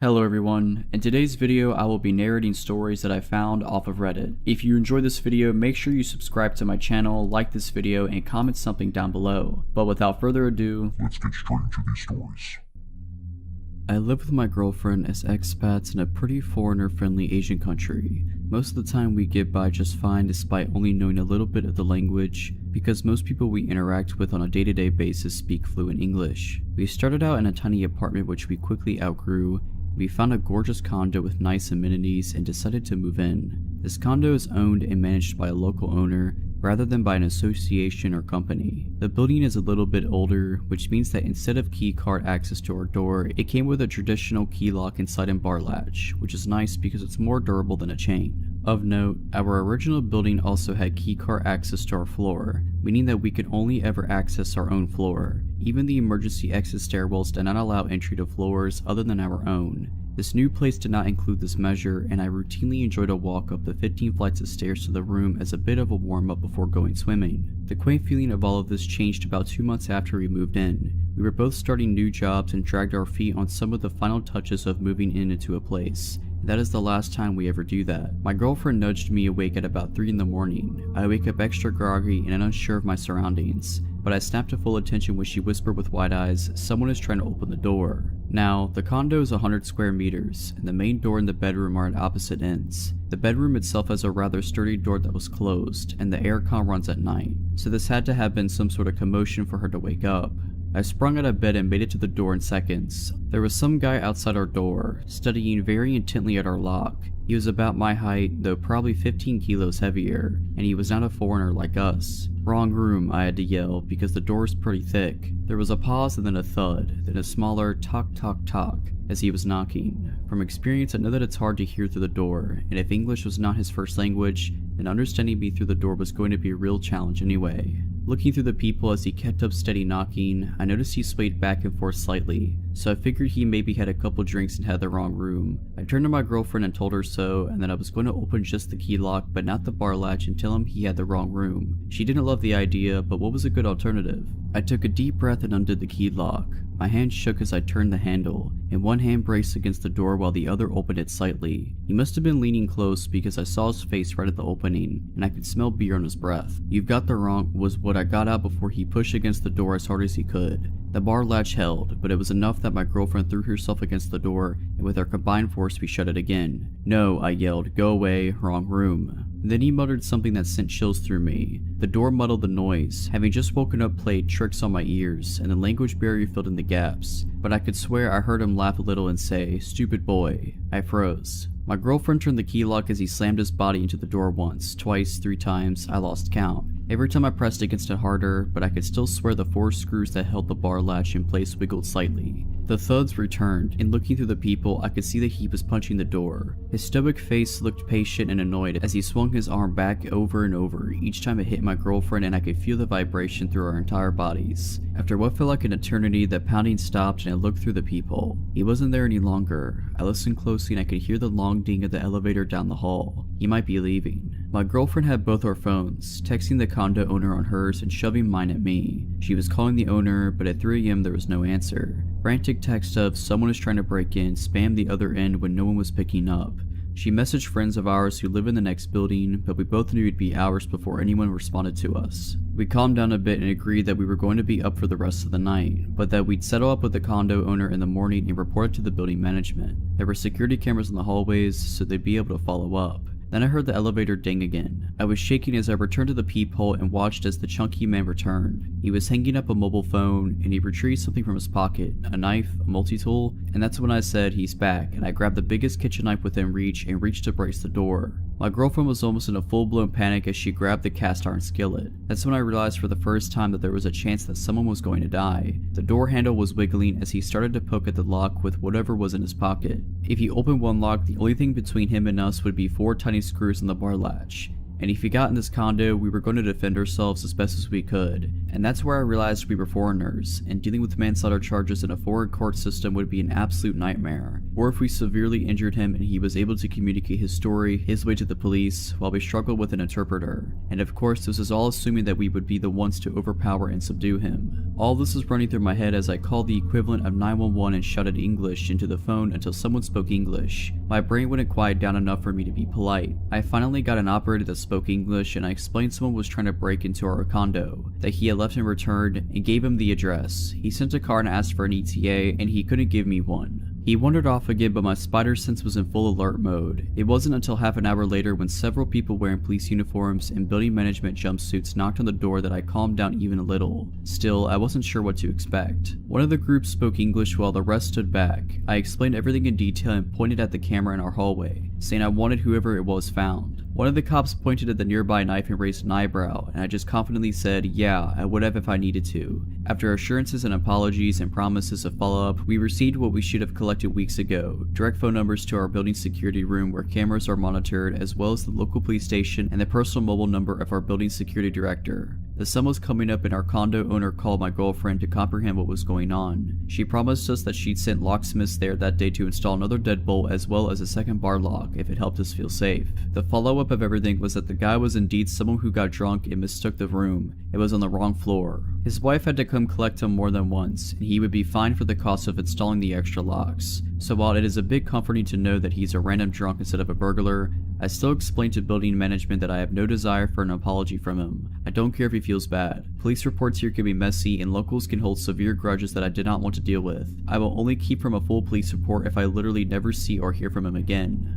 Hello everyone, in today's video I will be narrating stories that I found off of Reddit. If you enjoyed this video, make sure you subscribe to my channel, like this video, and comment something down below. But without further ado, let's get straight into these stories. I live with my girlfriend as expats in a pretty foreigner-friendly Asian country. Most of the time we get by just fine despite only knowing a little bit of the language, because most people we interact with on a day-to-day basis speak fluent English. We started out in a tiny apartment which we quickly outgrew. We found a gorgeous condo with nice amenities and decided to move in. This condo is owned and managed by a local owner rather than by an association or company. The building is a little bit older, which means that instead of key card access to our door, it came with a traditional key lock inside and bar latch, which is nice because it's more durable than a chain. Of note, our original building also had key card access to our floor, meaning that we could only ever access our own floor. Even the emergency exit stairwells did not allow entry to floors other than our own. This new place did not include this measure, and I routinely enjoyed a walk up the 15 flights of stairs to the room as a bit of a warm-up before going swimming. The quaint feeling of all of this changed about 2 months after we moved in. We were both starting new jobs and dragged our feet on some of the final touches of moving into a place. That is the last time we ever do that. My girlfriend nudged me awake at about 3 in the morning. I wake up extra groggy and unsure of my surroundings, but I snapped to full attention when she whispered with wide eyes, "Someone is trying to open the door." Now, the condo is 100 square meters, and the main door and the bedroom are at opposite ends. The bedroom itself has a rather sturdy door that was closed, and the aircon runs at night, so this had to have been some sort of commotion for her to wake up. I sprung out of bed and made it to the door in seconds. There was some guy outside our door, studying very intently at our lock. He was about my height, though probably 15 kilos heavier, and he was not a foreigner like us. "Wrong room," I had to yell, because the door is pretty thick. There was a pause and then a thud, then a smaller tock tock tock as he was knocking. From experience I know that it's hard to hear through the door, and if English was not his first language, then understanding me through the door was going to be a real challenge anyway. Looking through the peephole as he kept up steady knocking, I noticed he swayed back and forth slightly, so I figured he maybe had a couple drinks and had the wrong room. I turned to my girlfriend and told her so, and that I was going to open just the key lock but not the bar latch and tell him he had the wrong room. She didn't love the idea, but what was a good alternative? I took a deep breath and undid the key lock. My hand shook as I turned the handle, and one hand braced against the door while the other opened it slightly. He must have been leaning close because I saw his face right at the opening, and I could smell beer on his breath. "You've got the wrong," was what I got out before he pushed against the door as hard as he could. The bar latch held, but it was enough that my girlfriend threw herself against the door, and with our combined force we shut it again. "No," I yelled, "go away, wrong room." Then he muttered something that sent chills through me. The door muddled the noise. Having just woken up played tricks on my ears, and the language barrier filled in the gaps. But I could swear I heard him laugh a little and say, "Stupid boy." I froze. My girlfriend turned the key lock as he slammed his body into the door once, twice, 3 times, I lost count. Every time I pressed against it harder, but I could still swear the 4 screws that held the bar latch in place wiggled slightly. The thuds returned, and looking through the peephole, I could see that he was punching the door. His stoic face looked patient and annoyed as he swung his arm back over and over each time it hit my girlfriend, and I could feel the vibration through our entire bodies. After what felt like an eternity, the pounding stopped and I looked through the peephole. He wasn't there any longer. I listened closely and I could hear the long ding of the elevator down the hall. He might be leaving. My girlfriend had both our phones, texting the condo owner on hers and shoving mine at me. She was calling the owner, but at 3 AM there was no answer. Frantic text of "someone is trying to break in" spammed the other end when no one was picking up. She messaged friends of ours who live in the next building, but we both knew it'd be hours before anyone responded to us. We calmed down a bit and agreed that we were going to be up for the rest of the night, but that we'd settle up with the condo owner in the morning and report it to the building management. There were security cameras in the hallways, so they'd be able to follow up. Then I heard the elevator ding again. I was shaking as I returned to the peephole and watched as the chunky man returned. He was hanging up a mobile phone, and he retrieved something from his pocket, a knife, a multi-tool, and that's when I said, "He's back," and I grabbed the biggest kitchen knife within reach and reached to brace the door. My girlfriend was almost in a full-blown panic as she grabbed the cast iron skillet. That's when I realized for the first time that there was a chance that someone was going to die. The door handle was wiggling as he started to poke at the lock with whatever was in his pocket. If he opened one lock, the only thing between him and us would be 4 tiny screws on the bar latch. And if he got in this condo, we were going to defend ourselves as best as we could. And that's where I realized we were foreigners, and dealing with manslaughter charges in a foreign court system would be an absolute nightmare. Or if we severely injured him and he was able to communicate his story, his way to the police, while we struggled with an interpreter. And of course, this is all assuming that we would be the ones to overpower and subdue him. All this is running through my head as I called the equivalent of 911 and shouted English into the phone until someone spoke English. My brain wouldn't quiet down enough for me to be polite. I finally got an operator that spoke English, and I explained someone was trying to break into our condo, that he had left and returned, and gave him the address. He sent a car and asked for an ETA, and he couldn't give me one. He wandered off again, but my spider sense was in full alert mode. It wasn't until half an hour later, when several people wearing police uniforms and building management jumpsuits knocked on the door, that I calmed down even a little. Still, I wasn't sure what to expect. One of the group spoke English while the rest stood back. I explained everything in detail and pointed at the camera in our hallway, saying I wanted whoever it was found. One of the cops pointed at the nearby knife and raised an eyebrow, and I just confidently said, yeah, I would have if I needed to. After assurances and apologies and promises of follow-up, we received what we should have collected weeks ago: direct phone numbers to our building security room where cameras are monitored, as well as the local police station and the personal mobile number of our building security director. The sun was coming up and our condo owner called my girlfriend to comprehend what was going on. She promised us that she'd sent locksmiths there that day to install another deadbolt as well as a second bar lock if it helped us feel safe. The follow-up of everything was that the guy was indeed someone who got drunk and mistook the room. It was on the wrong floor. His wife had to come collect him more than once, and he would be fined for the cost of installing the extra locks. So while it is a bit comforting to know that he's a random drunk instead of a burglar, I still explained to building management that I have no desire for an apology from him. I don't care if he feels bad. Police reports here can be messy, and locals can hold severe grudges that I did not want to deal with. I will only keep from a full police report if I literally never see or hear from him again.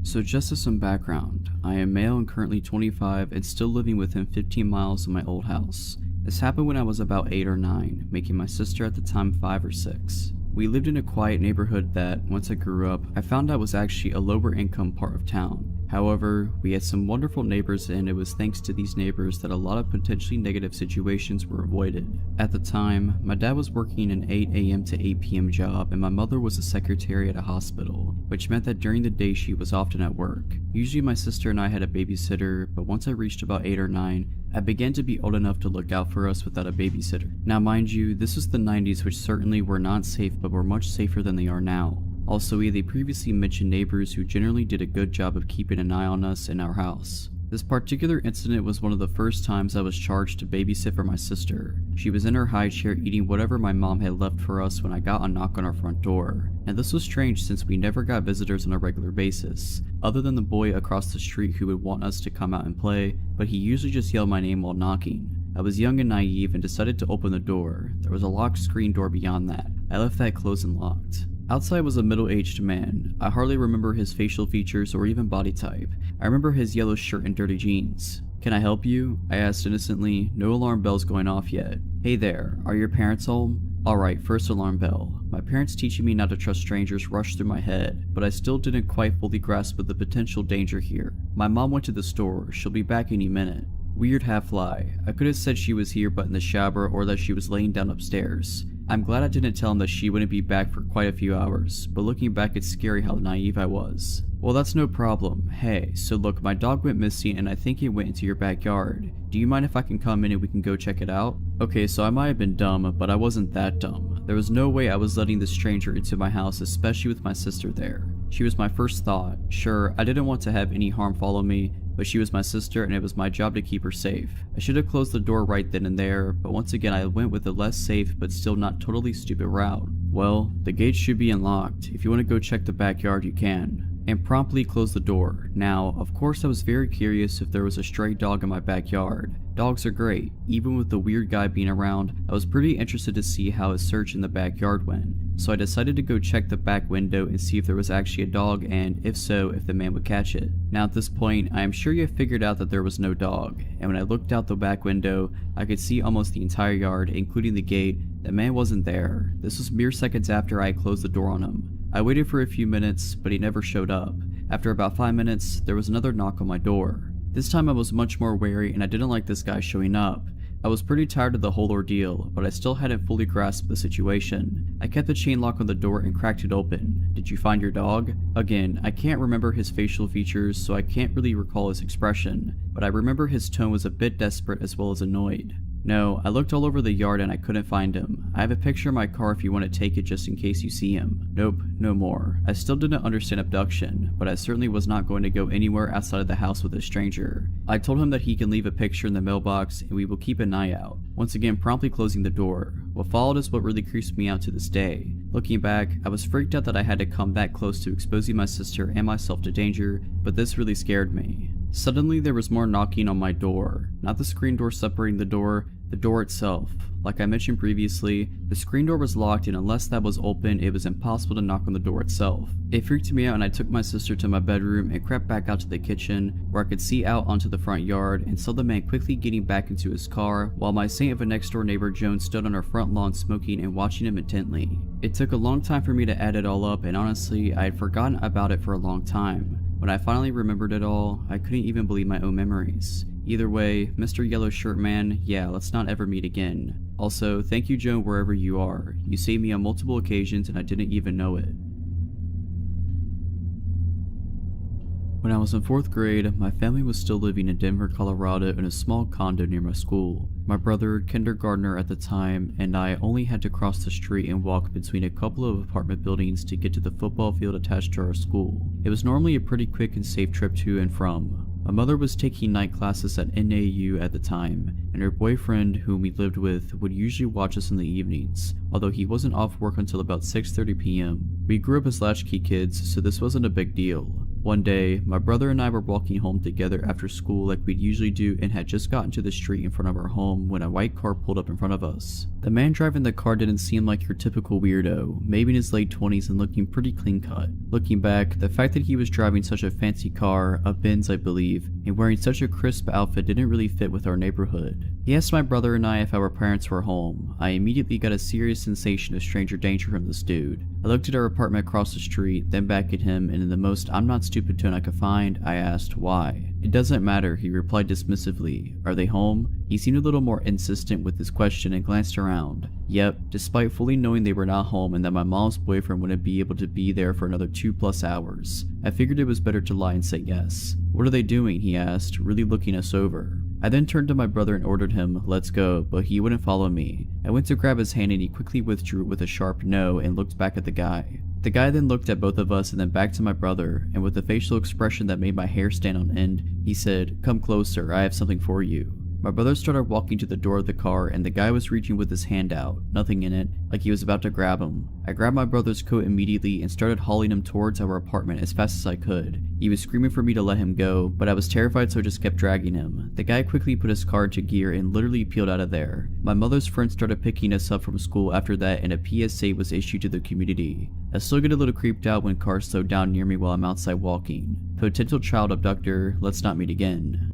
So just as some background, I am male and currently 25 and still living within 15 miles of my old house. This happened when I was about 8 or 9, making my sister at the time 5 or 6. We lived in a quiet neighborhood that, once I grew up, I found out was actually a lower income part of town. However, we had some wonderful neighbors, and it was thanks to these neighbors that a lot of potentially negative situations were avoided. At the time, my dad was working an 8 a.m. to 8 p.m. job, and my mother was a secretary at a hospital, which meant that during the day she was often at work. Usually my sister and I had a babysitter, but once I reached about 8 or 9, I began to be old enough to look out for us without a babysitter. Now mind you, this was the 90s, which certainly were not safe, but were much safer than they are now. Also, we had the previously mentioned neighbors who generally did a good job of keeping an eye on us in our house. This particular incident was one of the first times I was charged to babysit for my sister. She was in her high chair eating whatever my mom had left for us when I got a knock on our front door. And this was strange since we never got visitors on a regular basis, other than the boy across the street who would want us to come out and play, but he usually just yelled my name while knocking. I was young and naive and decided to open the door. There was a locked screen door beyond that. I left that closed and locked. Outside was a middle-aged man. I hardly remember his facial features or even body type. I remember his yellow shirt and dirty jeans. "Can I help you?" I asked innocently, no alarm bells going off yet. "Hey there, are your parents home?" Alright, first alarm bell. My parents teaching me not to trust strangers rushed through my head, but I still didn't quite fully grasp the potential danger here. My mom went to the store. She'll be back any minute. Weird half lie. I could have said she was here but in the shower, or that she was laying down upstairs. I'm glad I didn't tell him that she wouldn't be back for quite a few hours, but looking back it's scary how naive I was. "Well, that's no problem. Hey, so look, my dog went missing and I think it went into your backyard. Do you mind if I can come in and we can go check it out?" Okay, so I might have been dumb, but I wasn't that dumb. There was no way I was letting this stranger into my house, especially with my sister there. She was my first thought. Sure, I didn't want to have any harm follow me, but she was my sister and it was my job to keep her safe. I should have closed the door right then and there, but once again I went with the less safe but still not totally stupid route. "Well, the gate should be unlocked. If you want to go check the backyard, you can." And promptly closed the door. Now, of course I was very curious if there was a stray dog in my backyard. Dogs are great. Even with the weird guy being around, I was pretty interested to see how his search in the backyard went. So I decided to go check the back window and see if there was actually a dog, and if so, if the man would catch it. Now at this point, I am sure you have figured out that there was no dog, and when I looked out the back window, I could see almost the entire yard, including the gate. The man wasn't there. This was mere seconds after I had closed the door on him. I waited for a few minutes, but he never showed up. After about 5 minutes, there was another knock on my door. This time I was much more wary and I didn't like this guy showing up. I was pretty tired of the whole ordeal, but I still hadn't fully grasped the situation. I kept the chain lock on the door and cracked it open. "Did you find your dog?" Again, I can't remember his facial features, so I can't really recall his expression, but I remember his tone was a bit desperate as well as annoyed. No, I looked all over the yard and I couldn't find him. I have a picture of my car if you want to take it just in case you see him. Nope, no more. I still didn't understand abduction, but I certainly was not going to go anywhere outside of the house with a stranger. I told him that he can leave a picture in the mailbox and we will keep an eye out, once again promptly closing the door. What followed is what really creeps me out to this day. Looking back, I was freaked out that I had to come that close to exposing my sister and myself to danger, but this really scared me. Suddenly there was more knocking on my door. Not the screen door separating the door itself. Like I mentioned previously, the screen door was locked and unless that was open, it was impossible to knock on the door itself. It freaked me out and I took my sister to my bedroom and crept back out to the kitchen where I could see out onto the front yard and saw the man quickly getting back into his car while my saint of a next door neighbor Joan stood on our front lawn smoking and watching him intently. It took a long time for me to add it all up and honestly, I had forgotten about it for a long time. When I finally remembered it all, I couldn't even believe my own memories. Either way, Mr. Yellow Shirt Man, yeah, let's not ever meet again. Also, thank you Joan wherever you are. You saved me on multiple occasions and I didn't even know it. When I was in 4th grade, my family was still living in Denver, Colorado in a small condo near my school. My brother, kindergartner at the time, and I only had to cross the street and walk between a couple of apartment buildings to get to the football field attached to our school. It was normally a pretty quick and safe trip to and from. My mother was taking night classes at NAU at the time, and her boyfriend, whom we lived with, would usually watch us in the evenings, although he wasn't off work until about 6:30 p.m. We grew up as latchkey kids, so this wasn't a big deal. One day, my brother and I were walking home together after school like we'd usually do and had just gotten to the street in front of our home when a white car pulled up in front of us. The man driving the car didn't seem like your typical weirdo, maybe in his late 20s and looking pretty clean cut. Looking back, the fact that he was driving such a fancy car, a Benz I believe, and wearing such a crisp outfit didn't really fit with our neighborhood. He asked my brother and I if our parents were home. I immediately got a serious sensation of stranger danger from this dude. I looked at our apartment across the street, then back at him, and in the most I'm not stupid tone I could find, I asked why. It doesn't matter, he replied dismissively. Are they home? He seemed a little more insistent with his question and glanced around. Yep, despite fully knowing they were not home and that my mom's boyfriend wouldn't be able to be there for another 2+ hours. I figured it was better to lie and say yes. What are they doing? He asked, really looking us over. I then turned to my brother and ordered him, let's go, but he wouldn't follow me. I went to grab his hand and he quickly withdrew with a sharp no and looked back at the guy. The guy then looked at both of us and then back to my brother, and with a facial expression that made my hair stand on end, he said, "Come closer, I have something for you." My brother started walking to the door of the car and the guy was reaching with his hand out, nothing in it, like he was about to grab him. I grabbed my brother's coat immediately and started hauling him towards our apartment as fast as I could. He was screaming for me to let him go, but I was terrified so I just kept dragging him. The guy quickly put his car into gear and literally peeled out of there. My mother's friends started picking us up from school after that and a PSA was issued to the community. I still get a little creeped out when cars slow down near me while I'm outside walking. Potential child abductor, let's not meet again.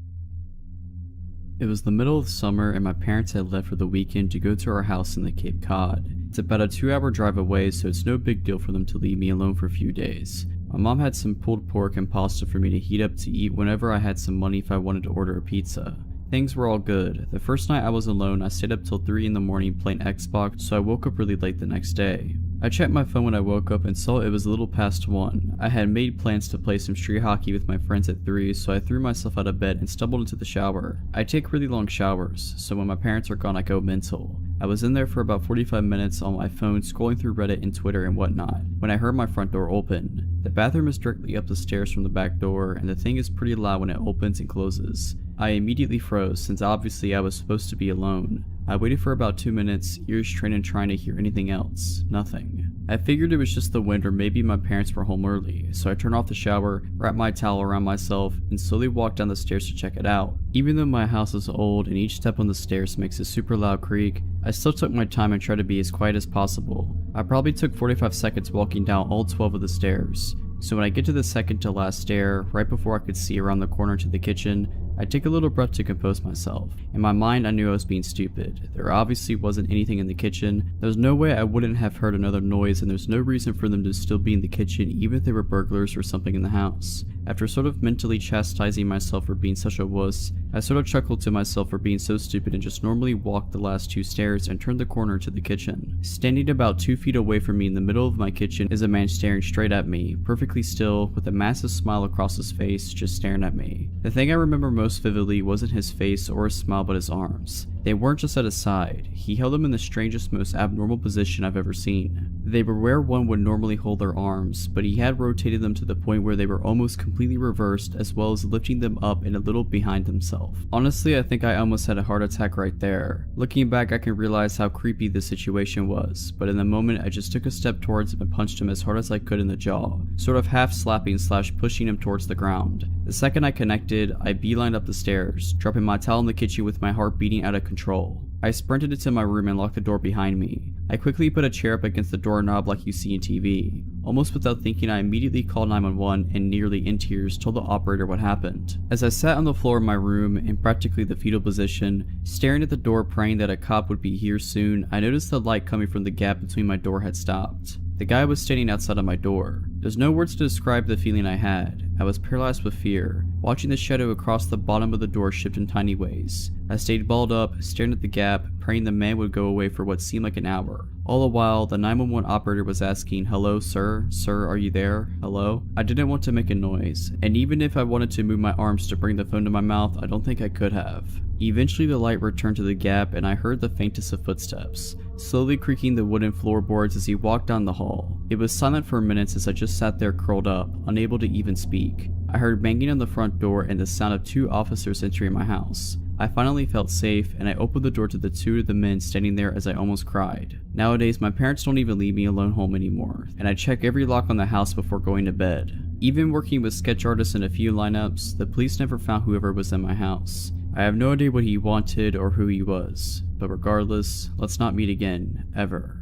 It was the middle of summer and my parents had left for the weekend to go to our house in the Cape Cod. It's about a 2-hour drive away, so it's no big deal for them to leave me alone for a few days. My mom had some pulled pork and pasta for me to heat up to eat whenever I had some money if I wanted to order a pizza. Things were all good. The first night I was alone, I stayed up till 3 in the morning playing Xbox, so I woke up really late the next day. I checked my phone when I woke up and saw it was a little past 1. I had made plans to play some street hockey with my friends at 3, so I threw myself out of bed and stumbled into the shower. I take really long showers, so when my parents are gone I go mental. I was in there for about 45 minutes on my phone scrolling through Reddit and Twitter and whatnot, when I heard my front door open. The bathroom is directly up the stairs from the back door, and the thing is pretty loud when it opens and closes. I immediately froze, since obviously I was supposed to be alone. I waited for about 2 minutes, ears trained and trying to hear anything else. Nothing. I figured it was just the wind or maybe my parents were home early, so I turned off the shower, wrapped my towel around myself, and slowly walked down the stairs to check it out. Even though my house is old and each step on the stairs makes a super loud creak, I still took my time and tried to be as quiet as possible. I probably took 45 seconds walking down all 12 of the stairs. So when I get to the second to last stair, right before I could see around the corner to the kitchen, I take a little breath to compose myself. In my mind, I knew I was being stupid. There obviously wasn't anything in the kitchen. There's no way I wouldn't have heard another noise, and there's no reason for them to still be in the kitchen even if they were burglars or something in the house. After sort of mentally chastising myself for being such a wuss, I sort of chuckled to myself for being so stupid and just normally walked the last 2 stairs and turned the corner to the kitchen. Standing about 2 feet away from me in the middle of my kitchen is a man staring straight at me, perfectly still, with a massive smile across his face, just staring at me. The thing I remember most vividly wasn't his face or his smile but his arms. They weren't just at his side, he held them in the strangest, most abnormal position I've ever seen. They were where one would normally hold their arms, but he had rotated them to the point where they were almost completely reversed, as well as lifting them up and a little behind himself. Honestly, I think I almost had a heart attack right there. Looking back, I can realize how creepy the situation was, but in the moment I just took a step towards him and punched him as hard as I could in the jaw, sort of half slapping / pushing him towards the ground. The second I connected, I beelined up the stairs, dropping my towel in the kitchen with my heart beating out of control. I sprinted into my room and locked the door behind me. I quickly put a chair up against the doorknob like you see in TV. Almost without thinking, I immediately called 911 and nearly in tears told the operator what happened. As I sat on the floor of my room in practically the fetal position, staring at the door praying that a cop would be here soon, I noticed the light coming from the gap between my door had stopped. The guy was standing outside of my door. There's no words to describe the feeling I had. I was paralyzed with fear, watching the shadow across the bottom of the door shift in tiny ways. I stayed balled up, staring at the gap, praying the man would go away for what seemed like an hour. All the while, the 911 operator was asking, "Hello, sir? Sir, are you there? Hello?" I didn't want to make a noise, and even if I wanted to move my arms to bring the phone to my mouth, I don't think I could have. Eventually the light returned to the gap and I heard the faintest of footsteps, slowly creaking the wooden floorboards as he walked down the hall. It was silent for minutes as I just sat there curled up, unable to even speak. I heard banging on the front door and the sound of 2 officers entering my house. I finally felt safe, and I opened the door to the 2 of the men standing there as I almost cried. Nowadays, my parents don't even leave me alone home anymore, and I check every lock on the house before going to bed. Even working with sketch artists in a few lineups, the police never found whoever was in my house. I have no idea what he wanted or who he was, but regardless, let's not meet again, ever.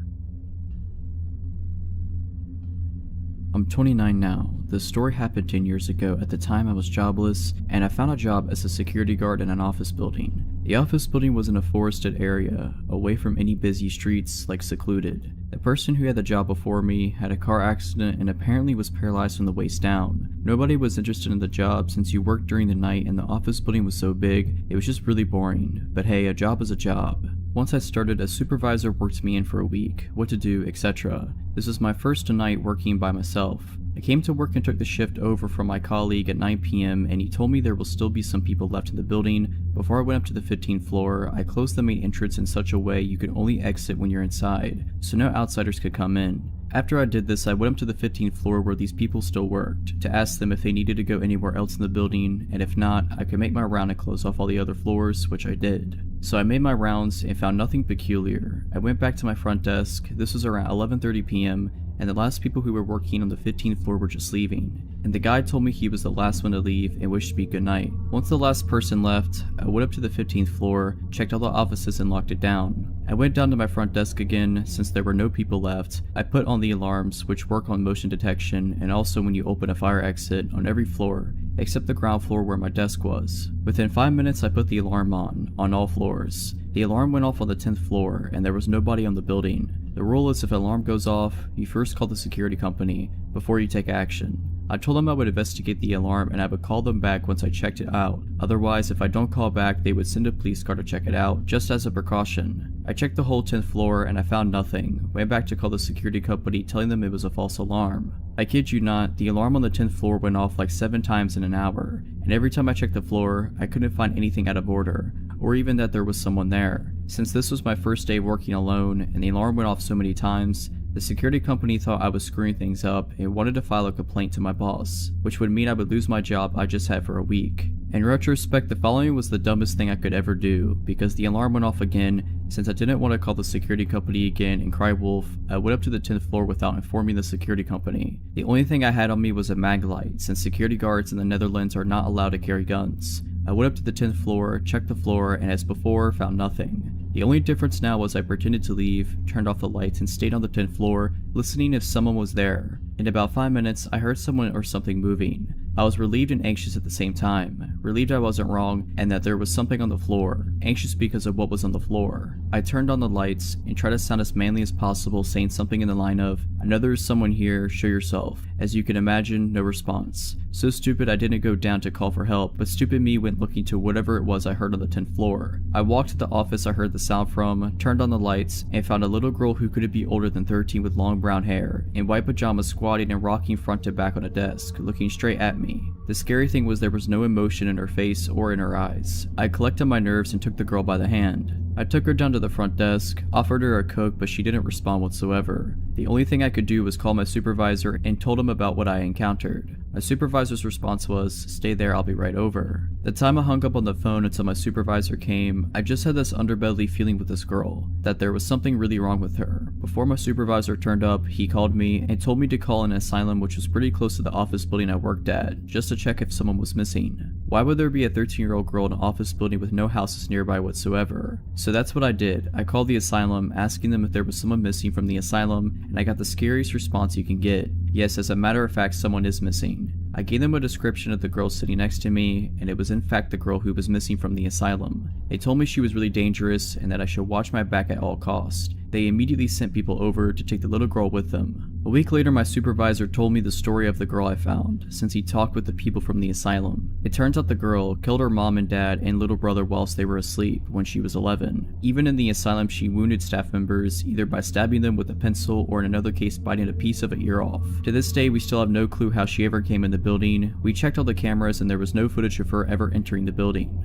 I'm 29 now. This story happened 10 years ago. At the time I was jobless, and I found a job as a security guard in an office building. The office building was in a forested area, away from any busy streets, like secluded. The person who had the job before me had a car accident and apparently was paralyzed from the waist down. Nobody was interested in the job since you worked during the night and the office building was so big, it was just really boring. But hey, a job is a job. Once I started, a supervisor worked me in for a week, what to do, etc. This was my first night working by myself. I came to work and took the shift over from my colleague at 9 p.m. and he told me there will still be some people left in the building. Before I went up to the 15th floor, I closed the main entrance in such a way you could only exit when you're inside, so no outsiders could come in. After I did this, I went up to the 15th floor where these people still worked, to ask them if they needed to go anywhere else in the building, and if not, I could make my round and close off all the other floors, which I did. So I made my rounds and found nothing peculiar. I went back to my front desk. This was around 11:30 p.m. and the last people who were working on the 15th floor were just leaving. And the guy told me he was the last one to leave and wished me good night. Once the last person left, I went up to the 15th floor, checked all the offices and locked it down. I went down to my front desk again. Since there were no people left, I put on the alarms, which work on motion detection and also when you open a fire exit, on every floor, except the ground floor where my desk was. Within 5 minutes I put the alarm on all floors. The alarm went off on the 10th floor and there was nobody on the building. The rule is if an alarm goes off, you first call the security company before you take action. I told them I would investigate the alarm and I would call them back once I checked it out. Otherwise, if I don't call back, they would send a police car to check it out, just as a precaution. I checked the whole 10th floor and I found nothing. Went back to call the security company, telling them it was a false alarm. I kid you not, the alarm on the 10th floor went off like 7 times in an hour, and every time I checked the floor, I couldn't find anything out of order, or even that there was someone there. Since this was my first day working alone and the alarm went off so many times, the security company thought I was screwing things up and wanted to file a complaint to my boss, which would mean I would lose my job I just had for a week. In retrospect, the following was the dumbest thing I could ever do, because the alarm went off again. Since I didn't want to call the security company again and cry wolf, I went up to the 10th floor without informing the security company. The only thing I had on me was a mag light, since security guards in the Netherlands are not allowed to carry guns. I went up to the 10th floor, checked the floor, and as before, found nothing. The only difference now was I pretended to leave, turned off the lights, and stayed on the 10th floor, listening if someone was there. In about 5 minutes, I heard someone or something moving. I was relieved and anxious at the same time. Relieved I wasn't wrong, and that there was something on the floor. Anxious because of what was on the floor. I turned on the lights, and tried to sound as manly as possible, saying something in the line of, "I know there's someone here, show yourself." As you can imagine, no response. So stupid I didn't go down to call for help, but stupid me went looking to whatever it was I heard on the 10th floor. I walked to the office I heard the sound from, turned on the lights, and found a little girl who couldn't be older than 13 with long brown hair, in white pajamas, squatting and rocking front to back on a desk, looking straight at me. The scary thing was there was no emotion expression in her face or in her eyes. I collected my nerves and took the girl by the hand. I took her down to the front desk, offered her a Coke, but she didn't respond whatsoever. The only thing I could do was call my supervisor and told him about what I encountered. My supervisor's response was, "Stay there, I'll be right over." The time I hung up on the phone until my supervisor came, I just had this underbelly feeling with this girl, that there was something really wrong with her. Before my supervisor turned up, he called me and told me to call an asylum which was pretty close to the office building I worked at, just to check if someone was missing. Why would there be a 13-year-old girl in an office building with no houses nearby whatsoever? So that's what I did. I called the asylum, asking them if there was someone missing from the asylum, and I got the scariest response you can get. Yes, as a matter of fact, someone is missing. I gave them a description of the girl sitting next to me, and it was in fact the girl who was missing from the asylum. They told me she was really dangerous and that I should watch my back at all costs. They immediately sent people over to take the little girl with them. A week later, my supervisor told me the story of the girl I found, since he talked with the people from the asylum. It turns out the girl killed her mom and dad and little brother whilst they were asleep when she was 11. Even in the asylum, she wounded staff members, either by stabbing them with a pencil or in another case biting a piece of an ear off. To this day, we still have no clue how she ever came in the building. We checked all the cameras and there was no footage of her ever entering the building.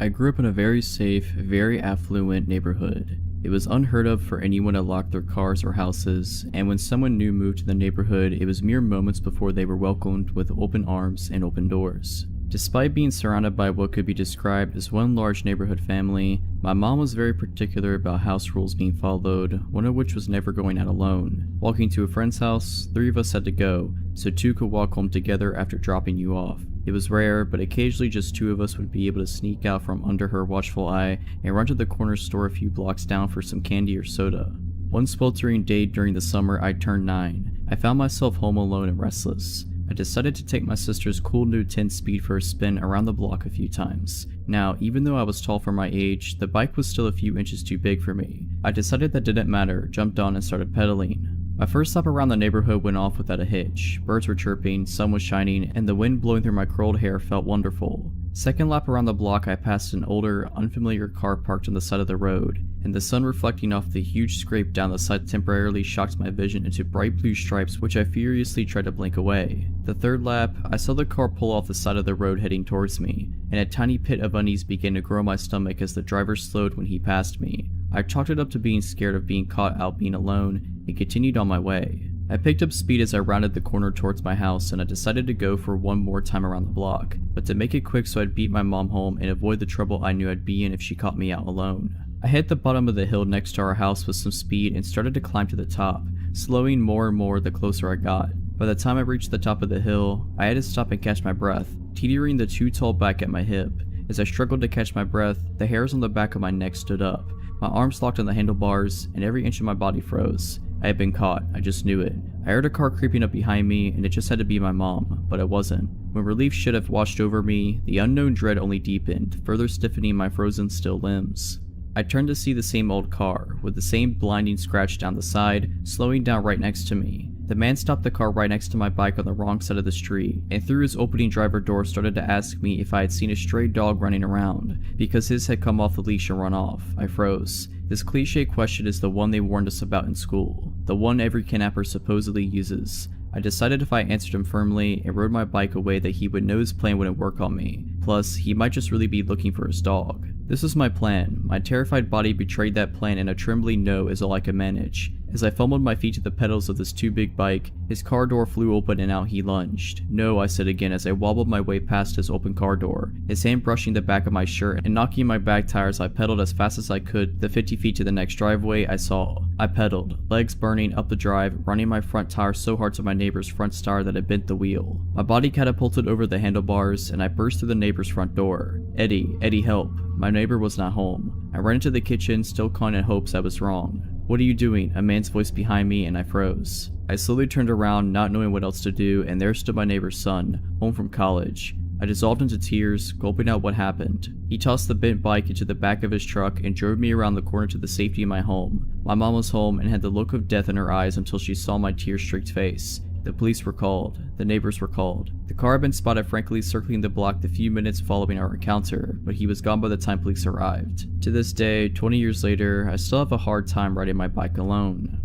I grew up in a very safe, very affluent neighborhood. It was unheard of for anyone to lock their cars or houses, and when someone new moved to the neighborhood, it was mere moments before they were welcomed with open arms and open doors. Despite being surrounded by what could be described as one large neighborhood family, my mom was very particular about house rules being followed, one of which was never going out alone. Walking to a friend's house, 3 of us had to go, so 2 could walk home together after dropping you off. It was rare, but occasionally just 2 of us would be able to sneak out from under her watchful eye and run to the corner store a few blocks down for some candy or soda. One sweltering day during the summer I turned 9. I found myself home alone and restless. I decided to take my sister's cool new 10 speed for a spin around the block a few times. Now, even though I was tall for my age, the bike was still a few inches too big for me. I decided that didn't matter, jumped on and started pedaling. My first lap around the neighborhood went off without a hitch. Birds were chirping, sun was shining, and the wind blowing through my curled hair felt wonderful. Second lap around the block, I passed an older, unfamiliar car parked on the side of the road, and the sun reflecting off the huge scrape down the side temporarily shocked my vision into bright blue stripes which I furiously tried to blink away. The third lap, I saw the car pull off the side of the road heading towards me, and a tiny pit of unease began to grow in my stomach as the driver slowed when he passed me. I chalked it up to being scared of being caught out being alone, and continued on my way. I picked up speed as I rounded the corner towards my house, and I decided to go for one more time around the block, but to make it quick so I'd beat my mom home and avoid the trouble I knew I'd be in if she caught me out alone. I hit the bottom of the hill next to our house with some speed and started to climb to the top, slowing more and more the closer I got. By the time I reached the top of the hill, I had to stop and catch my breath, teetering the too tall back at my hip. As I struggled to catch my breath, the hairs on the back of my neck stood up. My arms locked on the handlebars, and every inch of my body froze. I had been caught, I just knew it. I heard a car creeping up behind me, and it just had to be my mom, but it wasn't. When relief should have washed over me, the unknown dread only deepened, further stiffening my frozen still limbs. I turned to see the same old car, with the same blinding scratch down the side, slowing down right next to me. The man stopped the car right next to my bike on the wrong side of the street, and through his opening driver door started to ask me if I had seen a stray dog running around, because his had come off the leash and run off. I froze. This cliche question is the one they warned us about in school, the one every kidnapper supposedly uses. I decided if I answered him firmly and rode my bike away that he would know his plan wouldn't work on me. Plus, he might just really be looking for his dog. This was my plan. My terrified body betrayed that plan, and a trembling no is all I could manage. As I fumbled my feet to the pedals of this too big bike, his car door flew open and out he lunged. No, I said again as I wobbled my way past his open car door, his hand brushing the back of my shirt and knocking my back tires. I pedaled as fast as I could the 50 feet to the next driveway I saw. I pedaled, legs burning, up the drive, running my front tire so hard to my neighbor's front tire that it bent the wheel. My body catapulted over the handlebars, and I burst through the neighbor's front door. Eddie, help. My neighbor was not home. I ran into the kitchen, still calling in hopes I was wrong. "What are you doing?" A man's voice behind me, and I froze. I slowly turned around, not knowing what else to do, and there stood my neighbor's son, home from college. I dissolved into tears, gulping out what happened. He tossed the bent bike into the back of his truck and drove me around the corner to the safety of my home. My mom was home and had the look of death in her eyes until she saw my tear-streaked face. The police were called. The neighbors were called. The car had been spotted frankly circling the block the few minutes following our encounter, but he was gone by the time police arrived. To this day, 20 years later, I still have a hard time riding my bike alone.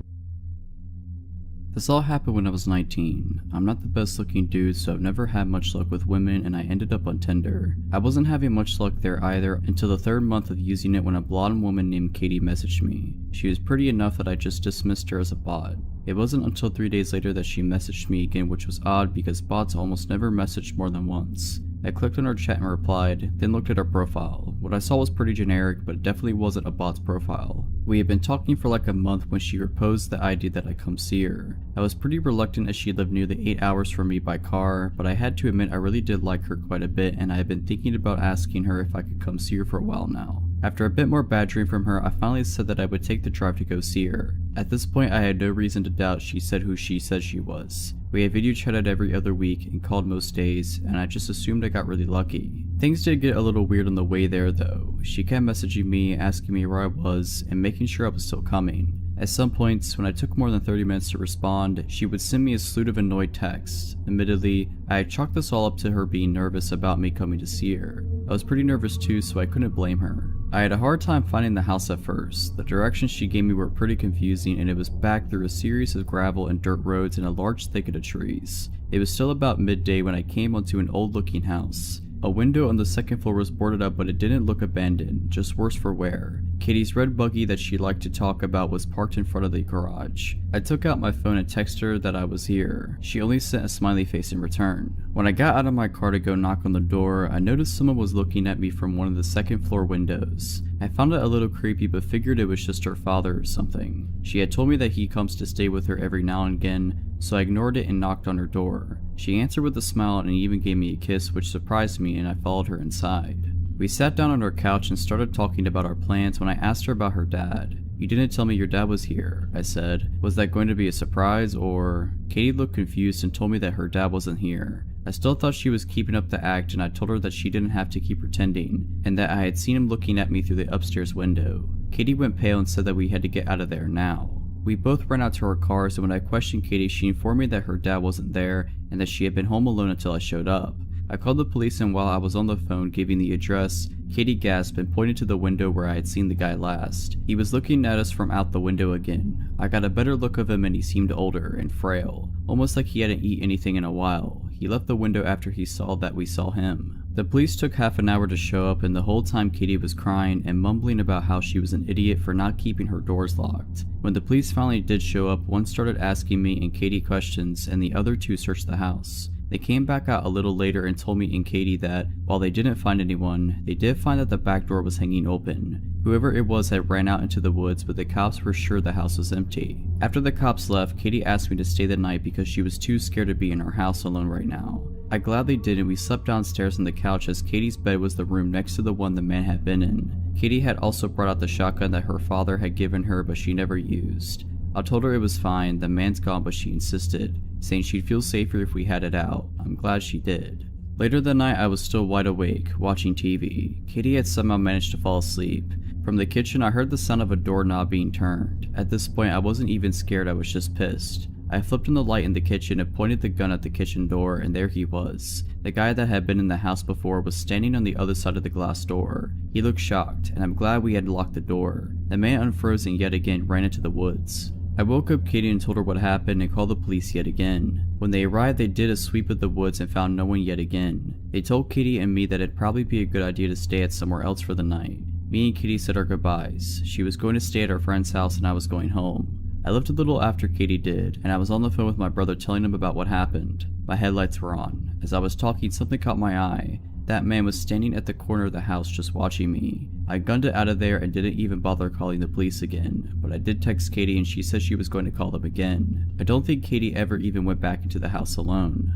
This all happened when I was 19. I'm not the best looking dude, so I've never had much luck with women, and I ended up on Tinder. I wasn't having much luck there either until the 3rd month of using it when a blonde woman named Katie messaged me. She was pretty enough that I just dismissed her as a bot. It wasn't until 3 days later that she messaged me again, which was odd because bots almost never message more than once. I clicked on her chat and replied, then looked at her profile. What I saw was pretty generic, but it definitely wasn't a bot's profile. We had been talking for like a month when she proposed the idea that I come see her. I was pretty reluctant as she lived nearly 8 hours from me by car, but I had to admit I really did like her quite a bit, and I had been thinking about asking her if I could come see her for a while now. After a bit more badgering from her, I finally said that I would take the drive to go see her. At this point, I had no reason to doubt she said who she said she was. We had video chatted every other week and called most days, and I just assumed I got really lucky. Things did get a little weird on the way there though. She kept messaging me, asking me where I was, and making sure I was still coming. At some points, when I took more than 30 minutes to respond, she would send me a slew of annoyed texts. Admittedly, I had chalked this all up to her being nervous about me coming to see her. I was pretty nervous too, so I couldn't blame her. I had a hard time finding the house at first. The directions she gave me were pretty confusing, and it was back through a series of gravel and dirt roads and a large thicket of trees. It was still about midday when I came onto an old looking house. A window on the 2nd floor was boarded up, but it didn't look abandoned, just worse for wear. Katie's red buggy that she liked to talk about was parked in front of the garage. I took out my phone and texted her that I was here. She only sent a smiley face in return. When I got out of my car to go knock on the door, I noticed someone was looking at me from one of the 2nd floor windows. I found it a little creepy, but figured it was just her father or something. She had told me that he comes to stay with her every now and again, so I ignored it and knocked on her door. She answered with a smile and even gave me a kiss, which surprised me, and I followed her inside. We sat down on her couch and started talking about our plans when I asked her about her dad. "You didn't tell me your dad was here," I said. "Was that going to be a surprise or?" Katie looked confused and told me that her dad wasn't here. I still thought she was keeping up the act, and I told her that she didn't have to keep pretending, and that I had seen him looking at me through the upstairs window. Katie went pale and said that we had to get out of there now. We both ran out to our cars, and when I questioned Katie, she informed me that her dad wasn't there and that she had been home alone until I showed up. I called the police, and while I was on the phone giving the address, Katie gasped and pointed to the window where I had seen the guy last. He was looking at us from out the window again. I got a better look of him, and he seemed older and frail, almost like he hadn't eaten anything in a while. He left the window after he saw that we saw him. The police took half an hour to show up, and the whole time Katie was crying and mumbling about how she was an idiot for not keeping her doors locked. When the police finally did show up, one started asking me and Katie questions, and the other two searched the house. They came back out a little later and told me and Katie that, while they didn't find anyone, they did find that the back door was hanging open. Whoever it was had ran out into the woods, but the cops were sure the house was empty. After the cops left, Katie asked me to stay the night because she was too scared to be in her house alone right now. I gladly did, and we slept downstairs on the couch as Katie's bed was the room next to the one the man had been in. Katie had also brought out the shotgun that her father had given her but she never used. I told her it was fine, the man's gone, but she insisted, saying she'd feel safer if we had it out. I'm glad she did. Later that night, I was still wide awake, watching TV. Katie had somehow managed to fall asleep. From the kitchen, I heard the sound of a doorknob being turned. At this point, I wasn't even scared, I was just pissed. I flipped on the light in the kitchen and pointed the gun at the kitchen door, and there he was. The guy that had been in the house before was standing on the other side of the glass door. He looked shocked, and I'm glad we had locked the door. The man unfroze and yet again ran into the woods. I woke up Katie and told her what happened and called the police yet again. When they arrived, they did a sweep of the woods and found no one yet again. They told Katie and me that it'd probably be a good idea to stay at somewhere else for the night. Me and Katie said our goodbyes. She was going to stay at our friend's house and I was going home. I left a little after Katie did, and I was on the phone with my brother telling him about what happened. My headlights were on. As I was talking, something caught my eye. That man was standing at the corner of the house just watching me. I gunned it out of there and didn't even bother calling the police again, but I did text Katie and she said she was going to call them again. I don't think Katie ever even went back into the house alone.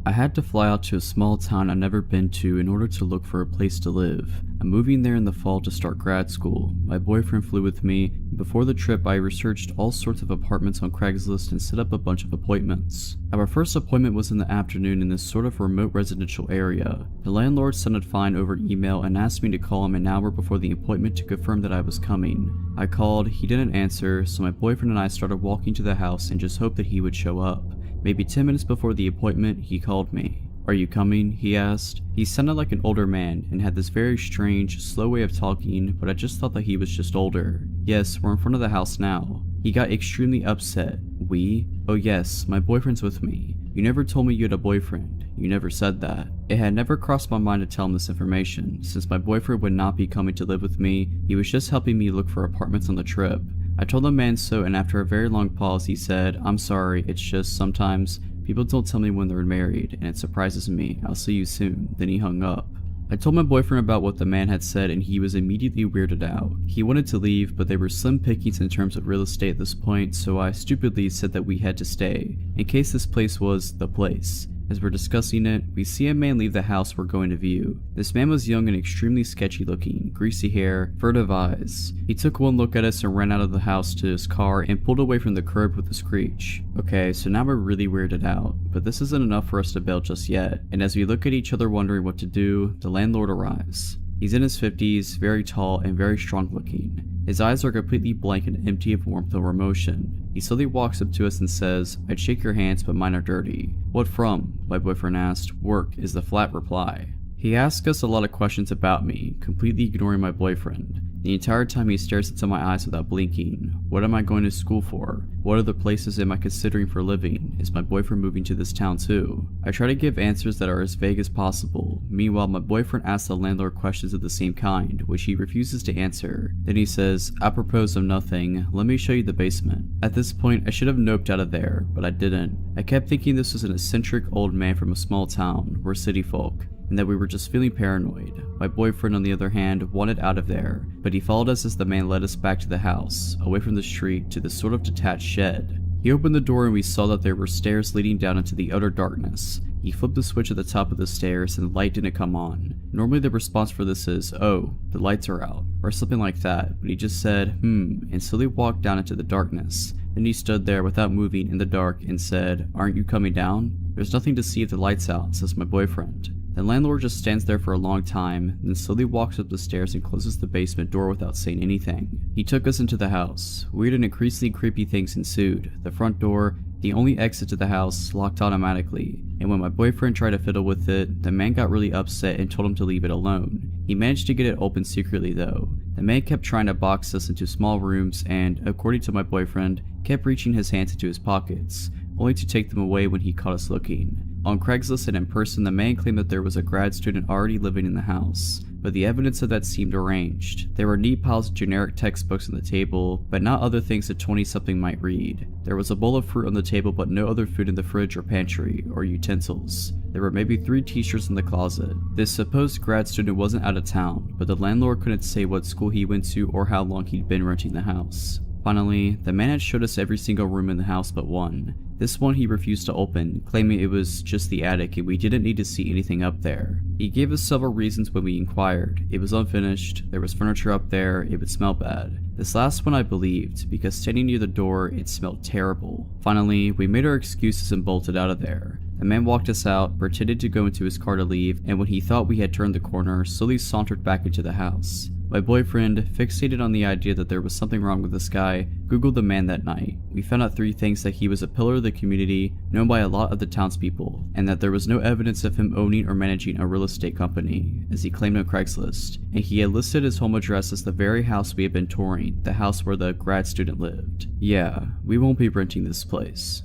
I had to fly out to a small town I'd never been to in order to look for a place to live. I'm moving there in the fall to start grad school. My boyfriend flew with me. Before the trip, I researched all sorts of apartments on Craigslist and set up a bunch of appointments. Our first appointment was in the afternoon in this sort of remote residential area. The landlord sounded fine over email and asked me to call him an hour before the appointment to confirm that I was coming. I called, he didn't answer, so my boyfriend and I started walking to the house and just hoped that he would show up. Maybe 10 minutes before the appointment, he called me. "Are you coming?" he asked. He sounded like an older man and had this very strange, slow way of talking, but I just thought that he was just older. "Yes, we're in front of the house now." He got extremely upset. "We? Oh yes, my boyfriend's with me. You never told me you had a boyfriend. You never said that." It had never crossed my mind to tell him this information, since my boyfriend would not be coming to live with me. He was just helping me look for apartments on the trip. I told the man so, and after a very long pause he said, "I'm sorry, it's just sometimes people don't tell me when they're married, and it surprises me. I'll see you soon." Then he hung up. I told my boyfriend about what the man had said, and he was immediately weirded out. He wanted to leave, but they were slim pickings in terms of real estate at this point, so I stupidly said that we had to stay, in case this place was the place. As we're discussing it, we see a man leave the house we're going to view. This man was young and extremely sketchy looking, greasy hair, furtive eyes. He took one look at us and ran out of the house to his car and pulled away from the curb with a screech. Okay, so now we're really weirded out, but this isn't enough for us to bail just yet, and as we look at each other wondering what to do, the landlord arrives. He's in his 50s, very tall and very strong looking. His eyes are completely blank and empty of warmth or emotion. He slowly walks up to us and says, "I'd shake your hands, but mine are dirty." "What from?" my boyfriend asked. "Work," is the flat reply. He asks us a lot of questions about me, completely ignoring my boyfriend. The entire time he stares into my eyes without blinking. What am I going to school for? What other places am I considering for living? Is my boyfriend moving to this town too? I try to give answers that are as vague as possible. Meanwhile, my boyfriend asks the landlord questions of the same kind, which he refuses to answer. Then he says, "Apropos of nothing, let me show you the basement." At this point, I should have noped out of there, but I didn't. I kept thinking this was an eccentric old man from a small town. We're city folk, and that we were just feeling paranoid. My boyfriend, on the other hand, wanted out of there, but he followed us as the man led us back to the house, away from the street to this sort of detached shed. He opened the door and we saw that there were stairs leading down into the utter darkness. He flipped the switch at the top of the stairs and the light didn't come on. Normally the response for this is, "Oh, the lights are out," or something like that, but he just said, and slowly walked down into the darkness. Then he stood there without moving in the dark and said, "Aren't you coming down?" "There's nothing to see if the light's out," says my boyfriend. The landlord just stands there for a long time, then slowly walks up the stairs and closes the basement door without saying anything. He took us into the house. Weird and increasingly creepy things ensued. The front door, the only exit to the house, locked automatically, and when my boyfriend tried to fiddle with it, the man got really upset and told him to leave it alone. He managed to get it open secretly though. The man kept trying to box us into small rooms and, according to my boyfriend, kept reaching his hands into his pockets, only to take them away when he caught us looking. On Craigslist and in person, the man claimed that there was a grad student already living in the house, but the evidence of that seemed arranged. There were neat piles of generic textbooks on the table, but not other things a 20-something might read. There was a bowl of fruit on the table, but no other food in the fridge or pantry, or utensils. There were maybe 3 t-shirts in the closet. This supposed grad student wasn't out of town, but the landlord couldn't say what school he went to or how long he'd been renting the house. Finally, the man had showed us every single room in the house but one. This one he refused to open, claiming it was just the attic and we didn't need to see anything up there. He gave us several reasons when we inquired. It was unfinished, there was furniture up there, it would smell bad. This last one I believed, because standing near the door, it smelled terrible. Finally, we made our excuses and bolted out of there. The man walked us out, pretended to go into his car to leave, and when he thought we had turned the corner, slowly sauntered back into the house. My boyfriend, fixated on the idea that there was something wrong with this guy, googled the man that night. We found out 3 things: that he was a pillar of the community, known by a lot of the townspeople, and that there was no evidence of him owning or managing a real estate company, as he claimed on Craigslist, and he had listed his home address as the very house we had been touring, the house where the grad student lived. Yeah, we won't be renting this place.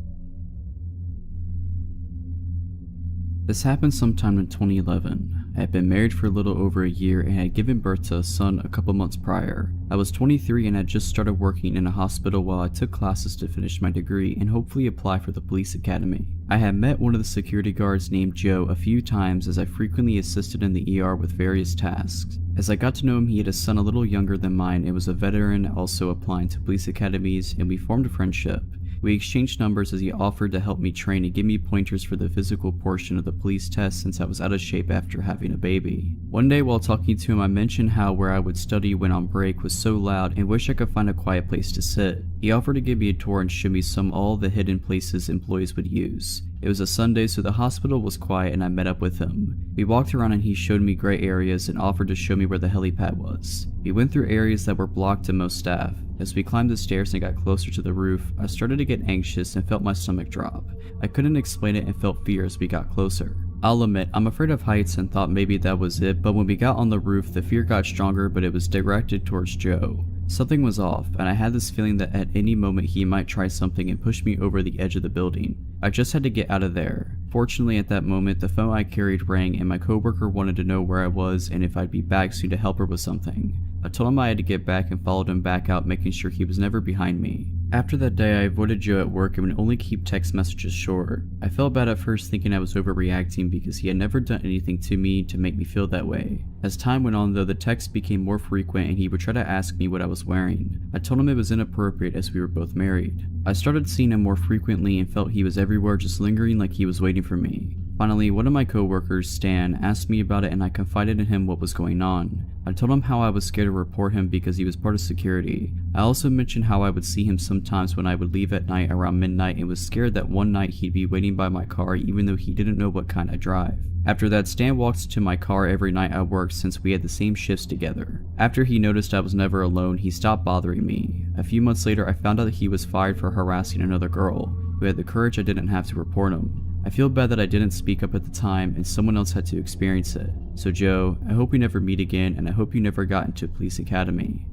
This happened sometime in 2011. I had been married for a little over a year and had given birth to a son a couple months prior. I was 23 and had just started working in a hospital while I took classes to finish my degree and hopefully apply for the police academy. I had met one of the security guards named Joe a few times as I frequently assisted in the ER with various tasks. As I got to know him, he had a son a little younger than mine and was a veteran also applying to police academies, and we formed a friendship. We exchanged numbers as he offered to help me train and give me pointers for the physical portion of the police test since I was out of shape after having a baby. One day while talking to him, I mentioned how where I would study when on break was so loud and wish I could find a quiet place to sit. He offered to give me a tour and show me all the hidden places employees would use. It was a Sunday, so the hospital was quiet and I met up with him. We walked around and he showed me gray areas and offered to show me where the helipad was. We went through areas that were blocked to most staff. As we climbed the stairs and got closer to the roof, I started to get anxious and felt my stomach drop. I couldn't explain it and felt fear as we got closer. I'll admit, I'm afraid of heights and thought maybe that was it, but when we got on the roof, the fear got stronger, but it was directed towards Joe. Something was off, and I had this feeling that at any moment he might try something and push me over the edge of the building. I just had to get out of there. Fortunately, at that moment, the phone I carried rang and my coworker wanted to know where I was and if I'd be back soon to help her with something. I told him I had to get back and followed him back out, making sure he was never behind me. After that day, I avoided Joe at work and would only keep text messages short. I felt bad at first, thinking I was overreacting because he had never done anything to me to make me feel that way. As time went on though, the texts became more frequent and he would try to ask me what I was wearing. I told him it was inappropriate as we were both married. I started seeing him more frequently and felt he was everywhere, just lingering like he was waiting for me. Finally, one of my coworkers, Stan, asked me about it and I confided in him what was going on. I told him how I was scared to report him because he was part of security. I also mentioned how I would see him sometimes when I would leave at night around midnight and was scared that one night he'd be waiting by my car even though he didn't know what kind I drive. After that, Stan walks to my car every night at work since we had the same shifts together. After he noticed I was never alone, he stopped bothering me. A few months later, I found out that he was fired for harassing another girl, who had the courage I didn't have to report him. I feel bad that I didn't speak up at the time and someone else had to experience it. So Joe, I hope we never meet again and I hope you never got into police academy.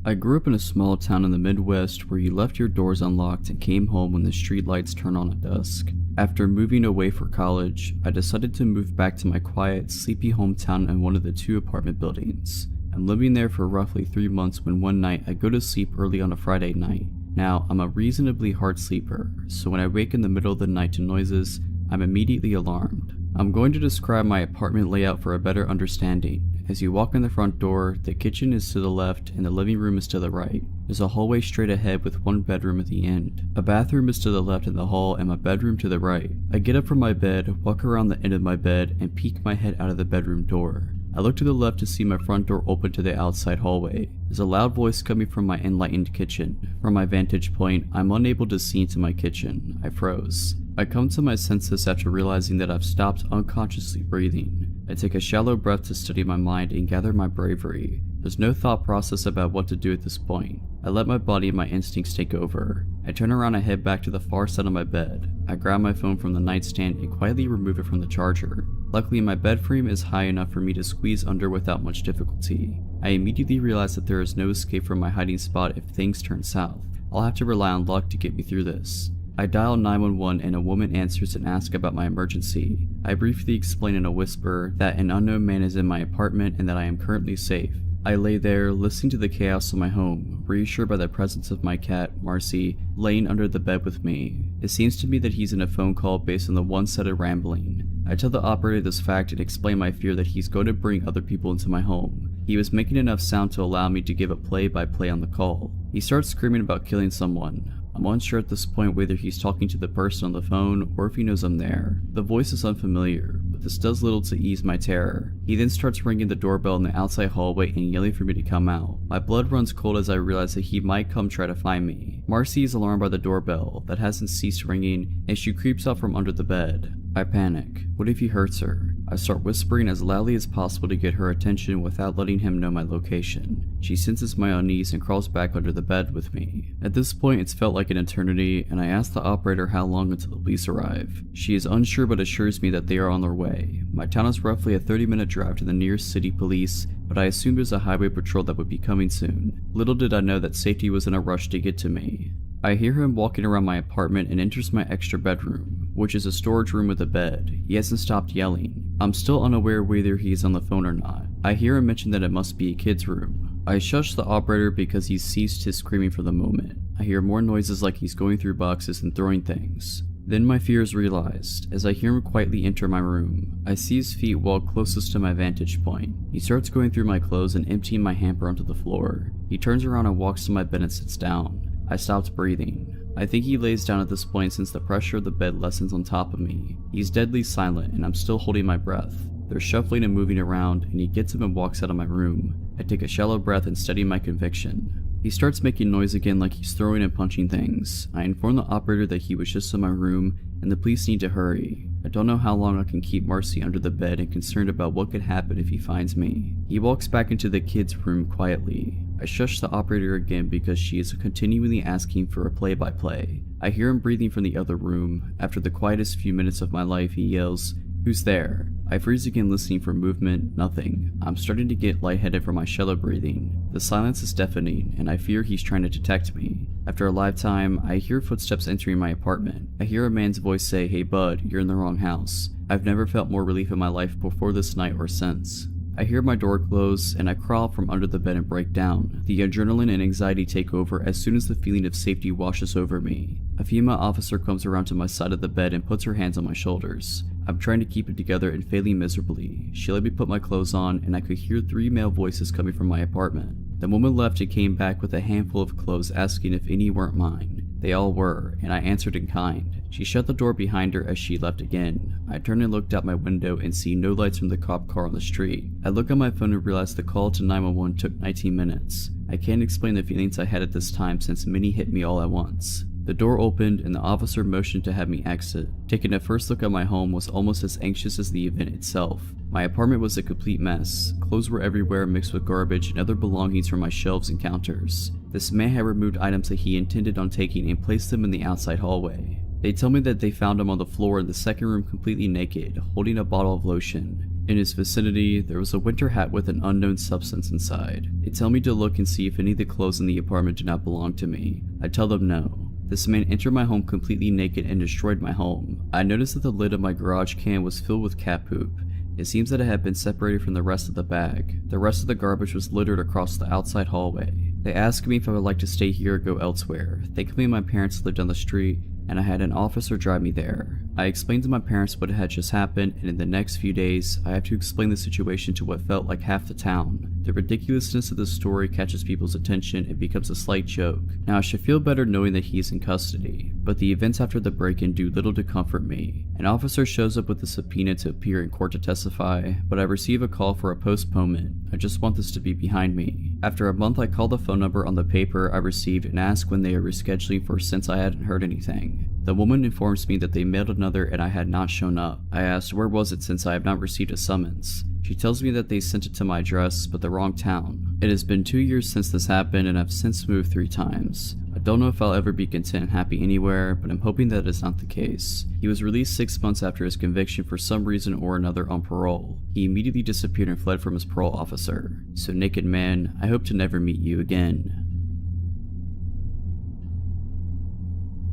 I grew up in a small town in the Midwest where you left your doors unlocked and came home when the street lights turned on at dusk. After moving away for college, I decided to move back to my quiet, sleepy hometown in one of the 2 apartment buildings. I'm living there for roughly 3 months when one night I go to sleep early on a Friday night. Now, I'm a reasonably hard sleeper, so when I wake in the middle of the night to noises, I'm immediately alarmed. I'm going to describe my apartment layout for a better understanding. As you walk in the front door, the kitchen is to the left and the living room is to the right. There's a hallway straight ahead with one bedroom at the end. A bathroom is to the left in the hall and my bedroom to the right. I get up from my bed, walk around the end of my bed, and peek my head out of the bedroom door. I look to the left to see my front door open to the outside hallway. There's a loud voice coming from my enlightened kitchen. From my vantage point, I'm unable to see into my kitchen. I froze. I come to my senses after realizing that I've stopped unconsciously breathing. I take a shallow breath to steady my mind and gather my bravery. There's no thought process about what to do at this point. I let my body and my instincts take over. I turn around and head back to the far side of my bed. I grab my phone from the nightstand and quietly remove it from the charger. Luckily, my bed frame is high enough for me to squeeze under without much difficulty. I immediately realize that there is no escape from my hiding spot if things turn south. I'll have to rely on luck to get me through this. I dial 911 and a woman answers and asks about my emergency. I briefly explain in a whisper that an unknown man is in my apartment and that I am currently safe. I lay there, listening to the chaos of my home, reassured by the presence of my cat, Marcy, laying under the bed with me. It seems to me that he's in a phone call based on the one-sided rambling. I tell the operator this fact and explain my fear that he's going to bring other people into my home. He was making enough sound to allow me to give a play-by-play on the call. He starts screaming about killing someone. I'm unsure at this point whether he's talking to the person on the phone or if he knows I'm there. The voice is unfamiliar, but this does little to ease my terror. He then starts ringing the doorbell in the outside hallway and yelling for me to come out. My blood runs cold as I realize that he might come try to find me. Marcy is alarmed by the doorbell that hasn't ceased ringing and she creeps out from under the bed. I panic. What if he hurts her? I start whispering as loudly as possible to get her attention without letting him know my location. She senses my unease and crawls back under the bed with me. At this point, it's felt like an eternity, and I ask the operator how long until the police arrive. She is unsure but assures me that they are on their way. My town is roughly a 30-minute drive to the nearest city police, but I assumed there's a highway patrol that would be coming soon. Little did I know that safety was in a rush to get to me. I hear him walking around my apartment and enters my extra bedroom, which is a storage room with a bed. He hasn't stopped yelling. I'm still unaware whether he's on the phone or not. I hear him mention that it must be a kid's room. I shush the operator because he's ceased his screaming for the moment. I hear more noises like he's going through boxes and throwing things. Then my fear is realized, as I hear him quietly enter my room. I see his feet walk closest to my vantage point. He starts going through my clothes and emptying my hamper onto the floor. He turns around and walks to my bed and sits down. I stopped breathing. I think he lays down at this point since the pressure of the bed lessens on top of me. He's deadly silent and I'm still holding my breath. They're shuffling and moving around and he gets up and walks out of my room. I take a shallow breath and steady my conviction. He starts making noise again like he's throwing and punching things. I inform the operator that he was just in my room and the police need to hurry. I don't know how long I can keep Marcy under the bed and concerned about what could happen if he finds me. He walks back into the kids' room quietly. I shush the operator again because she is continually asking for a play-by-play. I hear him breathing from the other room. After the quietest few minutes of my life, he yells, "Who's there?" I freeze again, listening for movement. Nothing. I'm starting to get lightheaded from my shallow breathing. The silence is deafening, and I fear he's trying to detect me. After a lifetime, I hear footsteps entering my apartment. I hear a man's voice say, "Hey bud, you're in the wrong house." I've never felt more relief in my life before this night or since. I hear my door close, and I crawl from under the bed and break down. The adrenaline and anxiety take over as soon as the feeling of safety washes over me. A female officer comes around to my side of the bed and puts her hands on my shoulders. I'm trying to keep it together and failing miserably. She let me put my clothes on, and I could hear 3 male voices coming from my apartment. The woman left and came back with a handful of clothes, asking if any weren't mine. They all were, and I answered in kind. She shut the door behind her as she left again. I turned and looked out my window and see no lights from the cop car on the street. I look at my phone and realize the call to 911 took 19 minutes. I can't explain the feelings I had at this time since many hit me all at once. The door opened and the officer motioned to have me exit. Taking a first look at my home was almost as anxious as the event itself. My apartment was a complete mess. Clothes were everywhere mixed with garbage and other belongings from my shelves and counters. This man had removed items that he intended on taking and placed them in the outside hallway. They tell me that they found him on the floor in the second room completely naked, holding a bottle of lotion. In his vicinity, there was a winter hat with an unknown substance inside. They tell me to look and see if any of the clothes in the apartment do not belong to me. I tell them no. This man entered my home completely naked and destroyed my home. I noticed that the lid of my garage can was filled with cat poop. It seems that it had been separated from the rest of the bag. The rest of the garbage was littered across the outside hallway. They asked me if I would like to stay here or go elsewhere. Thankfully, my parents lived down the street, and I had an officer drive me there. I explained to my parents what had just happened, and in the next few days, I have to explain the situation to what felt like half the town. The ridiculousness of the story catches people's attention and becomes a slight joke. Now I should feel better knowing that he is in custody, but the events after the break-in do little to comfort me. An officer shows up with a subpoena to appear in court to testify, but I receive a call for a postponement. I just want this to be behind me. After a month, I call the phone number on the paper I received and ask when they are rescheduling for since I hadn't heard anything. The woman informs me that they mailed another and I had not shown up. I asked where was it since I have not received a summons. She tells me that they sent it to my address, but the wrong town. It has been 2 years since this happened and I've since moved 3 times. I don't know if I'll ever be content and happy anywhere, but I'm hoping that is not the case. He was released 6 months after his conviction for some reason or another on parole. He immediately disappeared and fled from his parole officer. So naked man, I hope to never meet you again.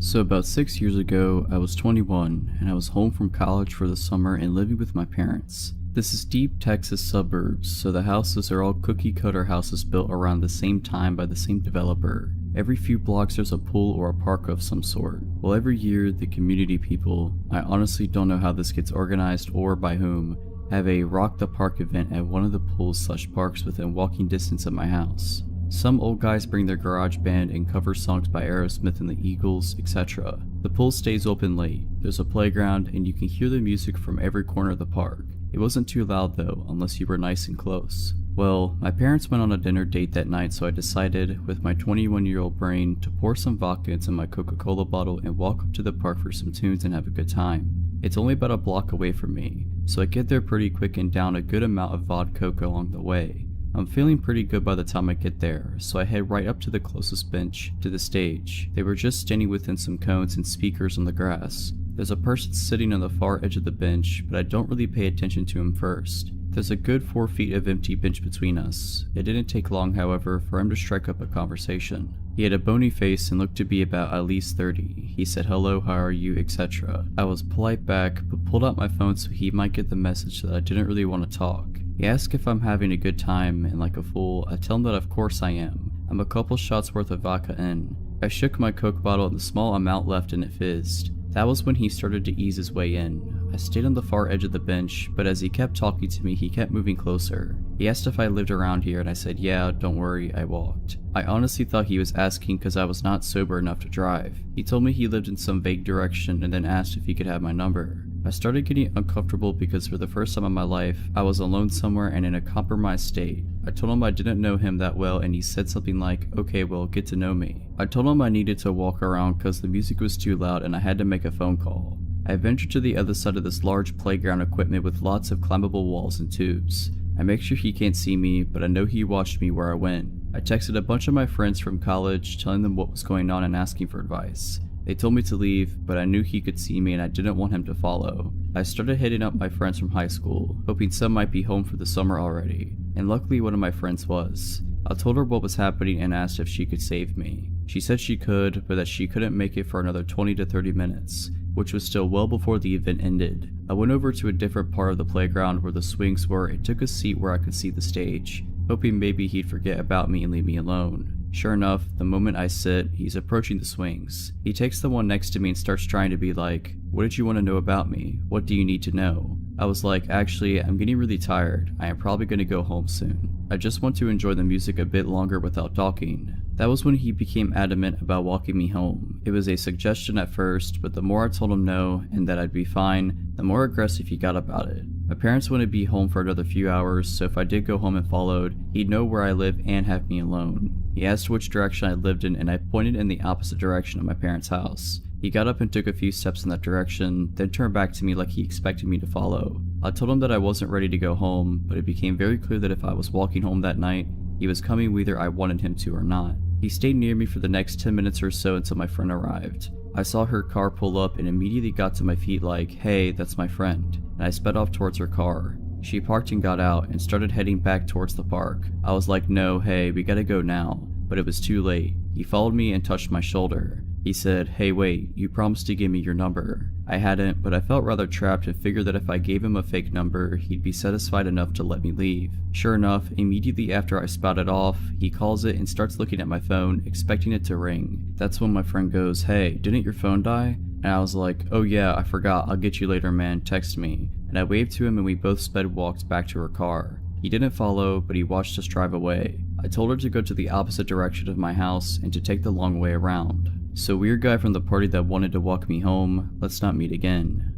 So about 6 years ago, I was 21 and I was home from college for the summer and living with my parents. This is deep Texas suburbs, so the houses are all cookie cutter houses built around the same time by the same developer. Every few blocks there's a pool or a park of some sort. Well, every year the community people, I honestly don't know how this gets organized or by whom, have a Rock the Park event at one of the pools/parks within walking distance of my house. Some old guys bring their garage band and cover songs by Aerosmith and the Eagles, etc. The pool stays open late. There's a playground and you can hear the music from every corner of the park. It wasn't too loud though, unless you were nice and close. Well, my parents went on a dinner date that night, so I decided, with my 21-year-old brain, to pour some vodka into my Coca-Cola bottle and walk up to the park for some tunes and have a good time. It's only about a block away from me, so I get there pretty quick and down a good amount of vodka along the way. I'm feeling pretty good by the time I get there, so I head right up to the closest bench to the stage. They were just standing within some cones and speakers on the grass. There's a person sitting on the far edge of the bench, but I don't really pay attention to him first. There's a good 4 feet of empty bench between us. It didn't take long, however, for him to strike up a conversation. He had a bony face and looked to be about at least 30. He said hello, how are you, etc. I was polite back, but pulled out my phone so he might get the message that I didn't really want to talk. He asked if I'm having a good time, and like a fool, I tell him that of course I am. I'm a couple shots worth of vodka in. I shook my Coke bottle and the small amount left in it fizzed. That was when he started to ease his way in. I stayed on the far edge of the bench, but as he kept talking to me, he kept moving closer. He asked if I lived around here and I said, yeah, don't worry, I walked. I honestly thought he was asking because I was not sober enough to drive. He told me he lived in some vague direction and then asked if he could have my number. I started getting uncomfortable because for the first time in my life, I was alone somewhere and in a compromised state. I told him I didn't know him that well and he said something like, okay, well, get to know me. I told him I needed to walk around because the music was too loud and I had to make a phone call. I ventured to the other side of this large playground equipment with lots of climbable walls and tubes. I make sure he can't see me, but I know he watched me where I went. I texted a bunch of my friends from college telling them what was going on and asking for advice. They told me to leave, but I knew he could see me and I didn't want him to follow. I started hitting up my friends from high school, hoping some might be home for the summer already, and luckily one of my friends was. I told her what was happening and asked if she could save me. She said she could, but that she couldn't make it for another 20 to 30 minutes, which was still well before the event ended. I went over to a different part of the playground where the swings were and took a seat where I could see the stage, hoping maybe he'd forget about me and leave me alone. Sure enough, the moment I sit, he's approaching the swings. He takes the one next to me and starts trying to be like, "What did you want to know about me? What do you need to know?" I was like, "Actually, I'm getting really tired. I am probably going to go home soon. I just want to enjoy the music a bit longer without talking." That was when he became adamant about walking me home. It was a suggestion at first, but the more I told him no and that I'd be fine, the more aggressive he got about it. My parents wouldn't be home for another few hours, so if I did go home and followed, he'd know where I live and have me alone. He asked which direction I lived in and I pointed in the opposite direction of my parents' house. He got up and took a few steps in that direction, then turned back to me like he expected me to follow. I told him that I wasn't ready to go home, but it became very clear that if I was walking home that night, he was coming whether I wanted him to or not. He stayed near me for the next 10 minutes or so until my friend arrived. I saw her car pull up and immediately got to my feet like, "Hey, that's my friend," and I sped off towards her car. She parked and got out and started heading back towards the park. I was like, "No, hey, we gotta go now," but it was too late. He followed me and touched my shoulder. He said, "Hey, wait, you promised to give me your number." I hadn't, but I felt rather trapped and figured that if I gave him a fake number, he'd be satisfied enough to let me leave. Sure enough, immediately after I spouted off, he calls it and starts looking at my phone, expecting it to ring. That's when my friend goes, "Hey, didn't your phone die?" And I was like, "Oh yeah, I forgot, I'll get you later, man, text me." And I waved to him and we both sped walked back to her car. He didn't follow, but he watched us drive away. I told her to go to the opposite direction of my house and to take the long way around. So weird guy from the party that wanted to walk me home, let's not meet again.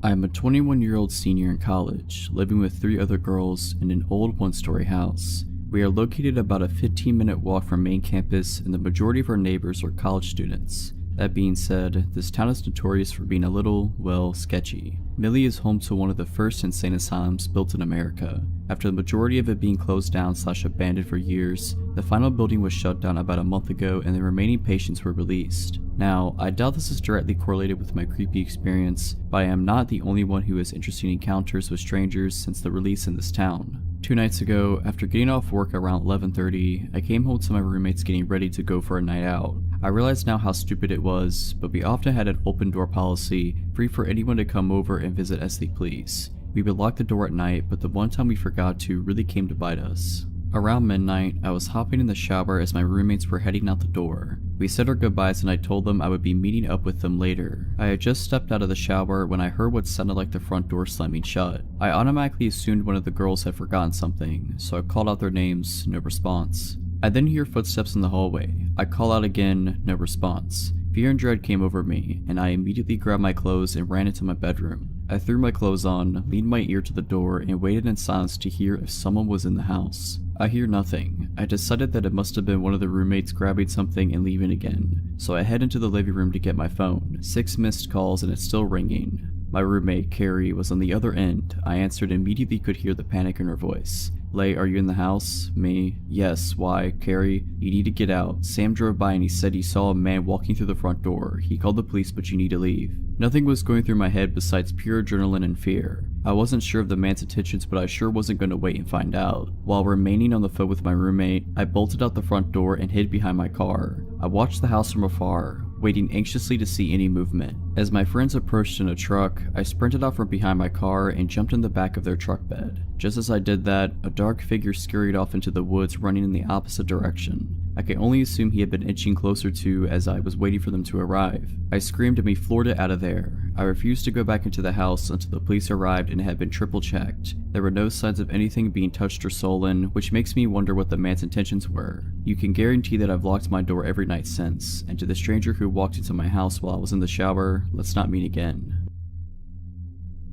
I am a 21-year-old senior in college, living with 3 other girls in an old one-story house. We are located about a 15-minute walk from main campus and the majority of our neighbors are college students. That being said, this town is notorious for being a little, well, sketchy. Millie is home to one of the first insane asylums built in America. After the majority of it being closed down / abandoned for years, the final building was shut down about a month ago and the remaining patients were released. Now, I doubt this is directly correlated with my creepy experience, but I am not the only one who has interesting encounters with strangers since the release in this town. 2 nights ago, after getting off work around 11:30, I came home to my roommates getting ready to go for a night out. I realize now how stupid it was, but we often had an open door policy, free for anyone to come over and visit as they please. We would lock the door at night, but the one time we forgot to really came to bite us. Around midnight, I was hopping in the shower as my roommates were heading out the door. We said our goodbyes and I told them I would be meeting up with them later. I had just stepped out of the shower when I heard what sounded like the front door slamming shut. I automatically assumed one of the girls had forgotten something, so I called out their names, no response. I then hear footsteps in the hallway. I call out again, no response. Fear and dread came over me, and I immediately grabbed my clothes and ran into my bedroom. I threw my clothes on, leaned my ear to the door, and waited in silence to hear if someone was in the house. I hear nothing. I decided that it must have been one of the roommates grabbing something and leaving again, so I head into the living room to get my phone. 6 missed calls and it's still ringing. My roommate, Carrie, was on the other end. I answered and immediately could hear the panic in her voice. "Lay, are you in the house?" Me. "Yes, why?" Carrie. "You need to get out. Sam drove by and he said he saw a man walking through the front door. He called the police, but you need to leave." Nothing was going through my head besides pure adrenaline and fear. I wasn't sure of the man's intentions, but I sure wasn't going to wait and find out. While remaining on the phone with my roommate, I bolted out the front door and hid behind my car. I watched the house from afar, waiting anxiously to see any movement. As my friends approached in a truck, I sprinted out from behind my car and jumped in the back of their truck bed. Just as I did that, a dark figure scurried off into the woods running in the opposite direction. I can only assume he had been inching closer to as I was waiting for them to arrive. I screamed and we floored it out of there. I refused to go back into the house until the police arrived and it had been triple checked. There were no signs of anything being touched or stolen, which makes me wonder what the man's intentions were. You can guarantee that I've locked my door every night since, and to the stranger who walked into my house while I was in the shower, let's not meet again.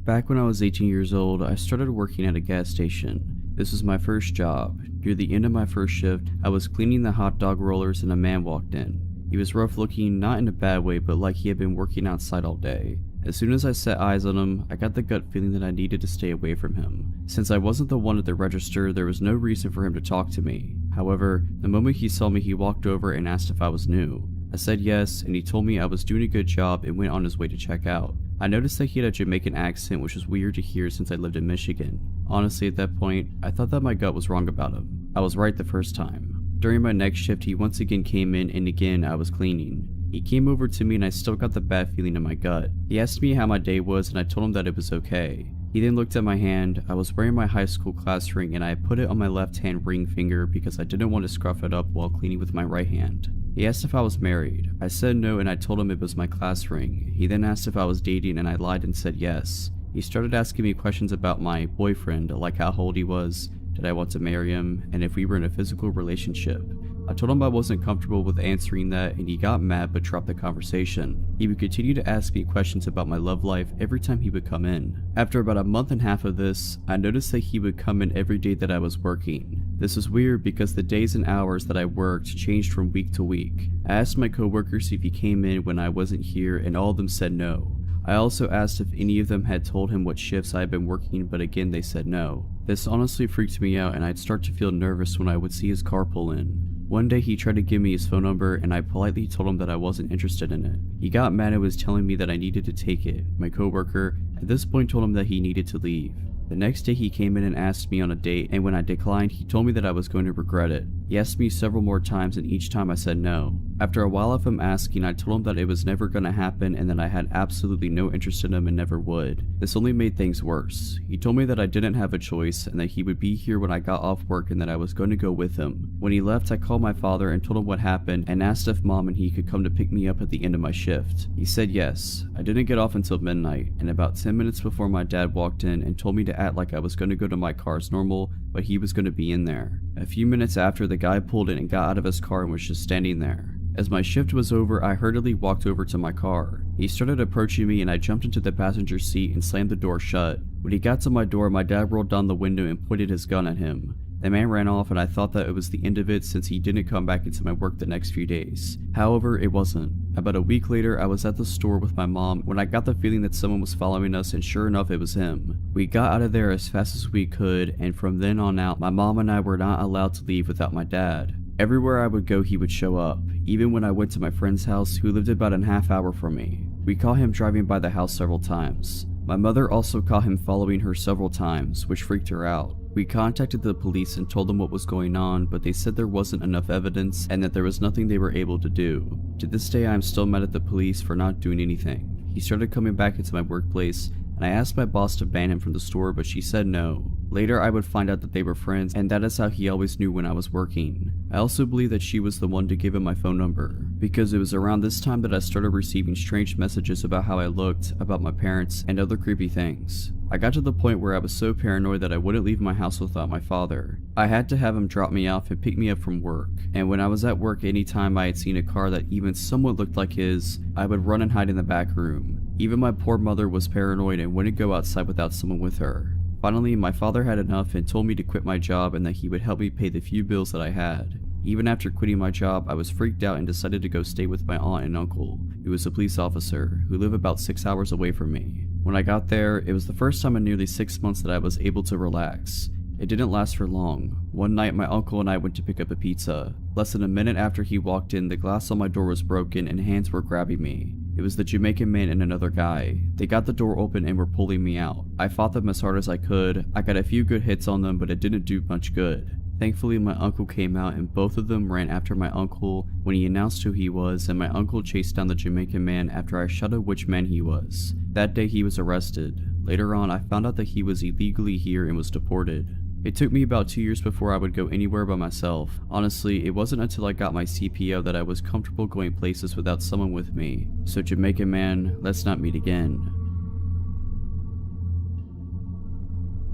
Back when I was 18 years old, I started working at a gas station. This was my first job. Near the end of my first shift, I was cleaning the hot dog rollers and a man walked in. He was rough looking, not in a bad way, but like he had been working outside all day. As soon as I set eyes on him, I got the gut feeling that I needed to stay away from him. Since I wasn't the one at the register, there was no reason for him to talk to me. However, the moment he saw me, he walked over and asked if I was new. I said yes, and he told me I was doing a good job and went on his way to check out. I noticed that he had a Jamaican accent, which was weird to hear since I lived in Michigan. Honestly, at that point, I thought that my gut was wrong about him. I was right the first time. During my next shift, he once again came in, and again I was cleaning. He came over to me and I still got the bad feeling in my gut. He asked me how my day was and I told him that it was okay. He then looked at my hand. I was wearing my high school class ring and I put it on my left hand ring finger because I didn't want to scruff it up while cleaning with my right hand. He asked if I was married. I said no and I told him it was my class ring. He then asked if I was dating and I lied and said yes. He started asking me questions about my boyfriend, like how old he was, did I want to marry him, and if we were in a physical relationship. I told him I wasn't comfortable with answering that and he got mad but dropped the conversation. He would continue to ask me questions about my love life every time he would come in. After about a month and a half of this, I noticed that he would come in every day that I was working. This was weird because the days and hours that I worked changed from week to week. I asked my coworkers if he came in when I wasn't here and all of them said no. I also asked if any of them had told him what shifts I had been working, but again they said no. This honestly freaked me out and I'd start to feel nervous when I would see his car pull in. One day he tried to give me his phone number and I politely told him that I wasn't interested in it. He got mad and was telling me that I needed to take it. My coworker at this point told him that he needed to leave. The next day he came in and asked me on a date, and when I declined he told me that I was going to regret it. He asked me several more times and each time I said no. After a while of him asking, I told him that it was never going to happen and that I had absolutely no interest in him and never would. This only made things worse. He told me that I didn't have a choice and that he would be here when I got off work and that I was going to go with him. When he left, I called my father and told him what happened and asked if mom and he could come to pick me up at the end of my shift. He said yes. I didn't get off until midnight, and about 10 minutes before my dad walked in and told me to act like I was going to go to my car as normal, but he was going to be in there. A few minutes after, the guy pulled in and got out of his car and was just standing there. As my shift was over, I hurriedly walked over to my car. He started approaching me and I jumped into the passenger seat and slammed the door shut. When he got to my door, my dad rolled down the window and pointed his gun at him. The man ran off and I thought that it was the end of it since he didn't come back into my work the next few days. However, it wasn't. About a week later, I was at the store with my mom when I got the feeling that someone was following us, and sure enough, it was him. We got out of there as fast as we could, and from then on out, my mom and I were not allowed to leave without my dad. Everywhere I would go, he would show up. Even when I went to my friend's house, who lived about a half hour from me. We caught him driving by the house several times. My mother also caught him following her several times, which freaked her out. We contacted the police and told them what was going on, but they said there wasn't enough evidence and that there was nothing they were able to do. To this day, I am still mad at the police for not doing anything. He started coming back into my workplace, and I asked my boss to ban him from the store, but she said no. Later, I would find out that they were friends, and that is how he always knew when I was working. I also believe that she was the one to give him my phone number, because it was around this time that I started receiving strange messages about how I looked, about my parents, and other creepy things. I got to the point where I was so paranoid that I wouldn't leave my house without my father. I had to have him drop me off and pick me up from work, and when I was at work, anytime I had seen a car that even somewhat looked like his, I would run and hide in the back room. Even my poor mother was paranoid and wouldn't go outside without someone with her. Finally, my father had enough and told me to quit my job and that he would help me pay the few bills that I had. Even after quitting my job, I was freaked out and decided to go stay with my aunt and uncle, who was a police officer, who live about 6 hours away from me. When I got there, it was the first time in nearly 6 months that I was able to relax. It didn't last for long. One night, my uncle and I went to pick up a pizza. Less than a minute after he walked in, the glass on my door was broken and hands were grabbing me. It was the Jamaican man and another guy. They got the door open and were pulling me out. I fought them as hard as I could. I got a few good hits on them, but it didn't do much good. Thankfully, my uncle came out and both of them ran after my uncle when he announced who he was, and my uncle chased down the Jamaican man after I shot at which man he was. That day he was arrested. Later on, I found out that he was illegally here and was deported. It took me about 2 years before I would go anywhere by myself. Honestly, it wasn't until I got my CPO that I was comfortable going places without someone with me. So Jamaican man, let's not meet again.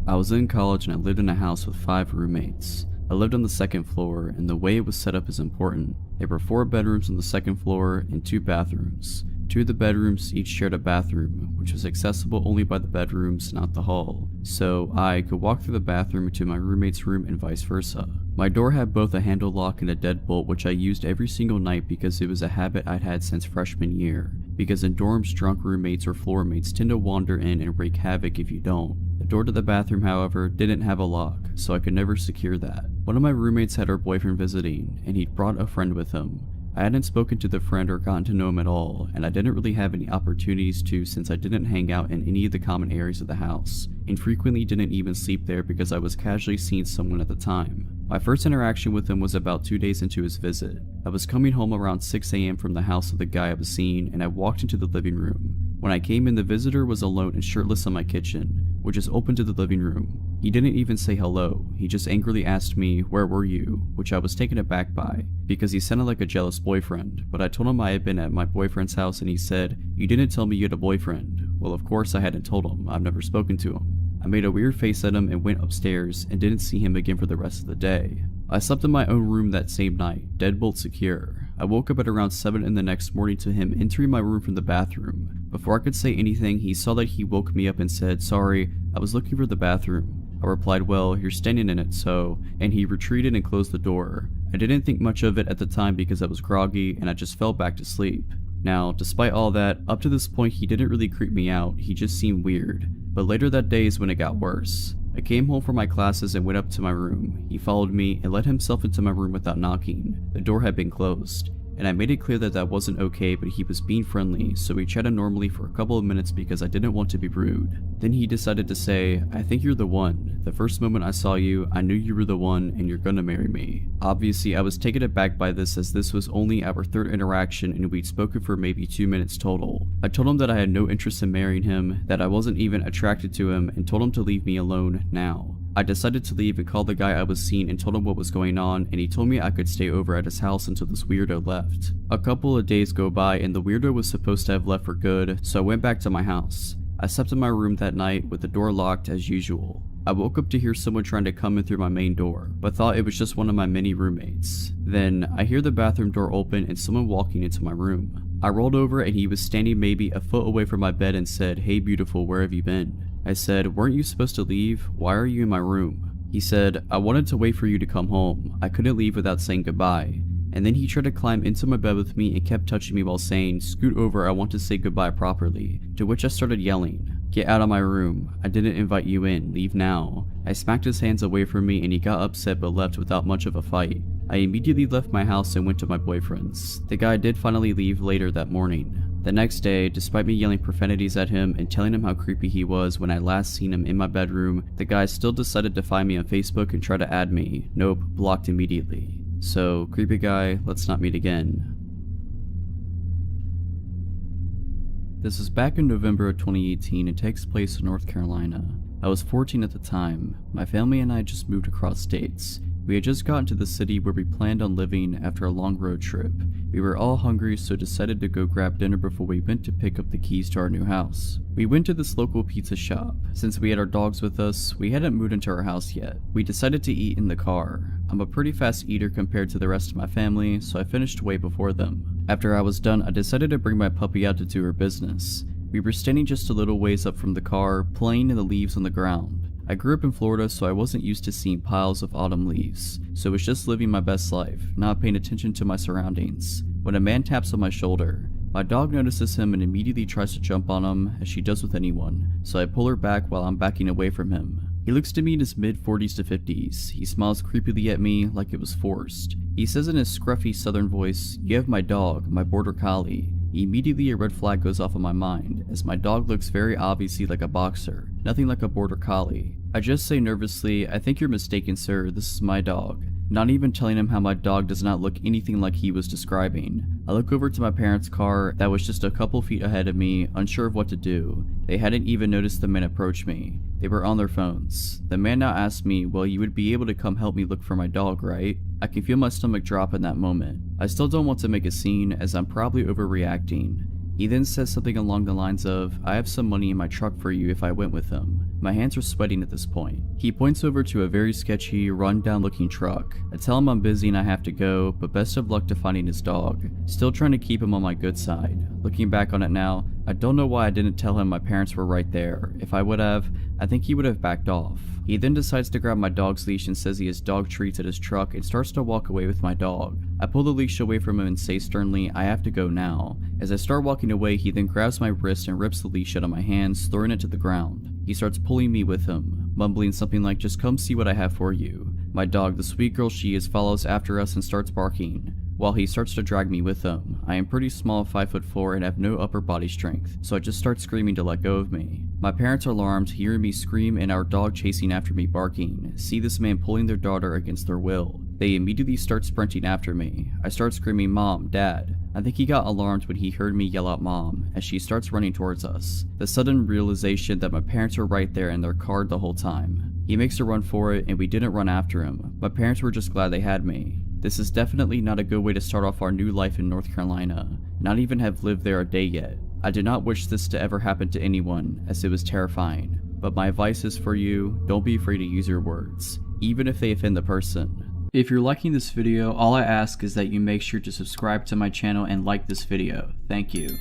I was in college and I lived in a house with 5 roommates. I lived on the 2nd floor, and the way it was set up is important. There were 4 bedrooms on the 2nd floor and 2 bathrooms. Two of the bedrooms each shared a bathroom, which was accessible only by the bedrooms, not the hall, so I could walk through the bathroom to my roommate's room and vice versa. My door had both a handle lock and a deadbolt, which I used every single night because it was a habit I'd had since freshman year, because in dorms drunk roommates or floor mates tend to wander in and wreak havoc if you don't. The door to the bathroom, however, didn't have a lock, so I could never secure that. One of my roommates had her boyfriend visiting, and he'd brought a friend with him. I hadn't spoken to the friend or gotten to know him at all, and I didn't really have any opportunities to since I didn't hang out in any of the common areas of the house, and frequently didn't even sleep there because I was casually seeing someone at the time. My first interaction with him was about 2 days into his visit. I was coming home around 6 a.m. from the house of the guy I was seeing, and I walked into the living room. When I came in, the visitor was alone and shirtless in my kitchen, which is open to the living room. He didn't even say hello, he just angrily asked me, "Where were you?" which I was taken aback by, because he sounded like a jealous boyfriend, but I told him I had been at my boyfriend's house and he said, "You didn't tell me you had a boyfriend." Well, of course I hadn't told him, I've never spoken to him. I made a weird face at him and went upstairs and didn't see him again for the rest of the day. I slept in my own room that same night, deadbolt secure. I woke up at around 7 in the next morning to him entering my room from the bathroom. Before I could say anything, he saw that he woke me up and said, "Sorry, I was looking for the bathroom." I replied, "Well, you're standing in it, so," and he retreated and closed the door. I didn't think much of it at the time because I was groggy and I just fell back to sleep. Now, despite all that, up to this point he didn't really creep me out, he just seemed weird. But later that day is when it got worse. I came home from my classes and went up to my room. He followed me and let himself into my room without knocking. The door had been closed, and I made it clear that that wasn't okay, but he was being friendly, so we chatted normally for a couple of minutes because I didn't want to be rude. Then he decided to say, "I think you're the one. The first moment I saw you, I knew you were the one and you're gonna marry me." Obviously, I was taken aback by this as this was only our third interaction and we'd spoken for maybe 2 minutes total. I told him that I had no interest in marrying him, that I wasn't even attracted to him, and told him to leave me alone now. I decided to leave and called the guy I was seeing and told him what was going on, and he told me I could stay over at his house until this weirdo left. A couple of days go by and the weirdo was supposed to have left for good, so I went back to my house. I slept in my room that night with the door locked as usual. I woke up to hear someone trying to come in through my main door, but thought it was just one of my many roommates. Then, I hear the bathroom door open and someone walking into my room. I rolled over and he was standing maybe a foot away from my bed and said, "Hey beautiful, where have you been?" I said, "Weren't you supposed to leave? Why are you in my room?" He said, "I wanted to wait for you to come home. I couldn't leave without saying goodbye." And then he tried to climb into my bed with me and kept touching me while saying, "Scoot over, I want to say goodbye properly." To which I started yelling, "Get out of my room. I didn't invite you in. Leave now." I smacked his hands away from me and he got upset but left without much of a fight. I immediately left my house and went to my boyfriend's. The guy did finally leave later that morning. The next day, despite me yelling profanities at him and telling him how creepy he was when I last seen him in my bedroom, the guy still decided to find me on Facebook and try to add me. Nope, blocked immediately. So, creepy guy, let's not meet again. This is back in November of 2018 and takes place in North Carolina. I was 14 at the time. My family and I just moved across states. We had just gotten to the city where we planned on living after a long road trip. We were all hungry, so decided to go grab dinner before we went to pick up the keys to our new house. We went to this local pizza shop. Since we had our dogs with us, we hadn't moved into our house yet. We decided to eat in the car. I'm a pretty fast eater compared to the rest of my family, so I finished way before them. After I was done, I decided to bring my puppy out to do her business. We were standing just a little ways up from the car, playing in the leaves on the ground. I grew up in Florida, so I wasn't used to seeing piles of autumn leaves, so was just living my best life, not paying attention to my surroundings. When a man taps on my shoulder, my dog notices him and immediately tries to jump on him, as she does with anyone, so I pull her back while I'm backing away from him. He looks to me in his mid-40s to 50s. He smiles creepily at me like it was forced. He says in his scruffy southern voice, "You have my dog, my border collie." Immediately a red flag goes off in my mind, as my dog looks very obviously like a boxer, nothing like a border collie. I just say nervously, "I think you're mistaken, sir, this is my dog." Not even telling him how my dog does not look anything like he was describing. I look over to my parents' car that was just a couple feet ahead of me, unsure of what to do. They hadn't even noticed the man approach me. They were on their phones. The man now asked me, "Well, you would be able to come help me look for my dog, right?" I can feel my stomach drop in that moment. I still don't want to make a scene, as I'm probably overreacting. He then says something along the lines of, "I have some money in my truck for you if I went with him." My hands are sweating at this point. He points over to a very sketchy, run-down looking truck. I tell him I'm busy and I have to go, but best of luck to finding his dog. Still trying to keep him on my good side. Looking back on it now, I don't know why I didn't tell him my parents were right there. If I would have, I think he would have backed off. He then decides to grab my dog's leash and says he has dog treats at his truck and starts to walk away with my dog. I pull the leash away from him and say sternly, I have to go now. As I start walking away, he then grabs my wrist and rips the leash out of my hands, throwing it to the ground. He starts pulling me with him, mumbling something like, just come see what I have for you. My dog, the sweet girl she is, follows after us and starts barking. While he starts to drag me with him. I am pretty small, 5'4", and have no upper body strength, so I just start screaming to let go of me. My parents are alarmed, hearing me scream and our dog chasing after me barking, see this man pulling their daughter against their will. They immediately start sprinting after me. I start screaming, Mom, Dad. I think he got alarmed when he heard me yell out Mom, as she starts running towards us. The sudden realization that my parents were right there in their car the whole time. He makes a run for it and we didn't run after him. My parents were just glad they had me. This is definitely not a good way to start off our new life in North Carolina, not even have lived there a day yet. I do not wish this to ever happen to anyone, as it was terrifying. But my advice is for you, don't be afraid to use your words, even if they offend the person. If you're liking this video, all I ask is that you make sure to subscribe to my channel and like this video. Thank you.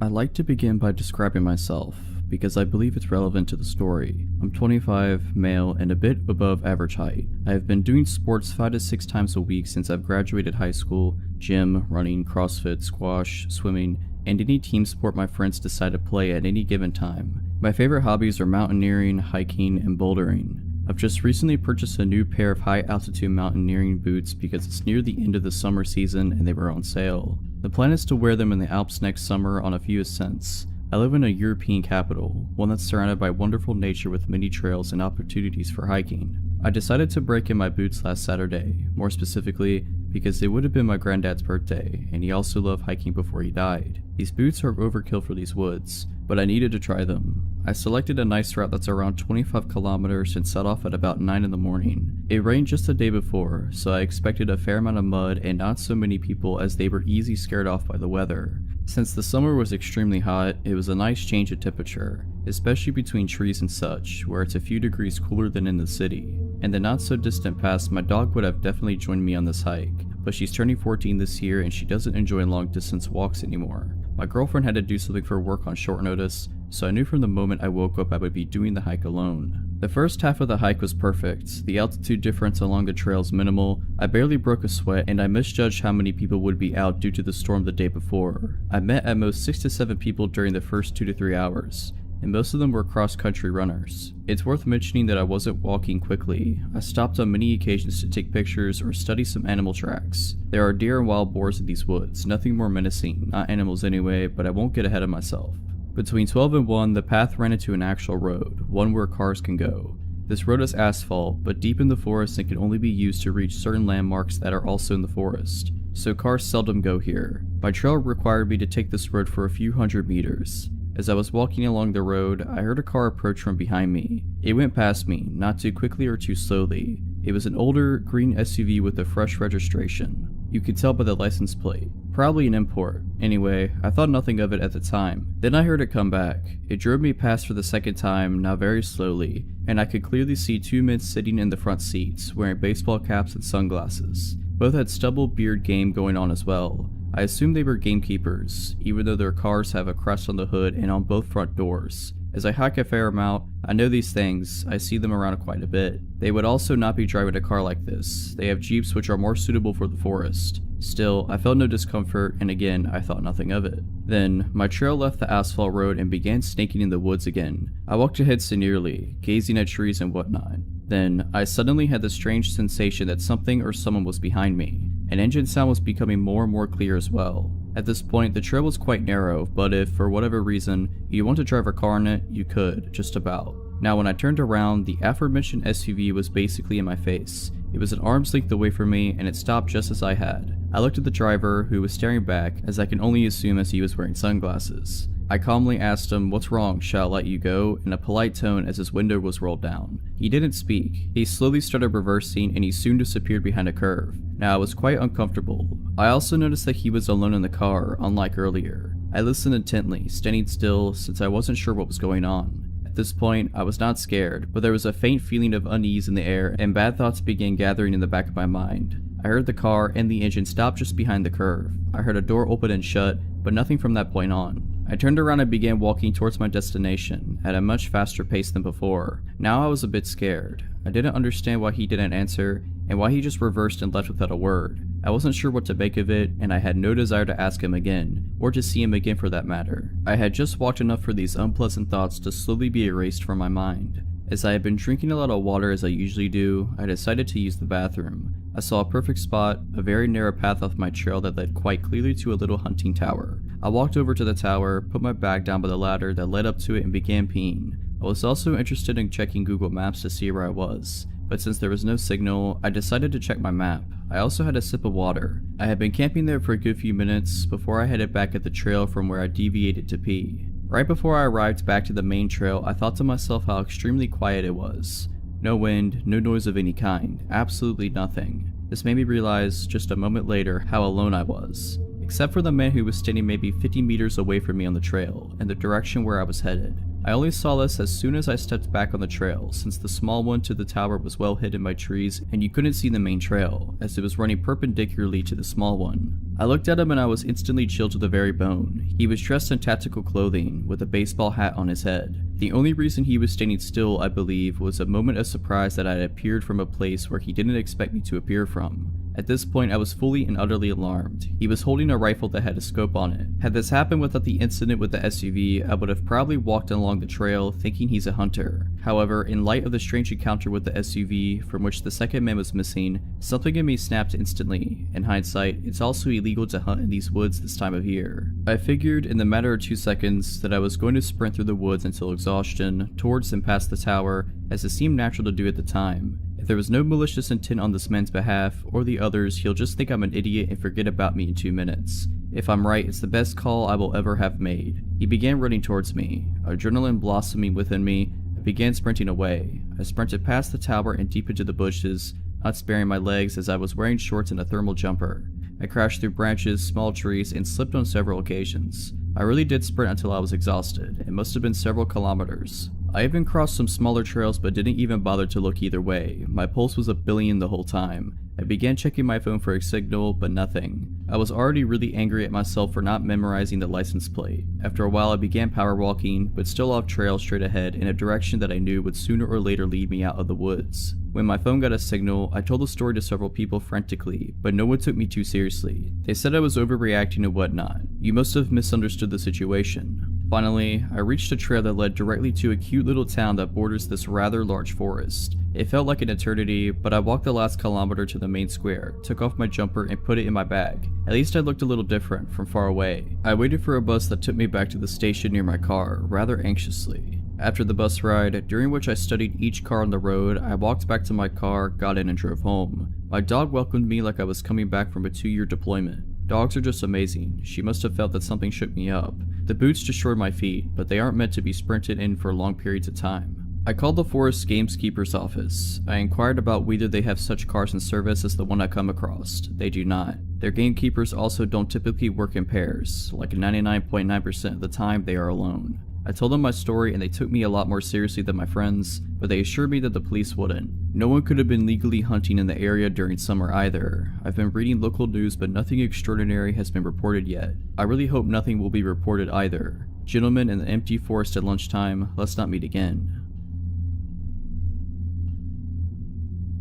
I'd like to begin by describing myself, because I believe it's relevant to the story. I'm 25, male, and a bit above average height. I have been doing sports 5 to 6 times a week since I've graduated high school: gym, running, CrossFit, squash, swimming, and any team sport my friends decide to play at any given time. My favorite hobbies are mountaineering, hiking, and bouldering. I've just recently purchased a new pair of high-altitude mountaineering boots because it's near the end of the summer season and they were on sale. The plan is to wear them in the Alps next summer on a few ascents. I live in a European capital, one that's surrounded by wonderful nature with many trails and opportunities for hiking. I decided to break in my boots last Saturday, more specifically because it would have been my granddad's birthday, and he also loved hiking before he died. These boots are overkill for these woods, but I needed to try them. I selected a nice route that's around 25 kilometers and set off at about 9 in the morning. It rained just the day before, so I expected a fair amount of mud and not so many people as they were easy scared off by the weather. Since the summer was extremely hot, it was a nice change of temperature, especially between trees and such, where it's a few degrees cooler than in the city. In the not so distant past, my dog would have definitely joined me on this hike, but she's turning 14 this year and she doesn't enjoy long distance walks anymore. My girlfriend had to do something for work on short notice, so I knew from the moment I woke up I would be doing the hike alone. The first half of the hike was perfect. The altitude difference along the trail is minimal, I barely broke a sweat, and I misjudged how many people would be out due to the storm the day before. I met at most 6 to 7 people during the first 2 to 3 hours, and most of them were cross-country runners. It's worth mentioning that I wasn't walking quickly. I stopped on many occasions to take pictures or study some animal tracks. There are deer and wild boars in these woods, nothing more menacing, not animals anyway, but I won't get ahead of myself. Between 12 and 1, the path ran into an actual road, one where cars can go. This road is asphalt, but deep in the forest and can only be used to reach certain landmarks that are also in the forest, so cars seldom go here. My trail required me to take this road for a few hundred meters. As I was walking along the road, I heard a car approach from behind me. It went past me, not too quickly or too slowly. It was an older, green SUV with a fresh registration. You could tell by the license plate. Probably an import. Anyway, I thought nothing of it at the time. Then I heard it come back. It drove me past for the second time, now very slowly, and I could clearly see 2 men sitting in the front seats, wearing baseball caps and sunglasses. Both had stubble beard game going on as well. I assumed they were gamekeepers, even though their cars have a crest on the hood and on both front doors. As I hike a fair amount, I know these things, I see them around quite a bit. They would also not be driving a car like this. They have Jeeps which are more suitable for the forest. Still, I felt no discomfort, and again, I thought nothing of it. Then, my trail left the asphalt road and began snaking in the woods again. I walked ahead serenely, gazing at trees and whatnot. Then, I suddenly had the strange sensation that something or someone was behind me. An engine sound was becoming more and more clear as well. At this point, the trail was quite narrow, but if, for whatever reason, you want to drive a car in it, you could, just about. Now when I turned around, the aforementioned SUV was basically in my face. It was an arm's length away from me, and it stopped just as I had. I looked at the driver, who was staring back, as I can only assume as he was wearing sunglasses. I calmly asked him, "What's wrong, shall I let you go?" in a polite tone as his window was rolled down. He didn't speak. He slowly started reversing and he soon disappeared behind a curve. Now I was quite uncomfortable. I also noticed that he was alone in the car, unlike earlier. I listened intently, standing still since I wasn't sure what was going on. At this point, I was not scared, but there was a faint feeling of unease in the air and bad thoughts began gathering in the back of my mind. I heard the car and the engine stop just behind the curve. I heard a door open and shut, but nothing from that point on. I turned around and began walking towards my destination at a much faster pace than before. Now I was a bit scared. I didn't understand why he didn't answer and why he just reversed and left without a word. I wasn't sure what to make of it, and I had no desire to ask him again, or to see him again for that matter. I had just walked enough for these unpleasant thoughts to slowly be erased from my mind. As I had been drinking a lot of water as I usually do, I decided to use the bathroom. I saw a perfect spot, a very narrow path off my trail that led quite clearly to a little hunting tower. I walked over to the tower, put my bag down by the ladder that led up to it and began peeing. I was also interested in checking Google Maps to see where I was, but since there was no signal, I decided to check my map. I also had a sip of water. I had been camping there for a good few minutes before I headed back at the trail from where I deviated to pee. Right before I arrived back to the main trail, I thought to myself how extremely quiet it was. No wind, no noise of any kind, absolutely nothing. This made me realize, just a moment later, how alone I was. Except for the man who was standing maybe 50 meters away from me on the trail, in the direction where I was headed. I only saw this as soon as I stepped back on the trail, since the small one to the tower was well hidden by trees and you couldn't see the main trail, as it was running perpendicularly to the small one. I looked at him and I was instantly chilled to the very bone. He was dressed in tactical clothing, with a baseball hat on his head. The only reason he was standing still, I believe, was a moment of surprise that I had appeared from a place where he didn't expect me to appear from. At this point, I was fully and utterly alarmed. He was holding a rifle that had a scope on it. Had this happened without the incident with the SUV, I would have probably walked along the trail thinking he's a hunter. However, in light of the strange encounter with the SUV, from which the second man was missing, something in me snapped instantly. In hindsight, it's also illegal to hunt in these woods this time of year. I figured in the matter of 2 seconds that I was going to sprint through the woods until exhaustion, towards and past the tower, as it seemed natural to do at the time. If there was no malicious intent on this man's behalf, or the others, he'll just think I'm an idiot and forget about me in 2 minutes. If I'm right, it's the best call I will ever have made. He began running towards me. Adrenaline blossoming within me, I began sprinting away. I sprinted past the tower and deep into the bushes, not sparing my legs as I was wearing shorts and a thermal jumper. I crashed through branches, small trees, and slipped on several occasions. I really did sprint until I was exhausted. It must have been several kilometers. I even crossed some smaller trails but didn't even bother to look either way. My pulse was a billion the whole time. I began checking my phone for a signal, but nothing. I was already really angry at myself for not memorizing the license plate. After a while I began power walking, but still off trail straight ahead in a direction that I knew would sooner or later lead me out of the woods. When my phone got a signal, I told the story to several people frantically, but no one took me too seriously. They said I was overreacting and whatnot. You must have misunderstood the situation. Finally, I reached a trail that led directly to a cute little town that borders this rather large forest. It felt like an eternity, but I walked the last kilometer to the main square, took off my jumper and put it in my bag. At least I looked a little different from far away. I waited for a bus that took me back to the station near my car, rather anxiously. After the bus ride, during which I studied each car on the road, I walked back to my car, got in and drove home. My dog welcomed me like I was coming back from a 2-year deployment. Dogs are just amazing. She must have felt that something shook me up. The boots destroyed my feet, but they aren't meant to be sprinted in for long periods of time. I called the forest gamekeeper's office. I inquired about whether they have such cars in service as the one I come across. They do not. Their gamekeepers also don't typically work in pairs. Like 99.9% of the time, they are alone. I told them my story and they took me a lot more seriously than my friends, but they assured me that the police wouldn't. No one could have been legally hunting in the area during summer either. I've been reading local news but nothing extraordinary has been reported yet. I really hope nothing will be reported either. Gentlemen in the empty forest at lunchtime, let's not meet again.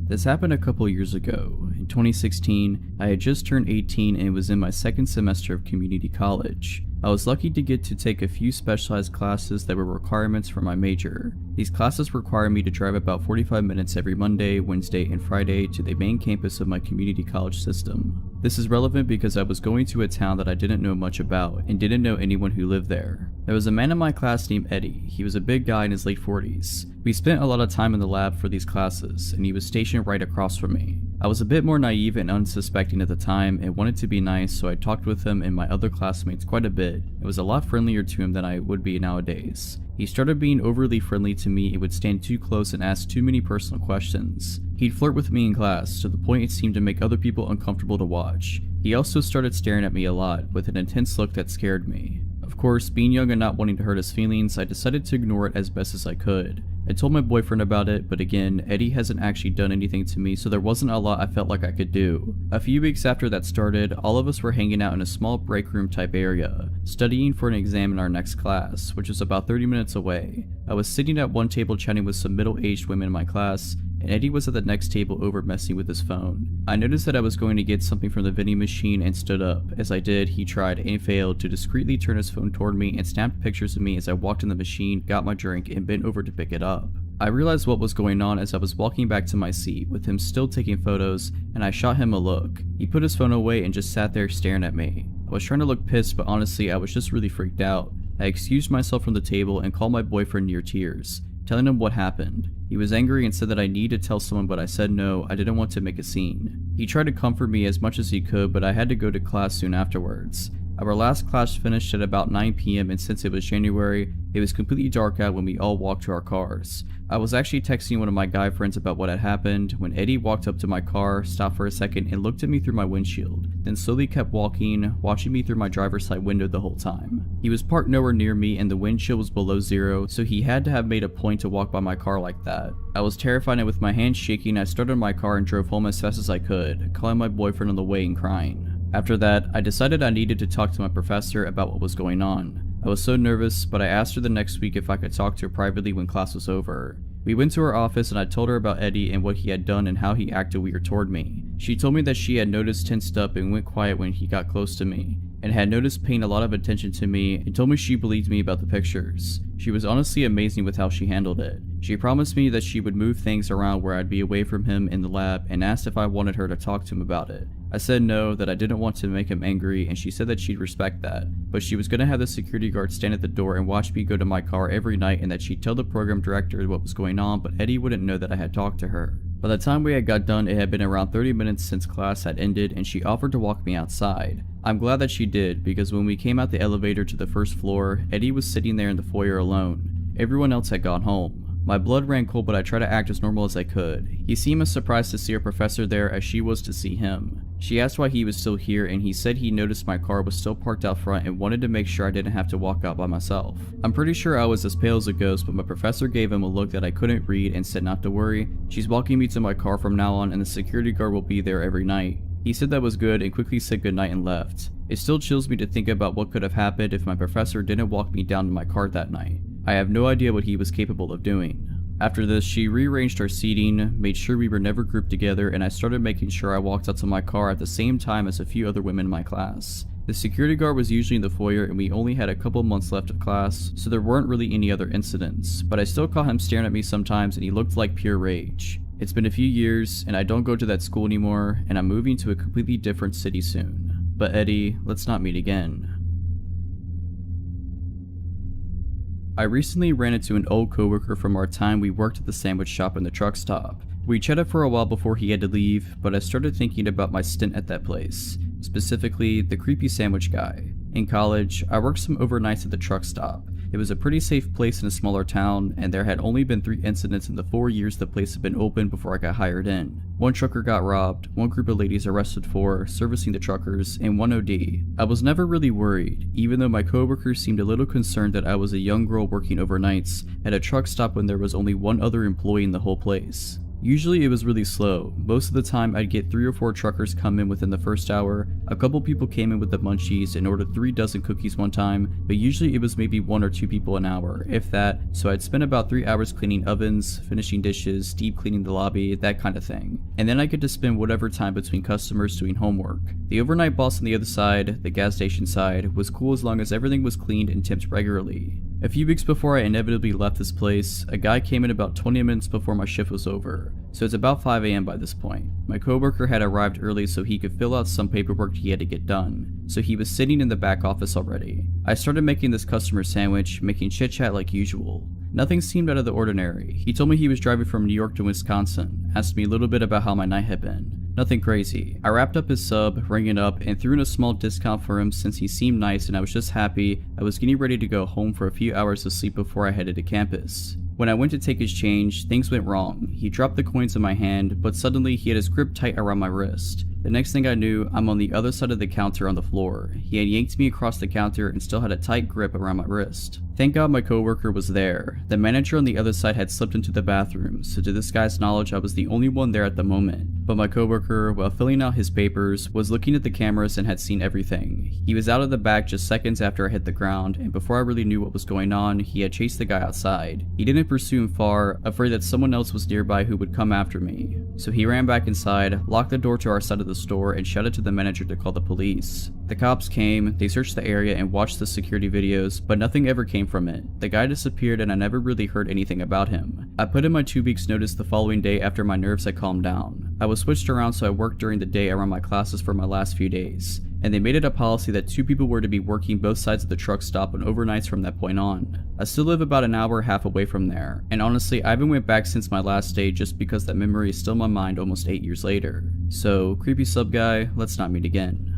This happened a couple years ago. In 2016, I had just turned 18 and was in my second semester of community college. I was lucky to get to take a few specialized classes that were requirements for my major. These classes require me to drive about 45 minutes every Monday, Wednesday, and Friday to the main campus of my community college system. This is relevant because I was going to a town that I didn't know much about and didn't know anyone who lived there. There was a man in my class named Eddie. He was a big guy in his late 40s. We spent a lot of time in the lab for these classes, and he was stationed right across from me. I was a bit more naive and unsuspecting at the time and wanted to be nice, so I talked with him and my other classmates quite a bit. It was a lot friendlier to him than I would be nowadays. He started being overly friendly to me and would stand too close and ask too many personal questions. He'd flirt with me in class, to the point it seemed to make other people uncomfortable to watch. He also started staring at me a lot, with an intense look that scared me. Of course, being young and not wanting to hurt his feelings, I decided to ignore it as best as I could. I told my boyfriend about it, but again, Eddie hasn't actually done anything to me, so there wasn't a lot I felt like I could do. A few weeks after that started, all of us were hanging out in a small break room type area, studying for an exam in our next class, which was about 30 minutes away. I was sitting at one table chatting with some middle-aged women in my class, and Eddie was at the next table over messing with his phone. I noticed that I was going to get something from the vending machine and stood up. As I did, he tried and failed to discreetly turn his phone toward me and snapped pictures of me as I walked in the machine, got my drink, and bent over to pick it up. I realized what was going on as I was walking back to my seat, with him still taking photos, and I shot him a look. He put his phone away and just sat there staring at me. I was trying to look pissed, but honestly I was just really freaked out. I excused myself from the table and called my boyfriend near tears, telling him what happened. He was angry and said that I needed to tell someone, but I said no, I didn't want to make a scene. He tried to comfort me as much as he could, but I had to go to class soon afterwards. Our last class finished at about 9 p.m. and since it was January, it was completely dark out when we all walked to our cars. I was actually texting one of my guy friends about what had happened when Eddie walked up to my car, stopped for a second, and looked at me through my windshield, then slowly kept walking, watching me through my driver's side window the whole time. He was parked nowhere near me and the wind chill was below zero, so he had to have made a point to walk by my car like that. I was terrified, and with my hands shaking, I started my car and drove home as fast as I could, calling my boyfriend on the way and crying. After that, I decided I needed to talk to my professor about what was going on. I was so nervous, but I asked her the next week if I could talk to her privately when class was over. We went to her office and I told her about Eddie and what he had done and how he acted weird toward me. She told me that she had noticed tensed up and went quiet when he got close to me, and had noticed paying a lot of attention to me, and told me she believed me about the pictures. She was honestly amazing with how she handled it. She promised me that she would move things around where I'd be away from him in the lab, and asked if I wanted her to talk to him about it. I said no, that I didn't want to make him angry, and she said that she'd respect that, but she was going to have the security guard stand at the door and watch me go to my car every night, and that she'd tell the program director what was going on, but Eddie wouldn't know that I had talked to her. By the time we had got done, it had been around 30 minutes since class had ended, and she offered to walk me outside. I'm glad that she did, because when we came out the elevator to the first floor, Eddie was sitting there in the foyer alone. Everyone else had gone home. My blood ran cold, but I tried to act as normal as I could. He seemed as surprised to see her professor there as she was to see him. She asked why he was still here, and he said he noticed my car was still parked out front and wanted to make sure I didn't have to walk out by myself. I'm pretty sure I was as pale as a ghost, but my professor gave him a look that I couldn't read and said not to worry. She's walking me to my car from now on, and the security guard will be there every night. He said that was good and quickly said goodnight and left. It still chills me to think about what could have happened if my professor didn't walk me down to my car that night. I have no idea what he was capable of doing. After this, she rearranged our seating, made sure we were never grouped together, and I started making sure I walked out to my car at the same time as a few other women in my class. The security guard was usually in the foyer, and we only had a couple months left of class, so there weren't really any other incidents, but I still caught him staring at me sometimes and he looked like pure rage. It's been a few years, and I don't go to that school anymore, and I'm moving to a completely different city soon. But Eddie, let's not meet again. I recently ran into an old coworker from our time we worked at the sandwich shop in the truck stop. We chatted for a while before he had to leave, but I started thinking about my stint at that place, specifically the creepy sandwich guy. In college, I worked some overnights at the truck stop. It was a pretty safe place in a smaller town, and there had only been 3 incidents in the 4 years the place had been open before I got hired in. One trucker got robbed, one group of ladies arrested for servicing the truckers, and one OD. I was never really worried, even though my coworkers seemed a little concerned that I was a young girl working overnights at a truck stop when there was only one other employee in the whole place. Usually it was really slow. Most of the time I'd get 3 or 4 truckers come in within the first hour. A couple people came in with the munchies and ordered 3 dozen cookies one time, but usually it was maybe 1 or 2 people an hour, if that, so I'd spend about 3 hours cleaning ovens, finishing dishes, deep cleaning the lobby, that kind of thing. And then I get to spend whatever time between customers doing homework. The overnight boss on the other side, the gas station side, was cool as long as everything was cleaned and tipped regularly. A few weeks before I inevitably left this place, a guy came in about 20 minutes before my shift was over, so it's about 5 AM by this point. My coworker had arrived early so he could fill out some paperwork he had to get done, so he was sitting in the back office already. I started making this customer sandwich, making chit chat like usual. Nothing seemed out of the ordinary. He told me he was driving from New York to Wisconsin, asked me a little bit about how my night had been. Nothing crazy. I wrapped up his sub, rang it up, and threw in a small discount for him since he seemed nice and I was just happy. I was getting ready to go home for a few hours of sleep before I headed to campus. When I went to take his change, things went wrong. He dropped the coins in my hand, but suddenly he had his grip tight around my wrist. The next thing I knew, I'm on the other side of the counter on the floor. He had yanked me across the counter and still had a tight grip around my wrist. Thank God my coworker was there. The manager on the other side had slipped into the bathroom, so to this guy's knowledge I was the only one there at the moment. But my coworker, while filling out his papers, was looking at the cameras and had seen everything. He was out of the back just seconds after I hit the ground, and before I really knew what was going on, he had chased the guy outside. He didn't pursue him far, afraid that someone else was nearby who would come after me. So he ran back inside, locked the door to our side of the store, and shouted to the manager to call the police. The cops came, they searched the area and watched the security videos, but nothing ever came from it. The guy disappeared and I never really heard anything about him. I put in my 2 weeks notice the following day after my nerves had calmed down. I was switched around so I worked during the day around my classes for my last few days, and they made it a policy that 2 people were to be working both sides of the truck stop on overnights from that point on. I still live about an hour and a half away from there, and honestly I haven't went back since my last day just because that memory is still in my mind almost 8 years later. So creepy sub guy, let's not meet again.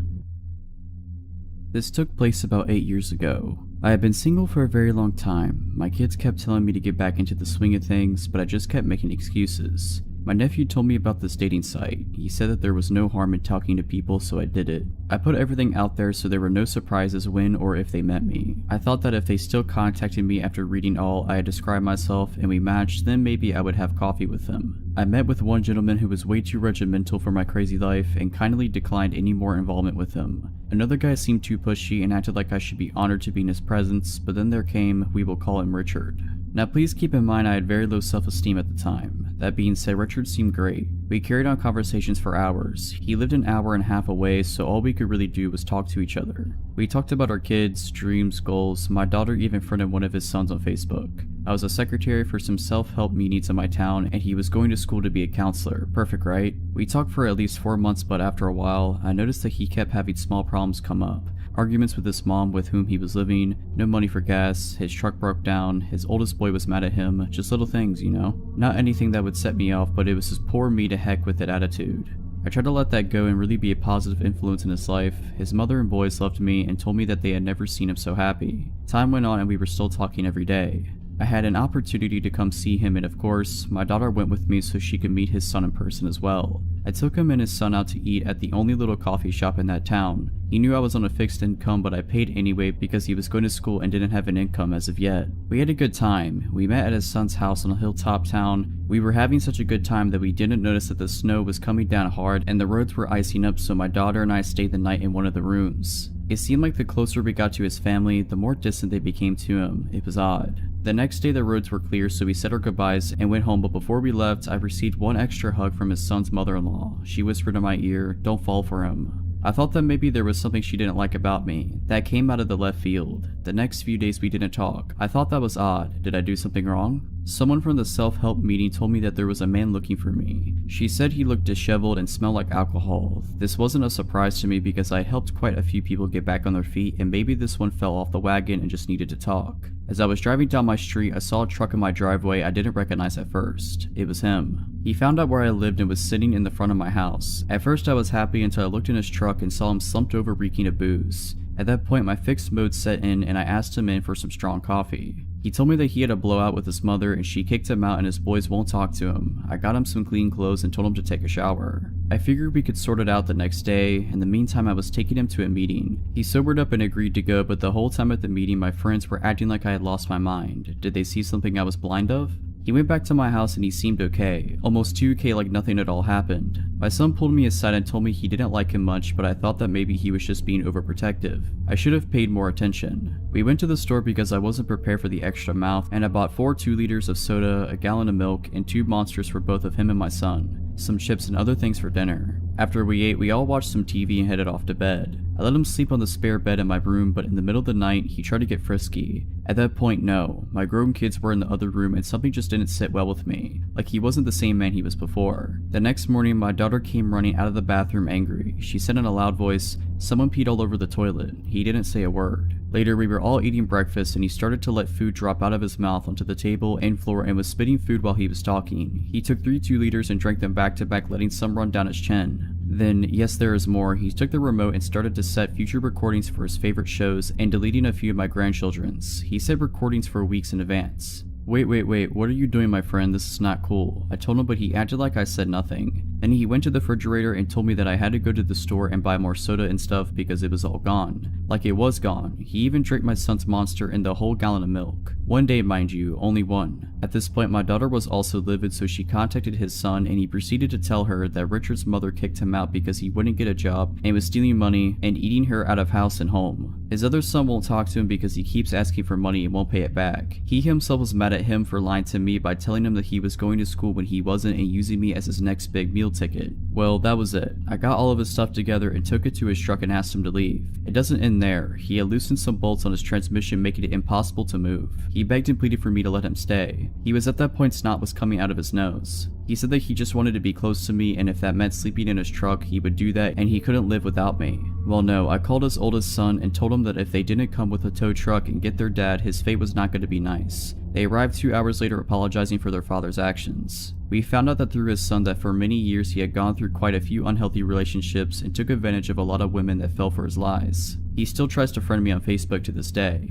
This took place about 8 years ago. I had been single for a very long time. My kids kept telling me to get back into the swing of things, but I just kept making excuses. My nephew told me about this dating site. He said that there was no harm in talking to people, so I did it. I put everything out there so there were no surprises when or if they met me. I thought that if they still contacted me after reading all I had described myself and we matched, then maybe I would have coffee with them. I met with one gentleman who was way too regimental for my crazy life and kindly declined any more involvement with him. Another guy seemed too pushy and acted like I should be honored to be in his presence, but then there came, we will call him Richard. Now please keep in mind I had very low self-esteem at the time. That being said, Richard seemed great. We carried on conversations for hours. He lived an hour and a half away, so all we could really do was talk to each other. We talked about our kids, dreams, goals. My daughter even friended one of his sons on Facebook. I was a secretary for some self-help meetings in my town, and he was going to school to be a counselor. Perfect, right? We talked for at least 4 months, but after a while, I noticed that he kept having small problems come up. Arguments with his mom with whom he was living, no money for gas, his truck broke down, his oldest boy was mad at him, just little things, you know? Not anything that would set me off, but it was his poor me to heck with it attitude. I tried to let that go and really be a positive influence in his life. His mother and boys loved me and told me that they had never seen him so happy. Time went on and we were still talking every day. I had an opportunity to come see him, and of course, my daughter went with me so she could meet his son in person as well. I took him and his son out to eat at the only little coffee shop in that town. He knew I was on a fixed income, but I paid anyway because he was going to school and didn't have an income as of yet. We had a good time. We met at his son's house in a hilltop town. We were having such a good time that we didn't notice that the snow was coming down hard and the roads were icing up, so my daughter and I stayed the night in one of the rooms. It seemed like the closer we got to his family, the more distant they became to him. It was odd. The next day the roads were clear, so we said our goodbyes and went home, but before we left, I received one extra hug from his son's mother-in-law. She whispered in my ear, "Don't fall for him." I thought that maybe there was something she didn't like about me. That came out of the left field. The next few days we didn't talk. I thought that was odd. Did I do something wrong? Someone from the self-help meeting told me that there was a man looking for me. She said he looked disheveled and smelled like alcohol. This wasn't a surprise to me because I helped quite a few people get back on their feet, and maybe this one fell off the wagon and just needed to talk. As I was driving down my street, I saw a truck in my driveway I didn't recognize at first. It was him. He found out where I lived and was sitting in the front of my house. At first I was happy until I looked in his truck and saw him slumped over reeking of booze. At that point my fixed mode set in and I asked him in for some strong coffee. He told me that he had a blowout with his mother and she kicked him out and his boys won't talk to him. I got him some clean clothes and told him to take a shower. I figured we could sort it out the next day. In the meantime I was taking him to a meeting. He sobered up and agreed to go, but the whole time at the meeting my friends were acting like I had lost my mind. Did they see something I was blind of? He went back to my house and he seemed okay, almost too okay like nothing at all happened. My son pulled me aside and told me he didn't like him much, but I thought that maybe he was just being overprotective. I should have paid more attention. We went to the store because I wasn't prepared for the extra mouth, and I bought 4 2-liters of soda, a gallon of milk, and 2 monsters for both of him and my son, some chips and other things for dinner. After we ate, we all watched some TV and headed off to bed. I let him sleep on the spare bed in my room, but in the middle of the night, he tried to get frisky. At that point, no. My grown kids were in the other room and something just didn't sit well with me. Like he wasn't the same man he was before. The next morning, my daughter came running out of the bathroom angry. She said in a loud voice, "Someone peed all over the toilet." He didn't say a word. Later, we were all eating breakfast and he started to let food drop out of his mouth onto the table and floor and was spitting food while he was talking. He took 3 2-liters and drank them back to back, letting some run down his chin. Then, yes there is more, he took the remote and started to set future recordings for his favorite shows and deleting a few of my grandchildren's. He set recordings for weeks in advance. Wait, what are you doing, my friend? This is not cool. I told him, but he acted like I said nothing. Then he went to the refrigerator and told me that I had to go to the store and buy more soda and stuff because it was all gone. Like it was gone. He even drank my son's Monster and the whole gallon of milk. One day, mind you, only one. At this point, my daughter was also livid, so she contacted his son and he proceeded to tell her that Richard's mother kicked him out because he wouldn't get a job and was stealing money and eating her out of house and home. His other son won't talk to him because he keeps asking for money and won't pay it back. He himself was mad at him for lying to me by telling him that he was going to school when he wasn't and using me as his next big meal ticket. Well, that was it. I got all of his stuff together and took it to his truck and asked him to leave. It doesn't end there. He had loosened some bolts on his transmission, making it impossible to move. He begged and pleaded for me to let him stay. He was at that point snot was coming out of his nose. He said that he just wanted to be close to me, and if that meant sleeping in his truck, he would do that and he couldn't live without me. Well, no, I called his oldest son and told him that if they didn't come with a tow truck and get their dad, his fate was not going to be nice. They arrived 2 hours later apologizing for their father's actions. We found out that through his son that for many years he had gone through quite a few unhealthy relationships and took advantage of a lot of women that fell for his lies. He still tries to friend me on Facebook to this day.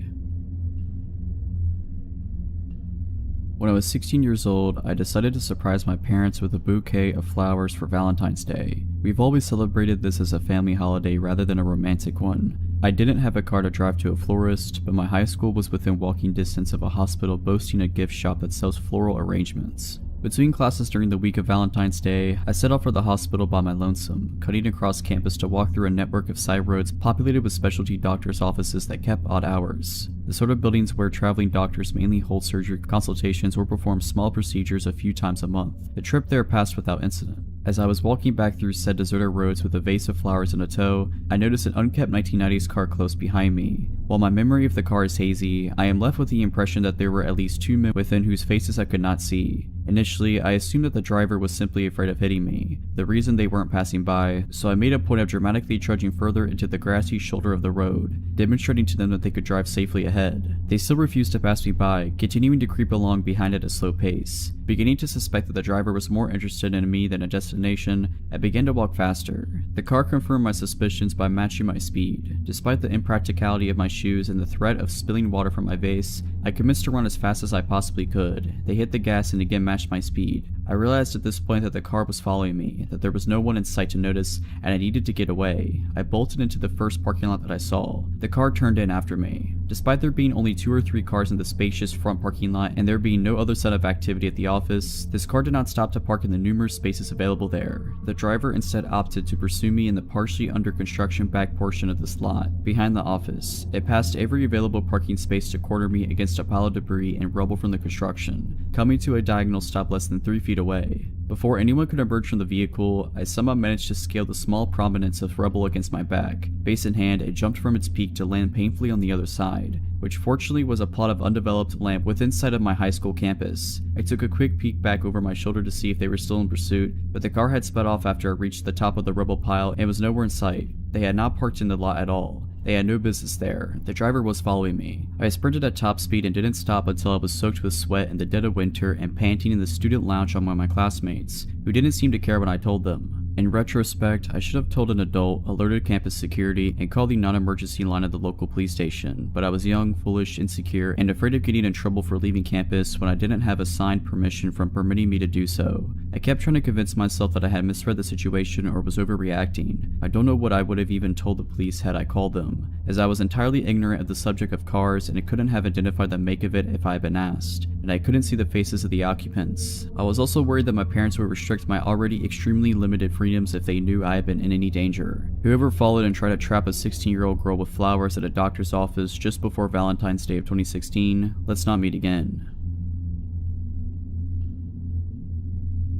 When I was 16 years old, I decided to surprise my parents with a bouquet of flowers for Valentine's Day. We've always celebrated this as a family holiday rather than a romantic one. I didn't have a car to drive to a florist, but my high school was within walking distance of a hospital boasting a gift shop that sells floral arrangements. Between classes during the week of Valentine's Day, I set off for the hospital by my lonesome, cutting across campus to walk through a network of side roads populated with specialty doctors' offices that kept odd hours. The sort of buildings where traveling doctors mainly hold surgery consultations or perform small procedures a few times a month. The trip there passed without incident. As I was walking back through said deserted roads with a vase of flowers in a tow, I noticed an unkept 1990s car close behind me. While my memory of the car is hazy, I am left with the impression that there were at least 2 men within whose faces I could not see. Initially, I assumed that the driver was simply afraid of hitting me, the reason they weren't passing by, so I made a point of dramatically trudging further into the grassy shoulder of the road, demonstrating to them that they could drive safely ahead. They still refused to pass me by, continuing to creep along behind at a slow pace. Beginning to suspect that the driver was more interested in me than a destination, I began to walk faster. The car confirmed my suspicions by matching my speed. Despite the impracticality of my shoes and the threat of spilling water from my vase, I commenced to run as fast as I possibly could. They hit the gas and again matched my speed. I realized at this point that the car was following me, that there was no one in sight to notice, and I needed to get away. I bolted into the first parking lot that I saw. The car turned in after me. Despite there being only 2 or 3 cars in the spacious front parking lot and there being no other set of activity at the office, this car did not stop to park in the numerous spaces available there. The driver instead opted to pursue me in the partially under construction back portion of this lot, behind the office. It passed every available parking space to corner me against a pile of debris and rubble from the construction, coming to a diagonal stop less than 3 feet away. Before anyone could emerge from the vehicle, I somehow managed to scale the small prominence of rubble against my back. Base in hand, it jumped from its peak to land painfully on the other side, which fortunately was a plot of undeveloped land within sight of my high school campus. I took a quick peek back over my shoulder to see if they were still in pursuit, but the car had sped off after it reached the top of the rubble pile and was nowhere in sight. They had not parked in the lot at all. They had no business there. The driver was following me. I sprinted at top speed and didn't stop until I was soaked with sweat in the dead of winter and panting in the student lounge among my classmates, who didn't seem to care when I told them. In retrospect, I should have told an adult, alerted campus security, and called the non-emergency line at the local police station, but I was young, foolish, insecure, and afraid of getting in trouble for leaving campus when I didn't have a signed permission from permitting me to do so. I kept trying to convince myself that I had misread the situation or was overreacting. I don't know what I would have even told the police had I called them, as I was entirely ignorant of the subject of cars and I couldn't have identified the make of it if I had been asked, and I couldn't see the faces of the occupants. I was also worried that my parents would restrict my already extremely limited freedoms if they knew I had been in any danger. Whoever followed and tried to trap a 16-year-old girl with flowers at a doctor's office just before Valentine's Day of 2016, let's not meet again.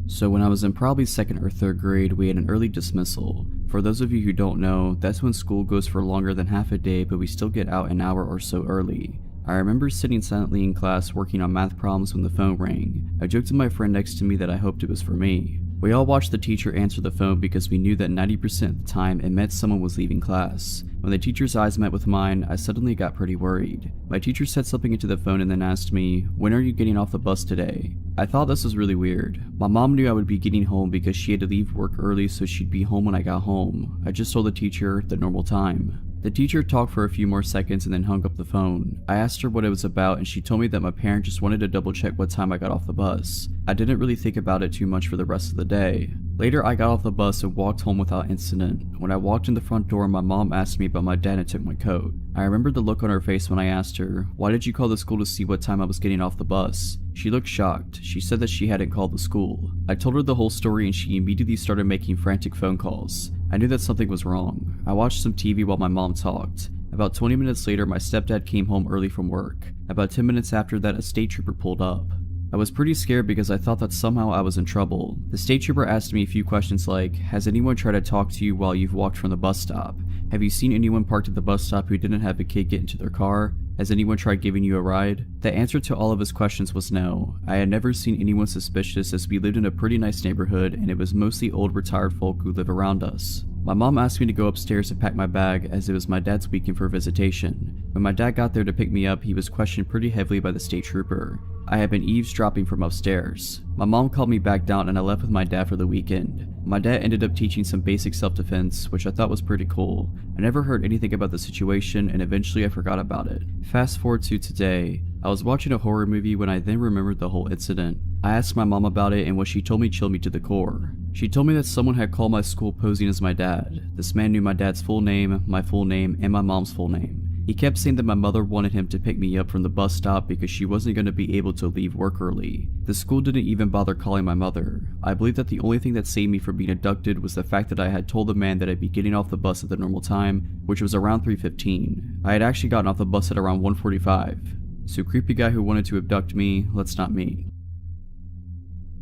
So when I was in probably 2nd or 3rd grade, we had an early dismissal. For those of you who don't know, that's when school goes for longer than half a day, but we still get out an hour or so early. I remember sitting silently in class working on math problems when the phone rang. I joked to my friend next to me that I hoped it was for me. We all watched the teacher answer the phone because we knew that 90% of the time it meant someone was leaving class. When the teacher's eyes met with mine, I suddenly got pretty worried. My teacher said something into the phone and then asked me, "When are you getting off the bus today?" I thought this was really weird. My mom knew I would be getting home because she had to leave work early so she'd be home when I got home. I just told the teacher the normal time. The teacher talked for a few more seconds and then hung up the phone. I asked her what it was about and she told me that my parent just wanted to double check what time I got off the bus. I didn't really think about it too much for the rest of the day. Later I got off the bus and walked home without incident. When I walked in the front door, my mom asked me about my dad and took my coat. I remember the look on her face when I asked her, "Why did you call the school to see what time I was getting off the bus?" She looked shocked. She said that she hadn't called the school. I told her the whole story and she immediately started making frantic phone calls. I knew that something was wrong. I watched some TV while my mom talked. About 20 minutes later, my stepdad came home early from work. About 10 minutes after that, a state trooper pulled up. I was pretty scared because I thought that somehow I was in trouble. The state trooper asked me a few questions like, "Has anyone tried to talk to you while you've walked from the bus stop? Have you seen anyone parked at the bus stop who didn't have a kid get into their car? Has anyone tried giving you a ride?" The answer to all of his questions was no. I had never seen anyone suspicious as we lived in a pretty nice neighborhood and it was mostly old retired folk who live around us. My mom asked me to go upstairs to pack my bag as it was my dad's weekend for visitation. When my dad got there to pick me up, he was questioned pretty heavily by the state trooper. I had been eavesdropping from upstairs. My mom called me back down and I left with my dad for the weekend. My dad ended up teaching some basic self-defense, which I thought was pretty cool. I never heard anything about the situation and eventually I forgot about it. Fast forward to today. I was watching a horror movie when I then remembered the whole incident. I asked my mom about it and what she told me chilled me to the core. She told me that someone had called my school posing as my dad. This man knew my dad's full name, my full name, and my mom's full name. He kept saying that my mother wanted him to pick me up from the bus stop because she wasn't going to be able to leave work early. The school didn't even bother calling my mother. I believe that the only thing that saved me from being abducted was the fact that I had told the man that I'd be getting off the bus at the normal time, which was around 3:15. I had actually gotten off the bus at around 1:45. So creepy guy who wanted to abduct me, let's not meet.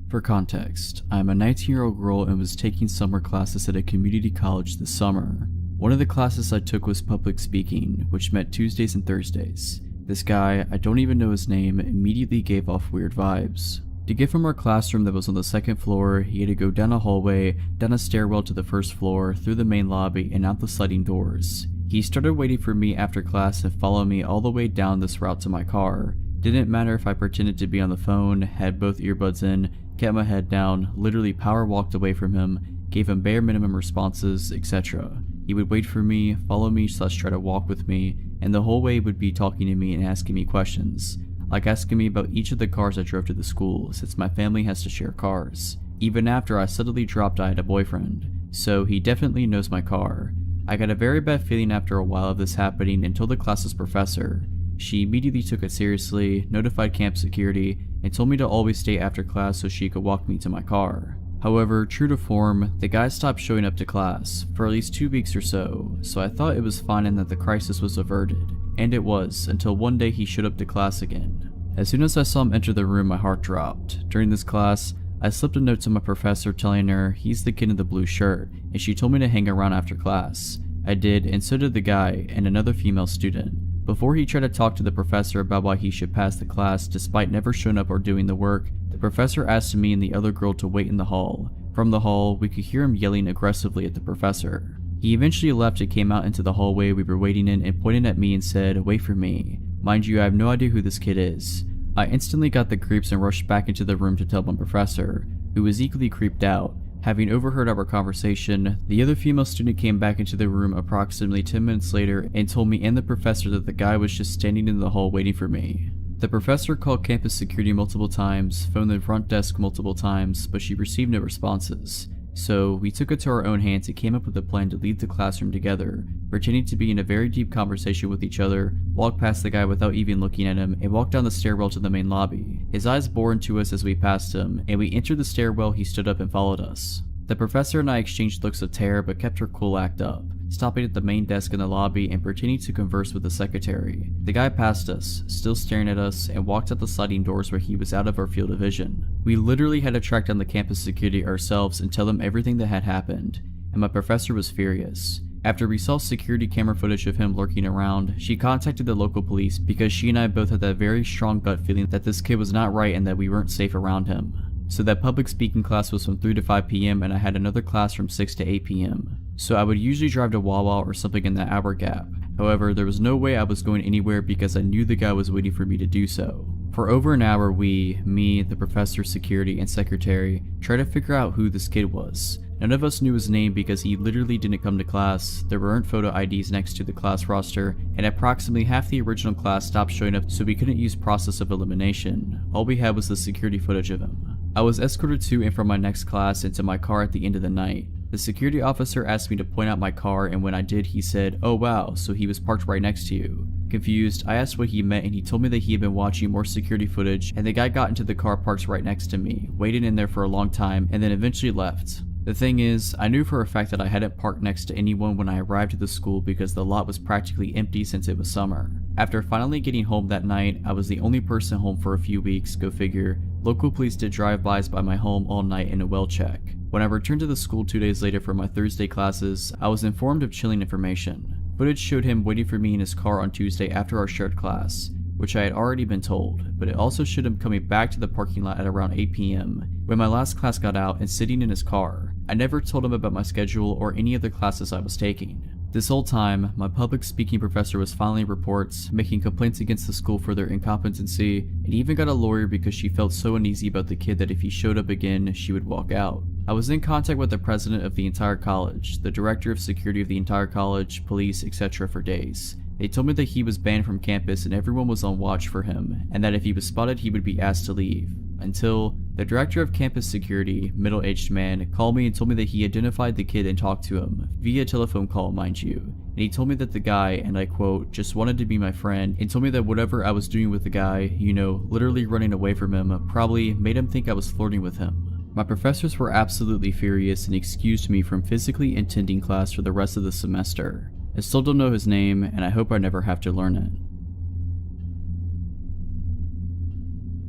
For context, I am a 19-year-old girl and was taking summer classes at a community college this summer. One of the classes I took was public speaking, which meant Tuesdays and Thursdays. This guy, I don't even know his name, immediately gave off weird vibes. To get from our classroom that was on the second floor, he had to go down a hallway, down a stairwell to the first floor, through the main lobby, and out the sliding doors. He started waiting for me after class and followed me all the way down this route to my car. Didn't matter if I pretended to be on the phone, had both earbuds in, kept my head down, literally power walked away from him, gave him bare minimum responses, etc. He would wait for me, follow me / try to walk with me, and the whole way would be talking to me and asking me questions. Like asking me about each of the cars I drove to the school, since my family has to share cars. Even after I suddenly dropped I had a boyfriend. So he definitely knows my car. I got a very bad feeling after a while of this happening and told the class's professor. She immediately took it seriously, notified camp security, and told me to always stay after class so she could walk me to my car. However, true to form, the guy stopped showing up to class for at least 2 weeks or so I thought it was fine and that the crisis was averted. And it was, until one day he showed up to class again. As soon as I saw him enter the room, my heart dropped. During this class, I slipped a note to my professor telling her he's the kid in the blue shirt, and she told me to hang around after class. I did, and so did the guy and another female student. Before he tried to talk to the professor about why he should pass the class despite never showing up or doing the work, the professor asked me and the other girl to wait in the hall. From the hall, we could hear him yelling aggressively at the professor. He eventually left and came out into the hallway we were waiting in and pointed at me and said, "Wait for me." Mind you, I have no idea who this kid is. I instantly got the creeps and rushed back into the room to tell my professor, who was equally creeped out. Having overheard our conversation, the other female student came back into the room approximately 10 minutes later and told me and the professor that the guy was just standing in the hall waiting for me. The professor called campus security multiple times, phoned the front desk multiple times, but she received no responses. So we took it to our own hands and came up with a plan to leave the classroom together, pretending to be in a very deep conversation with each other, walk past the guy without even looking at him, and walk down the stairwell to the main lobby. His eyes bored into us as we passed him, and we entered the stairwell. He stood up and followed us. The professor and I exchanged looks of terror but kept her cool act up, stopping at the main desk in the lobby and pretending to converse with the secretary. The guy passed us, still staring at us, and walked out the sliding doors where he was out of our field of vision. We literally had to track down the campus security ourselves and tell them everything that had happened, and my professor was furious. After we saw security camera footage of him lurking around, she contacted the local police because she and I both had that very strong gut feeling that this kid was not right and that we weren't safe around him. So that public speaking class was from 3 to 5 p.m. and I had another class from 6 to 8 p.m. So I would usually drive to Wawa or something in that hour gap. However, there was no way I was going anywhere because I knew the guy was waiting for me to do so. For over an hour me, the professor, security, and secretary, tried to figure out who this kid was. None of us knew his name because he literally didn't come to class, there weren't photo IDs next to the class roster, and approximately half the original class stopped showing up, so we couldn't use process of elimination. All we had was the security footage of him. I was escorted to and from my next class into my car at the end of the night. The security officer asked me to point out my car, and when I did, he said, "Oh wow, so he was parked right next to you." Confused, I asked what he meant, and he told me that he had been watching more security footage, and the guy got into the car parked right next to me, waited in there for a long time, and then eventually left. The thing is, I knew for a fact that I hadn't parked next to anyone when I arrived at the school because the lot was practically empty since it was summer. After finally getting home that night, I was the only person home for a few weeks, go figure. Local police did drive-bys by my home all night in a well check. When I returned to the school 2 days later for my Thursday classes, I was informed of chilling information. Footage showed him waiting for me in his car on Tuesday after our shared class, which I had already been told, but it also showed him coming back to the parking lot at around 8 p.m. when my last class got out and sitting in his car. I never told him about my schedule or any other classes I was taking. This whole time, my public speaking professor was filing reports, making complaints against the school for their incompetency, and even got a lawyer because she felt so uneasy about the kid that if he showed up again, she would walk out. I was in contact with the president of the entire college, the director of security of the entire college, police, etc. for days. They told me that he was banned from campus and everyone was on watch for him, and that if he was spotted he would be asked to leave. Until the director of campus security, middle-aged man, called me and told me that he identified the kid and talked to him, via telephone call mind you, and he told me that the guy, and I quote, just wanted to be my friend, and told me that whatever I was doing with the guy, you know, literally running away from him, probably made him think I was flirting with him. My professors were absolutely furious and excused me from physically attending class for the rest of the semester. I still don't know his name, and I hope I never have to learn it.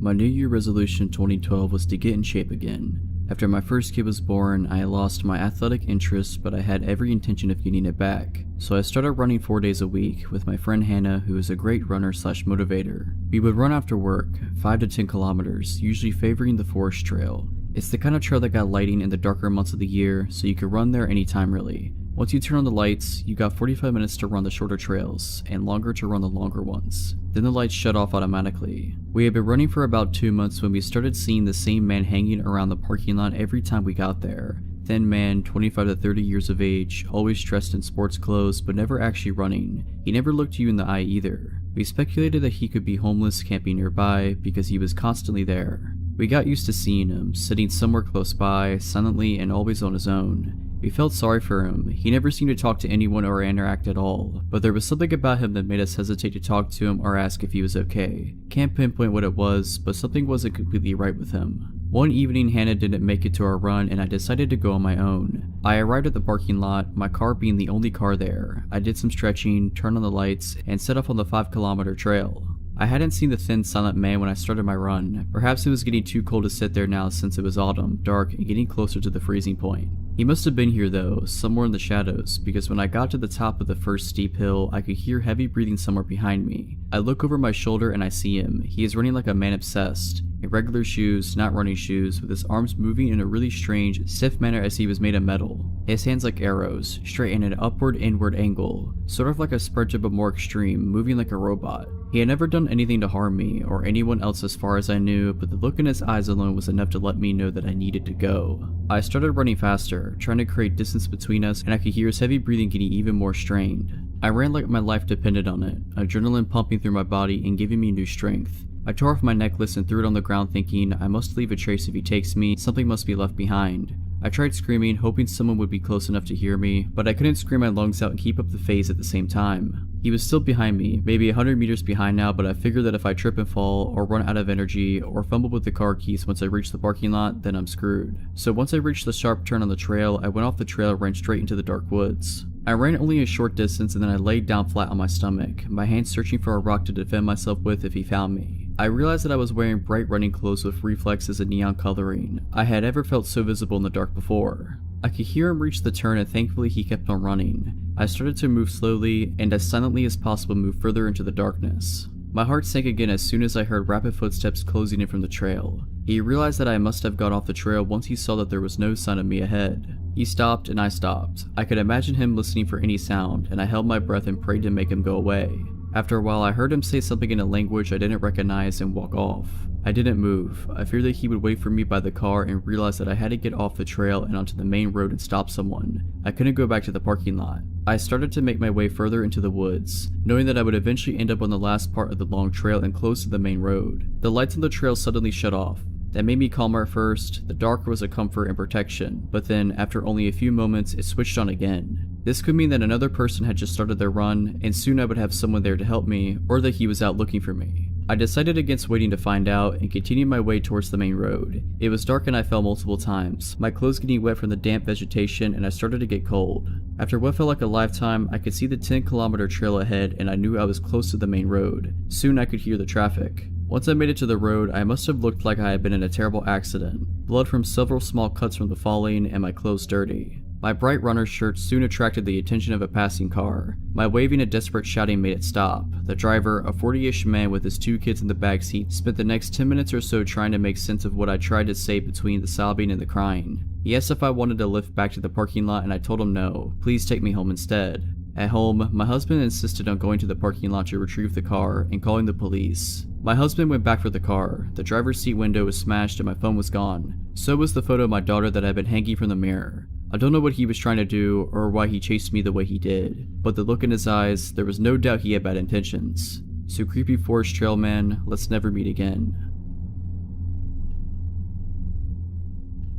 My New Year resolution 2012 was to get in shape again. After my first kid was born, I lost my athletic interest, but I had every intention of getting it back. So I started running 4 days a week with my friend Hannah, who is a great runner slash motivator. We would run after work, 5 to 10 kilometers, usually favoring the forest trail. It's the kind of trail that got lighting in the darker months of the year, so you could run there anytime really. Once you turn on the lights, you got 45 minutes to run the shorter trails, and longer to run the longer ones. Then the lights shut off automatically. We had been running for about 2 months when we started seeing the same man hanging around the parking lot every time we got there. Thin man, 25 to 30 years of age, always dressed in sports clothes but never actually running. He never looked you in the eye either. We speculated that he could be homeless camping nearby because he was constantly there. We got used to seeing him, sitting somewhere close by, silently and always on his own. We felt sorry for him. He never seemed to talk to anyone or interact at all, but there was something about him that made us hesitate to talk to him or ask if he was okay. Can't pinpoint what it was, but something wasn't completely right with him. One evening, Hannah didn't make it to our run and I decided to go on my own. I arrived at the parking lot, my car being the only car there. I did some stretching, turned on the lights, and set off on the 5-kilometer trail. I hadn't seen the thin, silent man when I started my run. Perhaps it was getting too cold to sit there now since it was autumn, dark, and getting closer to the freezing point. He must have been here though, somewhere in the shadows, because when I got to the top of the first steep hill, I could hear heavy breathing somewhere behind me. I look over my shoulder and I see him. He is running like a man obsessed. In regular shoes, not running shoes, with his arms moving in a really strange, stiff manner as he was made of metal. His hands like arrows, straight in an upward-inward angle, sort of like a spread jump but more extreme, moving like a robot. He had never done anything to harm me, or anyone else as far as I knew, but the look in his eyes alone was enough to let me know that I needed to go. I started running faster, trying to create distance between us, and I could hear his heavy breathing getting even more strained. I ran like my life depended on it, adrenaline pumping through my body and giving me new strength. I tore off my necklace and threw it on the ground thinking, I must leave a trace if he takes me, something must be left behind. I tried screaming, hoping someone would be close enough to hear me, but I couldn't scream my lungs out and keep up the phase at the same time. He was still behind me, maybe 100 meters behind now, but I figured that if I trip and fall, or run out of energy, or fumble with the car keys once I reach the parking lot, then I'm screwed. So once I reached the sharp turn on the trail, I went off the trail and ran straight into the dark woods. I ran only a short distance and then I laid down flat on my stomach, my hands searching for a rock to defend myself with if he found me. I realized that I was wearing bright running clothes with reflexes and neon coloring. I had never felt so visible in the dark before. I could hear him reach the turn and thankfully he kept on running. I started to move slowly and as silently as possible move further into the darkness. My heart sank again as soon as I heard rapid footsteps closing in from the trail. He realized that I must have got off the trail once he saw that there was no sign of me ahead. He stopped and I stopped. I could imagine him listening for any sound and I held my breath and prayed to make him go away. After a while I heard him say something in a language I didn't recognize and walk off. I didn't move. I feared that he would wait for me by the car and realized that I had to get off the trail and onto the main road and stop someone. I couldn't go back to the parking lot. I started to make my way further into the woods, knowing that I would eventually end up on the last part of the long trail and close to the main road. The lights on the trail suddenly shut off. That made me calmer at first. The dark was a comfort and protection, but then, after only a few moments, it switched on again. This could mean that another person had just started their run, and soon I would have someone there to help me, or that he was out looking for me. I decided against waiting to find out, and continued my way towards the main road. It was dark and I fell multiple times, my clothes getting wet from the damp vegetation, and I started to get cold. After what felt like a lifetime, I could see the 10-kilometer trail ahead, and I knew I was close to the main road. Soon I could hear the traffic. Once I made it to the road, I must have looked like I had been in a terrible accident. Blood from several small cuts from the falling, and my clothes dirty. My bright runner's shirt soon attracted the attention of a passing car. My waving and desperate shouting made it stop. The driver, a 40-ish man with his 2 kids in the backseat, spent the next 10 minutes or so trying to make sense of what I tried to say between the sobbing and the crying. He asked if I wanted to lift back to the parking lot, and I told him no. Please take me home instead. At home, my husband insisted on going to the parking lot to retrieve the car and calling the police. My husband went back for the car. The driver's seat window was smashed and my phone was gone. So was the photo of my daughter that had been hanging from the mirror. I don't know what he was trying to do or why he chased me the way he did, but the look in his eyes, there was no doubt he had bad intentions. So creepy forest trail man, let's never meet again.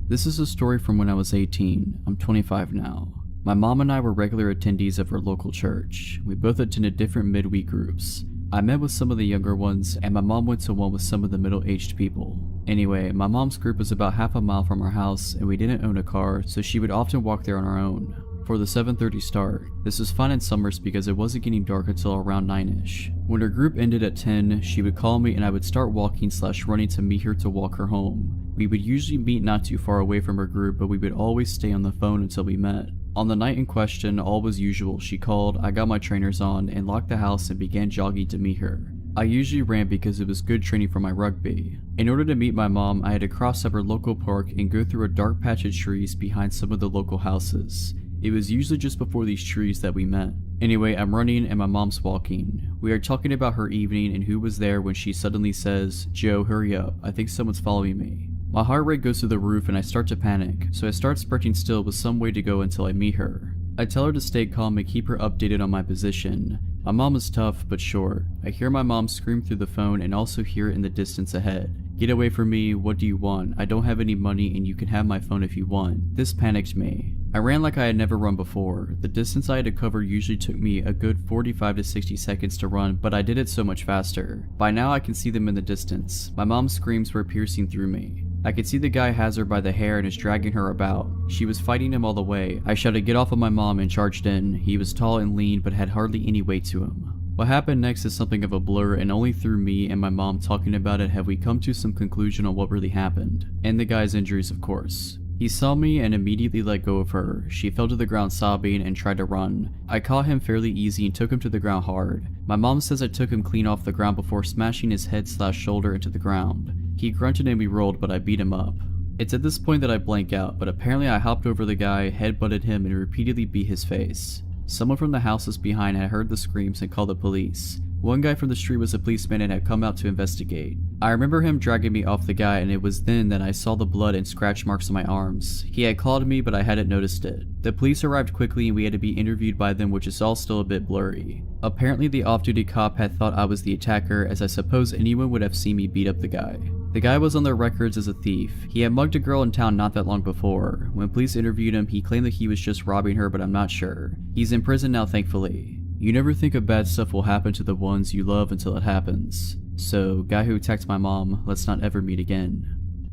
This is a story from when I was 18. I'm 25 now. My mom and I were regular attendees of our local church. We both attended different midweek groups. I met with some of the younger ones, and my mom went to one with some of the middle-aged people. Anyway, my mom's group was about half a mile from our house, and we didn't own a car, so she would often walk there on her own. For the 7:30 start, this was fun in summers because it wasn't getting dark until around 9ish. When her group ended at 10, she would call me and I would start walking/running to meet her to walk her home. We would usually meet not too far away from her group, but we would always stay on the phone until we met. On the night in question, all was usual. She called, I got my trainers on, and locked the house and began jogging to meet her. I usually ran because it was good training for my rugby. In order to meet my mom, I had to cross up our local park and go through a dark patch of trees behind some of the local houses. It was usually just before these trees that we met. Anyway, I'm running and my mom's walking. We are talking about her evening and who was there when she suddenly says, Joe, hurry up, I think someone's following me. My heart rate goes through the roof and I start to panic, so I start sprinting still with some way to go until I meet her. I tell her to stay calm and keep her updated on my position. My mom is tough but short. I hear my mom scream through the phone and also hear it in the distance ahead. Get away from me, what do you want? I don't have any money and you can have my phone if you want. This panicked me. I ran like I had never run before. The distance I had to cover usually took me a good 45 to 60 seconds to run, but I did it so much faster. By now I can see them in the distance. My mom's screams were piercing through me. I could see the guy has her by the hair and is dragging her about. She was fighting him all the way. I shouted get off of my mom and charged in. He was tall and lean but had hardly any weight to him. What happened next is something of a blur, and only through me and my mom talking about it have we come to some conclusion on what really happened. And the guy's injuries, of course. He saw me and immediately let go of her. She fell to the ground sobbing and tried to run. I caught him fairly easy and took him to the ground hard. My mom says I took him clean off the ground before smashing his head/shoulder into the ground. He grunted and we rolled, but I beat him up. It's at this point that I blank out, but apparently I hopped over the guy, headbutted him, and repeatedly beat his face. Someone from the houses behind had heard the screams and called the police. One guy from the street was a policeman and had come out to investigate. I remember him dragging me off the guy, and it was then that I saw the blood and scratch marks on my arms. He had called me, but I hadn't noticed it. The police arrived quickly and we had to be interviewed by them, which is all still a bit blurry. Apparently the off-duty cop had thought I was the attacker, as I suppose anyone would have seen me beat up the guy. The guy was on their records as a thief. He had mugged a girl in town not that long before. When police interviewed him, he claimed that he was just robbing her, but I'm not sure. He's in prison now, thankfully. You never think of bad stuff will happen to the ones you love until it happens. So, guy who attacked my mom, let's not ever meet again.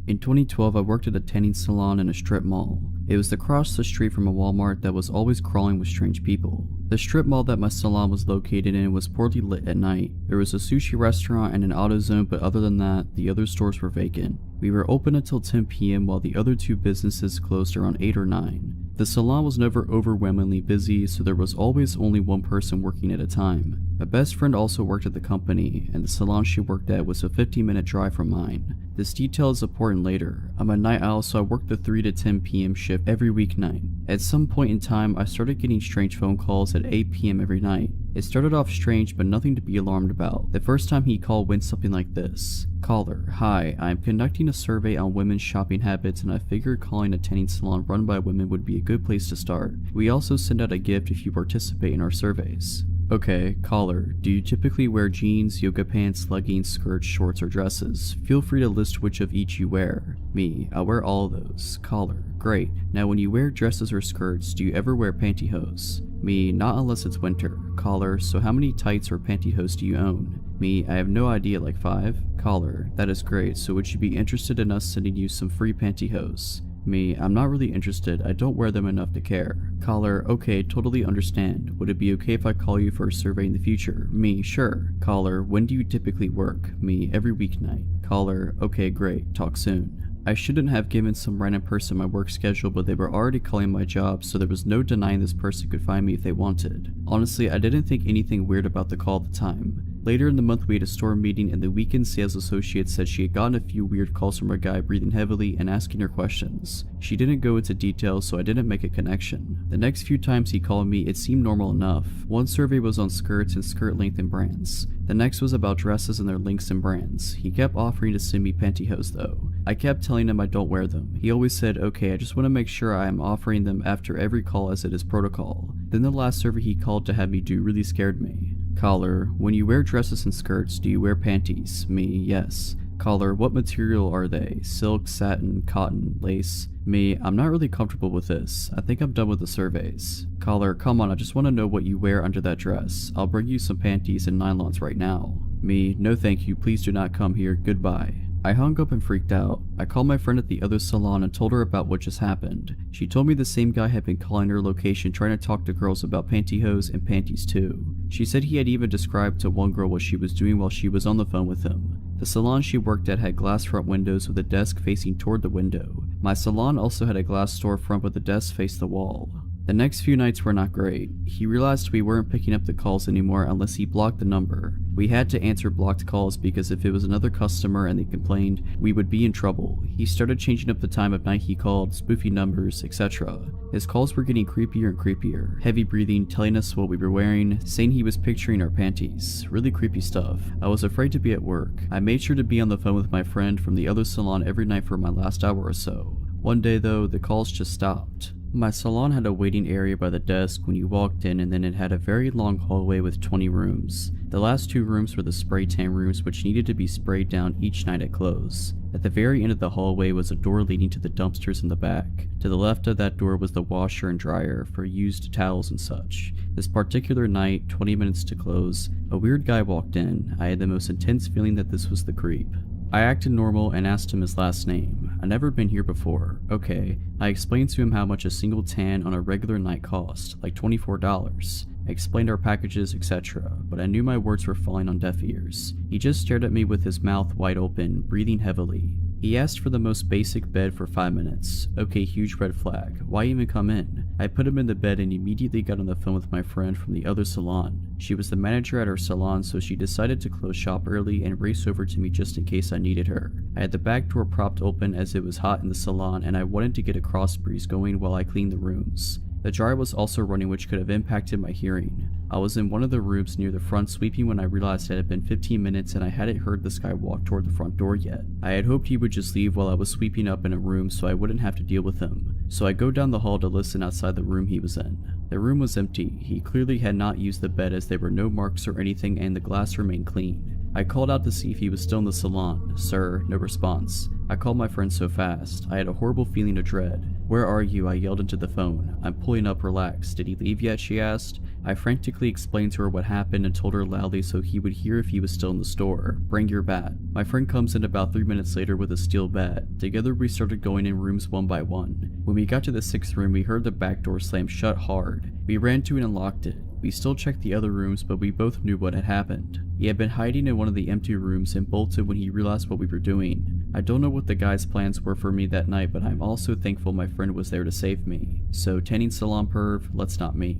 In 2012, I worked at a tanning salon in a strip mall. It was across the street from a Walmart that was always crawling with strange people. The strip mall that my salon was located in was poorly lit at night. There was a sushi restaurant and an AutoZone, but other than that, the other stores were vacant. We were open until 10 p.m. while the other two businesses closed around 8 or 9. The salon was never overwhelmingly busy, so there was always only one person working at a time. My best friend also worked at the company, and the salon she worked at was a 15-minute drive from mine. This detail is important later. I'm a night owl, so I worked the 3 to 10 p.m. shift every weeknight. At some point in time, I started getting strange phone calls at 8 p.m. every night. It started off strange, but nothing to be alarmed about. The first time he called went something like this. Caller, hi, I'm conducting a survey on women's shopping habits and I figured calling a tanning salon run by women would be a good place to start. We also send out a gift if you participate in our surveys. Okay, caller, do you typically wear jeans, yoga pants, leggings, skirts, shorts, or dresses? Feel free to list which of each you wear. Me, I wear all of those. Caller, great. Now when you wear dresses or skirts, do you ever wear pantyhose? Me, not unless it's winter. Caller, so how many tights or pantyhose do you own? Me, I have no idea, like 5? Caller, that is great, so would you be interested in us sending you some free pantyhose? Me, I'm not really interested, I don't wear them enough to care. Caller, okay, totally understand. Would it be okay if I call you for a survey in the future? Me, sure. Caller, when do you typically work? Me, every weeknight. Caller, okay, great, talk soon. I shouldn't have given some random person my work schedule, but they were already calling my job, so there was no denying this person could find me if they wanted. Honestly, I didn't think anything weird about the call at the time. Later in the month we had a store meeting and the weekend sales associate said she had gotten a few weird calls from a guy breathing heavily and asking her questions. She didn't go into details, so I didn't make a connection. The next few times he called me, it seemed normal enough. One survey was on skirts and skirt length and brands. The next was about dresses and their lengths and brands. He kept offering to send me pantyhose though. I kept telling him I don't wear them. He always said, okay, I just want to make sure I am offering them after every call as it is protocol. Then the last survey he called to have me do really scared me. Caller, when you wear dresses and skirts, do you wear panties? Me, yes. Caller, what material are they? Silk, satin, cotton, lace? Me, I'm not really comfortable with this. I think I'm done with the surveys. Caller, come on, I just want to know what you wear under that dress. I'll bring you some panties and nylons right now. Me, no thank you, please do not come here, goodbye. I hung up and freaked out. I called my friend at the other salon and told her about what just happened. She told me the same guy had been calling her location trying to talk to girls about pantyhose and panties too. She said he had even described to one girl what she was doing while she was on the phone with him. The salon she worked at had glass front windows with a desk facing toward the window. My salon also had a glass storefront but the desk faced the wall. The next few nights were not great. He realized we weren't picking up the calls anymore unless he blocked the number. We had to answer blocked calls because if it was another customer and they complained, we would be in trouble. He started changing up the time of night he called, spoofing numbers, etc. His calls were getting creepier and creepier. Heavy breathing, telling us what we were wearing, saying he was picturing our panties. Really creepy stuff. I was afraid to be at work. I made sure to be on the phone with my friend from the other salon every night for my last hour or so. One day though, the calls just stopped. My salon had a waiting area by the desk when you walked in, and then it had a very long hallway with 20 rooms. The last 2 rooms were the spray tan rooms, which needed to be sprayed down each night at close. At the very end of the hallway was a door leading to the dumpsters in the back. To the left of that door was the washer and dryer for used towels and such. This particular night, 20 minutes to close, a weird guy walked in. I had the most intense feeling that this was the creep. I acted normal and asked him his last name. I'd never been here before. Okay. I explained to him how much a single tan on a regular night cost, like $24. I explained our packages, etc., but I knew my words were falling on deaf ears. He just stared at me with his mouth wide open, breathing heavily. He asked for the most basic bed for 5 minutes. Okay, huge red flag. Why even come in? I put him in the bed and immediately got on the phone with my friend from the other salon. She was the manager at our salon, so she decided to close shop early and race over to me just in case I needed her. I had the back door propped open as it was hot in the salon and I wanted to get a cross breeze going while I cleaned the rooms. The dryer was also running, which could have impacted my hearing. I was in one of the rooms near the front sweeping when I realized it had been 15 minutes and I hadn't heard this guy walk toward the front door yet. I had hoped he would just leave while I was sweeping up in a room so I wouldn't have to deal with him. So I go down the hall to listen outside the room he was in. The room was empty. He clearly had not used the bed as there were no marks or anything and the glass remained clean. I called out to see if he was still in the salon. Sir, no response. I called my friend so fast. I had a horrible feeling of dread. Where are you? I yelled into the phone. I'm pulling up, relax. Did he leave yet? She asked. I frantically explained to her what happened and told her loudly so he would hear if he was still in the store. Bring your bat. My friend comes in about 3 minutes later with a steel bat. Together we started going in rooms one by one. When we got to the 6th room, we heard the back door slam shut hard. We ran to it and locked it. We still checked the other rooms, but we both knew what had happened. He had been hiding in one of the empty rooms and bolted when he realized what we were doing. I don't know what the guy's plans were for me that night, but I'm also thankful my friend was there to save me. So tanning salon perv, let's not meet.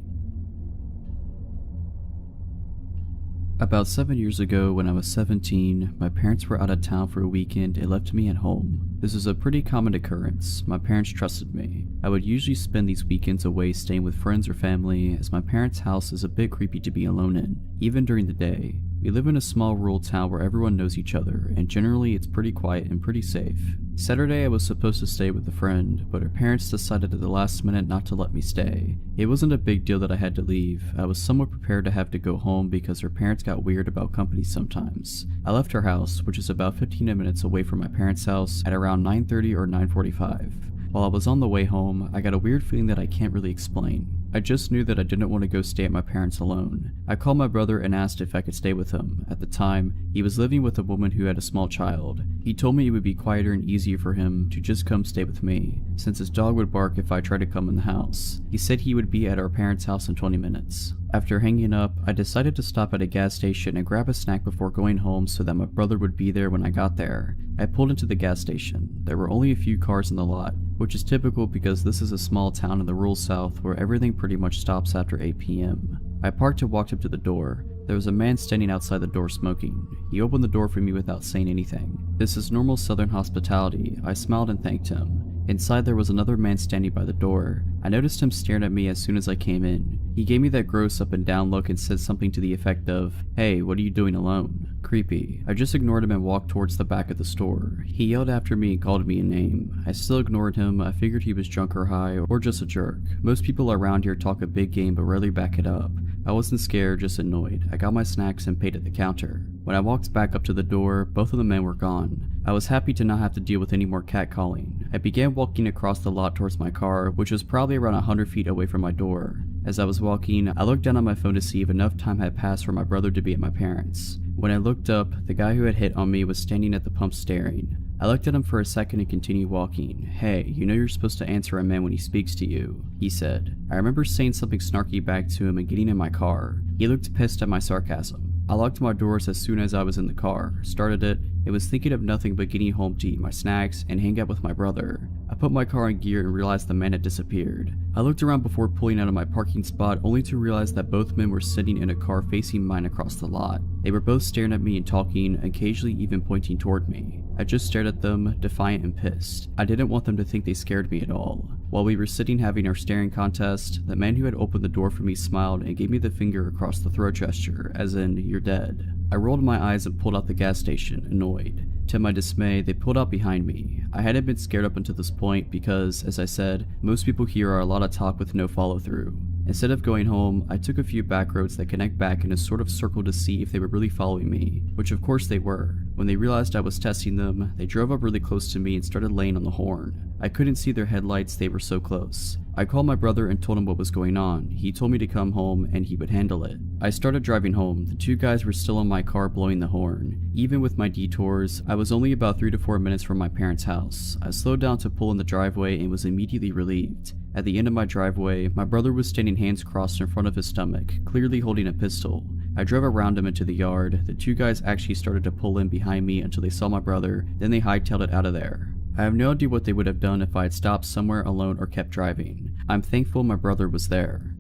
About 7 years ago, when I was 17, my parents were out of town for a weekend and left me at home. This is a pretty common occurrence. My parents trusted me. I would usually spend these weekends away staying with friends or family, as my parents' house is a bit creepy to be alone in, even during the day. We live in a small rural town where everyone knows each other, and generally it's pretty quiet and pretty safe. Saturday I was supposed to stay with a friend, but her parents decided at the last minute not to let me stay. It wasn't a big deal that I had to leave. I was somewhat prepared to have to go home because her parents got weird about company sometimes. I left her house, which is about 15 minutes away from my parents' house, at around 9:30 or 9:45. While I was on the way home, I got a weird feeling that I can't really explain. I just knew that I didn't want to go stay at my parents alone. I called my brother and asked if I could stay with him. At the time, he was living with a woman who had a small child. He told me it would be quieter and easier for him to just come stay with me, since his dog would bark if I tried to come in the house. He said he would be at our parents' house in 20 minutes. After hanging up, I decided to stop at a gas station and grab a snack before going home so that my brother would be there when I got there. I pulled into the gas station. There were only a few cars in the lot, which is typical because this is a small town in the rural south where everything pretty much stops after 8 p.m. I parked and walked up to the door. There was a man standing outside the door smoking. He opened the door for me without saying anything. This is normal southern hospitality. I smiled and thanked him. Inside there was another man standing by the door. I noticed him staring at me as soon as I came in. He gave me that gross up and down look and said something to the effect of, "Hey, what are you doing alone?" Creepy. I just ignored him and walked towards the back of the store. He yelled after me and called me a name. I still ignored him. I figured he was drunk or high or just a jerk. Most people around here talk a big game but rarely back it up. I wasn't scared, just annoyed. I got my snacks and paid at the counter. When I walked back up to the door, both of the men were gone. I was happy to not have to deal with any more catcalling. I began walking across the lot towards my car, which was probably around 100 feet away from my door. As I was walking, I looked down on my phone to see if enough time had passed for my brother to be at my parents'. When I looked up, the guy who had hit on me was standing at the pump staring. I looked at him for a second and continued walking. "Hey, you know you're supposed to answer a man when he speaks to you," he said. I remember saying something snarky back to him and getting in my car. He looked pissed at my sarcasm. I locked my doors as soon as I was in the car, started it, and was thinking of nothing but getting home to eat my snacks and hang out with my brother. I put my car in gear and realized the man had disappeared. I looked around before pulling out of my parking spot, only to realize that both men were sitting in a car facing mine across the lot. They were both staring at me and talking, occasionally even pointing toward me. I just stared at them, defiant and pissed. I didn't want them to think they scared me at all. While we were sitting having our staring contest, the man who had opened the door for me smiled and gave me the finger across the throat gesture, as in, "You're dead." I rolled my eyes and pulled out the gas station, annoyed. To my dismay, they pulled out behind me. I hadn't been scared up until this point because, as I said, most people here are a lot of talk with no follow-through. Instead of going home, I took a few back roads that connect back in a sort of circle to see if they were really following me, which of course they were. When they realized I was testing them, they drove up really close to me and started laying on the horn. I couldn't see their headlights, they were so close. I called my brother and told him what was going on. He told me to come home and he would handle it. I started driving home. The two guys were still in my car blowing the horn. Even with my detours, I was only about 3 to 4 minutes from my parents' house. I slowed down to pull in the driveway and was immediately relieved. At the end of my driveway, my brother was standing hands crossed in front of his stomach, clearly holding a pistol. I drove around him into the yard. The two guys actually started to pull in behind me until they saw my brother, then they hightailed it out of there. I have no idea what they would have done if I had stopped somewhere alone or kept driving. I'm thankful my brother was there.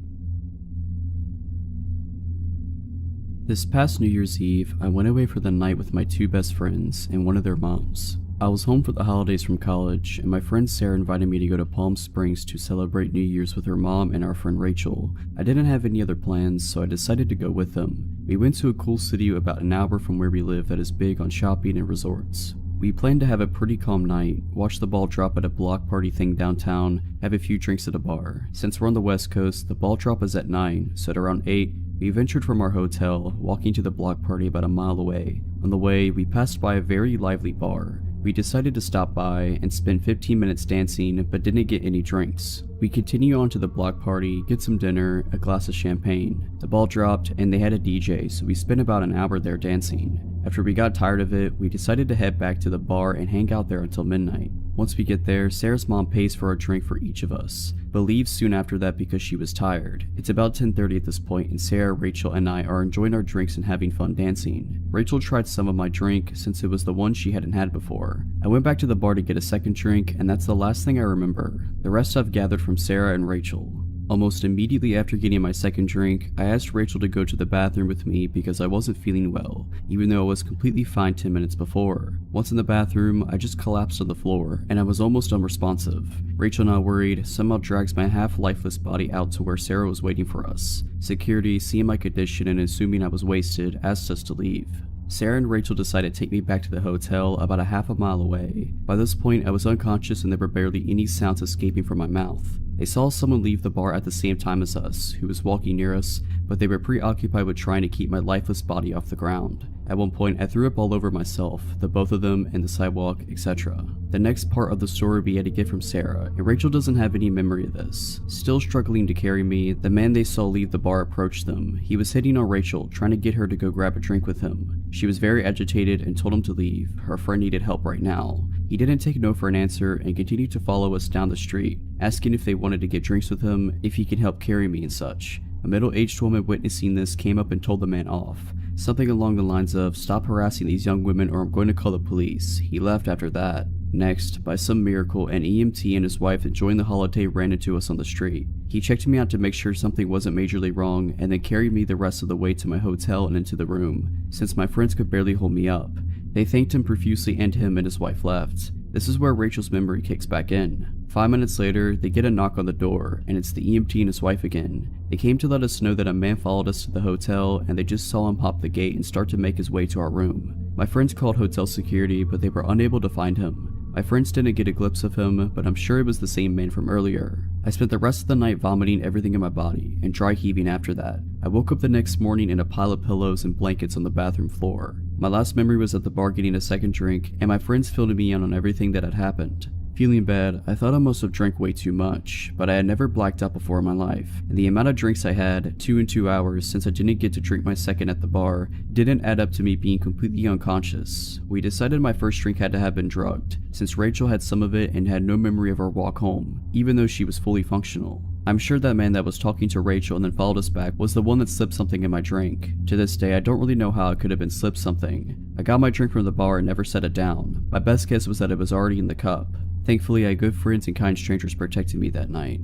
This past New Year's Eve, I went away for the night with my two best friends and one of their moms. I was home for the holidays from college, and my friend Sarah invited me to go to Palm Springs to celebrate New Year's with her mom and our friend Rachel. I didn't have any other plans, so I decided to go with them. We went to a cool city about an hour from where we live that is big on shopping and resorts. We planned to have a pretty calm night, watch the ball drop at a block party thing downtown, have a few drinks at a bar. Since we're on the West Coast, the ball drop is at 9, so at around 8, we ventured from our hotel, walking to the block party about a mile away. On the way, we passed by a very lively bar. We decided to stop by and spend 15 minutes dancing, but didn't get any drinks. We continue on to the block party, get some dinner, a glass of champagne. The ball dropped and they had a DJ, so we spent about an hour there dancing. After we got tired of it, we decided to head back to the bar and hang out there until midnight. Once we get there, Sarah's mom pays for a drink for each of us, but leaves soon after that because she was tired. It's about 10:30 at this point, and Sarah, Rachel, and I are enjoying our drinks and having fun dancing. Rachel tried some of my drink since it was the one she hadn't had before. I went back to the bar to get a second drink, and that's the last thing I remember. The rest I've gathered from Sarah and Rachel. Almost immediately after getting my second drink, I asked Rachel to go to the bathroom with me because I wasn't feeling well, even though I was completely fine 10 minutes before. Once in the bathroom, I just collapsed on the floor, and I was almost unresponsive. Rachel, not worried, somehow drags my half-lifeless body out to where Sarah was waiting for us. Security, seeing my condition and assuming I was wasted, asked us to leave. Sarah and Rachel decided to take me back to the hotel about a half a mile away. By this point, I was unconscious and there were barely any sounds escaping from my mouth. They saw someone leave the bar at the same time as us, who was walking near us, but they were preoccupied with trying to keep my lifeless body off the ground. At one point, I threw up all over myself, the both of them, and the sidewalk, etc. The next part of the story we had to get from Sarah, and Rachel doesn't have any memory of this. Still struggling to carry me, the man they saw leave the bar approached them. He was hitting on Rachel, trying to get her to go grab a drink with him. She was very agitated and told him to leave. Her friend needed help right now. He didn't take no for an answer and continued to follow us down the street, asking if they wanted to get drinks with him, if he could help carry me and such. A middle-aged woman witnessing this came up and told the man off. Something along the lines of, "Stop harassing these young women or I'm going to call the police." He left after that. Next, by some miracle, an EMT and his wife enjoying the holiday ran into us on the street. He checked me out to make sure something wasn't majorly wrong and then carried me the rest of the way to my hotel and into the room, since my friends could barely hold me up. They thanked him profusely and him and his wife left. This is where Rachel's memory kicks back in. 5 minutes later, they get a knock on the door, and it's the EMT and his wife again. They came to let us know that a man followed us to the hotel, and they just saw him pop the gate and start to make his way to our room. My friends called hotel security, but they were unable to find him. My friends didn't get a glimpse of him, but I'm sure it was the same man from earlier. I spent the rest of the night vomiting everything in my body, and dry heaving after that. I woke up the next morning in a pile of pillows and blankets on the bathroom floor. My last memory was at the bar getting a second drink, and my friends filled me in on everything that had happened. Feeling bad, I thought I must have drank way too much, but I had never blacked out before in my life, and the amount of drinks I had, 2 in 2 hours since I didn't get to drink my second at the bar, didn't add up to me being completely unconscious. We decided my first drink had to have been drugged, since Rachel had some of it and had no memory of our walk home, even though she was fully functional. I'm sure that man that was talking to Rachel and then followed us back was the one that slipped something in my drink. To this day, I don't really know how it could have been slipped something. I got my drink from the bar and never set it down. My best guess was that it was already in the cup. Thankfully, I had good friends and kind strangers protecting me that night.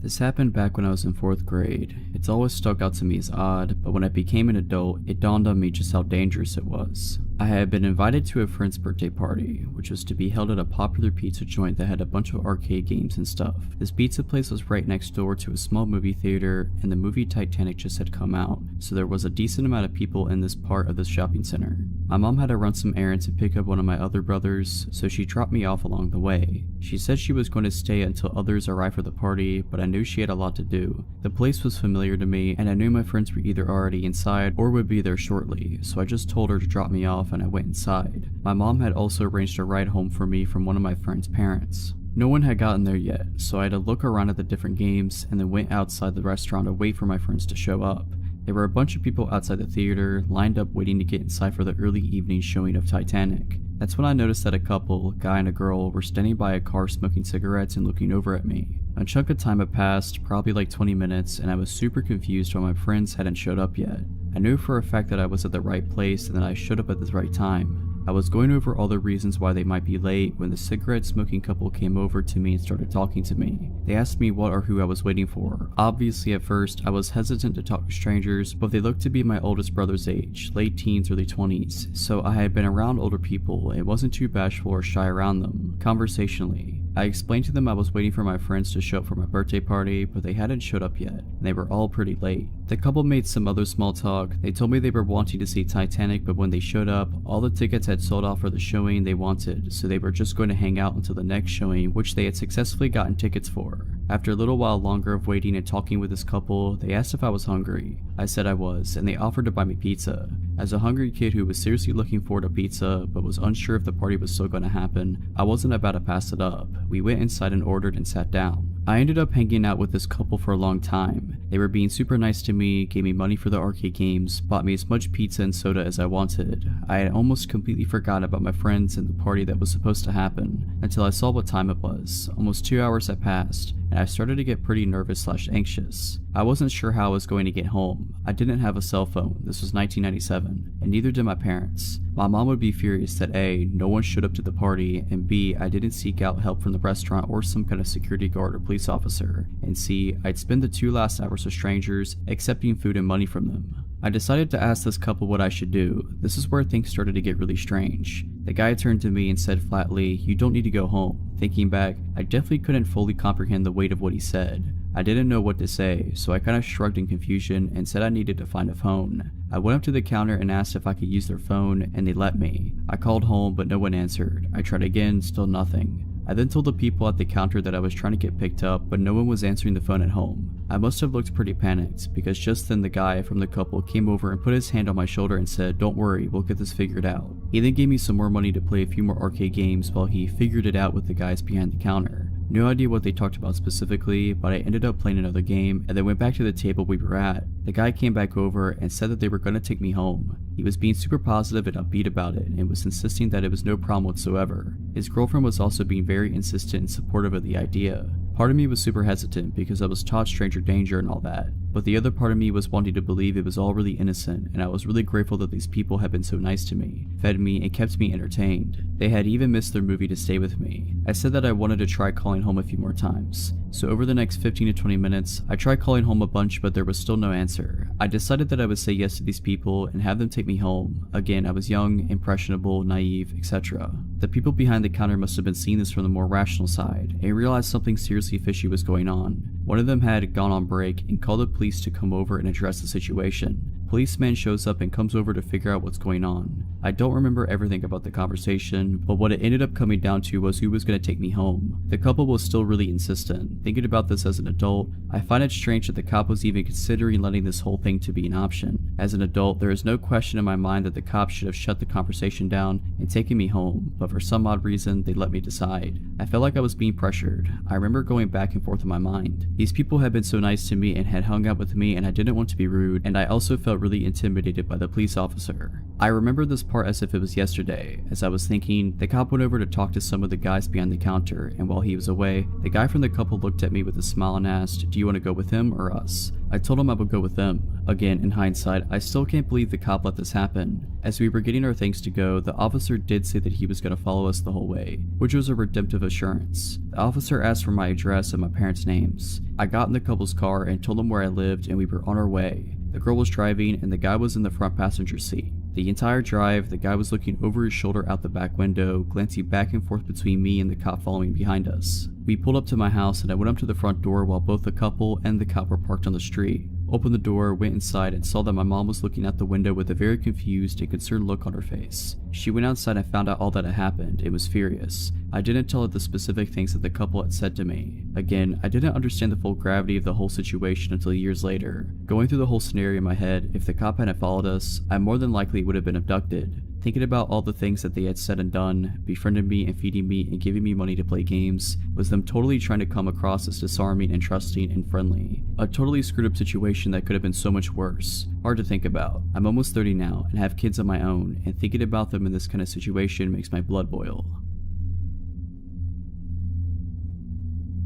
This happened back when I was in 4th grade. It's always stuck out to me as odd, but when I became an adult, it dawned on me just how dangerous it was. I had been invited to a friend's birthday party, which was to be held at a popular pizza joint that had a bunch of arcade games and stuff. This pizza place was right next door to a small movie theater, and the movie Titanic just had come out, so there was a decent amount of people in this part of the shopping center. My mom had to run some errands and pick up one of my other brothers, so she dropped me off along the way. She said she was going to stay until others arrived for the party, but I knew she had a lot to do. The place was familiar to me, and I knew my friends were either already inside or would be there shortly, so I just told her to drop me off and I went inside. My mom had also arranged a ride home for me from one of my friend's parents. No one had gotten there yet, so I had to look around at the different games and then went outside the restaurant to wait for my friends to show up. There were a bunch of people outside the theater, lined up waiting to get inside for the early evening showing of Titanic. That's when I noticed that a couple, a guy and a girl, were standing by a car smoking cigarettes and looking over at me. A chunk of time had passed, probably like 20 minutes, and I was super confused why my friends hadn't showed up yet. I knew for a fact that I was at the right place and that I showed up at the right time. I was going over all the reasons why they might be late when the cigarette smoking couple came over to me and started talking to me. They asked me what or who I was waiting for. Obviously at first, I was hesitant to talk to strangers, but they looked to be my oldest brother's age, late teens, early 20s, so I had been around older people and wasn't too bashful or shy around them, conversationally. I explained to them I was waiting for my friends to show up for my birthday party, but they hadn't showed up yet, and they were all pretty late. The couple made some other small talk. They told me they were wanting to see Titanic, but when they showed up, all the tickets had sold off for the showing they wanted, so they were just going to hang out until the next showing, which they had successfully gotten tickets for. After a little while longer of waiting and talking with this couple, they asked if I was hungry. I said I was, and they offered to buy me pizza. As a hungry kid who was seriously looking forward to pizza, but was unsure if the party was still going to happen, I wasn't about to pass it up. We went inside and ordered and sat down. I ended up hanging out with this couple for a long time. They were being super nice to me, gave me money for the arcade games, bought me as much pizza and soda as I wanted. I had almost completely forgotten about my friends and the party that was supposed to happen, until I saw what time it was. Almost 2 hours had passed, and I started to get pretty nervous/anxious. I wasn't sure how I was going to get home. I didn't have a cell phone, this was 1997, and neither did my parents. My mom would be furious that A, no one showed up to the party, and B, I didn't seek out help from the restaurant or some kind of security guard or police officer, and C, I'd spend the 2 last hours with strangers, accepting food and money from them. I decided to ask this couple what I should do. This is where things started to get really strange. The guy turned to me and said flatly, "You don't need to go home." Thinking back, I definitely couldn't fully comprehend the weight of what he said. I didn't know what to say, so I kind of shrugged in confusion and said I needed to find a phone. I went up to the counter and asked if I could use their phone, and they let me. I called home, but no one answered. I tried again, still nothing. I then told the people at the counter that I was trying to get picked up, but no one was answering the phone at home. I must have looked pretty panicked, because just then the guy from the couple came over and put his hand on my shoulder and said, "Don't worry, we'll get this figured out." He then gave me some more money to play a few more arcade games while he figured it out with the guys behind the counter. No idea what they talked about specifically, but I ended up playing another game and then went back to the table we were at. The guy came back over and said that they were going to take me home. He was being super positive and upbeat about it and was insisting that it was no problem whatsoever. His girlfriend was also being very insistent and supportive of the idea. Part of me was super hesitant because I was taught stranger danger and all that, but the other part of me was wanting to believe it was all really innocent, and I was really grateful that these people had been so nice to me, fed me, and kept me entertained. They had even missed their movie to stay with me. I said that I wanted to try calling home a few more times. So over the next 15 to 20 minutes, I tried calling home a bunch, but there was still no answer. I decided that I would say yes to these people and have them take me home. Again, I was young, impressionable, naive, etc. The people behind the counter must have been seeing this from the more rational side and realized something seriously fishy was going on. One of them had gone on break and called the police to come over and address the situation. Policeman shows up and comes over to figure out what's going on. I don't remember everything about the conversation, but what it ended up coming down to was who was going to take me home. The couple was still really insistent. Thinking about this as an adult, I find it strange that the cop was even considering letting this whole thing to be an option. As an adult, there is no question in my mind that the cops should have shut the conversation down and taken me home, but for some odd reason, they let me decide. I felt like I was being pressured. I remember going back and forth in my mind. These people had been so nice to me and had hung out with me, and I didn't want to be rude, and I also felt really intimidated by the police officer. I remember this part as if it was yesterday. As I was thinking, the cop went over to talk to some of the guys behind the counter, and while he was away, the guy from the couple looked at me with a smile and asked, "Do you want to go with him or us?" I told him I would go with them. Again, in hindsight, I still can't believe the cop let this happen. As we were getting our things to go, the officer did say that he was going to follow us the whole way, which was a redemptive assurance. The officer asked for my address and my parents' names. I got in the couple's car and told them where I lived, and we were on our way. The girl was driving and the guy was in the front passenger seat. The entire drive, the guy was looking over his shoulder out the back window, glancing back and forth between me and the cop following behind us. We pulled up to my house and I went up to the front door while both the couple and the cop were parked on the street. Opened the door, went inside, and saw that my mom was looking out the window with a very confused and concerned look on her face. She went outside and found out all that had happened and was furious. I didn't tell her the specific things that the couple had said to me. Again, I didn't understand the full gravity of the whole situation until years later. Going through the whole scenario in my head, if the cop hadn't followed us, I more than likely would have been abducted. Thinking about all the things that they had said and done, befriending me and feeding me and giving me money to play games, was them totally trying to come across as disarming and trusting and friendly. A totally screwed up situation that could have been so much worse. Hard to think about. I'm almost 30 now and have kids of my own, and thinking about them in this kind of situation makes my blood boil.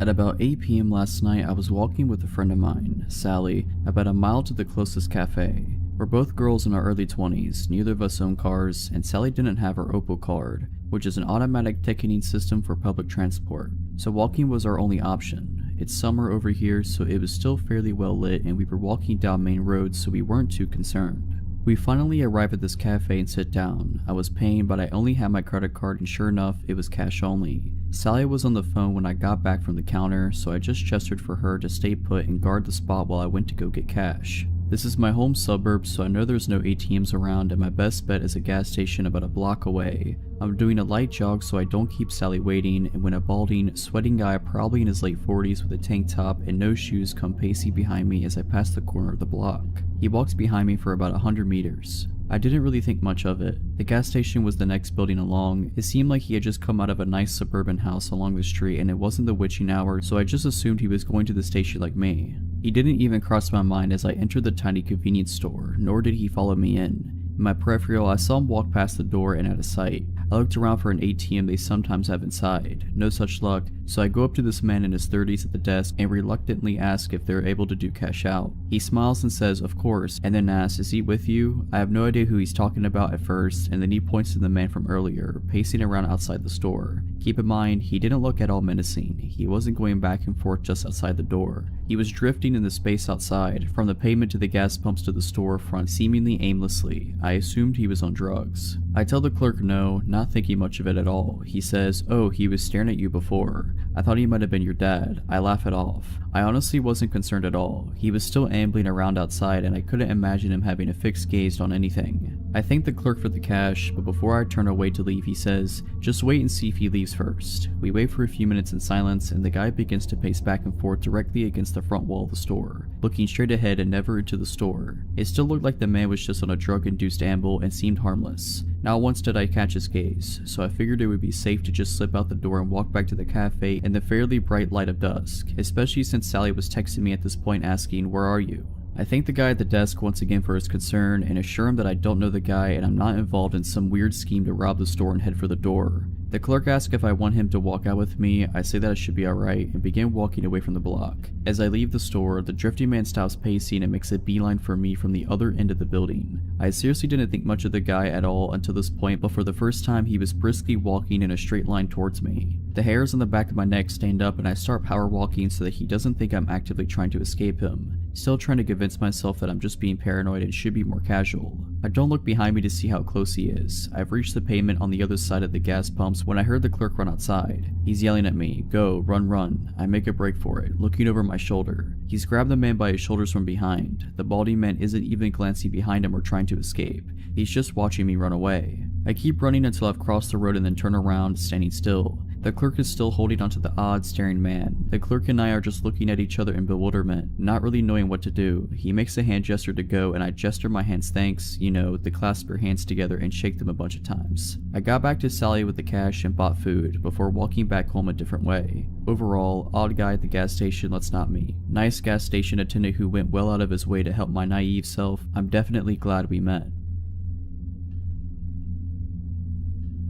At about 8 p.m. last night, I was walking with a friend of mine, Sally, about a mile to the closest cafe. We're both girls in our early 20s, neither of us own cars, and Sally didn't have her Opal card, which is an automatic ticketing system for public transport, so walking was our only option. It's summer over here, so it was still fairly well lit and we were walking down main roads, so we weren't too concerned. We finally arrive at this cafe and sit down. I was paying, but I only had my credit card, and sure enough, it was cash only. Sally was on the phone when I got back from the counter, so I just gestured for her to stay put and guard the spot while I went to go get cash. This is my home suburb, so I know there's no ATMs around, and my best bet is a gas station about a block away. I'm doing a light jog so I don't keep Sally waiting, and when a balding, sweating guy probably in his late 40s with a tank top and no shoes come pacing behind me as I pass the corner of the block. He walks behind me for about 100 meters. I didn't really think much of it. The gas station was the next building along. It seemed like he had just come out of a nice suburban house along the street, and it wasn't the witching hour, so I just assumed he was going to the station like me. He didn't even cross my mind as I entered the tiny convenience store, nor did he follow me in. In my peripheral, I saw him walk past the door and out of sight. I looked around for an ATM they sometimes have inside. No such luck, so I go up to this man in his 30s at the desk and reluctantly ask if they're able to do cash out. He smiles and says, of course, and then asks, is he with you? I have no idea who he's talking about at first, and then he points to the man from earlier, pacing around outside the store. Keep in mind, he didn't look at all menacing. He wasn't going back and forth just outside the door. He was drifting in the space outside, from the pavement to the gas pumps to the storefront, seemingly aimlessly. I assumed he was on drugs. I tell the clerk no, not thinking much of it at all. He says, oh, he was staring at you before. I thought he might have been your dad. I laugh it off. I honestly wasn't concerned at all. He was still ambling around outside and I couldn't imagine him having a fixed gaze on anything. I thank the clerk for the cash, but before I turn away to leave he says, just wait and see if he leaves first. We wait for a few minutes in silence and the guy begins to pace back and forth directly against the front wall of the store, looking straight ahead and never into the store. It still looked like the man was just on a drug-induced amble and seemed harmless. Not once did I catch his gaze, so I figured it would be safe to just slip out the door and walk back to the cafe in the fairly bright light of dusk, especially since Sally was texting me at this point asking, where are you? I thank the guy at the desk once again for his concern and assure him that I don't know the guy and I'm not involved in some weird scheme to rob the store and head for the door. The clerk asks if I want him to walk out with me. I say that it should be alright and begin walking away from the block. As I leave the store, the drifting man stops pacing and makes a beeline for me from the other end of the building. I seriously didn't think much of the guy at all until this point, but for the first time he was briskly walking in a straight line towards me. The hairs on the back of my neck stand up and I start power walking so that he doesn't think I'm actively trying to escape him. Still trying to convince myself that I'm just being paranoid and should be more casual. I don't look behind me to see how close he is. I've reached the pavement on the other side of the gas pumps when I heard the clerk run outside. He's yelling at me, go, run, run. I make a break for it, looking over my shoulder. He's grabbed the man by his shoulders from behind. The balding man isn't even glancing behind him or trying to escape. He's just watching me run away. I keep running until I've crossed the road and then turn around, standing still. The clerk is still holding onto the odd, staring man. The clerk and I are just looking at each other in bewilderment, not really knowing what to do. He makes a hand gesture to go and I gesture my hands thanks, you know, to clasp your hands together and shake them a bunch of times. I got back to Sally with the cash and bought food, before walking back home a different way. Overall, odd guy at the gas station, let's not meet. Nice gas station attendant who went well out of his way to help my naive self. I'm definitely glad we met.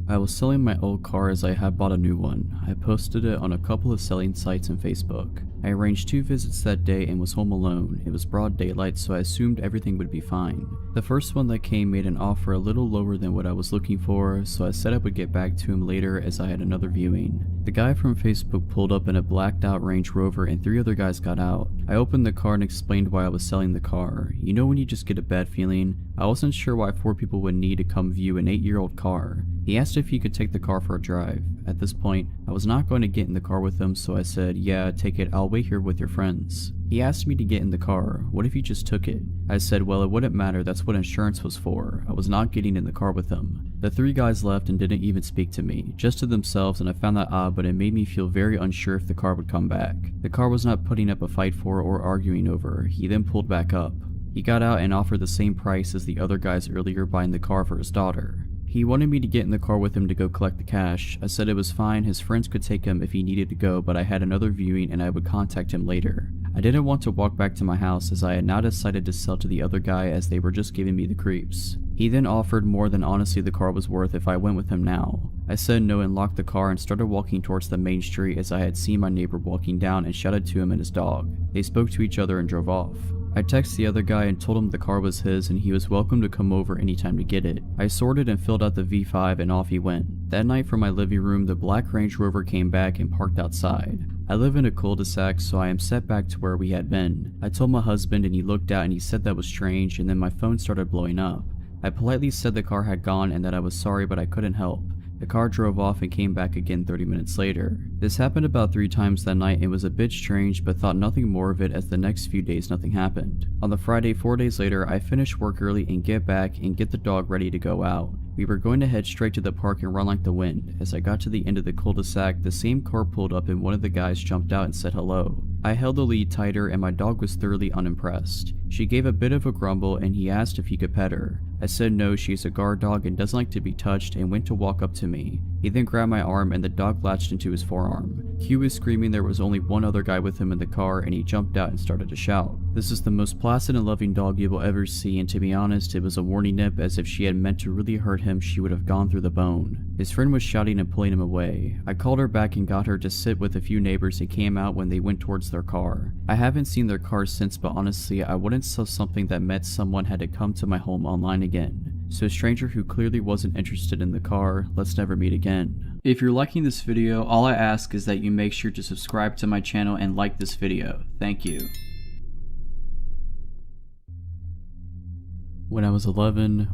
I was selling my old car as I had bought a new one. I posted it on a couple of selling sites and Facebook. I arranged 2 visits that day and was home alone. It was broad daylight, so I assumed everything would be fine. The first one that came made an offer a little lower than what I was looking for, so I said I would get back to him later as I had another viewing. The guy from Facebook pulled up in a blacked out Range Rover and 3 other guys got out. I opened the car and explained why I was selling the car. You know when you just get a bad feeling? I wasn't sure why 4 people would need to come view an 8-year-old car. He asked if he could take the car for a drive. At this point, I was not going to get in the car with him, so I said, yeah, take it, I'll wait here with your friends. He asked me to get in the car. What if he just took it? I said, well, it wouldn't matter, that's what insurance was for. I was not getting in the car with him. The 3 guys left and didn't even speak to me, just to themselves, and I found that odd, but it made me feel very unsure if the car would come back. The car was not putting up a fight for or arguing over. He then pulled back up. He got out and offered the same price as the other guys earlier buying the car for his daughter. He wanted me to get in the car with him to go collect the cash. I said it was fine, his friends could take him if he needed to go, but I had another viewing and I would contact him later. I didn't want to walk back to my house as I had now decided to sell to the other guy as they were just giving me the creeps. He then offered more than honestly the car was worth if I went with him now. I said no and locked the car and started walking towards the main street as I had seen my neighbor walking down and shouted to him and his dog. They spoke to each other and drove off. I texted the other guy and told him the car was his and he was welcome to come over anytime to get it. I sorted and filled out the V5 and off he went. That night from my living room, the black Range Rover came back and parked outside. I live in a cul-de-sac, so I am set back to where we had been. I told my husband and he looked out and he said that was strange, and then my phone started blowing up. I politely said the car had gone and that I was sorry but I couldn't help. The car drove off and came back again 30 minutes later. This happened about 3 times that night and was a bit strange, but thought nothing more of it as the next few days nothing happened. On the Friday 4 days later, I finished work early and get back and get the dog ready to go out. We were going to head straight to the park and run like the wind. As I got to the end of the cul-de-sac, the same car pulled up and one of the guys jumped out and said hello. I held the lead tighter and my dog was thoroughly unimpressed. She gave a bit of a grumble and he asked if he could pet her. I said no, she's a guard dog and doesn't like to be touched, and went to walk up to me. He then grabbed my arm and the dog latched into his forearm. Q was screaming there was only one other guy with him in the car, and he jumped out and started to shout. This is the most placid and loving dog you will ever see, and to be honest, it was a warning nip, as if she had meant to really hurt him she would have gone through the bone. His friend was shouting and pulling him away. I called her back and got her to sit with a few neighbors and came out when they went towards their car. I haven't seen their car since, but honestly I wouldn't sell something that meant someone had to come to my home online again. So a stranger who clearly wasn't interested in the car, let's never meet again. If you're liking this video, all I ask is that you make sure to subscribe to my channel and like this video. Thank you. When I was 11,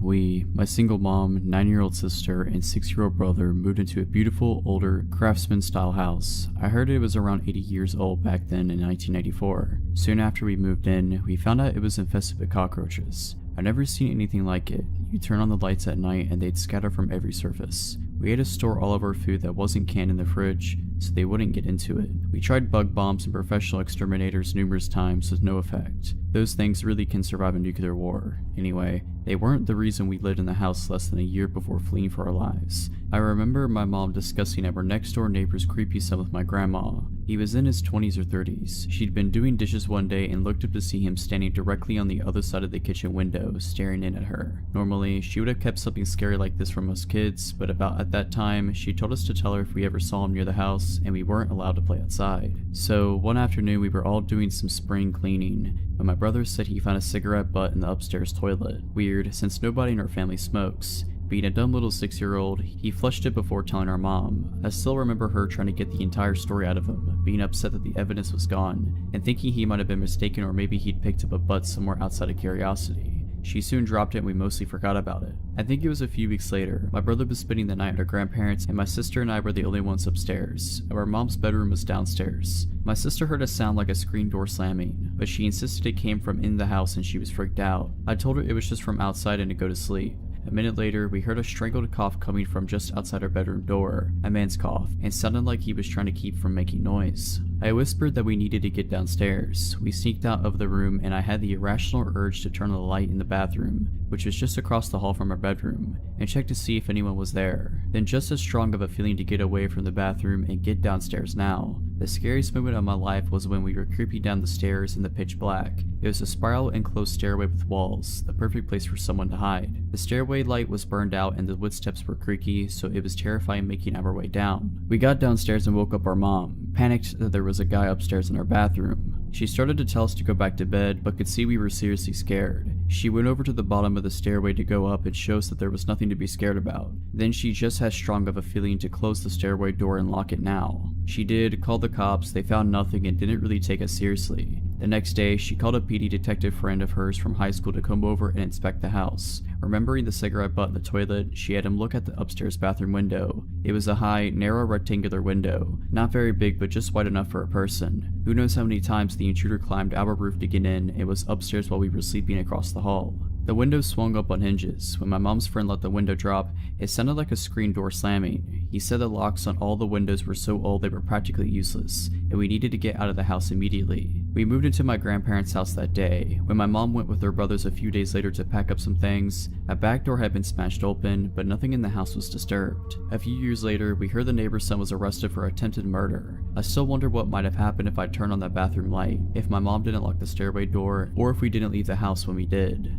my single mom, 9-year-old sister, and 6-year-old brother moved into a beautiful, older, craftsman-style house. I heard it was around 80 years old back then in 1994. Soon after we moved in, we found out it was infested with cockroaches. I'd never seen anything like it. You turn on the lights at night and they'd scatter from every surface. We had to store all of our food that wasn't canned in the fridge, so they wouldn't get into it. We tried bug bombs and professional exterminators numerous times with no effect. Those things really can survive a nuclear war. Anyway, they weren't the reason we lived in the house less than a year before fleeing for our lives. I remember my mom discussing our next door neighbor's creepy son with my grandma. He was in his 20s or 30s. She'd been doing dishes one day and looked up to see him standing directly on the other side of the kitchen window, staring in at her. Normally, she would have kept something scary like this from us kids, but about at that time, she told us to tell her if we ever saw him near the house, and we weren't allowed to play outside. So one afternoon, we were all doing some spring cleaning, when my brother said he found a cigarette butt in the upstairs toilet. Weird, since nobody in our family smokes. Being a dumb little 6-year-old, he flushed it before telling our mom. I still remember her trying to get the entire story out of him, being upset that the evidence was gone, and thinking he might have been mistaken or maybe he'd picked up a butt somewhere outside of curiosity. She soon dropped it and we mostly forgot about it. I think it was a few weeks later. My brother was spending the night at our grandparents, and my sister and I were the only ones upstairs. Our mom's bedroom was downstairs. My sister heard a sound like a screen door slamming, but she insisted it came from in the house and she was freaked out. I told her it was just from outside and to go to sleep. A minute later, we heard a strangled cough coming from just outside our bedroom door, a man's cough, and sounded like he was trying to keep from making noise. I whispered that we needed to get downstairs. We sneaked out of the room and I had the irrational urge to turn on the light in the bathroom, which was just across the hall from our bedroom, and check to see if anyone was there. Then just as strong of a feeling to get away from the bathroom and get downstairs now. The scariest moment of my life was when we were creeping down the stairs in the pitch black. It was a spiral enclosed stairway with walls, the perfect place for someone to hide. The stairway light was burned out and the wood steps were creaky, so it was terrifying making our way down. We got downstairs and woke up our mom, panicked that there was a guy upstairs in our bathroom. She started to tell us to go back to bed, but could see we were seriously scared. She went over to the bottom of the stairway to go up and show us that there was nothing to be scared about. Then she just had strong of a feeling to close the stairway door and lock it now. She did, called the cops, they found nothing and didn't really take us seriously. The next day, she called a PD detective friend of hers from high school to come over and inspect the house. Remembering the cigarette butt in the toilet, she had him look at the upstairs bathroom window. It was a high, narrow rectangular window, not very big but just wide enough for a person. Who knows how many times the intruder climbed our roof to get in and was upstairs while we were sleeping across the hall. The window swung up on hinges. When my mom's friend let the window drop, it sounded like a screen door slamming. He said the locks on all the windows were so old they were practically useless, and we needed to get out of the house immediately. We moved into my grandparents' house that day. When my mom went with her brothers a few days later to pack up some things, a back door had been smashed open, but nothing in the house was disturbed. A few years later, we heard the neighbor's son was arrested for attempted murder. I still wonder what might have happened if I turned on that bathroom light, if my mom didn't lock the stairway door, or if we didn't leave the house when we did.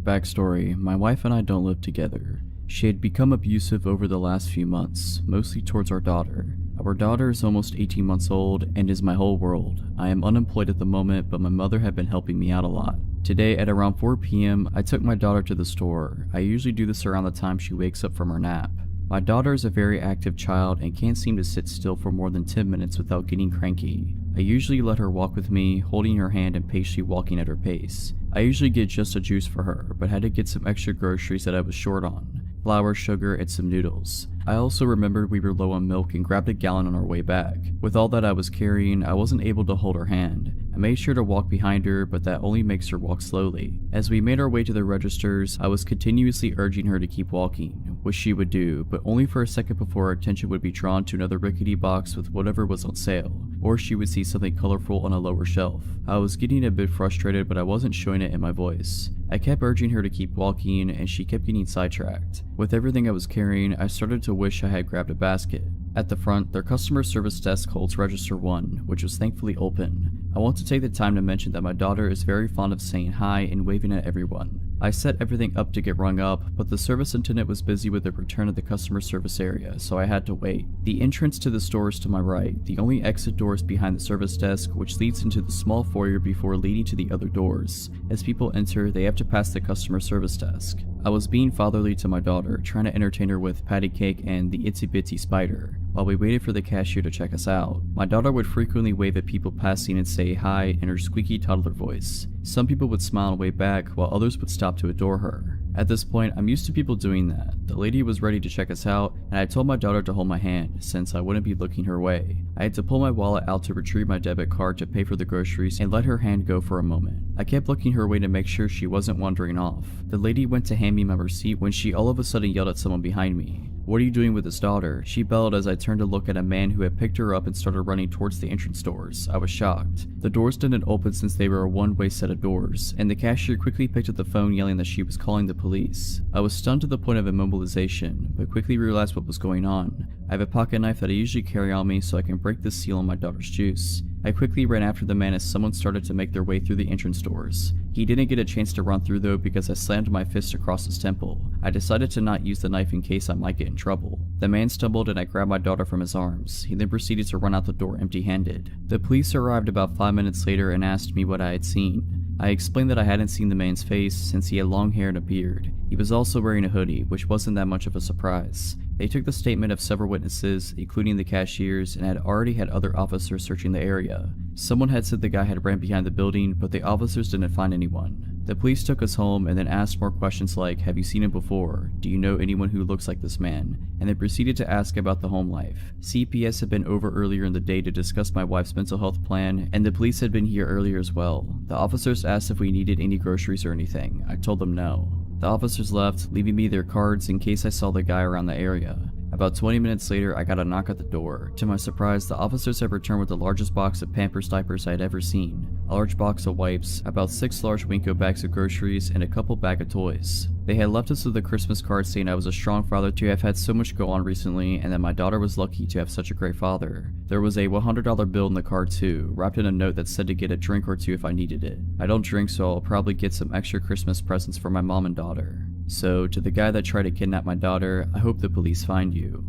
Backstory: my wife and I don't live together. She had become abusive over the last few months, mostly towards our daughter. Our daughter is almost 18 months old and is my whole world. I am unemployed at the moment, but my mother had been helping me out a lot. Today at around 4 p.m, I took my daughter to the store. I usually do this around the time she wakes up from her nap. My daughter is a very active child and can't seem to sit still for more than 10 minutes without getting cranky. I usually let her walk with me, holding her hand and patiently walking at her pace. I usually get just a juice for her, but had to get some extra groceries that I was short on. Flour, sugar, and some noodles. I also remembered we were low on milk and grabbed a gallon on our way back. With all that I was carrying, I wasn't able to hold her hand. I made sure to walk behind her, but that only makes her walk slowly. As we made our way to the registers, I was continuously urging her to keep walking, which she would do, but only for a second before her attention would be drawn to another rickety box with whatever was on sale. or she would see something colorful on a lower shelf. I was getting a bit frustrated, but I wasn't showing it in my voice. I kept urging her to keep walking, and she kept getting sidetracked. With everything I was carrying, I started to wish I had grabbed a basket. At the front, their customer service desk holds register 1, which was thankfully open. I want to take the time to mention that my daughter is very fond of saying hi and waving at everyone. I set everything up to get rung up, but the service attendant was busy with the return of the customer service area, so I had to wait. The entrance to the store is to my right. The only exit door is behind the service desk, which leads into the small foyer before leading to the other doors. As people enter, they have to pass the customer service desk. I was being fatherly to my daughter, trying to entertain her with patty cake and the itsy bitsy spider. While we waited for the cashier to check us out, my daughter would frequently wave at people passing and say hi in her squeaky toddler voice. Some people would smile and wave back, while others would stop to adore her. At this point, I'm used to people doing that. The lady was ready to check us out, and I told my daughter to hold my hand, since I wouldn't be looking her way. I had to pull my wallet out to retrieve my debit card to pay for the groceries and let her hand go for a moment. I kept looking her way to make sure she wasn't wandering off. The lady went to hand me my receipt when she all of a sudden yelled at someone behind me. "What are you doing with his daughter?" She bellowed as I turned to look at a man who had picked her up and started running towards the entrance doors. I was shocked. The doors didn't open since they were a one-way set of doors, and the cashier quickly picked up the phone yelling that she was calling the police. I was stunned to the point of immobilization, but quickly realized what was going on. I have a pocket knife that I usually carry on me so I can break the seal on my daughter's juice. I quickly ran after the man as someone started to make their way through the entrance doors. He didn't get a chance to run through though because I slammed my fist across his temple. I decided to not use the knife in case I might get in trouble. The man stumbled and I grabbed my daughter from his arms. He then proceeded to run out the door empty-handed. The police arrived about 5 minutes later and asked me what I had seen. I explained that I hadn't seen the man's face since he had long hair and a beard. He was also wearing a hoodie, which wasn't that much of a surprise. They took the statement of several witnesses, including the cashiers, and had already had other officers searching the area. Someone had said the guy had ran behind the building, but the officers didn't find anyone. The police took us home and then asked more questions like, "Have you seen him before? Do you know anyone who looks like this man?" And they proceeded to ask about the home life. CPS had been over earlier in the day to discuss my wife's mental health plan, and the police had been here earlier as well. The officers asked if we needed any groceries or anything. I told them no. The officers left, leaving me their cards in case I saw the guy around the area. About 20 minutes later, I got a knock at the door. To my surprise, the officers had returned with the largest box of Pampers diapers I had ever seen, a large box of wipes, about 6 large Winco bags of groceries, and a couple bags of toys. They had left us with a Christmas card saying I was a strong father to have had so much go on recently, and that my daughter was lucky to have such a great father. There was a $100 bill in the card too, wrapped in a note that said to get a drink or two if I needed it. I don't drink, so I'll probably get some extra Christmas presents for my mom and daughter. So, to the guy that tried to kidnap my daughter, I hope the police find you.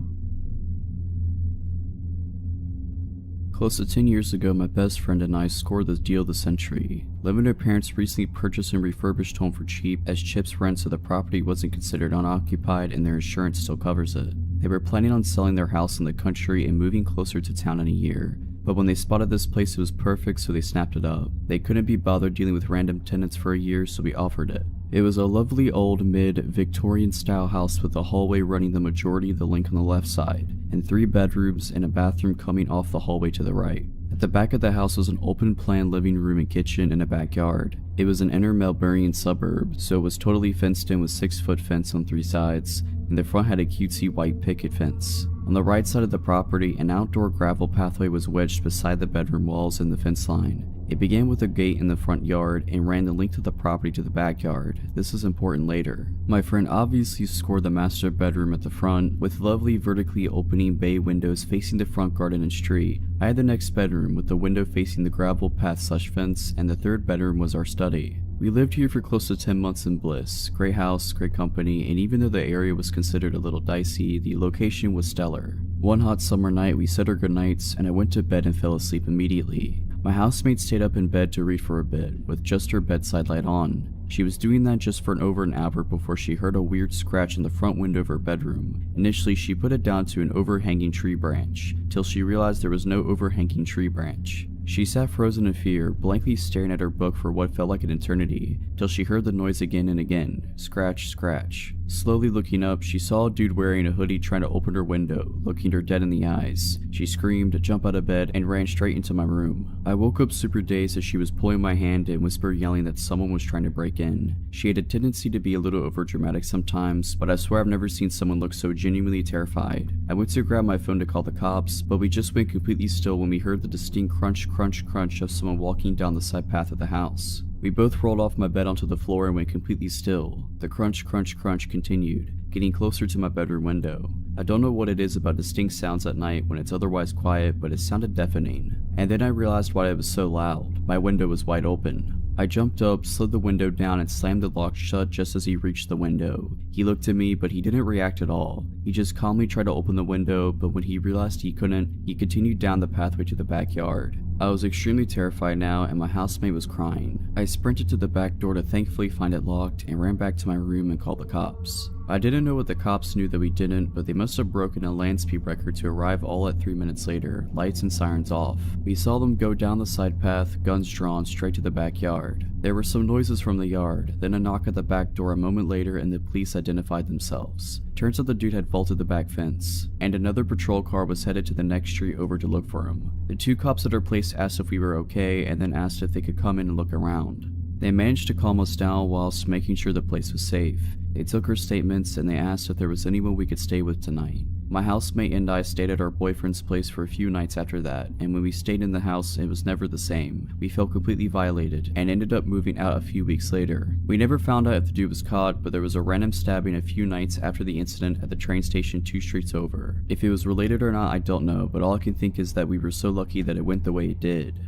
Close to 10 years ago, my best friend and I scored the deal of the century. Living with her parents recently purchased and refurbished home for cheap as chips rent, so the property wasn't considered unoccupied and their insurance still covers it. They were planning on selling their house in the country and moving closer to town in a year. But when they spotted this place, it was perfect, so they snapped it up. They couldn't be bothered dealing with random tenants for a year, so we offered it. It was a lovely old mid-Victorian style house with a hallway running the majority of the length on the left side, and 3 bedrooms and a bathroom coming off the hallway to the right. At the back of the house was an open-plan living room and kitchen and a backyard. It was an inner Melbourne suburb, so it was totally fenced in with 6-foot fence on 3 sides, and the front had a cutesy white picket fence. On the right side of the property, an outdoor gravel pathway was wedged beside the bedroom walls and the fence line. It began with a gate in the front yard and ran the length of the property to the backyard. This is important later. My friend obviously scored the master bedroom at the front, with lovely vertically opening bay windows facing the front garden and street. I had the next bedroom with the window facing the gravel path/fence, and the 3rd bedroom was our study. We lived here for close to 10 months in bliss. Great house, great company, and even though the area was considered a little dicey, the location was stellar. One hot summer night, we said our goodnights, and I went to bed and fell asleep immediately. My housemate stayed up in bed to read for a bit, with just her bedside light on. She was doing that just for over an hour before she heard a weird scratch in the front window of her bedroom. Initially, she put it down to an overhanging tree branch, till she realized there was no overhanging tree branch. She sat frozen in fear, blankly staring at her book for what felt like an eternity, till she heard the noise again and again. Scratch, scratch. Slowly looking up, she saw a dude wearing a hoodie trying to open her window, looking her dead in the eyes. She screamed, jumped out of bed, and ran straight into my room. I woke up super dazed as she was pulling my hand and whispered yelling that someone was trying to break in. She had a tendency to be a little overdramatic sometimes, but I swear I've never seen someone look so genuinely terrified. I went to grab my phone to call the cops, but we just went completely still when we heard the distinct crunch crunch crunch of someone walking down the side path of the house. We both rolled off my bed onto the floor and went completely still. The crunch crunch crunch continued, getting closer to my bedroom window. I don't know what it is about distinct sounds at night when it's otherwise quiet, but it sounded deafening. And then I realized why it was so loud. My window was wide open. I jumped up, slid the window down, and slammed the lock shut just as he reached the window. He looked at me, but he didn't react at all. He just calmly tried to open the window, but when he realized he couldn't, he continued down the pathway to the backyard. I was extremely terrified now, and my housemate was crying. I sprinted to the back door to thankfully find it locked and ran back to my room and called the cops. I didn't know what the cops knew that we didn't, but they must have broken a land speed record to arrive all at 3 minutes later, lights and sirens off. We saw them go down the side path, guns drawn, straight to the backyard. There were some noises from the yard, then a knock at the back door a moment later and the police identified themselves. Turns out the dude had vaulted the back fence, and another patrol car was headed to the next street over to look for him. The two cops at our place asked if we were okay and then asked if they could come in and look around. They managed to calm us down whilst making sure the place was safe. They took our statements and they asked if there was anyone we could stay with tonight. My housemate and I stayed at our boyfriend's place for a few nights after that, and when we stayed in the house, it was never the same. We felt completely violated and ended up moving out a few weeks later. We never found out if the dude was caught, but there was a random stabbing a few nights after the incident at the train station 2 streets over. If it was related or not, I don't know, but all I can think is that we were so lucky that it went the way it did.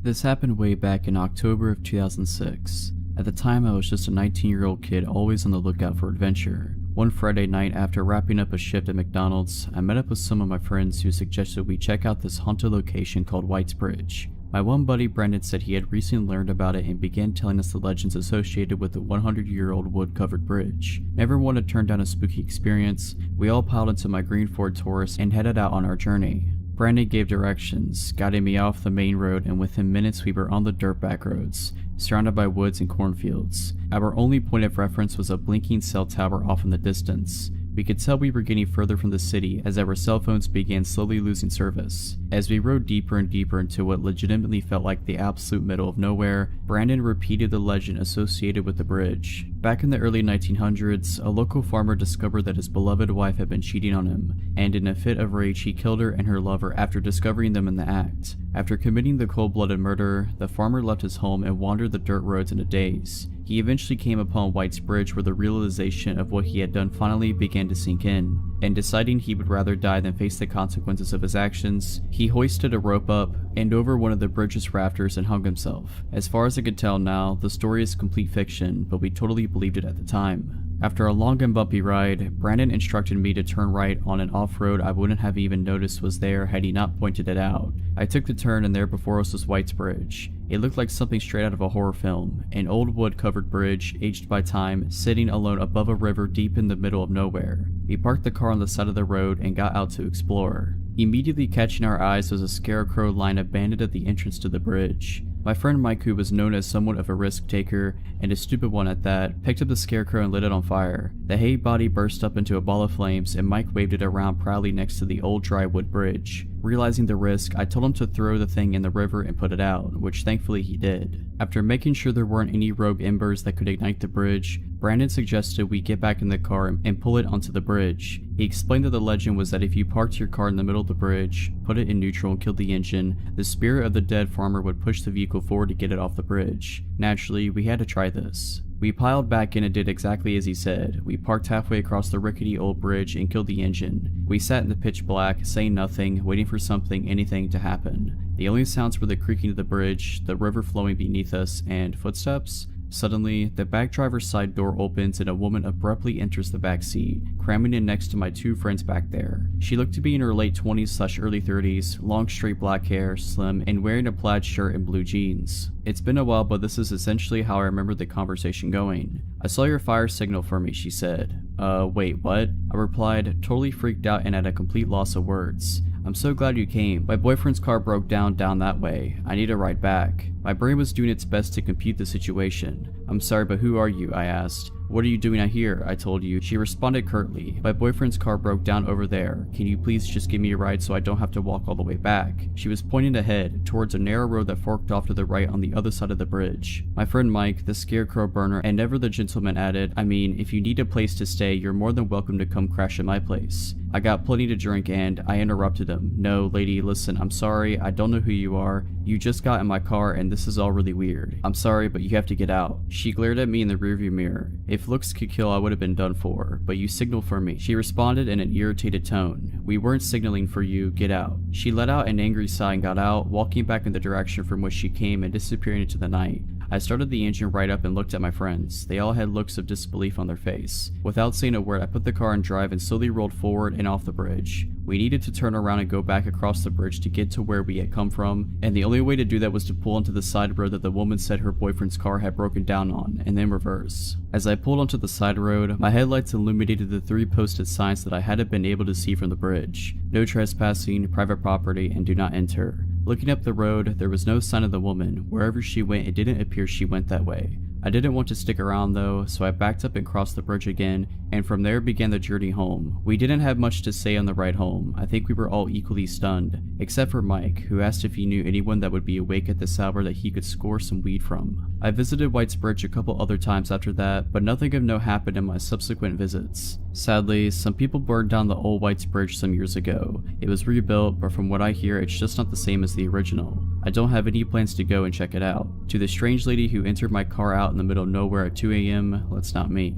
This happened way back in October of 2006. At the time, I was just a 19-year-old kid always on the lookout for adventure. One Friday night after wrapping up a shift at McDonald's, I met up with some of my friends who suggested we check out this haunted location called White's Bridge. My one buddy Brendan said he had recently learned about it and began telling us the legends associated with the 100-year-old wood-covered bridge. Never one to turn down a spooky experience, we all piled into my green Ford Taurus and headed out on our journey. Brandon gave directions, guiding me off the main road, and within minutes we were on the dirt back roads, surrounded by woods and cornfields. Our only point of reference was a blinking cell tower off in the distance. We could tell we were getting further from the city as our cell phones began slowly losing service. As we rode deeper and deeper into what legitimately felt like the absolute middle of nowhere, Brandon repeated the legend associated with the bridge. Back in the early 1900s, a local farmer discovered that his beloved wife had been cheating on him, and in a fit of rage he killed her and her lover after discovering them in the act. After committing the cold-blooded murder, the farmer left his home and wandered the dirt roads in a daze. He eventually came upon White's Bridge where the realization of what he had done finally began to sink in, and deciding he would rather die than face the consequences of his actions, he hoisted a rope up and over one of the bridge's rafters and hung himself. As far as I could tell now, the story is complete fiction, but we totally believed it at the time. After a long and bumpy ride, Brandon instructed me to turn right on an off-road I wouldn't have even noticed was there had he not pointed it out. I took the turn and there before us was White's Bridge. It looked like something straight out of a horror film, an old wood-covered bridge, aged by time, sitting alone above a river deep in the middle of nowhere. We parked the car on the side of the road and got out to explore. Immediately catching our eyes was a scarecrow lying abandoned at the entrance to the bridge. My friend Mike, who was known as somewhat of a risk taker, and a stupid one at that, picked up the scarecrow and lit it on fire. The hay body burst up into a ball of flames and Mike waved it around proudly next to the old dry wood bridge. Realizing the risk, I told him to throw the thing in the river and put it out, which thankfully he did. After making sure there weren't any rogue embers that could ignite the bridge, Brandon suggested we get back in the car and pull it onto the bridge. He explained that the legend was that if you parked your car in the middle of the bridge, put it in neutral and killed the engine, the spirit of the dead farmer would push the vehicle forward to get it off the bridge. Naturally, we had to try this. We piled back in and did exactly as he said. We parked halfway across the rickety old bridge and killed the engine. We sat in the pitch black, saying nothing, waiting for anything to happen. The only sounds were the creaking of the bridge, the river flowing beneath us, and footsteps. Suddenly, the back driver's side door opens and a woman abruptly enters the back seat, cramming in next to my two friends back there. She looked to be in her late 20s/early 30s, long straight black hair, slim, and wearing a plaid shirt and blue jeans. It's been a while, but this is essentially how I remember the conversation going. "I saw your fire signal for me," she said. Wait, what?" I replied, totally freaked out and at a complete loss of words. "I'm so glad you came. My boyfriend's car broke down that way. I need a ride back." My brain was doing its best to compute the situation. "I'm sorry, but who are you?" I asked. "What are you doing out here?" I told you. She responded curtly, "My boyfriend's car broke down over there. Can you please just give me a ride so I don't have to walk all the way back?" She was pointing ahead, towards a narrow road that forked off to the right on the other side of the bridge. My friend Mike, the scarecrow burner and never the gentleman, added, "I mean, if you need a place to stay, you're more than welcome to come crash at my place." I got plenty to drink and I interrupted him. "No, lady, listen, I'm sorry, I don't know who you are. You just got in my car and this is all really weird. I'm sorry, but you have to get out." She glared at me in the rearview mirror. "If looks could kill, I would have been done for, but you signaled for me." She responded in an irritated tone. "We weren't signaling for you, get out." She let out an angry sigh and got out, walking back in the direction from which she came and disappearing into the night. I started the engine right up and looked at my friends. They all had looks of disbelief on their face. Without saying a word, I put the car in drive and slowly rolled forward and off the bridge. We needed to turn around and go back across the bridge to get to where we had come from, and the only way to do that was to pull onto the side road that the woman said her boyfriend's car had broken down on, and then reverse. As I pulled onto the side road, my headlights illuminated the 3 posted signs that I hadn't been able to see from the bridge: "No trespassing, private property, and do not enter." Looking up the road, there was no sign of the woman. Wherever she went, it didn't appear she went that way. I didn't want to stick around though, so I backed up and crossed the bridge again, and from there began the journey home. We didn't have much to say on the ride home. I think we were all equally stunned, except for Mike, who asked if he knew anyone that would be awake at this hour that he could score some weed from. I visited White's Bridge a couple other times after that, but nothing of note happened in my subsequent visits. Sadly, some people burned down the old White's Bridge some years ago. It was rebuilt, but from what I hear, it's just not the same as the original. I don't have any plans to go and check it out. To the strange lady who entered my car out in the middle of nowhere at 2 a.m., let's not meet.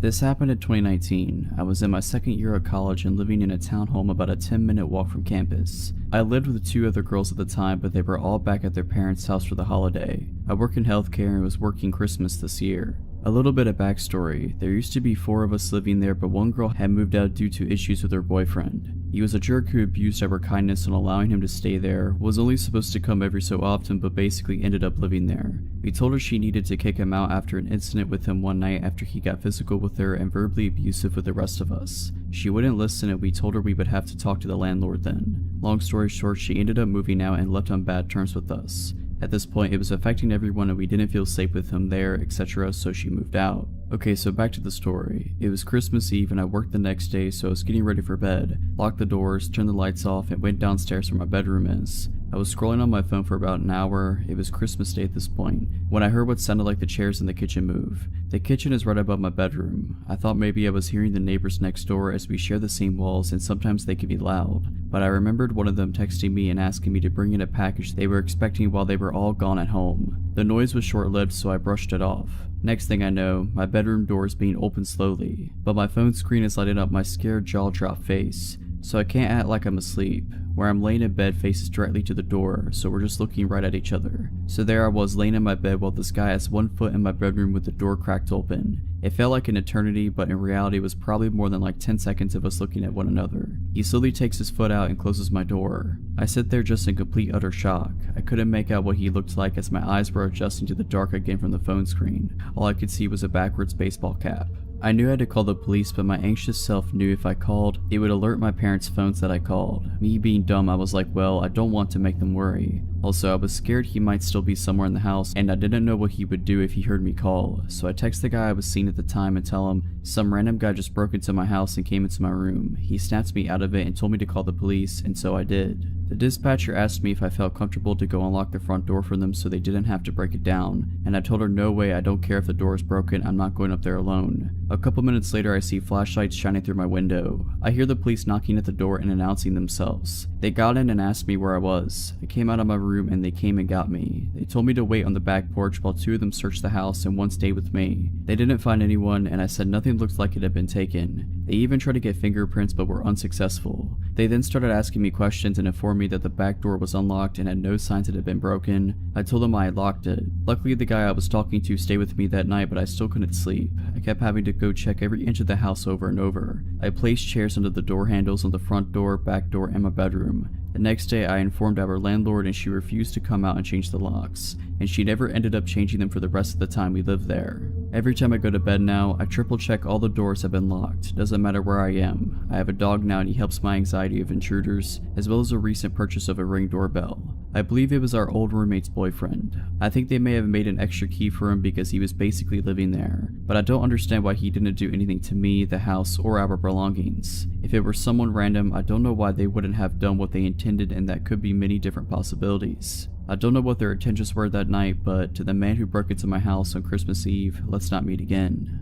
This happened in 2019. I was in my second year of college and living in a townhome about a 10-minute walk from campus. I lived with 2 other girls at the time, but they were all back at their parents' house for the holiday. I work in healthcare and was working Christmas this year. A little bit of backstory: there used to be 4 of us living there, but one girl had moved out due to issues with her boyfriend. He was a jerk who abused our kindness and allowing him to stay there, was only supposed to come every so often but basically ended up living there. We told her she needed to kick him out after an incident with him one night after he got physical with her and verbally abusive with the rest of us. She wouldn't listen and we told her we would have to talk to the landlord then. Long story short, she ended up moving out and left on bad terms with us. At this point, it was affecting everyone and we didn't feel safe with him there, etc., so she moved out. Okay, so back to the story. It was Christmas Eve and I worked the next day, so I was getting ready for bed, locked the doors, turned the lights off, and went downstairs where my bedroom is. I was scrolling on my phone for about an hour. It was Christmas Day at this point, when I heard what sounded like the chairs in the kitchen move. The kitchen is right above my bedroom. I thought maybe I was hearing the neighbors next door as we share the same walls and sometimes they can be loud, but I remembered one of them texting me and asking me to bring in a package they were expecting while they were all gone at home. The noise was short-lived, so I brushed it off. Next thing I know, my bedroom door is being opened slowly, but my phone screen is lighting up my scared jaw-drop face, so I can't act like I'm asleep. Where I'm laying in bed faces directly to the door, so we're just looking right at each other. So there I was laying in my bed while this guy has 1 foot in my bedroom with the door cracked open. It felt like an eternity, but in reality it was probably more than like 10 seconds of us looking at one another. He slowly takes his foot out and closes my door. I sit there just in complete utter shock. I couldn't make out what he looked like as my eyes were adjusting to the dark again from the phone screen. All I could see was a backwards baseball cap. I knew I had to call the police, but my anxious self knew if I called, it would alert my parents' phones that I called. Me being dumb, I was like, well, I don't want to make them worry. Also, I was scared he might still be somewhere in the house, and I didn't know what he would do if he heard me call, so I texted the guy I was seeing at the time and tell him, some random guy just broke into my house and came into my room. He snapped me out of it and told me to call the police, and so I did. The dispatcher asked me if I felt comfortable to go unlock the front door for them so they didn't have to break it down, and I told her no way, I don't care if the door is broken, I'm not going up there alone. A couple minutes later I see flashlights shining through my window. I hear the police knocking at the door and announcing themselves. They got in and asked me where I was. I came out of my room and they came and got me. They told me to wait on the back porch while 2 of them searched the house and 1 stayed with me. They didn't find anyone and I said nothing looked like it had been taken. They even tried to get fingerprints but were unsuccessful. They then started asking me questions and informed me that the back door was unlocked and had no signs it had been broken. I told them I had locked it. Luckily the guy I was talking to stayed with me that night, but I still couldn't sleep. I kept having to go check every inch of the house over and over. I placed chairs under the door handles on the front door, back door, and my bedroom. The next day I informed our landlord and she refused to come out and change the locks, and she never ended up changing them for the rest of the time we lived there. Every time I go to bed now, I triple check all the doors have been locked, doesn't matter where I am. I have a dog now and he helps my anxiety of intruders, as well as a recent purchase of a Ring doorbell. I believe it was our old roommate's boyfriend. I think they may have made an extra key for him because he was basically living there, but I don't understand why he didn't do anything to me, the house, or our belongings. If it were someone random, I don't know why they wouldn't have done what they intended, and that could be many different possibilities. I don't know what their intentions were that night, but to the man who broke into my house on Christmas Eve, let's not meet again.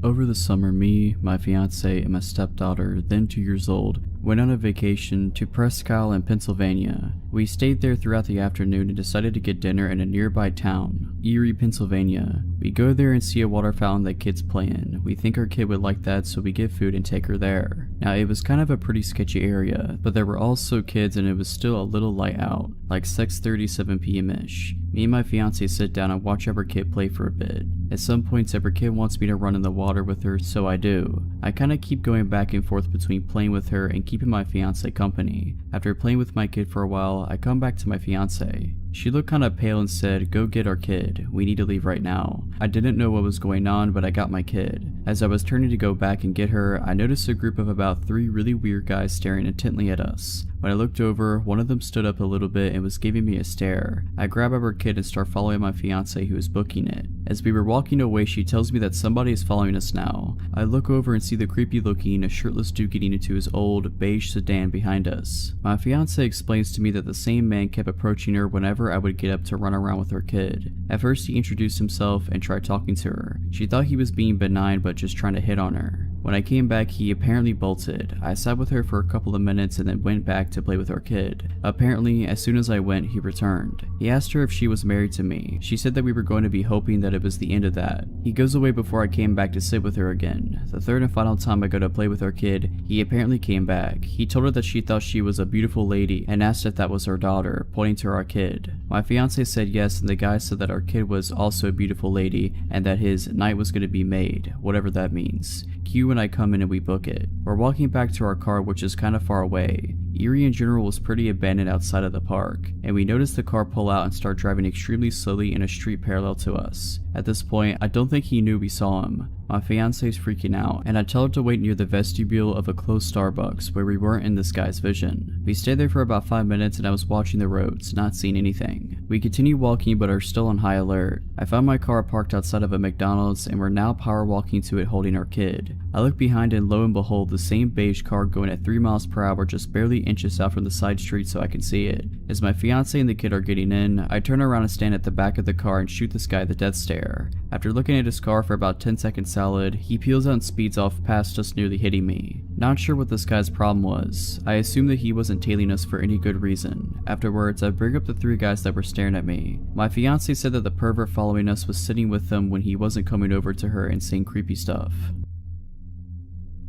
Over the summer, me, my fiance, and my stepdaughter, then 2 years old, went on a vacation to Presque Isle in Pennsylvania. We stayed there throughout the afternoon and decided to get dinner in a nearby town, Erie, Pennsylvania. We go there and see a water fountain that kids play in. We think our kid would like that, so we get food and take her there. Now, it was kind of a pretty sketchy area, but there were also kids and it was still a little light out, like 6:37 p.m.-ish. Me and my fiance sit down and watch our kid play for a bit. At some points, our kid wants me to run in the water with her, so I do. I kinda keep going back and forth between playing with her and keeping my fiance company. After playing with my kid for a while, I come back to my fiance. She looked kinda pale and said, "Go get our kid. We need to leave right now." I didn't know what was going on, but I got my kid. As I was turning to go back and get her, I noticed a group of about 3 really weird guys staring intently at us. When I looked over, one of them stood up a little bit and was giving me a stare. I grab our kid and start following my fiance who was booking it. As we were walking away, she tells me that somebody is following us now. I look over and see the creepy looking, shirtless dude getting into his old, beige sedan behind us. My fiance explains to me that the same man kept approaching her whenever I would get up to run around with her kid. At first he introduced himself and tried talking to her. She thought he was being benign but just trying to hit on her. When I came back, he apparently bolted. I sat with her for a couple of minutes and then went back to play with our kid. Apparently, as soon as I went, he returned. He asked her if she was married to me. She said that we were going to be hoping that it was the end of that. He goes away before I came back to sit with her again. The third and final time I go to play with our kid, he apparently came back. He told her that she thought she was a beautiful lady and asked if that was her daughter, pointing to our kid. My fiance said yes, and the guy said that our kid was also a beautiful lady and that his night was going to be made, whatever that means. Q and I come in and we book it. We're walking back to our car, which is kind of far away. Erie in general was pretty abandoned outside of the park, and we noticed the car pull out and start driving extremely slowly in a street parallel to us. At this point, I don't think he knew we saw him. My fiance is freaking out, and I tell her to wait near the vestibule of a closed Starbucks where we weren't in this guy's vision. We stayed there for about 5 minutes and I was watching the roads, not seeing anything. We continue walking but are still on high alert. I found my car parked outside of a McDonald's and we're now power walking to it holding our kid. I look behind and lo and behold, the same beige car going at 3 miles per hour just barely inches out from the side street so I can see it. As my fiance and the kid are getting in, I turn around and stand at the back of the car and shoot this guy the death stare. After looking at his car for about 10 seconds solid, he peels out and speeds off past us, nearly hitting me. Not sure what this guy's problem was. I assume that he wasn't tailing us for any good reason. Afterwards, I bring up the 3 guys that were staring at me. My fiance said that the pervert following us was sitting with them when he wasn't coming over to her and saying creepy stuff.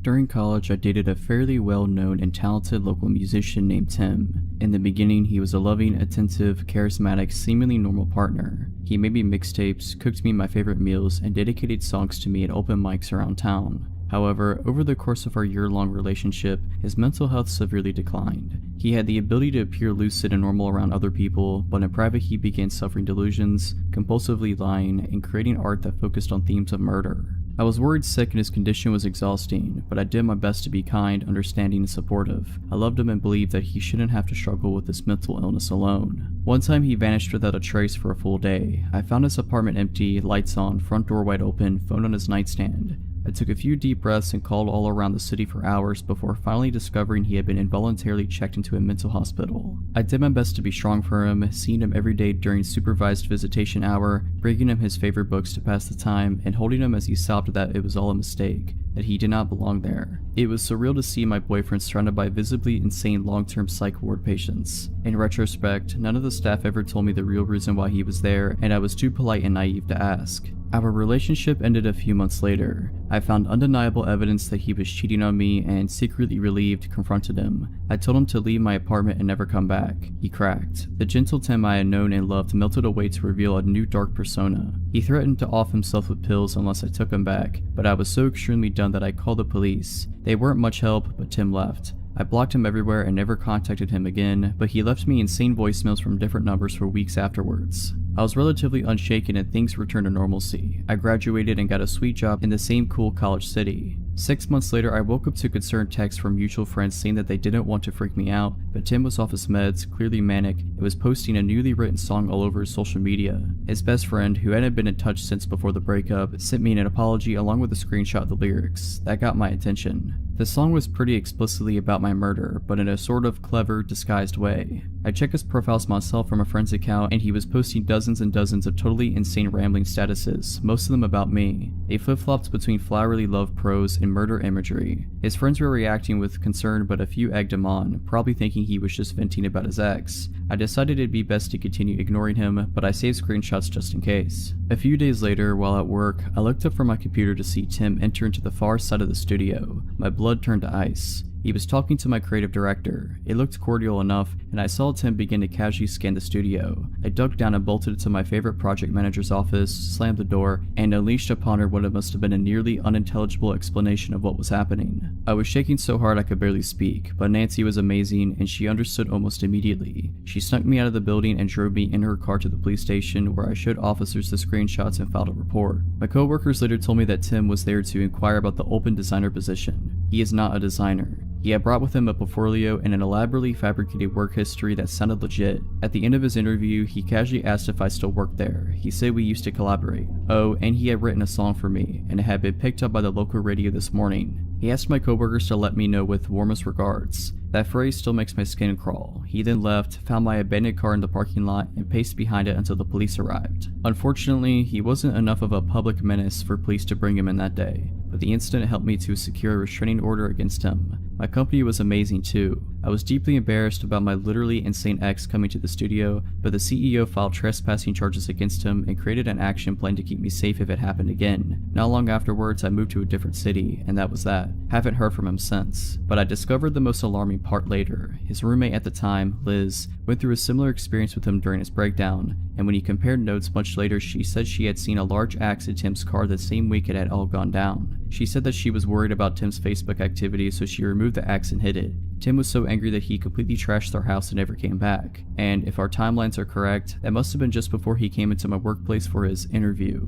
During college, I dated a fairly well-known and talented local musician named Tim. In the beginning, he was a loving, attentive, charismatic, seemingly normal partner. He made me mixtapes, cooked me my favorite meals, and dedicated songs to me at open mics around town. However, over the course of our year-long relationship, his mental health severely declined. He had the ability to appear lucid and normal around other people, but in private he began suffering delusions, compulsively lying, and creating art that focused on themes of murder. I was worried sick and his condition was exhausting, but I did my best to be kind, understanding, and supportive. I loved him and believed that he shouldn't have to struggle with this mental illness alone. One time he vanished without a trace for a full day. I found his apartment empty, lights on, front door wide open, phone on his nightstand. I took a few deep breaths and called all around the city for hours before finally discovering he had been involuntarily checked into a mental hospital. I did my best to be strong for him, seeing him every day during supervised visitation hour, bringing him his favorite books to pass the time, and holding him as he sobbed that it was all a mistake, that he did not belong there. It was surreal to see my boyfriend surrounded by visibly insane long-term psych ward patients. In retrospect, none of the staff ever told me the real reason why he was there, and I was too polite and naive to ask. Our relationship ended a few months later. I found undeniable evidence that he was cheating on me and, secretly relieved, confronted him. I told him to leave my apartment and never come back. He cracked. The gentle Tim I had known and loved melted away to reveal a new dark persona. He threatened to off himself with pills unless I took him back, but I was so extremely done that I called the police. They weren't much help, but Tim left. I blocked him everywhere and never contacted him again, but he left me insane voicemails from different numbers for weeks afterwards. I was relatively unshaken and things returned to normalcy. I graduated and got a sweet job in the same cool college city. 6 months later, I woke up to concerned texts from mutual friends saying that they didn't want to freak me out, but Tim was off his meds, clearly manic, and was posting a newly written song all over his social media. His best friend, who hadn't been in touch since before the breakup, sent me an apology along with a screenshot of the lyrics. That got my attention. The song was pretty explicitly about my murder, but in a sort of clever, disguised way. I checked his profiles myself from a friend's account, and he was posting dozens and dozens of totally insane rambling statuses, most of them about me. They flip-flopped between flowery love prose and murder imagery. His friends were reacting with concern, but a few egged him on, probably thinking he was just venting about his ex. I decided it'd be best to continue ignoring him, but I saved screenshots just in case. A few days later, while at work, I looked up from my computer to see Tim enter into the far side of the studio. My blood turned to ice. He was talking to my creative director. It looked cordial enough, and I saw Tim begin to casually scan the studio. I dug down and bolted to my favorite project manager's office, slammed the door, and unleashed upon her what it must have been a nearly unintelligible explanation of what was happening. I was shaking so hard I could barely speak, but Nancy was amazing, and she understood almost immediately. She snuck me out of the building and drove me in her car to the police station, where I showed officers the screenshots and filed a report. My coworkers later told me that Tim was there to inquire about the open designer position. He is not a designer. He had brought with him a portfolio and an elaborately fabricated work history that sounded legit. At the end of his interview, he casually asked if I still worked there. He said we used to collaborate. Oh, and he had written a song for me, and it had been picked up by the local radio this morning. He asked my coworkers to let me know with warmest regards. That phrase still makes my skin crawl. He then left, found my abandoned car in the parking lot, and paced behind it until the police arrived. Unfortunately, he wasn't enough of a public menace for police to bring him in that day, but the incident helped me to secure a restraining order against him. My company was amazing too. I was deeply embarrassed about my literally insane ex coming to the studio, but the CEO filed trespassing charges against him and created an action plan to keep me safe if it happened again. Not long afterwards, I moved to a different city, and that was that. Haven't heard from him since. But I discovered the most alarming part later. His roommate at the time, Liz, went through a similar experience with him during his breakdown, and when he compared notes much later, she said she had seen a large axe in Tim's car the same week it had all gone down. She said that she was worried about Tim's Facebook activity, so she removed the axe and hid it. Tim was so angry that he completely trashed our house and never came back. And if our timelines are correct, that must have been just before he came into my workplace for his interview.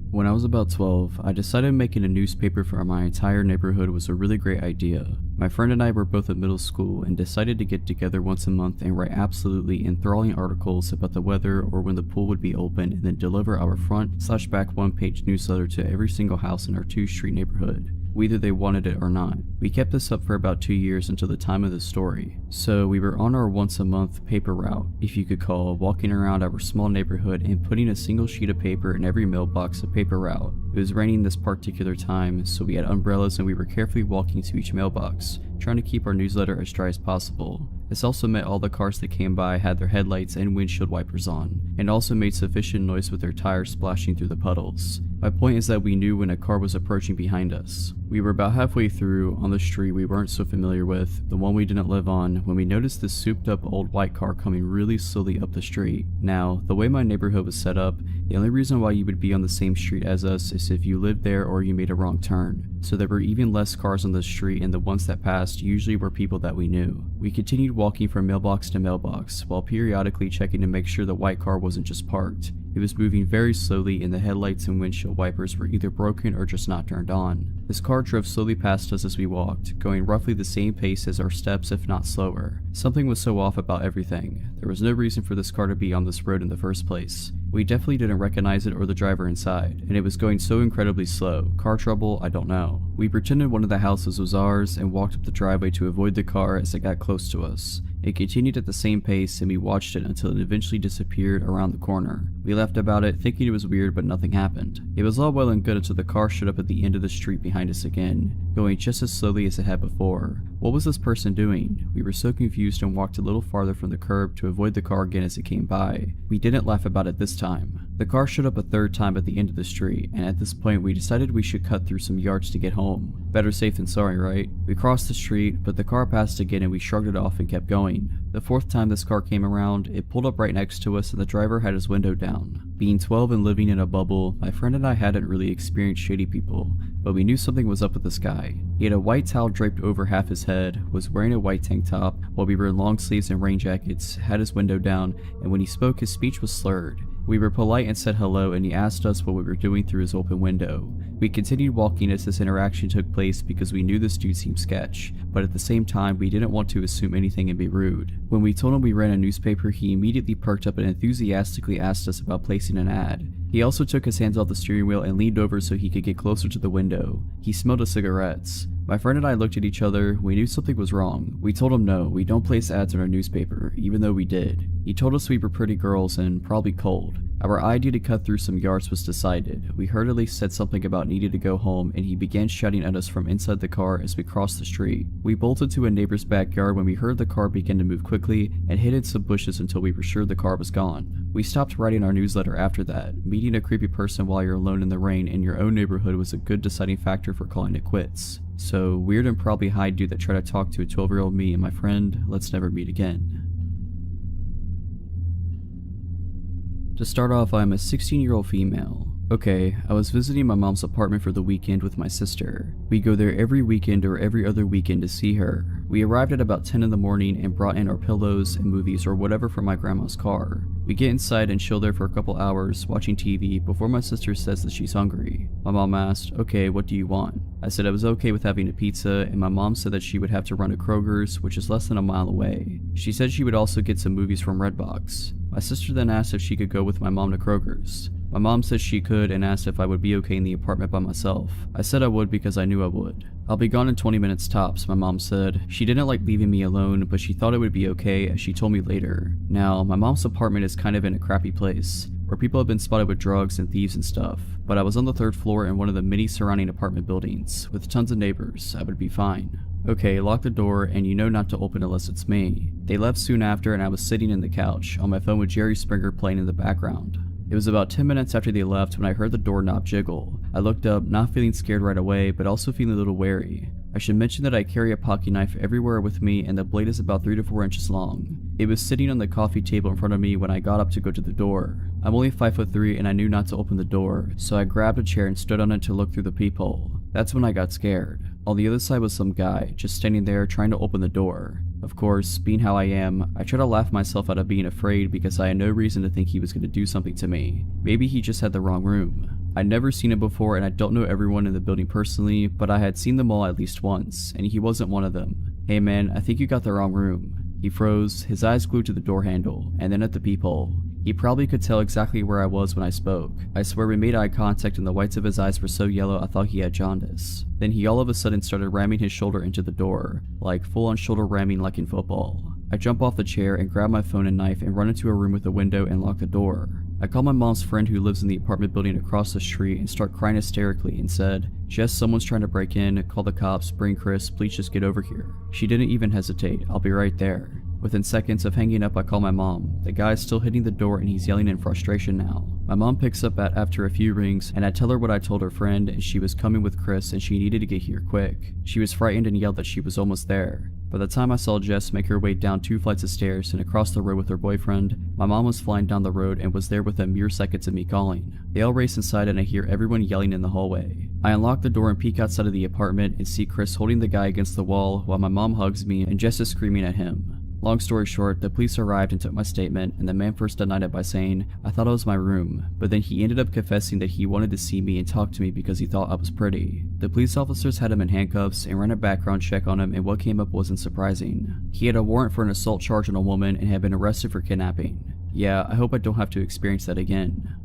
When I was about 12, I decided making a newspaper for my entire neighborhood was a really great idea. My friend and I were both at middle school and decided to get together once a month and write absolutely enthralling articles about the weather or when the pool would be open, and then deliver our front/back one-page newsletter to every single house in our 2-street neighborhood, whether they wanted it or not. We kept this up for about 2 years until the time of the story. So we were on our once-a-month paper route, if you could call, walking around our small neighborhood and putting a single sheet of paper in every mailbox of paper route. It was raining this particular time, so we had umbrellas and we were carefully walking to each mailbox, trying to keep our newsletter as dry as possible. This also meant all the cars that came by had their headlights and windshield wipers on, and also made sufficient noise with their tires splashing through the puddles. My point is that we knew when a car was approaching behind us. We were about halfway through, on the street we weren't so familiar with, the one we didn't live on, when we noticed this souped up old white car coming really slowly up the street. Now, the way my neighborhood was set up, the only reason why you would be on the same street as us is if you lived there or you made a wrong turn. So there were even less cars on the street, and the ones that passed usually were people that we knew. We continued walking from mailbox to mailbox, while periodically checking to make sure the white car wasn't just parked. It was moving very slowly, and the headlights and windshield wipers were either broken or just not turned on. This car drove slowly past us as we walked, going roughly the same pace as our steps, if not slower. Something was so off about everything. There was no reason for this car to be on this road in the first place. We definitely didn't recognize it or the driver inside, and it was going so incredibly slow. Car trouble? I don't know. We pretended one of the houses was ours and walked up the driveway to avoid the car as it got close to us. It continued at the same pace, and we watched it until it eventually disappeared around the corner. We laughed about it, thinking it was weird, but nothing happened. It was all well and good until the car showed up at the end of the street behind us again, going just as slowly as it had before. What was this person doing? We were so confused and walked a little farther from the curb to avoid the car again as it came by. We didn't laugh about it this time. The car showed up a third time at the end of the street, and at this point we decided we should cut through some yards to get home. Better safe than sorry, right? We crossed the street, but the car passed again and we shrugged it off and kept going. The fourth time this car came around, it pulled up right next to us and the driver had his window down. Being 12 and living in a bubble, my friend and I hadn't really experienced shady people, but we knew something was up with this guy. He had a white towel draped over half his head, was wearing a white tank top, while we were in long sleeves and rain jackets, had his window down, and when he spoke his speech was slurred. We were polite and said hello, and he asked us what we were doing through his open window. We continued walking as this interaction took place because we knew this dude seemed sketch, but at the same time we didn't want to assume anything and be rude. When we told him we ran a newspaper, he immediately perked up and enthusiastically asked us about placing an ad. He also took his hands off the steering wheel and leaned over so he could get closer to the window. He smelled of cigarettes. My friend and I looked at each other. We knew something was wrong. We told him no, we don't place ads in our newspaper, even though we did. He told us we were pretty girls and probably cold. Our idea to cut through some yards was decided. We hurriedly said something about needing to go home, and he began shouting at us from inside the car as we crossed the street. We bolted to a neighbor's backyard when we heard the car begin to move quickly and hid in some bushes until we were sure the car was gone. We stopped writing our newsletter after that. Meeting a creepy person while you're alone in the rain in your own neighborhood was a good deciding factor for calling it quits. So, weird and probably high dude that tried to talk to a 12-year-old me and my friend, let's never meet again. To start off, I am a 16-year-old female. Okay, I was visiting my mom's apartment for the weekend with my sister. We go there every weekend or every other weekend to see her. We arrived at about 10 in the morning and brought in our pillows and movies or whatever from my grandma's car. We get inside and chill there for a couple hours watching TV before my sister says that she's hungry. My mom asked, okay, what do you want? I said I was okay with having a pizza, and my mom said that she would have to run to Kroger's, which is less than a mile away. She said she would also get some movies from Redbox. My sister then asked if she could go with my mom to Kroger's. My mom said she could and asked if I would be okay in the apartment by myself. I said I would because I knew I would. I'll be gone in 20 minutes tops, my mom said. She didn't like leaving me alone, but she thought it would be okay, as she told me later. Now, my mom's apartment is kind of in a crappy place, where people have been spotted with drugs and thieves and stuff, but I was on the 3rd floor in one of the many surrounding apartment buildings, with tons of neighbors. I would be fine. Okay, lock the door, and you know not to open unless it's me. They left soon after, and I was sitting in the couch, on my phone with Jerry Springer playing in the background. It was about 10 minutes after they left when I heard the doorknob jiggle. I looked up, not feeling scared right away, but also feeling a little wary. I should mention that I carry a pocket knife everywhere with me, and the blade is about 3 to 4 inches long. It was sitting on the coffee table in front of me when I got up to go to the door. I'm only 5'3" and I knew not to open the door, so I grabbed a chair and stood on it to look through the peephole. That's when I got scared. On the other side was some guy, just standing there trying to open the door. Of course, being how I am, I tried to laugh myself out of being afraid because I had no reason to think he was going to do something to me. Maybe he just had the wrong room. I'd never seen him before, and I don't know everyone in the building personally, but I had seen them all at least once, and he wasn't one of them. Hey man, I think you got the wrong room. He froze, his eyes glued to the door handle, and then at the peephole. He probably could tell exactly where I was when I spoke. I swear we made eye contact and the whites of his eyes were so yellow I thought he had jaundice. Then he all of a sudden started ramming his shoulder into the door, like full-on shoulder ramming like in football. I jump off the chair and grab my phone and knife and run into a room with a window and lock the door. I call my mom's friend who lives in the apartment building across the street and start crying hysterically and said, Jess, someone's trying to break in, call the cops, bring Chris, please just get over here. She didn't even hesitate, I'll be right there. Within seconds of hanging up, I call my mom. The guy is still hitting the door and he's yelling in frustration now. My mom picks up after a few rings, and I tell her what I told her friend, and she was coming with Chris and she needed to get here quick. She was frightened and yelled that she was almost there. By the time I saw Jess make her way down 2 flights of stairs and across the road with her boyfriend, my mom was flying down the road and was there within mere seconds of me calling. They all race inside and I hear everyone yelling in the hallway. I unlock the door and peek outside of the apartment and see Chris holding the guy against the wall while my mom hugs me and Jess is screaming at him. Long story short, the police arrived and took my statement, and the man first denied it by saying, I thought it was my room, but then he ended up confessing that he wanted to see me and talk to me because he thought I was pretty. The police officers had him in handcuffs and ran a background check on him, and what came up wasn't surprising. He had a warrant for an assault charge on a woman and had been arrested for kidnapping. Yeah, I hope I don't have to experience that again.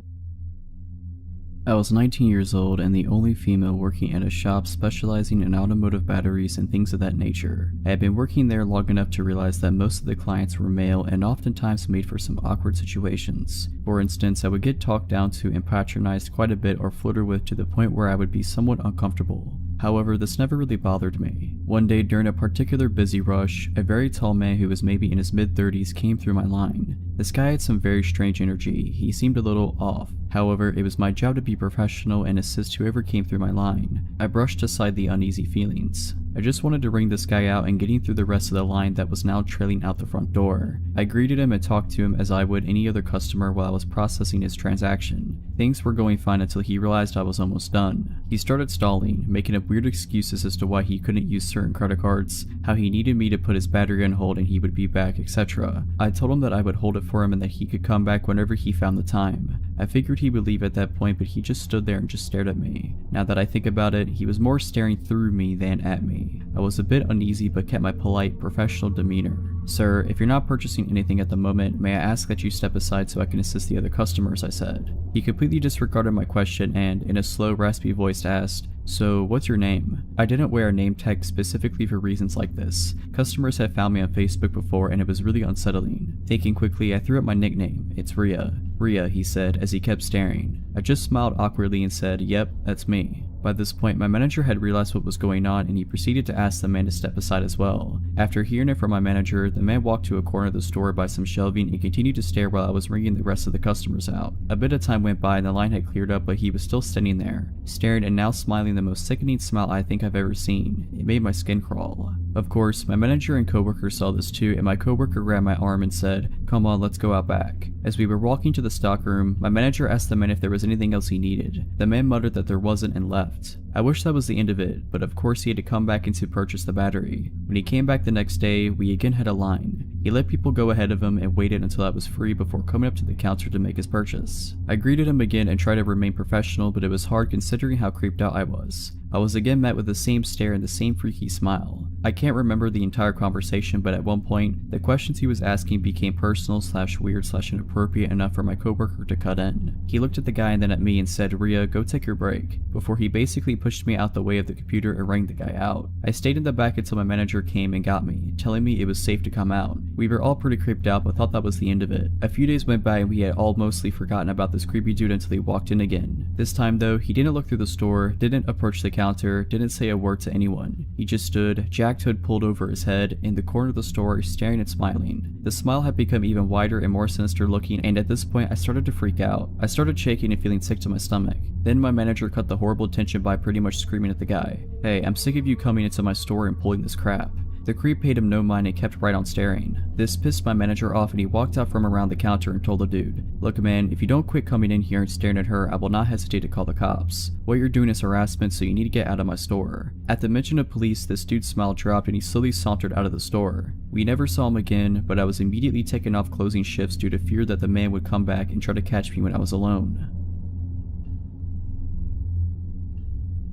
I was 19 years old and the only female working at a shop specializing in automotive batteries and things of that nature. I had been working there long enough to realize that most of the clients were male and oftentimes made for some awkward situations. For instance, I would get talked down to and patronized quite a bit or flirted with to the point where I would be somewhat uncomfortable. However, this never really bothered me. One day during a particular busy rush, a very tall man who was maybe in his mid-30s came through my line. This guy had some very strange energy. He seemed a little off. However, it was my job to be professional and assist whoever came through my line. I brushed aside the uneasy feelings. I just wanted to ring this guy out and getting through the rest of the line that was now trailing out the front door. I greeted him and talked to him as I would any other customer while I was processing his transaction. Things were going fine until he realized I was almost done. He started stalling, making up weird excuses as to why he couldn't use certain credit cards, how he needed me to put his battery on hold and he would be back, etc. I told him that I would hold it for him and that he could come back whenever he found the time. I figured he would leave at that point, but he just stood there and just stared at me. Now that I think about it, he was more staring through me than at me. I was a bit uneasy but kept my polite, professional demeanor. "Sir, if you're not purchasing anything at the moment, may I ask that you step aside so I can assist the other customers," I said. He completely disregarded my question and, in a slow, raspy voice, asked, "So, what's your name?" I didn't wear a name tag specifically for reasons like this. Customers had found me on Facebook before and it was really unsettling. Thinking quickly, I threw up my nickname. "It's Rhea." "Rhea," he said as he kept staring. I just smiled awkwardly and said, "Yep, that's me." By this point, my manager had realized what was going on and he proceeded to ask the man to step aside as well. After hearing it from my manager, the man walked to a corner of the store by some shelving and continued to stare while I was ringing the rest of the customers out. A bit of time went by and the line had cleared up, but he was still standing there, staring and now smiling the most sickening smile I think I've ever seen. It made my skin crawl. Of course, my manager and coworker saw this too, and my coworker grabbed my arm and said, "Come on, let's go out back." As we were walking to the stockroom, my manager asked the man if there was anything else he needed. The man muttered that there wasn't and left. I wish that was the end of it, but of course he had to come back in to purchase the battery. When he came back the next day, we again had a line. He let people go ahead of him and waited until I was free before coming up to the counter to make his purchase. I greeted him again and tried to remain professional, but it was hard considering how creeped out I was. I was again met with the same stare and the same freaky smile. I can't remember the entire conversation, but at one point, the questions he was asking became personal/weird/inappropriate enough for my coworker to cut in. He looked at the guy and then at me and said, "Rhea, go take your break," before he basically pushed me out the way of the computer and rang the guy out. I stayed in the back until my manager came and got me, telling me it was safe to come out. We were all pretty creeped out but thought that was the end of it. A few days went by and we had all mostly forgotten about this creepy dude until he walked in again. This time though, he didn't look through the store, didn't approach the counter, didn't say a word to anyone. He just stood, jacked hood pulled over his head, in the corner of the store, staring and smiling. The smile had become even wider and more sinister looking, and at this point I started to freak out. I started shaking and feeling sick to my stomach. Then my manager cut the horrible tension by pretty much screaming at the guy, "Hey, I'm sick of you coming into my store and pulling this crap." The creep paid him no mind and kept right on staring. This pissed my manager off and he walked out from around the counter and told the dude, "Look man, if you don't quit coming in here and staring at her, I will not hesitate to call the cops. What you're doing is harassment, so you need to get out of my store." At the mention of police, this dude's smile dropped and he slowly sauntered out of the store. We never saw him again, but I was immediately taken off closing shifts due to fear that the man would come back and try to catch me when I was alone.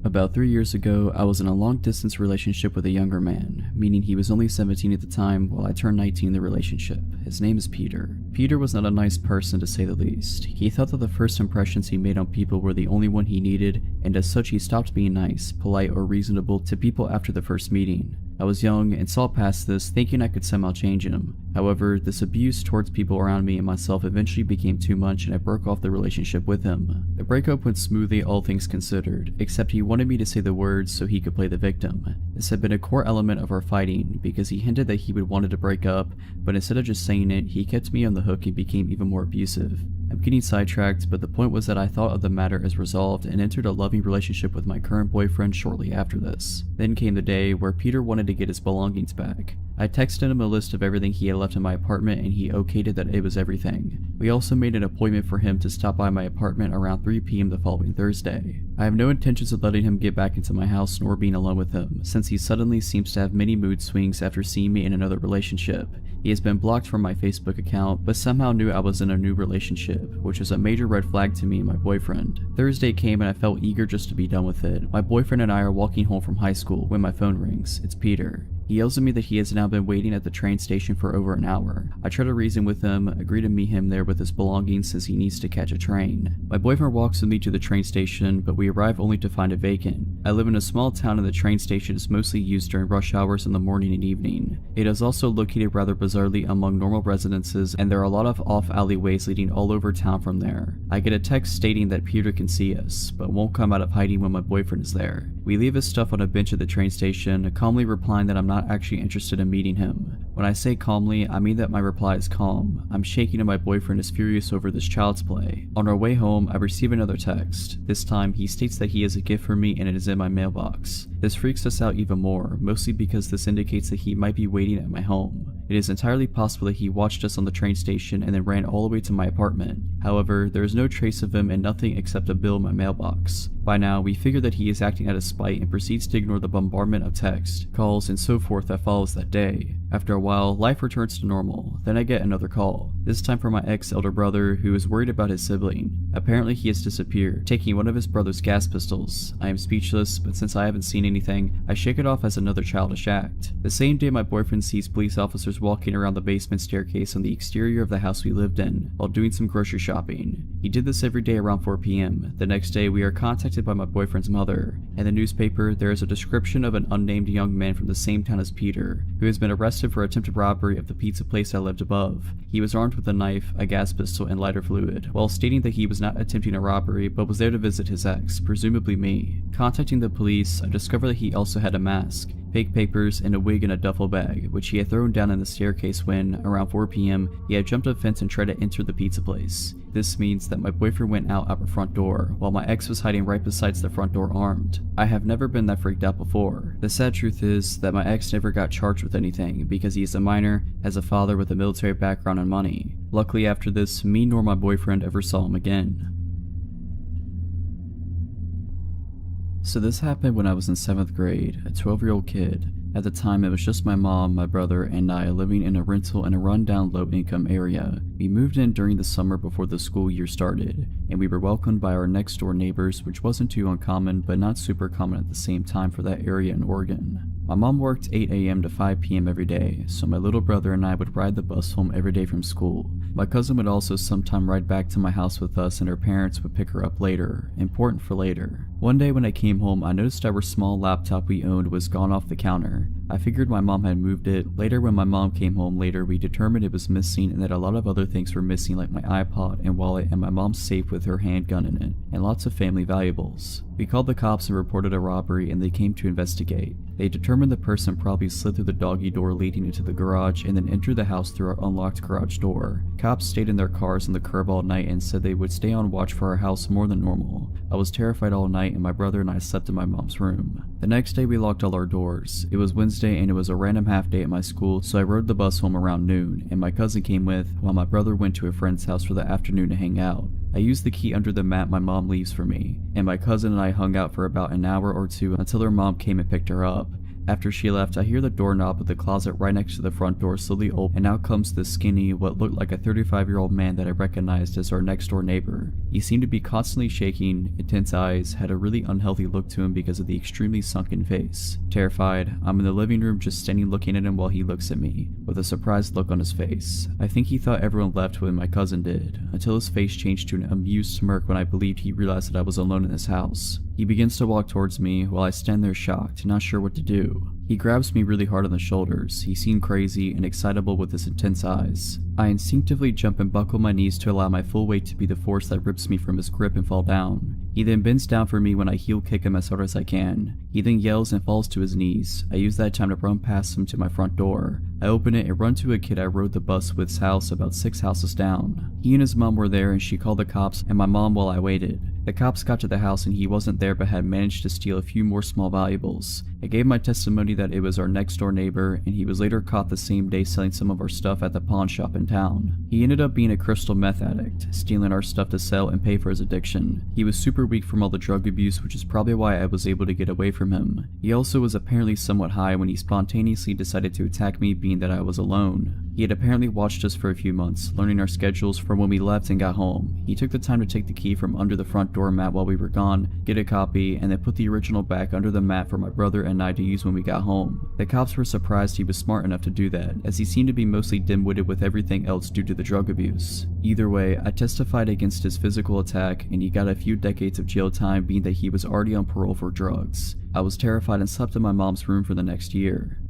About 3 years ago, I was in a long-distance relationship with a younger man, meaning he was only 17 at the time while I turned 19 in the relationship. His name is Peter. Peter was not a nice person to say the least. He thought that the first impressions he made on people were the only one he needed, and as such he stopped being nice, polite, or reasonable to people after the first meeting. I was young and saw past this, thinking I could somehow change him. However, this abuse towards people around me and myself eventually became too much and I broke off the relationship with him. The breakup went smoothly, all things considered, except he wanted me to say the words so he could play the victim. This had been a core element of our fighting because he hinted that he would wanted to break up, but instead of just saying it, he kept me on the hook and became even more abusive. I'm getting sidetracked, but the point was that I thought of the matter as resolved and entered a loving relationship with my current boyfriend shortly after this. Then came the day where Peter wanted to get his belongings back. I texted him a list of everything he had left in my apartment and he okayed it that it was everything. We also made an appointment for him to stop by my apartment around 3 p.m. the following Thursday. I have no intentions of letting him get back into my house nor being alone with him, since he suddenly seems to have many mood swings after seeing me in another relationship. He has been blocked from my Facebook account, but somehow knew I was in a new relationship, which was a major red flag to me and my boyfriend. Thursday came and I felt eager just to be done with it. My boyfriend and I are walking home from high school when my phone rings. It's Peter. He yells at me that he has now been waiting at the train station for over an hour. I try to reason with him, agree to meet him there with his belongings since he needs to catch a train. My boyfriend walks with me to the train station, but we arrive only to find it vacant. I live in a small town and the train station is mostly used during rush hours in the morning and evening. It is also located rather bizarrely among normal residences, and there are a lot of off alleyways leading all over town from there. I get a text stating that Peter can see us, but won't come out of hiding when my boyfriend is there. We leave his stuff on a bench at the train station, calmly replying that I'm not actually interested in meeting him. When I say calmly, I mean that my reply is calm. I'm shaking and my boyfriend is furious over this child's play. On our way home, I receive another text. This time, he states that he has a gift for me and it is in my mailbox. This freaks us out even more, mostly because this indicates that he might be waiting at my home. It is entirely possible that he watched us on the train station and then ran all the way to my apartment. However, there is no trace of him and nothing except a bill in my mailbox. By now, we figure that he is acting out of spite and proceeds to ignore the bombardment of text, calls, and so forth that follows that day. After a while, life returns to normal. Then I get another call, this time from my ex-elder brother who is worried about his sibling. Apparently he has disappeared, taking one of his brother's gas pistols. I am speechless, but since I haven't seen anything, I shake it off as another childish act. The same day my boyfriend sees police officers walking around the basement staircase on the exterior of the house we lived in, while doing some grocery shopping. He did this every day around 4 p.m. The next day we are contacted by my boyfriend's mother. In the newspaper, there is a description of an unnamed young man from the same town as Peter, who has been arrested for attempted robbery of the pizza place I lived above. He was armed with a knife, a gas pistol, and lighter fluid, while stating that he was not attempting a robbery but was there to visit his ex, presumably me. Contacting the police, I discover that he also had a mask, fake papers, and a wig in a duffel bag, which he had thrown down in the staircase when, around 4 p.m., he had jumped a fence and tried to enter the pizza place. This means that my boyfriend went out our front door, while my ex was hiding right beside the front door armed. I have never been that freaked out before. The sad truth is that my ex never got charged with anything because he is a minor, has a father with a military background and money. Luckily after this, me nor my boyfriend ever saw him again. So this happened when I was in 7th grade, a 12-year-old kid. At the time, it was just my mom, my brother, and I living in a rental in a rundown low-income area. We moved in during the summer before the school year started, and we were welcomed by our next-door neighbors, which wasn't too uncommon, but not super common at the same time for that area in Oregon. My mom worked 8 a.m. to 5 p.m. every day, so my little brother and I would ride the bus home every day from school. My cousin would also sometime ride back to my house with us, and her parents would pick her up later. Important for later. One day when I came home, I noticed our small laptop we owned was gone off the counter. I figured my mom had moved it. Later when my mom came home later, we determined it was missing and that a lot of other things were missing, like my iPod and wallet and my mom's safe with her handgun in it, and lots of family valuables. We called the cops and reported a robbery, and they came to investigate. They determined the person probably slid through the doggy door leading into the garage and then entered the house through our unlocked garage door. Cops stayed in their cars on the curb all night and said they would stay on watch for our house more than normal. I was terrified all night, and my brother and I slept in my mom's room. The next day we locked all our doors. It was Wednesday and it was a random half day at my school, so I rode the bus home around noon, and my cousin came with, while my brother went to a friend's house for the afternoon to hang out. I used the key under the mat my mom leaves for me, and my cousin and I hung out for about an hour or two until her mom came and picked her up. After she left, I hear the doorknob of the closet right next to the front door slowly open, and out comes this skinny, what looked like a 35-year-old man that I recognized as our next door neighbor. He seemed to be constantly shaking, intense eyes, had a really unhealthy look to him because of the extremely sunken face. Terrified, I'm in the living room just standing looking at him while he looks at me, with a surprised look on his face. I think he thought everyone left when my cousin did, until his face changed to an amused smirk when I believed he realized that I was alone in his house. He begins to walk towards me while I stand there shocked, not sure what to do. He grabs me really hard on the shoulders. He seemed crazy and excitable with his intense eyes. I instinctively jump and buckle my knees to allow my full weight to be the force that rips me from his grip and fall down. He then bends down for me when I heel kick him as hard as I can. He then yells and falls to his knees. I use that time to run past him to my front door. I open it and run to a kid I rode the bus with's house about 6 houses down. He and his mom were there, and she called the cops and my mom while I waited. The cops got to the house and he wasn't there but had managed to steal a few more small valuables. I gave my testimony that it was our next door neighbor, and he was later caught the same day selling some of our stuff at the pawn shop in town. He ended up being a crystal meth addict, stealing our stuff to sell and pay for his addiction. He was super weak from all the drug abuse, which is probably why I was able to get away from him. He also was apparently somewhat high when he spontaneously decided to attack me, being that I was alone. He had apparently watched us for a few months, learning our schedules from when we left and got home. He took the time to take the key from under the front door mat while we were gone, get a copy, and then put the original back under the mat for my brother and I to use when we got home. The cops were surprised he was smart enough to do that, as he seemed to be mostly dim-witted with everything else due to the drug abuse. Either way, I testified against his physical attack, and he got a few decades of jail time, being that he was already on parole for drugs. I was terrified and slept in my mom's room for the next year.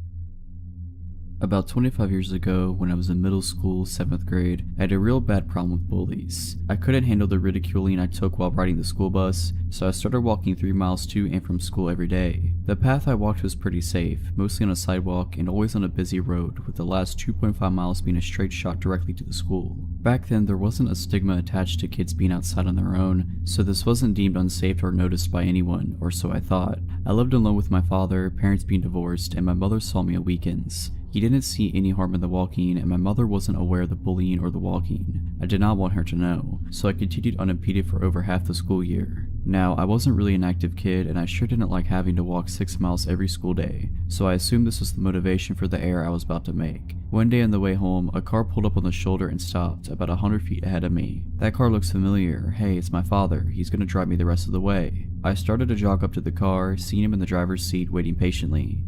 About 25 years ago, when I was in middle school, 7th grade, I had a real bad problem with bullies. I couldn't handle the ridiculing I took while riding the school bus, so I started walking 3 miles to and from school every day. The path I walked was pretty safe, mostly on a sidewalk and always on a busy road, with the last 2.5 miles being a straight shot directly to the school. Back then, there wasn't a stigma attached to kids being outside on their own, so this wasn't deemed unsafe or noticed by anyone, or so I thought. I lived alone with my father, parents being divorced, and my mother saw me on weekends. He didn't see any harm in the walking, and my mother wasn't aware of the bullying or the walking. I did not want her to know, so I continued unimpeded for over half the school year. Now, I wasn't really an active kid, and I sure didn't like having to walk 6 miles every school day, so I assumed this was the motivation for the error I was about to make. One day on the way home, a car pulled up on the shoulder and stopped, about 100 feet ahead of me. That car looks familiar. Hey, it's my father. He's gonna drive me the rest of the way. I started to jog up to the car, seeing him in the driver's seat waiting patiently.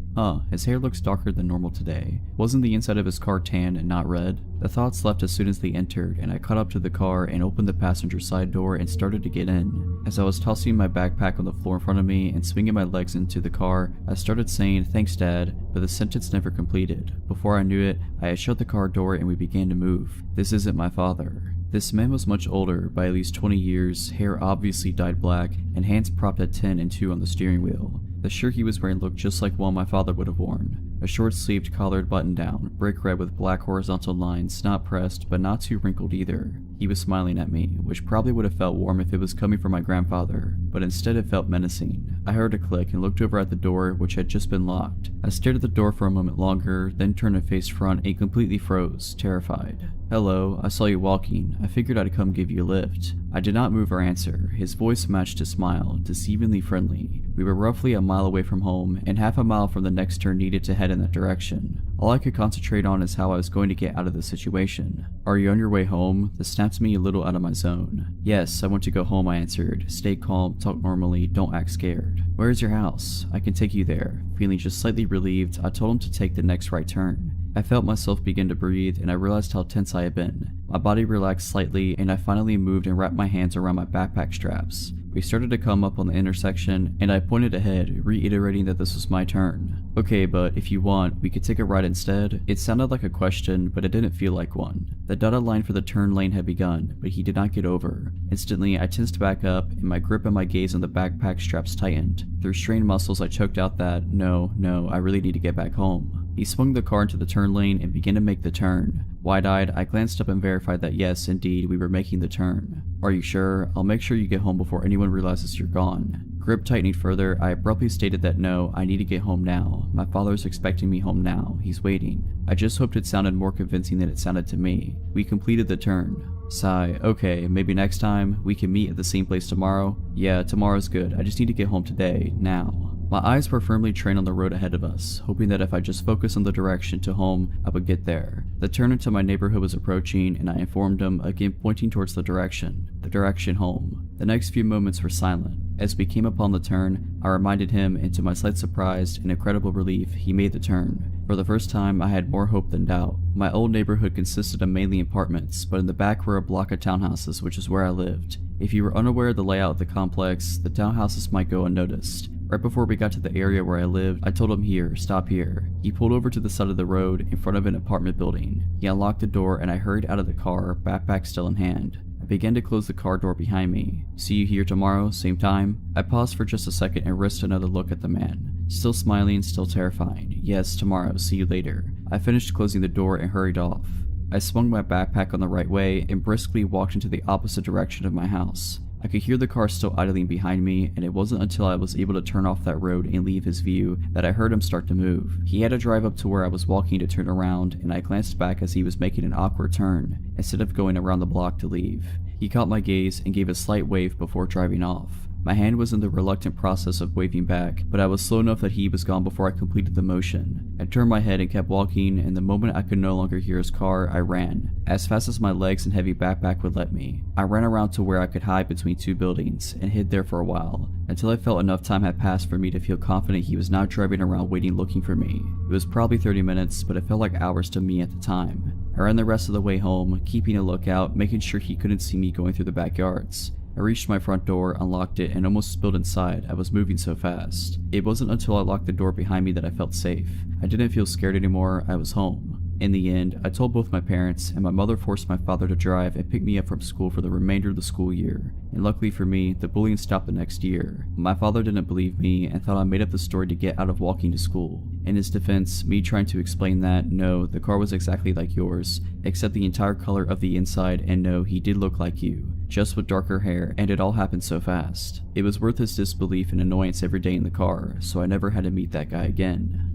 His hair looks darker than normal today. Wasn't the inside of his car tan and not red? The thoughts left as soon as they entered, and I caught up to the car and opened the passenger side door and started to get in. As I was tossing my backpack on the floor in front of me and swinging my legs into the car, I started saying, "Thanks, Dad," but the sentence never completed. Before I knew it, I had shut the car door and we began to move. This isn't my father. This man was much older, by at least 20 years, hair obviously dyed black, and hands propped at 10 and 2 on the steering wheel. The shirt he was wearing looked just like one my father would have worn. A short-sleeved collared button-down, brick red with black horizontal lines, not pressed, but not too wrinkled either. He was smiling at me, which probably would have felt warm if it was coming from my grandfather, but instead it felt menacing. I heard a click and looked over at the door, which had just been locked. I stared at the door for a moment longer, then turned and faced front and completely froze, terrified. "Hello, I saw you walking. I figured I'd come give you a lift." I did not move or answer. His voice matched his smile, deceivingly friendly. We were roughly a mile away from home, and half a mile from the next turn needed to head in that direction. All I could concentrate on is how I was going to get out of this situation. "Are you on your way home?" This snapped me a little out of my zone. "Yes, I want to go home," I answered. "Stay calm, talk normally, don't act scared." "Where is your house?" "I can take you there." Feeling just slightly relieved, I told him to take the next right turn. I felt myself begin to breathe, and I realized how tense I had been. My body relaxed slightly, and I finally moved and wrapped my hands around my backpack straps. We started to come up on the intersection, and I pointed ahead, reiterating that this was my turn. "Okay, but if you want, we could take a ride instead." It sounded like a question, but it didn't feel like one. The dotted line for the turn lane had begun, but he did not get over. Instantly, I tensed back up, and my grip and my gaze on the backpack straps tightened. Through strained muscles, I choked out that, no, I really need to get back home." He swung the car into the turn lane and began to make the turn. Wide-eyed, I glanced up and verified that yes, indeed, we were making the turn. "Are you sure? I'll make sure you get home before anyone realizes you're gone." Grip tightening further, I abruptly stated that no, I need to get home now. My father's expecting me home now. He's waiting. I just hoped it sounded more convincing than it sounded to me. We completed the turn. Sigh. "Okay, maybe next time, we can meet at the same place tomorrow?" "Yeah, tomorrow's good. I just need to get home today, now." My eyes were firmly trained on the road ahead of us, hoping that if I just focused on the direction to home, I would get there. The turn into my neighborhood was approaching, and I informed him, again pointing towards the direction home. The next few moments were silent. As we came upon the turn, I reminded him, and to my slight surprise and incredible relief, he made the turn. For the first time, I had more hope than doubt. My old neighborhood consisted of mainly apartments, but in the back were a block of townhouses, which is where I lived. If you were unaware of the layout of the complex, the townhouses might go unnoticed. Right before we got to the area where I lived, I told him, "Here, stop here." He pulled over to the side of the road in front of an apartment building. He unlocked the door and I hurried out of the car, backpack still in hand. I began to close the car door behind me. "See you here tomorrow, same time?" I paused for just a second and risked another look at the man. Still smiling, still terrifying. "Yes, tomorrow, see you later." I finished closing the door and hurried off. I swung my backpack on the right way and briskly walked into the opposite direction of my house. I could hear the car still idling behind me, and it wasn't until I was able to turn off that road and leave his view that I heard him start to move. He had to drive up to where I was walking to turn around, and I glanced back as he was making an awkward turn, instead of going around the block to leave. He caught my gaze and gave a slight wave before driving off. My hand was in the reluctant process of waving back, but I was slow enough that he was gone before I completed the motion. I turned my head and kept walking, and the moment I could no longer hear his car, I ran, as fast as my legs and heavy backpack would let me. I ran around to where I could hide between two buildings, and hid there for a while, until I felt enough time had passed for me to feel confident he was not driving around waiting looking for me. It was probably 30 minutes, but it felt like hours to me at the time. I ran the rest of the way home, keeping a lookout, making sure he couldn't see me going through the backyards. I reached my front door, unlocked it, and almost spilled inside. I was moving so fast. It wasn't until I locked the door behind me that I felt safe. I didn't feel scared anymore. I was home. In the end, I told both my parents, and my mother forced my father to drive and pick me up from school for the remainder of the school year. And luckily for me, the bullying stopped the next year. My father didn't believe me and thought I made up the story to get out of walking to school. In his defense, me trying to explain that, no, the car was exactly like yours, except the entire color of the inside, and no, he did look like you, just with darker hair, and it all happened so fast. It was worth his disbelief and annoyance every day in the car, so I never had to meet that guy again.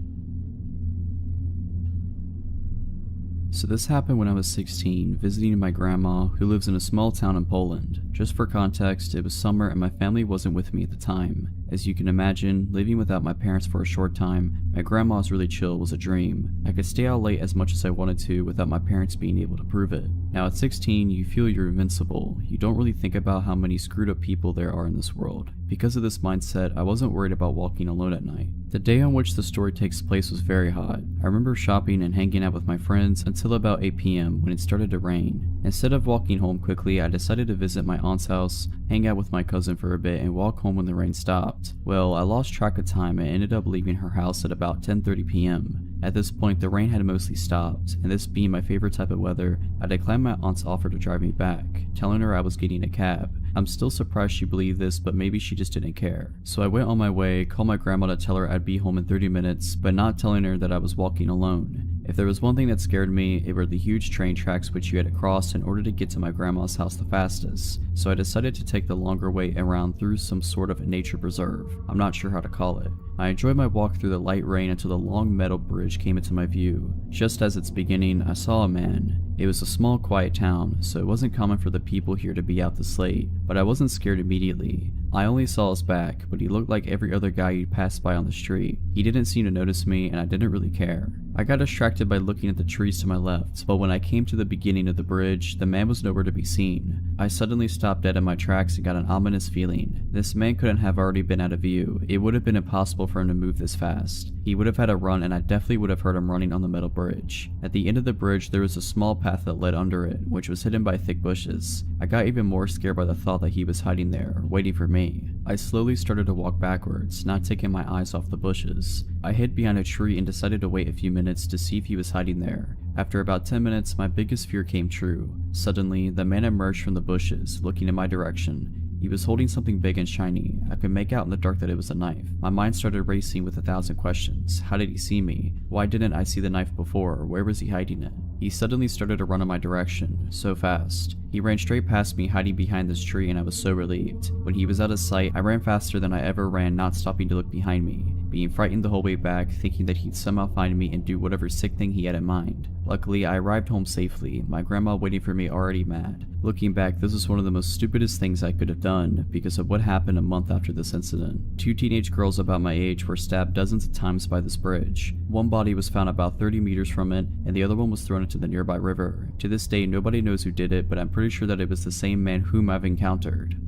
So this happened when I was 16, visiting my grandma, who lives in a small town in Poland. Just for context, it was summer and my family wasn't with me at the time. As you can imagine, living without my parents for a short time, my grandma's really chill was a dream. I could stay out late as much as I wanted to without my parents being able to prove it. Now at 16, you feel you're invincible. You don't really think about how many screwed up people there are in this world. Because of this mindset, I wasn't worried about walking alone at night. The day on which the story takes place was very hot. I remember shopping and hanging out with my friends until about 8 p.m. when it started to rain. Instead of walking home quickly, I decided to visit my aunt's house, hang out with my cousin for a bit, and walk home when the rain stopped. Well, I lost track of time and ended up leaving her house at about 10:30 p.m. At this point, the rain had mostly stopped, and this being my favorite type of weather, I declined my aunt's offer to drive me back, telling her I was getting a cab. I'm still surprised she believed this, but maybe she just didn't care. So I went on my way, called my grandma to tell her I'd be home in 30 minutes, but not telling her that I was walking alone. If there was one thing that scared me, it were the huge train tracks which you had to cross in order to get to my grandma's house the fastest, so I decided to take the longer way around through some sort of nature preserve. I'm not sure how to call it. I enjoyed my walk through the light rain until the long metal bridge came into my view. Just as its beginning, I saw a man. It was a small, quiet town, so it wasn't common for the people here to be out this late, but I wasn't scared immediately. I only saw his back, but he looked like every other guy you'd pass by on the street. He didn't seem to notice me, and I didn't really care. I got distracted by looking at the trees to my left, but when I came to the beginning of the bridge, the man was nowhere to be seen. I suddenly stopped dead in my tracks and got an ominous feeling. This man couldn't have already been out of view. It would have been impossible for him to move this fast. He would have had to run, and I definitely would have heard him running on the metal bridge. At the end of the bridge, there was a small path that led under it, which was hidden by thick bushes. I got even more scared by the thought that he was hiding there, waiting for me. I slowly started to walk backwards, not taking my eyes off the bushes. I hid behind a tree and decided to wait a few minutes to see if he was hiding there. After about 10 minutes, my biggest fear came true. Suddenly, the man emerged from the bushes, looking in my direction. He was holding something big and shiny. I could make out in the dark that it was a knife. My mind started racing with 1,000 questions. How did he see me? Why didn't I see the knife before? Where was he hiding it? He suddenly started to run in my direction, so fast. He ran straight past me, hiding behind this tree, and I was so relieved. When he was out of sight, I ran faster than I ever ran, not stopping to look behind me, being frightened the whole way back, thinking that he'd somehow find me and do whatever sick thing he had in mind. Luckily, I arrived home safely, my grandma waiting for me already mad. Looking back, this was one of the most stupidest things I could have done because of what happened a month after this incident. 2 teenage girls about my age were stabbed dozens of times by this bridge. One body was found about 30 meters from it, and the other one was thrown into the nearby river. To this day, nobody knows who did it, but I'm pretty sure that it was the same man whom I've encountered.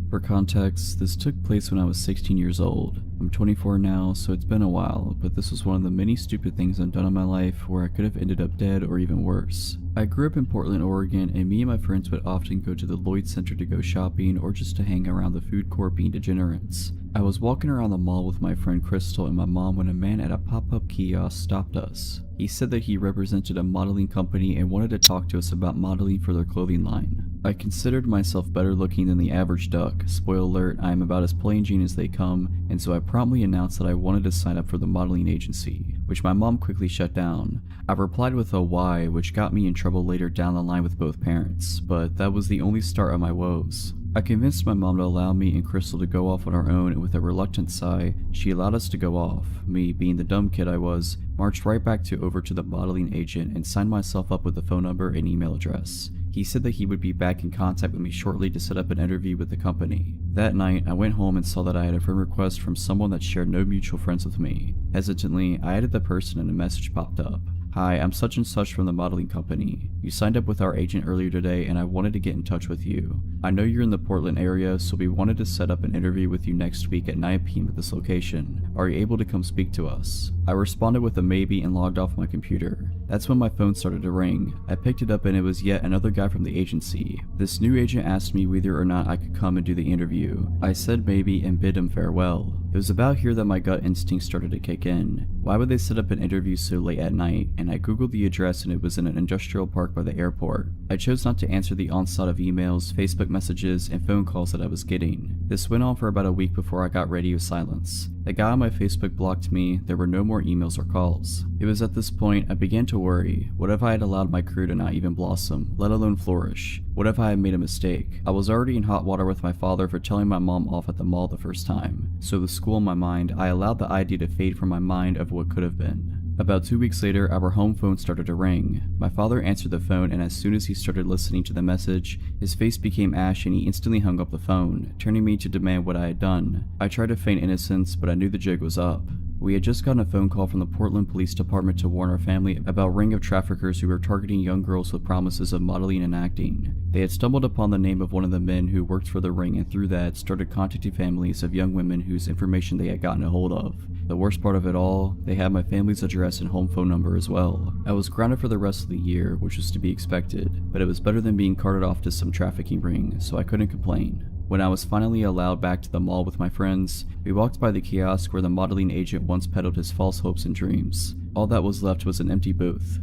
For context, this took place when I was 16 years old. I'm 24 now, so it's been a while, but this was one of the many stupid things I've done in my life where I could have ended up dead or even worse. I grew up in Portland, Oregon, and me and my friends would often go to the Lloyd Center to go shopping or just to hang around the food court being degenerates. I was walking around the mall with my friend Crystal and my mom when a man at a pop-up kiosk stopped us. He said that he represented a modeling company and wanted to talk to us about modeling for their clothing line. I considered myself better looking than the average duck. Spoiler alert, I am about as plain Jane as they come, and so I promptly announced that I wanted to sign up for the modeling agency, which my mom quickly shut down. I replied with a why, which got me in trouble later down the line with both parents, but that was the only start of my woes. I convinced my mom to allow me and Crystal to go off on our own, and with a reluctant sigh, she allowed us to go off. Me, being the dumb kid I was, marched right back over to the modeling agent and signed myself up with a phone number and email address. He said that he would be back in contact with me shortly to set up an interview with the company. That night, I went home and saw that I had a friend request from someone that shared no mutual friends with me. Hesitantly, I added the person and a message popped up. Hi, I'm such and such from the modeling company. You signed up with our agent earlier today and I wanted to get in touch with you. I know you're in the Portland area, so we wanted to set up an interview with you next week at 9 p.m. at this location. Are you able to come speak to us? I responded with a maybe and logged off my computer. That's when my phone started to ring. I picked it up and it was yet another guy from the agency. This new agent asked me whether or not I could come and do the interview. I said maybe and bid him farewell. It was about here that my gut instinct started to kick in. Why would they set up an interview so late at night? And I googled the address and it was in an industrial park by the airport. I chose not to answer the onslaught of emails, Facebook messages, and phone calls that I was getting. This went on for about a week before I got radio silence. The guy on my Facebook blocked me. There were no more emails or calls. It was at this point I began to worry. What if I had allowed my career to not even blossom, let alone flourish? What if I had made a mistake? I was already in hot water with my father for telling my mom off at the mall the first time. So with school in my mind, I allowed the idea to fade from my mind of what could have been. About 2 weeks later, our home phone started to ring. My father answered the phone, and as soon as he started listening to the message, his face became ash and he instantly hung up the phone, turning me to demand what I had done. I tried to feign innocence, but I knew the jig was up. We had just gotten a phone call from the Portland Police Department to warn our family about a ring of traffickers who were targeting young girls with promises of modeling and acting. They had stumbled upon the name of one of the men who worked for the ring and through that started contacting families of young women whose information they had gotten a hold of. The worst part of it all, they had my family's address and home phone number as well. I was grounded for the rest of the year, which was to be expected, but it was better than being carted off to some trafficking ring, so I couldn't complain. When I was finally allowed back to the mall with my friends, we walked by the kiosk where the modeling agent once peddled his false hopes and dreams. All that was left was an empty booth.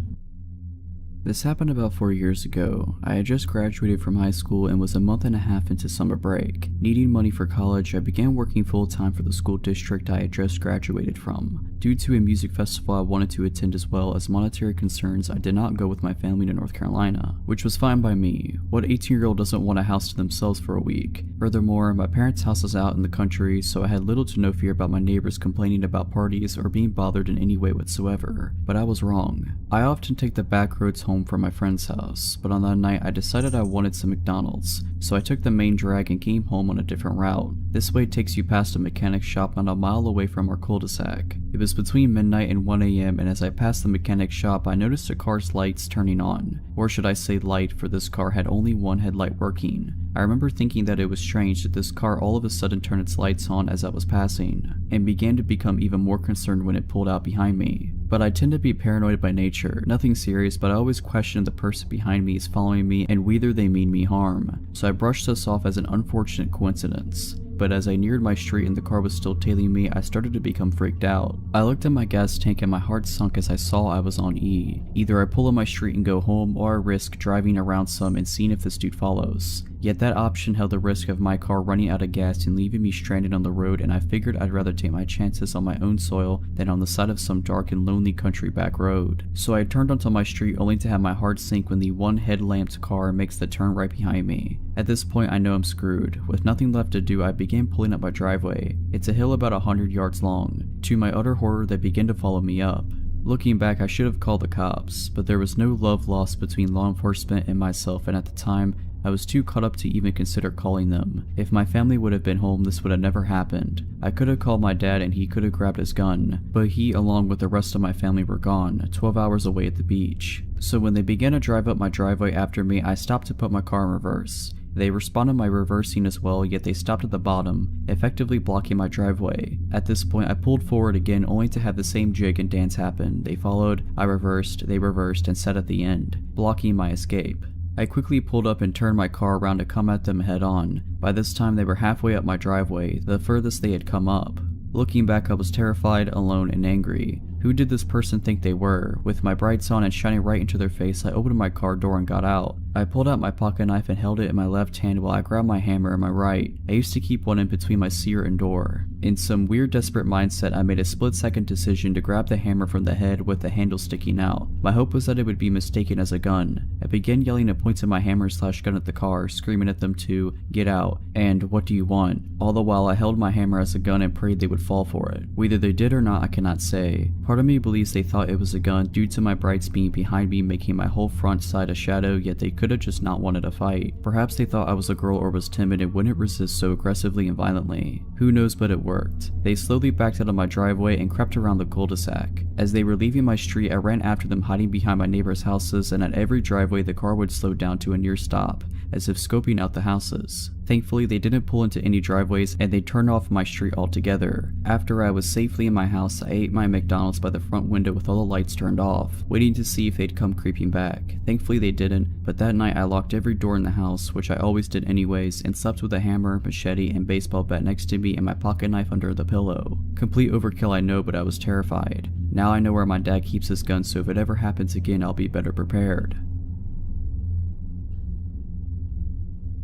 This happened about 4 years ago. I had just graduated from high school and was a month and a half into summer break. Needing money for college, I began working full-time for the school district I had just graduated from. Due to a music festival I wanted to attend as well as monetary concerns, I did not go with my family to North Carolina, which was fine by me. What 18-year-old doesn't want a house to themselves for a week? Furthermore, my parents' house is out in the country, so I had little to no fear about my neighbors complaining about parties or being bothered in any way whatsoever. But I was wrong. I often take the back roads home from my friend's house, but on that night I decided I wanted some McDonald's, so I took the main drag and came home on a different route. This way takes you past a mechanic shop not a mile away from our cul-de-sac. It was between midnight and 1 a.m. and as I passed the mechanic shop I noticed the car's lights turning on, or should I say light, for this car had only one headlight working. I remember thinking that it was strange that this car all of a sudden turned its lights on as I was passing, and began to become even more concerned when it pulled out behind me. But I tend to be paranoid by nature, nothing serious, but I always question if the person behind me is following me and whether they mean me harm, so I brushed this off as an unfortunate coincidence. But as I neared my street and the car was still tailing me, I started to become freaked out. I looked at my gas tank and my heart sunk as I saw I was on E. Either I pull up my street and go home, or I risk driving around some and seeing if this dude follows. Yet that option held the risk of my car running out of gas and leaving me stranded on the road, and I figured I'd rather take my chances on my own soil than on the side of some dark and lonely country back road. So I turned onto my street only to have my heart sink when the one headlamped car makes the turn right behind me. At this point I know I'm screwed. With nothing left to do, I began pulling up my driveway. It's a hill about 100 yards long. To my utter horror, they begin to follow me up. Looking back, I should have called the cops, but there was no love lost between law enforcement and myself, and at the time, I was too caught up to even consider calling them. If my family would have been home, this would have never happened. I could have called my dad and he could have grabbed his gun, but he, along with the rest of my family, were gone, 12 hours away at the beach. So when they began to drive up my driveway after me, I stopped to put my car in reverse. They responded by reversing as well, yet they stopped at the bottom, effectively blocking my driveway. At this point, I pulled forward again only to have the same jig and dance happen. They followed, I reversed, they reversed, and sat at the end, blocking my escape. I quickly pulled up and turned my car around to come at them head on. By this time they were halfway up my driveway, the furthest they had come up. Looking back, I was terrified, alone, and angry. Who did this person think they were? With my brights on and shining right into their face, I opened my car door and got out. I pulled out my pocket knife and held it in my left hand while I grabbed my hammer in my right. I used to keep one in between my seat and door. In some weird desperate mindset, I made a split-second decision to grab the hammer from the head with the handle sticking out. My hope was that it would be mistaken as a gun. I began yelling and pointing my hammer/gun at the car, screaming at them to get out and what do you want? All the while I held my hammer as a gun and prayed they would fall for it. Whether they did or not, I cannot say. Part of me believes they thought it was a gun due to my brights being behind me, making my whole front side a shadow, yet they could have just not wanted a fight. Perhaps they thought I was a girl or was timid and wouldn't resist so aggressively and violently. Who knows, but it worked. They slowly backed out of my driveway and crept around the cul-de-sac. As they were leaving my street, I ran after them, hiding behind my neighbors' houses, and at every driveway the car would slow down to a near stop, as if scoping out the houses. Thankfully, they didn't pull into any driveways and they turned off my street altogether. After I was safely in my house, I ate my McDonald's by the front window with all the lights turned off, waiting to see if they'd come creeping back. Thankfully they didn't, but that night I locked every door in the house, which I always did anyways, and slept with a hammer, machete, and baseball bat next to me and my pocket knife under the pillow. Complete overkill, I know, but I was terrified. Now I know where my dad keeps his gun, so if it ever happens again, I'll be better prepared.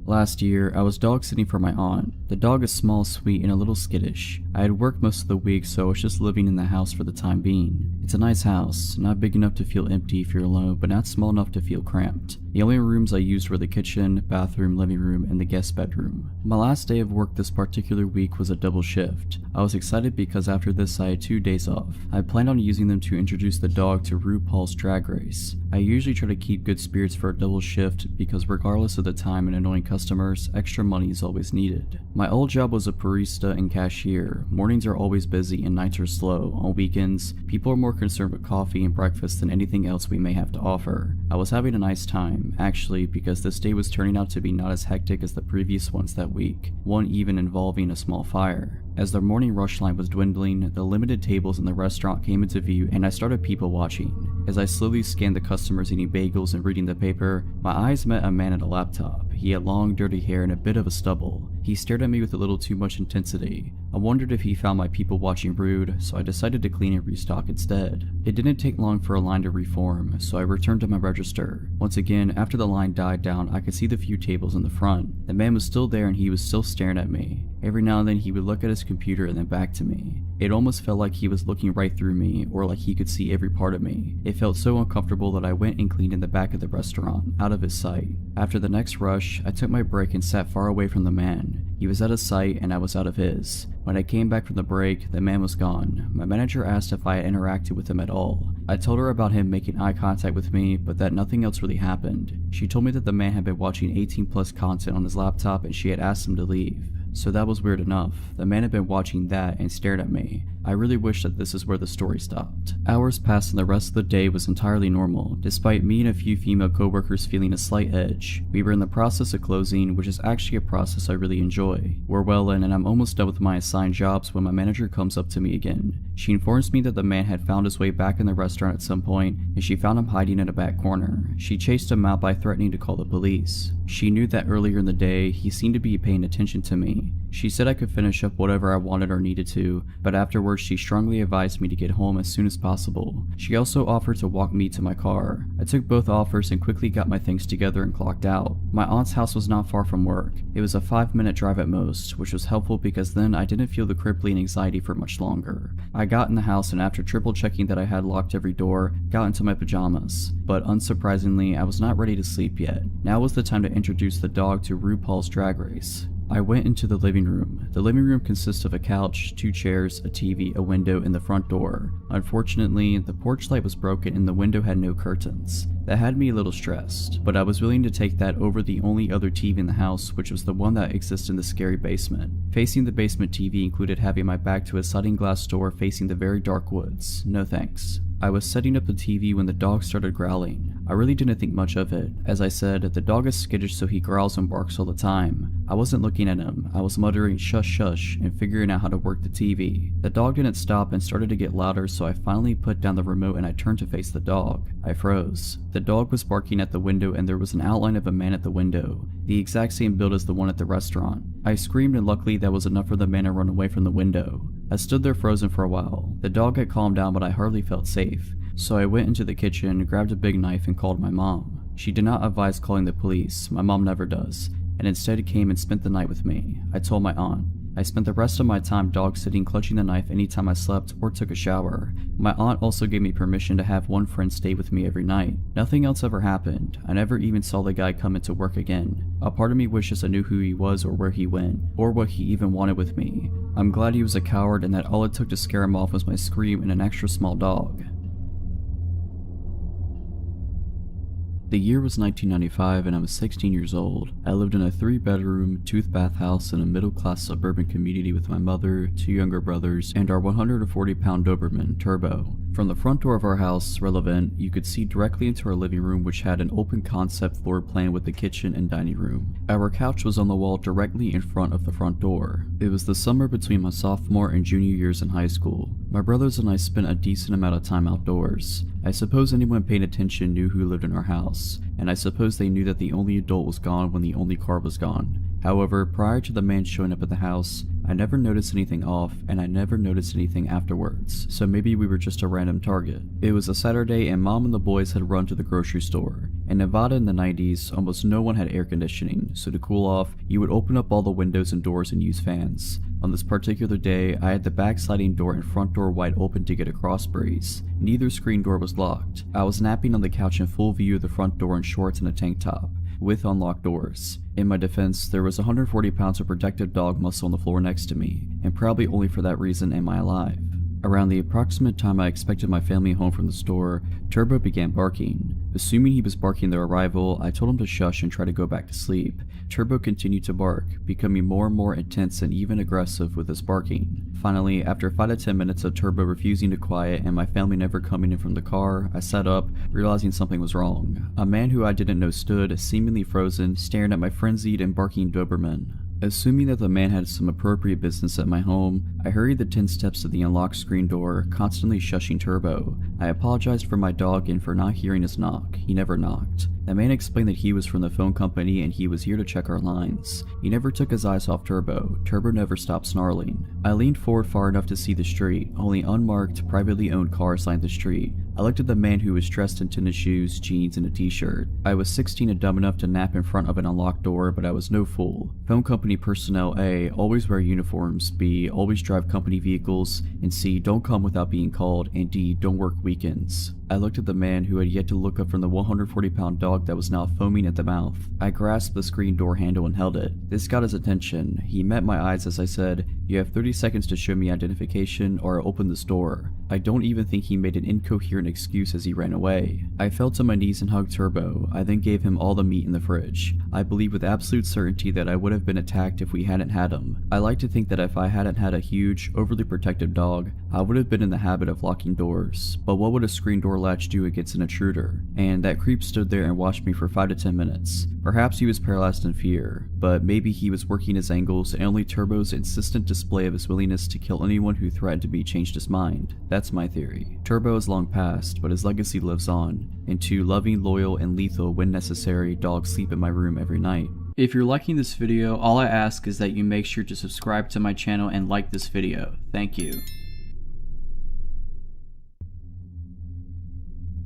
Last year, I was dog sitting for my aunt. The dog is small, sweet, and a little skittish. I had worked most of the week, so I was just living in the house for the time being. It's a nice house, not big enough to feel empty if you're alone, but not small enough to feel cramped. The only rooms I used were the kitchen, bathroom, living room, and the guest bedroom. My last day of work this particular week was a double shift. I was excited because after this I had 2 days off. I planned on using them to introduce the dog to RuPaul's Drag Race. I usually try to keep good spirits for a double shift because regardless of the time and annoying customers, extra money is always needed. My old job was a barista and cashier. Mornings are always busy and nights are slow. On weekends, people are more concerned with coffee and breakfast than anything else we may have to offer. I was having a nice time, actually, because this day was turning out to be not as hectic as the previous ones that week, one even involving a small fire. As the morning rush line was dwindling, the limited tables in the restaurant came into view and I started people watching. As I slowly scanned the customers eating bagels and reading the paper, my eyes met a man at a laptop. He had long dirty hair and a bit of a stubble. He stared at me with a little too much intensity. I wondered if he found my people watching rude, so I decided to clean and restock instead. It didn't take long for a line to reform, so I returned to my register. Once again, after the line died down, I could see the few tables in the front. The man was still there and he was still staring at me. Every now and then he would look at his computer and then back to me. It almost felt like he was looking right through me, or like he could see every part of me. It felt so uncomfortable that I went and cleaned in the back of the restaurant, out of his sight. After the next rush, I took my break and sat far away from the man. He was out of sight and I was out of his. When I came back from the break, the man was gone. My manager asked if I had interacted with him at all. I told her about him making eye contact with me, but that nothing else really happened. She told me that the man had been watching 18+ content on his laptop and she had asked him to leave. So that was weird enough. The man had been watching that and stared at me. I really wish that this is where the story stopped. Hours passed and the rest of the day was entirely normal, despite me and a few female coworkers feeling a slight edge. We were in the process of closing, which is actually a process I really enjoy. We're well in and I'm almost done with my assigned jobs when my manager comes up to me again. She informs me that the man had found his way back in the restaurant at some point and she found him hiding in a back corner. She chased him out by threatening to call the police. She knew that earlier in the day, he seemed to be paying attention to me. She said I could finish up whatever I wanted or needed to, but afterwards she strongly advised me to get home as soon as possible. She also offered to walk me to my car. I took both offers and quickly got my things together and clocked out. My aunt's house was not far from work. It was a 5-minute drive at most, which was helpful because then I didn't feel the crippling anxiety for much longer. I got in the house and after triple checking that I had locked every door, got into my pajamas. But unsurprisingly, I was not ready to sleep yet. Now was the time to introduce the dog to RuPaul's Drag Race. I went into the living room. The living room consists of a couch, 2 chairs, a TV, a window, and the front door. Unfortunately, the porch light was broken and the window had no curtains. That had me a little stressed, but I was willing to take that over the only other TV in the house, which was the one that exists in the scary basement. Facing the basement TV included having my back to a sliding glass door facing the very dark woods. No thanks. I was setting up the TV when the dog started growling. I really didn't think much of it. As I said, the dog is skittish so he growls and barks all the time. I wasn't looking at him. I was muttering shush shush and figuring out how to work the TV. The dog didn't stop and started to get louder, so I finally put down the remote and I turned to face the dog. I froze. The dog was barking at the window and there was an outline of a man at the window, the exact same build as the one at the restaurant. I screamed and luckily that was enough for the man to run away from the window. I stood there frozen for a while. The dog had calmed down but I hardly felt safe. So I went into the kitchen, grabbed a big knife and called my mom. She did not advise calling the police, my mom never does, and instead came and spent the night with me. I told my aunt. I spent the rest of my time dog sitting, clutching the knife anytime I slept or took a shower. My aunt also gave me permission to have one friend stay with me every night. Nothing else ever happened. I never even saw the guy come into work again. A part of me wishes I knew who he was or where he went, or what he even wanted with me. I'm glad he was a coward and that all it took to scare him off was my scream and an extra small dog. The year was 1995 and I was 16 years old. I lived in a 3-bedroom, 2-bath house in a middle-class suburban community with my mother, 2 younger brothers, and our 140-pound Doberman, Turbo. From the front door of our house, relevant, you could see directly into our living room, which had an open concept floor plan with the kitchen and dining room. Our couch was on the wall directly in front of the front door. It was the summer between my sophomore and junior years in high school. My brothers and I spent a decent amount of time outdoors. I suppose anyone paying attention knew who lived in our house, and I suppose they knew that the only adult was gone when the only car was gone. However, prior to the man showing up at the house, I never noticed anything off, and I never noticed anything afterwards, so maybe we were just a random target. It was a Saturday and Mom and the boys had run to the grocery store. In Nevada in the 90s, almost no one had air conditioning, so to cool off, you would open up all the windows and doors and use fans. On this particular day, I had the back sliding door and front door wide open to get a cross breeze. Neither screen door was locked. I was napping on the couch in full view of the front door in shorts and a tank top, with unlocked doors. In my defense, there was 140 pounds of protective dog muscle on the floor next to me, and probably only for that reason am I alive. Around the approximate time I expected my family home from the store, Turbo began barking. Assuming he was barking their arrival, I told him to shush and try to go back to sleep. Turbo continued to bark, becoming more and more intense and even aggressive with his barking. Finally, after 5 to 10 minutes of Turbo refusing to quiet and my family never coming in from the car, I sat up, realizing something was wrong. A man who I didn't know stood, seemingly frozen, staring at my frenzied and barking Doberman. Assuming that the man had some appropriate business at my home, I hurried the 10 steps to the unlocked screen door, constantly shushing Turbo. I apologized for my dog and for not hearing his knock. He never knocked. The man explained that he was from the phone company and he was here to check our lines. He never took his eyes off Turbo. Turbo never stopped snarling. I leaned forward far enough to see the street. Only unmarked, privately owned cars lined the street. I looked at the man who was dressed in tennis shoes, jeans, and a t-shirt. I was 16 and dumb enough to nap in front of an unlocked door, but I was no fool. Phone company personnel A. Always wear uniforms, B. Always drive company vehicles, and C. Don't come without being called, and D. Don't work weekends. I looked at the man who had yet to look up from the 140-pound dog that was now foaming at the mouth. I grasped the screen door handle and held it. This got his attention. He met my eyes as I said, "You have 30 seconds to show me identification or I'll open this door." I don't even think he made an incoherent excuse as he ran away. I fell to my knees and hugged Turbo. I then gave him all the meat in the fridge. I believe with absolute certainty that I would have been attacked if we hadn't had him. I like to think that if I hadn't had a huge, overly protective dog, I would have been in the habit of locking doors. But what would a screen door latch do against an intruder? And that creep stood there and watched me for 5 to 10 minutes. Perhaps he was paralyzed in fear, but maybe he was working his angles and only Turbo's insistent display of his willingness to kill anyone who threatened to be changed his mind. That's my theory. Turbo is long past, but his legacy lives on. And 2 loving, loyal, and lethal when necessary dogs sleep in my room every night. If you're liking this video, all I ask is that you make sure to subscribe to my channel and like this video. Thank you.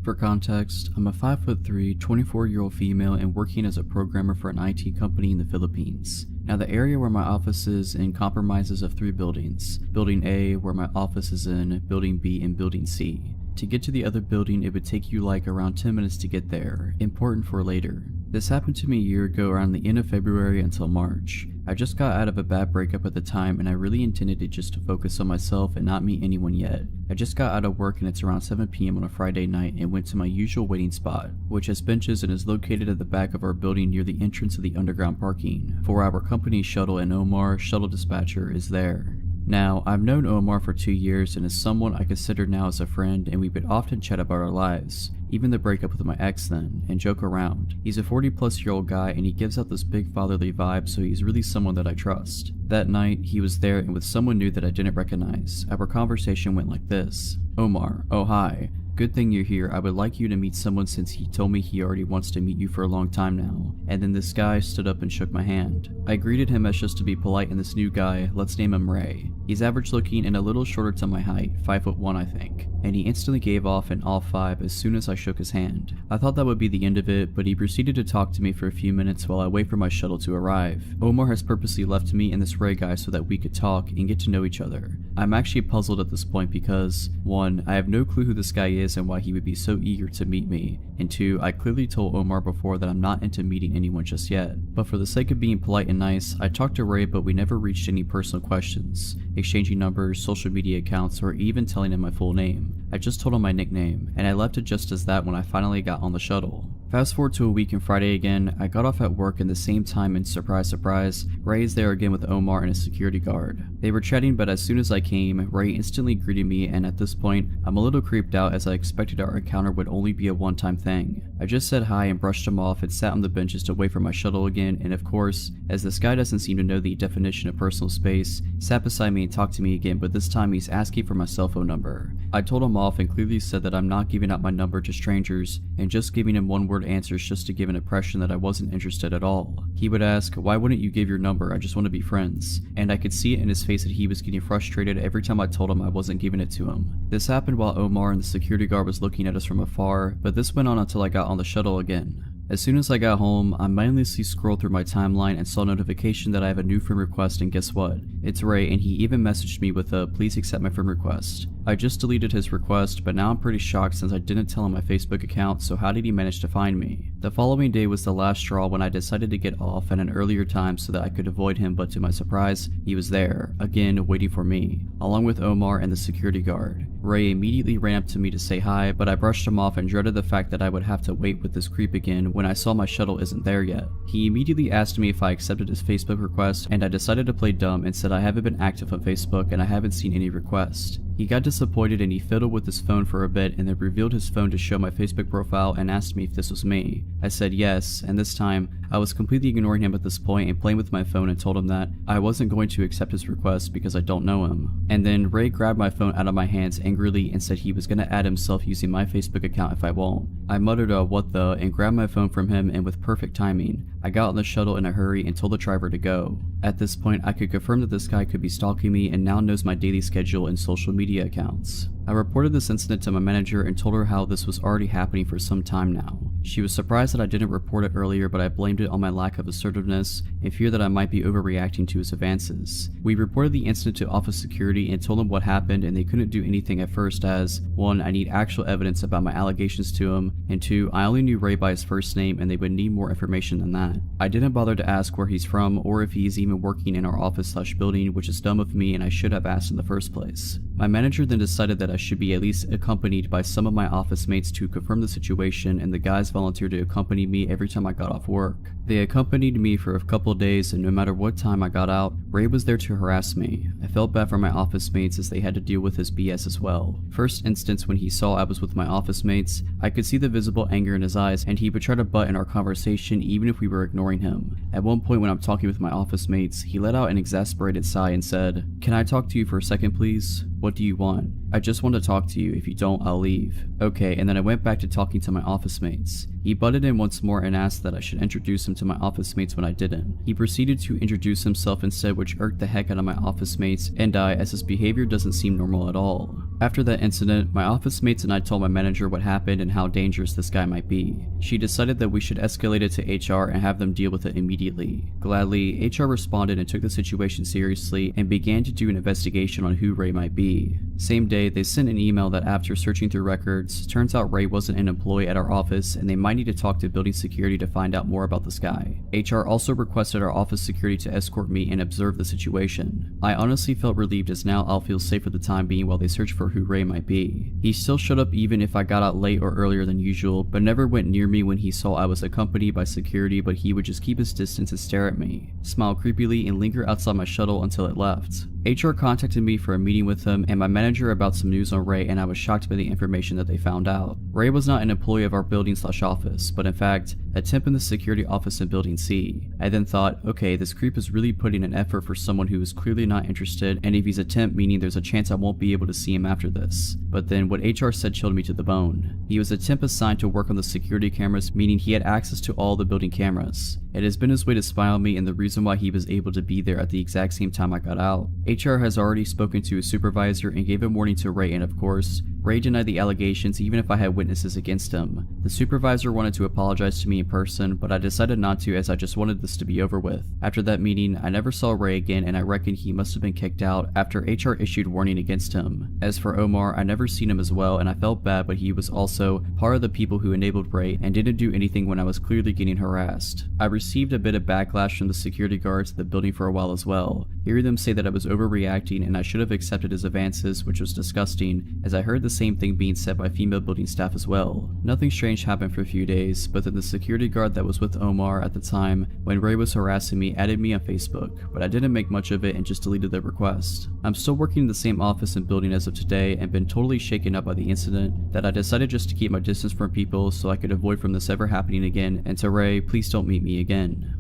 For context, I'm a 5'3", 24-year-old female and working as a programmer for an IT company in the Philippines. Now the area where my office is in comprises of 3 buildings. Building A, where my office is in, Building B, and Building C. To get to the other building, it would take you like around 10 minutes to get there. Important for later. This happened to me a year ago around the end of February until March. I just got out of a bad breakup at the time and I really intended it just to focus on myself and not meet anyone yet. I just got out of work and it's around 7 PM on a Friday night and went to my usual waiting spot, which has benches and is located at the back of our building near the entrance of the underground parking. For our company shuttle, and Omar, shuttle dispatcher, is there. Now, I've known Omar for 2 years and is someone I consider now as a friend, and we would often chat about our lives, even the breakup with my ex then, and joke around. He's a 40-plus-year-old guy and he gives out this big fatherly vibe, so he's really someone that I trust. That night, he was there and with someone new that I didn't recognize. Our conversation went like this. Omar, oh hi. Good thing you're here. I would like you to meet someone since he told me he already wants to meet you for a long time now. And then this guy stood up and shook my hand. I greeted him as just to be polite, and this new guy, let's name him Ray. He's average looking and a little shorter to my height, 5'1" I think. And he instantly gave off an all 5 as soon as I shook his hand. I thought that would be the end of it, but he proceeded to talk to me for a few minutes while I wait for my shuttle to arrive. Omar has purposely left me and this Ray guy so that we could talk and get to know each other. I'm actually puzzled at this point because, 1, I have no clue who this guy is and why he would be so eager to meet me, and 2, I clearly told Omar before that I'm not into meeting anyone just yet. But for the sake of being polite and nice, I talked to Ray, but we never reached any personal questions, exchanging numbers, social media accounts, or even telling him my full name. I just told him my nickname, and I left it just as that when I finally got on the shuttle. Fast forward to a week and Friday again, I got off at work in the same time and surprise surprise, Ray is there again with Omar and a security guard. They were chatting, but as soon as I came, Ray instantly greeted me, and at this point, I'm a little creeped out as I expected our encounter would only be a one-time thing. I just said hi and brushed him off and sat on the benches to wait for my shuttle again, and of course, as this guy doesn't seem to know the definition of personal space, sat beside me and talked to me again, but this time he's asking for my cell phone number. I told him off and clearly said that I'm not giving out my number to strangers and just giving him one-word answers just to give an impression that I wasn't interested at all. He would ask, "Why wouldn't you give your number? I just want to be friends." And I could see it in his face that he was getting frustrated every time I told him I wasn't giving it to him. This happened while Omar and the security guard was looking at us from afar, but this went on until I got on the shuttle again. As soon as I got home, I mindlessly scrolled through my timeline and saw a notification that I have a new friend request, and guess what? It's Ray, and he even messaged me with a "please accept my friend request." I just deleted his request, but now I'm pretty shocked since I didn't tell him my Facebook account, so how did he manage to find me? The following day was the last straw when I decided to get off at an earlier time so that I could avoid him, but to my surprise, he was there, again waiting for me, along with Omar and the security guard. Ray immediately ran up to me to say hi, but I brushed him off and dreaded the fact that I would have to wait with this creep again when I saw my shuttle isn't there yet. He immediately asked me if I accepted his Facebook request, and I decided to play dumb and said I haven't been active on Facebook and I haven't seen any requests. He got disappointed and he fiddled with his phone for a bit and then revealed his phone to show my Facebook profile and asked me if this was me. I said yes, and this time, I was completely ignoring him at this point and playing with my phone and told him that I wasn't going to accept his request because I don't know him. And then Ray grabbed my phone out of my hands angrily and said he was gonna add himself using my Facebook account if I won't. I muttered a "what the" and grabbed my phone from him, and with perfect timing, I got on the shuttle in a hurry and told the driver to go. At this point, I could confirm that this guy could be stalking me and now knows my daily schedule and social media accounts. I reported this incident to my manager and told her how this was already happening for some time now. She was surprised that I didn't report it earlier, but I blamed it on my lack of assertiveness and fear that I might be overreacting to his advances. We reported the incident to office security and told them what happened, and they couldn't do anything at first as, 1, I need actual evidence about my allegations to him, and 2, I only knew Ray by his first name and they would need more information than that. I didn't bother to ask where he's from or if he is even working in our office/building, which is dumb of me and I should have asked in the first place. My manager then decided that I should be at least accompanied by some of my office mates to confirm the situation, and the guys volunteered to accompany me every time I got off work. They accompanied me for a couple days, and no matter what time I got out, Ray was there to harass me. I felt bad for my office mates as they had to deal with his BS as well. First instance, when he saw I was with my office mates, I could see the visible anger in his eyes, and he would try to butt in our conversation even if we were ignoring him. At one point when I'm talking with my office mates, he let out an exasperated sigh and said, "Can I talk to you for a second, please? What do you want?" "I just want to talk to you. If you don't, I'll leave." Okay, and then I went back to talking to my office mates. He butted in once more and asked that I should introduce him to my office mates when I didn't. He proceeded to introduce himself instead, which irked the heck out of my office mates and I, as his behavior doesn't seem normal at all. After that incident, my office mates and I told my manager what happened and how dangerous this guy might be. She decided that we should escalate it to HR and have them deal with it immediately. Gladly, HR responded and took the situation seriously and began to do an investigation on who Ray might be. Same day, they sent an email that after searching through records, turns out Ray wasn't an employee at our office and they might need to talk to building security to find out more about this guy. HR also requested our office security to escort me and observe the situation. I honestly felt relieved as now I'll feel safe for the time being while they search for who Ray might be. He still showed up even if I got out late or earlier than usual, but never went near me when he saw I was accompanied by security, but he would just keep his distance and stare at me, smile creepily, and linger outside my shuttle until it left. HR contacted me for a meeting with him and my manager about some news on Ray, and I was shocked by the information that they found out. Ray was not an employee of our building/office, but in fact, a temp in the security office in Building C. I then thought, okay, this creep is really putting an effort for someone who is clearly not interested, and if he's a temp, meaning there's a chance I won't be able to see him after this. But then what HR said chilled me to the bone. He was a temp assigned to work on the security cameras, meaning he had access to all the building cameras. It has been his way to spy on me and the reason why he was able to be there at the exact same time I got out. HR has already spoken to his supervisor and gave a warning to Ray, and of course, Ray denied the allegations even if I had witnesses against him. The supervisor wanted to apologize to me in person, but I decided not to as I just wanted this to be over with. After that meeting, I never saw Ray again and I reckon he must have been kicked out after HR issued warning against him. As for Omar, I never seen him as well and I felt bad, but he was also part of the people who enabled Ray and didn't do anything when I was clearly getting harassed. I received a bit of backlash from the security guards at the building for a while as well. Hearing them say that I was overreacting and I should have accepted his advances, which was disgusting, as I heard the same thing being said by female building staff as well. Nothing strange happened for a few days, but then the security guard that was with Omar at the time when Ray was harassing me added me on Facebook, but I didn't make much of it and just deleted the request. I'm still working in the same office and building as of today and been totally shaken up by the incident that I decided just to keep my distance from people so I could avoid from this ever happening again, and to Ray, please don't meet me again.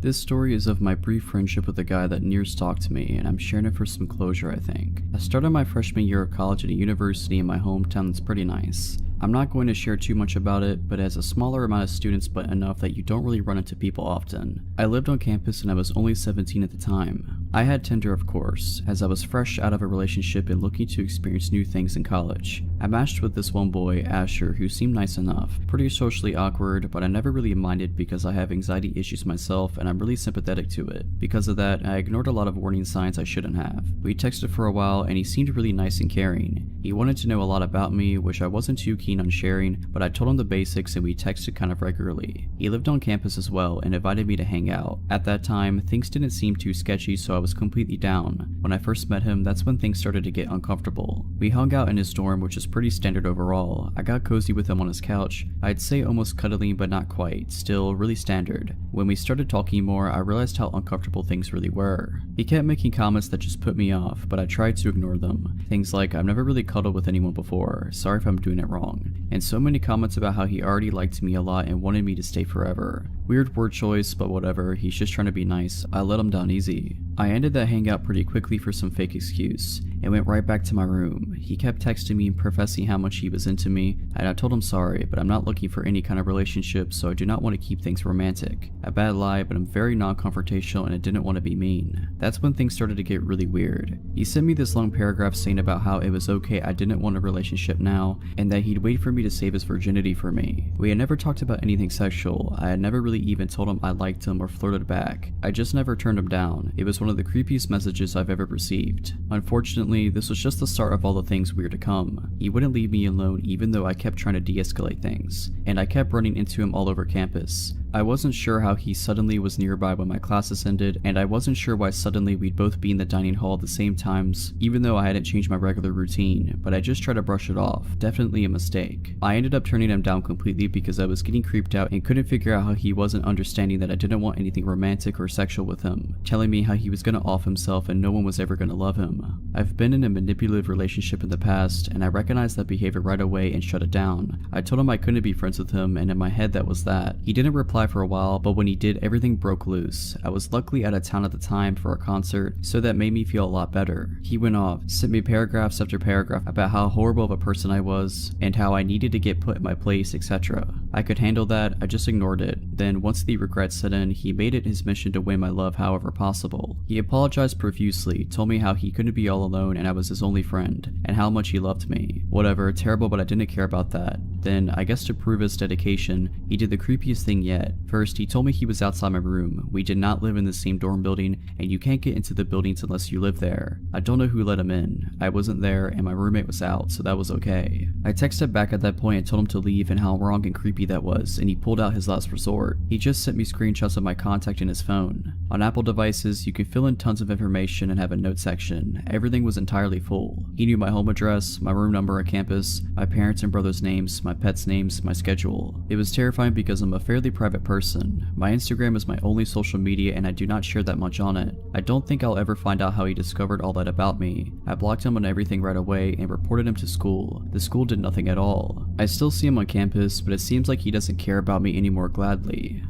This story is of my brief friendship with a guy that near stalked me, and I'm sharing it for some closure, I think. I started my freshman year of college at a university in my hometown that's pretty nice. I'm not going to share too much about it, but it has a smaller amount of students but enough that you don't really run into people often. I lived on campus and I was only 17 at the time. I had Tinder, of course, as I was fresh out of a relationship and looking to experience new things in college. I matched with this one boy, Asher, who seemed nice enough, pretty socially awkward, but I never really minded because I have anxiety issues myself and I'm really sympathetic to it. Because of that, I ignored a lot of warning signs I shouldn't have. We texted for a while and he seemed really nice and caring. He wanted to know a lot about me, which I wasn't too keen on sharing, but I told him the basics and we texted kind of regularly. He lived on campus as well and invited me to hang out. At that time, things didn't seem too sketchy, so I was completely down. When I first met him, that's when things started to get uncomfortable. We hung out in his dorm, which is pretty standard overall. I got cozy with him on his couch. I'd say almost cuddling, but not quite. Still, really standard. When we started talking more, I realized how uncomfortable things really were. He kept making comments that just put me off, but I tried to ignore them. Things like, I've never really cuddled with anyone before, sorry if I'm doing it wrong. And so many comments about how he already liked me a lot and wanted me to stay forever. Weird word choice, but whatever, he's just trying to be nice. I let him down easy. I ended that hangout pretty quickly for some fake excuse, and went right back to my room. He kept texting me and professing how much he was into me, and I told him sorry, but I'm not looking for any kind of relationship, so I do not want to keep things romantic. A bad lie, but I'm very non-confrontational and I didn't want to be mean. That's when things started to get really weird. He sent me this long paragraph saying about how it was okay I didn't want a relationship now, and that he'd wait for me to save his virginity for me. We had never talked about anything sexual. I had never really even told him I liked him or flirted back. I just never turned him down. It was one of the creepiest messages I've ever received. Unfortunately, this was just the start of all the things we were to come. He wouldn't leave me alone even though I kept trying to de-escalate things, and I kept running into him all over campus. I wasn't sure how he suddenly was nearby when my classes ended, and I wasn't sure why suddenly we'd both be in the dining hall at the same times, even though I hadn't changed my regular routine, but I just tried to brush it off. Definitely a mistake. I ended up turning him down completely because I was getting creeped out and couldn't figure out how he wasn't understanding that I didn't want anything romantic or sexual with him, telling me how he was gonna off himself and no one was ever gonna love him. I've been in a manipulative relationship in the past, and I recognized that behavior right away and shut it down. I told him I couldn't be friends with him, and in my head that was that. He didn't reply for a while, but when he did, everything broke loose. I was luckily out of town at the time for a concert, so that made me feel a lot better. He went off, sent me paragraphs after paragraph about how horrible of a person I was, and how I needed to get put in my place, etc. I could handle that, I just ignored it. Then once the regret set in, he made it his mission to win my love however possible. He apologized profusely, told me how he couldn't be all alone and I was his only friend, and how much he loved me. Whatever, terrible, but I didn't care about that. Then, I guess to prove his dedication, he did the creepiest thing yet. First, he told me he was outside my room. We did not live in the same dorm building, and you can't get into the buildings unless you live there. I don't know who let him in. I wasn't there, and my roommate was out, so that was okay. I texted back at that point and told him to leave and how wrong and creepy that was, and he pulled out his last resort. He just sent me screenshots of my contact in his phone. On Apple devices, you can fill in tons of information and have a note section. Everything was entirely full. He knew my home address, my room number on campus, my parents' and brother's names, my pets' names, my schedule. It was terrifying because I'm a fairly private person. My Instagram is my only social media and I do not share that much on it. I don't think I'll ever find out how he discovered all that about me. I blocked him on everything right away and reported him to school. The school did nothing at all. I still see him on campus, but it seems like he doesn't care about me anymore gladly.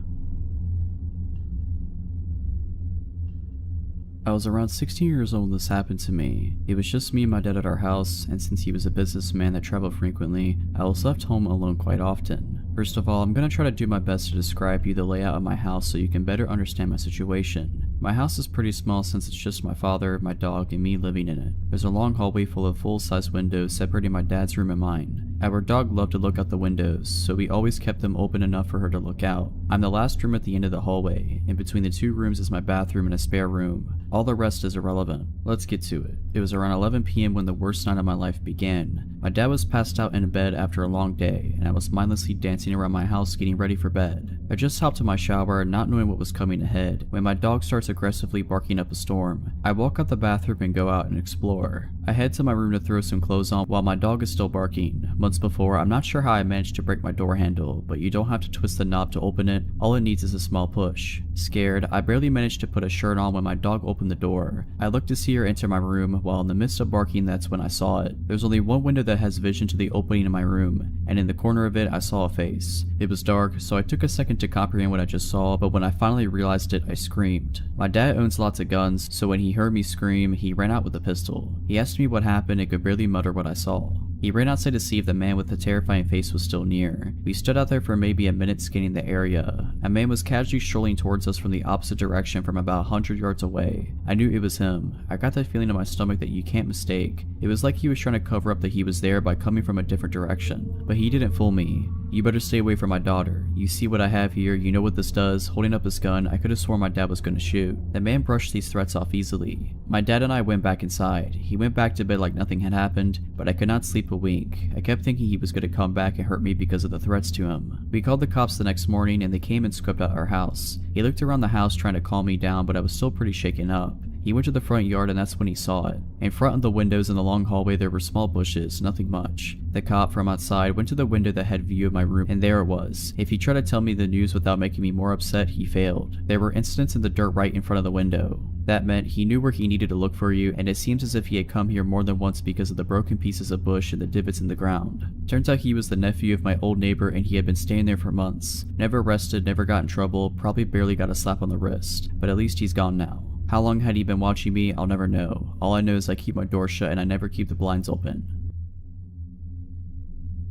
I was around 16 years old when this happened to me. It was just me and my dad at our house, and since he was a businessman that traveled frequently, I was left home alone quite often. First of all, I'm going to try to do my best to describe you the layout of my house so you can better understand my situation. My house is pretty small since it's just my father, my dog, and me living in it. There's a long hallway full of full-size windows separating my dad's room and mine. Our dog loved to look out the windows, so we always kept them open enough for her to look out. I'm the last room at the end of the hallway, and between the 2 rooms is my bathroom and a spare room. All the rest is irrelevant. Let's get to it. It was around 11 p.m. when the worst night of my life began. My dad was passed out in bed after a long day, and I was mindlessly dancing around my house getting ready for bed. I just hopped in my shower, not knowing what was coming ahead, when my dog starts aggressively barking up a storm. I walk out the bathroom and go out and explore. I head to my room to throw some clothes on while my dog is still barking. Months before, I'm not sure how I managed to break my door handle, but you don't have to twist the knob to open it. All it needs is a small push. Scared, I barely managed to put a shirt on when my dog opened the door. I looked to see her enter my room, while in the midst of barking, that's when I saw it. There's only one window that has vision to the opening in my room, and in the corner of it I saw a face. It was dark, so I took a second to comprehend what I just saw, but when I finally realized it, I screamed. My dad owns lots of guns, so when he heard me scream, he ran out with a pistol. He asked me what happened and could barely mutter what I saw. He ran outside to see if the man with the terrifying face was still near. We stood out there for maybe a minute scanning the area. A man was casually strolling towards us from the opposite direction from about 100 yards away. I knew it was him. I got that feeling in my stomach that you can't mistake. It was like he was trying to cover up that he was there by coming from a different direction. But he didn't fool me. You better stay away from my daughter. You see what I have here, you know what this does. Holding up his gun, I could have sworn my dad was going to shoot. The man brushed these threats off easily. My dad and I went back inside. He went back to bed like nothing had happened, but I could not sleep a wink. I kept thinking he was going to come back and hurt me because of the threats to him. We called the cops the next morning and they came and scoped out our house. He looked around the house trying to calm me down, but I was still pretty shaken up. He went to the front yard and that's when he saw it. In front of the windows in the long hallway there were small bushes, nothing much. The cop from outside went to the window that had view of my room and there it was. If he tried to tell me the news without making me more upset, he failed. There were incidents in the dirt right in front of the window. That meant he knew where he needed to look for you, and it seems as if he had come here more than once because of the broken pieces of bush and the divots in the ground. Turns out he was the nephew of my old neighbor and he had been staying there for months. Never arrested, never got in trouble, probably barely got a slap on the wrist. But at least he's gone now. How long had he been watching me? I'll never know. All I know is I keep my door shut and I never keep the blinds open.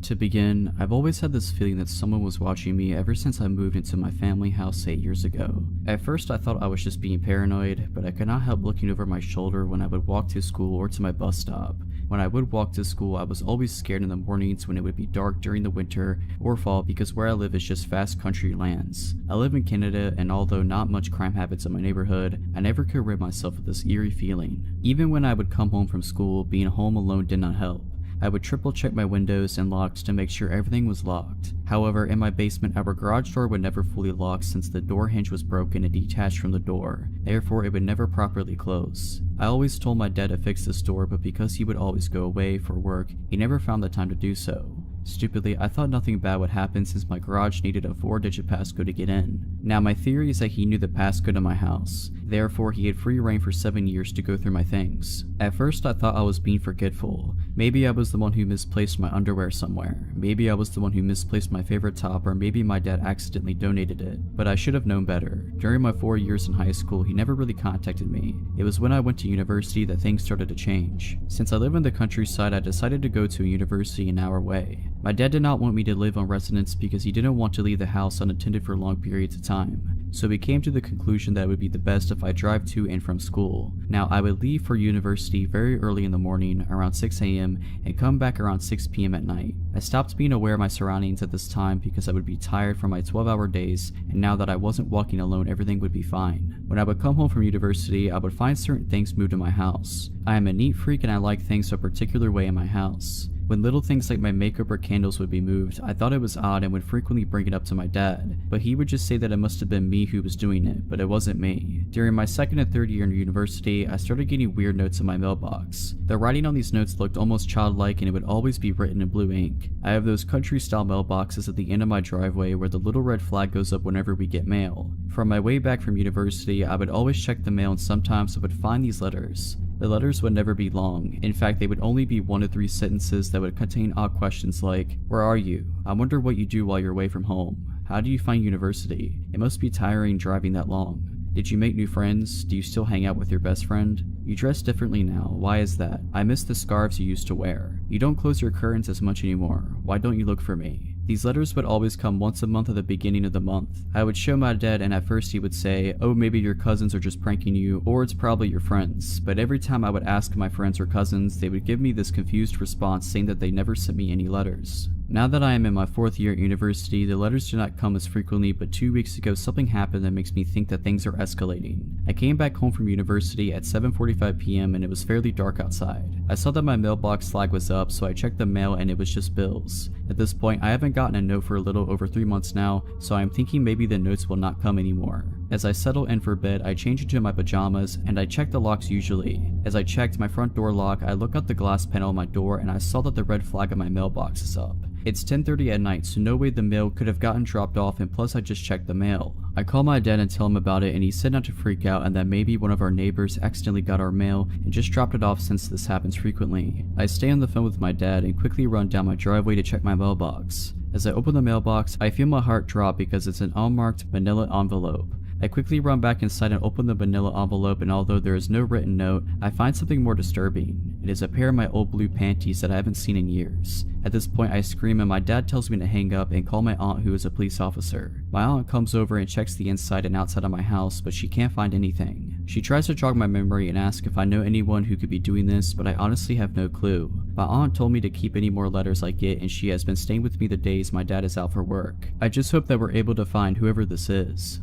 To begin, I've always had this feeling that someone was watching me ever since I moved into my family house 8 years ago. At first I thought I was just being paranoid, but I could not help looking over my shoulder when I would walk to school or to my bus stop. When I would walk to school, I was always scared in the mornings when it would be dark during the winter or fall because where I live is just vast country lands. I live in Canada, and although not much crime habits in my neighborhood, I never could rid myself of this eerie feeling. Even when I would come home from school, being home alone did not help. I would triple check my windows and locks to make sure everything was locked. However, in my basement, our garage door would never fully lock since the door hinge was broken and detached from the door. Therefore, it would never properly close. I always told my dad to fix this door, but because he would always go away for work, he never found the time to do so. Stupidly, I thought nothing bad would happen since my garage needed a 4-digit passcode to get in. Now, my theory is that he knew the passcode of my house. Therefore, he had free reign for 7 years to go through my things. At first, I thought I was being forgetful. Maybe I was the one who misplaced my underwear somewhere. Maybe I was the one who misplaced my favorite top, or maybe my dad accidentally donated it. But I should have known better. During my 4 years in high school, he never really contacted me. It was when I went to university that things started to change. Since I live in the countryside, I decided to go to a university an hour away. My dad did not want me to live on residence because he didn't want to leave the house unattended for long periods of time. So we came to the conclusion that it would be the best if I drive to and from school. Now, I would leave for university very early in the morning, around 6 a.m., and come back around 6 p.m. at night. I stopped being aware of my surroundings at this time because I would be tired from my 12-hour days, and now that I wasn't walking alone, everything would be fine. When I would come home from university, I would find certain things moved in my house. I am a neat freak and I like things a particular way in my house. When little things like my makeup or candles would be moved, I thought it was odd and would frequently bring it up to my dad, but he would just say that it must have been me who was doing it, but it wasn't me. During my second and third year in university, I started getting weird notes in my mailbox. The writing on these notes looked almost childlike and it would always be written in blue ink. I have those country-style mailboxes at the end of my driveway where the little red flag goes up whenever we get mail. From my way back from university, I would always check the mail and sometimes I would find these letters. The letters would never be long. In fact, they would only be 1 to 3 sentences that would contain odd questions like, "Where are you? I wonder what you do while you're away from home. How do you find university? It must be tiring driving that long. Did you make new friends? Do you still hang out with your best friend? You dress differently now. Why is that? I miss the scarves you used to wear. You don't close your curtains as much anymore. Why don't you look for me? These letters would always come once a month at the beginning of the month. I would show my dad and at first he would say, oh, maybe your cousins are just pranking you, or it's probably your friends. But every time I would ask my friends or cousins, they would give me this confused response saying that they never sent me any letters. Now that I am in my 4th year at university, the letters do not come as frequently, but 2 weeks ago something happened that makes me think that things are escalating. I came back home from university at 7:45 p.m. and it was fairly dark outside. I saw that my mailbox flag was up, so I checked the mail and it was just bills. At this point, I haven't gotten a note for a little over 3 months now, so I'm thinking maybe the notes will not come anymore. As I settle in for bed, I change into my pajamas and I check the locks usually. As I checked my front door lock, I look out the glass panel on my door and I saw that the red flag on my mailbox is up. It's 10:30 at night, so no way the mail could have gotten dropped off, and plus I just checked the mail. I call my dad and tell him about it, and he said not to freak out and that maybe one of our neighbors accidentally got our mail and just dropped it off since this happens frequently. I stay on the phone with my dad and quickly run down my driveway to check my mailbox. As I open the mailbox, I feel my heart drop because it's an unmarked manila envelope. I quickly run back inside and open the manila envelope, and although there is no written note, I find something more disturbing. It is a pair of my old blue panties that I haven't seen in years. At this point I scream and my dad tells me to hang up and call my aunt, who is a police officer. My aunt comes over and checks the inside and outside of my house, but she can't find anything. She tries to jog my memory and ask if I know anyone who could be doing this, but I honestly have no clue. My aunt told me to keep any more letters I get, and she has been staying with me the days my dad is out for work. I just hope that we're able to find whoever this is.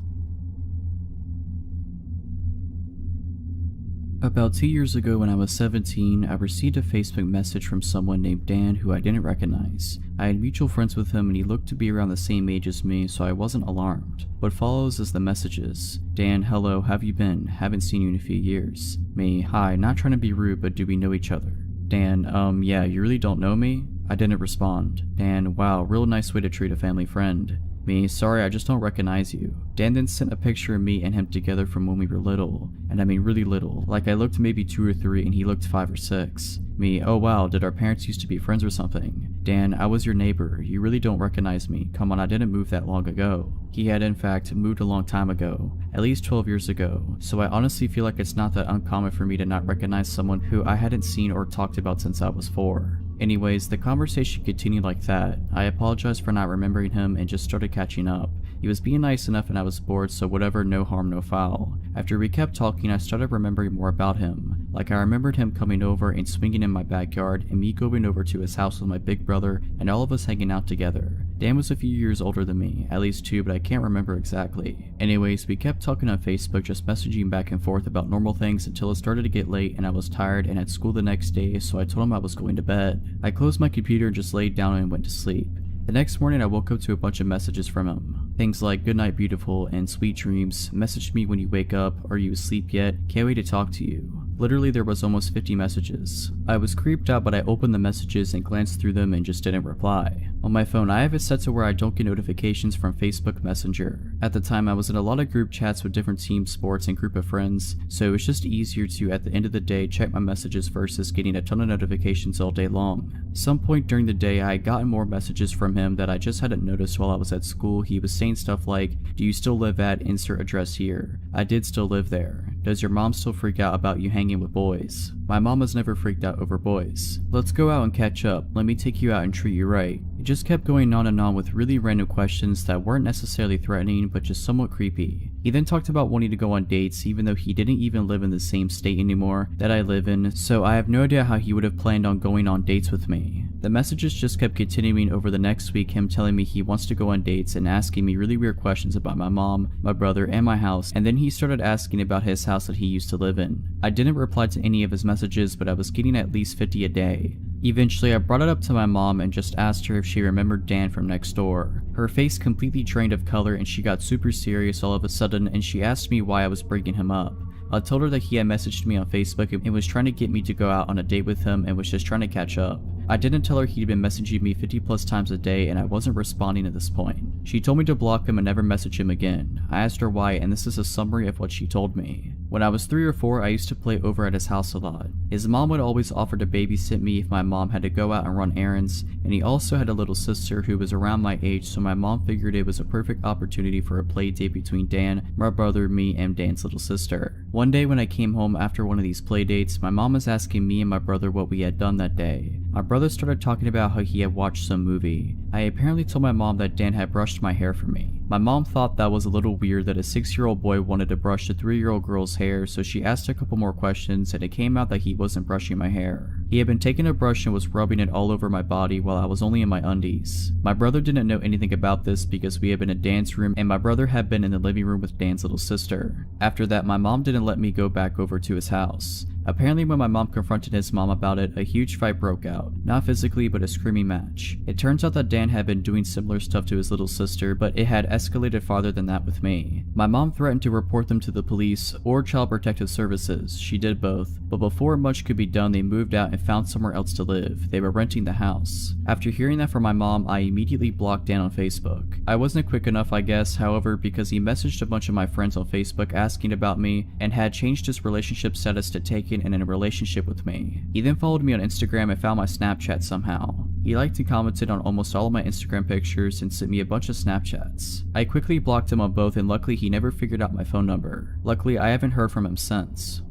About 2 years ago when I was 17, I received a Facebook message from someone named Dan who I didn't recognize. I had mutual friends with him and he looked to be around the same age as me, so I wasn't alarmed. What follows is the messages. Dan, hello, how have you been? Haven't seen you in a few years. Me, hi, not trying to be rude, but do we know each other? Dan, yeah, you really don't know me? I didn't respond. Dan, wow, real nice way to treat a family friend. Me, sorry, I just don't recognize you. Dan then sent a picture of me and him together from when we were little. And I mean really little. Like I looked maybe 2 or 3 and he looked 5 or 6. Me, oh wow, did our parents used to be friends or something? Dan, I was your neighbor. You really don't recognize me. Come on, I didn't move that long ago. He had in fact moved a long time ago. At least 12 years ago. So I honestly feel like it's not that uncommon for me to not recognize someone who I hadn't seen or talked about since I was 4. Anyways, the conversation continued like that. I apologized for not remembering him and just started catching up. He was being nice enough and I was bored, so whatever, no harm, no foul. After we kept talking, I started remembering more about him. Like I remembered him coming over and swinging in my backyard and me going over to his house with my big brother and all of us hanging out together. Dan was a few years older than me, at least 2, but I can't remember exactly. Anyways, we kept talking on Facebook, just messaging back and forth about normal things until it started to get late and I was tired and at school the next day, so I told him I was going to bed. I closed my computer and just laid down and went to sleep. The next morning I woke up to a bunch of messages from him. Things like good night beautiful and sweet dreams, message me when you wake up, are you asleep yet, can't wait to talk to you. Literally there was almost 50 messages. I was creeped out, but I opened the messages and glanced through them and just didn't reply. On my phone I have it set to where I don't get notifications from Facebook Messenger. At the time I was in a lot of group chats with different team sports and group of friends, so it was just easier to at the end of the day check my messages versus getting a ton of notifications all day long. Some point during the day I had gotten more messages from him that I just hadn't noticed while I was at school. He was saying stuff like, do you still live at insert address here? I did still live there. Does your mom still freak out about you hanging with boys? My mom has never freaked out over boys. Let's go out and catch up. Let me take you out and treat you right. It just kept going on and on with really random questions that weren't necessarily threatening but just somewhat creepy. He then talked about wanting to go on dates even though he didn't even live in the same state anymore that I live in, so I have no idea how he would have planned on going on dates with me. The messages just kept continuing over the next week, him telling me he wants to go on dates and asking me really weird questions about my mom, my brother, and my house, and then he started asking about his house that he used to live in. I didn't reply to any of his messages, but I was getting at least 50 a day. Eventually I brought it up to my mom and just asked her if she remembered Dan from next door. Her face completely drained of color and she got super serious all of a sudden and she asked me why I was bringing him up. I told her that he had messaged me on Facebook and was trying to get me to go out on a date with him and was just trying to catch up. I didn't tell her he'd been messaging me 50 plus times a day and I wasn't responding at this point. She told me to block him and never message him again. I asked her why, and this is a summary of what she told me. When I was 3 or 4, I used to play over at his house a lot. His mom would always offer to babysit me if my mom had to go out and run errands, and he also had a little sister who was around my age, so my mom figured it was a perfect opportunity for a play date between Dan, my brother, me, and Dan's little sister. One day when I came home after one of these play dates, my mom was asking me and my brother what we had done that day. My brother brother started talking about how he had watched some movie. I apparently told my mom that Dan had brushed my hair for me. My mom thought that was a little weird that a 6-year-old boy wanted to brush a 3-year-old girl's hair, so she asked a couple more questions and it came out that he wasn't brushing my hair. He had been taking a brush and was rubbing it all over my body while I was only in my undies. My brother didn't know anything about this because we had been in Dan's room and my brother had been in the living room with Dan's little sister. After that, my mom didn't let me go back over to his house. Apparently when my mom confronted his mom about it, a huge fight broke out. Not physically, but a screaming match. It turns out that Dan had been doing similar stuff to his little sister, but it had escalated farther than that with me. My mom threatened to report them to the police or Child Protective Services. She did both, but before much could be done, they moved out and found somewhere else to live. They were renting the house. After hearing that from my mom, I immediately blocked Dan on Facebook. I wasn't quick enough, I guess, however, because he messaged a bunch of my friends on Facebook asking about me and had changed his relationship status to taken and in a relationship with me. He then followed me on Instagram and found my Snapchat somehow. He liked and commented on almost all of my Instagram pictures and sent me a bunch of Snapchats. I quickly blocked him on both and luckily he never figured out my phone number. Luckily I haven't heard from him since.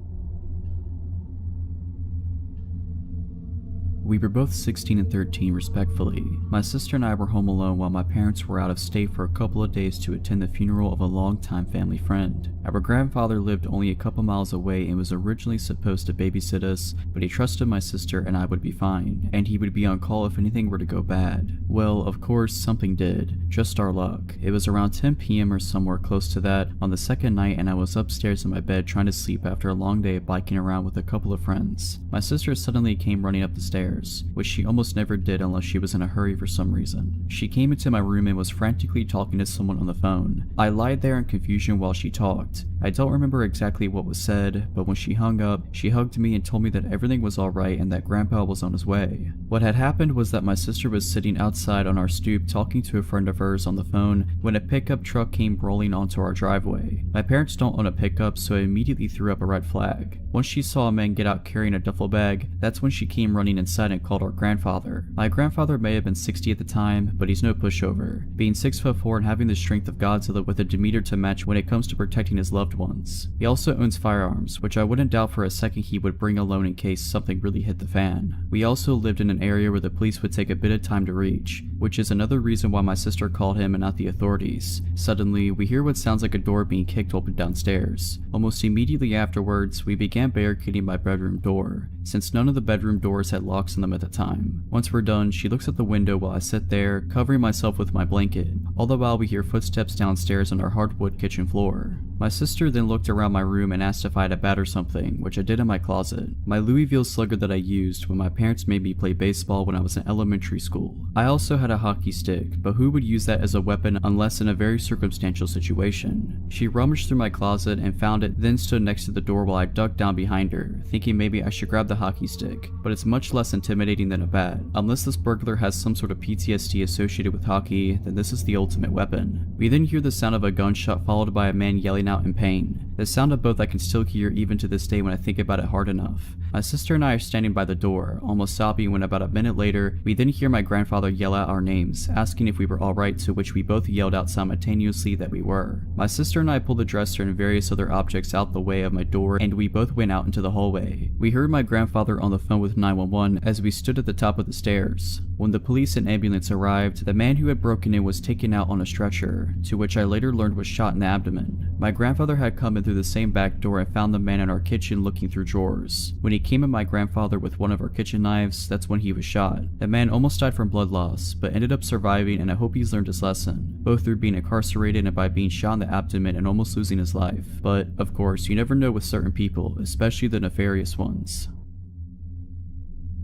We were both 16 and 13 respectively. My sister and I were home alone while my parents were out of state for a couple of days to attend the funeral of a longtime family friend. Our grandfather lived only a couple miles away and was originally supposed to babysit us, but he trusted my sister and I would be fine, and he would be on call if anything were to go bad. Well, of course, something did. Just our luck. It was around 10 p.m. or somewhere close to that on the second night and I was upstairs in my bed trying to sleep after a long day of biking around with a couple of friends. My sister suddenly came running up the stairs, which she almost never did unless she was in a hurry for some reason. She came into my room and was frantically talking to someone on the phone. I lied there in confusion while she talked. I don't remember exactly what was said, but when she hung up, she hugged me and told me that everything was alright and that Grandpa was on his way. What had happened was that my sister was sitting outside on our stoop talking to a friend of hers on the phone when a pickup truck came rolling onto our driveway. My parents don't own a pickup, so I immediately threw up a red flag. Once she saw a man get out carrying a duffel bag, that's when she came running inside and called our grandfather. My grandfather may have been 60 at the time, but he's no pushover, being 6'4" and having the strength of Godzilla with a demeanor to match when it comes to protecting his loved ones. He also owns firearms, which I wouldn't doubt for a second he would bring alone in case something really hit the fan. We also lived in an area where the police would take a bit of time to reach, which is another reason why my sister called him and not the authorities. Suddenly, we hear what sounds like a door being kicked open downstairs. Almost immediately afterwards, we began barricading my bedroom door, since none of the bedroom doors had locks on them at the time. Once we're done, she looks at the window while I sit there, covering myself with my blanket. All the while we hear footsteps downstairs on our hardwood kitchen floor. My sister then looked around my room and asked if I had a bat or something, which I did in my closet. My Louisville slugger that I used when my parents made me play baseball when I was in elementary school. I also had a hockey stick, but who would use that as a weapon unless in a very circumstantial situation? She rummaged through my closet and found it, then stood next to the door while I ducked down behind her, thinking maybe I should grab the hockey stick, but it's much less intimidating than a bat. Unless this burglar has some sort of PTSD associated with hockey, then this is the ultimate weapon. We then hear the sound of a gunshot followed by a man yelling out in pain. The sound of both I can still hear even to this day when I think about it hard enough. My sister and I are standing by the door, almost sobbing, when about a minute later, we then hear my grandfather yell out our names, asking if we were alright, to which we both yelled out simultaneously that we were. My sister and I pulled the dresser and various other objects out the way of my door and we both went out into the hallway. We heard my grandfather on the phone with 911 as we stood at the top of the stairs. When the police and ambulance arrived, the man who had broken in was taken out on a stretcher, to which I later learned was shot in the abdomen. My grandfather had come in through the same back door and found the man in our kitchen looking through drawers. When he came at my grandfather with one of our kitchen knives, that's when he was shot. The man almost died from blood loss, but ended up surviving, and I hope he's learned his lesson, both through being incarcerated and by being shot in the abdomen and almost losing his life. But, of course, you never know with certain people, especially the nefarious ones.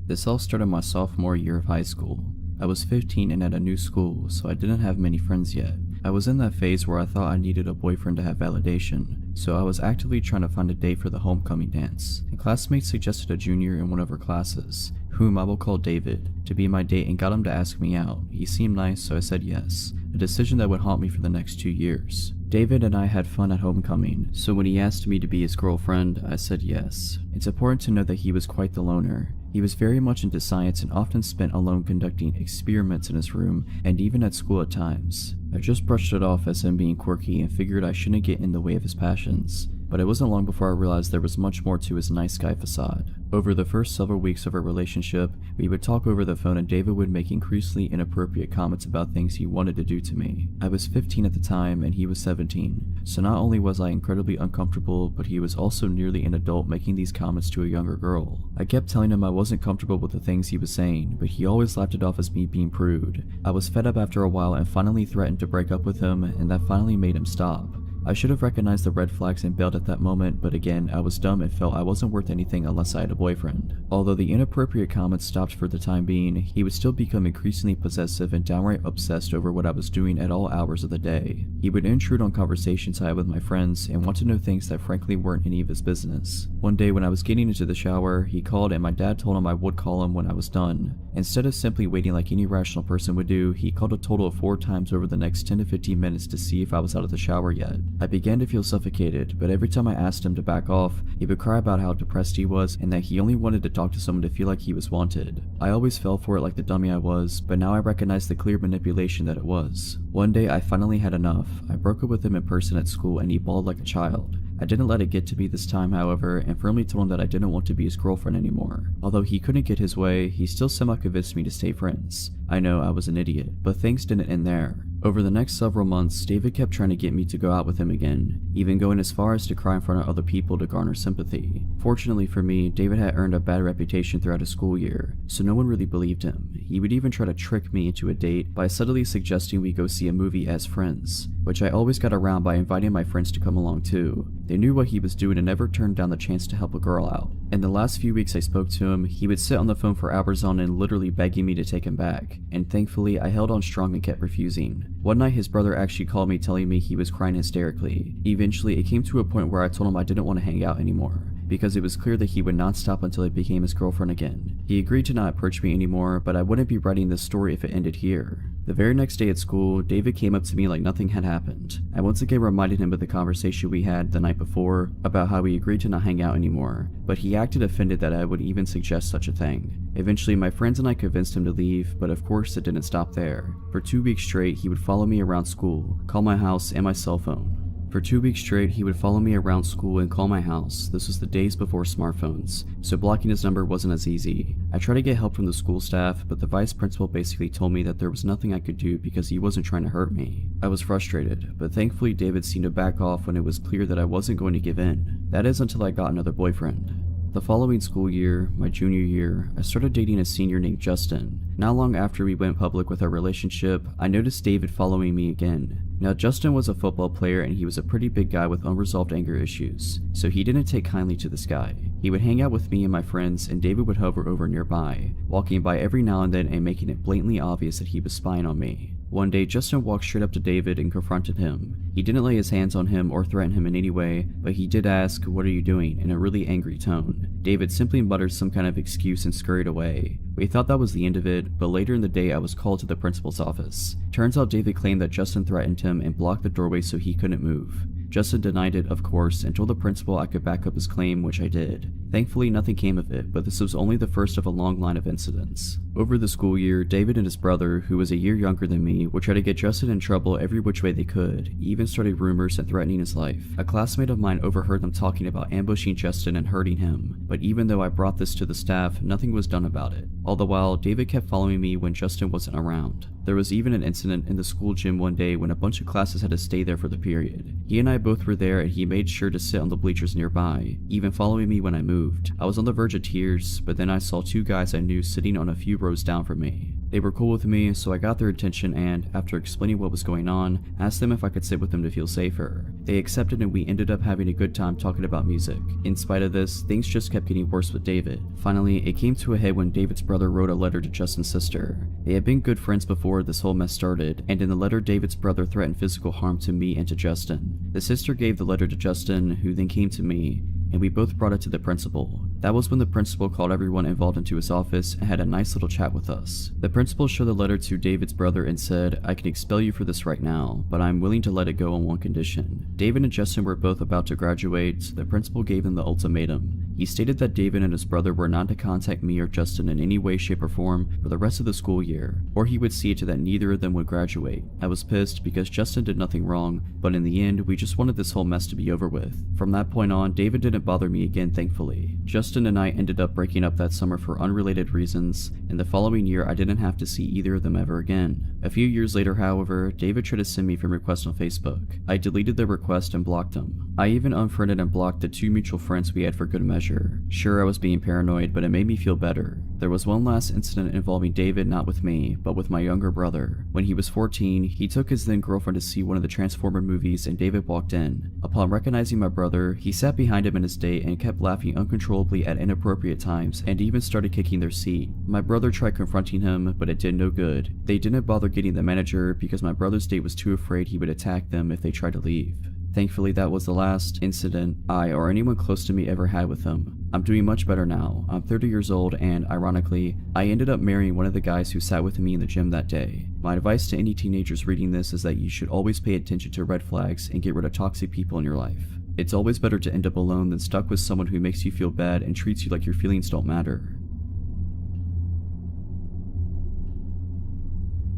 This all started my sophomore year of high school. I was 15 and at a new school, so I didn't have many friends yet. I was in that phase where I thought I needed a boyfriend to have validation, so I was actively trying to find a date for the homecoming dance. A classmate suggested a junior in one of her classes, whom I will call David, to be my date and got him to ask me out. He seemed nice, so I said yes, a decision that would haunt me for the next 2 years. David and I had fun at homecoming, so when he asked me to be his girlfriend, I said yes. It's important to know that he was quite the loner. He was very much into science and often spent alone conducting experiments in his room and even at school at times. I just brushed it off as him being quirky and figured I shouldn't get in the way of his passions. but it wasn't long before I realized there was much more to his nice guy facade. Over the first several weeks of our relationship, we would talk over the phone and David would make increasingly inappropriate comments about things he wanted to do to me. I was 15 at the time and he was 17, so not only was I incredibly uncomfortable, but he was also nearly an adult making these comments to a younger girl. I kept telling him I wasn't comfortable with the things he was saying, but he always laughed it off as me being prude. I was fed up after a while and finally threatened to break up with him, and that finally made him stop. I should have recognized the red flags and bailed at that moment, but again, I was dumb and felt I wasn't worth anything unless I had a boyfriend. Although the inappropriate comments stopped for the time being, he would still become increasingly possessive and downright obsessed over what I was doing at all hours of the day. He would intrude on conversations I had with my friends and want to know things that frankly weren't any of his business. One day when I was getting into the shower, he called and my dad told him I would call him when I was done. Instead of simply waiting like any rational person would do, he called a total of 4 times over the next 10 to 15 minutes to see if I was out of the shower yet. I began to feel suffocated, but every time I asked him to back off, he would cry about how depressed he was and that he only wanted to talk to someone to feel like he was wanted. I always fell for it like the dummy I was, but now I recognize the clear manipulation that it was. One day I finally had enough. I broke up with him in person at school and he bawled like a child. I didn't let it get to me this time, however, and firmly told him that I didn't want to be his girlfriend anymore. Although he couldn't get his way, he still somehow convinced me to stay friends. I know I was an idiot, but things didn't end there. Over the next several months, David kept trying to get me to go out with him again, even going as far as to cry in front of other people to garner sympathy. Fortunately for me, David had earned a bad reputation throughout his school year, so no one really believed him. He would even try to trick me into a date by subtly suggesting we go see a movie as friends, which I always got around by inviting my friends to come along too. They knew what he was doing and never turned down the chance to help a girl out. In the last few weeks I spoke to him, he would sit on the phone for hours on end literally begging me to take him back, and thankfully I held on strong and kept refusing. One night his brother actually called me telling me he was crying hysterically. Eventually it came to a point where I told him I didn't want to hang out anymore, because it was clear that he would not stop until I became his girlfriend again. He agreed to not approach me anymore, but I wouldn't be writing this story if it ended here. The very next day at school, David came up to me like nothing had happened. I once again reminded him of the conversation we had the night before about how we agreed to not hang out anymore, but he acted offended that I would even suggest such a thing. Eventually, my friends and I convinced him to leave, but of course it didn't stop there. For 2 weeks straight, he would follow me around school, call my house and my cell phone. For 2 weeks straight, he would follow me around school and call my house. This was the days before smartphones, so blocking his number wasn't as easy. I tried to get help from the school staff, but the vice principal basically told me that there was nothing I could do because he wasn't trying to hurt me. I was frustrated, but thankfully David seemed to back off when it was clear that I wasn't going to give in. That is until I got another boyfriend. The following school year, my junior year, I started dating a senior named Justin. Not long after we went public with our relationship, I noticed David following me again. Now Justin was a football player and he was a pretty big guy with unresolved anger issues, so he didn't take kindly to this guy. He would hang out with me and my friends and David would hover over nearby, walking by every now and then and making it blatantly obvious that he was spying on me. One day, Justin walked straight up to David and confronted him. He didn't lay his hands on him or threaten him in any way, but he did ask, "What are you doing?" in a really angry tone. David simply muttered some kind of excuse and scurried away. We thought that was the end of it, but later in the day I was called to the principal's office. Turns out David claimed that Justin threatened him and blocked the doorway so he couldn't move. Justin denied it, of course, and told the principal I could back up his claim, which I did. Thankfully, nothing came of it, but this was only the first of a long line of incidents. Over the school year, David and his brother, who was a year younger than me, would try to get Justin in trouble every which way they could, even started rumors and threatening his life. A classmate of mine overheard them talking about ambushing Justin and hurting him, but even though I brought this to the staff, nothing was done about it. All the while, David kept following me when Justin wasn't around. There was even an incident in the school gym one day when a bunch of classes had to stay there for the period. He and I both were there and he made sure to sit on the bleachers nearby, even following me when I moved. I was on the verge of tears, but then I saw 2 guys I knew sitting on a few rows down from me. They were cool with me, so I got their attention and, after explaining what was going on, asked them if I could sit with them to feel safer. They accepted and we ended up having a good time talking about music. In spite of this, things just kept getting worse with David. Finally, it came to a head when David's brother wrote a letter to Justin's sister. They had been good friends before this whole mess started, and in the letter David's brother threatened physical harm to me and to Justin. The sister gave the letter to Justin, who then came to me, and we both brought it to the principal. That was when the principal called everyone involved into his office and had a nice little chat with us. The principal showed the letter to David's brother and said, "I can expel you for this right now, but I'm willing to let it go on one condition." David and Justin were both about to graduate, so the principal gave them the ultimatum. He stated that David and his brother were not to contact me or Justin in any way, shape, or form for the rest of the school year, or he would see to that neither of them would graduate. I was pissed because Justin did nothing wrong, but in the end, we just wanted this whole mess to be over with. From that point on, David didn't bother me again, thankfully. Justin and I ended up breaking up that summer for unrelated reasons, and the following year I didn't have to see either of them ever again. A few years later, however, David tried to send me friend requests on Facebook. I deleted the request and blocked him. I even unfriended and blocked the 2 mutual friends we had for good measure. Sure, I was being paranoid, but it made me feel better. There was one last incident involving David, not with me, but with my younger brother. When he was 14, he took his then girlfriend to see one of the Transformer movies and David walked in. Upon recognizing my brother, he sat behind him in his date and kept laughing uncontrollably at inappropriate times and even started kicking their seat. My brother tried confronting him, but it did no good. They didn't bother getting the manager because my brother's date was too afraid he would attack them if they tried to leave. Thankfully, that was the last incident I or anyone close to me ever had with him. I'm doing much better now. I'm 30 years old and, ironically, I ended up marrying one of the guys who sat with me in the gym that day. My advice to any teenagers reading this is that you should always pay attention to red flags and get rid of toxic people in your life. It's always better to end up alone than stuck with someone who makes you feel bad and treats you like your feelings don't matter.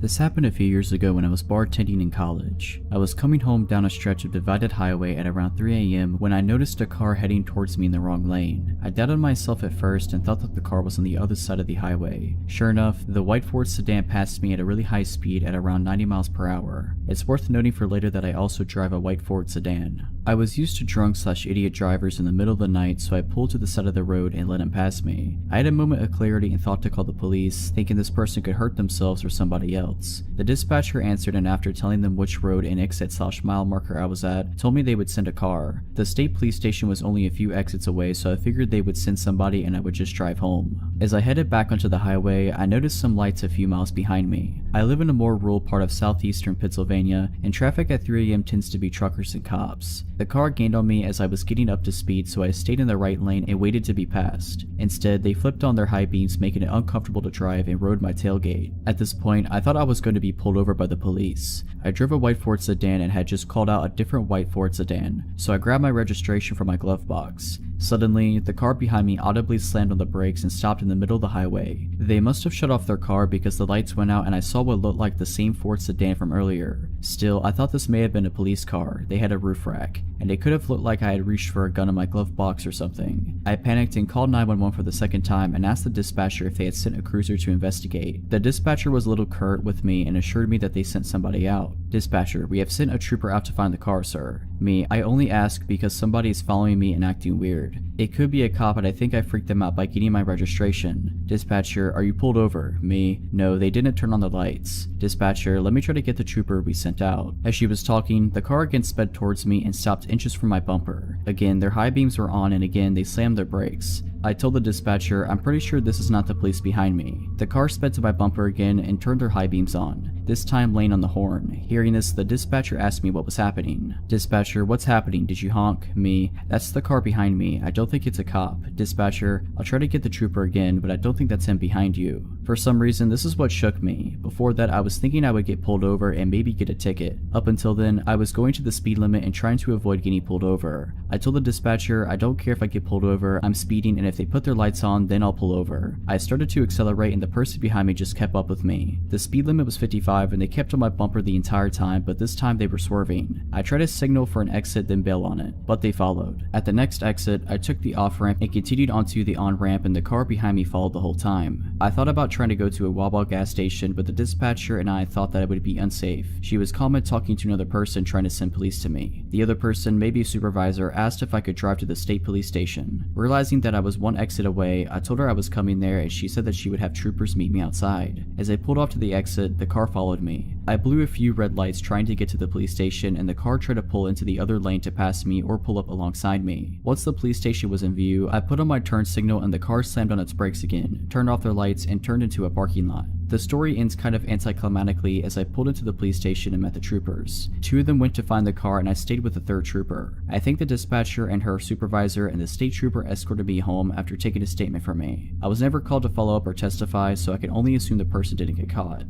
This happened a few years ago when I was bartending in college. I was coming home down a stretch of divided highway at around 3 a.m. when I noticed a car heading towards me in the wrong lane. I doubted myself at first and thought that the car was on the other side of the highway. Sure enough, the white Ford sedan passed me at a really high speed at around 90 miles per hour. It's worth noting for later that I also drive a white Ford sedan. I was used to drunk/idiot drivers in the middle of the night, so I pulled to the side of the road and let him pass me. I had a moment of clarity and thought to call the police, thinking this person could hurt themselves or somebody else. The dispatcher answered, and after telling them which road and exit/mile marker I was at, told me they would send a car. The state police station was only a few exits away, so I figured they would send somebody and I would just drive home. As I headed back onto the highway, I noticed some lights a few miles behind me. I live in a more rural part of southeastern Pennsylvania, and traffic at 3 a.m. tends to be truckers and cops. The car gained on me as I was getting up to speed, so I stayed in the right lane and waited to be passed. Instead, they flipped on their high beams, making it uncomfortable to drive, and rode my tailgate. At this point, I thought I was going to be pulled over by the police. I drove a white Ford sedan and had just called out a different white Ford sedan, so I grabbed my registration from my glove box. Suddenly, the car behind me audibly slammed on the brakes and stopped in the middle of the highway. They must have shut off their car because the lights went out and I saw what looked like the same Ford sedan from earlier. Still, I thought this may have been a police car. They had a roof rack, and it could have looked like I had reached for a gun in my glove box or something. I panicked and called 911 for the second time and asked the dispatcher if they had sent a cruiser to investigate. The dispatcher was a little curt with me and assured me that they sent somebody out. Dispatcher, we have sent a trooper out to find the car, sir. Me, I only ask because somebody is following me and acting weird. It could be a cop, but I think I freaked them out by getting my registration. Dispatcher, are you pulled over? Me, no, they didn't turn on the lights. Dispatcher, let me try to get the trooper we sent out. As she was talking, the car again sped towards me and stopped inches from my bumper. Again, their high beams were on and again they slammed their brakes. I told the dispatcher, I'm pretty sure this is not the police behind me. The car sped to my bumper again and turned their high beams on, this time laying on the horn. Hearing this, the dispatcher asked me what was happening. Dispatcher, what's happening? Did you honk? Me, that's the car behind me. I don't think it's a cop. Dispatcher, I'll try to get the trooper again, but I don't think that's him behind you. For some reason, this is what shook me. Before that, I was thinking I would get pulled over and maybe get a ticket. Up until then, I was going to the speed limit and trying to avoid getting pulled over. I told the dispatcher, I don't care if I get pulled over, I'm speeding, and if they put their lights on, then I'll pull over. I started to accelerate and the person behind me just kept up with me. The speed limit was 55 and they kept on my bumper the entire time, but this time they were swerving. I tried to signal for an exit then bail on it, but they followed. At the next exit, I took the off-ramp and continued onto the on-ramp, and the car behind me followed the whole time. I thought about trying to go to a Wawa gas station, but the dispatcher and I thought that it would be unsafe. She was calm and talking to another person trying to send police to me. The other person, maybe a supervisor, asked if I could drive to the state police station. Realizing that I was one exit away, I told her I was coming there and she said that she would have troopers meet me outside. As I pulled off to the exit, the car followed me. I blew a few red lights trying to get to the police station, and the car tried to pull into the other lane to pass me or pull up alongside me. Once the police station was in view, I put on my turn signal and the car slammed on its brakes again, turned off their lights, and turned into a parking lot. The story ends kind of anticlimactically as I pulled into the police station and met the troopers. Two of them went to find the car and I stayed with the third trooper. I think the dispatcher and her supervisor and the state trooper escorted me home after taking a statement from me. I was never called to follow up or testify, so I can only assume the person didn't get caught.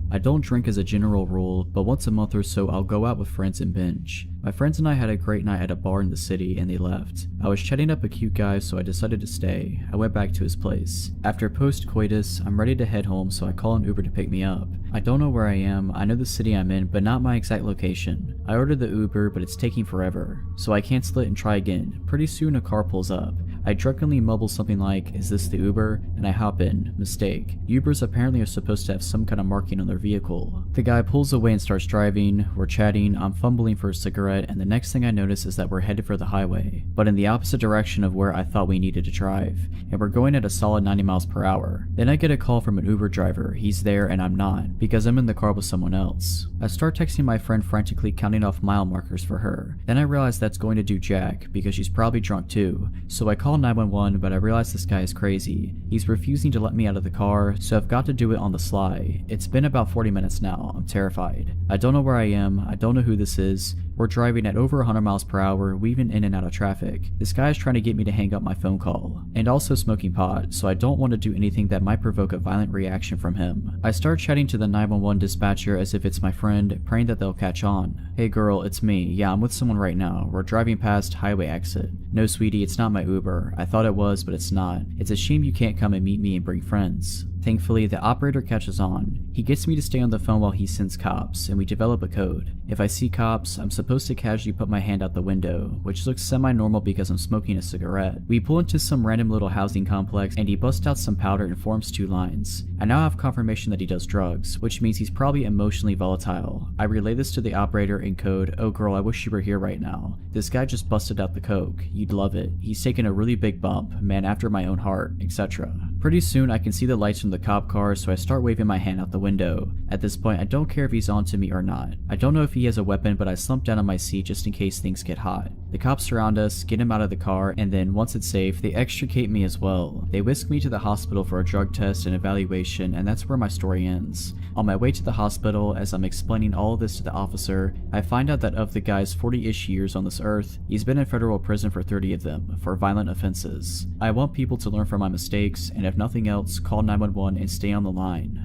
I don't drink as a general rule, but once a month or so I'll go out with friends and binge. My friends and I had a great night at a bar in the city and they left. I was chatting up a cute guy, so I decided to stay. I went back to his place. After post-coitus, I'm ready to head home, so I call an Uber to pick me up. I don't know where I am, I know the city I'm in, but not my exact location. I ordered the Uber, but it's taking forever, so I cancel it and try again. Pretty soon a car pulls up. I drunkenly mumble something like, "Is this the Uber?" and I hop in. Mistake. Ubers apparently are supposed to have some kind of marking on their vehicle. The guy pulls away and starts driving. We're chatting, I'm fumbling for a cigarette, and the next thing I notice is that we're headed for the highway, but in the opposite direction of where I thought we needed to drive, and we're going at a solid 90 miles per hour. Then I get a call from an Uber driver. He's there and I'm not, because I'm in the car with someone else. I start texting my friend, frantically counting off mile markers for her. Then I realize that's going to do jack, because she's probably drunk too, so I call 911, but I realize this guy is crazy. He's refusing to let me out of the car, so I've got to do it on the sly. It's been about 40 minutes now. I'm terrified. I don't know where I am. I don't know who this is. We're driving at over 100 miles per hour, weaving in and out of traffic. This guy is trying to get me to hang up my phone call, and also smoking pot, so I don't want to do anything that might provoke a violent reaction from him. I start chatting to the 911 dispatcher as if it's my friend, praying that they'll catch on. "Hey girl, it's me. Yeah, I'm with someone right now. We're driving past highway exit." "No sweetie, it's not my Uber. I thought it was, but it's not. It's a shame you can't come and meet me and bring friends." Thankfully, the operator catches on. He gets me to stay on the phone while he sends cops, and we develop a code. If I see cops, I'm supposed to casually put my hand out the window, which looks semi-normal because I'm smoking a cigarette. We pull into some random little housing complex, and he busts out some powder and forms 2 lines. I now have confirmation that he does drugs, which means he's probably emotionally volatile. I relay this to the operator in code, "Oh girl, I wish you were here right now. This guy just busted out the coke. You'd love it. He's taken a really big bump, man after my own heart," etc. Pretty soon I can see the lights from the cop car, so I start waving my hand out the window. At this point, I don't care if he's on to me or not. I don't know if he has a weapon, but I slump down on my seat just in case things get hot. The cops surround us, get him out of the car, and then, once it's safe, they extricate me as well. They whisk me to the hospital for a drug test and evaluation, and that's where my story ends. On my way to the hospital, as I'm explaining all of this to the officer, I find out that of the guy's 40-ish years on this earth, he's been in federal prison for 30 of them, for violent offenses. I want people to learn from my mistakes, and if nothing else, call 911 and stay on the line.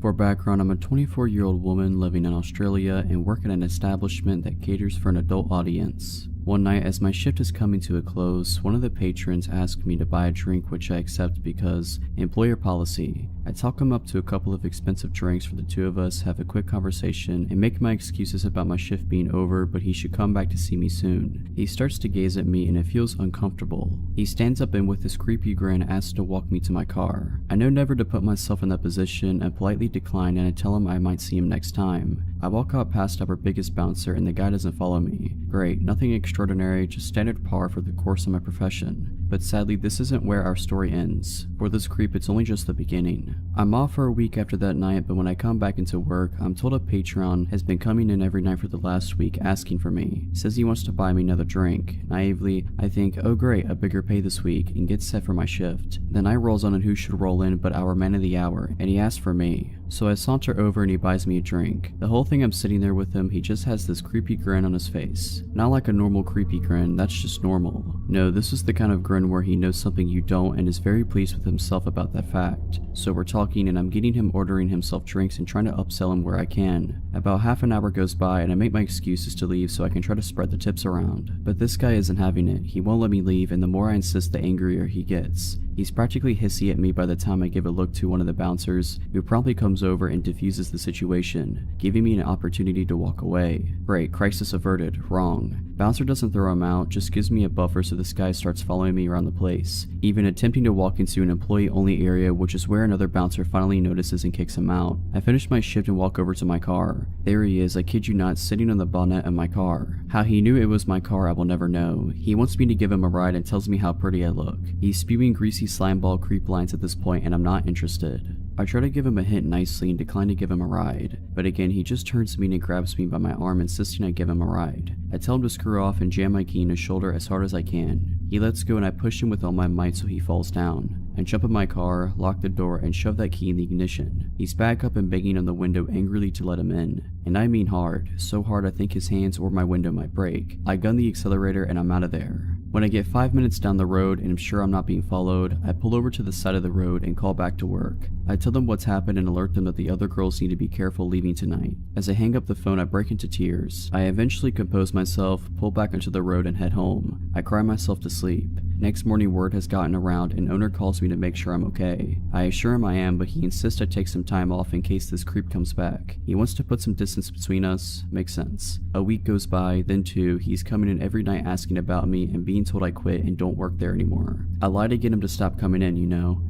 For background, I'm a 24-year-old woman living in Australia and work at an establishment that caters for an adult audience. One night, as my shift is coming to a close, one of the patrons asked me to buy a drink, which I accept because employer policy. I talk him up to a couple of expensive drinks for the 2 of us, have a quick conversation, and make my excuses about my shift being over, but he should come back to see me soon. He starts to gaze at me and it feels uncomfortable. He stands up and with his creepy grin asks to walk me to my car. I know never to put myself in that position and politely decline, and I tell him I might see him next time. I walk out past our biggest bouncer and the guy doesn't follow me. Great, nothing extraordinary, just standard par for the course of my profession. But sadly, this isn't where our story ends. For this creep, it's only just the beginning. I'm off for a week after that night, but when I come back into work, I'm told a patron has been coming in every night for the last week asking for me. Says he wants to buy me another drink. Naively, I think, oh great, a bigger pay this week, and get set for my shift. The night rolls on and who should roll in but our man of the hour, and he asks for me. So I saunter over and he buys me a drink. The whole thing I'm sitting there with him, he just has this creepy grin on his face. Not like a normal creepy grin, that's just normal. No, this is the kind of grin where he knows something you don't and is very pleased with himself about that fact. So we're talking and I'm getting him ordering himself drinks and trying to upsell him where I can. About half an hour goes by and I make my excuses to leave so I can try to spread the tips around. But this guy isn't having it. He won't let me leave, and the more I insist, the angrier he gets. He's practically hissy at me by the time I give a look to one of the bouncers, who promptly comes over and diffuses the situation, giving me an opportunity to walk away. Great, crisis averted. Wrong. Bouncer doesn't throw him out, just gives me a buffer so this guy starts following me around the place, even attempting to walk into an employee-only area, which is where another bouncer finally notices and kicks him out. I finish my shift and walk over to my car. There he is, I kid you not, sitting on the bonnet of my car. How he knew it was my car I will never know. He wants me to give him a ride and tells me how pretty I look. He's spewing greasy slimeball creep lines at this point and I'm not interested. I try to give him a hint nicely and decline to give him a ride, but again he just turns to me and grabs me by my arm, insisting I give him a ride. I tell him to screw off and jam my key in his shoulder as hard as I can. He lets go and I push him with all my might so he falls down. I jump in my car, lock the door, and shove that key in the ignition. He's back up and banging on the window angrily to let him in. And I mean hard, so hard I think his hands or my window might break. I gun the accelerator and I'm out of there. When I get 5 minutes down the road and I'm sure I'm not being followed, I pull over to the side of the road and call back to work. I tell them what's happened and alert them that the other girls need to be careful leaving tonight. As I hang up the phone, I break into tears. I eventually compose myself, pull back onto the road and head home. I cry myself to sleep. Next morning, word has gotten around and owner calls me to make sure I'm okay. I assure him I am, but he insists I take some time off in case this creep comes back. He wants to put some distance between us. Makes sense. A week goes by, then 2, he's coming in every night asking about me and being told I quit and don't work there anymore. I lie to get him to stop coming in,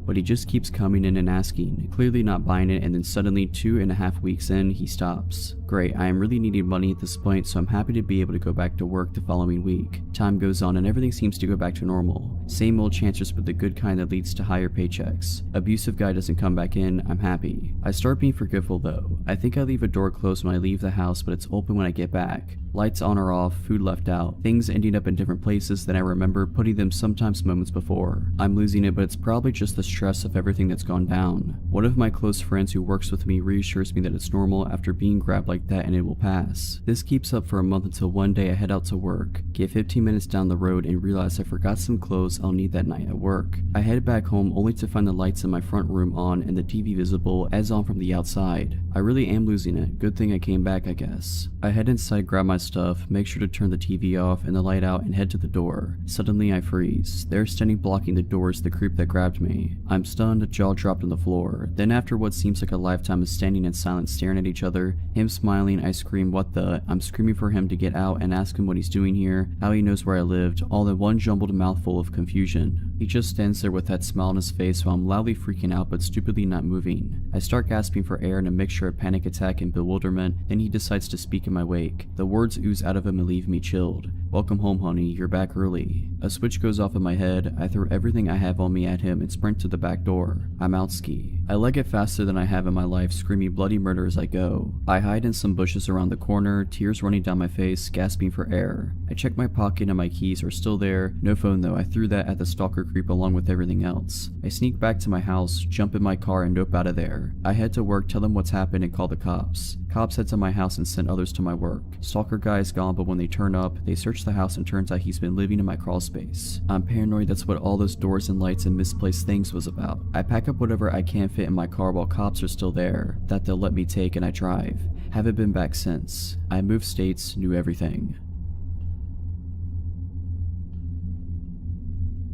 but he just keeps coming in and asking, clearly not buying it, and then suddenly 2.5 weeks in, he stops. Great, I am really needing money at this point, so I'm happy to be able to go back to work the following week. Time goes on and everything seems to go back to normal. Same old chances, but the good kind that leads to higher paychecks. Abusive guy doesn't come back in, I'm happy. I start being forgetful though. I think I leave a door closed when I leave the house, but it's open when I get back. Lights on or off, food left out, things ending up in different places than I remember putting them sometimes moments before. I'm losing it, but it's probably just the stress of everything that's gone down. One of my close friends who works with me reassures me that it's normal after being grabbed like that and it will pass. This keeps up for a month until one day I head out to work, get 15 minutes down the road and realize I forgot some clothes I'll need that night at work. I head back home only to find the lights in my front room on and the TV visible as on from the outside. I really am losing it. Good thing I came back, I guess. I head inside, grab my stuff, make sure to turn the TV off and the light out and head to the door. Suddenly I freeze. There standing blocking the door is the creep that grabbed me. I'm stunned, jaw dropped on the floor. Then after what seems like a lifetime of standing in silence staring at each other, him smiling, I scream what the. I'm screaming for him to get out and ask him what he's doing here, how he knows where I lived, all in one jumbled mouthful of confusion. He just stands there with that smile on his face while I'm loudly freaking out but stupidly not moving. I start gasping for air in a mixture of panic attack and bewilderment, then he decides to speak in my wake. The words ooze out of him and leave me chilled. Welcome home, honey, you're back early. A switch goes off in my head, I throw everything I have on me at him and sprint to the back door. I'm out ski. I leg it faster than I have in my life, screaming bloody murder as I go. I hide in some bushes around the corner, tears running down my face, gasping for air. I check my pocket and my keys are still there. No phone though, I threw that at the stalker creep along with everything else. I sneak back to my house, jump in my car and nope out of there. I head to work, tell them what's happened and call the cops. Cops head to my house and send others to my work. Stalker guy is gone, but when they turn up, they search the house and turns out he's been living in my crawl space. I'm paranoid that's what all those doors and lights and misplaced things was about. I pack up whatever I can fit in my car while cops are still there, that they'll let me take, and I drive. Haven't been back since. I moved states, knew everything.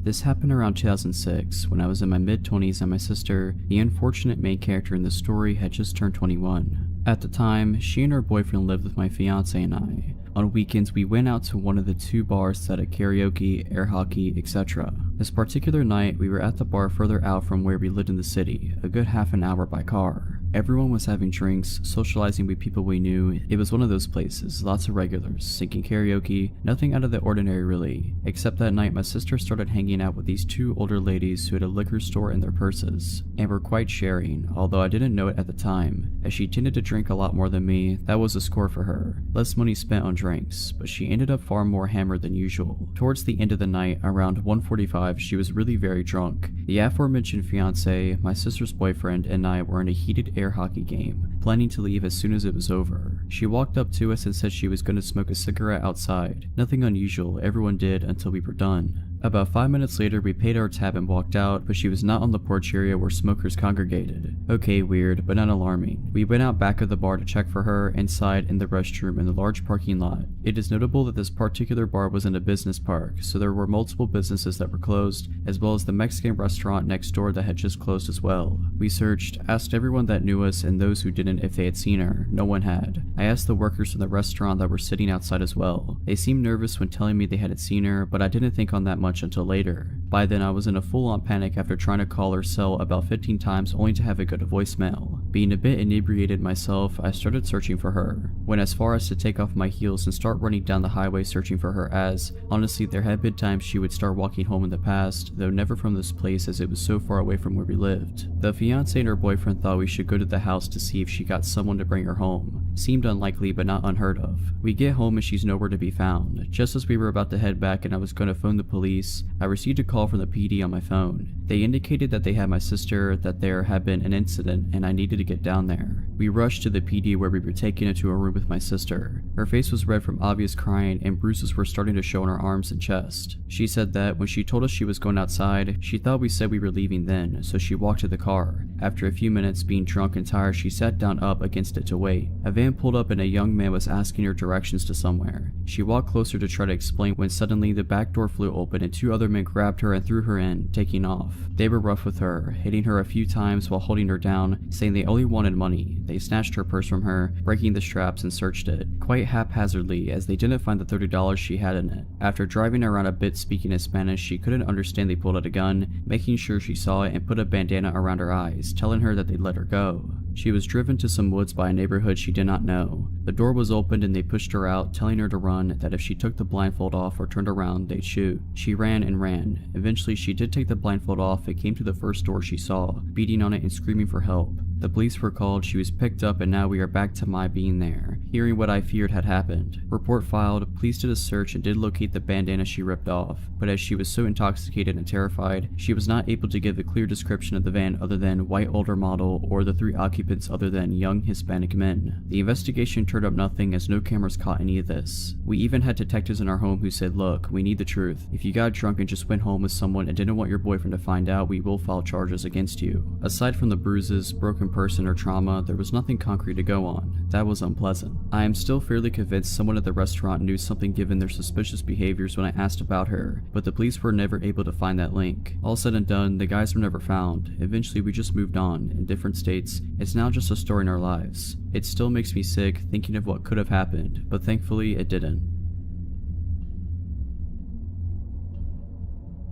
This happened around 2006, when I was in my mid-20s and my sister, the unfortunate main character in the story, had just turned 21. At the time, she and her boyfriend lived with my fiance and I. On weekends, we went out to one of the 2 bars that had karaoke, air hockey, etc. This particular night, we were at the bar further out from where we lived in the city, a good half an hour by car. Everyone was having drinks, socializing with people we knew. It was one of those places, lots of regulars, singing karaoke, nothing out of the ordinary really. Except that night my sister started hanging out with these 2 older ladies who had a liquor store in their purses, and were quite sharing, although I didn't know it at the time. As she tended to drink a lot more than me, that was a score for her. Less money spent on drinks, but she ended up far more hammered than usual. Towards the end of the night, around 1:45, she was really very drunk. The aforementioned fiance, my sister's boyfriend, and I were in a heated air hockey game, planning to leave as soon as it was over. She walked up to us and said she was going to smoke a cigarette outside. Nothing unusual, everyone did until we were done. About 5 minutes later, we paid our tab and walked out, but she was not on the porch area where smokers congregated. Okay, weird, but not alarming. We went out back of the bar to check for her, inside in the restroom in the large parking lot. It is notable that this particular bar was in a business park, so there were multiple businesses that were closed, as well as the Mexican restaurant next door that had just closed as well. We searched, asked everyone that knew us and those who didn't if they had seen her. No one had. I asked the workers from the restaurant that were sitting outside as well. They seemed nervous when telling me they hadn't seen her, but I didn't think on that much until later. By then I was in a full-on panic after trying to call her cell about 15 times only to have it go to voicemail. Being a bit inebriated myself, I started searching for her. Went as far as to take off my heels and start running down the highway searching for her, as honestly there had been times she would start walking home in the past, though never from this place as it was so far away from where we lived. The fiance and her boyfriend thought we should go to the house to see if she got someone to bring her home. Seemed unlikely but not unheard of. We get home and she's nowhere to be found. Just as we were about to head back and I was going to phone the police, police, I received a call from the PD on my phone. They indicated that they had my sister, that there had been an incident, and I needed to get down there. We rushed to the PD where we were taken into a room with my sister. Her face was red from obvious crying and bruises were starting to show on her arms and chest. She said that when she told us she was going outside, she thought we said we were leaving then, so she walked to the car. After a few minutes being drunk and tired, she sat down up against it to wait. A van pulled up and a young man was asking her directions to somewhere. She walked closer to try to explain when suddenly the back door flew open and 2 other men grabbed her and threw her in, taking off. They were rough with her, hitting her a few times while holding her down, saying they only wanted money. They snatched her purse from her, breaking the straps and searched it, quite haphazardly as they didn't find the $30 she had in it. After driving around a bit speaking in Spanish, she couldn't understand they pulled out a gun, making sure she saw it and put a bandana around her eyes, telling her that they'd let her go. She was driven to some woods by a neighborhood she did not know. The door was opened and they pushed her out, telling her to run, that if she took the blindfold off or turned around, they'd shoot. She ran and ran. Eventually she did take the blindfold off and came to the first door she saw, beating on it and screaming for help. The police were called, she was picked up, and now we are back to my being there, hearing what I feared had happened. Report filed, police did a search and did locate the bandana she ripped off, but as she was so intoxicated and terrified, she was not able to give a clear description of the van other than white older model or the 3 occupants other than young Hispanic men. The investigation turned up nothing as no cameras caught any of this. We even had detectives in our home who said, look, we need the truth. If you got drunk and just went home with someone and didn't want your boyfriend to find out, we will file charges against you. Aside from the bruises, broken person or trauma, there was nothing concrete to go on. That was unpleasant. I am still fairly convinced someone at the restaurant knew something given their suspicious behaviors when I asked about her, but the police were never able to find that link. All said and done, the guys were never found. Eventually we just moved on, in different states. It's now just a story in our lives. It still makes me sick thinking of what could have happened, but thankfully it didn't.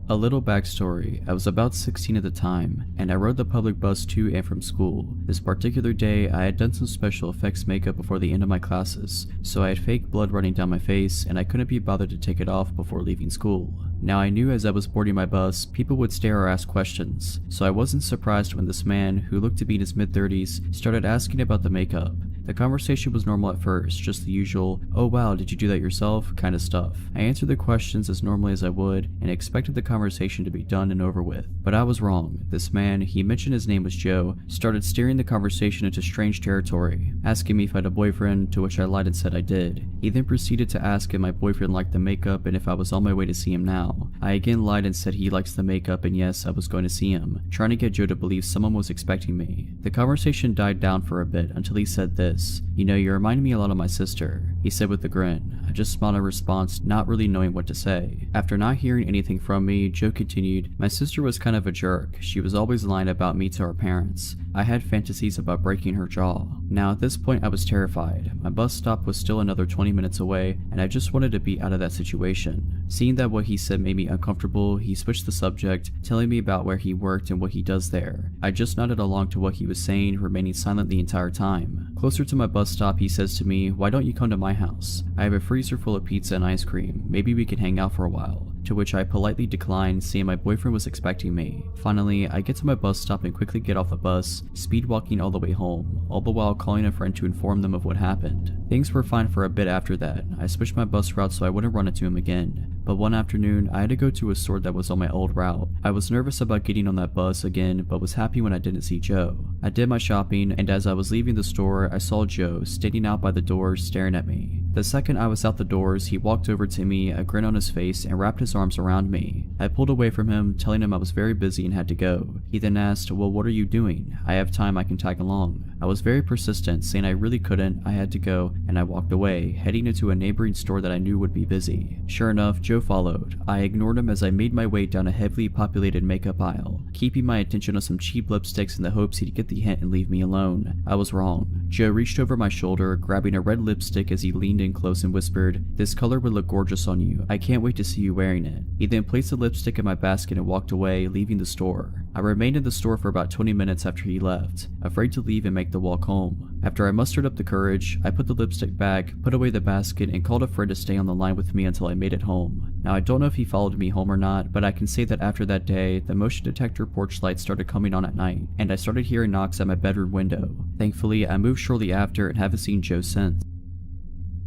A little backstory, I was about 16 at the time, and I rode the public bus to and from school. This particular day, I had done some special effects makeup before the end of my classes, so I had fake blood running down my face and I couldn't be bothered to take it off before leaving school. Now I knew as I was boarding my bus, people would stare or ask questions, so I wasn't surprised when this man, who looked to be in his mid-30s, started asking about the makeup. The conversation was normal at first, just the usual, oh wow, did you do that yourself, kind of stuff. I answered the questions as normally as I would, and expected the conversation to be done and over with. But I was wrong. This man, he mentioned his name was Joe, started steering the conversation into strange territory, asking me if I had a boyfriend, to which I lied and said I did. He then proceeded to ask if my boyfriend liked the makeup and if I was on my way to see him now. I again lied and said he likes the makeup and yes, I was going to see him, trying to get Joe to believe someone was expecting me. The conversation died down for a bit until he said this, you know, you remind me a lot of my sister, he said with a grin. I just smiled in response, not really knowing what to say. After not hearing anything from me, Joe continued, my sister was kind of a jerk. She was always lying about me to her parents. I had fantasies about breaking her jaw. Now at this point I was terrified. My bus stop was still another 20 minutes away, and I just wanted to be out of that situation. Seeing that what he said made me uncomfortable, he switched the subject, telling me about where he worked and what he does there. I just nodded along to what he was saying, remaining silent the entire time. Closer to my bus stop, he says to me, why don't you come to my house? I have a freezer full of pizza and ice cream. Maybe we can hang out for a while. To which I politely declined, seeing my boyfriend was expecting me. Finally, I get to my bus stop and quickly get off the bus, speed walking all the way home, all the while calling a friend to inform them of what happened. Things were fine for a bit after that. I switched my bus route so I wouldn't run into him again. But one afternoon, I had to go to a store that was on my old route. I was nervous about getting on that bus again, but was happy when I didn't see Joe. I did my shopping, and as I was leaving the store, I saw Joe standing out by the door staring at me. The second I was out the doors, he walked over to me, a grin on his face, and wrapped his arms around me. I pulled away from him, telling him I was very busy and had to go. He then asked, well, what are you doing? I have time, I can tag along. I was very persistent, saying I really couldn't, I had to go, and I walked away, heading into a neighboring store that I knew would be busy. Sure enough, Joe followed. I ignored him as I made my way down a heavily populated makeup aisle, keeping my attention on some cheap lipsticks in the hopes he'd get the hint and leave me alone. I was wrong. Joe reached over my shoulder, grabbing a red lipstick as he leaned in close and whispered, this color would look gorgeous on you. I can't wait to see you wearing it. He then placed the lipstick in my basket and walked away, leaving the store. I remained in the store for about 20 minutes after he left, afraid to leave and make the walk home. After I mustered up the courage, I put the lipstick back, put away the basket, and called a friend to stay on the line with me until I made it home. Now I don't know if he followed me home or not, but I can say that after that day, the motion detector porch lights started coming on at night, and I started hearing knocks at my bedroom window. Thankfully, I moved shortly after and haven't seen Joe since.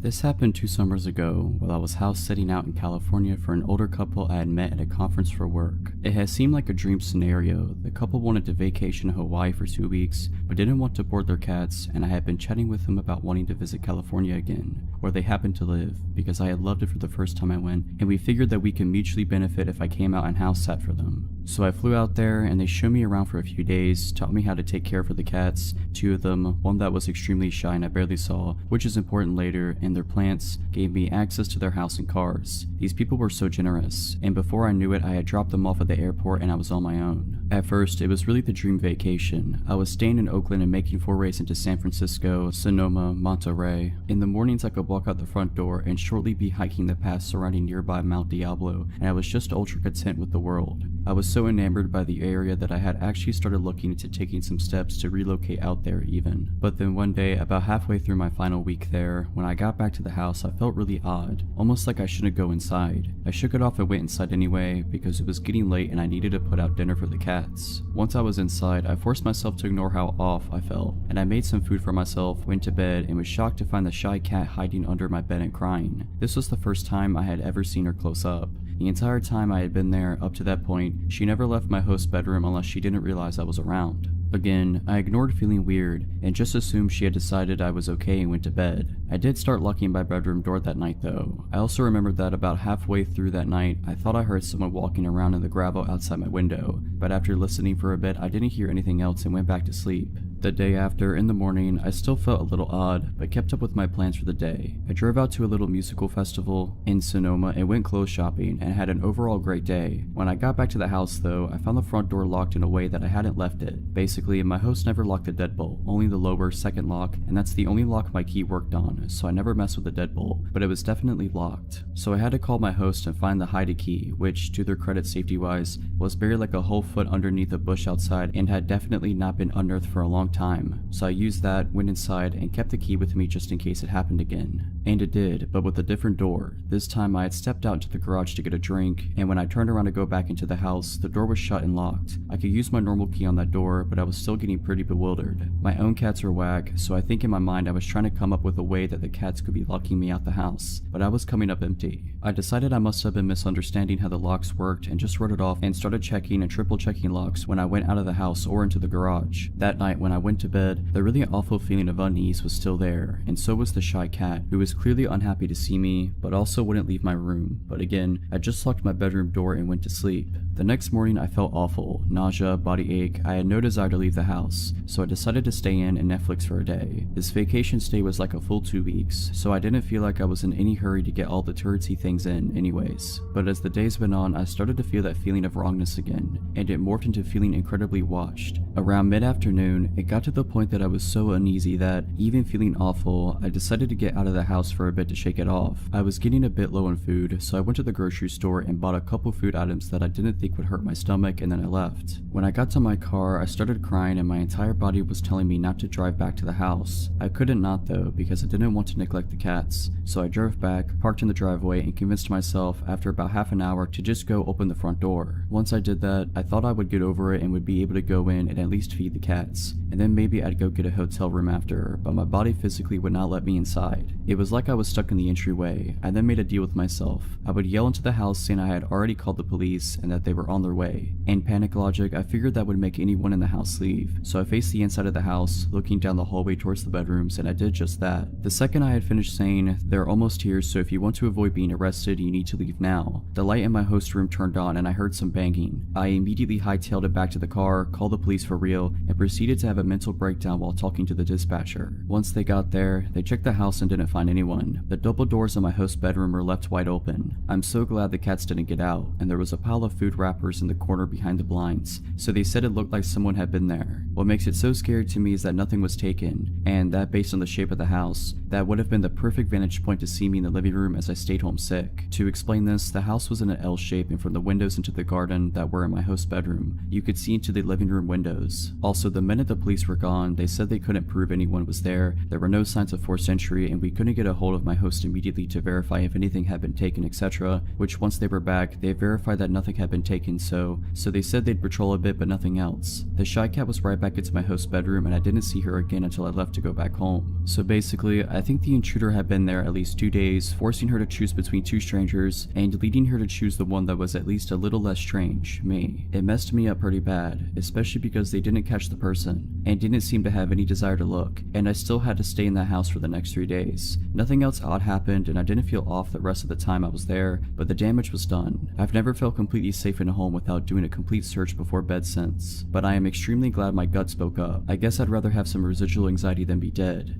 This happened 2 summers ago while I was house sitting out in California for an older couple I had met at a conference for work. It had seemed like a dream scenario. The couple wanted to vacation in Hawaii for 2 weeks, but didn't want to board their cats, and I had been chatting with them about wanting to visit California again, where they happened to live, because I had loved it for the first time I went, and we figured that we could mutually benefit if I came out and house sat for them. So I flew out there and they showed me around for a few days, taught me how to take care for the cats, 2 of them, one that was extremely shy and I barely saw, which is important later, and their plants, gave me access to their house and cars. These people were so generous, and before I knew it I had dropped them off at the airport and I was on my own. At first, it was really the dream vacation. I was staying in Oakland and making forays into San Francisco, Sonoma, Monterey. In the mornings I could walk out the front door and shortly be hiking the paths surrounding nearby Mount Diablo, and I was just ultra content with the world. I was so enamored by the area that I had actually started looking into taking some steps to relocate out there even. But then one day, about halfway through my final week there, when I got back to the house I felt really odd, almost like I shouldn't go inside. I shook it off and went inside anyway, because it was getting late and I needed to put out dinner for the cats. Once I was inside, I forced myself to ignore how off I felt, and I made some food for myself, went to bed, and was shocked to find the shy cat hiding under my bed and crying. This was the first time I had ever seen her close up. The entire time I had been there up to that point, she never left my host's bedroom unless she didn't realize I was around. Again, I ignored feeling weird and just assumed she had decided I was okay and went to bed. I did start locking my bedroom door that night though. I also remembered that about halfway through that night, I thought I heard someone walking around in the gravel outside my window, but after listening for a bit I didn't hear anything else and went back to sleep. The day after, in the morning, I still felt a little odd, but kept up with my plans for the day. I drove out to a little musical festival in Sonoma and went clothes shopping and had an overall great day. When I got back to the house though, I found the front door locked in a way that I hadn't left it. Basically, my host never locked the deadbolt, only the lower second lock, and that's the only lock my key worked on, so I never messed with the deadbolt, but it was definitely locked. So I had to call my host and find the hidey key, which, to their credit safety-wise, was buried like a whole foot underneath a bush outside and had definitely not been unearthed for a long time. So I used that, went inside, and kept the key with me just in case it happened again. And it did, but with a different door. This time I had stepped out into the garage to get a drink, and when I turned around to go back into the house, the door was shut and locked. I could use my normal key on that door, but I was still getting pretty bewildered. My own cats are whack, so I think in my mind I was trying to come up with a way that the cats could be locking me out the house, but I was coming up empty. I decided I must have been misunderstanding how the locks worked and just wrote it off and started checking and triple checking locks when I went out of the house or into the garage. That night when I went to bed, the really awful feeling of unease was still there, and so was the shy cat, who was clearly unhappy to see me, but also wouldn't leave my room. But again, I just locked my bedroom door and went to sleep. The next morning I felt awful, nausea, body ache. I had no desire to leave the house, so I decided to stay in and Netflix for a day. This vacation stay was like a full 2 weeks, so I didn't feel like I was in any hurry to get all the touristy things in anyways. But as the days went on, I started to feel that feeling of wrongness again, and it morphed into feeling incredibly watched. Around mid-afternoon, it got to the point that I was so uneasy that, even feeling awful, I decided to get out of the house for a bit to shake it off. I was getting a bit low on food, so I went to the grocery store and bought a couple food items that I didn't think would hurt my stomach, and then I left. When I got to my car, I started crying and my entire body was telling me not to drive back to the house. I couldn't not though, because I didn't want to neglect the cats, so I drove back, parked in the driveway, and convinced myself after about half an hour to just go open the front door. Once I did that, I thought I would get over it and would be able to go in and at least feed the cats, and then maybe I'd go get a hotel room after, but my body physically would not let me inside. It was like I was stuck in the entryway. I then made a deal with myself. I would yell into the house saying I had already called the police and that they were on their way. In panic logic, I figured that would make anyone in the house leave, so I faced the inside of the house, looking down the hallway towards the bedrooms, and I did just that. The second I had finished saying, "They're almost here, so if you want to avoid being arrested, you need to leave now," the light in my host room turned on and I heard some banging. I immediately hightailed it back to the car, called the police for real, and proceeded to have a mental breakdown while talking to the dispatcher. Once they got there, they checked the house and didn't find anyone. The double doors in my host's bedroom were left wide open. I'm so glad the cats didn't get out, and there was a pile of food wrappers in the corner behind the blinds, so they said it looked like someone had been there. What makes it so scary to me is that nothing was taken, and that based on the shape of the house, that would have been the perfect vantage point to see me in the living room as I stayed home sick. To explain this, the house was in an L shape, and from the windows into the garden that were in my host's bedroom, you could see into the living room windows. Also, the minute the police police were gone, they said they couldn't prove anyone was there were no signs of forced entry, and we couldn't get a hold of my host immediately to verify if anything had been taken, etc. Which once they were back, they verified that nothing had been taken, so they said they'd patrol a bit but nothing else. The shy cat was right back into my host's bedroom, and I didn't see her again until I left to go back home. So basically, I think the intruder had been there at least 2 days, forcing her to choose between two strangers, and leading her to choose the one that was at least a little less strange, me. It messed me up pretty bad, especially because they didn't catch the person, and didn't seem to have any desire to look, and I still had to stay in that house for the next 3 days. Nothing else odd happened, and I didn't feel off the rest of the time I was there, but the damage was done. I've never felt completely safe in a home without doing a complete search before bed since, but I am extremely glad my gut spoke up. I guess I'd rather have some residual anxiety than be dead.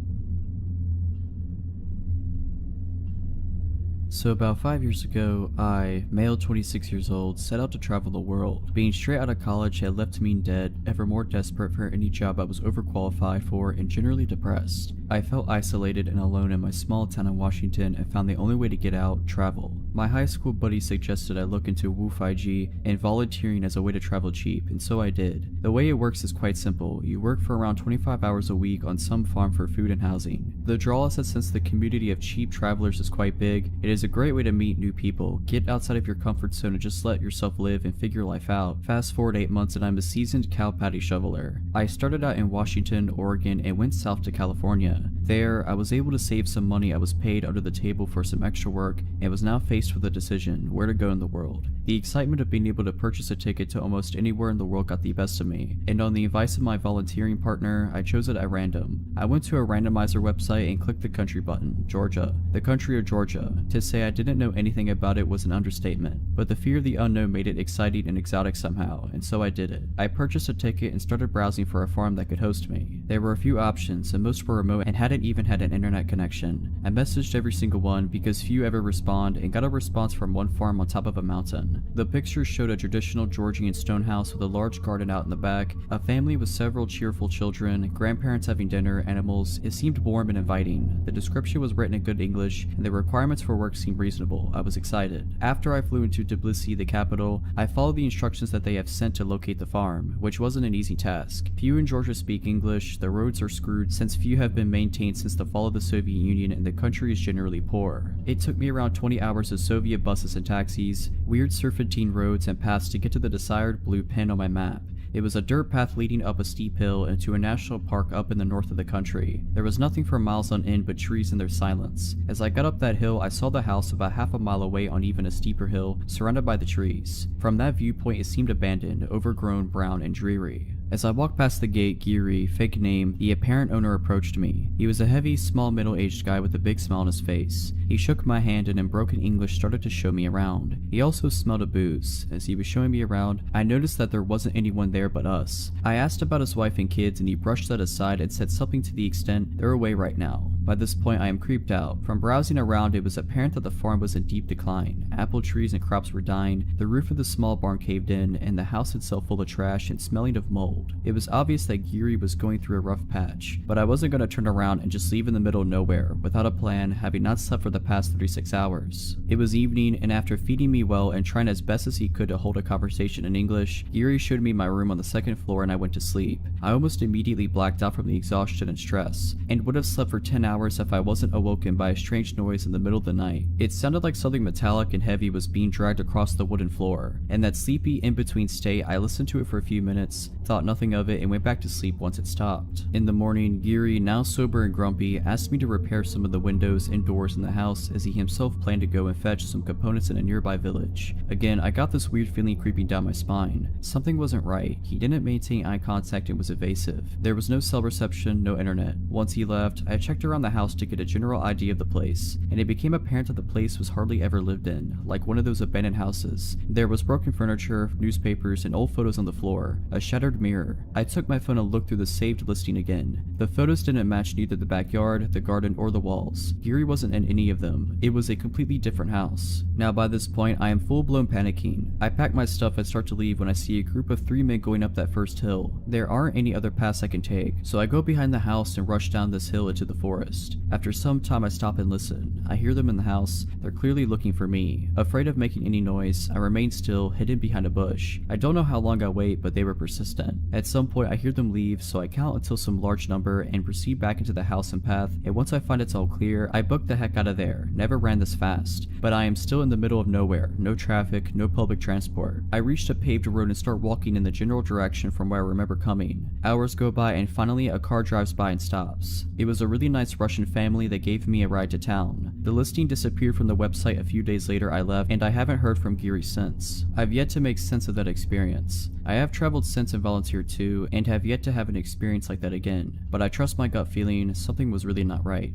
So about 5 years ago, I, male 26 years old, set out to travel the world. Being straight out of college had left me dead, ever more desperate for any job I was overqualified for, and generally depressed. I felt isolated and alone in my small town in Washington and found the only way to get out, travel. My high school buddy suggested I look into COMPILATIon and volunteering as a way to travel cheap, and so I did. The way it works is quite simple. You work for around 25 hours a week on some farm for food and housing. The draw is that since the community of cheap travelers is quite big, it is a great way to meet new people, get outside of your comfort zone and just let yourself live and figure life out. Fast forward 8 months and I'm a seasoned cow patty shoveler. I started out in Washington, Oregon, and went south to California. There, I was able to save some money I was paid under the table for some extra work, and was now faced with a decision, where to go in the world. The excitement of being able to purchase a ticket to almost anywhere in the world got the best of me, and on the advice of my volunteering partner, I chose it at random. I went to a randomizer website and clicked the country button, Georgia. The country of Georgia. To say I didn't know anything about it was an understatement, but the fear of the unknown made it exciting and exotic somehow, and so I did it. I purchased a ticket and started browsing for a farm that could host me. There were a few options, and most were remote and hadn't even had an internet connection. I messaged every single one because few ever respond, and got a response from one farm on top of a mountain. The pictures showed a traditional Georgian stone house with a large garden out in the back, a family with several cheerful children, grandparents having dinner, animals. It seemed warm and inviting. The description was written in good English, and the requirements for work seemed reasonable. I was excited. After I flew into Tbilisi, the capital, I followed the instructions that they have sent to locate the farm, which wasn't an easy task. Few in Georgia speak English, the roads are screwed since few have been maintained since the fall of the Soviet Union, and the country is generally poor. It took me around 20 hours of Soviet buses and taxis, weird serpentine roads and paths to get to the desired blue pin on my map. It was a dirt path leading up a steep hill into a national park up in the north of the country. There was nothing for miles on end but trees and their silence. As I got up that hill, I saw the house about half a mile away on even a steeper hill, surrounded by the trees. From that viewpoint, it seemed abandoned, overgrown, brown, and dreary. As I walked past the gate, Giri, fake name, the apparent owner approached me. He was a heavy, small, middle-aged guy with a big smile on his face. He shook my hand and in broken English started to show me around. He also smelled of booze. As he was showing me around, I noticed that there wasn't anyone there but us. I asked about his wife and kids and he brushed that aside and said something to the extent, "They're away right now." By this point, I am creeped out. From browsing around, it was apparent that the farm was in deep decline. Apple trees and crops were dying, the roof of the small barn caved in, and the house itself full of trash and smelling of mold. It was obvious that Giri was going through a rough patch, but I wasn't going to turn around and just leave in the middle of nowhere, without a plan, having not slept for the past 36 hours. It was evening, and after feeding me well and trying as best as he could to hold a conversation in English, Giri showed me my room on the second floor and I went to sleep. I almost immediately blacked out from the exhaustion and stress, and would have slept for 10 hours if I wasn't awoken by a strange noise in the middle of the night. It sounded like something metallic and heavy was being dragged across the wooden floor. In that sleepy in-between state, I listened to it for a few minutes, thought nothing of it, and went back to sleep once it stopped. In the morning, Giri, now sober and grumpy, asked me to repair some of the windows and doors in the house as he himself planned to go and fetch some components in a nearby village. Again, I got this weird feeling creeping down my spine. Something wasn't right. He didn't maintain eye contact and was evasive. There was no cell reception, no internet. Once he left, I checked around the house to get a general idea of the place, and it became apparent that the place was hardly ever lived in, like one of those abandoned houses. There was broken furniture, newspapers, and old photos on the floor, a shattered mirror. I took my phone and looked through the saved listing again. The photos didn't match neither the backyard, the garden, or the walls. Giri wasn't in any of them. It was a completely different house. Now by this point, I am full-blown panicking. I pack my stuff and start to leave when I see a group of 3 men going up that first hill. There aren't any other paths I can take, so I go behind the house and rush down this hill into the forest. interest. After some time I stop and listen. I hear them in the house. They're clearly looking for me. Afraid of making any noise, I remain still, hidden behind a bush. I don't know how long I wait, but they were persistent. At some point I hear them leave, so I count until some large number and proceed back into the house and path, and once I find it's all clear, I book the heck out of there. Never ran this fast. But I am still in the middle of nowhere. No traffic, no public transport. I reached a paved road and start walking in the general direction from where I remember coming. Hours go by and finally a car drives by and stops. It was a really nice Russian family that gave me a ride to town. The listing disappeared from the website a few days later. I left, and I haven't heard from Geary since. I've yet to make sense of that experience. I have traveled since and volunteered too, and have yet to have an experience like that again, but I trust my gut feeling something was really not right.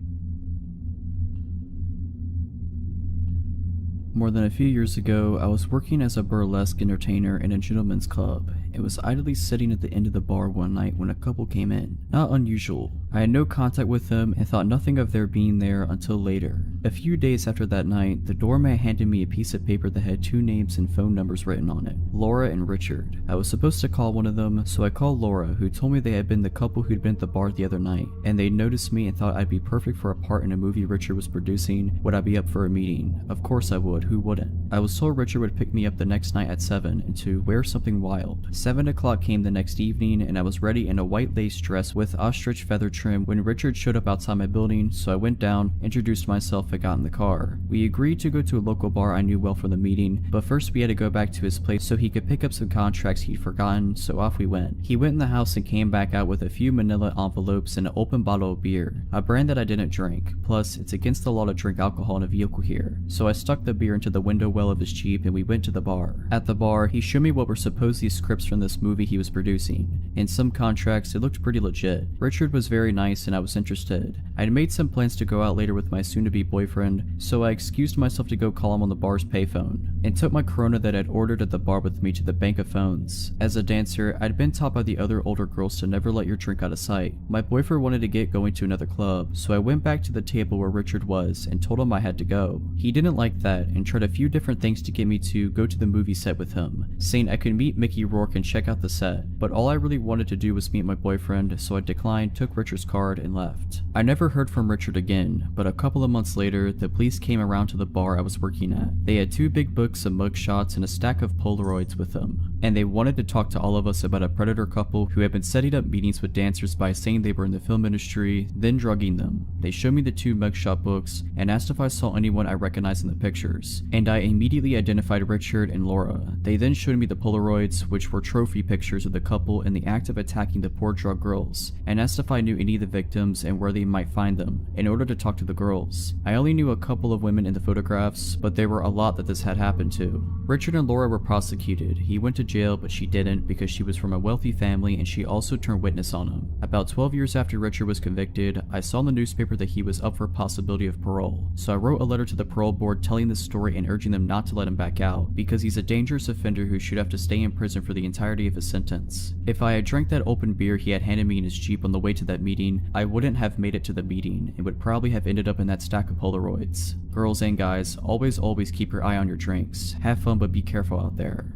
More than a few years ago, I was working as a burlesque entertainer in a gentleman's club. It was idly sitting at the end of the bar one night when a couple came in. Not unusual. I had no contact with them and thought nothing of their being there until later. A few days after that night, the doorman handed me a piece of paper that had 2 names and phone numbers written on it, Laura and Richard. I was supposed to call one of them, so I called Laura, who told me they had been the couple who'd been at the bar the other night, and they noticed me and thought I'd be perfect for a part in a movie Richard was producing. Would I be up for a meeting? Of course I would, who wouldn't? I was told Richard would pick me up the next night at 7 and to wear something wild. 7 o'clock came the next evening and I was ready in a white lace dress with ostrich feather trim when Richard showed up outside my building, so I went down, introduced myself, and got in the car. We agreed to go to a local bar I knew well from the meeting, but first we had to go back to his place so he could pick up some contracts he'd forgotten, so off we went. He went in the house and came back out with a few manila envelopes and an open bottle of beer, a brand that I didn't drink. Plus, it's against the law to drink alcohol in a vehicle here, so I stuck the beer into the window well of his Jeep and we went to the bar. At the bar, he showed me what were supposedly scripts from this movie he was producing. In some contracts, it looked pretty legit. Richard was very nice and I was interested. I had made some plans to go out later with my soon-to-be boyfriend, so I excused myself to go call him on the bar's payphone, and took my Corona that I'd ordered at the bar with me to the bank of phones. As a dancer, I'd been taught by the other older girls to never let your drink out of sight. My boyfriend wanted to get going to another club, so I went back to the table where Richard was and told him I had to go. He didn't like that and tried a few different things to get me to go to the movie set with him, saying I could meet Mickey Rourke and check out the set, but all I really wanted to do was meet my boyfriend, so I declined, took Richard's card, and left. I never heard from Richard again, but a couple of months later, the police came around to the bar I was working at. They had 2 big books of mugshots and a stack of Polaroids with them, and they wanted to talk to all of us about a predator couple who had been setting up meetings with dancers by saying they were in the film industry, then drugging them. They showed me the 2 mugshot books and asked if I saw anyone I recognized in the pictures, and I immediately identified Richard and Laura. They then showed me the Polaroids, which were trophy pictures of the couple in the act of attacking the poor drug girls, and asked if I knew any of the victims and where they might find them, in order to talk to the girls. I only knew a couple of women in the photographs, but there were a lot that this had happened to. Richard and Laura were prosecuted. He went to jail, but she didn't because she was from a wealthy family and she also turned witness on him. About 12 years after Richard was convicted, I saw in the newspaper that he was up for a possibility of parole, so I wrote a letter to the parole board telling the story and urging them not to let him back out, because he's a dangerous offender who should have to stay in prison for the entirety of his sentence. If I had drank that open beer he had handed me in his Jeep on the way to that meeting, I wouldn't have made it to the meeting and would probably have ended up in that stack of Polaroids. Girls and guys, always keep your eye on your drinks. Have fun, but be careful out there.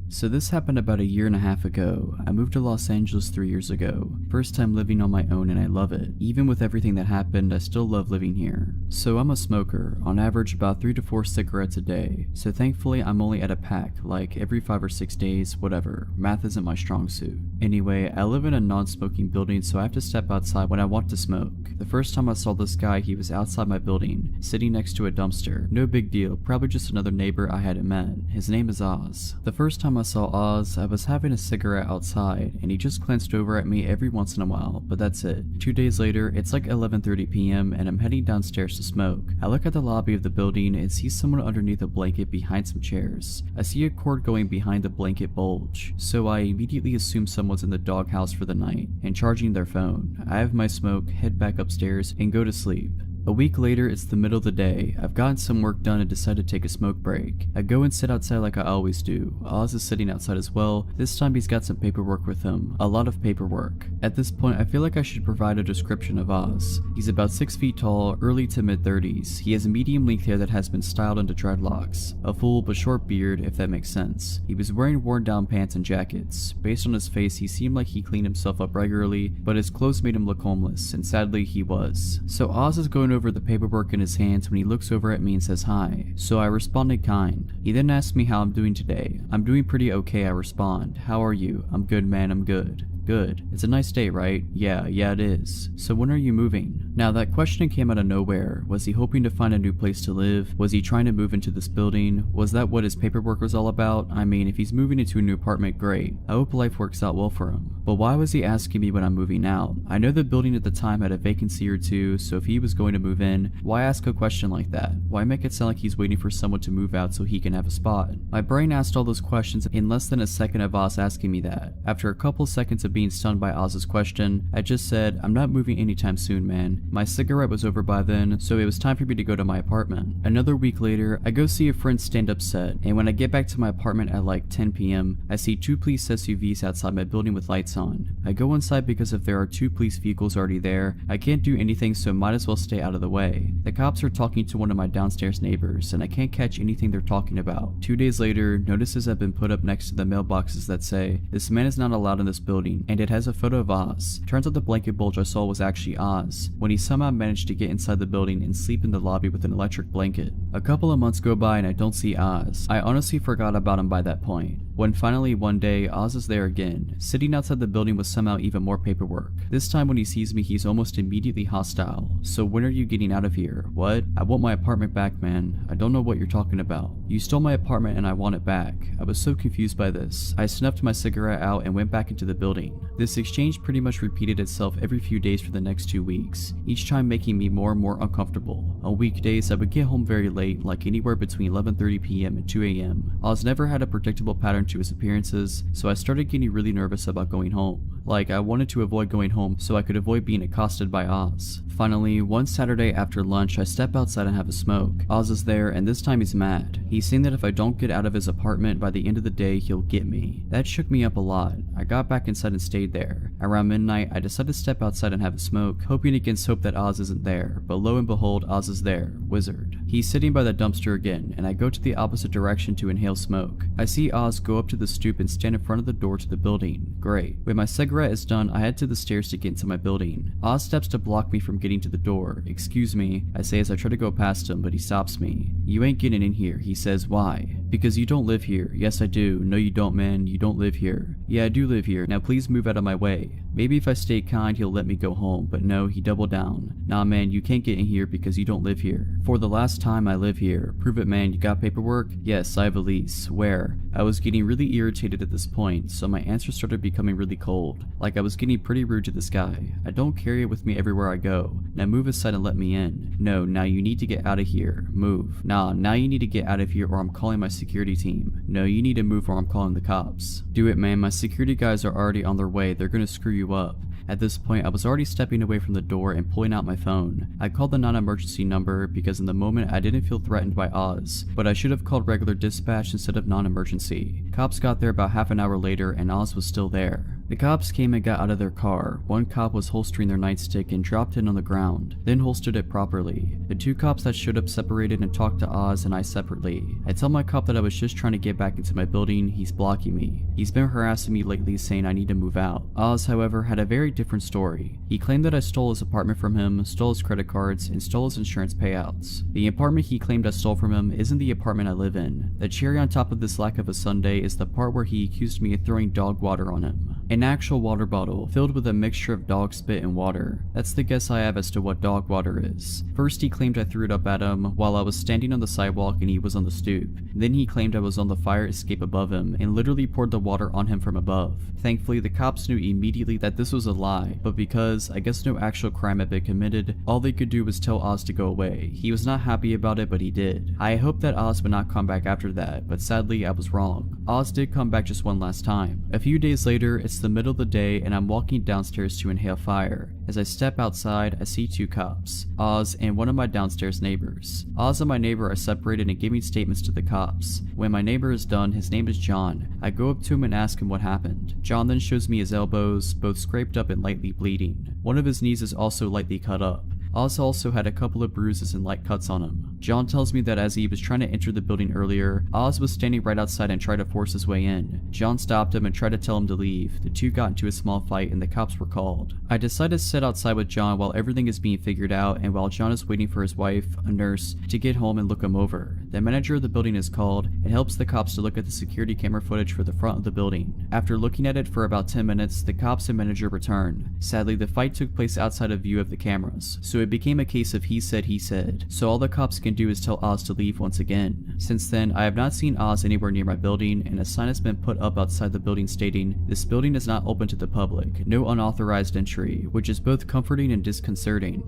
So this happened about 1.5 years ago. I moved to Los Angeles 3 years ago. First time living on my own and I love it. Even with everything that happened, I still love living here. So I'm a smoker, on average about 3 to 4 cigarettes a day. So thankfully I'm only at a pack, like every 5 or 6 days, whatever. Math isn't my strong suit. Anyway, I live in a non-smoking building, so I have to step outside when I want to smoke. The first time I saw this guy, he was outside my building, sitting next to a dumpster. No big deal, probably just another neighbor I hadn't met. His name is Oz. The first time I saw Oz, I was having a cigarette outside, and he just glanced over at me every once in a while, but that's it. 2 days later, it's like 11:30 p.m. and I'm heading downstairs to smoke. I look at the lobby of the building and see someone underneath a blanket behind some chairs. I see a cord going behind the blanket bulge, so I immediately assume someone's in the doghouse for the night and charging their phone. I have my smoke, head back upstairs, and go to sleep. A week later, it's the middle of the day. I've gotten some work done and decided to take a smoke break. I go and sit outside like I always do. Oz is sitting outside as well. This time he's got some paperwork with him. A lot of paperwork. At this point, I feel like I should provide a description of Oz. He's about 6 feet tall, early to mid-30s. He has medium length hair that has been styled into dreadlocks. A full but short beard, if that makes sense. He was wearing worn down pants and jackets. Based on his face, he seemed like he cleaned himself up regularly, but his clothes made him look homeless, and sadly he was. So Oz is going over the paperwork in his hands when he looks over at me and says hi. So I responded kind. He then asked me how I'm doing today. I'm doing pretty okay, I respond. How are you? I'm good, man, I'm good. Good. It's a nice day, right? Yeah, it is. So when are you moving? Now that question came out of nowhere. Was he hoping to find a new place to live? Was he trying to move into this building? Was that what his paperwork was all about? I mean, if he's moving into a new apartment, great. I hope life works out well for him. But why was he asking me when I'm moving out? I know the building at the time had a vacancy or two, so if he was going to move in, why ask a question like that? Why make it sound like he's waiting for someone to move out so he can have a spot? My brain asked all those questions in less than a second of Oz asking me that. After a couple seconds of being stunned by Oz's question, I just said, I'm not moving anytime soon, man. My cigarette was over by then, so it was time for me to go to my apartment. Another week later, I go see a friend stand up set, and when I get back to my apartment at like 10 p.m., I see 2 police SUVs outside my building with lights on. I go inside because if there are 2 police vehicles already there, I can't do anything, so might as well stay out of the way. The cops are talking to one of my downstairs neighbors, and I can't catch anything they're talking about. 2 days later, notices have been put up next to the mailboxes that say, this man is not allowed in this building, and it has a photo of Oz. Turns out the blanket bulge I saw was actually Oz, when he somehow managed to get inside the building and sleep in the lobby with an electric blanket. A couple of months go by and I don't see Oz. I honestly forgot about him by that point. When finally one day, Oz is there again, sitting outside the building with somehow even more paperwork. This time when he sees me, he's almost immediately hostile. So when are you getting out of here? What? I want my apartment back, man. I don't know what you're talking about. You stole my apartment and I want it back. I was so confused by this. I snuffed my cigarette out and went back into the building. This exchange pretty much repeated itself every few days for the next 2 weeks, each time making me more and more uncomfortable. On weekdays, I would get home very late, like anywhere between 11:30 p.m. and 2 a.m. Oz never had a predictable pattern to his appearances, so I started getting really nervous about going home. Like, I wanted to avoid going home so I could avoid being accosted by Oz. Finally, one Saturday after lunch, I step outside and have a smoke. Oz is there, and this time he's mad. He's saying that if I don't get out of his apartment by the end of the day, he'll get me. That shook me up a lot. I got back inside and stayed there. Around midnight, I decided to step outside and have a smoke, hoping against hope that Oz isn't there, but lo and behold, Oz is there. Wizard. He's sitting by the dumpster again, and I go to the opposite direction to inhale smoke. I see Oz go up to the stoop and stand in front of the door to the building. Great. When my cigarette is done, I head to the stairs to get into my building. Oz steps to block me from getting to the door. Excuse me, I say as I try to go past him, but he stops me. You ain't getting in here, he says. Why? Because you don't live here. Yes, I do. No, you don't, man. You don't live here. Yeah, I do live here. Now please move out of my way. Maybe if I stay kind, he'll let me go home, but no, he doubled down. Nah, man, you can't get in here because you don't live here. For the last time, I live here. Prove it, man. You got paperwork? Yes, I have a lease. Where? I was getting really irritated at this point, so my answer started becoming really cold. Like I was getting pretty rude to this guy. I don't carry it with me everywhere I go. Now move aside and let me in. No, now you need to get out of here. Move. Nah, now you need to get out of here or I'm calling my security team. No, you need to move or I'm calling the cops. Do it, man. My security guys are already on their way. They're gonna screw you up. At this point, I was already stepping away from the door and pulling out my phone. I called the non-emergency number because in the moment I didn't feel threatened by Oz, but I should have called regular dispatch instead of non-emergency. Cops got there about half an hour later and Oz was still there. The cops came and got out of their car. One cop was holstering their nightstick and dropped it on the ground, then holstered it properly. The 2 cops that showed up separated and talked to Oz and I separately. I tell my cop that I was just trying to get back into my building. He's blocking me. He's been harassing me lately saying I need to move out. Oz, however, had a very different story. He claimed that I stole his apartment from him, stole his credit cards, and stole his insurance payouts. The apartment he claimed I stole from him isn't the apartment I live in. The cherry on top of this lack of a sundae is the part where he accused me of throwing dog water on him. An actual water bottle filled with a mixture of dog spit and water. That's the guess I have as to what dog water is. First he claimed I threw it up at him while I was standing on the sidewalk and he was on the stoop. Then he claimed I was on the fire escape above him and literally poured the water on him from above. Thankfully the cops knew immediately that this was a lie, but because I guess no actual crime had been committed, all they could do was tell Oz to go away. He was not happy about it, but he did. I hoped that Oz would not come back after that, but sadly I was wrong. Oz did come back just one last time. A few days later, it's the the middle of the day and I'm walking downstairs to inhale fire. As I step outside, I see two cops, Oz and one of my downstairs neighbors. Oz and my neighbor are separated and giving statements to the cops. When my neighbor is done, his name is John. I go up to him and ask him what happened. John then shows me his elbows, both scraped up and lightly bleeding. One of his knees is also lightly cut up. Oz also had a couple of bruises and light cuts on him. John tells me that as he was trying to enter the building earlier, Oz was standing right outside and tried to force his way in. John stopped him and tried to tell him to leave. The two got into a small fight and the cops were called. I decide to sit outside with John while everything is being figured out and while John is waiting for his wife, a nurse, to get home and look him over. The manager of the building is called and helps the cops to look at the security camera footage for the front of the building. After looking at it for about 10 minutes, the cops and manager return. Sadly, the fight took place outside of view of the cameras, so it became a case of he said, so all the cops can do is tell Oz to leave once again. Since then, I have not seen Oz anywhere near my building, and a sign has been put up outside the building stating, "This building is not open to the public, no unauthorized entry," which is both comforting and disconcerting.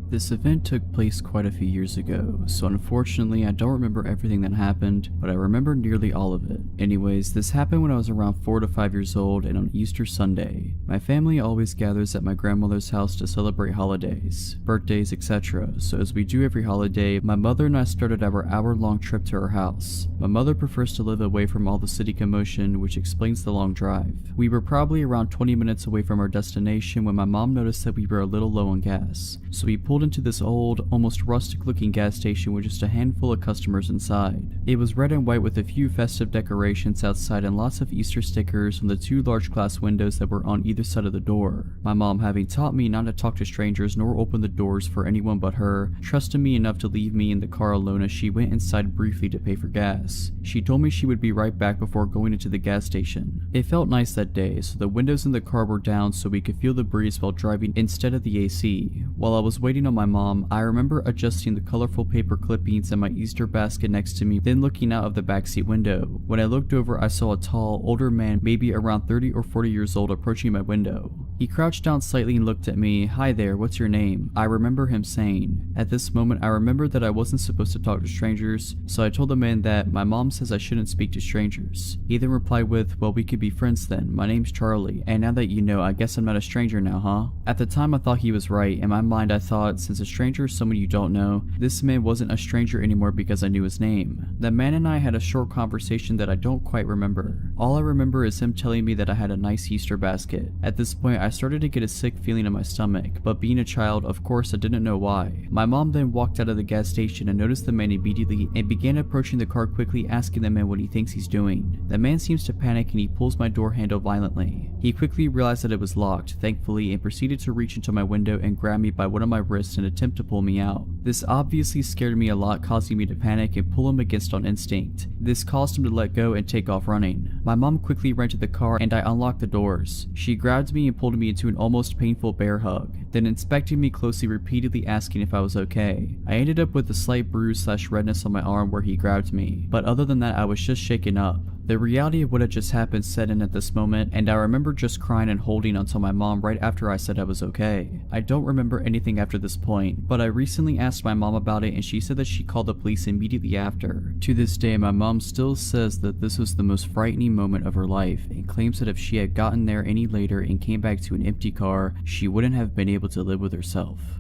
This event took place quite a few years ago, so unfortunately I don't remember everything that happened, but I remember nearly all of it. Anyways, this happened when I was around 4 to 5 years old and on Easter Sunday. My family always gathers at my grandmother's house to celebrate holidays, birthdays, etc. So as we do every holiday, my mother and I started our hour-long trip to her house. My mother prefers to live away from all the city commotion, which explains the long drive. We were probably around 20 minutes away from our destination when my mom noticed that we were a little low on gas, so we pulled into this old, almost rustic looking gas station with just a handful of customers inside. It was red and white with a few festive decorations outside and lots of Easter stickers on the two large glass windows that were on either side of the door. My mom, having taught me not to talk to strangers nor open the doors for anyone but her, trusted me enough to leave me in the car alone as she went inside briefly to pay for gas. She told me she would be right back before going into the gas station. It felt nice that day, so the windows in the car were down so we could feel the breeze while driving instead of the AC. While I was waiting on my mom, I remember adjusting the colorful paper clippings in my Easter basket next to me, then looking out of the backseat window. When I looked over, I saw a tall, older man, maybe around 30 or 40 years old, approaching my window. He crouched down slightly and looked at me. "Hi there, what's your name?" I remember him saying. At this moment, I remembered that I wasn't supposed to talk to strangers, so I told the man that my mom says I shouldn't speak to strangers. He then replied with, "Well, we could be friends then. My name's Charlie, and now that you know, I guess I'm not a stranger now, huh?" At the time, I thought he was right. In my mind, I thought, since a stranger is someone you don't know, this man wasn't a stranger anymore because I knew his name. The man and I had a short conversation that I don't quite remember. All I remember is him telling me that I had a nice Easter basket. At this point, I started to get a sick feeling in my stomach, but being a child, of course, I didn't know why. My mom then walked out of the gas station and noticed the man immediately and began approaching the car quickly, asking the man what he thinks he's doing. The man seems to panic and he pulls my door handle violently. He quickly realized that it was locked, thankfully, and proceeded to reach into my window and grab me by one of my wrists and attempt to pull me out. This obviously scared me a lot, causing me to panic and pull him against on instinct. This caused him to let go and take off running. My mom quickly ran to the car and I unlocked the doors. She grabbed me and pulled me into an almost painful bear hug, then inspecting me closely, repeatedly asking if I was okay. I ended up with a slight bruise/redness on my arm where he grabbed me, but other than that I was just shaken up. The reality of what had just happened set in at this moment, and I remember just crying and holding onto my mom right after I said I was okay. I don't remember anything after this point, but I recently asked my mom about it and she said that she called the police immediately after. To this day, my mom still says that this was the most frightening moment of her life and claims that if she had gotten there any later and came back to an empty car, she wouldn't have been able to live with herself.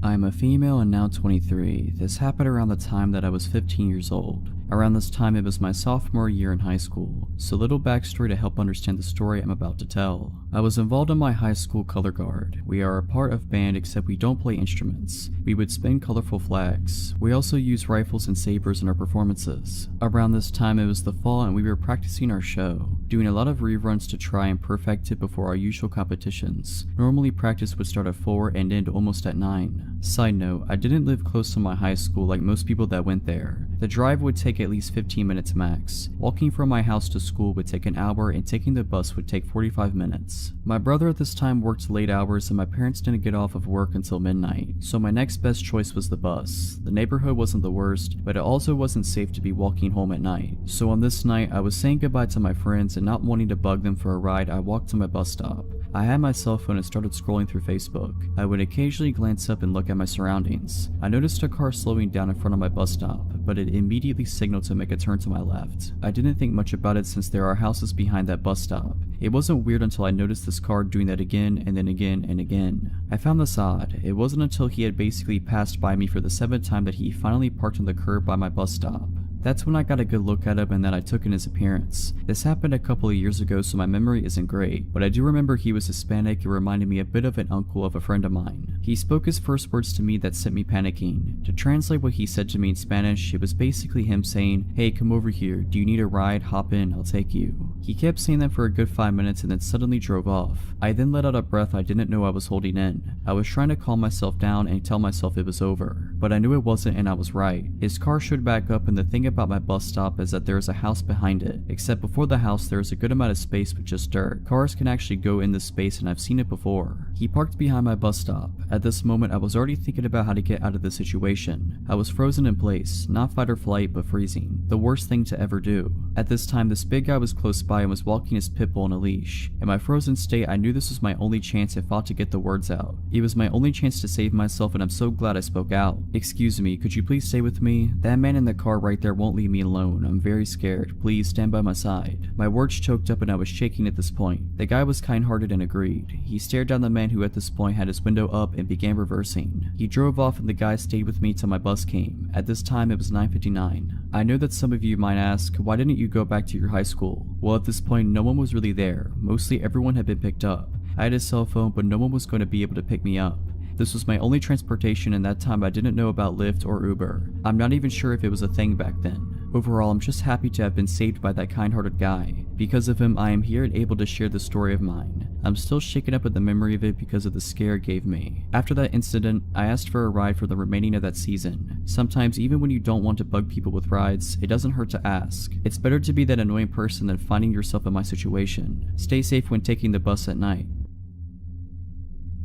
I am a female and now 23. This happened around the time that I was 15 years old. Around this time it was my sophomore year in high school, so little backstory to help understand the story I'm about to tell. I was involved in my high school color guard. We are a part of band except we don't play instruments. We would spin colorful flags. We also use rifles and sabers in our performances. Around this time it was the fall and we were practicing our show, doing a lot of reruns to try and perfect it before our usual competitions. Normally practice would start at 4 and end almost at 9. Side note, I didn't live close to my high school like most people that went there. The drive would take at least 15 minutes max. Walking from my house to school would take an hour and taking the bus would take 45 minutes. My brother at this time worked late hours and my parents didn't get off of work until midnight, so my next best choice was the bus. The neighborhood wasn't the worst, but it also wasn't safe to be walking home at night. So on this night, I was saying goodbye to my friends and not wanting to bug them for a ride, I walked to my bus stop. I had my cell phone and started scrolling through Facebook. I would occasionally glance up and look at my surroundings. I noticed a car slowing down in front of my bus stop, but it immediately signaled to make a turn to my left. I didn't think much about it since there are houses behind that bus stop. It wasn't weird until I noticed this car doing that again and then again and again. I found this odd. It wasn't until he had basically passed by me for the 7th time that he finally parked on the curb by my bus stop. That's when I got a good look at him and then I took in his appearance. This happened a couple of years ago, so my memory isn't great, but I do remember he was Hispanic and reminded me a bit of an uncle of a friend of mine. He spoke his first words to me that sent me panicking. To translate what he said to me in Spanish, it was basically him saying, "Hey, come over here. Do you need a ride? Hop in, I'll take you." He kept saying that for a good 5 minutes and then suddenly drove off. I then let out a breath I didn't know I was holding in. I was trying to calm myself down and tell myself it was over, but I knew it wasn't and I was right. His car showed back up, and the thing about my bus stop is that there is a house behind it, except before the house there is a good amount of space with just dirt. Cars can actually go in this space and I've seen it before. He parked behind my bus stop. At this moment I was already thinking about how to get out of the situation. I was frozen in place, not fight or flight but freezing, the worst thing to ever do. At this time this big guy was close by and was walking his pit bull on a leash. In my frozen state I knew this was my only chance and fought to get the words out. It was my only chance to save myself and I'm so glad I spoke out. "Excuse me, could you please stay with me? That man in the car right there won't leave me alone. I'm very scared. Please stand by my side." My words choked up and I was shaking at this point. The guy was kind-hearted and agreed. He stared down the man who at this point had his window up and began reversing. He drove off and the guy stayed with me till my bus came. At this time it was 9:59. I know that some of you might ask, why didn't you go back to your high school? Well, at this point no one was really there. Mostly everyone had been picked up. I had a cell phone but no one was going to be able to pick me up. This was my only transportation and that time I didn't know about Lyft or Uber. I'm not even sure if it was a thing back then. Overall, I'm just happy to have been saved by that kind-hearted guy. Because of him, I am here and able to share this story of mine. I'm still shaken up with the memory of it because of the scare it gave me. After that incident, I asked for a ride for the remaining of that season. Sometimes, even when you don't want to bug people with rides, it doesn't hurt to ask. It's better to be that annoying person than finding yourself in my situation. Stay safe when taking the bus at night.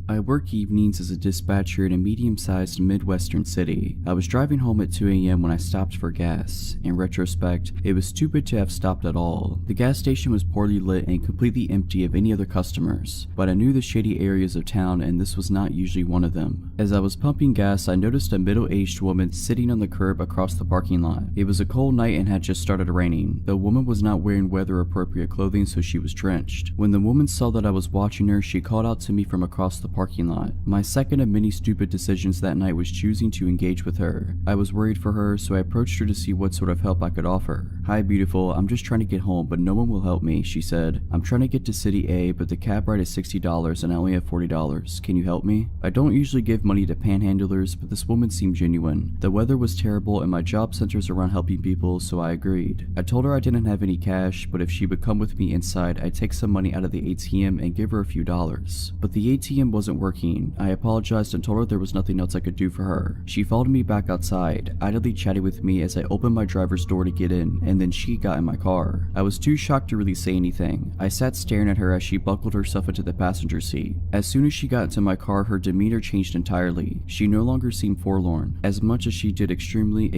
I work evenings as a dispatcher in a medium-sized Midwestern city. I was driving home at 2 a.m. when I stopped for gas. In retrospect, it was stupid to have stopped at all. The gas station was poorly lit and completely empty of any other customers, but I knew the shady areas of town and this was not usually one of them. As I was pumping gas, I noticed a middle-aged woman sitting on the curb across the parking lot. It was a cold night and had just started raining. The woman was not wearing weather-appropriate clothing, so she was drenched. When the woman saw that I was watching her, she called out to me from across the parking lot. My second of many stupid decisions that night was choosing to engage with her. I was worried for her, so I approached her to see what sort of help I could offer. "Hi beautiful, I'm just trying to get home, but no one will help me," she said. "I'm trying to get to City A, but the cab ride is $60 and I only have $40. Can you help me?" I don't usually give money to panhandlers, but this woman seemed genuine. The weather was terrible and my job centers around helping people, so I agreed. I told her I didn't have any cash, but if she would come with me inside, I'd take some money out of the ATM and give her a few dollars. But the ATM wasn't working. I apologized and told her there was nothing else I could do for her. She followed me back outside, idly chatting with me as I opened my driver's door to get in, and then she got in my car. I was too shocked to really say anything. I sat staring at her as she buckled herself into the passenger seat. As soon as she got into my car, her demeanor changed entirely. She no longer seemed forlorn, as much as she did extremely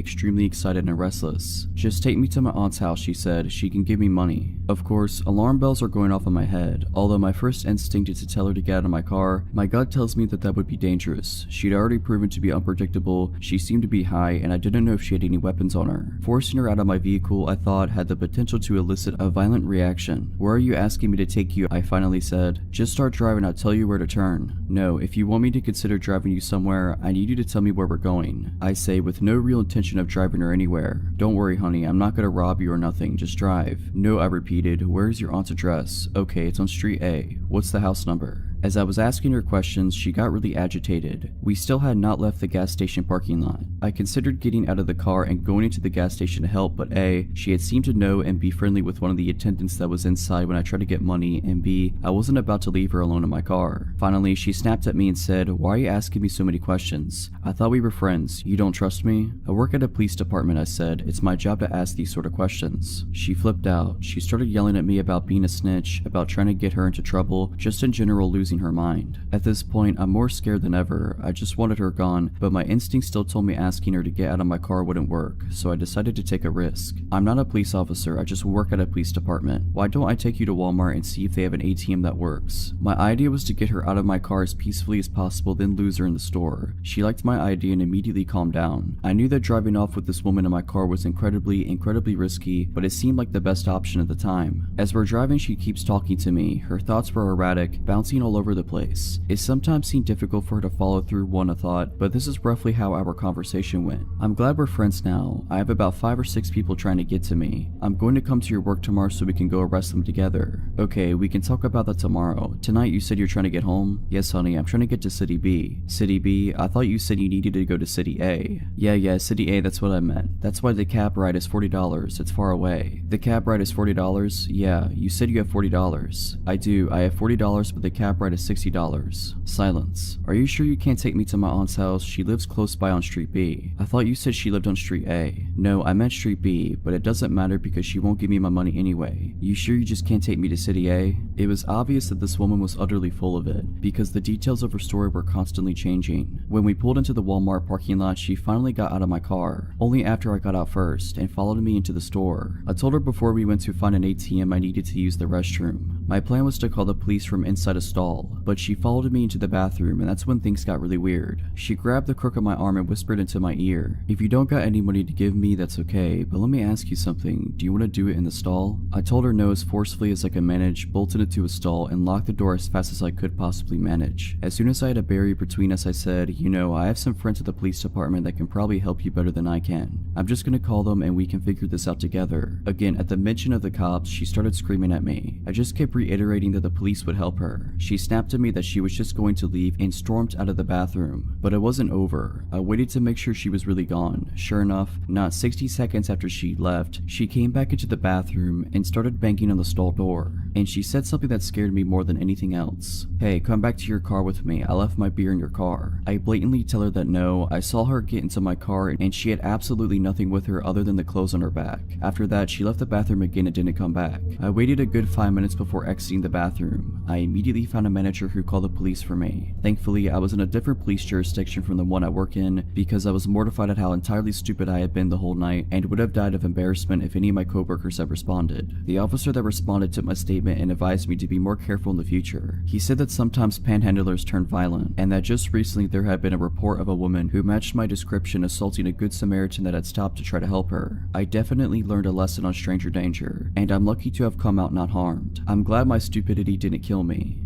excited and restless. "Just take me to my aunt's house," she said. "She can give me money." Of course, alarm bells are going off in my head. Although my first instinct is to tell her to get out of my car, my gut tells me that would be dangerous. She'd already proven to be unpredictable, she seemed to be high, and I didn't know if she had any weapons on her. Forcing her out of my vehicle, I thought, had the potential to elicit a violent reaction. "Where are you asking me to take you?" I finally said. "Just start driving, I'll tell you where to turn." "No, if you want me to consider driving you somewhere, I need you to tell me where we're going," I say, with no real intention of driving her anywhere. "Don't worry honey, I'm not gonna rob you or nothing, just drive." "No," I repeated. "Where's your aunt's address?" "Okay, it's on Street A. What's the house number?" As I was asking her questions, she got really agitated. We still had not left the gas station parking lot. I considered getting out of the car and going into the gas station to help, but A, she had seemed to know and be friendly with one of the attendants that was inside when I tried to get money, and B, I wasn't about to leave her alone in my car. Finally, she snapped at me and said, "Why are you asking me so many questions? I thought we were friends. You don't trust me?" "I work at a police department," I said. "It's my job to ask these sort of questions." She flipped out. She started yelling at me about being a snitch, about trying to get her into trouble, just in general losing losing her mind. At this point, I'm more scared than ever. I just wanted her gone, but my instinct still told me asking her to get out of my car wouldn't work, so I decided to take a risk. I'm not a police officer, I just work at a police department. Why don't I take you to Walmart and see if they have an ATM that works? My idea was to get her out of my car as peacefully as possible, then lose her in the store. She liked my idea and immediately calmed down. I knew that driving off with this woman in my car was incredibly risky, but it seemed like the best option at the time. As we're driving, she keeps talking to me. Her thoughts were erratic, bouncing all over the place. It sometimes seemed difficult for her to follow through on a thought, but this is roughly how our conversation went. I'm glad we're friends now. I have about 5 or 6 people trying to get to me. I'm going to come to your work tomorrow so we can go arrest them together. Okay, we can talk about that tomorrow. Tonight you said you're trying to get home? Yes, honey, I'm trying to get to City B. City B? I thought you said you needed to go to City A. Yeah, City A, that's what I meant. That's why the cab ride is $40. It's far away. The cab ride is $40? Yeah, you said you have $40. I do. I have $40, but the cab ride is $60. Silence. Are you sure you can't take me to my aunt's house? She lives close by on Street B. I thought you said she lived on Street A. No, I meant Street B, but it doesn't matter because she won't give me my money anyway. You sure you just can't take me to City A? It was obvious that this woman was utterly full of it, because the details of her story were constantly changing. When we pulled into the Walmart parking lot, she finally got out of my car, only after I got out first, and followed me into the store. I told her before we went to find an ATM I needed to use the restroom. My plan was to call the police from inside a stall, but she followed me into the bathroom, and that's when things got really weird. She grabbed the crook of my arm and whispered into my ear, "If you don't got any money to give me, that's okay, but let me ask you something. Do you want to do it in the stall?" I told her no as forcefully as I could manage, bolted it to a stall, and locked the door as fast as I could possibly manage. As soon as I had a barrier between us, I said, "You know, I have some friends at the police department that can probably help you better than I can. I'm just gonna call them and we can figure this out together." Again, at the mention of the cops, she started screaming at me. I just kept reiterating that the police would help her. She snapped at me that she was just going to leave and stormed out of the bathroom. But it wasn't over. I waited to make sure she was really gone. Sure enough, not 60 seconds after she left, she came back into the bathroom and started banging on the stall door. And she said something that scared me more than anything else. "Hey, come back to your car with me. I left my beer in your car." I blatantly tell her that no. I saw her get into my car and she had absolutely nothing with her other than the clothes on her back. After that, she left the bathroom again and didn't come back. I waited a good 5 minutes before exiting the bathroom. I immediately found a manager who called the police for me. Thankfully, I was in a different police jurisdiction from the one I work in because I was mortified at how entirely stupid I had been the whole night and would have died of embarrassment if any of my coworkers had responded. The officer that responded took my statement and advised me to be more careful in the future. He said that sometimes panhandlers turn violent and that just recently there had been a report of a woman who matched my description assaulting a good Samaritan that had stopped to try to help her. I definitely learned a lesson on stranger danger, and I'm lucky to have come out not harmed. I'm glad my stupidity didn't kill me.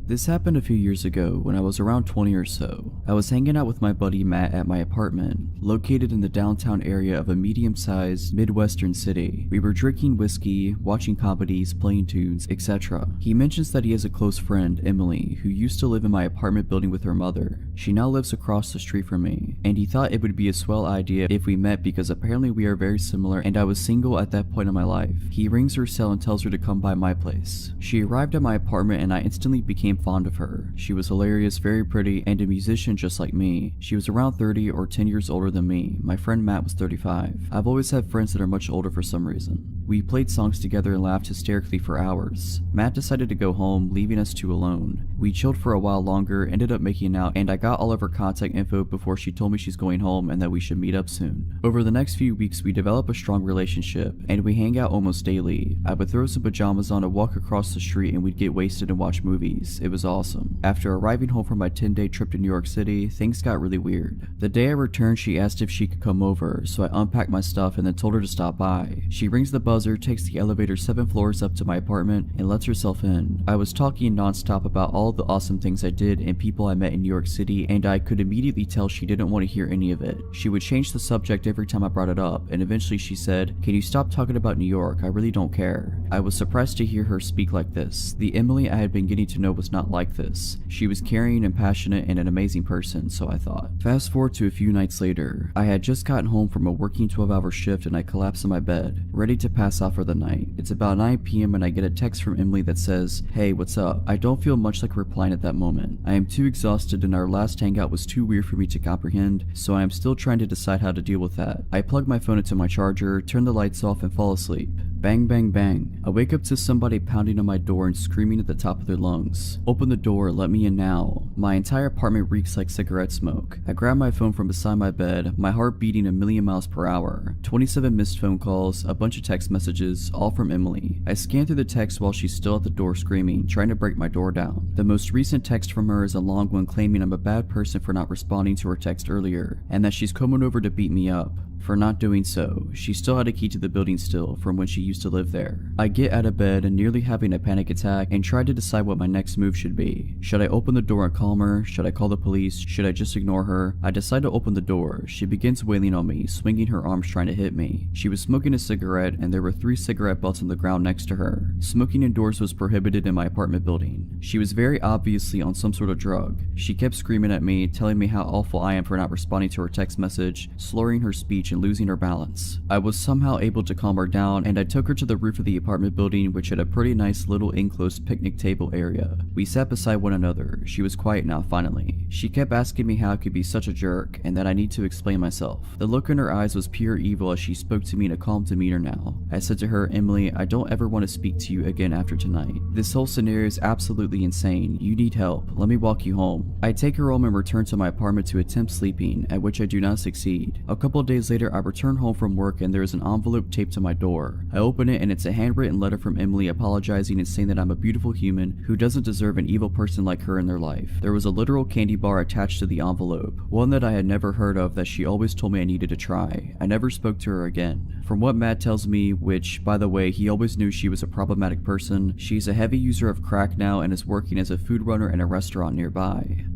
This happened a few years ago when I was around 20 or so. I was hanging out with my buddy Matt at my apartment, located in the downtown area of a medium-sized Midwestern city. We were drinking whiskey, watching comedies, playing tunes, etc. He mentions that he has a close friend, Emily, who used to live in my apartment building with her mother. She now lives across the street from me, and he thought it would be a swell idea if we met because apparently we are very similar and I was single at that point in my life. He rings her cell and tells her to come by my place. She arrived at my apartment and I instantly became fond of her. She was hilarious, very pretty, and a musician just like me. She was around 30 or 10 years older than me. My friend Matt was 35. I've always had friends that are much older for some reason. We played songs together and laughed hysterically for hours. Matt decided to go home, leaving us two alone. We chilled for a while longer, ended up making out, and I got all of her contact info before she told me she's going home and that we should meet up soon. Over the next few weeks, we developed a strong relationship, and we hang out almost daily. I would throw some pajamas on and walk across the street and we'd get wasted and watch movies. It was awesome. After arriving home from my 10-day trip to New York City, things got really weird. The day I returned, she asked if she could come over, so I unpacked my stuff and then told her to stop by. She rings the buzzer, takes the elevator 7 floors up to my apartment, and lets herself in. I was talking non-stop about all of the awesome things I did and people I met in New York City, and I could immediately tell she didn't want to hear any of it. She would change the subject every time I brought it up, and eventually she said, "Can you stop talking about New York? I really don't care." I was surprised to hear her speak like this. The Emily I had been getting to know was not like this. She was caring and passionate and an amazing person, so I thought. Fast forward to a few nights later. I had just gotten home from a working 12-hour shift and I collapsed in my bed, ready to pass out for the night. It's about 9 p.m. and I get a text from Emily that says, "Hey, what's up?" I don't feel much like replying at that moment. I am too exhausted and our last hangout was too weird for me to comprehend, so I am still trying to decide how to deal with that. I plug my phone into my charger, turn the lights off, and fall asleep. Bang bang bang. I wake up to somebody pounding on my door and screaming at the top of their lungs. Open the door, let me in now. My entire apartment reeks like cigarette smoke. I grab my phone from beside my bed, my heart beating a million miles per hour. 27 missed phone calls, a bunch of text messages, all from Emily. I scan through the text while she's still at the door screaming, trying to break my door down. The most recent text from her is a long one claiming I'm a bad person for not responding to her text earlier, and that she's coming over to beat me up. For not doing so, she still had a key to the building still from when she used to live there. I get out of bed and nearly having a panic attack and try to decide what my next move should be. Should I open the door and calm her? Should I call the police? Should I just ignore her? I decide to open the door. She begins wailing on me, swinging her arms trying to hit me. She was smoking a cigarette and there were 3 cigarette butts on the ground next to her. Smoking indoors was prohibited in my apartment building. She was very obviously on some sort of drug. She kept screaming at me, telling me how awful I am for not responding to her text message, slurring her speech and losing her balance. I was somehow able to calm her down and I took her to the roof of the apartment building, which had a pretty nice little enclosed picnic table area. We sat beside one another. She was quiet now finally. She kept asking me how I could be such a jerk and that I need to explain myself. The look in her eyes was pure evil as she spoke to me in a calm demeanor now. I said to her, Emily, I don't ever want to speak to you again after tonight. This whole scenario is absolutely insane. You need help. Let me walk you home. I take her home and return to my apartment to attempt sleeping, at which I do not succeed. A couple of days later, I return home from work and there is an envelope taped to my door. I open it and it's a handwritten letter from Emily apologizing and saying that I'm a beautiful human who doesn't deserve an evil person like her in their life. There was a literal candy bar attached to the envelope, one that I had never heard of that she always told me I needed to try. I never spoke to her again. From what Matt tells me, which, by the way, he always knew she was a problematic person, she's a heavy user of crack now and is working as a food runner in a restaurant nearby.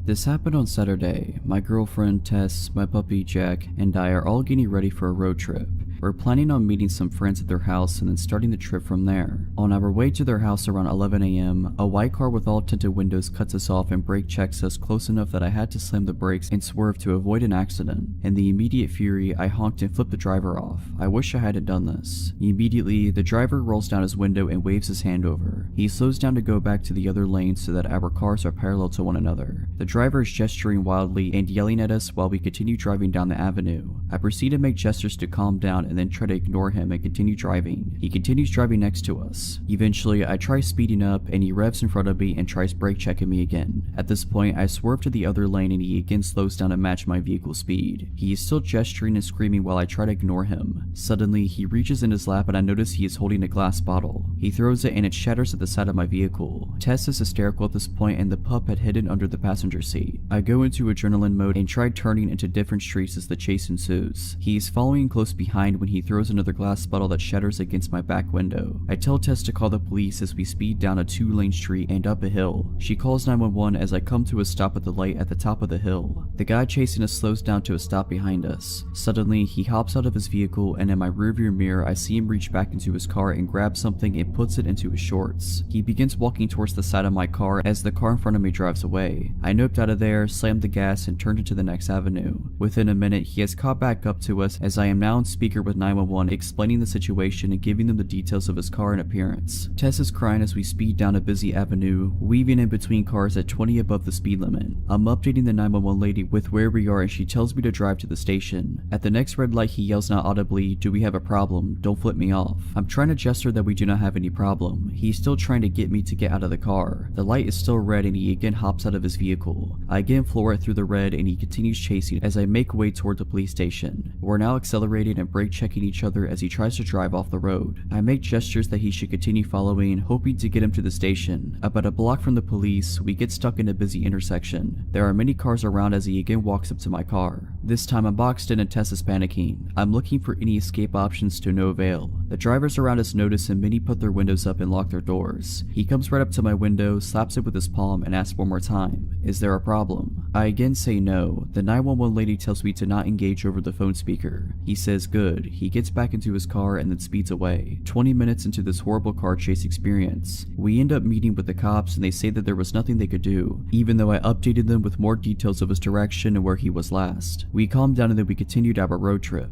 This happened on Saturday. My girlfriend, Tess, my puppy, Jack, and I are all getting ready for a road trip. We're planning on meeting some friends at their house and then starting the trip from there. On our way to their house around 11 a.m., a white car with all tinted windows cuts us off and brake checks us close enough that I had to slam the brakes and swerve to avoid an accident. In the immediate fury, I honked and flipped the driver off. I wish I hadn't done this. Immediately, the driver rolls down his window and waves his hand over. He slows down to go back to the other lane so that our cars are parallel to one another. The driver is gesturing wildly and yelling at us while we continue driving down the avenue. I proceed to make gestures to calm down and then try to ignore him and continue driving. He continues driving next to us. Eventually, I try speeding up and he revs in front of me and tries brake checking me again. At this point, I swerve to the other lane and he again slows down to match my vehicle speed. He is still gesturing and screaming while I try to ignore him. Suddenly, he reaches in his lap and I notice he is holding a glass bottle. He throws it and it shatters at the side of my vehicle. Tess is hysterical at this point and the pup had hidden under the passenger seat. I go into adrenaline mode and try turning into different streets as the chase ensues. He is following close behind when he throws another glass bottle that shatters against my back window. I tell Tess to call the police as we speed down a 2-lane street and up a hill. She calls 911 as I come to a stop at the light at the top of the hill. The guy chasing us slows down to a stop behind us. Suddenly, he hops out of his vehicle and in my rearview mirror I see him reach back into his car and grab something and puts it into his shorts. He begins walking towards the side of my car as the car in front of me drives away. I noped out of there, slammed the gas and turned into the next avenue. Within a minute, he has caught back up to us as I am now on speaker with 911 explaining the situation and giving them the details of his car and appearance. Tess is crying as we speed down a busy avenue, weaving in between cars at 20 above the speed limit. I'm updating the 911 lady with where we are and she tells me to drive to the station. At the next red light he yells out audibly, "Do we have a problem? Don't flip me off." I'm trying to gesture that we do not have any problem. He's still trying to get me to get out of the car. The light is still red and he again hops out of his vehicle. I again floor it through the red and he continues chasing as I make way toward the police station. We're now accelerating and brake checking each other as he tries to drive off the road. I make gestures that he should continue following, hoping to get him to the station. About a block from the police, we get stuck in a busy intersection. There are many cars around as he again walks up to my car. This time I'm boxed in and Tess is panicking. I'm looking for any escape options to no avail. The drivers around us notice and many put their windows up and lock their doors. He comes right up to my window, slaps it with his palm and asks one more time, "Is there a problem?" I again say no. The 911 lady tells me to not engage over the phone speaker. He says good. He gets back into his car and then speeds away. 20 minutes into this horrible car chase experience, we end up meeting with the cops and they say that there was nothing they could do, even though I updated them with more details of his direction and where he was last. We calmed down and then we continued our road trip.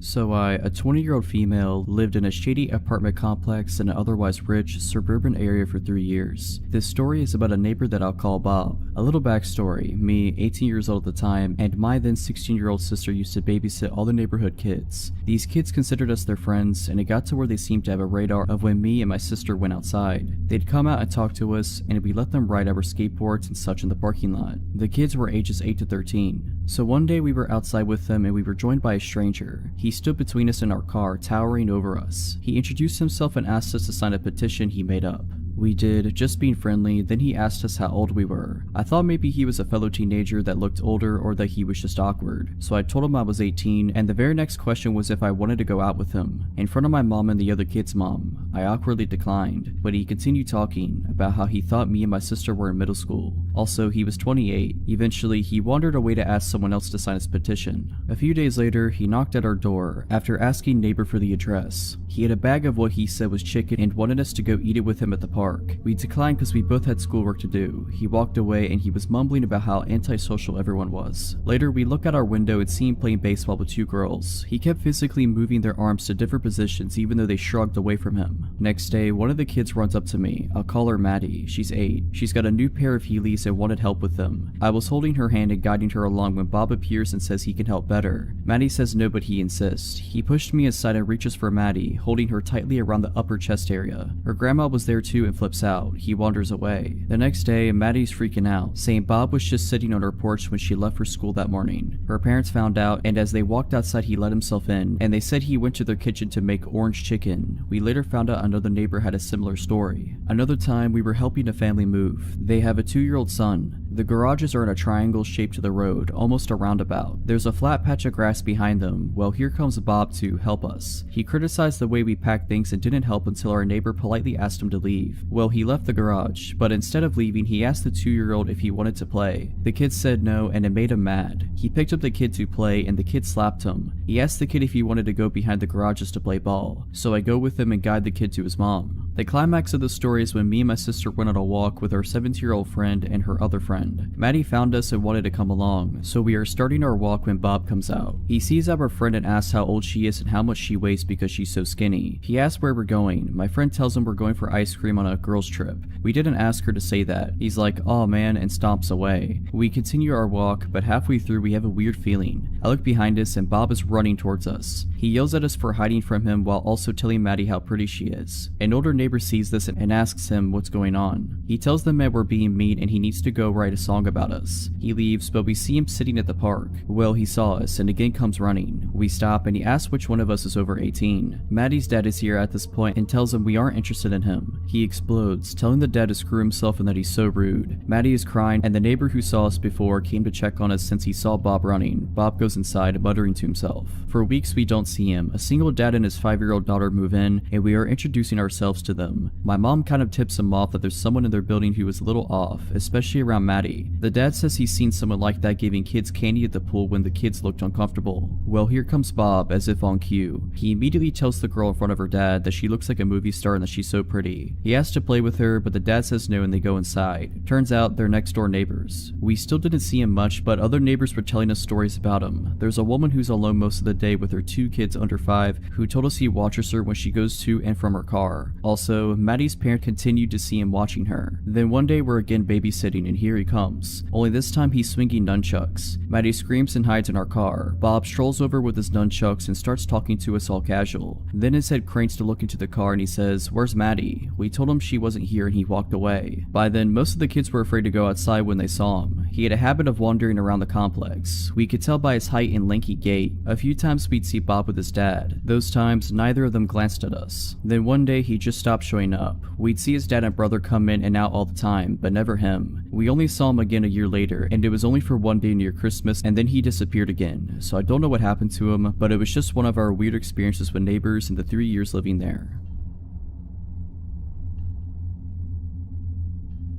So a 20-year-old female lived in a shady apartment complex in an otherwise rich suburban area for 3 years. This story is about a neighbor that I'll call Bob. A little backstory: me, 18 years old at the time, and my then 16-year-old sister used to babysit all the neighborhood kids. These kids considered us their friends, and it got to where they seemed to have a radar of when me and my sister went outside. They'd come out and talk to us, and we let them ride our skateboards and such in the parking lot. The kids were ages 8 to 13. So one day we were outside with them and we were joined by a stranger. He stood between us and our car, towering over us. He introduced himself and asked us to sign a petition he made up. We did, just being friendly. Then he asked us how old we were. I thought maybe he was a fellow teenager that looked older or that he was just awkward. So I told him I was 18, and the very next question was if I wanted to go out with him. In front of my mom and the other kid's mom, I awkwardly declined, but he continued talking about how he thought me and my sister were in middle school. Also, he was 28. Eventually, he wandered away to ask someone else to sign his petition. A few days later, he knocked at our door after asking neighbor for the address. He had a bag of what he said was chicken and wanted us to go eat it with him at the park. We declined because we both had schoolwork to do. He walked away and he was mumbling about how antisocial everyone was. Later, we look out our window and see him playing baseball with 2 girls. He kept physically moving their arms to different positions even though they shrugged away from him. Next day, one of the kids runs up to me. I'll call her Maddie. She's 8. She's got a new pair of Heelys and wanted help with them. I was holding her hand and guiding her along when Bob appears and says he can help better. Maddie says no, but he insists. He pushed me aside and reaches for Maddie, holding her tightly around the upper chest area. Her grandma was there too and flips out. He wanders away. The next day, Maddie's freaking out, saying Bob was just sitting on her porch when she left for school that morning. Her parents found out, and as they walked outside, he let himself in, and they said he went to their kitchen to make orange chicken. We later found out another neighbor had a similar story. Another time, we were helping a family move. They have a 2-year-old son. The garages are in a triangle shaped to the road, almost a roundabout. There's a flat patch of grass behind them. Well, here comes Bob to help us. He criticized the way we packed things and didn't help until our neighbor politely asked him to leave. Well, he left the garage, but instead of leaving, he asked the 2-year-old if he wanted to play. The kid said no, and it made him mad. He picked up the kid to play, and the kid slapped him. He asked the kid if he wanted to go behind the garages to play ball, so I go with him and guide the kid to his mom. The climax of the story is when me and my sister went on a walk with our 17-year-old friend and her other friend. Maddie found us and wanted to come along, so we are starting our walk when Bob comes out. He sees our friend and asks how old she is and how much she weighs because she's so skinny. He asks where we're going. My friend tells him we're going for ice cream on a girls trip. We didn't ask her to say that. He's like, "Oh man," and stomps away. We continue our walk, but halfway through we have a weird feeling. I look behind us and Bob is running towards us. He yells at us for hiding from him while also telling Maddie how pretty she is. An older neighbor sees this and asks him what's going on. He tells them that we're being mean and he needs to go write a song about us. He leaves, but we see him sitting at the park. Well, he saw us and again comes running. We stop and he asks which one of us is over 18. Maddie's dad is here at this point and tells him we aren't interested in him. He explodes, telling the dad to screw himself and that he's so rude. Maddie is crying, and the neighbor who saw us before came to check on us since he saw Bob running. Bob goes inside, muttering to himself. For weeks we don't see him. A single dad and his 5-year-old daughter move in, and we are introducing ourselves to them. My mom kind of tips him off that there's someone in their building who is a little off, especially around Maddie. The dad says he's seen someone like that giving kids candy at the pool when the kids looked uncomfortable. Well, here comes Bob, as if on cue. He immediately tells the girl in front of her dad that she looks like a movie star and that she's so pretty. He asks to play with her, but the dad says no and they go inside. Turns out they're next door neighbors. We still didn't see him much, but other neighbors were telling us stories about him. There's a woman who's alone most of the day with her 2 kids under 5 who told us he watches her when she goes to and from her car. Also, Maddie's parent continued to see him watching her. Then one day we're again babysitting and here he comes. Only this time he's swinging nunchucks. Maddie screams and hides in our car. Bob strolls over with his nunchucks and starts talking to us all casual. Then his head cranes to look into the car and he says, "Where's Maddie?" We told him she wasn't here and he walked away. By then, most of the kids were afraid to go outside when they saw him. He had a habit of wandering around the complex. We could tell by his height and lanky gait. A few times we'd see Bob with his dad. Those times, neither of them glanced at us. Then one day he just stopped showing up. We'd see his dad and brother come in and out all the time, but never him. We only saw him again a year later, and it was only for one day near Christmas, and then he disappeared again. So I don't know what happened to him, but it was just one of our weird experiences with neighbors in the 3 years living there.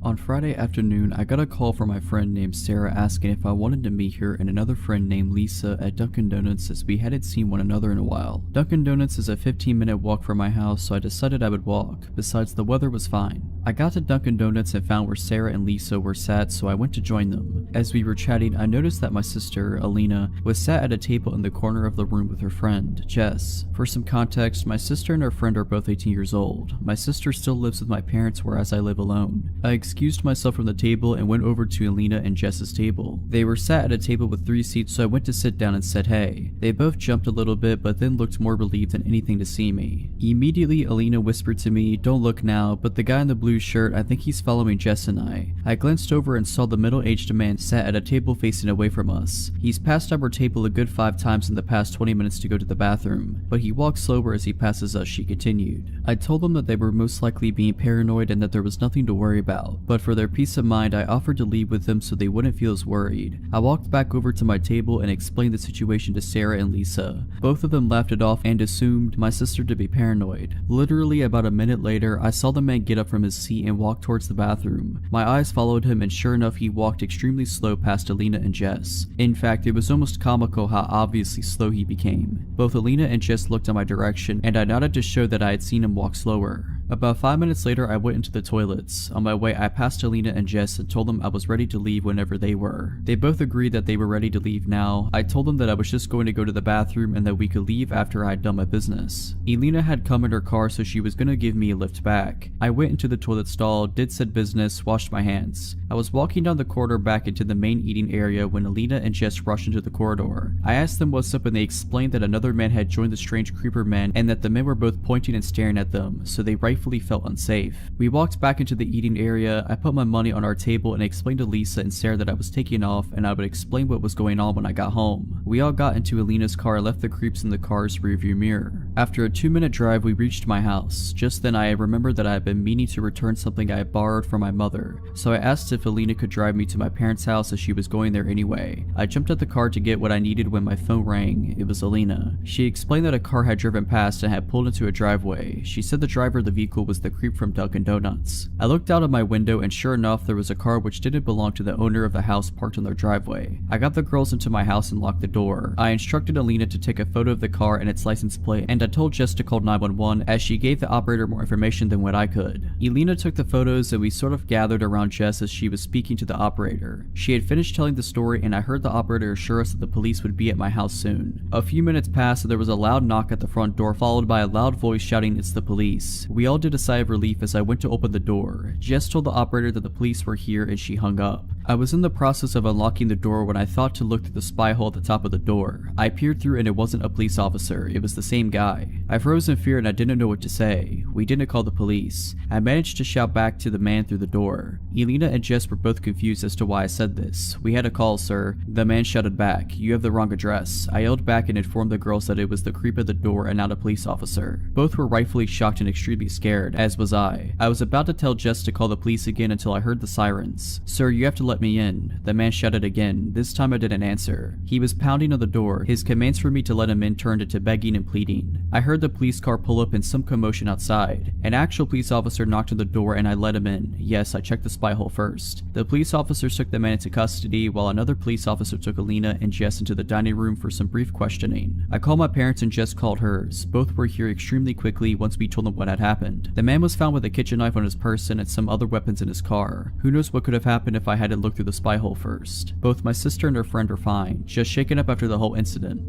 On Friday afternoon, I got a call from my friend named Sarah asking if I wanted to meet her and another friend named Lisa at Dunkin' Donuts as we hadn't seen one another in a while. Dunkin' Donuts is a 15-minute walk from my house, so I decided I would walk. Besides, the weather was fine. I got to Dunkin' Donuts and found where Sarah and Lisa were sat, so I went to join them. As we were chatting, I noticed that my sister, Alina, was sat at a table in the corner of the room with her friend, Jess. For some context, my sister and her friend are both 18 years old. My sister still lives with my parents, whereas I live alone. I excused myself from the table and went over to Alina and Jess's table. They were sat at a table with 3 seats, so I went to sit down and said hey. They both jumped a little bit, but then looked more relieved than anything to see me. Immediately, Alina whispered to me, "Don't look now, but the guy in the blue shirt, I think he's following Jess and I." I glanced over and saw the middle-aged man sat at a table facing away from us. He's passed our table a good 5 times in the past 20 minutes to go to the bathroom, but he walks slower as he passes us, she continued. I told them that they were most likely being paranoid and that there was nothing to worry about, but for their peace of mind, I offered to leave with them so they wouldn't feel as worried. I walked back over to my table and explained the situation to Sarah and Lisa. Both of them laughed it off and assumed my sister to be paranoid. Literally about a minute later, I saw the man get up from his seat and walk towards the bathroom. My eyes followed him, and sure enough, he walked extremely slow past Alina and Jess. In fact, it was almost comical how obviously slow he became. Both Alina and Jess looked in my direction, and I nodded to show that I had seen him walk slower. About 5 minutes later, I went into the toilets. On my way, I passed Alina and Jess and told them I was ready to leave whenever they were. They both agreed that they were ready to leave now. I told them that I was just going to go to the bathroom and that we could leave after I had done my business. Alina had come in her car, so she was going to give me a lift back. I went into the toilet stall, did said business, washed my hands. I was walking down the corridor back into the main eating area when Alina and Jess rushed into the corridor. I asked them what's up and they explained that another man had joined the strange creeper men and that the men were both pointing and staring at them, so they rightfully felt unsafe. We walked back into the eating area. I put my money on our table and explained to Lisa and Sarah that I was taking off and I would explain what was going on when I got home. We all got into Alina's car and left the creeps in the car's rearview mirror. After a 2-minute drive, we reached my house. Just then I remembered that I had been meaning to return something I had borrowed from my mother, so I asked if Alina could drive me to my parents' house as she was going there anyway. I jumped at the car to get what I needed when my phone rang. It was Alina. She explained that a car had driven past and had pulled into a driveway. She said the driver of the vehicle was the creep from Dunkin' Donuts. I looked out of my window and sure enough, there was a car which didn't belong to the owner of the house parked on their driveway. I got the girls into my house and locked the door. I instructed Alina to take a photo of the car and its license plate, and I told Jess to call 911 as she gave the operator more information than what I could. Alina took the photos and we sort of gathered around Jess as she was speaking to the operator. She had finished telling the story and I heard the operator assure us that the police would be at my house soon. A few minutes passed and there was a loud knock at the front door followed by a loud voice shouting, "It's the police." We all did a sigh of relief as I went to open the door. Jess told the operator that the police were here and she hung up. I was in the process of unlocking the door when I thought to look through the spy hole at the top of the door. I peered through and it wasn't a police officer, it was the same guy. I froze in fear and I didn't know what to say. We didn't call the police. I managed to shout back to the man through the door. Alina and Jess were both confused as to why I said this. "We had a call, sir." The man shouted back, "You have the wrong address." I yelled back and informed the girls that it was the creep at the door and not a police officer. Both were rightfully shocked and extremely scared, as was I. I was about to tell Jess to call the police again until I heard the sirens. "Sir, you have to let me in." The man shouted again. This time I didn't answer. He was pounding on the door. His commands for me to let him in turned into begging and pleading. I heard the police car pull up and some commotion outside. An actual police officer knocked on the door and I let him in. Yes, I checked the spy hole first. The police officers took the man into custody while another police officer took Alina and Jess into the dining room for some brief questioning. I called my parents and Jess called hers. Both were here extremely quickly once we told them what had happened. The man was found with a kitchen knife on his person and some other weapons in his car. Who knows what could have happened if I hadn't looked through the spy hole first. Both my sister and her friend are fine, just shaken up after the whole incident.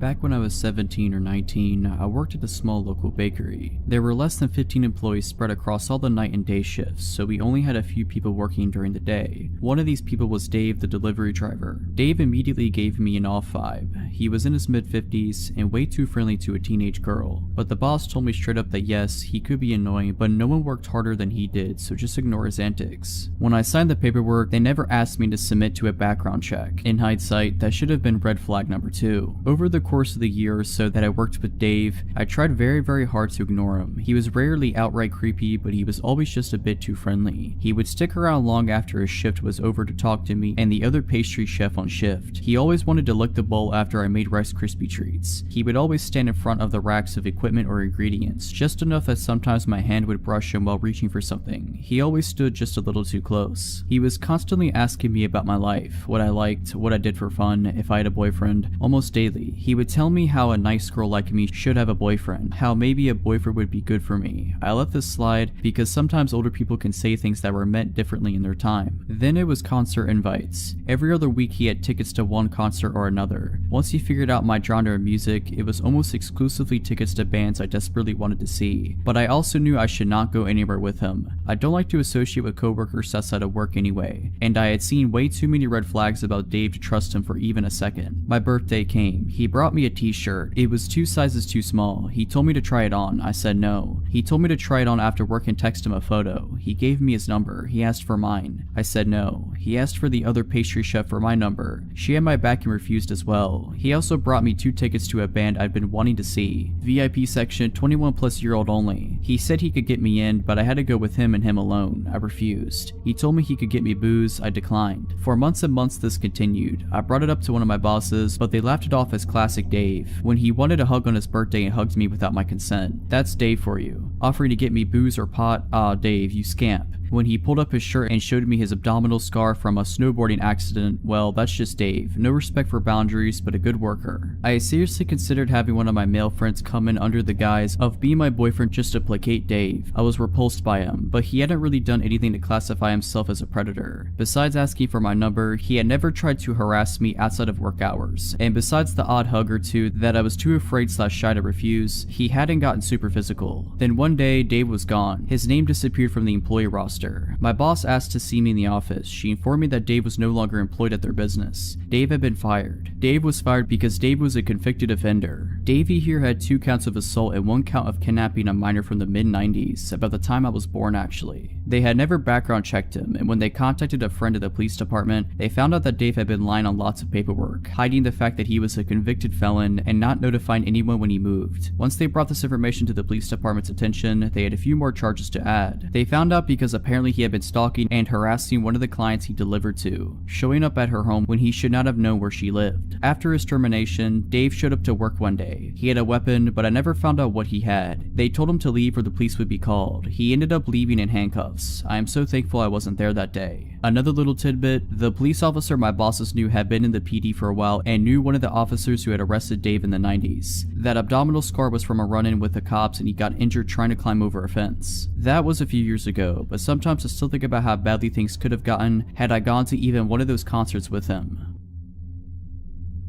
Back when I was 17 or 19, I worked at a small local bakery. There were less than 15 employees spread across all the night and day shifts, so we only had a few people working during the day. One of these people was Dave, the delivery driver. Dave immediately gave me an off vibe. He was in his mid-50s and way too friendly to a teenage girl. But the boss told me straight up that yes, he could be annoying, but no one worked harder than he did, so just ignore his antics. When I signed the paperwork, they never asked me to submit to a background check. In hindsight, that should have been red flag number 2. Over the course of the year or so that I worked with Dave, I tried very hard to ignore him. He was rarely outright creepy, but he was always just a bit too friendly. He would stick around long after his shift was over to talk to me and the other pastry chef on shift. He always wanted to lick the bowl after I made Rice Krispie treats. He would always stand in front of the racks of equipment or ingredients, just enough that sometimes my hand would brush him while reaching for something. He always stood just a little too close. He was constantly asking me about my life, what I liked, what I did for fun, if I had a boyfriend. Almost daily, he would tell me how a nice girl like me should have a boyfriend, how maybe a boyfriend would be good for me. I let this slide because sometimes older people can say things that were meant differently in their time. Then it was concert invites. Every other week he had tickets to one concert or another. Once he figured out my genre of music, it was almost exclusively tickets to bands I desperately wanted to see. But I also knew I should not go anywhere with him. I don't like to associate with coworkers outside of work anyway, and I had seen way too many red flags about Dave to trust him for even a second. My birthday came. He brought me a t-shirt. It was 2 sizes too small. He told me to try it on. I said no. He told me to try it on after work and text him a photo. He gave me his number. He asked for mine. I said no. He asked for the other pastry chef for my number. She had my back and refused as well. He also brought me 2 tickets to a band I'd been wanting to see. VIP section, 21+year-old only. He said he could get me in, but I had to go with him and him alone. I refused. He told me he could get me booze. I declined. For months and months this continued. I brought it up to one of my bosses, but they laughed it off as classic Dave. When he wanted a hug on his birthday and hugged me without my consent. That's Dave for you. Offering to get me booze or pot? Ah, Dave, you scamp. When he pulled up his shirt and showed me his abdominal scar from a snowboarding accident, well, that's just Dave. No respect for boundaries, but a good worker. I seriously considered having one of my male friends come in under the guise of being my boyfriend just to placate Dave. I was repulsed by him, but he hadn't really done anything to classify himself as a predator. Besides asking for my number, he had never tried to harass me outside of work hours. And besides the odd hug or two that I was too afraid/shy to refuse, he hadn't gotten super physical. Then one day, Dave was gone. His name disappeared from the employee roster. My boss asked to see me in the office. She informed me that Dave was no longer employed at their business. Dave had been fired. Dave was fired because Dave was a convicted offender. Davey here had 2 counts of assault and 1 count of kidnapping a minor from the mid-90s, about the time I was born actually. They had never background checked him, and when they contacted a friend at the police department, they found out that Dave had been lying on lots of paperwork, hiding the fact that he was a convicted felon and not notifying anyone when he moved. Once they brought this information to the police department's attention, they had a few more charges to add. They found out because apparently he had been stalking and harassing one of the clients he delivered to, showing up at her home when he should not have known where she lived. After his termination, Dave showed up to work one day. He had a weapon, but I never found out what he had. They told him to leave or the police would be called. He ended up leaving in handcuffs. I am so thankful I wasn't there that day. Another little tidbit, the police officer my bosses knew had been in the PD for a while and knew one of the officers who had arrested Dave in the 90s. That abdominal scar was from a run-in with the cops and he got injured trying to climb over a fence. That was a few years ago, but sometimes I still think about how badly things could have gotten had I gone to even one of those concerts with him.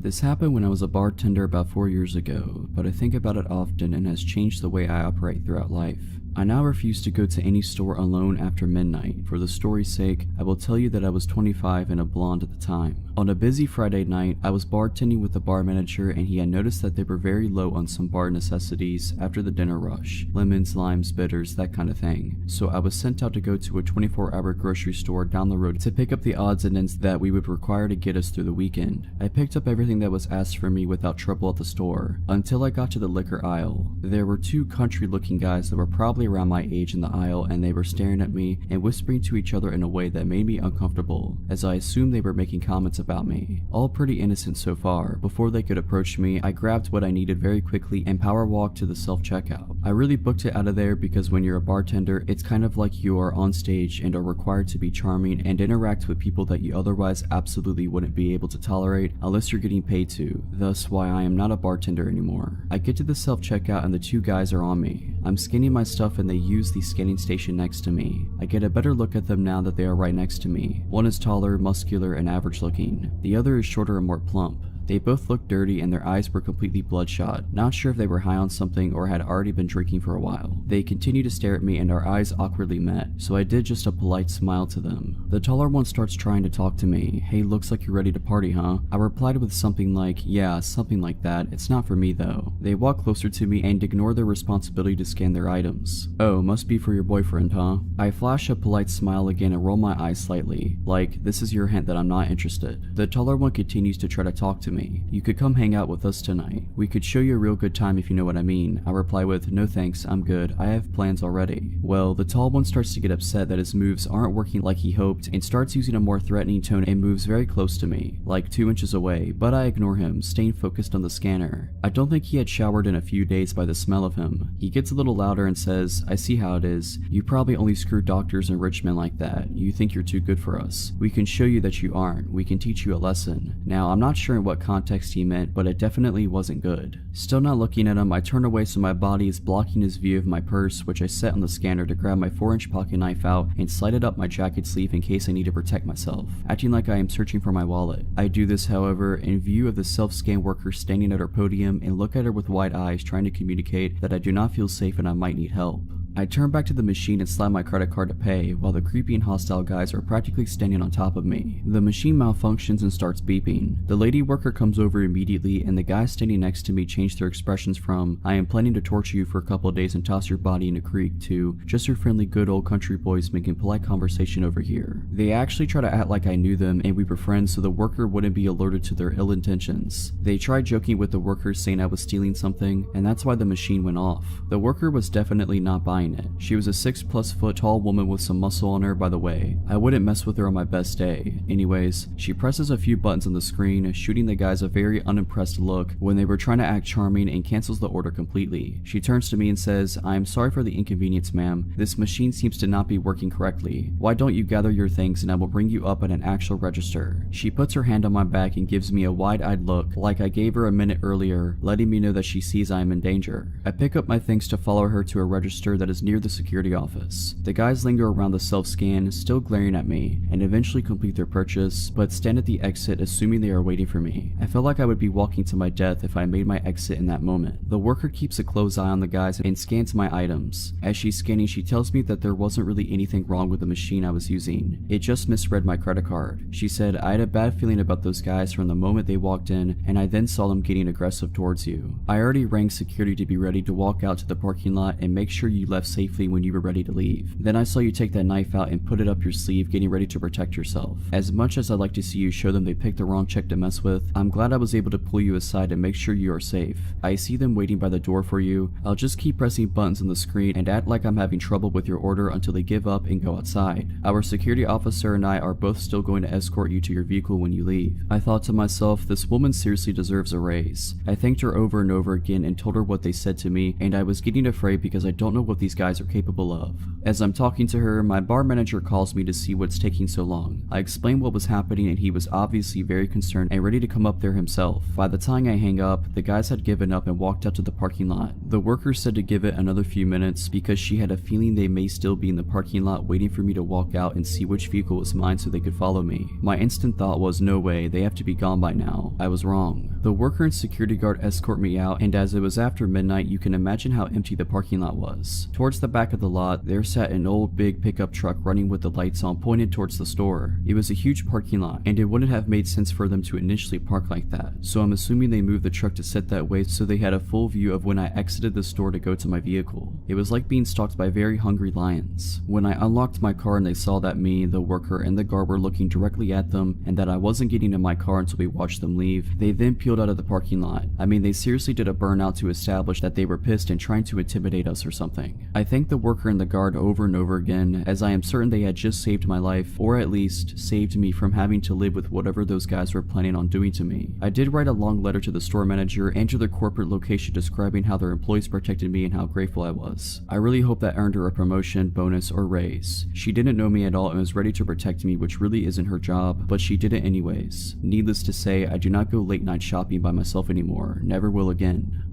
This happened when I was a bartender about 4 years ago, but I think about it often and has changed the way I operate throughout life. I now refuse to go to any store alone after midnight. For the story's sake, I will tell you that I was 25 and a blonde at the time. On a busy Friday night, I was bartending with the bar manager and he had noticed that they were very low on some bar necessities after the dinner rush. Lemons, limes, bitters, that kind of thing. So I was sent out to go to a 24-hour grocery store down the road to pick up the odds and ends that we would require to get us through the weekend. I picked up everything that was asked for me without trouble at the store, until I got to the liquor aisle. There were 2 country-looking guys that were probably around my age in the aisle and they were staring at me and whispering to each other in a way that made me uncomfortable, as I assumed they were making comments about me. All pretty innocent so far. Before they could approach me, I grabbed what I needed very quickly and power walked to the self-checkout. I really booked it out of there because when you're a bartender, it's kind of like you are on stage and are required to be charming and interact with people that you otherwise absolutely wouldn't be able to tolerate unless you're getting paid to. Thus why I am not a bartender anymore. I get to the self-checkout and the 2 guys are on me. I'm scanning my stuff and they use the scanning station next to me. I get a better look at them now that they are right next to me. One is taller, muscular, and average looking. The other is shorter and more plump. They both looked dirty and their eyes were completely bloodshot, not sure if they were high on something or had already been drinking for a while. They continued to stare at me and our eyes awkwardly met, so I did just a polite smile to them. The taller one starts trying to talk to me. Hey, looks like you're ready to party, huh? I replied with something like, yeah, something like that. It's not for me though. They walk closer to me and ignore their responsibility to scan their items. Oh, must be for your boyfriend, huh? I flash a polite smile again and roll my eyes slightly, like, this is your hint that I'm not interested. The taller one continues to try to talk to me. me. You could come hang out with us tonight. We could show you a real good time if you know what I mean. I reply with, no thanks, I'm good. I have plans already. Well, the tall one starts to get upset that his moves aren't working like he hoped and starts using a more threatening tone and moves very close to me, like 2 inches away, but I ignore him, staying focused on the scanner. I don't think he had showered in a few days by the smell of him. He gets a little louder and says, I see how it is. You probably only screw doctors and rich men like that. You think you're too good for us. We can show you that you aren't. We can teach you a lesson. Now, I'm not sure in what context he meant, but it definitely wasn't good. Still not looking at him, I turn away so my body is blocking his view of my purse, which I set on the scanner to grab my 4-inch pocket knife out and slide it up my jacket sleeve in case I need to protect myself, acting like I am searching for my wallet. I do this, however, in view of the self-scan worker standing at our podium and look at her with wide eyes trying to communicate that I do not feel safe and I might need help. I turn back to the machine and slide my credit card to pay, while the creepy and hostile guys are practically standing on top of me. The machine malfunctions and starts beeping. The lady worker comes over immediately, and the guys standing next to me change their expressions from, I am planning to torture you for a couple of days and toss your body in a creek, to, just your friendly good old country boys making polite conversation over here. They actually try to act like I knew them and we were friends so the worker wouldn't be alerted to their ill intentions. They tried joking with the worker saying I was stealing something, and that's why the machine went off. The worker was definitely not buying it. She was a 6+ foot tall woman with some muscle on her, by the way. I wouldn't mess with her on my best day. Anyways, she presses a few buttons on the screen, shooting the guys a very unimpressed look when they were trying to act charming, and cancels the order completely. She turns to me and says, I am sorry for the inconvenience, ma'am. This machine seems to not be working correctly. Why don't you gather your things and I will bring you up at an actual register. She puts her hand on my back and gives me a wide-eyed look, like I gave her a minute earlier, letting me know that she sees I am in danger. I pick up my things to follow her to a register that is near the security office. The guys linger around the self-scan, still glaring at me, and eventually complete their purchase, but stand at the exit assuming they are waiting for me. I felt like I would be walking to my death if I made my exit in that moment. The worker keeps a close eye on the guys and scans my items. As she's scanning, she tells me that there wasn't really anything wrong with the machine I was using. It just misread my credit card. She said, I had a bad feeling about those guys from the moment they walked in, and I then saw them getting aggressive towards you. I already rang security to be ready to walk out to the parking lot and make sure you left safely when you were ready to leave. Then I saw you take that knife out and put it up your sleeve, getting ready to protect yourself. As much as I'd like to see you show them they picked the wrong chick to mess with, I'm glad I was able to pull you aside and make sure you are safe. I see them waiting by the door for you. I'll just keep pressing buttons on the screen and act like I'm having trouble with your order until they give up and go outside. Our security officer and I are both still going to escort you to your vehicle when you leave. I thought to myself, this woman seriously deserves a raise. I thanked her over and over again and told her what they said to me, and I was getting afraid because I don't know what these guys are capable of. As I'm talking to her, my bar manager calls me to see what's taking so long. I explained what was happening and he was obviously very concerned and ready to come up there himself. By the time I hang up, the guys had given up and walked out to the parking lot. The worker said to give it another few minutes because she had a feeling they may still be in the parking lot waiting for me to walk out and see which vehicle was mine so they could follow me. My instant thought was, no way, they have to be gone by now. I was wrong. The worker and security guard escort me out, and as it was after midnight, you can imagine how empty the parking lot was. Towards the back of the lot, there sat an old big pickup truck running with the lights on pointed towards the store. It was a huge parking lot, and it wouldn't have made sense for them to initially park like that, so I'm assuming they moved the truck to sit that way so they had a full view of when I exited the store to go to my vehicle. It was like being stalked by very hungry lions. When I unlocked my car and they saw that me, the worker, and the guard were looking directly at them and that I wasn't getting in my car until we watched them leave, they then peeled out of the parking lot. I mean, they seriously did a burnout to establish that they were pissed and trying to intimidate us or something. I thanked the worker and the guard over and over again, as I am certain they had just saved my life, or at least saved me from having to live with whatever those guys were planning on doing to me. I did write a long letter to the store manager and to their corporate location describing how their employees protected me and how grateful I was. I really hope that earned her a promotion, bonus, or raise. She didn't know me at all and was ready to protect me, which really isn't her job, but she did it anyways. Needless to say, I do not go late night shopping by myself anymore. Never will again.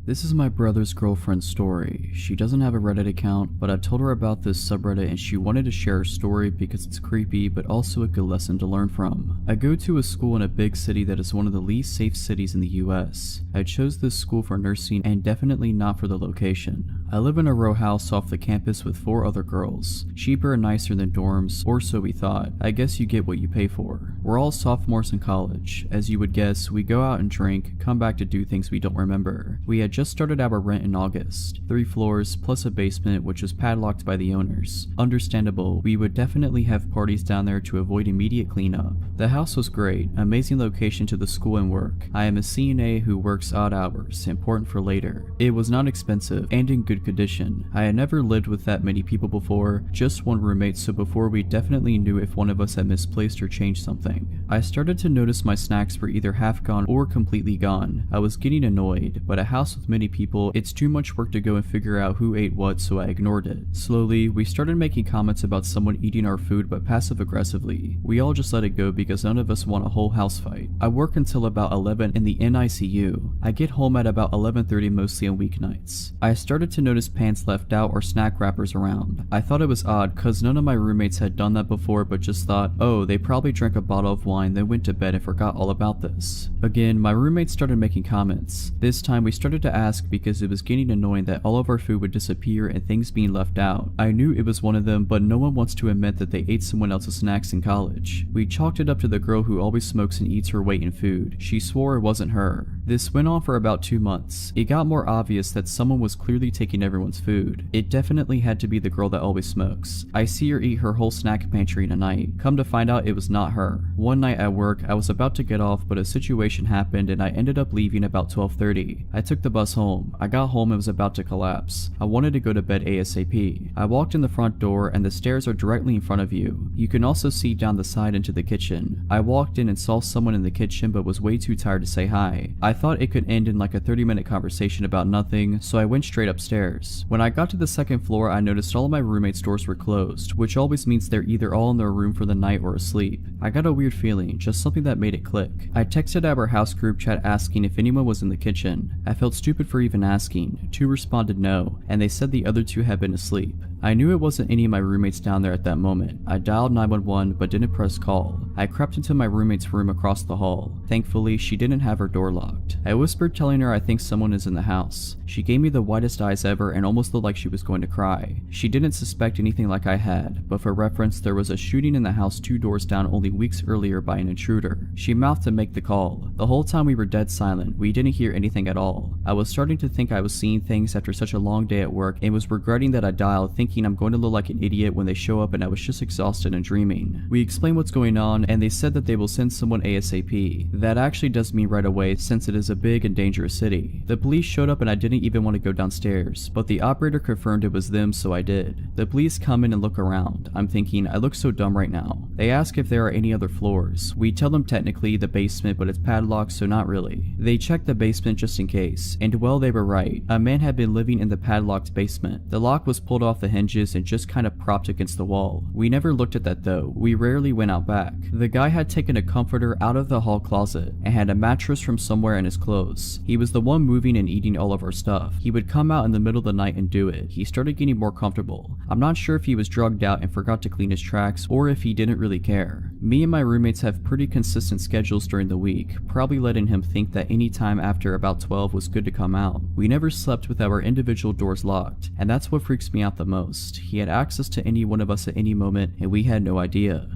This is my brother's girlfriend's story. She doesn't have a Reddit account, but I've told her about this subreddit and she wanted to share her story because it's creepy but also a good lesson to learn from. I go to a school in a big city that is one of the least safe cities in the US. I chose this school for nursing and definitely not for the location. I live in a row house off the campus with 4 other girls. Cheaper and nicer than dorms, or so we thought. I guess you get what you pay for. We're all sophomores in college. As you would guess, we go out and drink, come back to do things we don't remember. We had had just started our rent in August, 3 floors plus a basement which was padlocked by the owners. Understandable, we would definitely have parties down there to avoid immediate cleanup. The house was great, amazing location to the school and work. I am a CNA who works odd hours, important for later. It was not expensive and in good condition. I had never lived with that many people before, just one roommate, so before we definitely knew if one of us had misplaced or changed something. I started to notice my snacks were either half gone or completely gone. I was getting annoyed, but a house with many people, it's too much work to go and figure out who ate what, so I ignored it. Slowly, we started making comments about someone eating our food but passive aggressively. We all just let it go because none of us want a whole house fight. I work until about 11 in the NICU. I get home at about 11:30 mostly on weeknights. I started to notice pants left out or snack wrappers around. I thought it was odd cause none of my roommates had done that before, but just thought, oh, they probably drank a bottle of wine then went to bed and forgot all about this. Again, my roommates started making comments. This time we started to ask because it was getting annoying that all of our food would disappear and things being left out. I knew it was one of them, but no one wants to admit that they ate someone else's snacks in college. We chalked it up to the girl who always smokes and eats her weight in food. She swore it wasn't her. This went on for about 2 months. It got more obvious that someone was clearly taking everyone's food. It definitely had to be the girl that always smokes. I see her eat her whole snack pantry in a night. Come to find out it was not her. One night at work, I was about to get off, but a situation happened and I ended up leaving about 12:30. I took the bus home. I got home and was about to collapse. I wanted to go to bed ASAP. I walked in the front door and the stairs are directly in front of you. You can also see down the side into the kitchen. I walked in and saw someone in the kitchen but was way too tired to say hi. I thought it could end in like a 30-minute conversation about nothing, so I went straight upstairs. When I got to the second floor, I noticed all of my roommates' doors were closed, which always means they're either all in their room for the night or asleep. I got a weird feeling, just something that made it click. I texted our house group chat asking if anyone was in the kitchen. I felt stupid for even asking. 2 responded no, and they said the other 2 had been asleep. I knew it wasn't any of my roommates down there at that moment. I dialed 911 but didn't press call. I crept into my roommate's room across the hall. Thankfully, she didn't have her door locked. I whispered telling her I think someone is in the house. She gave me the widest eyes ever and almost looked like she was going to cry. She didn't suspect anything like I had, but for reference, there was a shooting in the house 2 doors down only weeks earlier by an intruder. She mouthed to make the call. The whole time we were dead silent. We didn't hear anything at all. I was starting to think I was seeing things after such a long day at work and was regretting that I dialed, thinking I'm going to look like an idiot when they show up and I was just exhausted and dreaming. We explained what's going on and they said that they will send someone ASAP. That actually does mean right away since it is a big and dangerous city. The police showed up and I didn't even want to go downstairs, but the operator confirmed it was them, so I did. The police come in and look around. I'm thinking, I look so dumb right now. They ask if there are any other floors. We tell them technically the basement, but it's padlocked, so not really. They check the basement just in case, and well, they were right. A man had been living in the padlocked basement. The lock was pulled off the hinges and just kind of propped against the wall. We never looked at that though. We rarely went out back. The guy had taken a comforter out of the hall closet and had a mattress from somewhere in his clothes. He was the one moving and eating all of our stuff. He would come out in the middle of the night and do it. He started getting more comfortable. I'm not sure if he was drugged out and forgot to clean his tracks or if he didn't really care. Me and my roommates have pretty consistent schedules during the week, probably letting him think that any time after about 12 was good to come out. We never slept with our individual doors locked, and that's what freaks me out the most. He had access to any one of us at any moment and we had no idea.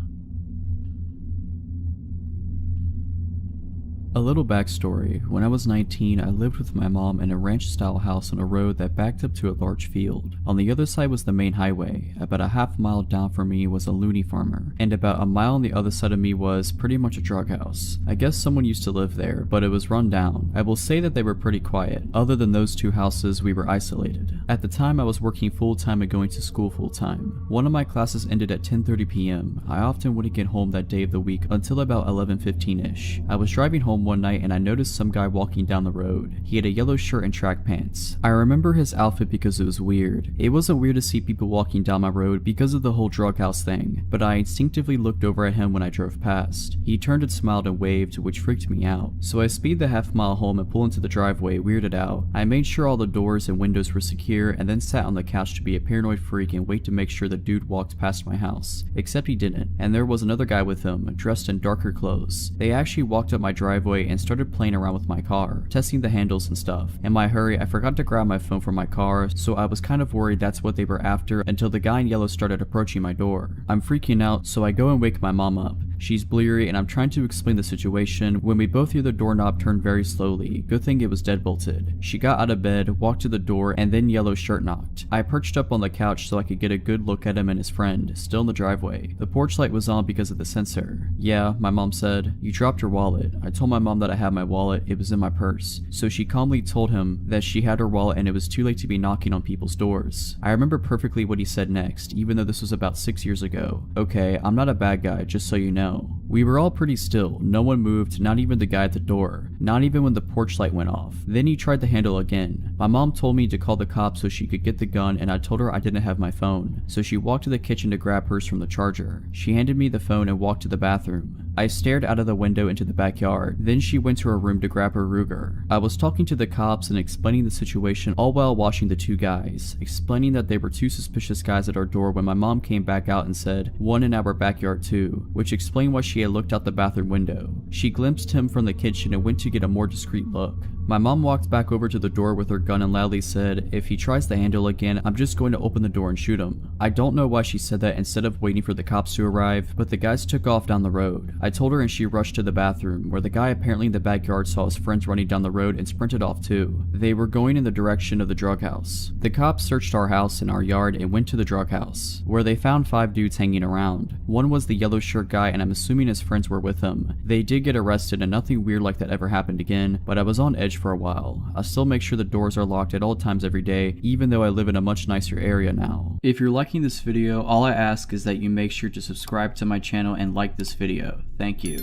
A little backstory. When I was 19, I lived with my mom in a ranch-style house on a road that backed up to a large field. On the other side was the main highway. About a half mile down from me was a loony farmer, and about a mile on the other side of me was pretty much a drug house. I guess someone used to live there, but it was run down. I will say that they were pretty quiet. Other than those 2 houses, we were isolated. At the time, I was working full-time and going to school full-time. One of my classes ended at 10:30 p.m. I often wouldn't get home that day of the week until about 11:15ish. I was driving home one night and I noticed some guy walking down the road. He had a yellow shirt and track pants. I remember his outfit because it was weird. It wasn't weird to see people walking down my road because of the whole drug house thing, but I instinctively looked over at him when I drove past. He turned and smiled and waved, which freaked me out. So I speed the half mile home and pull into the driveway, weirded out. I made sure all the doors and windows were secure and then sat on the couch to be a paranoid freak and wait to make sure the dude walked past my house. Except he didn't, and there was another guy with him, dressed in darker clothes. They actually walked up my driveway and started playing around with my car, testing the handles and stuff. In my hurry, I forgot to grab my phone from my car, so I was kind of worried that's what they were after until the guy in yellow started approaching my door. I'm freaking out, so I go and wake my mom up. She's bleary and I'm trying to explain the situation when we both hear the doorknob turn very slowly. Good thing it was deadbolted. She got out of bed, walked to the door, and then Yellow's shirt knocked. I perched up on the couch so I could get a good look at him and his friend, still in the driveway. The porch light was on because of the sensor. Yeah, my mom said, "You dropped your wallet." I told my mom that I had my wallet, it was in my purse. So she calmly told him that she had her wallet and it was too late to be knocking on people's doors. I remember perfectly what he said next, even though this was about 6 years ago. "Okay, I'm not a bad guy, just so you know." We were all pretty still. No one moved, not even the guy at the door. Not even when the porch light went off. Then he tried the handle again. My mom told me to call the cops so she could get the gun, and I told her I didn't have my phone. So she walked to the kitchen to grab hers from the charger. She handed me the phone and walked to the bathroom. I stared out of the window into the backyard. Then she went to her room to grab her Ruger. I was talking to the cops and explaining the situation, all while watching the two guys, explaining that they were two suspicious guys at our door when my mom came back out and said, "One in our backyard too," which explained why she had looked out the bathroom window. She glimpsed him from the kitchen and went to get a more discreet look. My mom walked back over to the door with her gun and loudly said, "If he tries the handle again, I'm just going to open the door and shoot him." I don't know why she said that instead of waiting for the cops to arrive, but the guys took off down the road. I told her and she rushed to the bathroom, where the guy apparently in the backyard saw his friends running down the road and sprinted off too. They were going in the direction of the drug house. The cops searched our house and our yard and went to the drug house, where they found 5 dudes hanging around. One was the yellow shirt guy and I'm assuming his friends were with him. They did get arrested and nothing weird like that ever happened again, but I was on edge for a while. I still make sure the doors are locked at all times every day, even though I live in a much nicer area now. If you're liking this video, all I ask is that you make sure to subscribe to my channel and like this video. Thank you.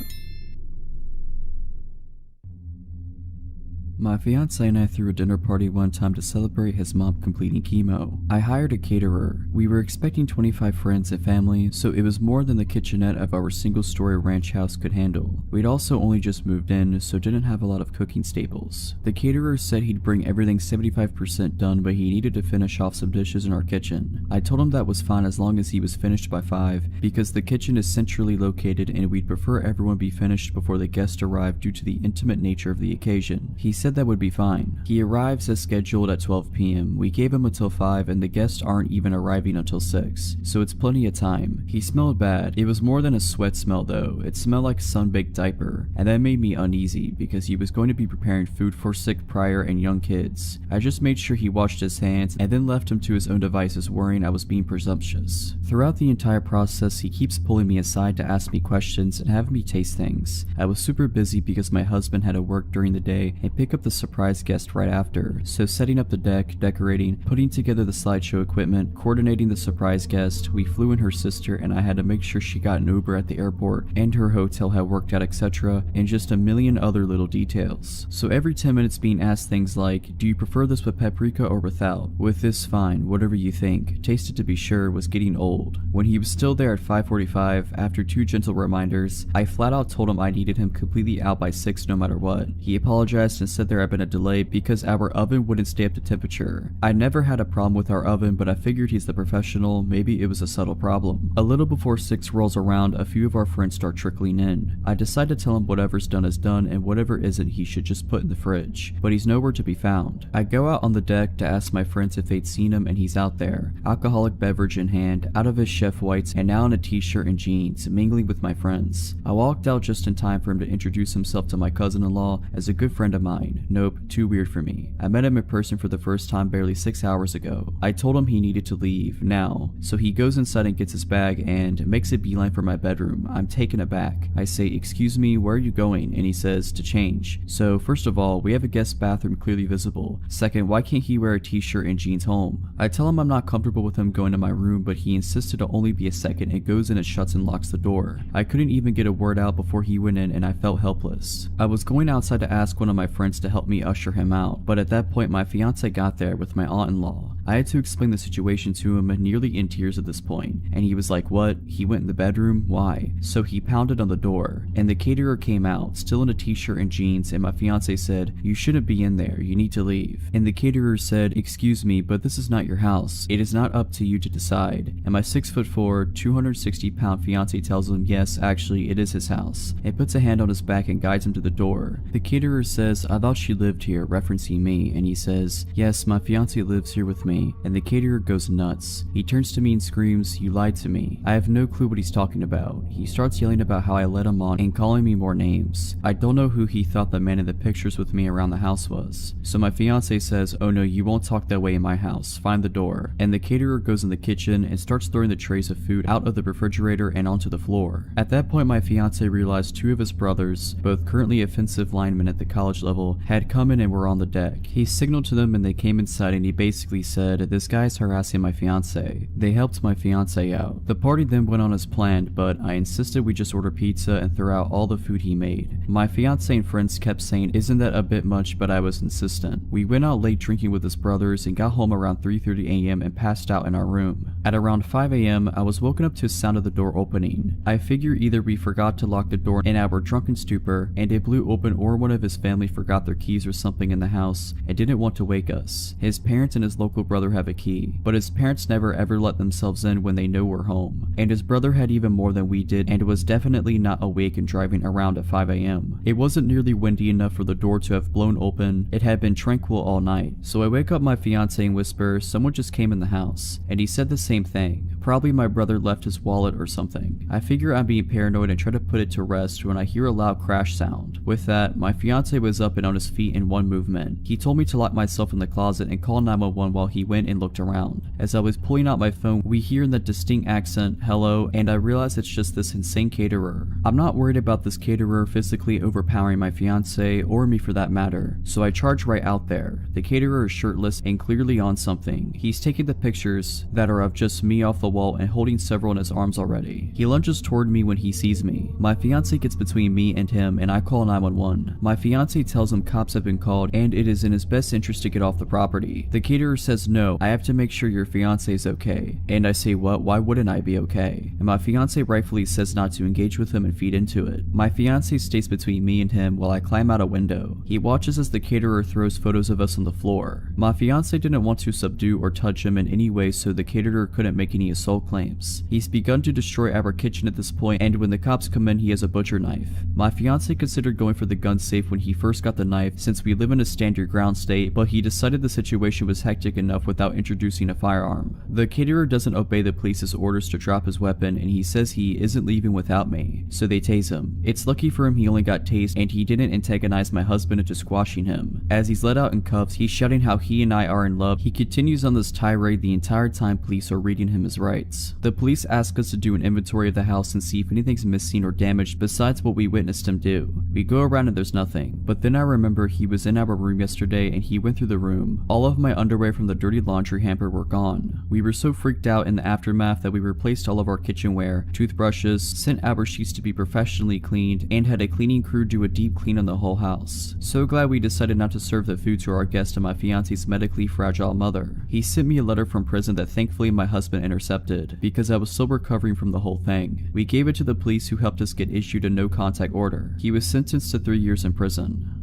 My fiance and I threw a dinner party one time to celebrate his mom completing chemo. I hired a caterer. We were expecting 25 friends and family, so it was more than the kitchenette of our single-story ranch house could handle. We'd also only just moved in, so didn't have a lot of cooking staples. The caterer said he'd bring everything 75% done, but he needed to finish off some dishes in our kitchen. I told him that was fine as long as he was finished by 5, because the kitchen is centrally located and we'd prefer everyone be finished before the guests arrive due to the intimate nature of the occasion. He said that would be fine. He arrives as scheduled at 12 p.m. We gave him until 5 and the guests aren't even arriving until 6, so it's plenty of time. He smelled bad. It was more than a sweat smell though. It smelled like a sun-baked diaper, and that made me uneasy because he was going to be preparing food for sick, prior, and young kids. I just made sure he washed his hands and then left him to his own devices, worrying I was being presumptuous. Throughout the entire process, he keeps pulling me aside to ask me questions and have me taste things. I was super busy because my husband had to work during the day and pick up the surprise guest right after, so setting up the deck, decorating, putting together the slideshow equipment, coordinating the surprise guest, we flew in her sister and I had to make sure she got an Uber at the airport and her hotel had worked out, etc., and just a million other little details. So every 10 minutes being asked things like, "Do you prefer this with paprika or without? With this, fine, whatever you think. Taste it to be sure," was getting old. When he was still there at 5:45, after 2 gentle reminders, I flat out told him I needed him completely out by 6 no matter what. He apologized and said there had been a delay because our oven wouldn't stay up to temperature. I never had a problem with our oven, but I figured he's the professional, maybe it was a subtle problem. A little before 6 rolls around, a few of our friends start trickling in. I decide to tell him whatever's done is done and whatever isn't he should just put in the fridge, but he's nowhere to be found. I go out on the deck to ask my friends if they'd seen him and he's out there, alcoholic beverage in hand, out of his chef whites and now in a t-shirt and jeans, mingling with my friends. I walked out just in time for him to introduce himself to my cousin-in-law as a good friend of mine. Nope, too weird for me. I met him in person for the first time barely 6 hours ago. I told him he needed to leave, now. So he goes inside and gets his bag and makes a beeline for my bedroom. I'm taken aback. I say, "Excuse me, where are you going?" And he says, "To change." So first of all, we have a guest bathroom clearly visible. Second, why can't he wear a t-shirt and jeans home? I tell him I'm not comfortable with him going to my room, but he insisted to only be a second and goes in and shuts and locks the door. I couldn't even get a word out before he went in and I felt helpless. I was going outside to ask one of my friends to help me usher him out, but at that point my fiance got there with my aunt-in-law. I had to explain the situation to him, nearly in tears at this point, and he was like, "What? He went in the bedroom? Why?" So he pounded on the door, and the caterer came out, still in a t-shirt and jeans, and my fiance said, "You shouldn't be in there, you need to leave." And the caterer said, "Excuse me, but this is not your house. It is not up to you to decide." And my 6'4", 260-pound fiance tells him, yes, actually, it is his house, and puts a hand on his back and guides him to the door. The caterer says, "I thought thought she lived here, referencing me, and he says, yes, my fiance lives here with me, and the caterer goes nuts. He turns to me and screams, you lied to me. I have no clue what he's talking about. He starts yelling about how I led him on and calling me more names. I don't know who he thought the man in the pictures with me around the house was. So my fiance says, oh no, you won't talk that way in my house. Find the door. And the caterer goes in the kitchen and starts throwing the trays of food out of the refrigerator and onto the floor. At that point, my fiance realized two of his brothers, both currently offensive linemen at the college level, had come in and were on the deck. He signaled to them and they came inside, and he basically said, this guy's harassing my fiance. They helped my fiance out. The party then went on as planned, but I insisted we just order pizza and throw out all the food he made. My fiance and friends kept saying, isn't that a bit much, but I was insistent. We went out late drinking with his brothers and got home around 3:30 a.m. and passed out in our room. At around 5 a.m., I was woken up to the sound of the door opening. I figure either we forgot to lock the door in our drunken stupor and it blew open, or one of his family forgot their keys or something in the house and didn't want to wake us. His parents and his local brother have a key, but his parents never ever let themselves in when they know we're home. And his brother had even more than we did and was definitely not awake and driving around at 5 a.m. It wasn't nearly windy enough for the door to have blown open. It had been tranquil all night. So I wake up my fiance and whisper, someone just came in the house. And he said the same thing. Probably my brother left his wallet or something. I figure I'm being paranoid and try to put it to rest when I hear a loud crash sound. With that, my fiance was up and on his feet in one movement. He told me to lock myself in the closet and call 911 while he went and looked around. As I was pulling out my phone, we hear in that distinct accent, hello, and I realize it's just this insane caterer. I'm not worried about this caterer physically overpowering my fiance, or me for that matter, so I charge right out there. The caterer is shirtless and clearly on something. He's taking the pictures that are of just me off the wall and holding several in his arms already. He lunges toward me when he sees me. My fiance gets between me and him and I call 911. My fiance tells him cops have been called and it is in his best interest to get off the property. The caterer says, no, I have to make sure your fiance is okay. And I say, what? Why wouldn't I be okay? And my fiance rightfully says not to engage with him and feed into it. My fiance stays between me and him while I climb out a window. He watches as the caterer throws photos of us on the floor. My fiance didn't want to subdue or touch him in any way, so the caterer couldn't make any assault claims. He's begun to destroy our kitchen at this point, and when the cops come in, he has a butcher knife. My fiance considered going for the gun safe when he first got the knife, since we live in a stand your ground state, but he decided the situation was hectic enough without introducing a firearm. The caterer doesn't obey the police's orders to drop his weapon, and he says he isn't leaving without me, so they tase him. It's lucky for him he only got tased and he didn't antagonize my husband into squashing him. As he's let out in cuffs, he's shouting how he and I are in love. He continues on this tirade the entire time police are reading him his rights. The police ask us to do an inventory of the house and see if anything's missing or damaged besides what we witnessed him do. We go around and there's nothing, but then I remember he was in our room yesterday and he went through the room. All of my underwear from the dirty laundry hamper were gone. We were so freaked out in the aftermath that we replaced all of our kitchenware, toothbrushes, sent our sheets to be professionally cleaned, and had a cleaning crew do a deep clean on the whole house. So glad we decided not to serve the food to our guest and my fiance's medically fragile mother. He sent me a letter from prison that thankfully my husband intercepted, because I was still recovering from the whole thing. We gave it to the police, who helped us get issued a no contact order. He was sentenced to 3 years in prison.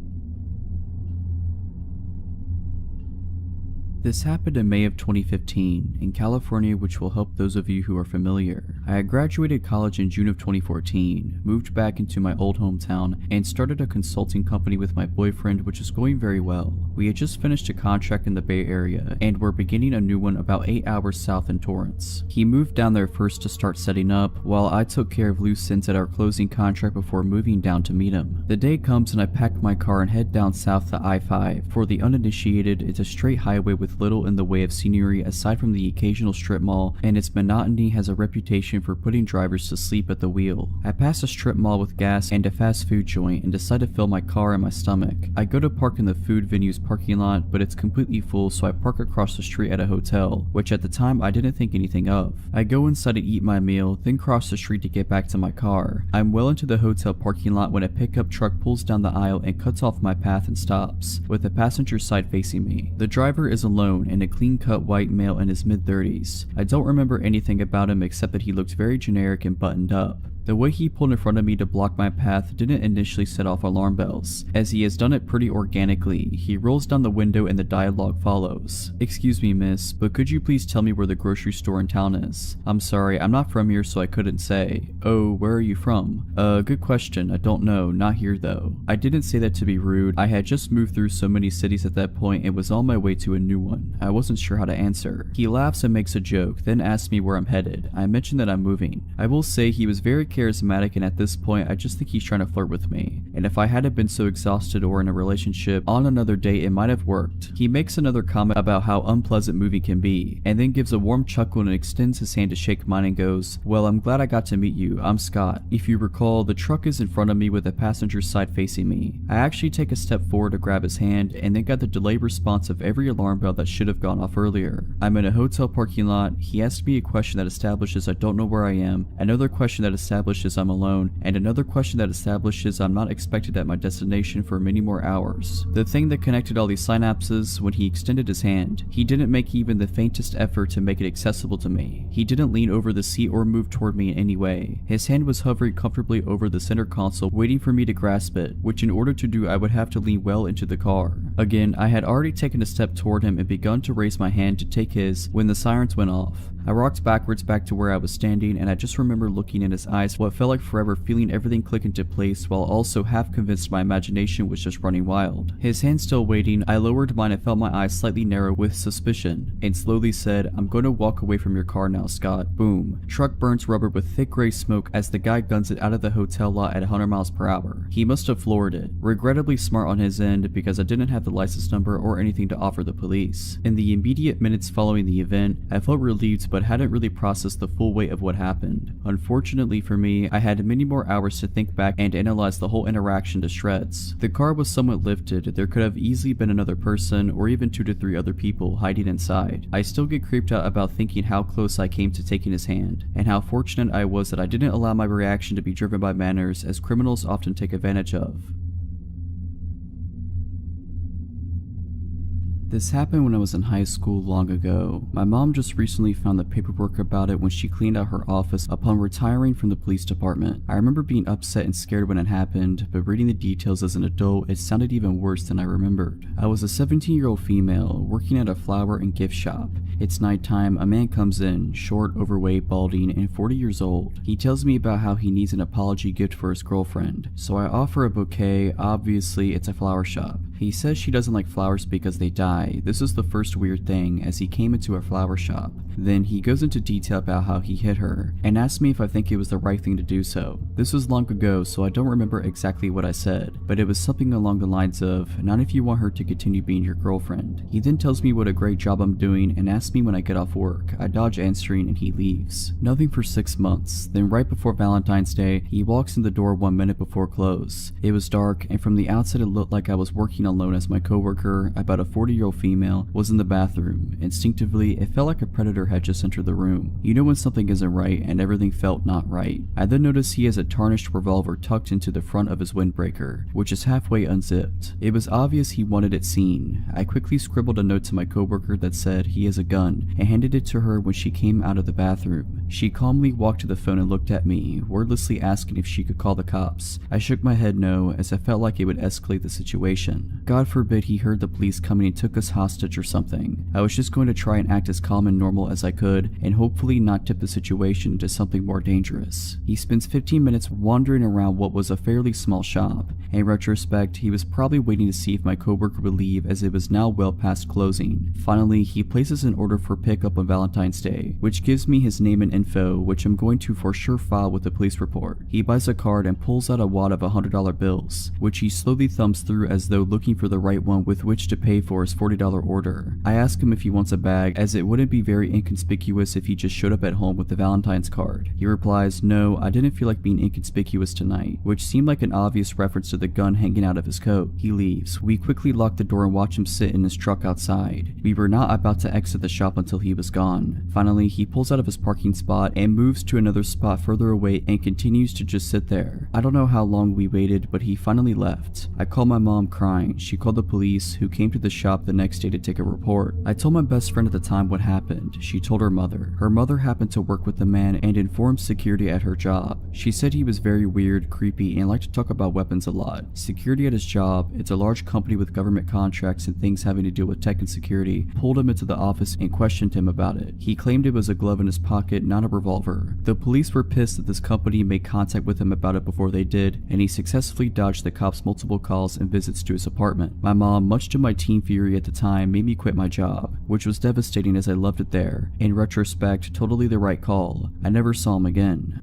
This happened in May of 2015 in California, which will help those of you who are familiar. I had graduated college in June of 2014, moved back into my old hometown, and started a consulting company with my boyfriend, which is going very well. We had just finished a contract in the Bay Area and were beginning a new one about 8 hours south in Torrance. He moved down there first to start setting up, while I took care of loose ends at our closing contract before moving down to meet him. The day comes and I pack my car and head down south to I-5. For the uninitiated, it's a straight highway with little in the way of scenery aside from the occasional strip mall, and its monotony has a reputation for putting drivers to sleep at the wheel. I pass a strip mall with gas and a fast food joint and decide to fill my car and my stomach. I go to park in the food venue's parking lot, but it's completely full, so I park across the street at a hotel, which at the time I didn't think anything of. I go inside to eat my meal, then cross the street to get back to my car. I'm well into the hotel parking lot when a pickup truck pulls down the aisle and cuts off my path and stops, with the passenger side facing me. The driver is alone and a clean-cut white male in his mid-30s. I don't remember anything about him except that he looked very generic and buttoned up. The way he pulled in front of me to block my path didn't initially set off alarm bells, as he has done it pretty organically. He rolls down the window and the dialogue follows. "Excuse me, miss, but could you please tell me where the grocery store in town is? I'm sorry, I'm not from here, so I couldn't say." "Oh, where are you from?" Good question, I don't know, not here though." I didn't say that to be rude. I had just moved through so many cities at that point and was on my way to a new one. I wasn't sure how to answer. He laughs and makes a joke, then asks me where I'm headed. I mentioned that I'm moving. I will say he was very charismatic, and at this point I just think he's trying to flirt with me. And if I hadn't been so exhausted or in a relationship, on another date it might have worked. He makes another comment about how unpleasant moving can be, and then gives a warm chuckle and extends his hand to shake mine and goes, "Well, I'm glad I got to meet you. I'm Scott." If you recall, the truck is in front of me with the passenger side facing me. I actually take a step forward to grab his hand and then got the delayed response of every alarm bell that should have gone off earlier. I'm in a hotel parking lot. He asks me a question that establishes I don't know where I am, another question that establishes I'm alone, and another question that establishes I'm not expected at my destination for many more hours. The thing that connected all these synapses, when he extended his hand, he didn't make even the faintest effort to make it accessible to me. He didn't lean over the seat or move toward me in any way. His hand was hovering comfortably over the center console, waiting for me to grasp it, which in order to do I would have to lean well into the car. Again, I had already taken a step toward him and begun to raise my hand to take his when the sirens went off. I rocked backwards back to where I was standing, and I just remember looking in his eyes what felt like forever, feeling everything click into place while also half convinced my imagination was just running wild. His hand still waiting, I lowered mine and felt my eyes slightly narrow with suspicion, and slowly said, "I'm going to walk away from your car now, Scott." Boom. Truck burns rubber with thick gray smoke as the guy guns it out of the hotel lot at 100 miles per hour. He must have floored it. Regrettably smart on his end, because I didn't have the license number or anything to offer the police. In the immediate minutes following the event, I felt relieved but hadn't really processed the full weight of what happened. Unfortunately for me, I had many more hours to think back and analyze the whole interaction to shreds. The car was somewhat lifted. There could have easily been another person or even 2 to 3 other people hiding inside. I still get creeped out about thinking how close I came to taking his hand, and how fortunate I was that I didn't allow my reaction to be driven by manners, as criminals often take advantage of. This happened when I was in high school long ago. My mom just recently found the paperwork about it when she cleaned out her office upon retiring from the police department. I remember being upset and scared when it happened, but reading the details as an adult, it sounded even worse than I remembered. I was a 17-year-old female working at a flower and gift shop. It's nighttime. A man comes in, short, overweight, balding, and 40 years old. He tells me about how he needs an apology gift for his girlfriend, so I offer a bouquet. Obviously, it's a flower shop. He says she doesn't like flowers because they die. This is the first weird thing, as he came into a flower shop. Then he goes into detail about how he hit her, and asks me if I think it was the right thing to do so. This was long ago, so I don't remember exactly what I said, but it was something along the lines of, "Not if you want her to continue being your girlfriend." He then tells me what a great job I'm doing and asks me when I get off work. I dodge answering and he leaves. Nothing for 6 months. Then right before Valentine's Day, he walks in the door 1 minute before close. It was dark, and from the outside it looked like I was working alone, as my coworker, about a 40-year-old female, was in the bathroom. Instinctively, it felt like a predator had just entered the room. You know when something isn't right, and everything felt not right. I then noticed he has a tarnished revolver tucked into the front of his windbreaker, which is halfway unzipped. It was obvious he wanted it seen. I quickly scribbled a note to my coworker that said he has a gun, and handed it to her when she came out of the bathroom. She calmly walked to the phone and looked at me, wordlessly asking if she could call the cops. I shook my head no, as I felt like it would escalate the situation. God forbid he heard the police coming and took us hostage or something. I was just going to try and act as calm and normal as I could, and hopefully not tip the situation into something more dangerous. He spends 15 minutes wandering around what was a fairly small shop. In retrospect, he was probably waiting to see if my coworker would leave, as it was now well past closing. Finally, he places an order for pickup on Valentine's Day, which gives me his name and info, which I'm going to for sure file with the police report. He buys a card and pulls out a wad of $100 bills, which he slowly thumbs through as though looking for the right one with which to pay for his $40 order. I ask him if he wants a bag, as it wouldn't be very inconspicuous if he just showed up at home with the Valentine's card. He replies, "No, I didn't feel like being inconspicuous tonight," which seemed like an obvious reference to the gun hanging out of his coat. He leaves. We quickly lock the door and watch him sit in his truck outside. We were not about to exit the shop until he was gone. Finally, he pulls out of his parking spot and moves to another spot further away and continues to just sit there. I don't know how long we waited, but he finally left. I call my mom crying. point, she called the police, who came to the shop the next day to take a report. I told my best friend at the time what happened. She told her mother. Her mother happened to work with the man and informed security at her job. She said he was very weird, creepy, and liked to talk about weapons a lot. Security at his job, it's a large company with government contracts and things having to do with tech and security, pulled him into the office and questioned him about it. He claimed it was a glove in his pocket, not a revolver. The police were pissed that this company made contact with him about it before they did, and he successfully dodged the cops' multiple calls and visits to his apartment. My mom, much to my teen fury at the time, made me quit my job, which was devastating as I loved it there. In retrospect, totally the right call. I never saw him again.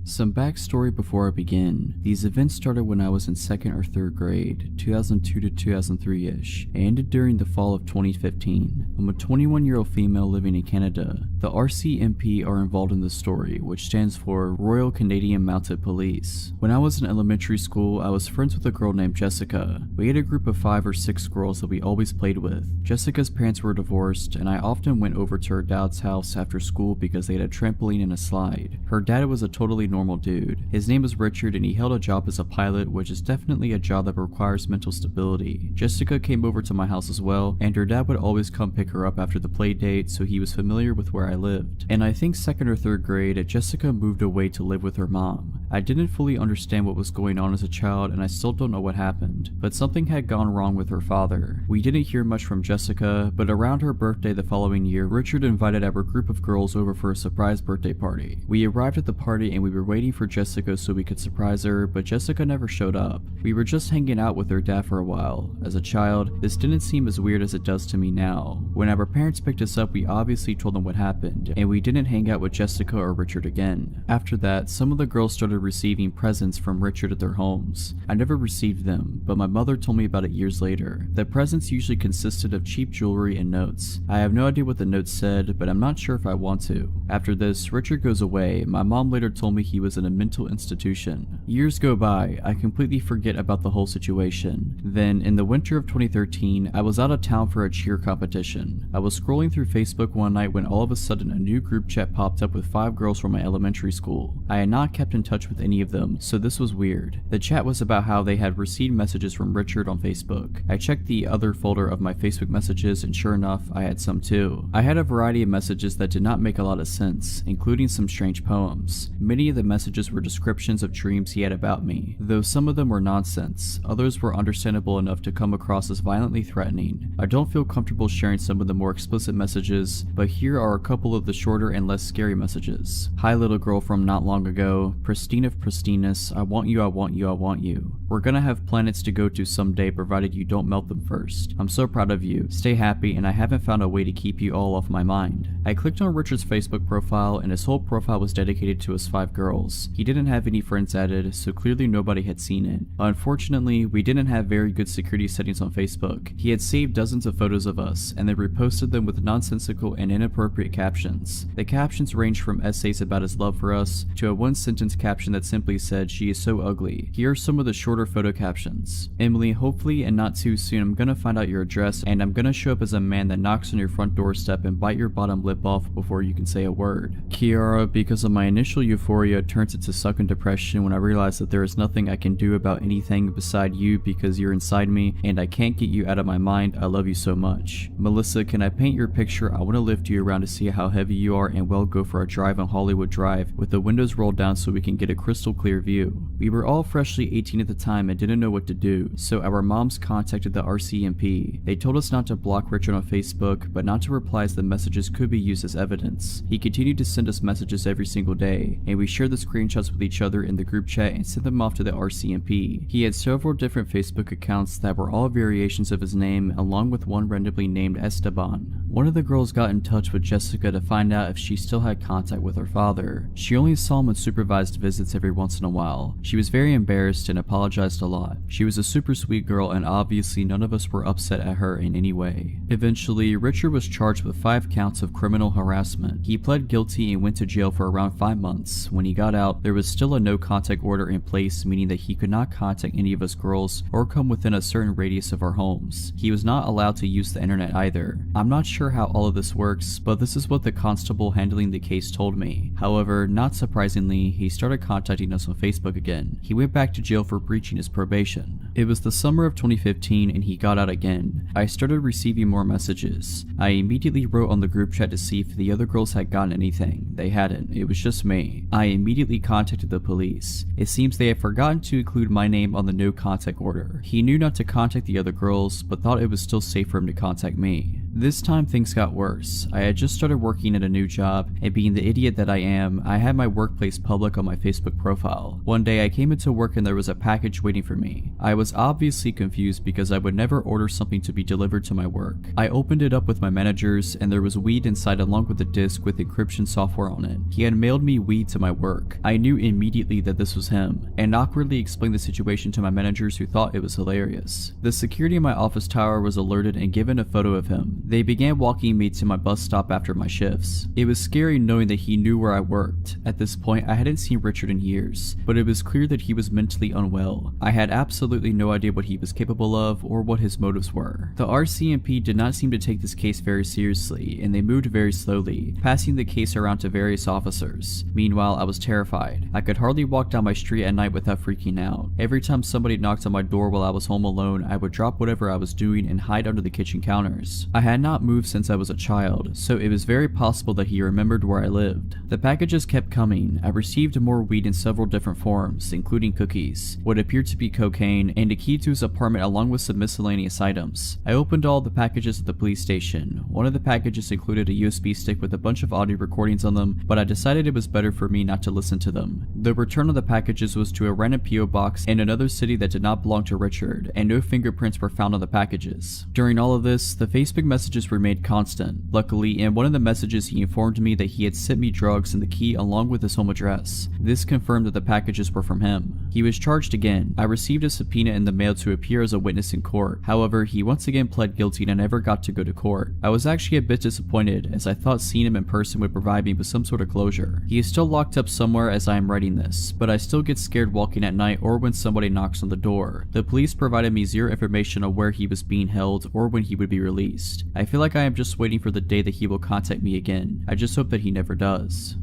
Some backstory before I begin. These events started when I was in 2nd or 3rd grade, 2002 to 2003-ish, and ended during the fall of 2015. I'm a 21-year-old female living in Canada. The RCMP are involved in the story, which stands for Royal Canadian Mounted Police. When I was in elementary school, I was friends with a girl named Jessica. We had a group of 5 or 6 girls that we always played with. Jessica's parents were divorced, and I often went over to her dad's house after school because they had a trampoline and a slide. Her dad was a totally normal dude. His name was Richard and he held a job as a pilot, which is definitely a job that requires mental stability. Jessica came over to my house as well, and her dad would always come pick her up after the play date, so he was familiar with where I lived. And I think 2nd or 3rd grade, Jessica moved away to live with her mom. I didn't fully understand what was going on as a child, and I still don't know what happened, but something had gone wrong with her father. We didn't hear much from Jessica, but around her birthday the following year, Richard invited our group of girls over for a surprise birthday party. We arrived at the party and we were waiting for Jessica so we could surprise her, but Jessica never showed up. We were just hanging out with her dad for a while. As a child, this didn't seem as weird as it does to me now. When our parents picked us up, we obviously told them what happened, and we didn't hang out with Jessica or Richard again. After that, some of the girls started receiving presents from Richard at their homes. I never received them, but my mother told me about it years later. The presents usually consisted of cheap jewelry and notes. I have no idea what the notes said, but I'm not sure if I want to. After this, Richard goes away. My mom later told me he was in a mental institution. Years go by, I completely forget about the whole situation. Then, in the winter of 2013, I was out of town for a cheer competition. I was scrolling through Facebook one night when all of a sudden a new group chat popped up with 5 girls from my elementary school. I had not kept in touch with any of them, so this was weird. The chat was about how they had received messages from Richard on Facebook. I checked the other folder of my Facebook messages, and sure enough, I had some too. I had a variety of messages that did not make a lot of sense, including some strange poems. Many of the messages were descriptions of dreams he had about me, though some of them were nonsense. Others were understandable enough to come across as violently threatening. I don't feel comfortable sharing some of the more explicit messages, but here are a couple of the shorter and less scary messages. Hi little girl from not long ago, pristine of pristineness, I want you, I want you, I want you. We're gonna have planets to go to someday provided you don't melt them first. I'm so proud of you, stay happy, and I haven't found a way to keep you all off my mind. I clicked on Richard's Facebook profile and his whole profile was dedicated to his 5 girls. He didn't have any friends added, so clearly nobody had seen it. Unfortunately, we didn't have very good security settings on Facebook. He had saved dozens of photos of us and then reposted them with nonsensical and inappropriate captions. The captions ranged from essays about his love for us to a one-sentence caption that simply said, "She is so ugly." Here are some of the shorter photo captions. Emily, hopefully and not too soon I'm gonna find out your address and I'm gonna show up as a man that knocks on your front doorstep and bite your bottom lip off before you can say a word. Kiara, because of my initial euphoria, turns it to suck and depression when I realize that there is nothing I can do about anything beside you because you're inside me and I can't get you out of my mind. I love you so much. Melissa, can I paint your picture? I want to lift you around to see how heavy you are and we'll go for a drive on Hollywood Drive with the windows rolled down so we can get a crystal clear view. We were all freshly 18 at the time and didn't know what to do, so our moms contacted the RCMP. They told us not to block Richard on Facebook, but not to reply as the messages could be used as evidence. He continued to send us messages every single day, and we shared the screenshots with each other in the group chat and sent them off to the RCMP. He had several different Facebook accounts that were all variations of his name, along with one randomly named Esteban. One of the girls got in touch with Jessica to find out if she still had contact with her father. She only saw him on supervised visits every once in a while. She was very embarrassed and apologized a lot. She was a super sweet girl and obviously none of us were upset at her in any way. Eventually, Richard was charged with 5 counts of criminal harassment. He pled guilty and went to jail for around 5 months. When he got out, there was still a no contact order in place, meaning that he could not contact any of us girls or come within a certain radius of our homes. He was not allowed to use the internet either. I'm not sure how all of this works, but this is what the constable handling the case told me. However, not surprisingly, he started contacting us on Facebook again. He went back to jail for breaching his probation. It was the summer of 2015 and he got out again. I started receiving more messages. I immediately wrote on the group chat to see if the other girls had gotten anything. They hadn't. It was just me. I immediately contacted the police. It seems they had forgotten to include my name on the no contact order. He knew not to contact the other girls, but thought it was still safe for him to contact me. This time things got worse. I had just started working at a new job, and being the idiot that I am, I had my workplace public on my Facebook profile. One day I came into work and there was a package waiting for me. I was obviously confused because I would never order something to be delivered to my work. I opened it up with my managers and there was weed inside along with a disc with encryption software on it. He had mailed me weed to my work. I knew immediately that this was him, and awkwardly explained the situation to my managers who thought it was hilarious. The security in my office tower was alerted and given a photo of him. They began walking me to my bus stop after my shifts. It was scary knowing that he knew where I worked. At this point, I hadn't seen Richard in years, but it was clear that he was mentally unwell. I had absolutely no idea what he was capable of or what his motives were. The RCMP did not seem to take this case very seriously, and they moved very slowly, passing the case around to various officers. Meanwhile, I was terrified. I could hardly walk down my street at night without freaking out. Every time somebody knocked on my door while I was home alone, I would drop whatever I was doing and hide under the kitchen counters. I had not moved since I was a child, so it was very possible that he remembered where I lived. The packages kept coming. I received more weed in several different forms, including cookies, what appeared to be cocaine, and a key to his apartment along with some miscellaneous items. I opened all the packages at the police station. One of the packages included a USB stick with a bunch of audio recordings on them, but I decided it was better for me not to listen to them. The return of the packages was to a random PO box in another city that did not belong to Richard, and no fingerprints were found on the packages. During all of this, the Facebook messages remained constant. Luckily, in one of the messages he informed me that he had sent me drugs and the key along with his home address. This confirmed that the packages were from him. He was charged again. I received a subpoena in the mail to appear as a witness in court. However, he once again pled guilty and I never got to go to court. I was actually a bit disappointed as I thought seeing him in person would provide me with some sort of closure. He is still locked up somewhere as I am writing this, but I still get scared walking at night or when somebody knocks on the door. The police provided me zero information on where he was being held or when he would be released. I feel like I am just waiting for the day that he will contact me again. I just hope that he never does.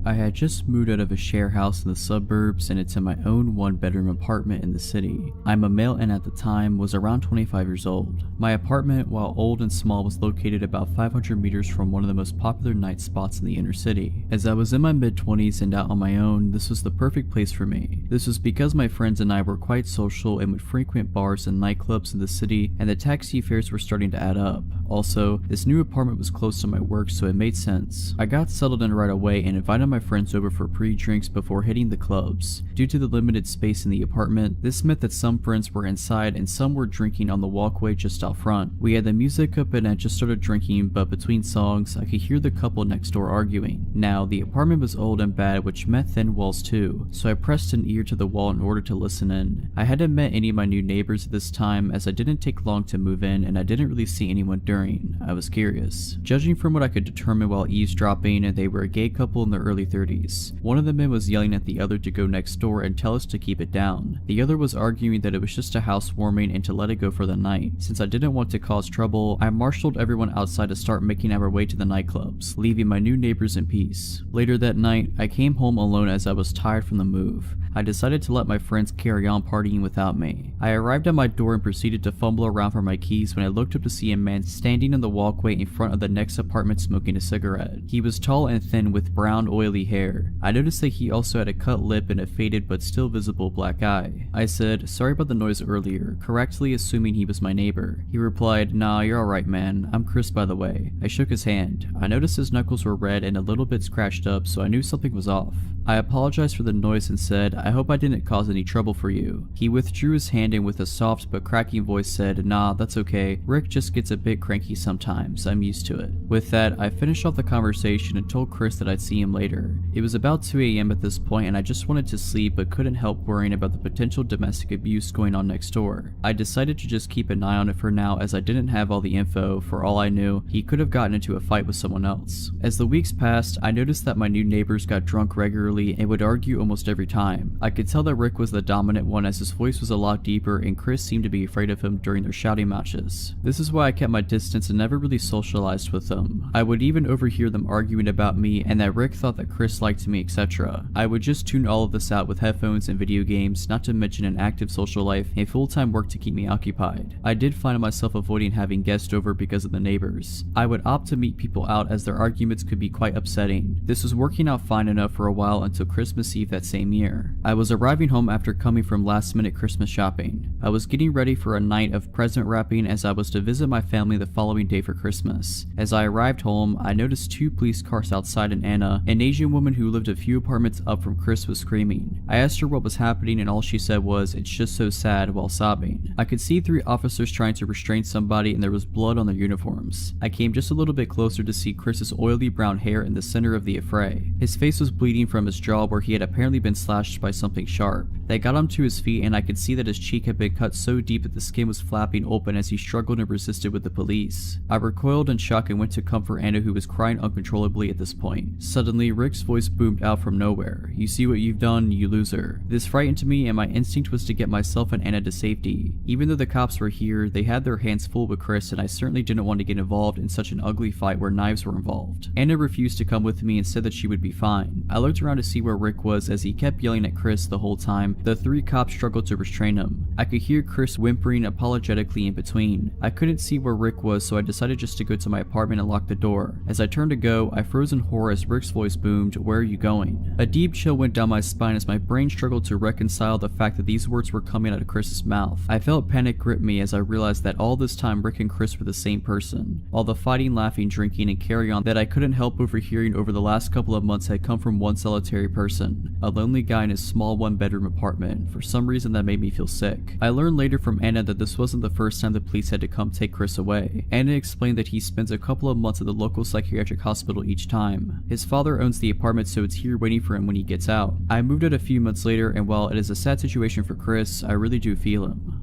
I had just moved out of a share house in the suburbs and into my own one-bedroom apartment in the city. I'm a male and at the time was around 25 years old. My apartment, while old and small, was located about 500 meters from one of the most popular night spots in the inner city. As I was in my mid-20s and out on my own, this was the perfect place for me. This was because my friends and I were quite social and would frequent bars and nightclubs in the city, and the taxi fares were starting to add up. Also, this new apartment was close to my work, so it made sense. I got settled in right away and invited my friends over for pre-drinks before hitting the clubs. Due to the limited space in the apartment, this meant that some friends were inside and some were drinking on the walkway just out front. We had the music up and I just started drinking, but between songs, I could hear the couple next door arguing. Now, the apartment was old and bad, which meant thin walls too, so I pressed an ear to the wall in order to listen in. I hadn't met any of my new neighbors at this time as I didn't take long to move in and I didn't really see anyone during. I was curious. Judging from what I could determine while eavesdropping, they were a gay couple in their early 30s. One of the men was yelling at the other to go next door and tell us to keep it down. The other was arguing that it was just a housewarming and to let it go for the night. Since I didn't want to cause trouble, I marshaled everyone outside to start making our way to the nightclubs, leaving my new neighbors in peace. Later that night, I came home alone as I was tired from the move. I decided to let my friends carry on partying without me. I arrived at my door and proceeded to fumble around for my keys when I looked up to see a man standing on the walkway in front of the next apartment smoking a cigarette. He was tall and thin with brown oily hair. I noticed that he also had a cut lip and a faded but still visible black eye. I said, "Sorry about the noise earlier," correctly assuming he was my neighbor. He replied, "Nah, you're alright man, I'm Chris by the way." I shook his hand. I noticed his knuckles were red and a little bit scratched up, so I knew something was off. I apologized for the noise and said, "I hope I didn't cause any trouble for you." He withdrew his hand and with a soft but cracking voice said, "Nah, that's okay. Rick just gets a bit cranky sometimes. I'm used to it." With that, I finished off the conversation and told Chris that I'd see him later. It was about 2 a.m. at this point and I just wanted to sleep but couldn't help worrying about the potential domestic abuse going on next door. I decided to just keep an eye on it for now as I didn't have all the info. For all I knew, he could have gotten into a fight with someone else. As the weeks passed, I noticed that my new neighbors got drunk regularly regularly and would argue almost every time. I could tell that Rick was the dominant one as his voice was a lot deeper and Chris seemed to be afraid of him during their shouting matches. This is why I kept my distance and never really socialized with them. I would even overhear them arguing about me and that Rick thought that Chris liked me, etc. I would just tune all of this out with headphones and video games, not to mention an active social life and full-time work to keep me occupied. I did find myself avoiding having guests over because of the neighbors. I would opt to meet people out as their arguments could be quite upsetting. This was working out fine enough for a while until Christmas Eve that same year. I was arriving home after coming from last-minute Christmas shopping. I was getting ready for a night of present wrapping as I was to visit my family the following day for Christmas. As I arrived home, I noticed 2 police cars outside and Anna, an Asian woman who lived a few apartments up from Chris, was screaming. I asked her what was happening and all she said was, "It's just so sad," while sobbing. I could see 3 officers trying to restrain somebody and there was blood on their uniforms. I came just a little bit closer to see Chris's oily brown hair in the center of the affray. His face was bleeding from his jaw where he had apparently been slashed by something sharp. They got him to his feet and I could see that his cheek had been cut so deep that the skin was flapping open as he struggled and resisted with the police. I recoiled in shock and went to comfort Anna, who was crying uncontrollably at this point. Suddenly, Rick's voice boomed out from nowhere. "You see what you've done, you loser." This frightened me and my instinct was to get myself and Anna to safety. Even though the cops were here, they had their hands full with Chris and I certainly didn't want to get involved in such an ugly fight where knives were involved. Anna refused to come with me and said that she would be fine. I looked around to see where Rick was as he kept yelling at Chris the whole time. The 3 cops struggled to restrain him. I could hear Chris whimpering apologetically in between. I couldn't see where Rick was, so I decided just to go to my apartment and lock the door. As I turned to go, I froze in horror as Rick's voice boomed, "Where are you going?" A deep chill went down my spine as my brain struggled to reconcile the fact that these words were coming out of Chris's mouth. I felt panic grip me as I realized that all this time Rick and Chris were the same person. All the fighting, laughing, drinking, and carry on that I couldn't help overhearing over the last couple of months had come from one solitary person, a lonely guy in his small 1-bedroom apartment. For some reason that made me feel sick. I learned later from Anna that this wasn't the first time the police had to come take Chris away. Anna explained that he spends a couple of months at the local psychiatric hospital each time. His father owns the apartment, so it's here waiting for him when he gets out. I moved out a few months later, and while it is a sad situation for Chris, I really do feel him.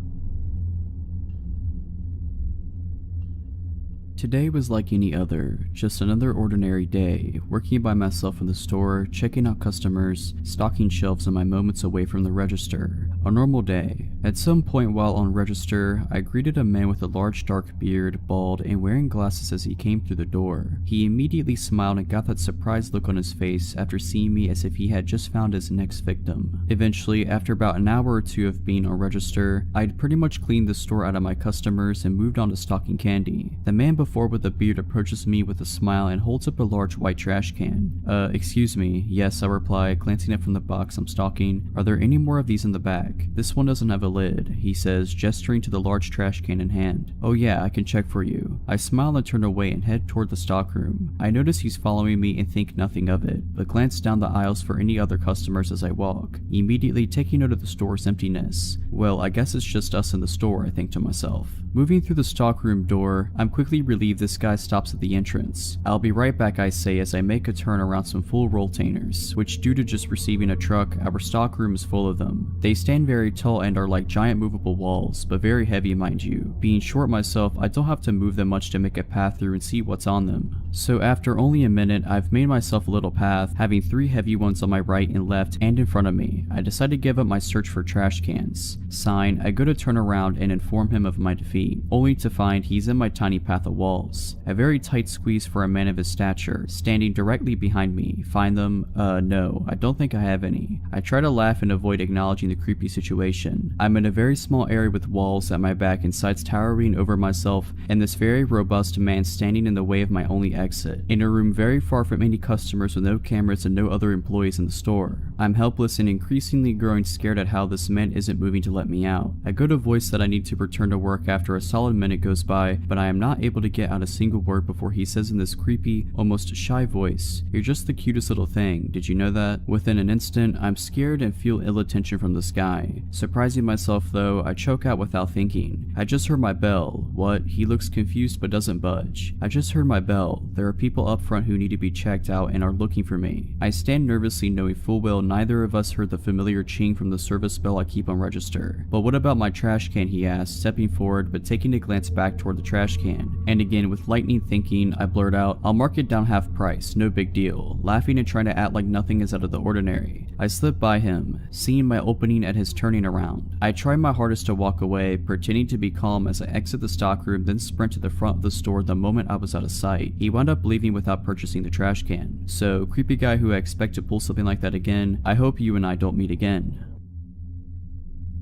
Today was like any other, just another ordinary day, working by myself in the store, checking out customers, stocking shelves in my moments away from the register. A normal day. At some point while on register, I greeted a man with a large dark beard, bald, and wearing glasses as he came through the door. He immediately smiled and got that surprised look on his face after seeing me as if he had just found his next victim. Eventually, after about an hour or 2 of being on register, I'd pretty much cleaned the store out of my customers and moved on to stocking candy. The man before with the beard approaches me with a smile and holds up a large white trash can. Excuse me. Yes, I reply, glancing up from the box I'm stocking. Are there any more of these in the back? This one doesn't have a lid, he says, gesturing to the large trash can in hand. Oh yeah, I can check for you. I smile and turn away and head toward the stockroom. I notice he's following me and think nothing of it, but glance down the aisles for any other customers as I walk, immediately taking note of the store's emptiness. Well, I guess it's just us in the store, I think to myself. Moving through the stockroom door, I'm quickly relieved this guy stops at the entrance. I'll be right back, I say as I make a turn around some full rolltainers, which due to just receiving a truck, our stockroom is full of them. They stand very tall and are like giant movable walls, but very heavy mind you. Being short myself, I don't have to move them much to make a path through and see what's on them. So after only a minute, I've made myself a little path, having 3 heavy ones on my right and left and in front of me. I decide to give up my search for trash cans. Sign, I go to turn around and inform him of my defeat, only to find he's in my tiny path of walls. A very tight squeeze for a man of his stature, standing directly behind me. Find them? No, I don't think I have any. I try to laugh and avoid acknowledging the creepy situation. I'm in a very small area with walls at my back and sides towering over myself, and this very robust man standing in the way of my only exit. In a room very far from any customers with no cameras and no other employees in the store. I'm helpless and increasingly growing scared at how this man isn't moving to let me out. I go to voice that I need to return to work after a solid minute goes by, but I am not able to get out a single word before he says in this creepy, almost shy voice, "You're just the cutest little thing, did you know that?" Within an instant, I'm scared and feel ill attention from this guy. Surprising myself though, I choke out without thinking. I just heard my bell. What? He looks confused but doesn't budge. I just heard my bell. There are people up front who need to be checked out and are looking for me. I stand nervously knowing full well neither of us heard the familiar ching from the service bell I keep on register. But what about my trash can, he asked, stepping forward but taking a glance back toward the trash can. And again, with lightning thinking, I blurt out, I'll mark it down half price, no big deal, laughing and trying to act like nothing is out of the ordinary. I slip by him, seeing my opening at his turning around. I try my hardest to walk away, pretending to be calm as I exit the stockroom, then sprint to the front of the store the moment I was out of sight. He wound up leaving without purchasing the trash can. So, creepy guy who I expect to pull something like that again, I hope you and I don't meet again.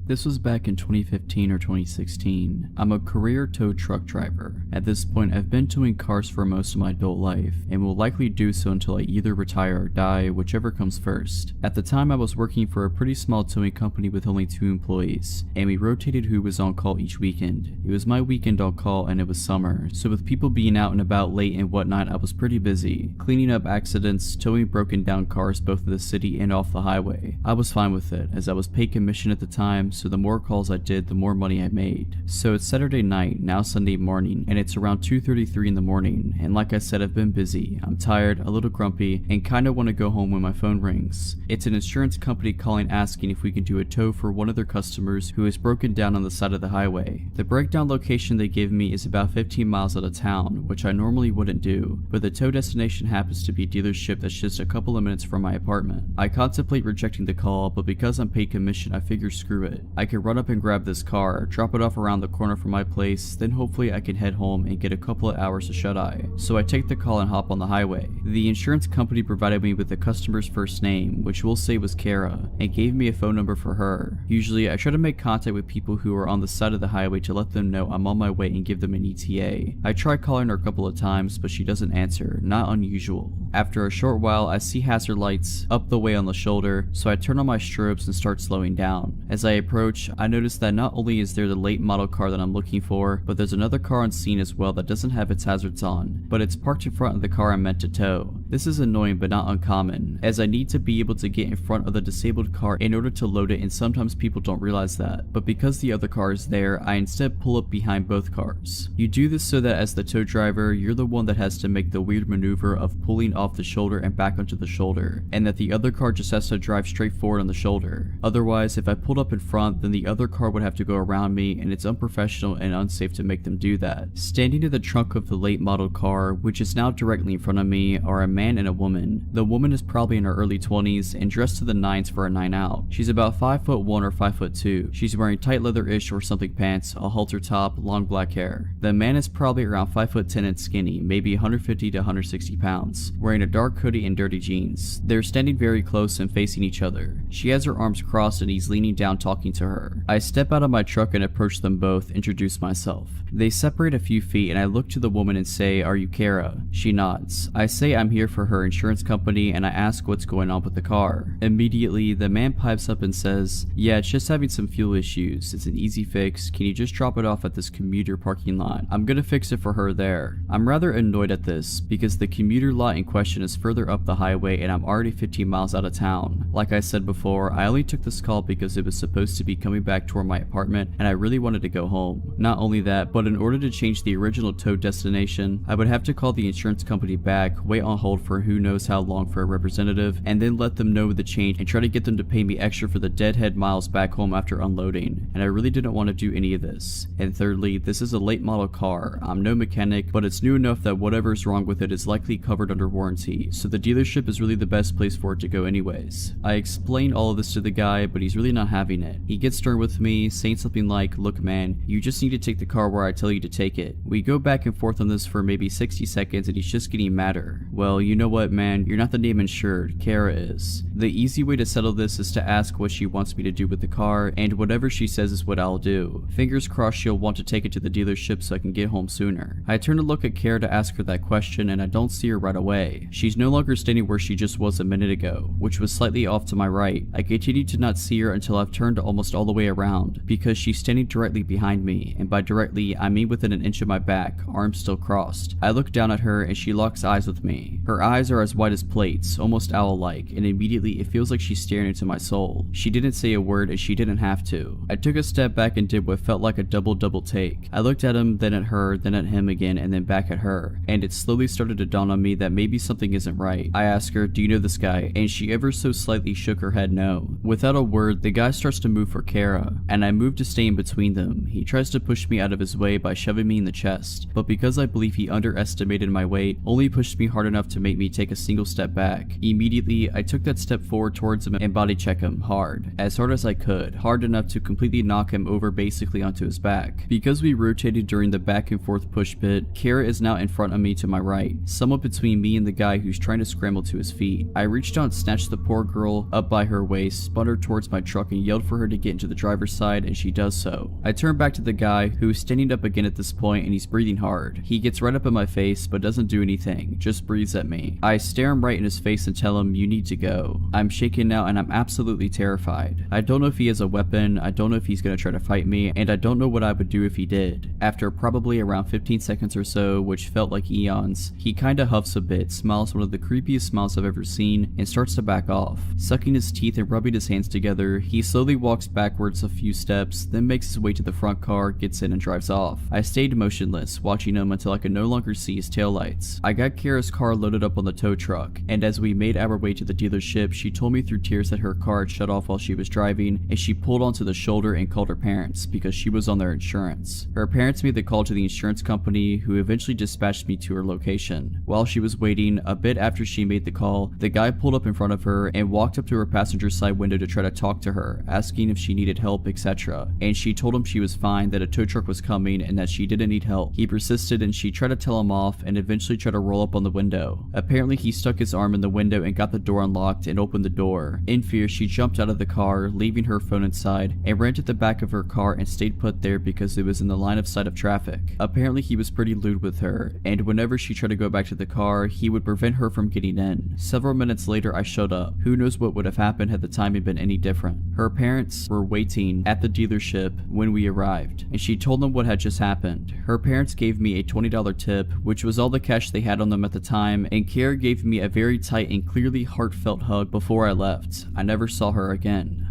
This was back in 2015 or 2016. I'm a career tow truck driver. At this point, I've been towing cars for most of my adult life, and will likely do so until I either retire or die, whichever comes first. At the time, I was working for a pretty small towing company with only 2 employees, and we rotated who was on call each weekend. It was my weekend on call and it was summer, so with people being out and about late and whatnot, I was pretty busy, cleaning up accidents, towing broken down cars both in the city and off the highway. I was fine with it, as I was paid commission at the time, so the more calls I did, the more money I made. So it's Saturday night, now Sunday morning, and it's around 2:33 in the morning, and like I said, I've been busy. I'm tired, a little grumpy, and kinda wanna go home when my phone rings. It's an insurance company calling asking if we can do a tow for one of their customers who is broken down on the side of the highway. The breakdown location they give me is about 15 miles out of town, which I normally wouldn't do, but the tow destination happens to be a dealership that's just a couple of minutes from my apartment. I contemplate rejecting the call, but because I'm paid commission, I figure screw it. I could run up and grab this car, drop it off around the corner from my place, then hopefully I can head home and get a couple of hours of shut-eye. So I take the call and hop on the highway. The insurance company provided me with the customer's first name, which we'll say was Kara, and gave me a phone number for her. Usually I try to make contact with people who are on the side of the highway to let them know I'm on my way and give them an ETA. I try calling her a couple of times, but she doesn't answer, not unusual. After a short while, I see hazard lights up the way on the shoulder, so I turn on my strobes and start slowing down. As I approach, I notice that not only is there the late model car that I'm looking for, but there's another car on scene as well that doesn't have its hazards on, but it's parked in front of the car I'm meant to tow. This is annoying but not uncommon, as I need to be able to get in front of the disabled car in order to load it, and sometimes people don't realize that. But because the other car is there, I instead pull up behind both cars. You do this so that as the tow driver, you're the one that has to make the weird maneuver of pulling off the shoulder and back onto the shoulder, and that the other car just has to drive straight forward on the shoulder. Otherwise, if I pulled up in front, then the other car would have to go around me, and it's unprofessional and unsafe to make them do that. Standing in the trunk of the late model car, which is now directly in front of me, are a man and a woman. The woman is probably in her early 20s and dressed to the nines for a night out. She's about 5'1" or 5'2". She's wearing tight leather-ish or something pants, a halter top, long black hair. The man is probably around 5'10" and skinny, maybe 150 to 160 pounds, wearing a dark hoodie and dirty jeans. They're standing very close and facing each other. She has her arms crossed and he's leaning down talking to her. I step out of my truck and approach them both, introduce myself. They separate a few feet and I look to the woman and say, "Are you Kara?" She nods. I say I'm here for her insurance company and I ask what's going on with the car. Immediately, the man pipes up and says, "Yeah, it's just having some fuel issues. It's an easy fix. Can you just drop it off at this commuter parking lot? I'm gonna fix it for her there." I'm rather annoyed at this because the commuter lot in question is further up the highway and I'm already 15 miles out of town. Like I said before, I only took this call because it was supposed to be coming back toward my apartment and I really wanted to go home. Not only that, but in order to change the original tow destination, I would have to call the insurance company back, wait on hold for who knows how long for a representative, and then let them know the change and try to get them to pay me extra for the deadhead miles back home after unloading, and I really didn't want to do any of this. And thirdly, this is a late model car. I'm no mechanic, but it's new enough that whatever's wrong with it is likely covered under warranty, so the dealership is really the best place for it to go anyways. I explain all of this to the guy, but he's really not having it. He gets stern with me, saying something like, "Look man, you just need to take the car where I tell you to take it." We go back and forth on this for maybe 60 seconds and he's just getting madder. "Well, you know what man, you're not the name insured, Kara is." The easy way to settle this is to ask what she wants me to do with the car, and whatever she says is what I'll do. Fingers crossed she'll want to take it to the dealership so I can get home sooner. I turn to look at Kara to ask her that question and I don't see her right away. She's no longer standing where she just was a minute ago, which was slightly off to my right, right. I continued to not see her until I've turned almost all the way around, because she's standing directly behind me, and by directly, I mean within an inch of my back, arms still crossed. I look down at her and she locks eyes with me. Her eyes are as wide as plates, almost owl-like, and immediately it feels like she's staring into my soul. She didn't say a word and she didn't have to. I took a step back and did what felt like a double take. I looked at him, then at her, then at him again, and then back at her, and it slowly started to dawn on me that maybe something isn't right. I asked her, "Do you know this guy?" And she ever so slightly shook her head no. Without a word, the guy starts to move for Kara, and I move to stay in between them. He tries to push me out of his way by shoving me in the chest, but because I believe he underestimated my weight, only pushed me hard enough to make me take a single step back. Immediately, I took that step forward towards him and body check him hard as I could, hard enough to completely knock him over basically onto his back. Because we rotated during the back and forth push bit, Kara is now in front of me to my right, somewhat between me and the guy who's trying to scramble to his feet. I reached out and snatched the poor girl up by her waist, spun her towards my truck and yelled for her to get into the driver's side, and she does so. I turn back to the guy who is standing up again at this point, and he's breathing hard. He gets right up in my face but doesn't do anything, just breathes at me. I stare him right in his face and tell him, "You need to go." I'm shaken now and I'm absolutely terrified. I don't know if he has a weapon, I don't know if he's gonna try to fight me, and I don't know what I would do if he did. After probably around 15 seconds or so, which felt like eons, he kinda huffs a bit, smiles one of the creepiest smiles I've ever seen, and starts to back off. Sucking his teeth and rubbing his hands together, he slowly walks backwards a few steps, then makes his way to the front car, gets in and drives off. I stayed motionless, watching him until I could no longer see his taillights. I got Kara's car loaded up on the tow truck, and as we made our way to the dealership, she told me through tears that her car had shut off while she was driving, and she pulled onto the shoulder and called her parents because she was on their insurance. Her parents made the call to the insurance company, who eventually dispatched me to her location. While she was waiting, a bit after she made the call, the guy pulled up in front of her and walked up to her passenger side window to try to talk to her, asking if she needed help, etc. And she told him she was fine, that a tow truck was coming, and that she didn't need help. He persisted and she tried to tell him off and eventually tried to roll up on the window. Apparently he stuck his arm in the window and got the door unlocked and opened the door. In fear, she jumped out of the car, leaving her phone inside, and ran to the back of her car and stayed put there because it was in the line of sight of traffic. Apparently he was pretty lewd with her, and whenever she tried to go back to the car, he would prevent her from getting in. Several minutes later I showed up. Who knows what would have happened had the timing been any different. Her parents were waiting at the dealership when we arrived, and she told them what had just happened. Her parents gave me a $20 tip, which was all the cash they had on them at the time, and Kara gave me a very tight and clearly heartfelt hug before I left. I never saw her again.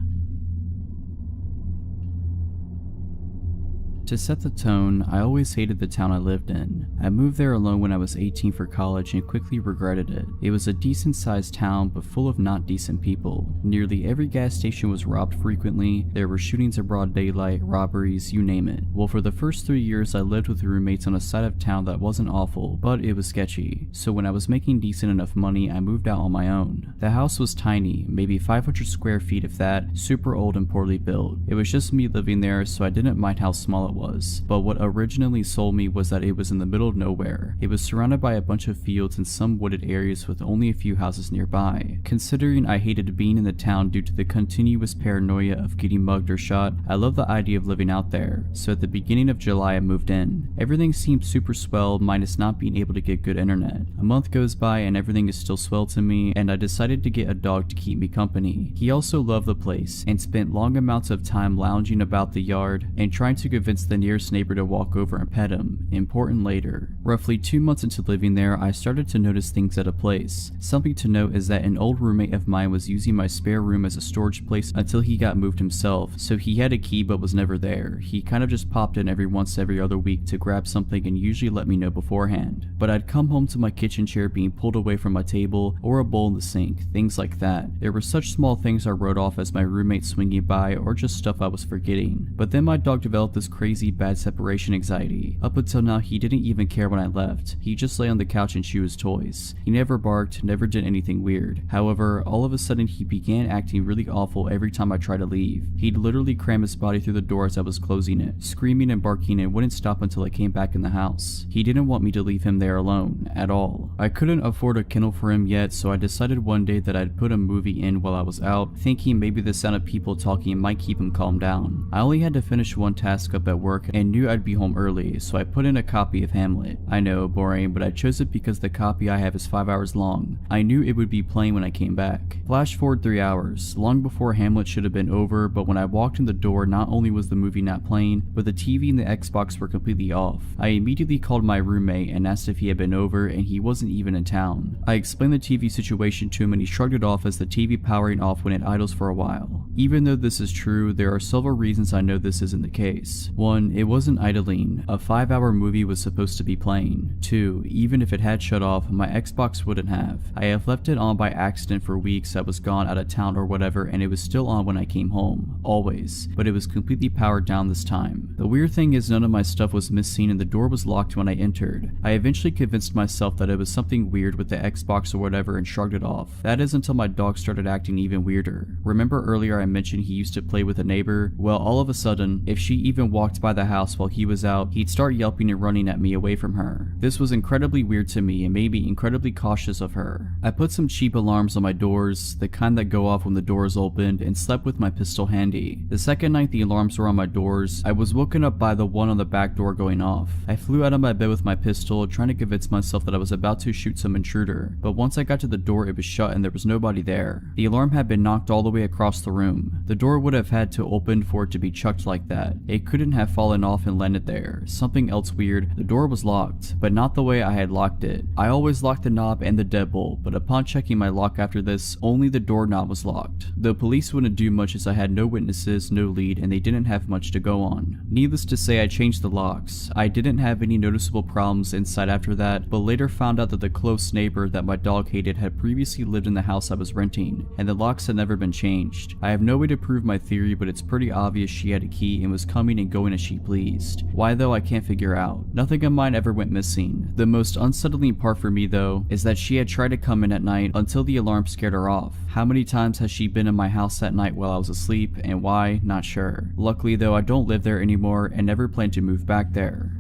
To set the tone, I always hated the town I lived in. I moved there alone when I was 18 for college and quickly regretted it. It was a decent sized town but full of not decent people. Nearly every gas station was robbed frequently, there were shootings in broad daylight, robberies, you name it. Well, for the first 3 years I lived with roommates on a side of town that wasn't awful, but it was sketchy. So when I was making decent enough money, I moved out on my own. The house was tiny, maybe 500 square feet if that, super old and poorly built. It was just me living there, so I didn't mind how small it was, but what originally sold me was that it was in the middle of nowhere. It was surrounded by a bunch of fields and some wooded areas with only a few houses nearby. Considering I hated being in the town due to the continuous paranoia of getting mugged or shot, I loved the idea of living out there, so at the beginning of July I moved in. Everything seemed super swell minus not being able to get good internet. A month goes by and everything is still swell to me, and I decided to get a dog to keep me company. He also loved the place and spent long amounts of time lounging about the yard and trying to convince the nearest neighbor to walk over and pet him. Important later. Roughly 2 months into living there, I started to notice things at a place. Something to note is that an old roommate of mine was using my spare room as a storage place until he got moved himself, so he had a key but was never there. He kind of just popped in every other week to grab something and usually let me know beforehand. But I'd come home to my kitchen chair being pulled away from my table or a bowl in the sink, things like that. There were such small things I wrote off as my roommate swinging by or just stuff I was forgetting. But then my dog developed this crazy bad separation anxiety. Up until now he didn't even care when I left. He just lay on the couch and chew his toys. He never barked, never did anything weird. However, all of a sudden he began acting really awful every time I tried to leave. He'd literally cram his body through the door as I was closing it, screaming and barking, and wouldn't stop until I came back in the house. He didn't want me to leave him there alone, at all. I couldn't afford a kennel for him yet, so I decided one day that I'd put a movie in while I was out, thinking maybe the sound of people talking might keep him calmed down. I only had to finish one task up at work work and knew I'd be home early, so I put in a copy of Hamlet. I know, boring, but I chose it because the copy I have is 5 hours long. I knew it would be playing when I came back. Flash forward 3 hours, long before Hamlet should have been over, but when I walked in the door, not only was the movie not playing, but the TV and the Xbox were completely off. I immediately called my roommate and asked if he had been over, and he wasn't even in town. I explained the TV situation to him and he shrugged it off as the TV powering off when it idles for a while. Even though this is true, there are several reasons I know this isn't the case. 1, it wasn't idling. A 5-hour movie was supposed to be playing. 2, even if it had shut off, my Xbox wouldn't have. I have left it on by accident for weeks. I was gone out of town or whatever, and it was still on when I came home. Always. But it was completely powered down this time. The weird thing is none of my stuff was missing and the door was locked when I entered. I eventually convinced myself that it was something weird with the Xbox or whatever and shrugged it off. That is until my dog started acting even weirder. Remember earlier I mentioned he used to play with a neighbor? Well, all of a sudden, if she even walked by the house while he was out, he'd start yelping and running at me away from her. This was incredibly weird to me and made me incredibly cautious of her. I put some cheap alarms on my doors, the kind that go off when the door is opened, and slept with my pistol handy. The second night the alarms were on my doors, I was woken up by the one on the back door going off. I flew out of my bed with my pistol, trying to convince myself that I was about to shoot some intruder, but once I got to the door it was shut and there was nobody there. The alarm had been knocked all the way across the room. The door would have had to open for it to be chucked like that. It couldn't have fallen off and landed there. Something else weird, the door was locked, but not the way I had locked it. I always locked the knob and the deadbolt, but upon checking my lock after this, only the doorknob was locked. The police wouldn't do much as I had no witnesses, no lead, and they didn't have much to go on. Needless to say, I changed the locks. I didn't have any noticeable problems inside after that, but later found out that the close neighbor that my dog hated had previously lived in the house I was renting, and the locks had never been changed. I have no way to prove my theory, but it's pretty obvious she had a key and was coming and going as she pleased. Why though, I can't figure out. Nothing of mine ever went missing. The most unsettling part for me though, is that she had tried to come in at night until the alarm scared her off. How many times has she been in my house at night while I was asleep, and why? Not sure. Luckily though, I don't live there anymore and never plan to move back there.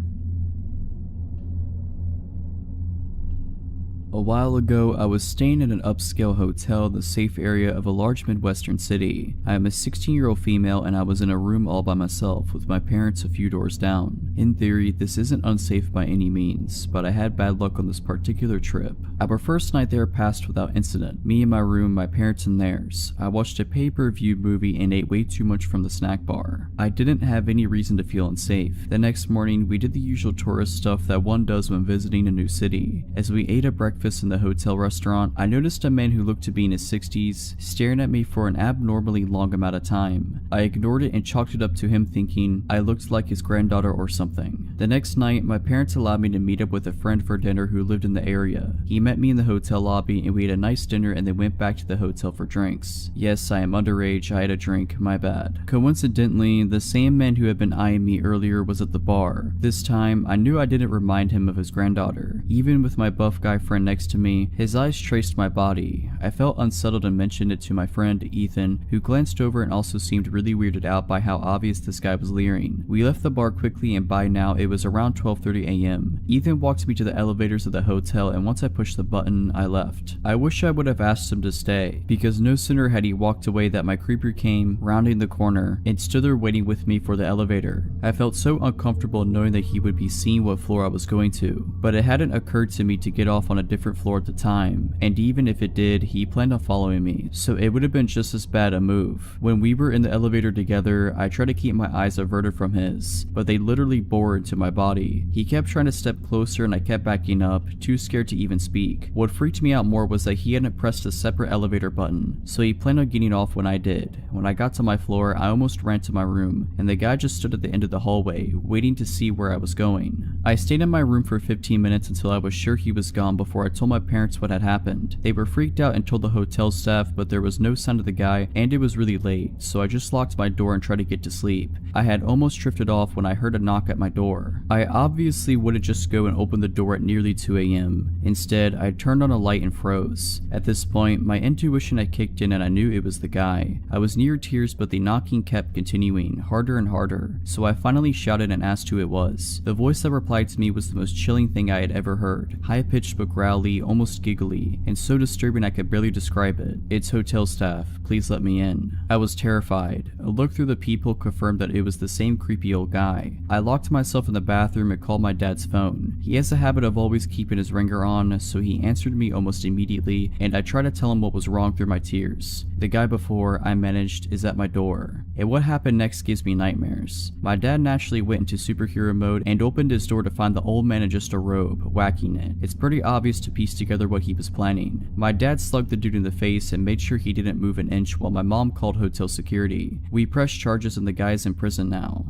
A while ago, I was staying in an upscale hotel in the safe area of a large Midwestern city. I am a 16-year-old female and I was in a room all by myself with my parents a few doors down. In theory, this isn't unsafe by any means, but I had bad luck on this particular trip. Our first night there passed without incident. Me in my room, my parents in theirs. I watched a pay-per-view movie and ate way too much from the snack bar. I didn't have any reason to feel unsafe. The next morning, we did the usual tourist stuff that one does when visiting a new city. As we ate a breakfast in the hotel restaurant, I noticed a man who looked to be in his 60s staring at me for an abnormally long amount of time. I ignored it and chalked it up to him thinking I looked like his granddaughter or something. The next night, my parents allowed me to meet up with a friend for dinner who lived in the area. He met me in the hotel lobby and we had a nice dinner and then went back to the hotel for drinks. Yes, I am underage, I had a drink, my bad. Coincidentally, the same man who had been eyeing me earlier was at the bar. This time, I knew I didn't remind him of his granddaughter. Even with my buff guy friend next to me, his eyes traced my body. I felt unsettled and mentioned it to my friend Ethan, who glanced over and also seemed really weirded out by how obvious this guy was leering. We left the bar quickly and by now it was around 12:30 a.m. Ethan walked me to the elevators of the hotel and once I pushed the button, I left. I wish I would have asked him to stay, because no sooner had he walked away that my creeper came, rounding the corner, and stood there waiting with me for the elevator. I felt so uncomfortable knowing that he would be seeing what floor I was going to, but it hadn't occurred to me to get off on a different floor at the time, and even if it did, he planned on following me, so it would have been just as bad a move. When we were in the elevator together, I tried to keep my eyes averted from his, but they literally bored into my body. He kept trying to step closer and I kept backing up, too scared to even speak. What freaked me out more was that he hadn't pressed a separate elevator button, so he planned on getting off when I did. When I got to my floor, I almost ran to my room, and the guy just stood at the end of the hallway, waiting to see where I was going. I stayed in my room for 15 minutes until I was sure he was gone before I told my parents what had happened. They were freaked out and told the hotel staff, but there was no sign of the guy and it was really late, so I just locked my door and tried to get to sleep. I had almost drifted off when I heard a knock at my door. I obviously wouldn't just go and open the door at nearly 2 a.m. Instead, I turned on a light and froze. At this point, my intuition had kicked in and I knew it was the guy. I was near tears, but the knocking kept continuing, harder and harder, so I finally shouted and asked who it was. The voice that replied to me was the most chilling thing I had ever heard. High-pitched but growly, almost giggly, and so disturbing I could barely describe it. "It's hotel staff. Please let me in." I was terrified. A look through the peephole confirmed that it was the same creepy old guy. I locked myself in the bathroom and called my dad's phone. He has a habit of always keeping his ringer on, so he answered me almost immediately, and I tried to tell him what was wrong through my tears. The guy before I managed is at my door, and what happened next gives me nightmares. My dad naturally went into superhero mode and opened his door to find the old man in just a robe, whacking it. It's pretty obvious to piece together what he was planning. My dad slugged the dude in the face and made sure he didn't move an inch while my mom called hotel security. We pressed charges and the guy is in prison now.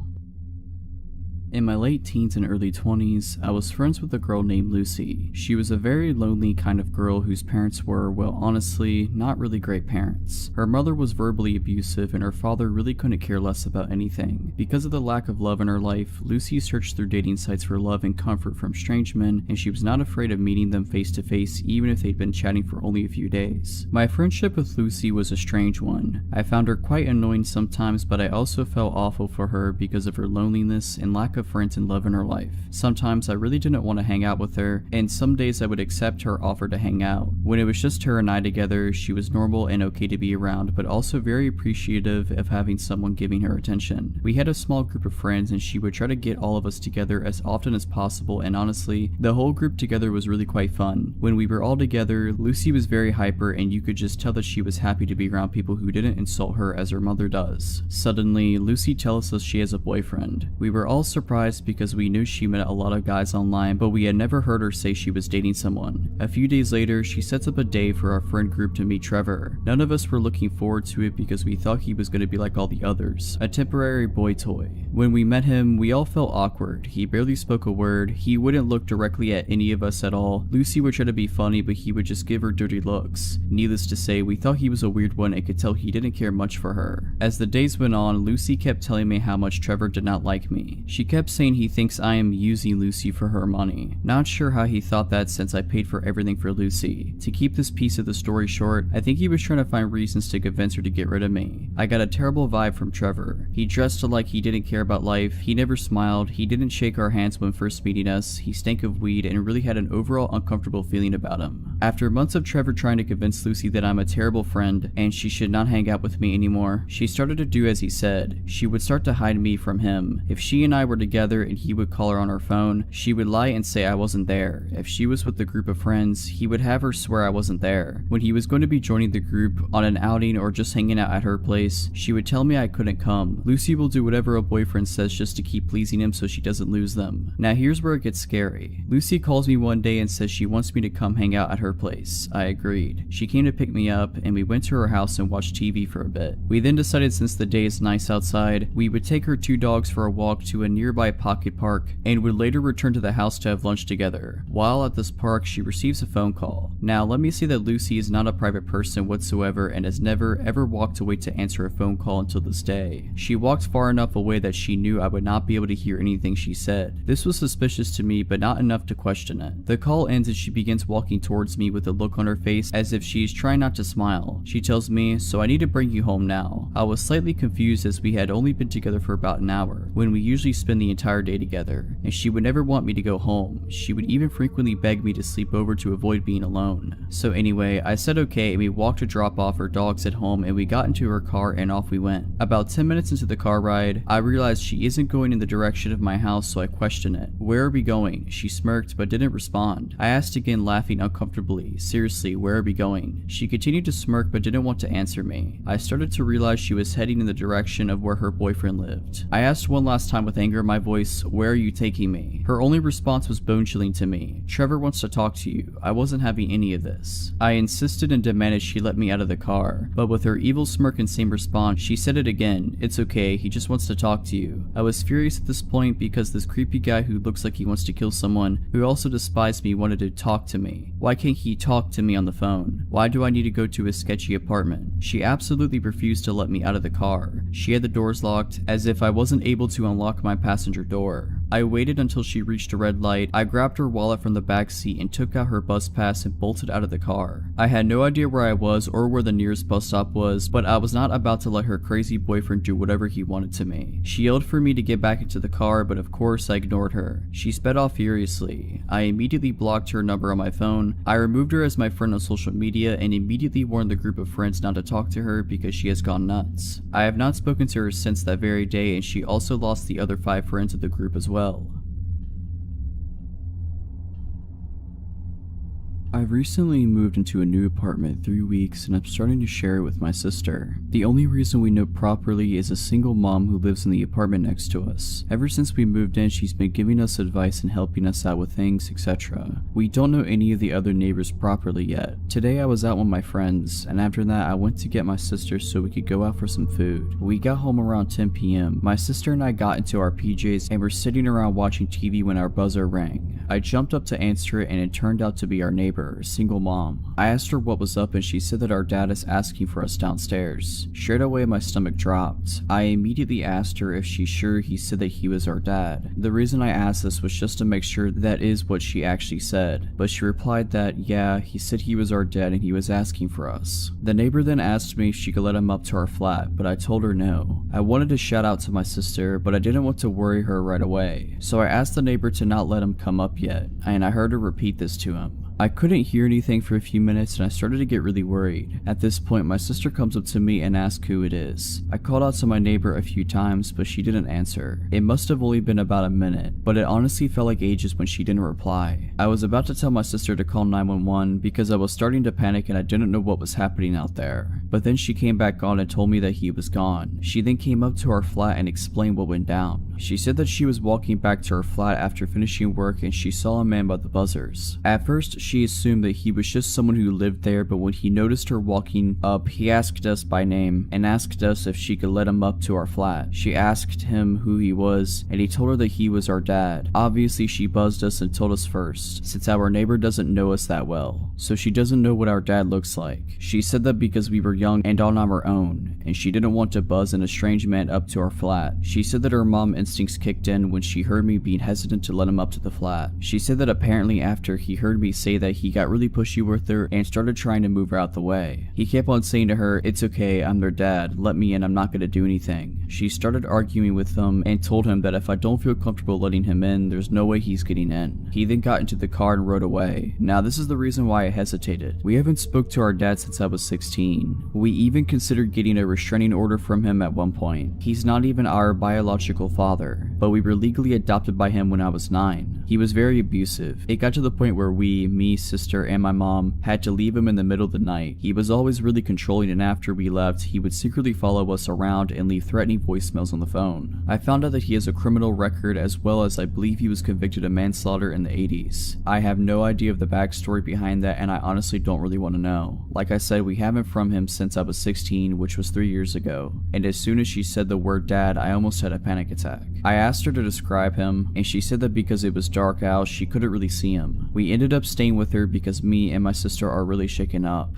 In my late teens and early 20s, I was friends with a girl named Lucy. She was a very lonely kind of girl whose parents were, well, honestly, not really great parents. Her mother was verbally abusive and her father really couldn't care less about anything. Because of the lack of love in her life, Lucy searched through dating sites for love and comfort from strange men, and she was not afraid of meeting them face to face even if they'd been chatting for only a few days. My friendship with Lucy was a strange one. I found her quite annoying sometimes, but I also felt awful for her because of her loneliness and lack of friends and love in her life. Sometimes I really didn't want to hang out with her, and some days I would accept her offer to hang out. When it was just her and I together, she was normal and okay to be around, but also very appreciative of having someone giving her attention. We had a small group of friends and she would try to get all of us together as often as possible, and honestly, the whole group together was really quite fun. When we were all together, Lucy was very hyper and you could just tell that she was happy to be around people who didn't insult her as her mother does. Suddenly, Lucy tells us she has a boyfriend. We were all surprised because we knew she met a lot of guys online, but we had never heard her say she was dating someone. A few days later, she sets up a day for our friend group to meet Trevor. None of us were looking forward to it because we thought he was going to be like all the others, a temporary boy toy. When we met him, we all felt awkward. He barely spoke a word, he wouldn't look directly at any of us at all. Lucy would try to be funny, but he would just give her dirty looks. Needless to say, we thought he was a weird one and could tell he didn't care much for her. As the days went on, Lucy kept telling me how much Trevor did not like me. She kept saying he thinks I am using Lucy for her money. Not sure how he thought that since I paid for everything for Lucy. To keep this piece of the story short, I think he was trying to find reasons to convince her to get rid of me. I got a terrible vibe from Trevor. He dressed like he didn't care about life, he never smiled, he didn't shake our hands when first meeting us, he stank of weed and really had an overall uncomfortable feeling about him. After months of Trevor trying to convince Lucy that I'm a terrible friend and she should not hang out with me anymore, she started to do as he said. She would start to hide me from him. If she and I were together and he would call her on her phone, she would lie and say I wasn't there. If she was with a group of friends, he would have her swear I wasn't there. When he was going to be joining the group on an outing or just hanging out at her place, she would tell me I couldn't come. Lucy will do whatever a boyfriend says just to keep pleasing him so she doesn't lose them. Now here's where it gets scary. Lucy calls me one day and says she wants me to come hang out at her place. I agreed. She came to pick me up and we went to her house and watched TV for a bit. We then decided since the day is nice outside, we would take her two dogs for a walk to a nearby pocket park and would later return to the house to have lunch together. While at this park, she receives a phone call. Now let me say that Lucy is not a private person whatsoever and has never ever walked away to answer a phone call until this day. She walked far enough away that she knew I would not be able to hear anything she said. This was suspicious to me, but not enough to question it. The call ends and she begins walking towards me with a look on her face as if she is trying not to smile. She tells me, "So I need to bring you home now." I was slightly confused as we had only been together for about an hour, when we usually spend the entire day together, and she would never want me to go home. She would even frequently beg me to sleep over to avoid being alone. So anyway, I said okay and we walked to drop off her dogs at home and we got into her car and off we went. About 10 minutes into the car ride, I realized she isn't going in the direction of my house, so I questioned it. "Where are we going?" She smirked but didn't respond. I asked again, laughing uncomfortably. "Seriously, where are we going?" She continued to smirk but didn't want to answer me. I started to realize she was heading in the direction of where her boyfriend lived. I asked one last time with anger in my voice, "Where are you taking me?" Her only response was bone-chilling to me. "Trevor wants to talk to you." I wasn't having any of this. I insisted and demanded she let me out of the car, but with her evil smirk and same response, she said it again. "It's okay, he just wants to talk to you." I was furious at this point because this creepy guy who looks like he wants to kill someone, who also despised me, wanted to talk to me. Why can't he talk to me on the phone? Why do I need to go to his sketchy apartment? She absolutely refused to let me out of the car. She had the doors locked, as if I wasn't able to unlock my passenger door. I waited until she reached a red light. I grabbed her wallet from the back seat and took out her bus pass and bolted out of the car. I had no idea where I was or where the nearest bus stop was, but I was not about to let her crazy boyfriend do whatever he wanted to me. She yelled for me to get back into the car, but of course I ignored her. She sped off furiously. I immediately blocked her number on my phone. I removed her as my friend on social media and immediately warned the group of friends not to talk to her because she has gone nuts. I have not spoken to her since that very day, and she also lost the other 5 friends of the group as well. I've recently moved into a new apartment 3 weeks and I'm starting to share it with my sister. The only reason we know properly is a single mom who lives in the apartment next to us. Ever since we moved in, she's been giving us advice and helping us out with things, etc. We don't know any of the other neighbors properly yet. Today I was out with my friends, and after that I went to get my sister so we could go out for some food. We got home around 10 p.m. My sister and I got into our PJs and were sitting around watching TV when our buzzer rang. I jumped up to answer it and it turned out to be our neighbor, a single mom. I asked her what was up and she said that our dad is asking for us downstairs. Straight away my stomach dropped. I immediately asked her if she's sure he said that he was our dad. The reason I asked this was just to make sure that is what she actually said, but she replied that yeah, he said he was our dad and he was asking for us. The neighbor then asked me if she could let him up to our flat, but I told her no. I wanted to shout out to my sister, but I didn't want to worry her right away, so I asked the neighbor to not let him come up yet, and I heard her repeat this to him. I couldn't hear anything for a few minutes and I started to get really worried. At this point, my sister comes up to me and asks who it is. I called out to my neighbor a few times, but she didn't answer. It must have only been about a minute, but it honestly felt like ages when she didn't reply. I was about to tell my sister to call 911 because I was starting to panic and I didn't know what was happening out there. But then she came back on and told me that he was gone. She then came up to our flat and explained what went down. She said that she was walking back to her flat after finishing work and she saw a man by the buzzers. At first, she assumed that he was just someone who lived there, but when he noticed her walking up, he asked us by name and asked us if she could let him up to our flat. She asked him who he was, and he told her that he was our dad. Obviously, she buzzed us and told us first, since our neighbor doesn't know us that well, so she doesn't know what our dad looks like. She said that because we were young and on our own, and she didn't want to buzz an estranged man up to our flat. She said that her mom instincts kicked in when she heard me being hesitant to let him up to the flat. She said that apparently after he heard me say that he got really pushy with her and started trying to move her out the way. He kept on saying to her, "It's okay, I'm their dad, let me in, I'm not gonna do anything." She started arguing with him and told him that if I don't feel comfortable letting him in, there's no way he's getting in. He then got into the car and rode away. Now this is the reason why I hesitated. We haven't spoke to our dad since I was 16. We even considered getting a restraining order from him at one point. He's not even our biological father, but we were legally adopted by him when I was 9. He was very abusive. It got to the point where me, sister, and my mom had to leave him in the middle of the night. He was always really controlling, and after we left, he would secretly follow us around and leave threatening voicemails on the phone. I found out that he has a criminal record, as well as I believe he was convicted of manslaughter in the 80s. I have no idea of the backstory behind that, and I honestly don't really want to know. Like I said, we haven't from him since I was 16, which was 3 years ago, and as soon as she said the word dad, I almost had a panic attack. I asked her to describe him, and she said that because it was dark out, she couldn't really see him. We ended up staying with her because me and my sister are really shaken up.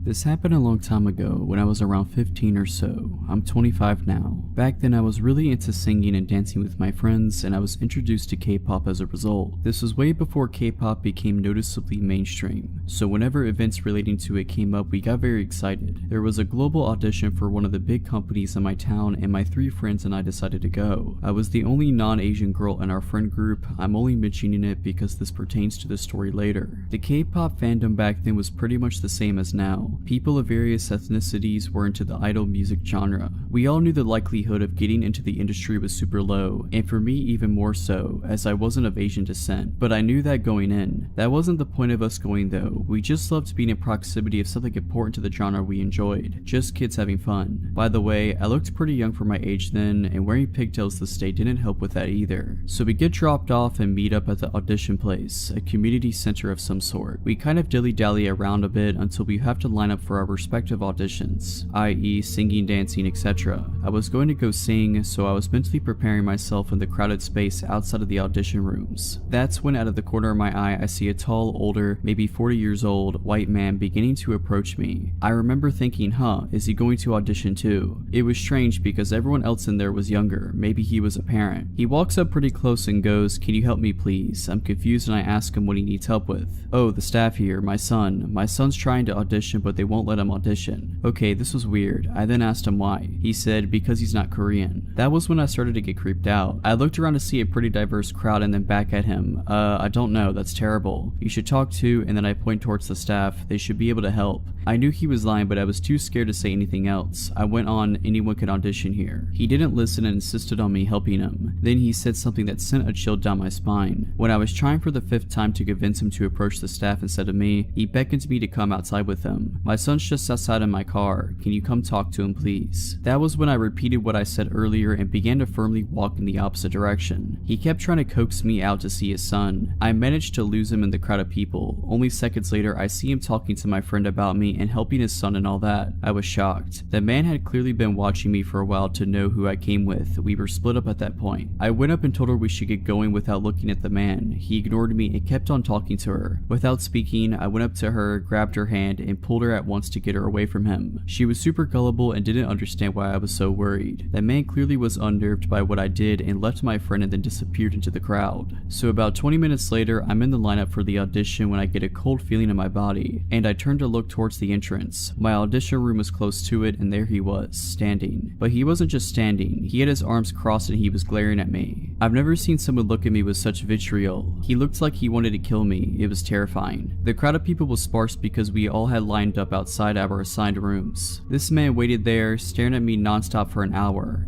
This happened a long time ago when I was around 15 or so. I'm 25 now. Back then I was really into singing and dancing with my friends, and I was introduced to K-pop as a result. This was way before K-pop became noticeably mainstream, so whenever events relating to it came up we got very excited. There was a global audition for one of the big companies in my town and my 3 friends and I decided to go. I was the only non-Asian girl in our friend group. I'm only mentioning it because this pertains to the story later. The K-pop fandom back then was pretty much the same as now. People of various ethnicities were into the idol music genre. We all knew the likelihood of getting into the industry was super low, and for me even more so, as I wasn't of Asian descent. But I knew that going in. That wasn't the point of us going though. We just loved being in proximity of something important to the genre we enjoyed. Just kids having fun. By the way, I looked pretty young for my age then, and wearing pigtails this day didn't help with that either. So we get dropped off and meet up at the audition place, a community center of some sort. We kind of dilly-dally around a bit until we have to line line up for our respective auditions, i.e. singing, dancing, etc. I was going to go sing, so I was mentally preparing myself in the crowded space outside of the audition rooms. That's when out of the corner of my eye I see a tall, older, maybe 40 years old, white man beginning to approach me. I remember thinking, is he going to audition too? It was strange because everyone else in there was younger, maybe he was a parent. He walks up pretty close and goes, "Can you help me please?" I'm confused and I ask him what he needs help with. "Oh, the staff here, my son's trying to audition but they won't let him audition." Okay, this was weird. I then asked him why. He said because he's not Korean. That was when I started to get creeped out. I looked around to see a pretty diverse crowd and then back at him. I don't know, that's terrible. You should talk to," and then I point towards the staff. "They should be able to help." I knew he was lying, but I was too scared to say anything else. I went on, "Anyone can audition here." He didn't listen and insisted on me helping him. Then he said something that sent a chill down my spine. When I was trying for the 5th time to convince him to approach the staff instead of me, he beckoned me to come outside with him. "My son's just outside in my car. Can you come talk to him, please?" That was when I repeated what I said earlier and began to firmly walk in the opposite direction. He kept trying to coax me out to see his son. I managed to lose him in the crowd of people. Only seconds later, I see him talking to my friend about me and helping his son and all that. I was shocked. The man had clearly been watching me for a while to know who I came with. We were split up at that point. I went up and told her we should get going without looking at the man. He ignored me and kept on talking to her. Without speaking, I went up to her, grabbed her hand, and pulled her at once to get her away from him. She was super gullible and didn't understand why I was so worried. The man clearly was unnerved by what I did and left my friend and then disappeared into the crowd. So about 20 minutes later, I'm in the lineup for the audition when I get a cold feeling in my body, and I turn to look towards the entrance. My audition room was close to it, and there he was, standing. But he wasn't just standing, he had his arms crossed and he was glaring at me. I've never seen someone look at me with such vitriol. He looked like he wanted to kill me. It was terrifying. The crowd of people was sparse because we all had lined up outside our assigned rooms. This man waited there, staring at me nonstop for an hour.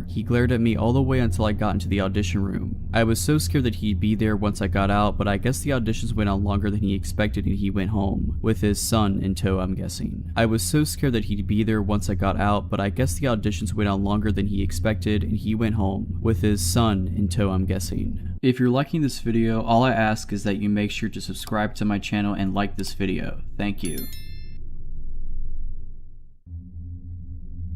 He glared at me all the way until I got into the audition room. I was so scared that he'd be there once I got out, but I guess the auditions went on longer than he expected and he went home, with his son in tow, I'm guessing. I was so scared that he'd be there once I got out, but I guess the auditions went on longer than he expected and he went home, with his son in tow, I'm guessing. If you're liking this video, all I ask is that you make sure to subscribe to my channel and like this video. Thank you.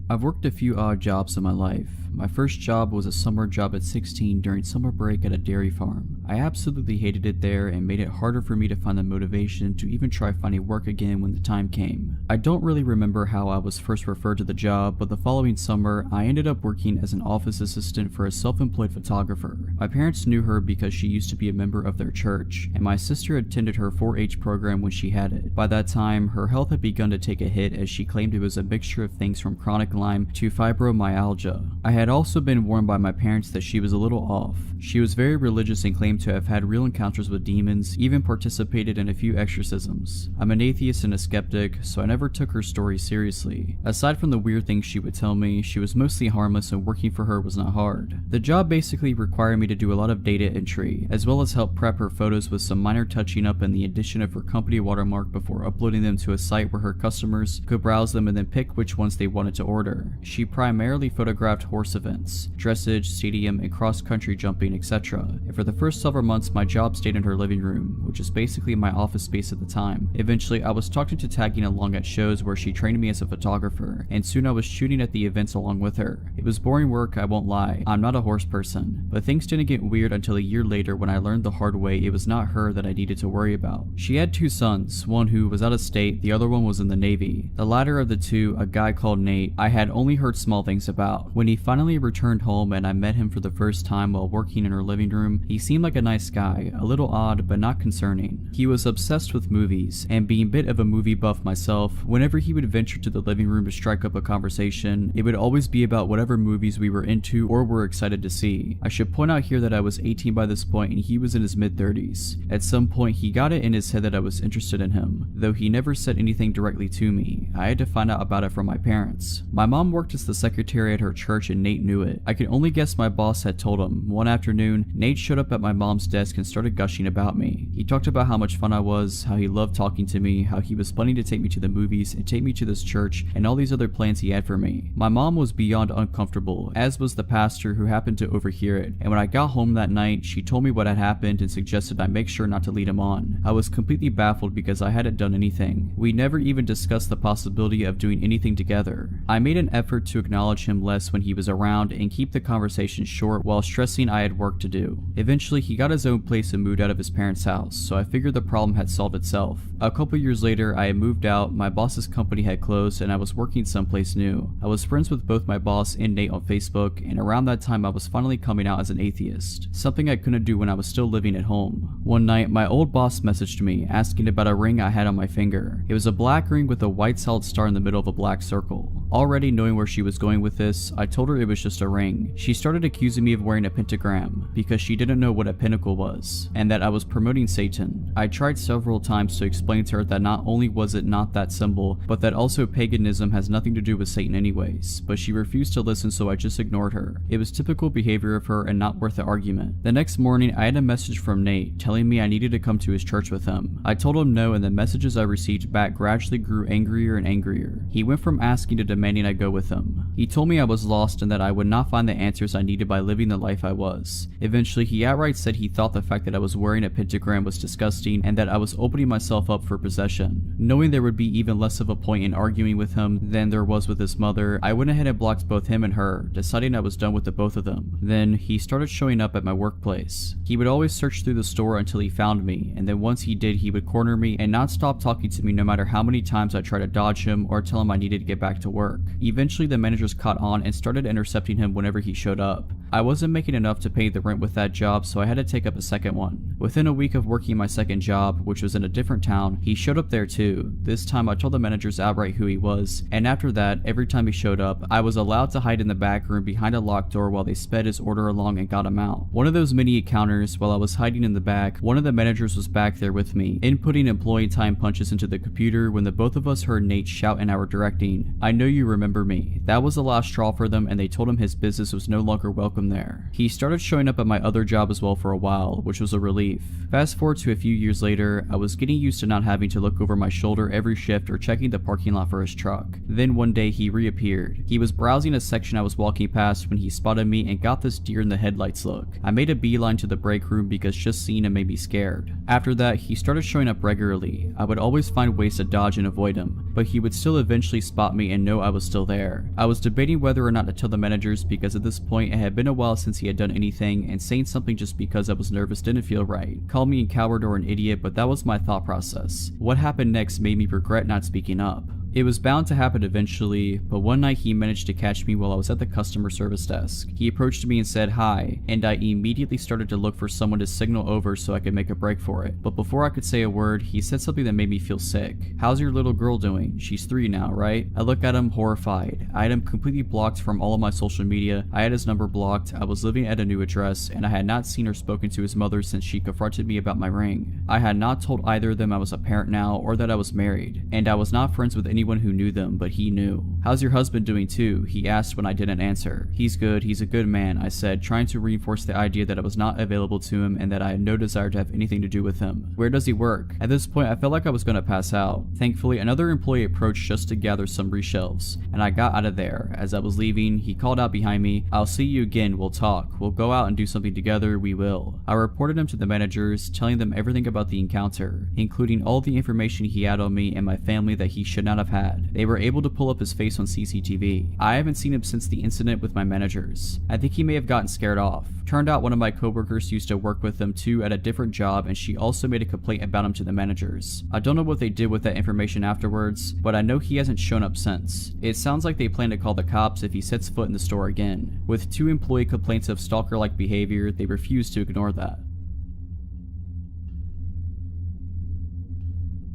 I've worked a few odd jobs in my life. My first job was a summer job at 16 during summer break at a dairy farm. I absolutely hated it there and made it harder for me to find the motivation to even try finding work again when the time came. I don't really remember how I was first referred to the job, but the following summer, I ended up working as an office assistant for a self-employed photographer. My parents knew her because she used to be a member of their church, and my sister attended her 4-H program when she had it. By that time, her health had begun to take a hit as she claimed it was a mixture of things from chronic Lyme to fibromyalgia. I had also been warned by my parents that she was a little off. She was very religious and claimed to have had real encounters with demons, even participated in a few exorcisms. I'm an atheist and a skeptic, so I never took her story seriously. Aside from the weird things she would tell me, she was mostly harmless and working for her was not hard. The job basically required me to do a lot of data entry, as well as help prep her photos with some minor touching up and the addition of her company watermark before uploading them to a site where her customers could browse them and then pick which ones they wanted to order. She primarily photographed horse events, dressage, stadium, and cross-country jumping, etc. And for the first several months, my job stayed in her living room, which is basically my office space at the time. Eventually, I was talked into tagging along at shows where she trained me as a photographer, and soon I was shooting at the events along with her. It was boring work, I won't lie. I'm not a horse person, but things didn't get weird until a year later when I learned the hard way it was not her that I needed to worry about. She had 2 sons, one who was out of state, the other one was in the Navy. The latter of the two, a guy called Nate, I had only heard small things about. When he finally returned home and I met him for the first time while working in her living room, he seemed like a nice guy, a little odd but not concerning. He was obsessed with movies, and being a bit of a movie buff myself, whenever he would venture to the living room to strike up a conversation, it would always be about whatever movies we were into or were excited to see. I should point out here that I was 18 by this point and he was in his mid-30s. At some point he got it in his head that I was interested in him, though he never said anything directly to me. I had to find out about it from my parents. My mom worked as the secretary at her church and Nate knew it. I could only guess my boss had told him. One afternoon, Nate showed up at my mom's desk and started gushing about me. He talked about how much fun I was, how he loved talking to me, how he was planning to take me to the movies and take me to this church, and all these other plans he had for me. My mom was beyond uncomfortable, as was the pastor who happened to overhear it, and when I got home that night, she told me what had happened and suggested I make sure not to lead him on. I was completely baffled because I hadn't done anything. We never even discussed the possibility of doing anything together. I made an effort to acknowledge him less when he was around and keep the conversation short while stressing I had work to do. Eventually, he got his own place and moved out of his parents' house, so I figured the problem had solved itself. A couple years later, I had moved out, my boss's company had closed, and I was working someplace new. I was friends with both my boss and Nate on Facebook, and around that time I was finally coming out as an atheist, something I couldn't do when I was still living at home. One night, my old boss messaged me, asking about a ring I had on my finger. It was a black ring with a white solid star in the middle of a black circle. Already knowing where she was going with this, I told her it was just a ring. She started accusing me of wearing a pentagram, because she didn't know what a pinnacle was, and that I was promoting Satan. I tried several times to explain to her that not only was it not that symbol, but that also paganism has nothing to do with Satan anyways, but she refused to listen, so I just ignored her. It was typical behavior of her and not worth the argument. The next morning, I had a message from Nate telling me I needed to come to his church with him. I told him no, and the messages I received back gradually grew angrier and angrier. He went from asking to demanding I go with him. He told me I was lost and that I would not find the answers I needed by living the life I was. Eventually, he outright said he thought the fact that I was wearing a pentagram was disgusting and that I was opening myself up for possession. Knowing there would be even less of a point in arguing with him than there was with his mother, I went ahead and blocked both him and her, deciding I was done with the both of them. Then, he started showing up at my workplace. He would always search through the store until he found me, and then once he did, he would corner me and not stop talking to me no matter how many times I tried to dodge him or tell him I needed to get back to work. Eventually, the managers caught on and started intercepting him whenever he showed up. I wasn't making enough to pay the rent with that job, so I had to take up a second one. Within a week of working my second job, which was in a different town, he showed up there too. This time I told the managers outright who he was, and after that, every time he showed up, I was allowed to hide in the back room behind a locked door while they sped his order along and got him out. One of those mini encounters, while I was hiding in the back, one of the managers was back there with me, inputting employee time punches into the computer when the both of us heard Nate shout in our directing, "I know you remember me." That was the last straw for them, and they told him his business was no longer welcome there. He started showing up at my other job as well for a while, which was a relief. Fast forward to a few years later, I was getting used to not having to look over my shoulder every shift or checking the parking lot for his truck. Then one day he reappeared. He was browsing a section I was walking past when he spotted me and got this deer in the headlights look. I made a beeline to the break room because just seeing him made me scared. After that, he started showing up regularly. I would always find ways to dodge and avoid him, but he would still eventually spot me and know I was still there. I was debating whether or not to tell the managers because at this point it had been a while since he had done anything, and saying something just because I was nervous didn't feel right. Call me a coward or an idiot, but that was my thought process. What happened next made me regret not speaking up. It was bound to happen eventually, but one night he managed to catch me while I was at the customer service desk. He approached me and said hi, and I immediately started to look for someone to signal over so I could make a break for it. But before I could say a word, he said something that made me feel sick. "How's your little girl doing? She's 3 now, right?" I looked at him horrified. I had him completely blocked from all of my social media, I had his number blocked, I was living at a new address, and I had not seen or spoken to his mother since she confronted me about my ring. I had not told either of them I was a parent now or that I was married, and I was not friends with anyone who knew them, but he knew. "How's your husband doing too?" he asked when I didn't answer. "He's good, he's a good man," I said, trying to reinforce the idea that I was not available to him and that I had no desire to have anything to do with him. "Where does he work?" At this point, I felt like I was going to pass out. Thankfully, another employee approached just to gather some reshelves, and I got out of there. As I was leaving, he called out behind me, "I'll see you again, we'll talk. We'll go out and do something together, we will." I reported him to the managers, telling them everything about the encounter, including all the information he had on me and my family that he should not have had. They were able to pull up his face on CCTV. I haven't seen him since the incident with my managers. I think he may have gotten scared off. Turned out one of my coworkers used to work with him too at a different job, and she also made a complaint about him to the managers. I don't know what they did with that information afterwards, but I know he hasn't shown up since. It sounds like they plan to call the cops if he sets foot in the store again. With 2 employee complaints of stalker-like behavior, they refuse to ignore that.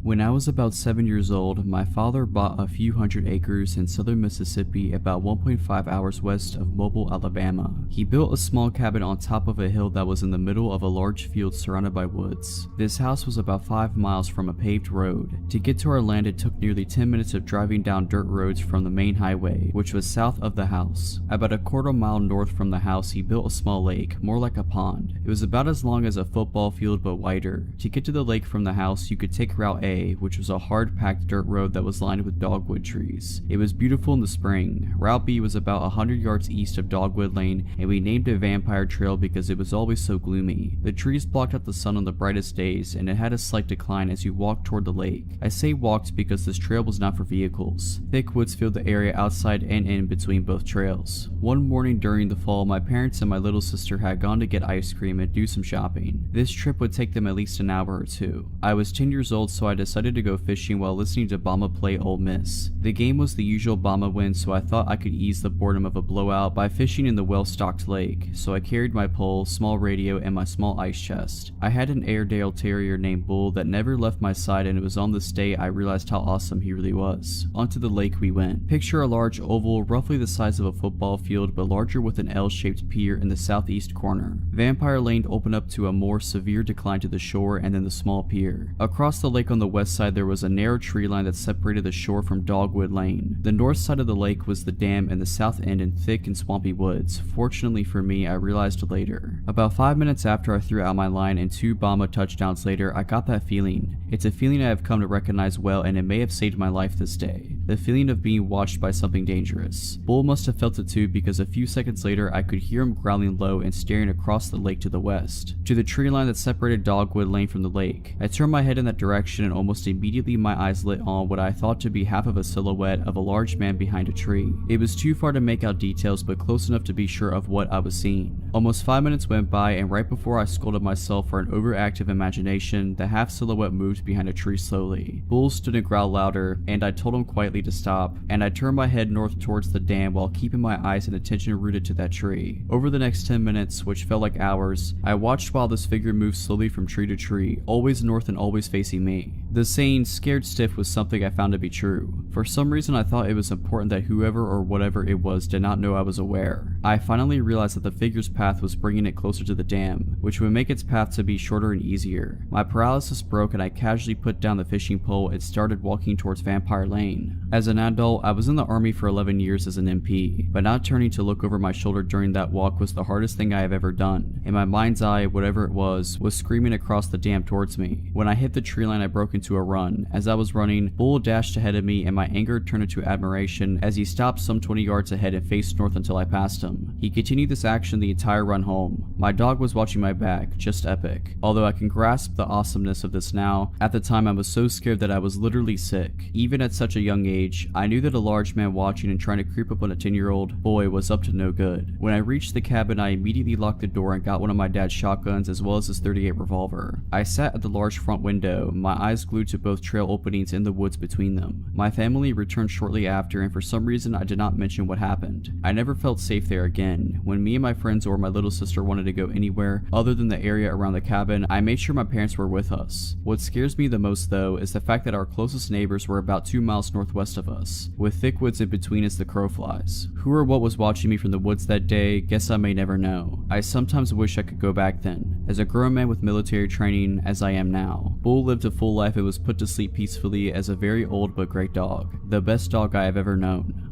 When I was about 7 years old, my father bought a few hundred acres in southern Mississippi about 1.5 hours west of Mobile, Alabama. He built a small cabin on top of a hill that was in the middle of a large field surrounded by woods. This house was about 5 miles from a paved road. To get to our land, it took nearly 10 minutes of driving down dirt roads from the main highway, which was south of the house. About a quarter mile north from the house, he built a small lake, more like a pond. It was about as long as a football field but wider. To get to the lake from the house, you could take Route A, which was a hard-packed dirt road that was lined with dogwood trees. It was beautiful in the spring. Route B was about 100 yards east of Dogwood Lane, and we named it Vampire Trail because it was always so gloomy. The trees blocked out the sun on the brightest days, and it had a slight decline as you walked toward the lake. I say walked because this trail was not for vehicles. Thick woods filled the area outside and in between both trails. One morning during the fall, my parents and my little sister had gone to get ice cream and do some shopping. This trip would take them at least an hour or two. I was 10 years old, so I decided to go fishing while listening to Bama play Ole Miss. The game was the usual Bama win, so I thought I could ease the boredom of a blowout by fishing in the well-stocked lake, so I carried my pole, small radio, and my small ice chest. I had an Airedale Terrier named Bull that never left my side, and it was on this day I realized how awesome he really was. Onto the lake we went. Picture a large oval, roughly the size of a football field, but larger with an L-shaped pier in the southeast corner. Vampire Lane opened up to a more severe decline to the shore and then the small pier. Across the lake on the west side there was a narrow tree line that separated the shore from Dogwood Lane. The north side of the lake was the dam and the south end in thick and swampy woods. Fortunately for me, I realized later. About 5 minutes after I threw out my line and 2 Bama touchdowns later, I got that feeling. It's a feeling I have come to recognize well, and it may have saved my life this day. The feeling of being watched by something dangerous. Bull must have felt it too, because a few seconds later I could hear him growling low and staring across the lake to the west, to the tree line that separated Dogwood Lane from the lake. I turned my head in that direction and almost immediately my eyes lit on what I thought to be half of a silhouette of a large man behind a tree. It was too far to make out details, but close enough to be sure of what I was seeing. Almost 5 minutes went by, and right before I scolded myself for an overactive imagination, the half silhouette moved behind a tree slowly. Bull stood and growled louder, and I told him quietly to stop, and I turned my head north towards the dam while keeping my eyes and attention rooted to that tree. Over the next 10 minutes, which felt like hours, I watched while this figure moved slowly from tree to tree, always north and always facing me. The saying, "scared stiff," was something I found to be true. For some reason I thought it was important that whoever or whatever it was did not know I was aware. I finally realized that the figure's path was bringing it closer to the dam, which would make its path to be shorter and easier. My paralysis broke and I casually put down the fishing pole and started walking towards Vampire Lane. As an adult, I was in the army for 11 years as an MP, but not turning to look over my shoulder during that walk was the hardest thing I have ever done. In my mind's eye, whatever it was screaming across the dam towards me. When I hit the tree line, I broke into a run. As I was running, Bull dashed ahead of me and my anger turned into admiration as he stopped some 20 yards ahead and faced north until I passed him. He continued this action the entire run home. My dog was watching my back, just epic. Although I can grasp the awesomeness of this now, at the time I was so scared that I was literally sick. Even at such a young age, I knew that a large man watching and trying to creep up on a 10-year-old boy was up to no good. When I reached the cabin, I immediately locked the door and got one of my dad's shotguns as well as his .38 revolver. I sat at the large front window, my eyes glued to both trail openings in the woods between them. My family returned shortly after, and for some reason I did not mention what happened. I never felt safe there again. When me and my friends or my little sister wanted to go anywhere other than the area around the cabin, I made sure my parents were with us. What scares me the most though is the fact that our closest neighbors were about 2 miles northwest of us, with thick woods in between as the crow flies. Who or what was watching me from the woods that day, guess I may never know. I sometimes wish I could go back then, as a grown man with military training as I am now. Bull lived a full life and was put to sleep peacefully as a very old but great dog. The best dog I have ever known.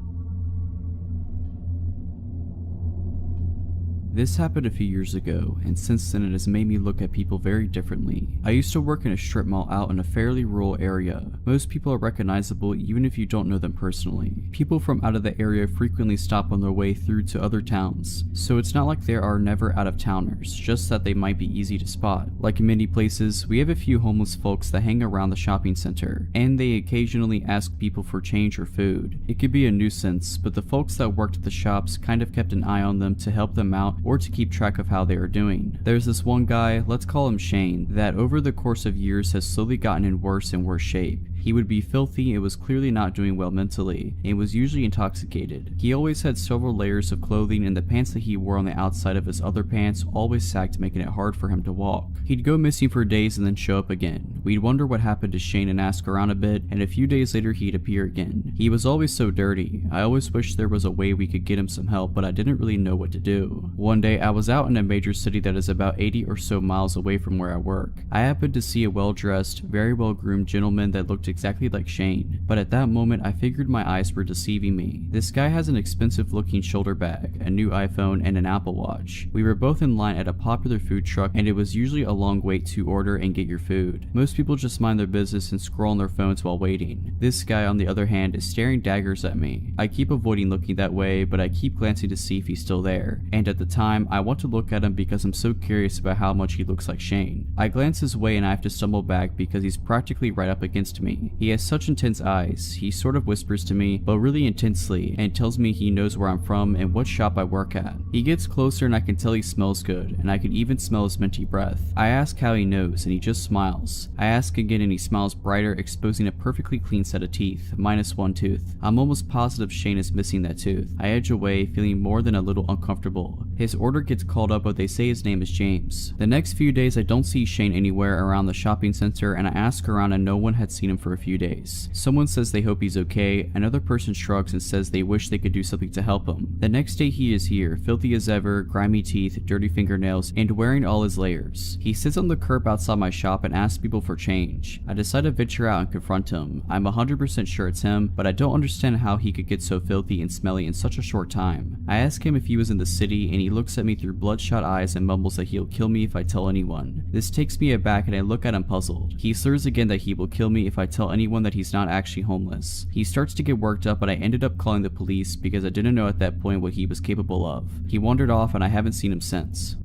This happened a few years ago, and since then it has made me look at people very differently. I used to work in a strip mall out in a fairly rural area. Most people are recognizable even if you don't know them personally. People from out of the area frequently stop on their way through to other towns, so it's not like there are never out-of-towners, just that they might be easy to spot. Like in many places, we have a few homeless folks that hang around the shopping center, and they occasionally ask people for change or food. It could be a nuisance, but the folks that worked at the shops kind of kept an eye on them to help them out or to keep track of how they are doing. There's this one guy, let's call him Shane, that over the course of years has slowly gotten in worse and worse shape. He He would be filthy and was clearly not doing well mentally, and was usually intoxicated. He always had several layers of clothing, and the pants that he wore on the outside of his other pants always sagged, making it hard for him to walk. He'd go missing for days and then show up again. We'd wonder what happened to Shane and ask around a bit, and a few days later he'd appear again. He was always so dirty. I always wished there was a way we could get him some help, but I didn't really know what to do. One day I was out in a major city that is about 80 or so miles away from where I work. I happened to see a well-dressed, very well-groomed gentleman that looked exactly like Shane, but at that moment I figured my eyes were deceiving me. This guy has an expensive-looking shoulder bag, a new iPhone, and an Apple Watch. We were both in line at a popular food truck, and it was usually a long wait to order and get your food. Most people just mind their business and scroll on their phones while waiting. This guy, on the other hand, is staring daggers at me. I keep avoiding looking that way, but I keep glancing to see if he's still there, and at the time I want to look at him because I'm so curious about how much he looks like Shane. I glance his way and I have to stumble back because he's practically right up against me. He has such intense eyes. He sort of whispers to me, but really intensely, and tells me he knows where I'm from and what shop I work at. He gets closer and I can tell he smells good, and I can even smell his minty breath. I ask how he knows and he just smiles. I ask again and he smiles brighter, exposing a perfectly clean set of teeth, minus one tooth. I'm almost positive Shane is missing that tooth. I edge away, feeling more than a little uncomfortable. His order gets called up, but they say his name is James. The next few days I don't see Shane anywhere around the shopping center, and I ask around and no one had seen him for a few days. Someone says they hope he's okay, another person shrugs and says they wish they could do something to help him. The next day he is here, filthy as ever, grimy teeth, dirty fingernails, and wearing all his layers. He sits on the curb outside my shop and asks people for change. I decide to venture out and confront him. I'm 100% sure it's him, but I don't understand how he could get so filthy and smelly in such a short time. I ask him if he was in the city, and he looks at me through bloodshot eyes and mumbles that he'll kill me if I tell anyone. This takes me aback and I look at him puzzled. He slurs again that he will kill me if I tell anyone that he's not actually homeless. He starts to get worked up, but I ended up calling the police because I didn't know at that point what he was capable of. He wandered off and I haven't seen him since.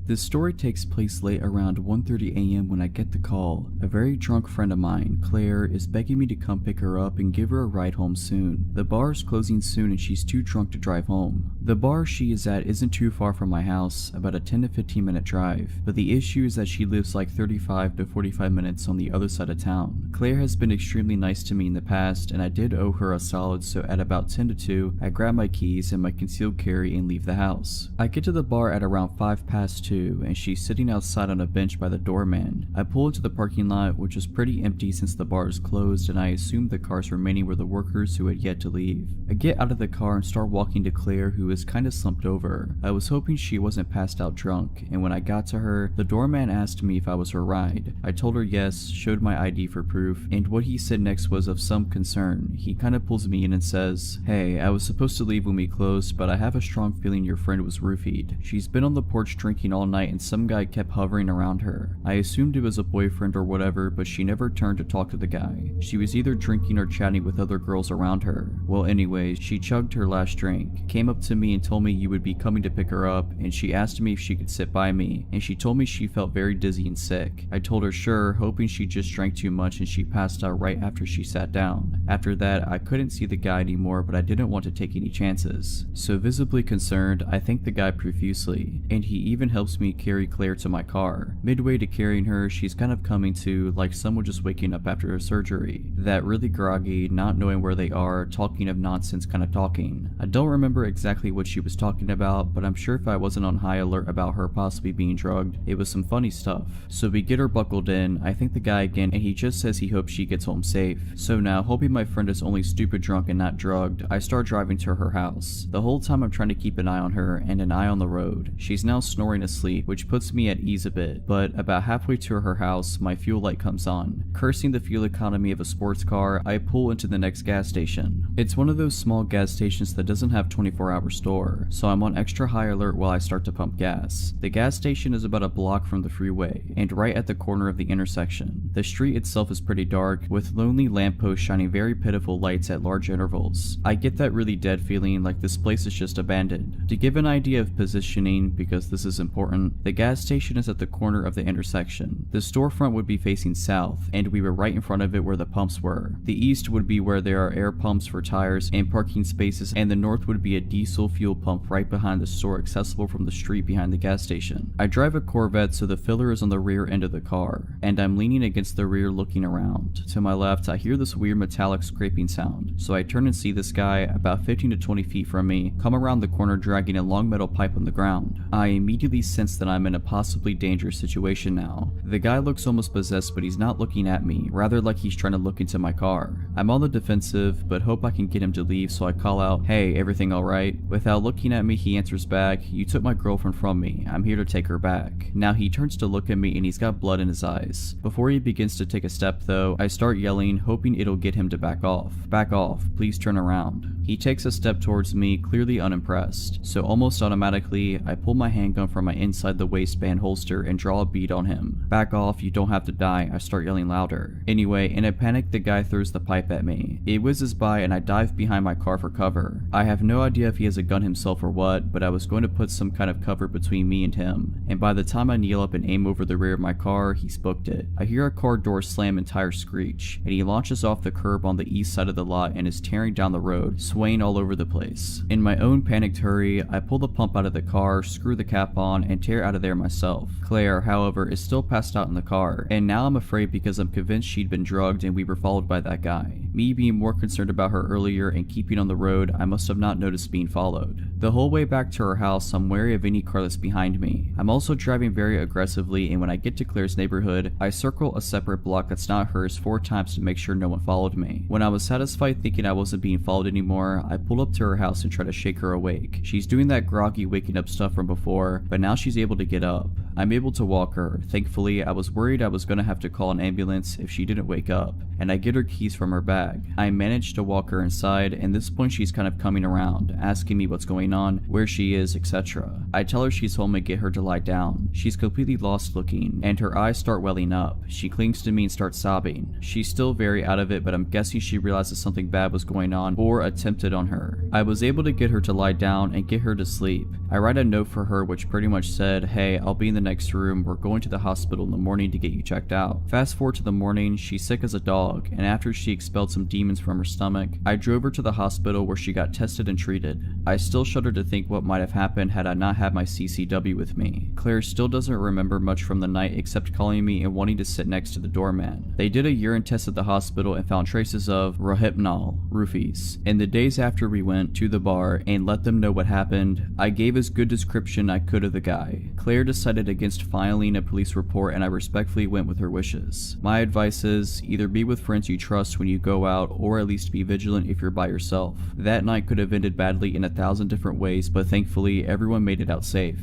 This story takes place late around 1:30 a.m. when I get the call. A very drunk friend of mine, Claire, is begging me to come pick her up and give her a ride home soon. The bar is closing soon and she's too drunk to drive home. The bar she is at isn't too far from my house, about a 10 to 15 minute drive, but the issue is that she lives like 35 to 45 minutes on the other side of town. Claire has been extremely nice to me in the past, and I did owe her a solid, so at about 10 to 2, I grab my keys and my concealed carry and leave the house. I get to the bar at around 5 past 2, and she's sitting outside on a bench by the doorman. I pull into the parking lot, which is pretty empty since the bar is closed, and I assume the cars remaining were the workers who had yet to leave. I get out of the car and start walking to Claire, who is kinda slumped over. I was hoping she wasn't passed out drunk, and when I got to her, the doorman asked me if I was her ride. I told her yes, showed my ID for proof, and what he said next was of some concern. He kinda pulls me in and says, "Hey, I was supposed to leave when we closed, but I have a strong feeling your friend was roofied. She's been on the porch drinking all night and some guy kept hovering around her. I assumed it was a boyfriend or whatever, but she never turned to talk to the guy. She was either drinking or chatting with other girls around her. Well, anyways, she chugged her last drink, came up to me and told me you would be coming to pick her up, and she asked me if she could sit by me, and she told me she felt very dizzy and sick. I told her sure, hoping she just drank too much, and she passed out right after she sat down. After that, I couldn't see the guy anymore, but I didn't want to take any chances. So visibly concerned, I thank the guy profusely, and he even helps me carry Claire to my car. Midway to carrying her, she's kind of coming to, like someone just waking up after a surgery. That really groggy, not knowing where they are, talking of nonsense kind of talking. I don't remember exactly what she was talking about, but I'm sure if I wasn't on high alert about her possibly being drugged, it was some funny stuff. So we get her buckled in, I thank the guy again, and he just says he hopes she gets home safe. So now, hoping my friend is only stupid drunk and not drugged, I start driving to her house. The whole time I'm trying to keep an eye on her and an eye on the road. She's now snoring asleep, which puts me at ease a bit, but about halfway to her house, my fuel light comes on. Cursing the fuel economy of a sports car, I pull into the next gas station. It's one of those small gas stations that doesn't have 24-hour store, so I'm on extra high alert while I start to pump gas. The gas station is about a block from the freeway, and right at the corner of the intersection. The street itself is pretty dark, with lonely lampposts shining very pitiful lights at large intervals. I get that really dead feeling like this place is just abandoned. To give an idea of positioning, because this is important, important. The gas station is at the corner of the intersection. The storefront would be facing south, and we were right in front of it where the pumps were. The east would be where there are air pumps for tires and parking spaces, and the north would be a diesel fuel pump right behind the store, accessible from the street behind the gas station. I drive a Corvette, so the filler is on the rear end of the car, and I'm leaning against the rear looking around. To my left, I hear this weird metallic scraping sound, so I turn and see this guy about 15 to 20 feet from me come around the corner dragging a long metal pipe on the ground. I immediately sense that I'm in a possibly dangerous situation now. The guy looks almost possessed, but he's not looking at me, rather like he's trying to look into my car. I'm on the defensive, but hope I can get him to leave, so I call out, "Hey, everything alright?" Without looking at me, he answers back, "You took my girlfriend from me. I'm here to take her back." Now he turns to look at me and he's got blood in his eyes. Before he begins to take a step though, I start yelling, hoping it'll get him to back off. "Back off, please turn around." He takes a step towards me, clearly unimpressed, so almost automatically, I pull my handgun from my inside the waistband holster and draw a bead on him. "Back off, you don't have to die," I start yelling louder. Anyway, in a panic, the guy throws the pipe at me. It whizzes by and I dive behind my car for cover. I have no idea if he has a gun himself or what, but I was going to put some kind of cover between me and him, and by the time I kneel up and aim over the rear of my car, he's booked it. I hear a car door slam and tires screech, and he launches off the curb on the east side of the lot and is tearing down the road, swaying all over the place. In my own panicked hurry, I pull the pump out of the car, screw the cap on, and tear out of there myself. Claire, however, is still passed out in the car, and now I'm afraid because I'm convinced she'd been drugged and we were followed by that guy. Me being more concerned about her earlier and keeping on the road, I must have not noticed being followed. The whole way back to her house, I'm wary of any car that's behind me. I'm also driving very aggressively, and when I get to Claire's neighborhood, I circle a separate block that's not hers 4 times to make sure no one followed me. When I was satisfied thinking I wasn't being followed anymore, I pull up to her house and try to shake her awake. She's doing that groggy waking up stuff from before, but now she's able to get up. I'm able to walk her. Thankfully, I was worried I was gonna have to call an ambulance if she didn't wake up, and I get her keys from her bag. I managed to walk her inside, and at this point she's kind of coming around, asking me what's going on, where she is, etc. I tell her she's home and get her to lie down. She's completely lost looking, and her eyes start welling up. She clings to me and starts sobbing. She's still very out of it, but I'm guessing she realizes something bad was going on or attempted on her. I was able to get her to lie down and get her to sleep. I write a note for her which pretty much said, "Hey, I'll be in the next room. We're going to the hospital in the morning to get you checked out." Fast forward to the morning, she's sick as a dog, and after she expelled some demons from her stomach, I drove her to the hospital where she got tested and treated. I still shudder to think what might have happened had I not had my CCW with me. Claire still doesn't remember much from the night except calling me and wanting to sit next to the doorman. They did a urine test at the hospital and found traces of rohypnol, roofies. In the days after we went to the bar and let them know what happened, I gave as good description I could of the guy. Claire decided against filing a police report, and I respectfully went with her wishes. My advice is, either be with friends you trust when you go out, or at least be vigilant if you're by yourself. That night could have ended badly in 1,000 different ways, but thankfully everyone made it out safe.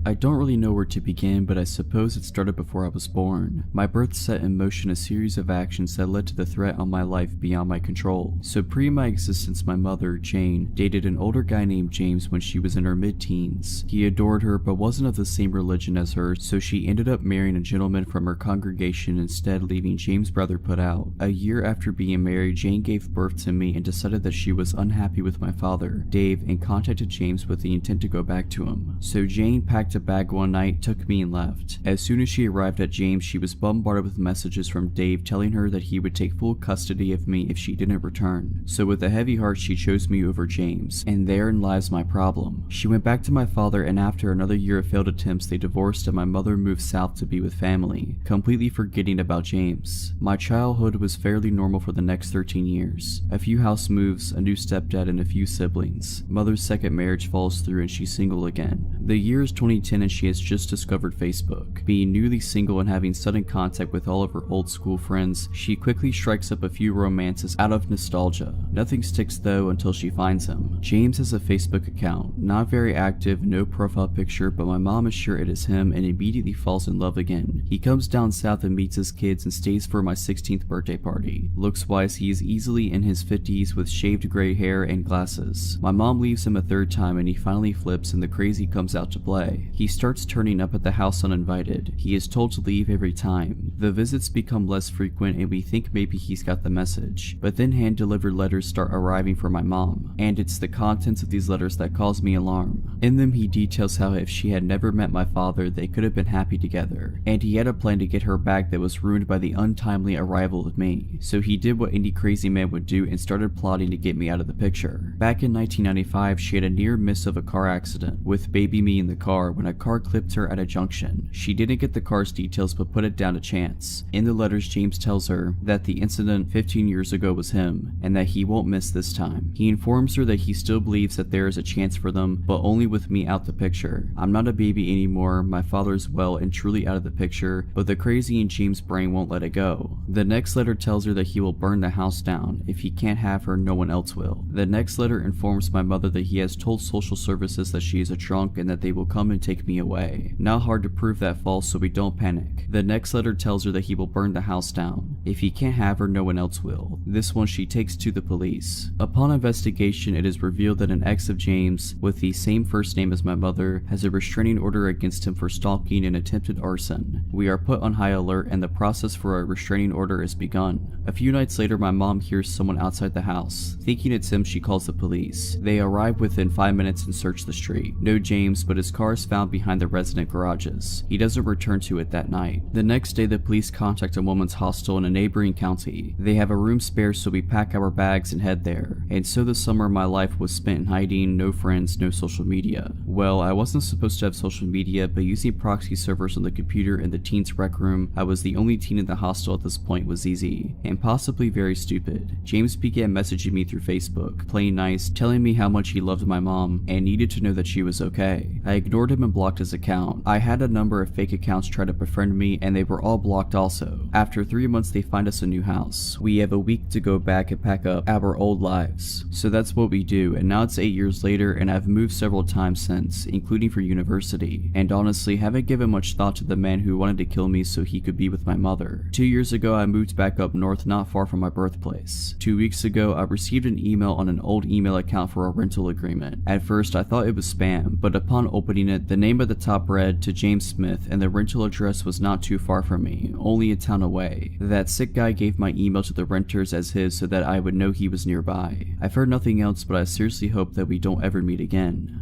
I don't really know where to begin, but I suppose it started before I was born. My birth set in motion a series of actions that led to the threat on my life beyond my control. So pre my existence, my mother, Jane, dated an older guy named James when she was in her mid-teens. He adored her but wasn't of the same religion as her, so she ended up marrying a gentleman from her congregation instead, leaving James' brother put out. A year after being married, Jane gave birth to me and decided that she was unhappy with my father, Dave, and contacted James with the intent to go back to him. So Jane packed a bag one night, took me, and left. As soon as she arrived at James, she was bombarded with messages from Dave telling her that he would take full custody of me if she didn't return. So with a heavy heart, she chose me over James, and therein lies my problem. She went back to my father, and after another year of failed attempts, they divorced and my mother moved south to be with family, completely forgetting about James. My childhood was fairly normal for the next 13 years. A few house moves, a new stepdad, and a few siblings. Mother's second marriage falls through and she's single again. The year is 2010 and she has just discovered Facebook. Being newly single and having sudden contact with all of her old school friends, she quickly strikes up a few romances out of nostalgia. Nothing sticks though until she finds him. James has a Facebook account, not very active, no profile picture, but my mom is sure it is him and immediately falls in love again. He comes down south and meets his kids and stays for my 16th birthday party. Looks wise, he is easily in his 50s with shaved gray hair and glasses. My mom leaves him a third time and he finally flips and the crazy comes out to play. He starts turning up at the house uninvited. He is told to leave every time. The visits become less frequent and we think maybe he's got the message. But then hand-delivered letters start arriving for my mom, and it's the contents of these letters that cause me alarm. In them he details how if she had never met my father, they could have been happy together, and he had a plan to get her back that was ruined by the untimely arrival of me. So he did what any crazy man would do and started plotting to get me out of the picture. Back in 1995, she had a near miss of a car accident with baby me in the car when a car clipped her at a junction. She didn't get the car's details but put it down to chance. In the letters, James tells her that the incident 15 years ago was him and that he won't miss this time. He informs her that he still believes that there is a chance for them, but only with me out the picture. I'm not a baby anymore, my father's well and truly out of the picture, but the crazy in James' brain won't let it go. The next letter tells her that he will burn the house down. If he can't have her, no one else will. The next letter informs my mother that he has told social services that she is a drunk and that they will come and take me away. Not hard to prove that false, so we don't panic. The next letter tells her that he will burn the house down. If he can't have her, no one else will. This one she takes to the police. Upon investigation, it is revealed that an ex of James, with the same first name as my mother, has a restraining order against him for stalking and attempted arson. We are put on high alert and the process for a restraining order is begun. A few nights later, my mom hears someone outside the house. Thinking it's him, she calls the police. They arrive within 5 minutes and search the street. No James, but his car is found behind the resident garages. He doesn't return to it that night. The next day, the police contact a woman's hostel in a neighboring county. They have a room spare, so we pack our bags and head there. And so the summer of my life was spent in hiding, no friends, no social media. Well, I wasn't supposed to have social media, but using proxy servers on the computer in the teens rec room, I was the only teen in the hostel at this point, was easy, and possibly very stupid. James began messaging me through Facebook, playing nice, telling me how much he loved my mom, and needed to know that she was okay. I ignored him and blocked his account. I had a number of fake accounts try to befriend me, and they were all blocked also. After 3 months, they find us a new house. We have a week to go back and pack up our old lives. So that's what we do, and now it's 8 years later, and I've moved several times since, including for university, and honestly haven't given much thought to the man who wanted to kill me so he could be with my mother. 2 years ago, I moved back up north not far from my birthplace. 2 weeks ago, I received an email on an old email account for a rental agreement. At first, I thought it was spam, but upon opening it, the name at the top read to James Smith, and the rental address was not too far from me, only a town away. That sick guy gave my email to the renters as his so that I would know he was nearby. I've heard nothing else, but I seriously hope that we don't ever meet again.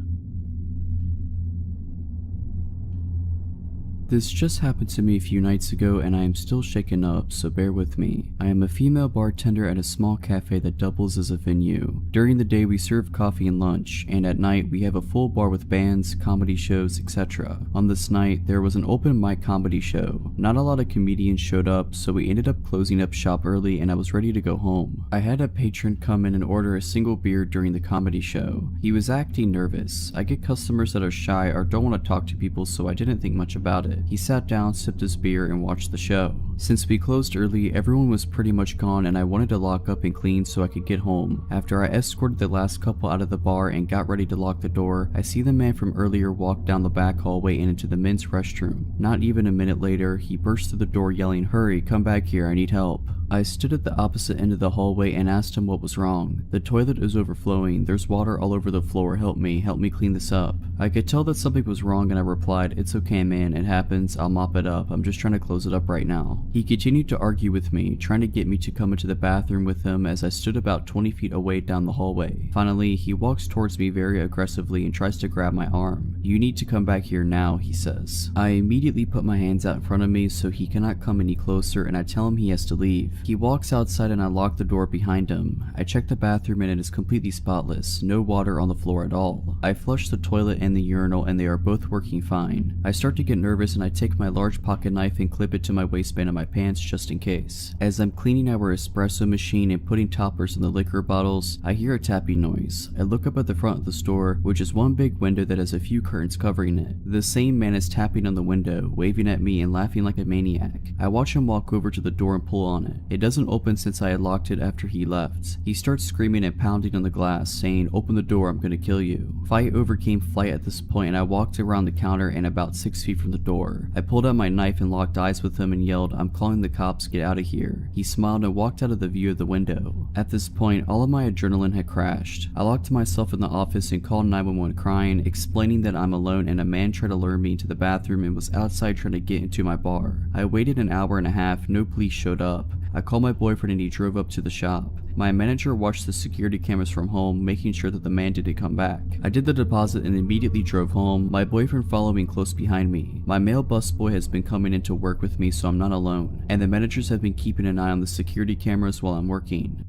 This just happened to me a few nights ago and I am still shaken up, so bear with me. I am a female bartender at a small cafe that doubles as a venue. During the day we serve coffee and lunch, and at night we have a full bar with bands, comedy shows, etc. On this night, there was an open mic comedy show. Not a lot of comedians showed up, so we ended up closing up shop early and I was ready to go home. I had a patron come in and order a single beer during the comedy show. He was acting nervous. I get customers that are shy or don't want to talk to people, so I didn't think much about it. He sat down, sipped his beer, and watched the show. Since we closed early, everyone was pretty much gone and I wanted to lock up and clean so I could get home. After I escorted the last couple out of the bar and got ready to lock the door, I see the man from earlier walk down the back hallway and into the men's restroom. Not even a minute later, he burst through the door yelling, "Hurry, come back here, I need help." I stood at the opposite end of the hallway and asked him what was wrong. "The toilet is overflowing, there's water all over the floor, help me clean this up." I could tell that something was wrong and I replied, "It's okay man, it happens, I'll mop it up, I'm just trying to close it up right now." He continued to argue with me, trying to get me to come into the bathroom with him as I stood about 20 feet away down the hallway. Finally, he walks towards me very aggressively and tries to grab my arm. "You need to come back here now," he says. I immediately put my hands out in front of me so he cannot come any closer and I tell him he has to leave. He walks outside and I lock the door behind him. I check the bathroom and it is completely spotless, no water on the floor at all. I flush the toilet and the urinal and they are both working fine. I start to get nervous and I take my large pocket knife and clip it to my waistband of my pants just in case. As I'm cleaning our espresso machine and putting toppers in the liquor bottles, I hear a tapping noise. I look up at the front of the store, which is one big window that has a few curtains covering it. The same man is tapping on the window, waving at me and laughing like a maniac. I watch him walk over to the door and pull on it. It doesn't open since I had locked it after he left. He starts screaming and pounding on the glass, saying, "Open the door, I'm gonna kill you." Fight overcame flight at this point, and I walked around the counter and about 6 feet from the door. I pulled out my knife and locked eyes with him and yelled, "I'm calling the cops, get out of here." He smiled and walked out of the view of the window. At this point, all of my adrenaline had crashed. I locked myself in the office and called 911 crying, explaining that I'm alone and a man tried to lure me into the bathroom and was outside trying to get into my bar. I waited an hour and a half, no police showed up. I called my boyfriend and he drove up to the shop. My manager watched the security cameras from home, making sure that the man didn't come back. I did the deposit and immediately drove home, my boyfriend following close behind me. My male busboy has been coming in to work with me, so I'm not alone, and the managers have been keeping an eye on the security cameras while I'm working.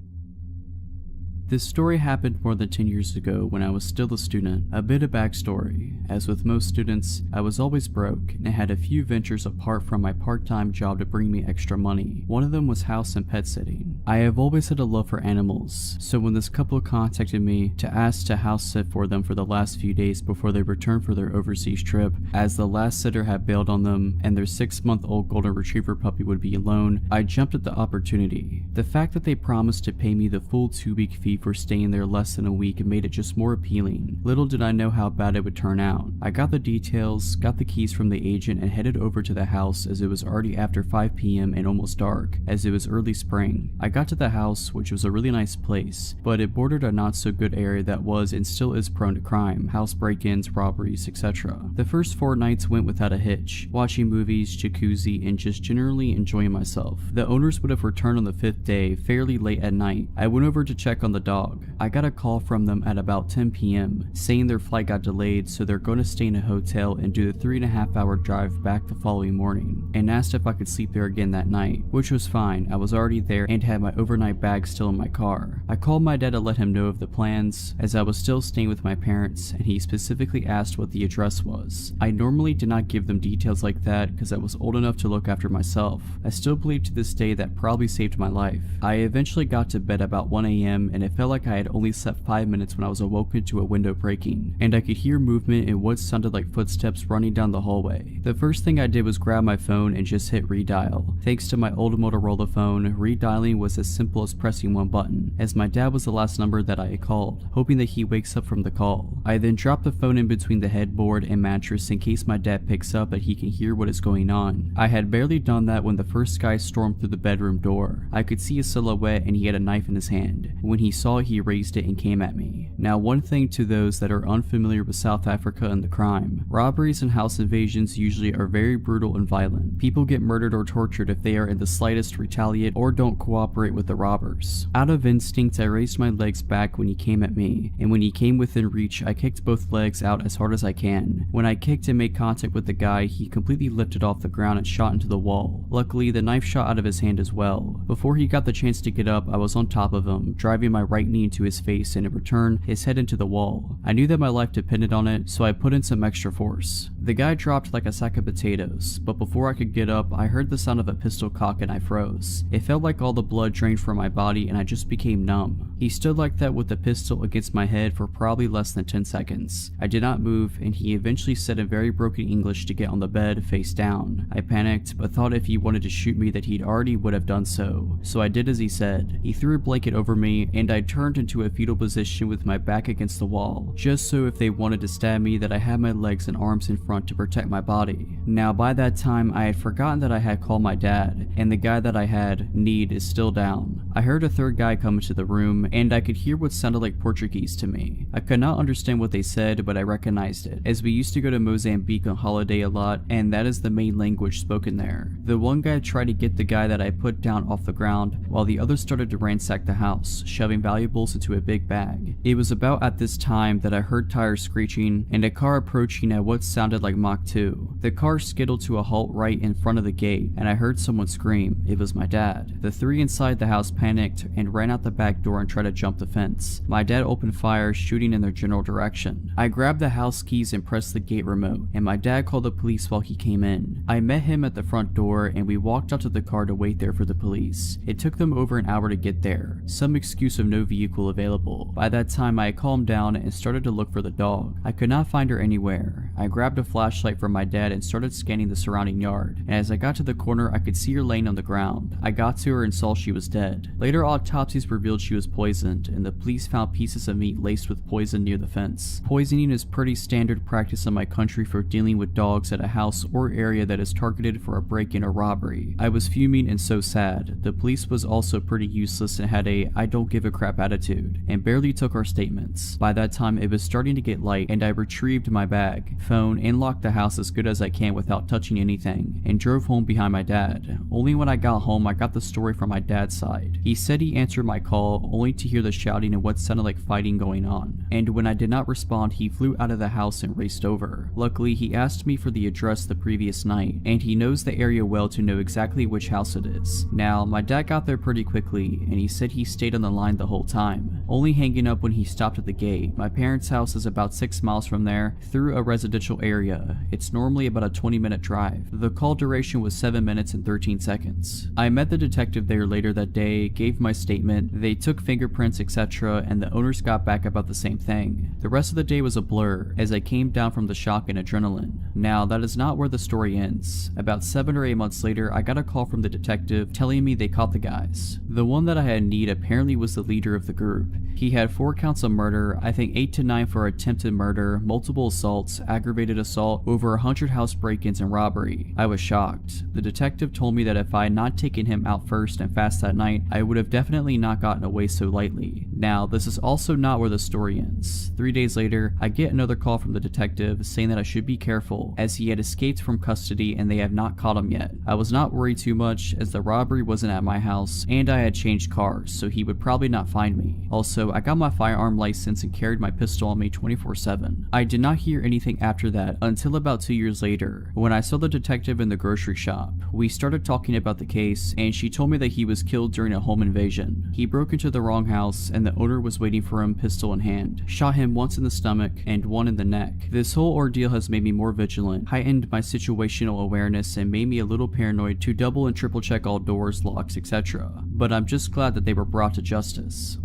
This story happened more than 10 years ago when I was still a student. A bit of backstory. As with most students, I was always broke and had a few ventures apart from my part-time job to bring me extra money. One of them was house and pet sitting. I have always had a love for animals, so when this couple contacted me to ask to house sit for them for the last few days before they returned for their overseas trip, as the last sitter had bailed on them and their 6-month-old golden retriever puppy would be alone, I jumped at the opportunity. The fact that they promised to pay me the full 2-week fee for staying there less than a week made it just more appealing. Little did I know how bad it would turn out. I got the details, got the keys from the agent, and headed over to the house as it was already after 5 p.m. and almost dark, as it was early spring. I got to the house, which was a really nice place, but it bordered a not so good area that was and still is prone to crime, house break-ins, robberies, etc. The first 4 nights went without a hitch, watching movies, jacuzzi, and just generally enjoying myself. The owners would have returned on the 5th day, fairly late at night. I went over to check on the dog. I got a call from them at about 10 p.m. saying their flight got delayed, so they're going to stay in a hotel and do the 3.5-hour drive back the following morning, and asked if I could sleep there again that night, which was fine. I was already there and had my overnight bag still in my car. I called my dad to let him know of the plans, as I was still staying with my parents, and he specifically asked what the address was. I normally did not give them details like that because I was old enough to look after myself. I still believe to this day that probably saved my life. I eventually got to bed about 1 a.m. and it felt like I had only slept 5 minutes when I was awoken to a window breaking, and I could hear movement and what sounded like footsteps running down the hallway. The first thing I did was grab my phone and just hit redial. Thanks to my old Motorola phone, redialing was as simple as pressing one button, as my dad was the last number that I had called, hoping that he wakes up from the call. I then dropped the phone in between the headboard and mattress in case my dad picks up that he can hear what is going on. I had barely done that when the first guy stormed through the bedroom door. I could see a silhouette and he had a knife in his hand. When he saw it, he raised it and came at me. Now, one thing to those that are unfamiliar with South Africa and the crime, robberies and house invasions usually are very brutal and violent. People get murdered or tortured if they are in the slightest retaliate or don't cooperate with the robbers. Out of instinct, I raised my legs back when he came at me, and when he came within reach, I kicked both legs out as hard as I can. When I kicked and made contact with the guy, he completely lifted off the ground and shot into the wall. Luckily, the knife shot out of his hand as well. Before he got the chance to get up, I was on top of him, driving my right knee into his face and in return, his head into the wall. I knew that my life depended on it, so I put in some extra force. The guy dropped like a sack of potatoes, but before I could get up, I heard the sound of a pistol cock and I froze. It felt like all the blood drained from my body and I just became numb. He stood like that with the pistol against my head for probably less than 10 seconds. I did not move, and he eventually said in very broken English to get on the bed, face down. I panicked, but thought if he wanted to shoot me that he'd already would have done so I did as he said. He threw a blanket over me, and I turned into a fetal position with my back against the wall, just so if they wanted to stab me that I had my legs and arms in front to protect my body. Now by that time, I had forgotten that I had called my dad, and the guy that I had need is still down. I heard a third guy come into the room, and I could hear what sounded like Portuguese to me. I could not understand what they said, but I recognized it, as we used to go to Mozambique on holiday a lot, and that is the main language spoken there. The one guy tried to get the guy that I put down off the ground, while the other started to ransack the house, shoving valuables into a big bag. It was about at this time that I heard tires screeching and a car approaching at what sounded like Mach 2. The car skittled to a halt right in front of the gate, and I heard someone scream. It was my dad. The three inside the house panicked and ran out the back door and tried to jump the fence. My dad opened fire, shooting in their general direction. I grabbed the house keys and pressed the gate remote, and my dad called the police while he came in. I met him at the front door and we walked out to the car to wait there for the police. It took them over an hour to get there, some excuse of no vehicle available. By that time I had calmed down and started to look for the dog. I could not find her anywhere. I grabbed a flashlight from my dad and started scanning the surrounding yard, and as I got to the corner I could see her laying on the ground. I got to her and saw she was dead. Later autopsies revealed she was poisoned, and the police found pieces of meat laced with poison near the fence. Poisoning is pretty standard practice in my country for dealing with dogs at a house or area that is targeted for a break-in or robbery. I was fuming and so sad. The police was also pretty useless and had a I don't give a crap attitude, and barely took our statements. By that time it was starting to get light, and I retrieved my bag, phone, and locked the house as good as I can without touching anything, and drove home behind my dad. Only when I got home I got the story from my dad's side. He said he answered my call only to hear the shouting and what sounded like fighting going on, and when I did not respond he flew out of the house and raced over. Luckily he asked me for the address the previous night, and he knows the area well to know exactly which house it is. Now my dad got there pretty quickly, and he said he stayed on the line the whole time, only hanging up when he stopped at the gate. My parents' house is about 6 miles from there, through a residential area. It's normally about a 20-minute drive. The call duration was 7 minutes and 13 seconds. I met the detective there later that day, gave my statement, they took fingerprints etc, and the owners got back about the same thing. The rest of the day was a blur as I came down from the shock and adrenaline. Now that is not where the story ends. About 7 or 8 months later I got a call from the detective telling me they caught the guys. The one that I had need apparently was the leader of the group. He had 4 counts of murder, I think 8 to 9 for attempted murder, multiple assaults, aggravated assault, over 100 house break-ins and robbery. I was shocked. The detective told me that if I had not taken him out first and fast that night, I would have definitely not gotten away so lightly. Now, this is also not where the story ends. 3 days later, I get another call from the detective saying that I should be careful as he had escaped from custody and they have not caught him yet. I was not worried too much as the robbery wasn't at my house and I had changed cars, so he would probably not find me. Also, I got my firearm license and carried my pistol on me 24/7. I did not hear anything after that until about 2 years later when I saw the detective in the grocery shop. We started talking about the case and she told me that he was killed during a home invasion. He broke into the wrong house and the owner was waiting for him, pistol in hand. Shot him once in the stomach and one in the neck. This whole ordeal has made me more vigilant, heightened my situational awareness, and made me a little paranoid to double and triple check all doors, locks, etc. But I'm just glad that they were brought to justice.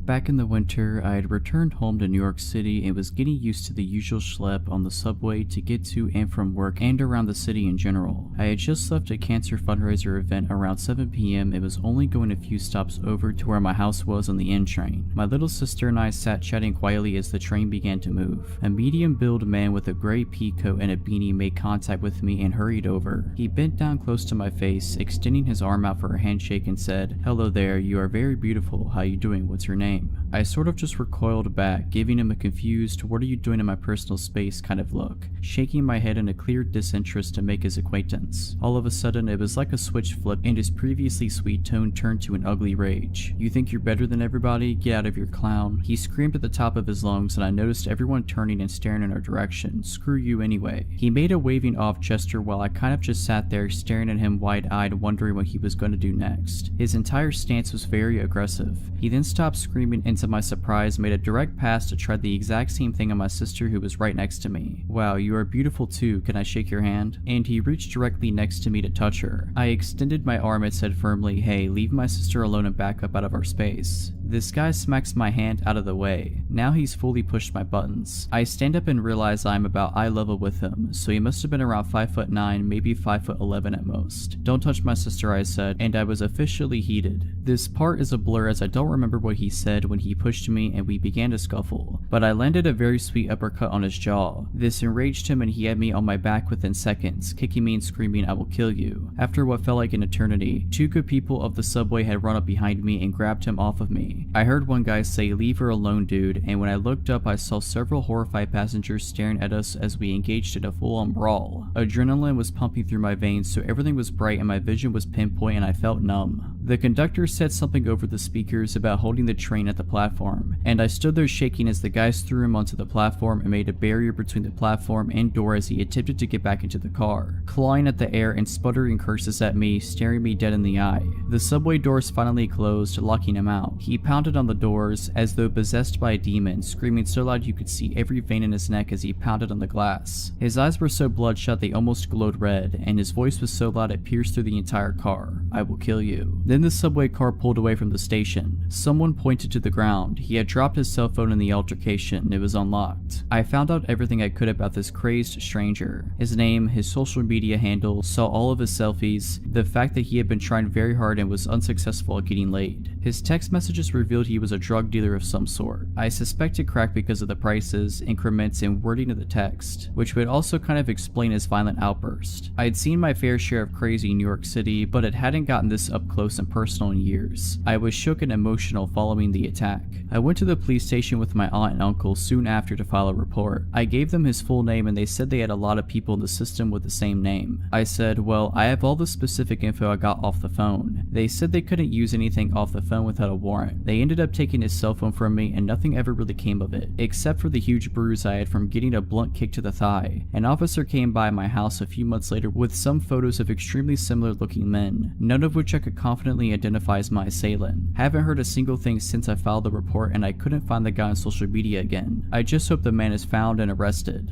Back in the winter, I had returned home to New York City and was getting used to the usual schlep on the subway to get to and from work and around the city in general. I had just left a cancer fundraiser event around 7 PM and was only going a few stops over to where my house was on the N train. My little sister and I sat chatting quietly as the train began to move. A medium-built man with a gray pea coat and a beanie made contact with me and hurried over. He bent down close to my face, extending his arm out for a handshake and said, "Hello there, you are very beautiful. How you doing? What's your name?" I sort of just recoiled back, giving him a confused, "what are you doing in my personal space" kind of look, shaking my head in a clear disinterest to make his acquaintance. All of a sudden, it was like a switch flipped and his previously sweet tone turned to an ugly rage. "You think you're better than everybody? Get out of here, clown." He screamed at the top of his lungs and I noticed everyone turning and staring in our direction. "Screw you anyway." He made a waving off gesture while I kind of just sat there staring at him wide-eyed, wondering what he was going to do next. His entire stance was very aggressive. He then stopped screaming and to my surprise made a direct pass to try the exact same thing on my sister who was right next to me. "Wow, you are beautiful too, can I shake your hand?" And he reached directly next to me to touch her. I extended my arm and said firmly, "Hey, leave my sister alone and back up out of our space." This guy smacks my hand out of the way. Now he's fully pushed my buttons. I stand up and realize I'm about eye level with him, so he must have been around 5'9", maybe 5'11" at most. "Don't touch my sister," I said, and I was officially heated. This part is a blur as I don't remember what he said when he pushed me and we began to scuffle, but I landed a very sweet uppercut on his jaw. This enraged him and he had me on my back within seconds, kicking me and screaming, "I will kill you." After what felt like an eternity, 2 good people of the subway had run up behind me and grabbed him off of me. I heard one guy say, "Leave her alone, dude," and when I looked up I saw several horrified passengers staring at us as we engaged in a full-on brawl. Adrenaline was pumping through my veins, so everything was bright and my vision was pinpoint and I felt numb. The conductor said something over the speakers about holding the train at the platform, and I stood there shaking as the guys threw him onto the platform and made a barrier between the platform and door as he attempted to get back into the car, clawing at the air and sputtering curses at me, staring me dead in the eye. The subway doors finally closed, locking him out. He pounded on the doors as though possessed by a demon, screaming so loud you could see every vein in his neck as he pounded on the glass. His eyes were so bloodshot they almost glowed red, and his voice was so loud it pierced through the entire car. "I will kill you." Then the subway car pulled away from the station. Someone pointed to the ground. He had dropped his cell phone in the altercation. It was unlocked. I found out everything I could about this crazed stranger. His name, his social media handle, saw all of his selfies, the fact that he had been trying very hard and was unsuccessful at getting laid. His text messages revealed he was a drug dealer of some sort. I suspected crack because of the prices, increments, and wording of the text, which would also kind of explain his violent outburst. I had seen my fair share of crazy in New York City, but it hadn't gotten this up close and personal in years. I was shook and emotional following the attack. I went to the police station with my aunt and uncle soon after to file a report. I gave them his full name and they said they had a lot of people in the system with the same name. I said, well, I have all the specific info I got off the phone. They said they couldn't use anything off the phone without a warrant. They ended up taking his cell phone from me and nothing ever really came of it, except for the huge bruise I had from getting a blunt kick to the thigh. An officer came by my house a few months later with some photos of extremely similar looking men, none of which I could confidently identify as my assailant. Haven't heard a single thing since I filed the report and I couldn't find the guy on social media again. I just hope the man is found and arrested.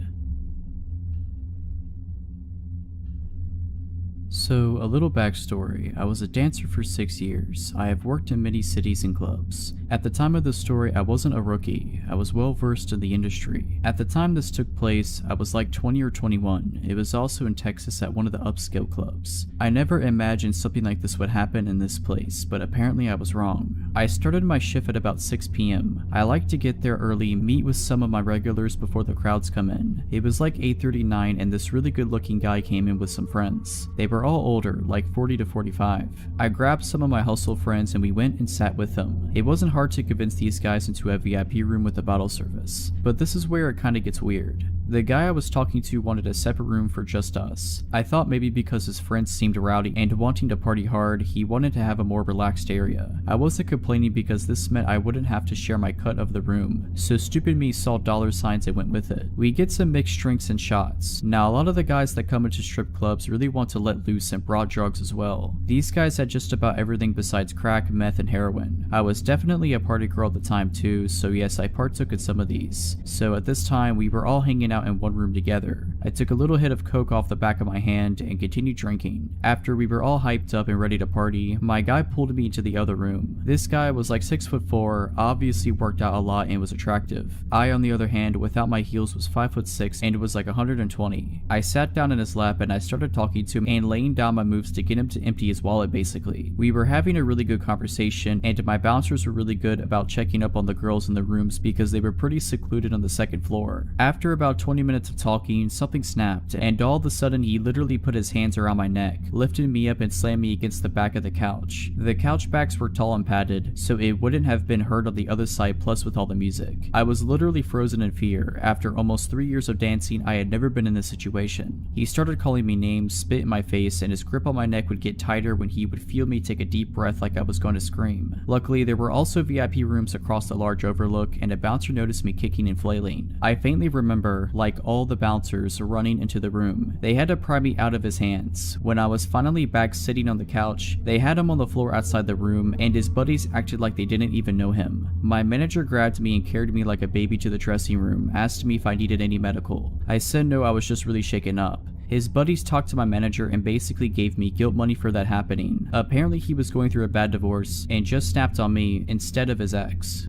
So, a little backstory. I was a dancer for 6 years. I have worked in many cities and clubs. At the time of the story, I wasn't a rookie. I was well versed in the industry. At the time this took place, I was like 20 or 21. It was also in Texas at one of the upscale clubs. I never imagined something like this would happen in this place, but apparently I was wrong. I started my shift at about 6 p.m. I like to get there early, meet with some of my regulars before the crowds come in. It was like 8:39 and this really good looking guy came in with some friends. They were all older, like 40 to 45. I grabbed some of my hustle friends and we went and sat with them. It wasn't hard to convince these guys into a VIP room with a bottle service. But this is where it kinda gets weird. The guy I was talking to wanted a separate room for just us. I thought maybe because his friends seemed rowdy and wanting to party hard, he wanted to have a more relaxed area. I wasn't complaining because this meant I wouldn't have to share my cut of the room, so stupid me saw dollar signs and went with it. We get some mixed drinks and shots. Now a lot of the guys that come into strip clubs really want to let loose and brought drugs as well. These guys had just about everything besides crack, meth, and heroin. I was definitely a party girl at the time too, so yes, I partook in some of these. So at this time, we were all hanging out in one room together. I took a little hit of coke off the back of my hand and continued drinking. After we were all hyped up and ready to party, my guy pulled me into the other room. This guy was like 6'4", obviously worked out a lot and was attractive. I, on the other hand, without my heels was 5'6" and was like 120. I sat down in his lap and I started talking to him and laying down my moves to get him to empty his wallet basically. We were having a really good conversation and my bouncers were really good about checking up on the girls in the rooms because they were pretty secluded on the second floor. After about 20 minutes of talking, something snapped and all of a sudden he literally put his hands around my neck, lifted me up and slammed me against the back of the couch. The couch backs were tall and padded, so it wouldn't have been heard on the other side plus with all the music. I was literally frozen in fear. After almost 3 years of dancing, I had never been in this situation. He started calling me names, spit in my face, and his grip on my neck would get tighter when he would feel me take a deep breath like I was going to scream. Luckily, there were also VIP rooms across the large overlook and a bouncer noticed me kicking and flailing. I faintly remember, like all the bouncers, running into the room. They had to pry me out of his hands. When I was finally back sitting on the couch, they had him on the floor outside the room and his buddies acted like they didn't even know him. My manager grabbed me and carried me like a baby to the dressing room, asked me if I needed any medical. I said no, I was just really shaken up. His buddies talked to my manager and basically gave me guilt money for that happening. Apparently he was going through a bad divorce and just snapped on me instead of his ex.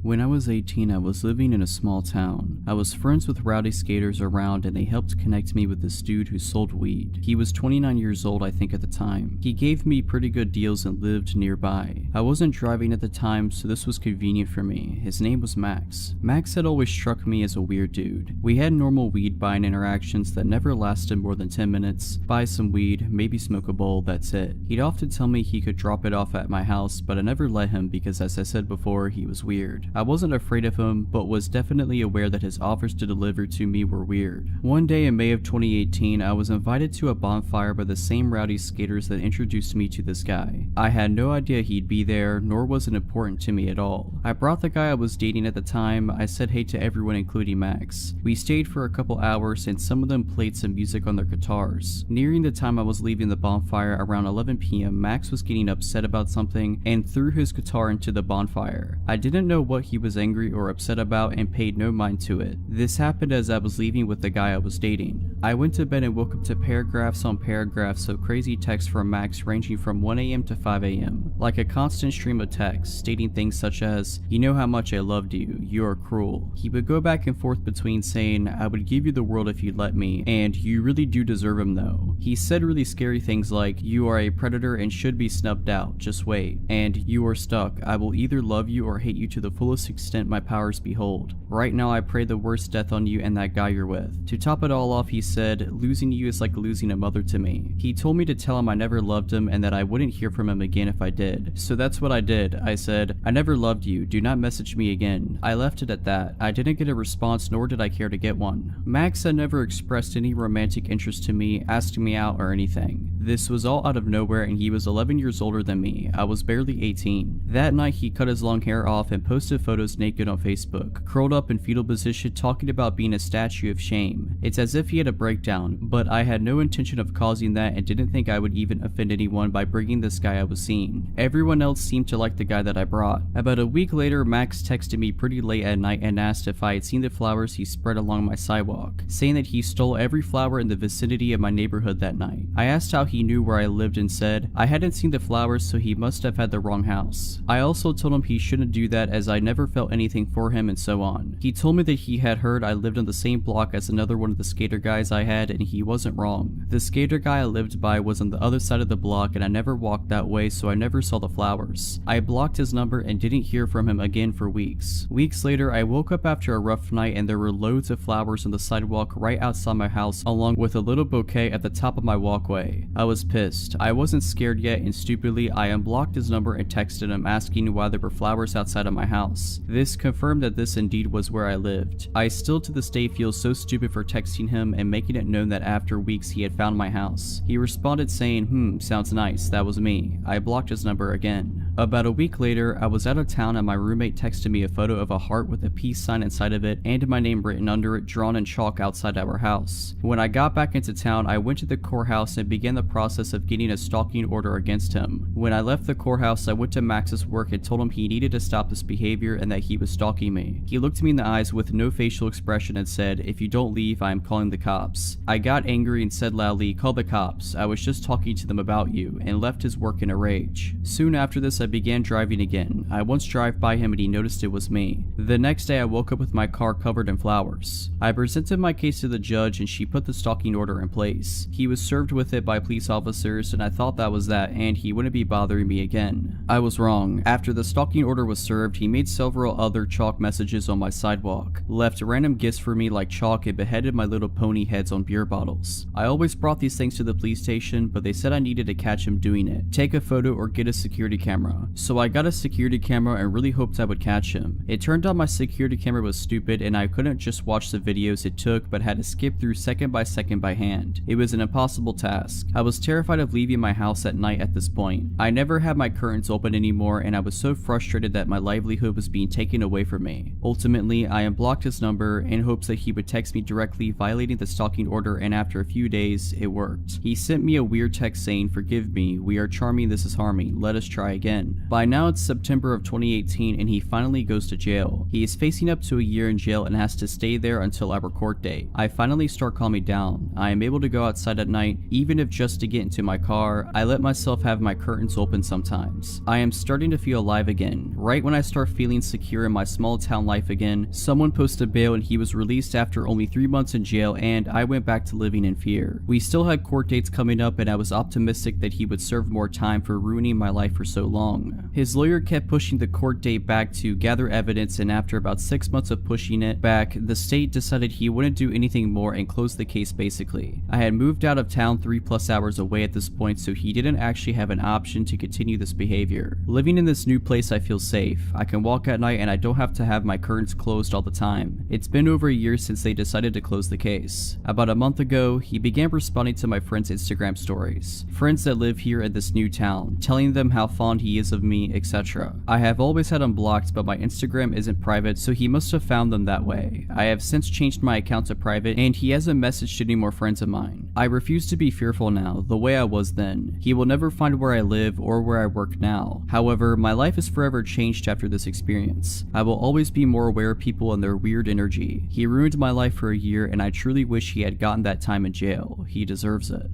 When I was 18, I was living in a small town. I was friends with rowdy skaters around and they helped connect me with this dude who sold weed. He was 29 years old I think at the time. He gave me pretty good deals and lived nearby. I wasn't driving at the time so this was convenient for me. His name was Max. Max had always struck me as a weird dude. We had normal weed buying interactions that never lasted more than 10 minutes. Buy some weed, maybe smoke a bowl, that's it. He'd often tell me he could drop it off at my house but I never let him because as I said before, he was weird. I wasn't afraid of him, but was definitely aware that his offers to deliver to me were weird. One day in May of 2018, I was invited to a bonfire by the same rowdy skaters that introduced me to this guy. I had no idea he'd be there, nor was it important to me at all. I brought the guy I was dating at the time. I said hey to everyone including Max. We stayed for a couple hours and some of them played some music on their guitars. Nearing the time I was leaving the bonfire around 11 p.m, Max was getting upset about something and threw his guitar into the bonfire. I didn't know what he was angry or upset about and paid no mind to it. This happened as I was leaving with the guy I was dating. I went to bed and woke up to paragraphs on paragraphs of crazy texts from Max ranging from 1 a.m. to 5 a.m. Like a constant stream of texts stating things such as, "You know how much I loved you, you are cruel." He would go back and forth between saying, "I would give you the world if you'd let me," and "You really do deserve him though." He said really scary things like, "You are a predator and should be snubbed out, just wait," and "You are stuck, I will either love you or hate you to the fullest extent my powers behold. Right now I pray the worst death on you and that guy you're with." To top it all off, he said, "Losing you is like losing a mother to me." He told me to tell him I never loved him and that I wouldn't hear from him again if I did. So that's what I did. I said, "I never loved you, do not message me again." I left it at that. I didn't get a response, nor did I care to get one. Max had never expressed any romantic interest to me, asking me out or anything. This was all out of nowhere and he was 11 years older than me. I was barely 18. That night he cut his long hair off and posted photos naked on Facebook, curled up in fetal position talking about being a statue of shame. It's as if he had a breakdown, but I had no intention of causing that and didn't think I would even offend anyone by bringing this guy I was seeing. Everyone else seemed to like the guy that I brought. About a week later, Max texted me pretty late at night and asked if I had seen the flowers he spread along my sidewalk, saying that he stole every flower in the vicinity of my neighborhood that night. I asked how he knew where I lived and said, I hadn't seen the flowers so he must have had the wrong house. I also told him he shouldn't do that as I never felt anything for him and so on. He told me that he had heard I lived on the same block as another one of the skater guys I had and he wasn't wrong. The skater guy I lived by was on the other side of the block and I never walked that way so I never saw the flowers. I blocked his number and didn't hear from him again for weeks. Weeks later, I woke up after a rough night and there were loads of flowers on the sidewalk right outside my house along with a little bouquet at the top of my walkway. I was pissed. I wasn't scared yet and stupidly I unblocked his number and texted him asking why there were flowers outside of my house. This confirmed that this indeed was where I lived. I still to this day feel so stupid for texting him and making it known that after weeks he had found my house. He responded saying, sounds nice, that was me. I blocked his number again. About a week later, I was out of town and my roommate texted me a photo of a heart with a peace sign inside of it and my name written under it drawn in chalk outside our house. When I got back into town, I went to the courthouse and began the process of getting a stalking order against him. When I left the courthouse, I went to Max's work and told him he needed to stop this behavior and that he was stalking me. He looked me in the eyes with no facial expression and said, if you don't leave, I am calling the cops. I got angry and said loudly, call the cops, I was just talking to them about you, and left his work in a rage. Soon after this, I began driving again. I once drove by him and he noticed it was me. The next day, I woke up with my car covered in flowers. I presented my case to the judge and she put the stalking order in place. He was served with it by police officers and I thought that was that and he wouldn't be bothering me again. I was wrong. After the stalking order was served, he made several other chalk messages on my sidewalk, left random gifts for me like chalk and beheaded my little pony heads on beer bottles. I always brought these things to the police station, but they said I needed to catch him doing it, take a photo or get a security camera. So I got a security camera and really hoped I would catch him. It turned out my security camera was stupid and I couldn't just watch the videos it took but had to skip through second by second by hand. It was an impossible task. I was terrified of leaving my house at night at this point. I never had my curtains open anymore and I was so frustrated that my livelihood was being taken away from me. Ultimately, I unblocked his number in hopes that he would text me directly violating the stalking order and after a few days, it worked. He sent me a weird text saying, forgive me, we are charming, this is harming, let us try again. By now it's September of 2018 and he finally goes to jail. He is facing up to a year in jail and has to stay there until our court date. I finally start calming down. I am able to go outside at night, even if just to get into my car. I let myself have my curtains open sometimes. I am starting to feel alive again. Right when I start feeling secure in my small town life again, someone posted bail and he was released after only 3 months in jail and I went back to living in fear. We still had court dates coming up and I was optimistic that he would serve more time for ruining my life for so long. long. His lawyer kept pushing the court date back to gather evidence, and after about 6 months of pushing it back, the state decided he wouldn't do anything more and closed the case basically. I had moved out of town 3+ hours away at this point, so he didn't actually have an option to continue this behavior. Living in this new place, I feel safe. I can walk at night and I don't have to have my curtains closed all the time. It's been over a year since they decided to close the case. About a month ago, he began responding to my friends' Instagram stories. Friends that live here in this new town, telling them how fond he is of me, etc. I have always had him blocked, but my Instagram isn't private, so he must have found them that way. I have since changed my account to private, and he hasn't messaged any more friends of mine. I refuse to be fearful now, the way I was then. He will never find where I live or where I work now. However, my life is forever changed after this experience. I will always be more aware of people and their weird energy. He ruined my life for a year, and I truly wish he had gotten that time in jail. He deserves it.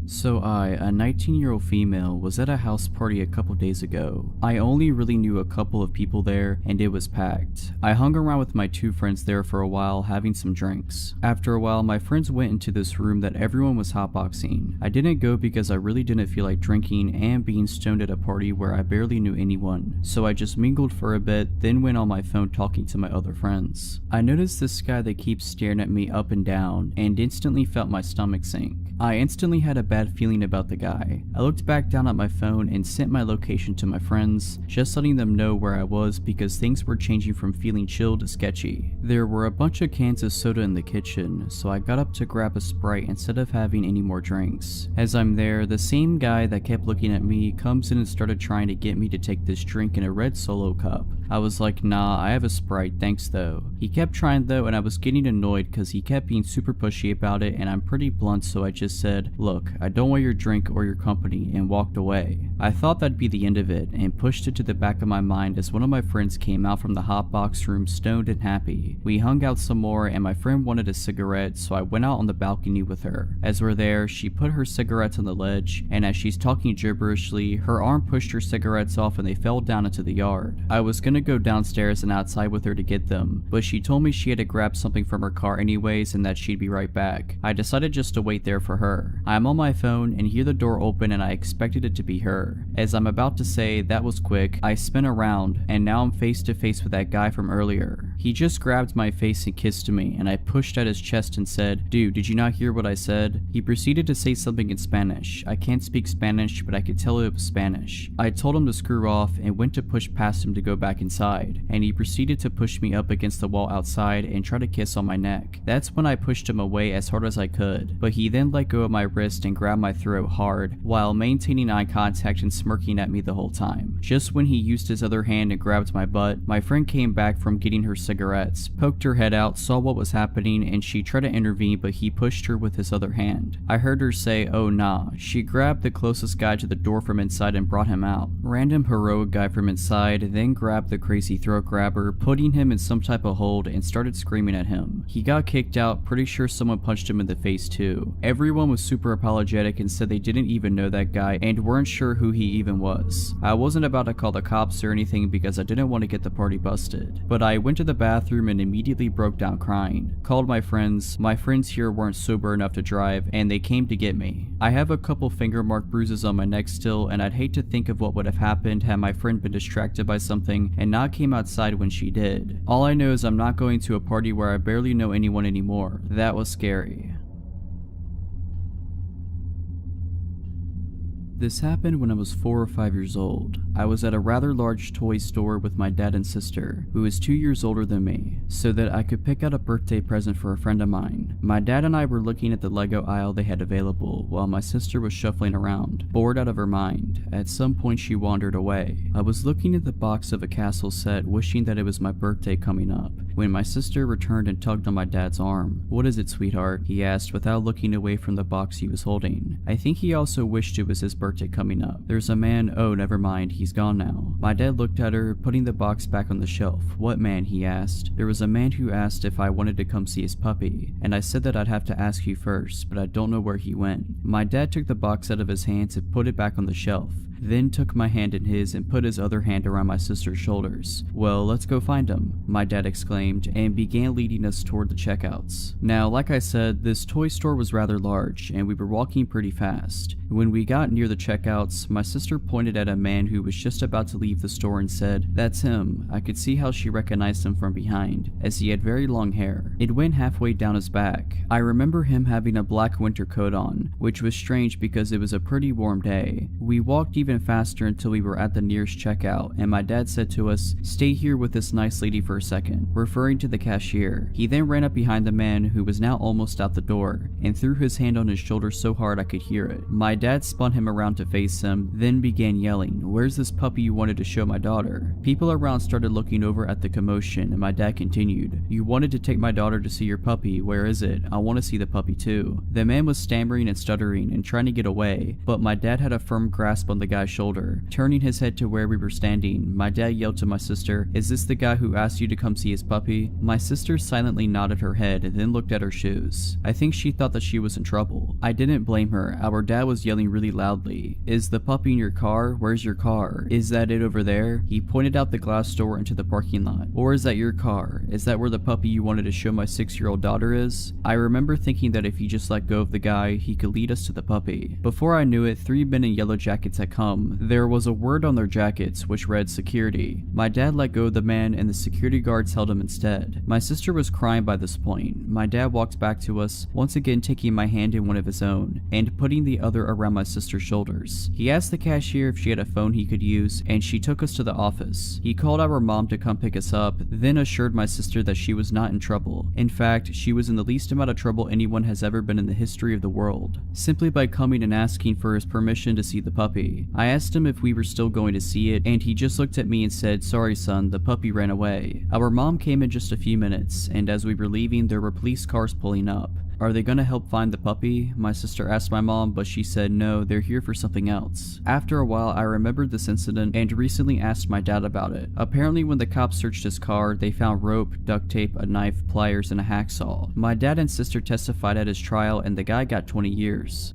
So a 19-year-old female, was at a house party a couple days ago. I only really knew a couple of people there, and it was packed. I hung around with my 2 friends there for a while, having some drinks. After a while, my friends went into this room that everyone was hotboxing. I didn't go because I really didn't feel like drinking and being stoned at a party where I barely knew anyone, so I just mingled for a bit, then went on my phone talking to my other friends. I noticed this guy that keeps staring at me up and down, and instantly felt my stomach sink. I instantly had a bad feeling about the guy. I looked back down at my phone and sent my location to my friends, just letting them know where I was because things were changing from feeling chill to sketchy. There were a bunch of cans of soda in the kitchen, so I got up to grab a Sprite instead of having any more drinks. As I'm there, the same guy that kept looking at me comes in and started trying to get me to take this drink in a red Solo cup. I was like, nah, I have a Sprite, thanks though. He kept trying though, and I was getting annoyed because he kept being super pushy about it, and I'm pretty blunt, so I just said, look, I don't want your drink or your company, and walked away. I thought that'd be the end of it, and pushed it to the back of my mind as one of my friends came out from the hotbox room stoned and happy. We hung out some more, and my friend wanted a cigarette, so I went out on the balcony with her. As we're there, she put her cigarettes on the ledge, and as she's talking gibberishly, her arm pushed her cigarettes off and they fell down into the yard. I was gonna go downstairs and outside with her to get them, but she told me she had to grab something from her car anyways and that she'd be right back. I decided just to wait there for her. I'm on my phone and hear the door open, and I expected it to be her. As I'm about to say that was quick, I spin around and now I'm face to face with that guy from earlier. He just grabbed my face and kissed me, and I pushed at his chest and said, dude, did you not hear what I said? He proceeded to say something in Spanish. I can't speak Spanish, but I could tell it was Spanish. I told him to screw off and went to push past him to go back inside, and he proceeded to push me up against the wall outside and try to kiss on my neck. That's when I pushed him away as hard as I could, but he then let go of my wrist and grabbed my throat hard while maintaining eye contact and smirking at me the whole time. Just when he used his other hand and grabbed my butt, my friend came back from getting her cigarettes, poked her head out, saw what was happening, and she tried to intervene, but he pushed her with his other hand. I heard her say, oh nah. She grabbed the closest guy to the door from inside and brought him out. Random heroic guy from inside then grabbed the crazy throat grabber, putting him in some type of hold, and started screaming at him. He got kicked out, pretty sure someone punched him in the face too. Everyone was super apologetic and said they didn't even know that guy and weren't sure who he even was. I wasn't about to call the cops or anything because I didn't want to get the party busted, but I went to the bathroom and immediately broke down crying. Called my friends. My friends here weren't sober enough to drive, and they came to get me. I have a couple finger mark bruises on my neck still, and I'd hate to think of what would have happened had my friend been distracted by something and not came outside when she did. All I know is I'm not going to a party where I barely know anyone anymore. That was scary. This happened when I was 4 or 5 years old. I was at a rather large toy store with my dad and sister, who is 2 years older than me, so that I could pick out a birthday present for a friend of mine. My dad and I were looking at the Lego aisle they had available, while my sister was shuffling around, bored out of her mind. At some point she wandered away. I was looking at the box of a castle set, wishing that it was my birthday coming up, when my sister returned and tugged on my dad's arm. What is it, sweetheart? He asked without looking away from the box he was holding. I think he also wished it was his birthday coming up. There's a man. Oh, never mind, he's gone now. My dad looked at her, putting the box back on the shelf. What man? He asked. There was a man who asked if I wanted to come see his puppy, and I said that I'd have to ask you first, but I don't know where he went. My dad took the box out of his hands and put it back on the shelf. then took my hand in his and put his other hand around my sister's shoulders. "Well, let's go find him," my dad exclaimed, and began leading us toward the checkouts. Now, like I said, this toy store was rather large, and we were walking pretty fast. When we got near the checkouts, my sister pointed at a man who was just about to leave the store and said, "That's him." I could see how she recognized him from behind, as he had very long hair. It went halfway down his back. I remember him having a black winter coat on, which was strange because it was a pretty warm day. We walked even faster until we were at the nearest checkout, and my dad said to us, "Stay here with this nice lady for a second," referring to the cashier. He then ran up behind the man, who was now almost out the door, and threw his hand on his shoulder so hard I could hear it. My dad spun him around to face him, then began yelling, "Where's this puppy you wanted to show my daughter?" People around started looking over at the commotion, and my dad continued, "You wanted to take my daughter to see your puppy. Where is it? I want to see the puppy too." The man was stammering and stuttering and trying to get away, but my dad had a firm grasp on the guy's shoulder. Turning his head to where we were standing, my dad yelled to my sister, "Is this the guy who asked you to come see his puppy?" My sister silently nodded her head and then looked at her shoes. I think she thought that she was in trouble. I didn't blame her. Our dad was yelling really loudly, "Is the puppy in your car? Where's your car? Is that it over there?" He pointed out the glass door into the parking lot. "Or is that your car? Is that where the puppy you wanted to show my 6-year-old daughter is?" I remember thinking that if he just let go of the guy, he could lead us to the puppy. Before I knew it, 3 men in yellow jackets had come. There was a word on their jackets which read security. My dad let go of the man and the security guards held him instead. My sister was crying by this point. My dad walked back to us, once again taking my hand in one of his own, and putting the other around my sister's shoulders. He asked the cashier if she had a phone he could use, and she took us to the office. He called our mom to come pick us up, then assured my sister that she was not in trouble. In fact, she was in the least amount of trouble anyone has ever been in the history of the world, simply by coming and asking for his permission to see the puppy. I asked him if we were still going to see it, and he just looked at me and said, "Sorry son, the puppy ran away." Our mom came in just a few minutes, and as we were leaving, there were police cars pulling up. "Are they gonna help find the puppy?" my sister asked my mom, but she said no, they're here for something else. After a while, I remembered this incident and recently asked my dad about it. Apparently when the cops searched his car, they found rope, duct tape, a knife, pliers, and a hacksaw. My dad and sister testified at his trial, and the guy got 20 years.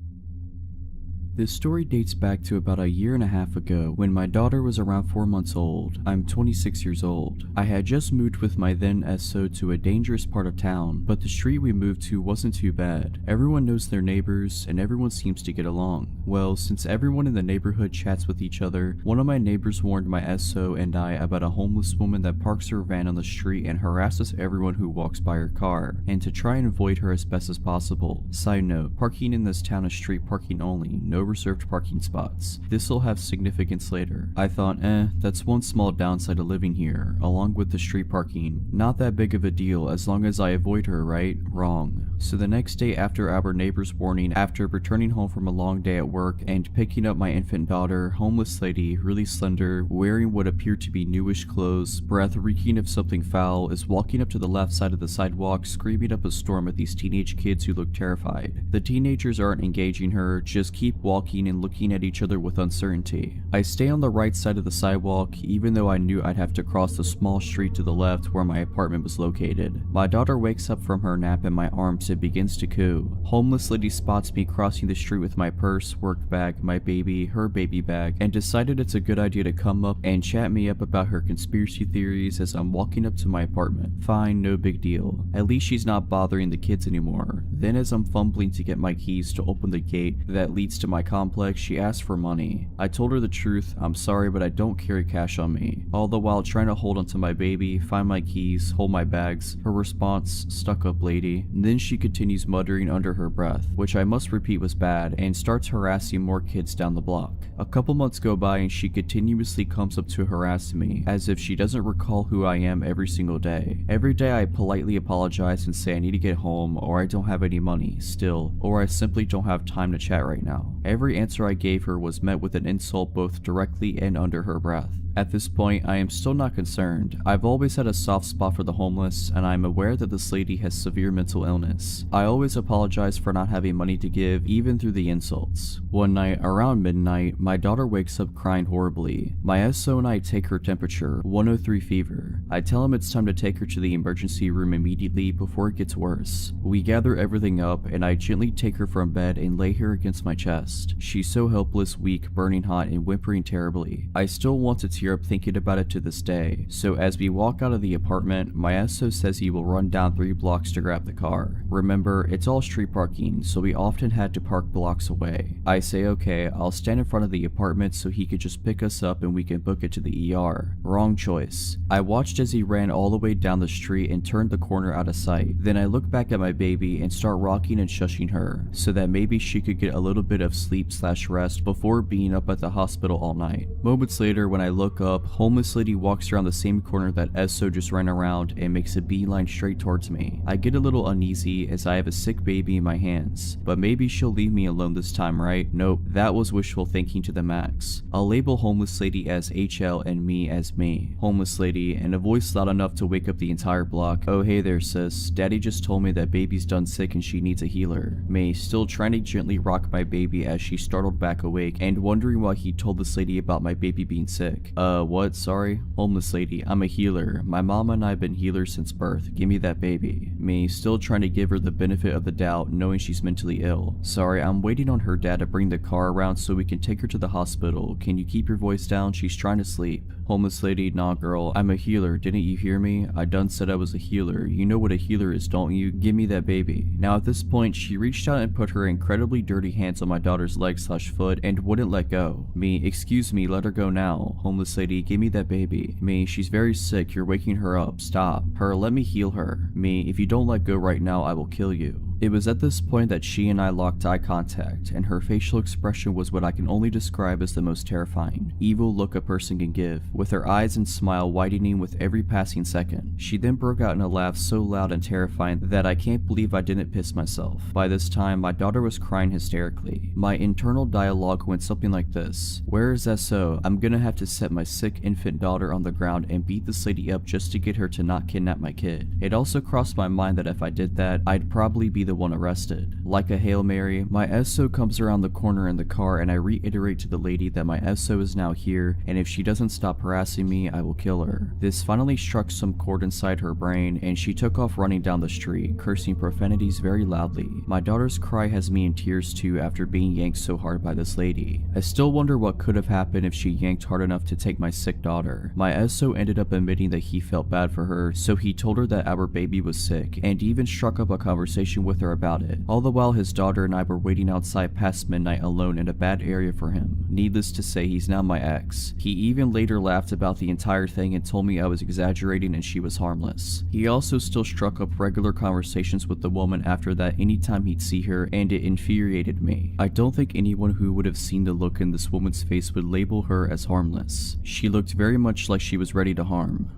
This story dates back to about a year and a half ago when my daughter was around 4 months old. I'm 26 years old. I had just moved with my then SO to a dangerous part of town, but the street we moved to wasn't too bad. Everyone knows their neighbors and everyone seems to get along. Well, since everyone in the neighborhood chats with each other, one of my neighbors warned my SO and I about a homeless woman that parks her van on the street and harasses everyone who walks by her car, and to try and avoid her as best as possible. Side note, parking in this town is street parking only, no reserved parking spots. This'll have significance later. I thought, that's one small downside of living here, along with the street parking. Not that big of a deal as long as I avoid her, right? Wrong. So the next day after our neighbor's warning, after returning home from a long day at work and picking up my infant daughter, homeless lady, really slender, wearing what appeared to be newish clothes, breath reeking of something foul, is walking up to the left side of the sidewalk, screaming up a storm at these teenage kids who look terrified. The teenagers aren't engaging her, just keep walking and looking at each other with uncertainty. I stay on the right side of the sidewalk, even though I knew I'd have to cross the small street to the left where my apartment was located. My daughter wakes up from her nap in my arms and begins to coo. Homeless lady spots me crossing the street with my purse, work bag, my baby, her baby bag, and decided it's a good idea to come up and chat me up about her conspiracy theories as I'm walking up to my apartment. Fine, no big deal. At least she's not bothering the kids anymore. Then as I'm fumbling to get my keys to open the gate that leads to my complex, she asked for money. I told her the truth, I'm sorry but I don't carry cash on me, all the while trying to hold onto my baby, find my keys, hold my bags. Her response, "Stuck up lady." And then she continues muttering under her breath, which I must repeat was bad, and starts harassing more kids down the block. A couple months go by and she continuously comes up to harass me, as if she doesn't recall who I am every single day. Every day I politely apologize and say I need to get home, or I don't have any money, still, or I simply don't have time to chat right now. Every answer I gave her was met with an insult both directly and under her breath. At this point, I am still not concerned. I've always had a soft spot for the homeless, and I am aware that this lady has severe mental illness. I always apologize for not having money to give, even through the insults. One night, around midnight, my daughter wakes up crying horribly. My SO and I take her temperature, 103 fever. I tell him it's time to take her to the emergency room immediately before it gets worse. We gather everything up, and I gently take her from bed and lay her against my chest. She's so helpless, weak, burning hot, and whimpering terribly. I still want to tear up thinking about it to this day. So as we walk out of the apartment, my SO says he will run down 3 blocks to grab the car. Remember, it's all street parking, so we often had to park blocks away. I say okay, I'll stand in front of the apartment so he could just pick us up and we can book it to the ER. Wrong choice. I watched as he ran all the way down the street and turned the corner out of sight. Then I look back at my baby and start rocking and shushing her so that maybe she could get a little bit of sleep/rest before being up at the hospital all night. Moments later, when I look up, homeless lady walks around the same corner that SO just ran around and makes a beeline straight towards me. I get a little uneasy as I have a sick baby in my hands, but maybe she'll leave me alone this time, right? Nope, that was wishful thinking to the max. I'll label homeless lady as HL and me as me. Homeless lady, and a voice loud enough to wake up the entire block. Oh hey there sis, daddy just told me that baby's done sick and she needs a healer. Me, still trying to gently rock my baby as she startled back awake and wondering why he told this lady about my baby being sick. What? Sorry? Homeless lady, I'm a healer. My mama and I have been healers since birth. Give me that baby. Me, still trying to give her the benefit of the doubt, knowing she's mentally ill. Sorry, I'm waiting on her dad to bring the car around so we can take her to the hospital. Can you keep your voice down? She's trying to sleep. Homeless lady, nah girl, I'm a healer. Didn't you hear me? I done said I was a healer. You know what a healer is, don't you? Give me that baby. Now at this point, she reached out and put her incredibly dirty hands on my daughter's leg/foot and wouldn't let go. Me, excuse me, let her go now. Homeless lady, give me that baby. Me, she's very sick, you're waking her up. Stop. Her, let me heal her. Me, if you don't let go right now, I will kill you. It was at this point that she and I locked eye contact, and her facial expression was what I can only describe as the most terrifying, evil look a person can give, with her eyes and smile widening with every passing second. She then broke out in a laugh so loud and terrifying that I can't believe I didn't piss myself. By this time, my daughter was crying hysterically. My internal dialogue went something like this. Where is SO? I'm gonna have to set my sick infant daughter on the ground and beat this lady up just to get her to not kidnap my kid. It also crossed my mind that if I did that, I'd probably be the one arrested. Like a Hail Mary, my SO comes around the corner in the car and I reiterate to the lady that my SO is now here and if she doesn't stop harassing me, I will kill her. This finally struck some chord inside her brain and she took off running down the street, cursing profanities very loudly. My daughter's cry has me in tears too after being yanked so hard by this lady. I still wonder what could have happened if she yanked hard enough to take my sick daughter. My SO ended up admitting that he felt bad for her, so he told her that our baby was sick and even struck up a conversation with her about it. All the while his daughter and I were waiting outside past midnight alone in a bad area for him. Needless to say, he's now my ex. He even later laughed about the entire thing and told me I was exaggerating and she was harmless. He also still struck up regular conversations with the woman after that anytime he'd see her, and it infuriated me. I don't think anyone who would have seen the look in this woman's face would label her as harmless. She looked very much like she was ready to harm.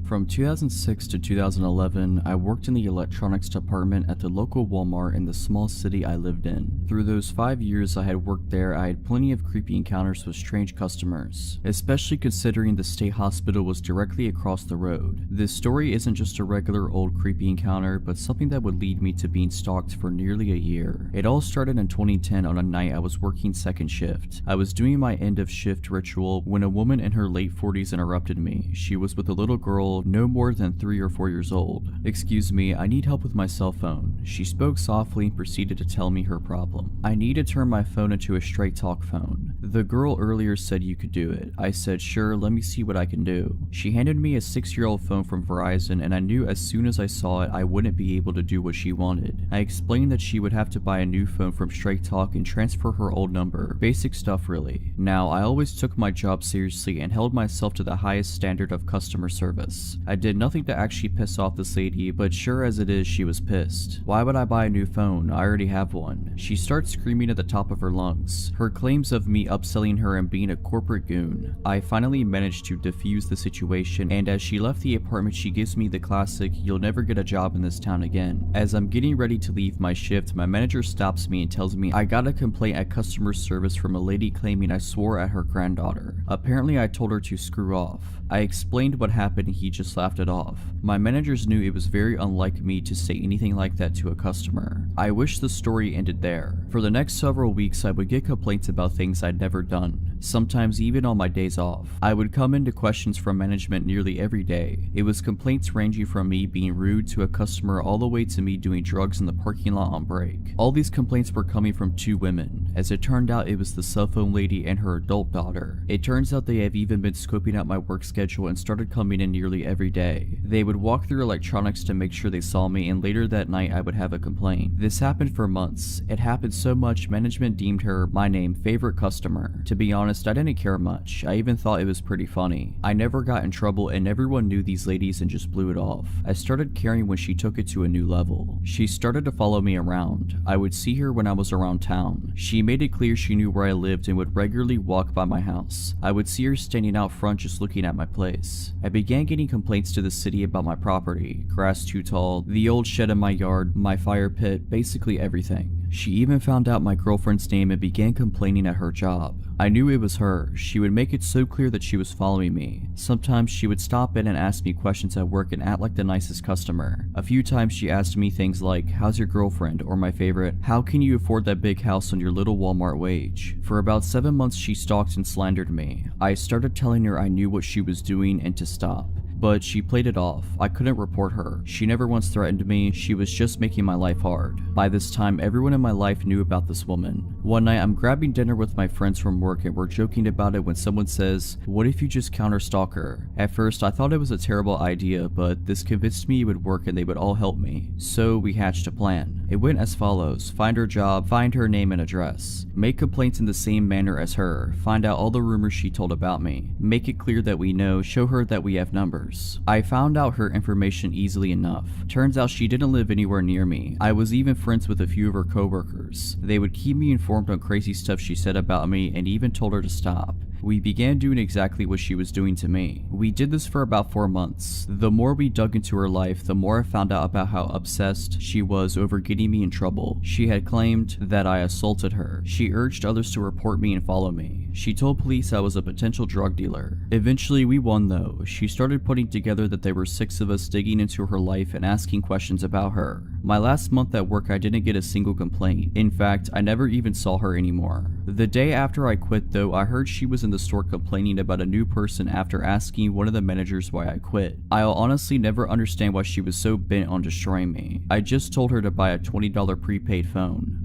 From 2006 to 2011, I worked in the electronics department at the local Walmart in the small city I lived in. Through those 5 years I had worked there, I had plenty of creepy encounters with strange customers, especially considering the state hospital was directly across the road. This story isn't just a regular old creepy encounter, but something that would lead me to being stalked for nearly a year. It all started in 2010 on a night I was working second shift. I was doing my end of shift ritual when a woman in her late 40s interrupted me. She was with a little girl no more than 3 or 4 years old. Excuse me, I need help with my cell phone. She spoke softly and proceeded to tell me her problem. I need to turn my phone into a straight talk phone. The girl earlier said you could do it. I said sure, let me see what I can do. She handed me a 6-year-old phone from Verizon and I knew as soon as I saw it I wouldn't be able to do what she wanted. I explained that she would have to buy a new phone from Straight Talk and transfer her old number. Basic stuff really. Now, I always took my job seriously and held myself to the highest standard of customer service. customers. I did nothing to actually piss off this lady, but sure as it is, she was pissed. Why would I buy a new phone? I already have one. She starts screaming at the top of her lungs. Her claims of me upselling her and being a corporate goon. I finally managed to defuse the situation, and as she left the apartment, she gives me the classic, "You'll never get a job in this town again." As I'm getting ready to leave my shift, my manager stops me and tells me I got a complaint at customer service from a lady claiming I swore at her granddaughter. Apparently I told her to screw off. I explained what happened and he just laughed it off. My managers knew it was very unlike me to say anything like that to a customer. I wish the story ended there. For the next several weeks I would get complaints about things I'd never done, sometimes even on my days off. I would come into questions from management nearly every day. It was complaints ranging from me being rude to a customer all the way to me doing drugs in the parking lot on break. All these complaints were coming from two women. As it turned out, it was the cell phone lady and her adult daughter. It turns out they have even been scoping out my work schedule and started coming in nearly every day. They would walk through electronics to make sure they saw me, and later that night I would have a complaint. This happened for months. It happened so much management deemed her, my name, favorite customer. To be honest, I didn't care much. I even thought it was pretty funny. I never got in trouble and everyone knew these ladies and just blew it off. I started caring when she took it to a new level. She started to follow me around. I would see her when I was around town. She made it clear she knew where I lived and would regularly walk by my house. I would see her standing out front just looking at my place. I began getting complaints to the city about my property, grass too tall, the old shed in my yard, my fire pit, basically everything. She even found out my girlfriend's name and began complaining at her job. I knew it was her. She would make it so clear that she was following me. Sometimes she would stop in and ask me questions at work and act like the nicest customer. A few times she asked me things like, "How's your girlfriend?" or my favorite, "How can you afford that big house on your little Walmart wage?" For about 7 months she stalked and slandered me. I started telling her I knew what she was doing and to stop. But she played it off. I couldn't report her. She never once threatened me. She was just making my life hard. By this time, everyone in my life knew about this woman. One night, I'm grabbing dinner with my friends from work and we're joking about it when someone says, "What if you just counter-stalk her?" At first, I thought it was a terrible idea, but this convinced me it would work and they would all help me. So we hatched a plan. It went as follows: find her job, find her name and address, make complaints in the same manner as her, find out all the rumors she told about me, make it clear that we know, show her that we have numbers. I found out her information easily enough. Turns out she didn't live anywhere near me. I was even friends with a few of her coworkers. They would keep me informed on crazy stuff she said about me and even told her to stop. We began doing exactly what she was doing to me. We did this for about 4 months. The more we dug into her life, the more I found out about how obsessed she was over getting me in trouble. She had claimed that I assaulted her. She urged others to report me and follow me. She told police I was a potential drug dealer. Eventually we won though. She started putting together that there were 6 of us digging into her life and asking questions about her. My last month at work I didn't get a single complaint. In fact, I never even saw her anymore. The day after I quit though, I heard she was in the store complaining about a new person after asking one of the managers why I quit. I'll honestly never understand why she was so bent on destroying me. I just told her to buy a $20 prepaid phone.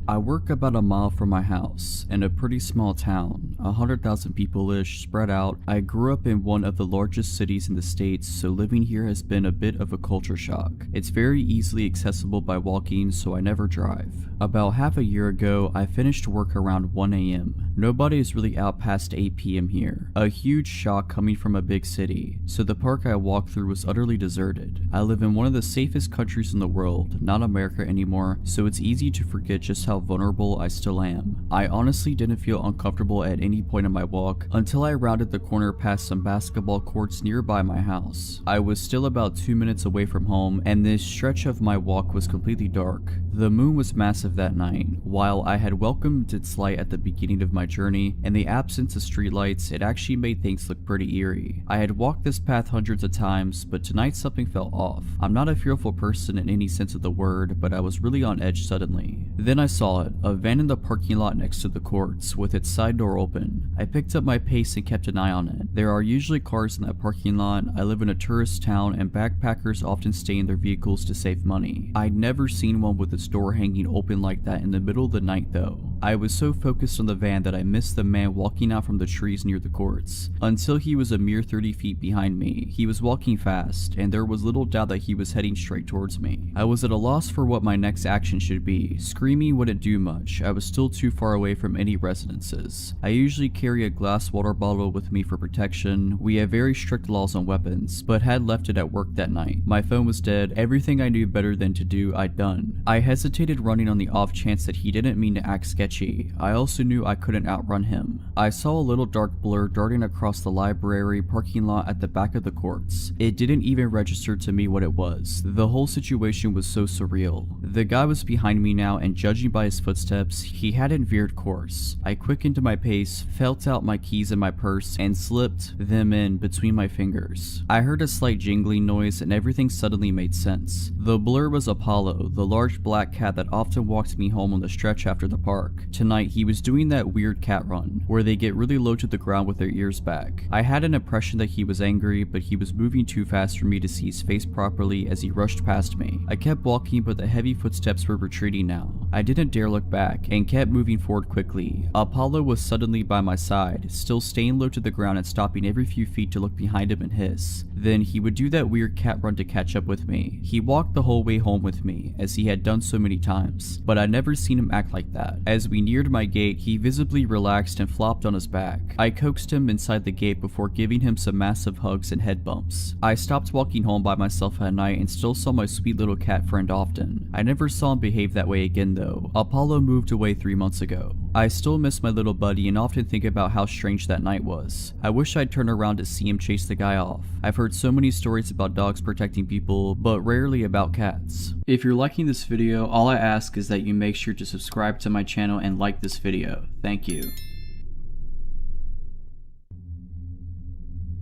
I work about a mile from my house, in a pretty small town, 100,000 people-ish, spread out. I grew up in one of the largest cities in the States, so living here has been a bit of a culture shock. It's very easily accessible by walking, so I never drive. About half a year ago, I finished work around 1 AM. Nobody is really out past 8 PM here. A huge shock coming from a big city, so the park I walked through was utterly deserted. I live in one of the safest countries in the world, not America anymore, so it's easy to forget just how vulnerable I still am. I honestly didn't feel uncomfortable at any point in my walk until I rounded the corner past some basketball courts nearby my house. I was still about 2 minutes away from home, and this stretch of my walk was completely dark. The moon was massive that night. While I had welcomed its light at the beginning of my journey, in the absence of streetlights, it actually made things look pretty eerie. I had walked this path hundreds of times, but tonight something felt off. I'm not a fearful person in any sense of the word, but I was really on edge suddenly. Then I saw it, a van in the parking lot next to the courts, with its side door open. I picked up my pace and kept an eye on it. There are usually cars in that parking lot. I live in a tourist town and backpackers often stay in their vehicles to save money. I'd never seen one with its door hanging open like that in the middle of the night though. I was so focused on the van that I missed the man walking out from the trees near the courts, until he was a mere 30 feet behind me. He was walking fast, and there was little doubt that he was heading straight towards me. I was at a loss for what my next action should be. Screaming wouldn't do much. I was still too far away from any residences. I usually carry a glass water bottle with me for protection. We have very strict laws on weapons, but had left it at work that night. My phone was dead. Everything I knew better than to do, I'd done. I hesitated running on the off chance that he didn't mean to act sketchy. I also knew I couldn't outrun him. I saw a little dark blur darting across the library parking lot at the back of the courts. It didn't even register to me what it was. The whole situation was so surreal. The guy was behind me now, and judging by his footsteps, he hadn't veered course. I quickened my pace, felt out my keys in my purse, and slipped them in between my fingers. I heard a slight jingling noise, and everything suddenly made sense. The blur was Apollo, the large black cat that often walked me home on the stretch after the park. Tonight, he was doing that weird cat run, where they get really low to the ground with their ears back. I had an impression that he was angry, but he was moving too fast for me to see his face properly as he rushed past me. I kept walking, but the heavy footsteps were retreating now. I didn't dare look back, and kept moving forward quickly. Apollo was suddenly by my side, still staying low to the ground and stopping every few feet to look behind him and hiss. Then he would do that weird cat run to catch up with me. He walked the whole way home with me, as he had done so many times, but I'd never seen him act like that. As we neared my gate, he visibly relaxed and flopped on his back. I coaxed him inside the gate before giving him some massive hugs and head bumps. I stopped walking home by myself at night and still saw my sweet little cat friend often. I never saw him behave that way again though. Apollo moved away 3 months ago. I still miss my little buddy and often think about how strange that night was. I wish I'd turn around to see him chase the guy off. I've heard so many stories about dogs protecting people, but rarely about cats. If you're liking this video, all I ask is that you make sure to subscribe to my channel and like this video. Thank you.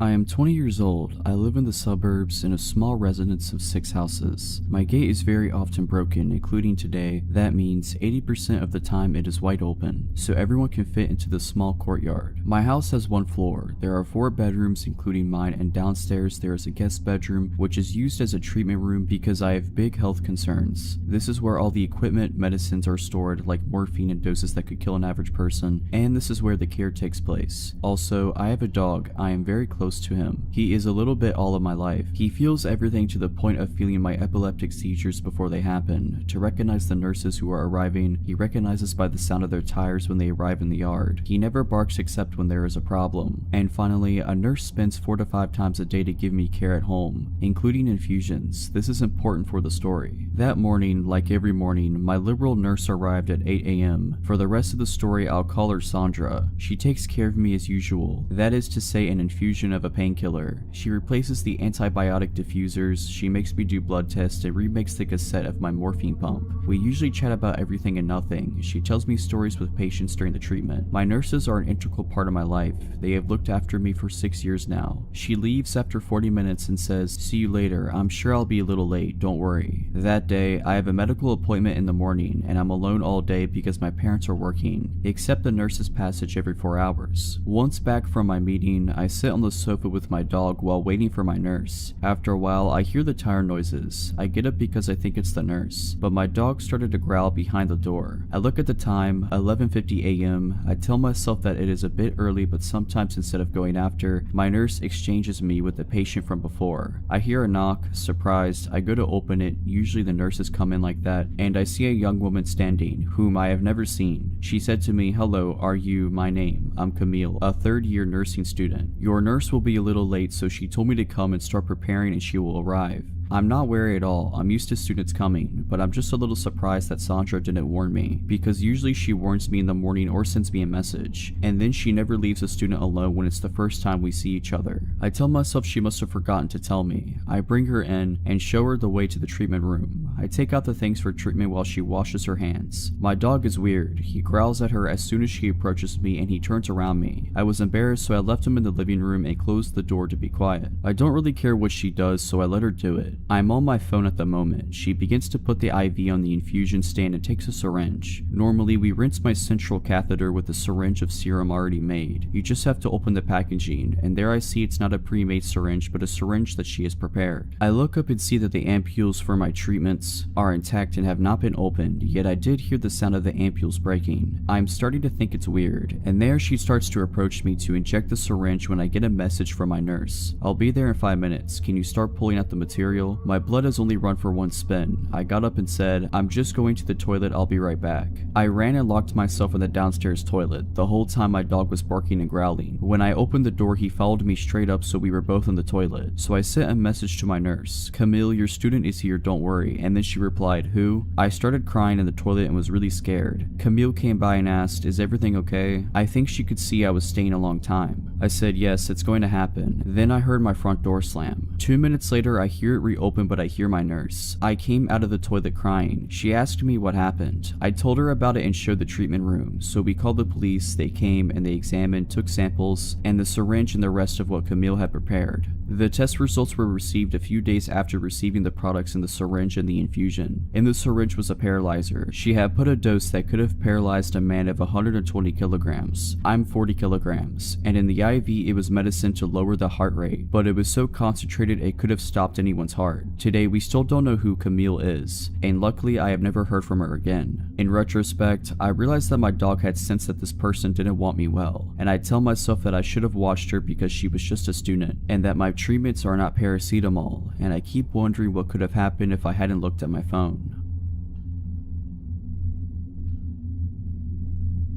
I am 20 years old. I live in the suburbs in a small residence of 6 houses. My gate is very often broken, including today. That means 80% of the time it is wide open, so everyone can fit into the small courtyard. My house has 1 floor. There are 4 bedrooms, including mine, and downstairs there is a guest bedroom, which is used as a treatment room because I have big health concerns. This is where all the equipment, medicines are stored, like morphine in doses that could kill an average person, and this is where the care takes place. Also, I have a dog. I am very close to him. He is a little bit all of my life. He feels everything to the point of feeling my epileptic seizures before they happen. To recognize the nurses who are arriving, he recognizes by the sound of their tires when they arrive in the yard. He never barks except when there is a problem. And finally, a nurse spends 4 to 5 times a day to give me care at home, including infusions. This is important for the story. That morning, like every morning, my liberal nurse arrived at 8 a.m. For the rest of the story, I'll call her Sandra. She takes care of me as usual. That is to say, an infusion of a painkiller. She replaces the antibiotic diffusers, she makes me do blood tests, and remakes the cassette of my morphine pump. We usually chat about everything and nothing. She tells me stories with patients during the treatment. My nurses are an integral part of my life. They have looked after me for 6 years now. She leaves after 40 minutes and says, "See you later. I'm sure I'll be a little late, don't worry." That day, I have a medical appointment in the morning, and I'm alone all day because my parents are working, except the nurse's passage every 4 hours. Once back from my meeting, I sit on the sofa with my dog while waiting for my nurse. After a while, I hear the tire noises. I get up because I think it's the nurse, but my dog started to growl behind the door. I look at the time, 11:50 a.m. I tell myself that it is a bit early, but sometimes instead of going after, my nurse exchanges me with the patient from before. I hear a knock. Surprised, I go to open it. Usually the nurses come in like that, and I see a young woman standing, whom I have never seen. She said to me, "Hello, are you? My name. I'm Camille, a 3rd-year nursing student. Your nurse will be a little late, so she told me to come and start preparing and she will arrive." I'm not wary at all. I'm used to students coming, but I'm just a little surprised that Sandra didn't warn me, because usually she warns me in the morning or sends me a message, and then she never leaves a student alone when it's the first time we see each other. I tell myself she must have forgotten to tell me. I bring her in and show her the way to the treatment room. I take out the things for treatment while she washes her hands. My dog is weird. He growls at her as soon as she approaches me and he turns around me. I was embarrassed, so I left him in the living room and closed the door to be quiet. I don't really care what she does, so I let her do it. I'm on my phone at the moment. She begins to put the IV on the infusion stand and takes a syringe. Normally, we rinse my central catheter with a syringe of serum already made. You just have to open the packaging, and there I see it's not a pre-made syringe, but a syringe that she has prepared. I look up and see that the ampules for my treatments are intact and have not been opened, yet I did hear the sound of the ampules breaking. I'm starting to think it's weird, and there she starts to approach me to inject the syringe when I get a message from my nurse. I'll be there in 5 minutes. Can you start pulling out the material? My blood has only run for one spin. I got up and said, I'm just going to the toilet, I'll be right back. I ran and locked myself in the downstairs toilet. The whole time my dog was barking and growling. When I opened the door, he followed me straight up, so we were both in the toilet. So I sent a message to my nurse, Camille, your student is here, don't worry. And then she replied, who? I started crying in the toilet and was really scared. Camille came by and asked, is everything okay? I think she could see I was staying a long time. I said, yes, it's going to happen. Then I heard my front door slam. 2 minutes later, I hear it reopen, but I hear my nurse. I came out of the toilet crying. She asked me what happened. I told her about it and showed the treatment room. So we called the police, they came and they examined, took samples, and the syringe and the rest of what Camille had prepared. The test results were received a few days after receiving the products in the syringe and the infusion. In the syringe was a paralyzer. She had put a dose that could have paralyzed a man of 120 kilograms. I'm 40 kilograms. And in the IV it was medicine to lower the heart rate, but it was so concentrated it could have stopped anyone's heart. Today we still don't know who Camille is, and luckily I have never heard from her again. In retrospect, I realized that my dog had sensed that this person didn't want me well, and I tell myself that I should have watched her because she was just a student, and that my treatments are not paracetamol, and I keep wondering what could have happened if I hadn't looked at my phone.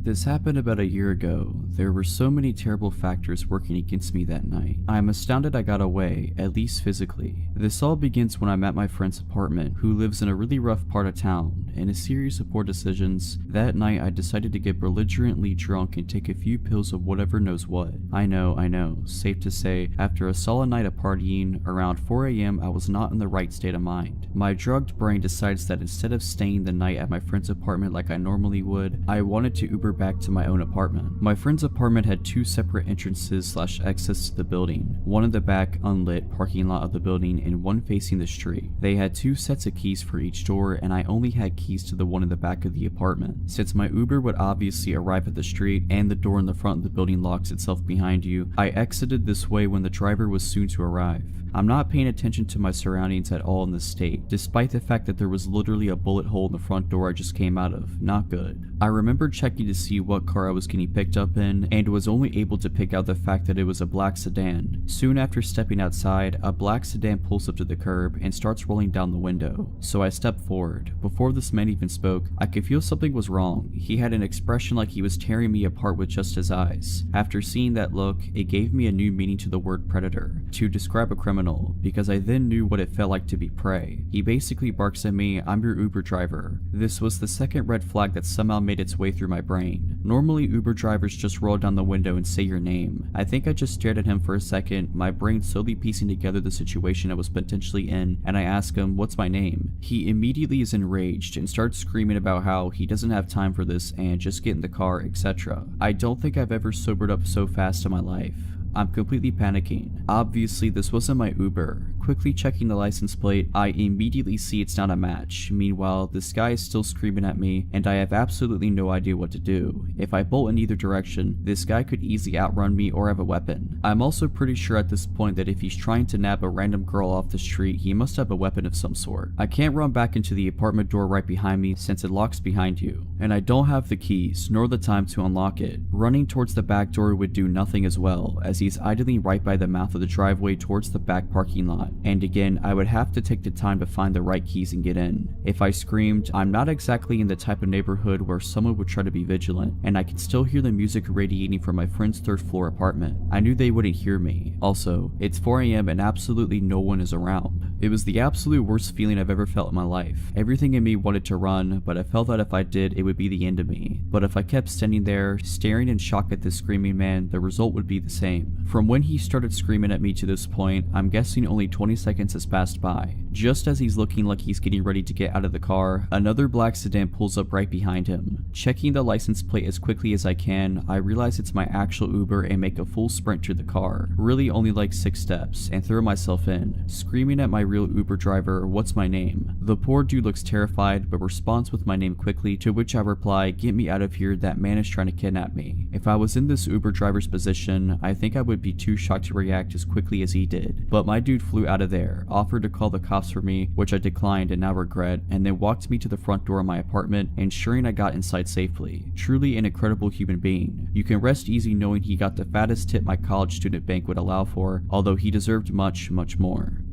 This happened about a year ago. There were so many terrible factors working against me that night. I am astounded I got away, at least physically. This all begins when I'm at my friend's apartment, who lives in a really rough part of town. In a series of poor decisions, that night I decided to get belligerently drunk and take a few pills of whatever knows what. I know, safe to say, after a solid night of partying, around 4 AM I was not in the right state of mind. My drugged brain decides that instead of staying the night at my friend's apartment like I normally would, I wanted to Uber back to my own apartment. My friend's apartment had 2 separate entrances / exits to the building, one in the back unlit parking lot of the building and one facing the street. They had 2 sets of keys for each door, and I only had keys to the one in the back of the apartment. Since my Uber would obviously arrive at the street and the door in the front of the building locks itself behind you, I exited this way when the driver was soon to arrive. I'm not paying attention to my surroundings at all in this state, despite the fact that there was literally a bullet hole in the front door I just came out of. Not good. I remember checking to see what car I was getting picked up in, and was only able to pick out the fact that it was a black sedan. Soon after stepping outside, a black sedan pulls up to the curb and starts rolling down the window. So I stepped forward. Before this man even spoke, I could feel something was wrong. He had an expression like he was tearing me apart with just his eyes. After seeing that look, it gave me a new meaning to the word predator, to describe a criminal, because I then knew what it felt like to be prey. He basically barks at me, I'm your Uber driver. This was the second red flag that somehow made its way through my brain. Normally Uber drivers just roll down the window and say your name. I think I just stared at him for a second, my brain slowly piecing together the situation I was potentially in, and I ask him, what's my name? He immediately is enraged and starts screaming about how he doesn't have time for this and just get in the car, etc. I don't think I've ever sobered up so fast in my life. I'm completely panicking. Obviously, this wasn't my Uber. Quickly checking the license plate, I immediately see it's not a match. Meanwhile, this guy is still screaming at me, and I have absolutely no idea what to do. If I bolt in either direction, this guy could easily outrun me or have a weapon. I'm also pretty sure at this point that if he's trying to nab a random girl off the street, he must have a weapon of some sort. I can't run back into the apartment door right behind me since it locks behind you, and I don't have the keys, nor the time to unlock it. Running towards the back door would do nothing as well, as he's idling right by the mouth of the driveway towards the back parking lot, and again, I would have to take the time to find the right keys and get in. If I screamed, I'm not exactly in the type of neighborhood where someone would try to be vigilant, and I could still hear the music radiating from my friend's 3rd floor apartment. I knew they wouldn't hear me. Also, it's 4 AM and absolutely no one is around. It was the absolute worst feeling I've ever felt in my life. Everything in me wanted to run, but I felt that if I did, it would be the end of me. But if I kept standing there, staring in shock at this screaming man, the result would be the same. From when he started screaming at me to this point, I'm guessing only 20 seconds has passed by. Just as he's looking like he's getting ready to get out of the car, another black sedan pulls up right behind him. Checking the license plate as quickly as I can, I realize it's my actual Uber and make a full sprint to the car, really only like 6 steps, and throw myself in, screaming at my real Uber driver, "What's my name?" The poor dude looks terrified but responds with my name quickly, to which I reply, "Get me out of here, that man is trying to kidnap me." If I was in this Uber driver's position, I think I would be too shocked to react as quickly as he did, but my dude flew out of there, offered to call the cops for me, which I declined and now regret, and then walked me to the front door of my apartment, ensuring I got inside safely. Truly an incredible human being. You can rest easy knowing he got the fattest tip my college student bank would allow for, although he deserved much, much more.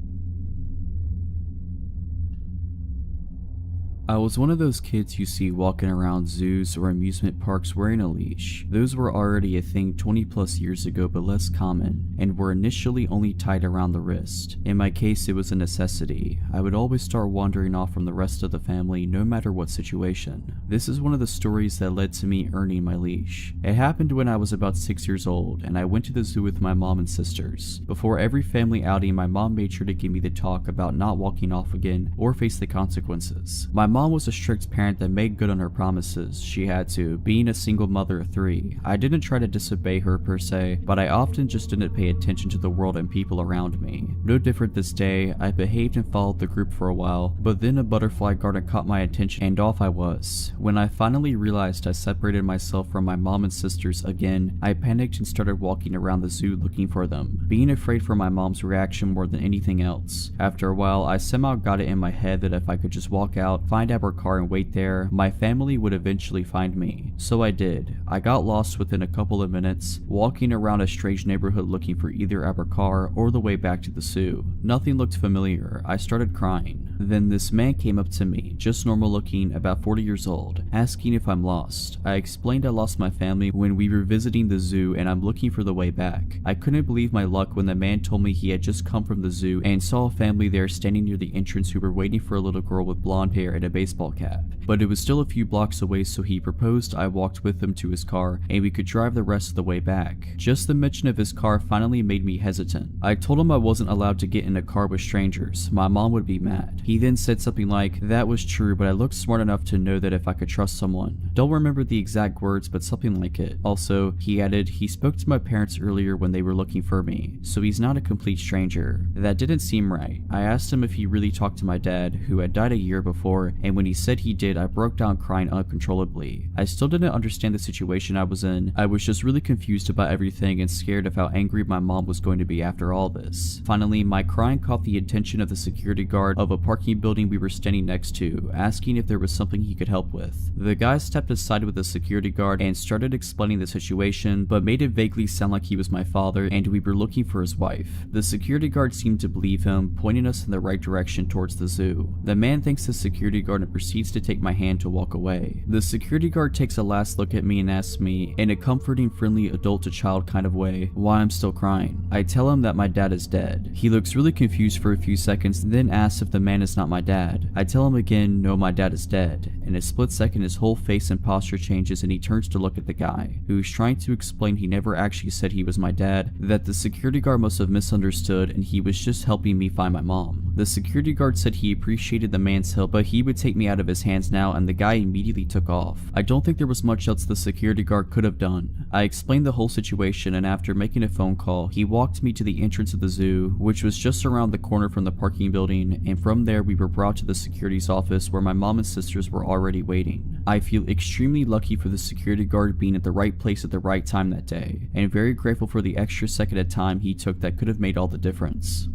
I was one of those kids you see walking around zoos or amusement parks wearing a leash. Those were already a thing 20 plus years ago, but less common, and were initially only tied around the wrist. In my case, it was a necessity. I would always start wandering off from the rest of the family no matter what situation. This is one of the stories that led to me earning my leash. It happened when I was about 6 years old, and I went to the zoo with my mom and sisters. Before every family outing, my mom made sure to give me the talk about not walking off again or face the consequences. My mom was a strict parent that made good on her promises. She had to, being a single mother of 3. I didn't try to disobey her per se, but I often just didn't pay attention to the world and people around me. No different this day, I behaved and followed the group for a while, but then a butterfly garden caught my attention and off I was. When I finally realized I separated myself from my mom and sisters again, I panicked and started walking around the zoo looking for them, being afraid for my mom's reaction more than anything else. After a while, I somehow got it in my head that if I could just walk out, find our car and wait there, my family would eventually find me. So I did. I got lost within a couple of minutes, walking around a strange neighborhood looking for either our car or the way back to the zoo. Nothing looked familiar. I started crying. Then this man came up to me, just normal looking, about 40 years old, asking if I'm lost. I explained I lost my family when we were visiting the zoo and I'm looking for the way back. I couldn't believe my luck when the man told me he had just come from the zoo and saw a family there standing near the entrance who were waiting for a little girl with blonde hair and a baseball cap. But it was still a few blocks away, so he proposed I walked with him to his car and we could drive the rest of the way back. Just the mention of his car finally made me hesitant. I told him I wasn't allowed to get in a car with strangers. My mom would be mad. He then said something like, "That was true, but I looked smart enough to know that if I could trust someone." Don't remember the exact words, but something like it. Also, he added, he spoke to my parents earlier when they were looking for me, so he's not a complete stranger. That didn't seem right. I asked him if he really talked to my dad, who had died a year before, and when he said he did, I broke down crying uncontrollably. I still didn't understand the situation I was in. I was just really confused about everything and scared of how angry my mom was going to be after all this. Finally, my crying caught the attention of the security guard of a parking building we were standing next to, asking if there was something he could help with. The guy stepped aside with the security guard and started explaining the situation, but made it vaguely sound like he was my father and we were looking for his wife. The security guard seemed to believe him, pointing us in the right direction towards the zoo. The man thanks the security guard and proceeds to take my hand to walk away. The security guard takes a last look at me and asks me, in a comforting, friendly adult to child kind of way, why I'm still crying. I tell him that my dad is dead. He looks really confused for a few seconds and then asks if the man is not my dad. I tell him again, no, my dad is dead. In a split second, his whole face and posture changes and he turns to look at the guy, who's trying to explain he never actually said he was my dad, that the security guard must have misunderstood and he was just helping me find my mom. The security guard said he appreciated the man's help, but he would take me out of his hands now, and the guy immediately took off. I don't think there was much else the security guard could have done. I explained the whole situation, and after making a phone call, he walked me to the entrance of the zoo, which was just around the corner from the parking building, and from there we were brought to the security's office where my mom and sisters were already waiting. I feel extremely lucky for the security guard being at the right place at the right time that day, and very grateful for the extra second of time he took that could have made all the difference.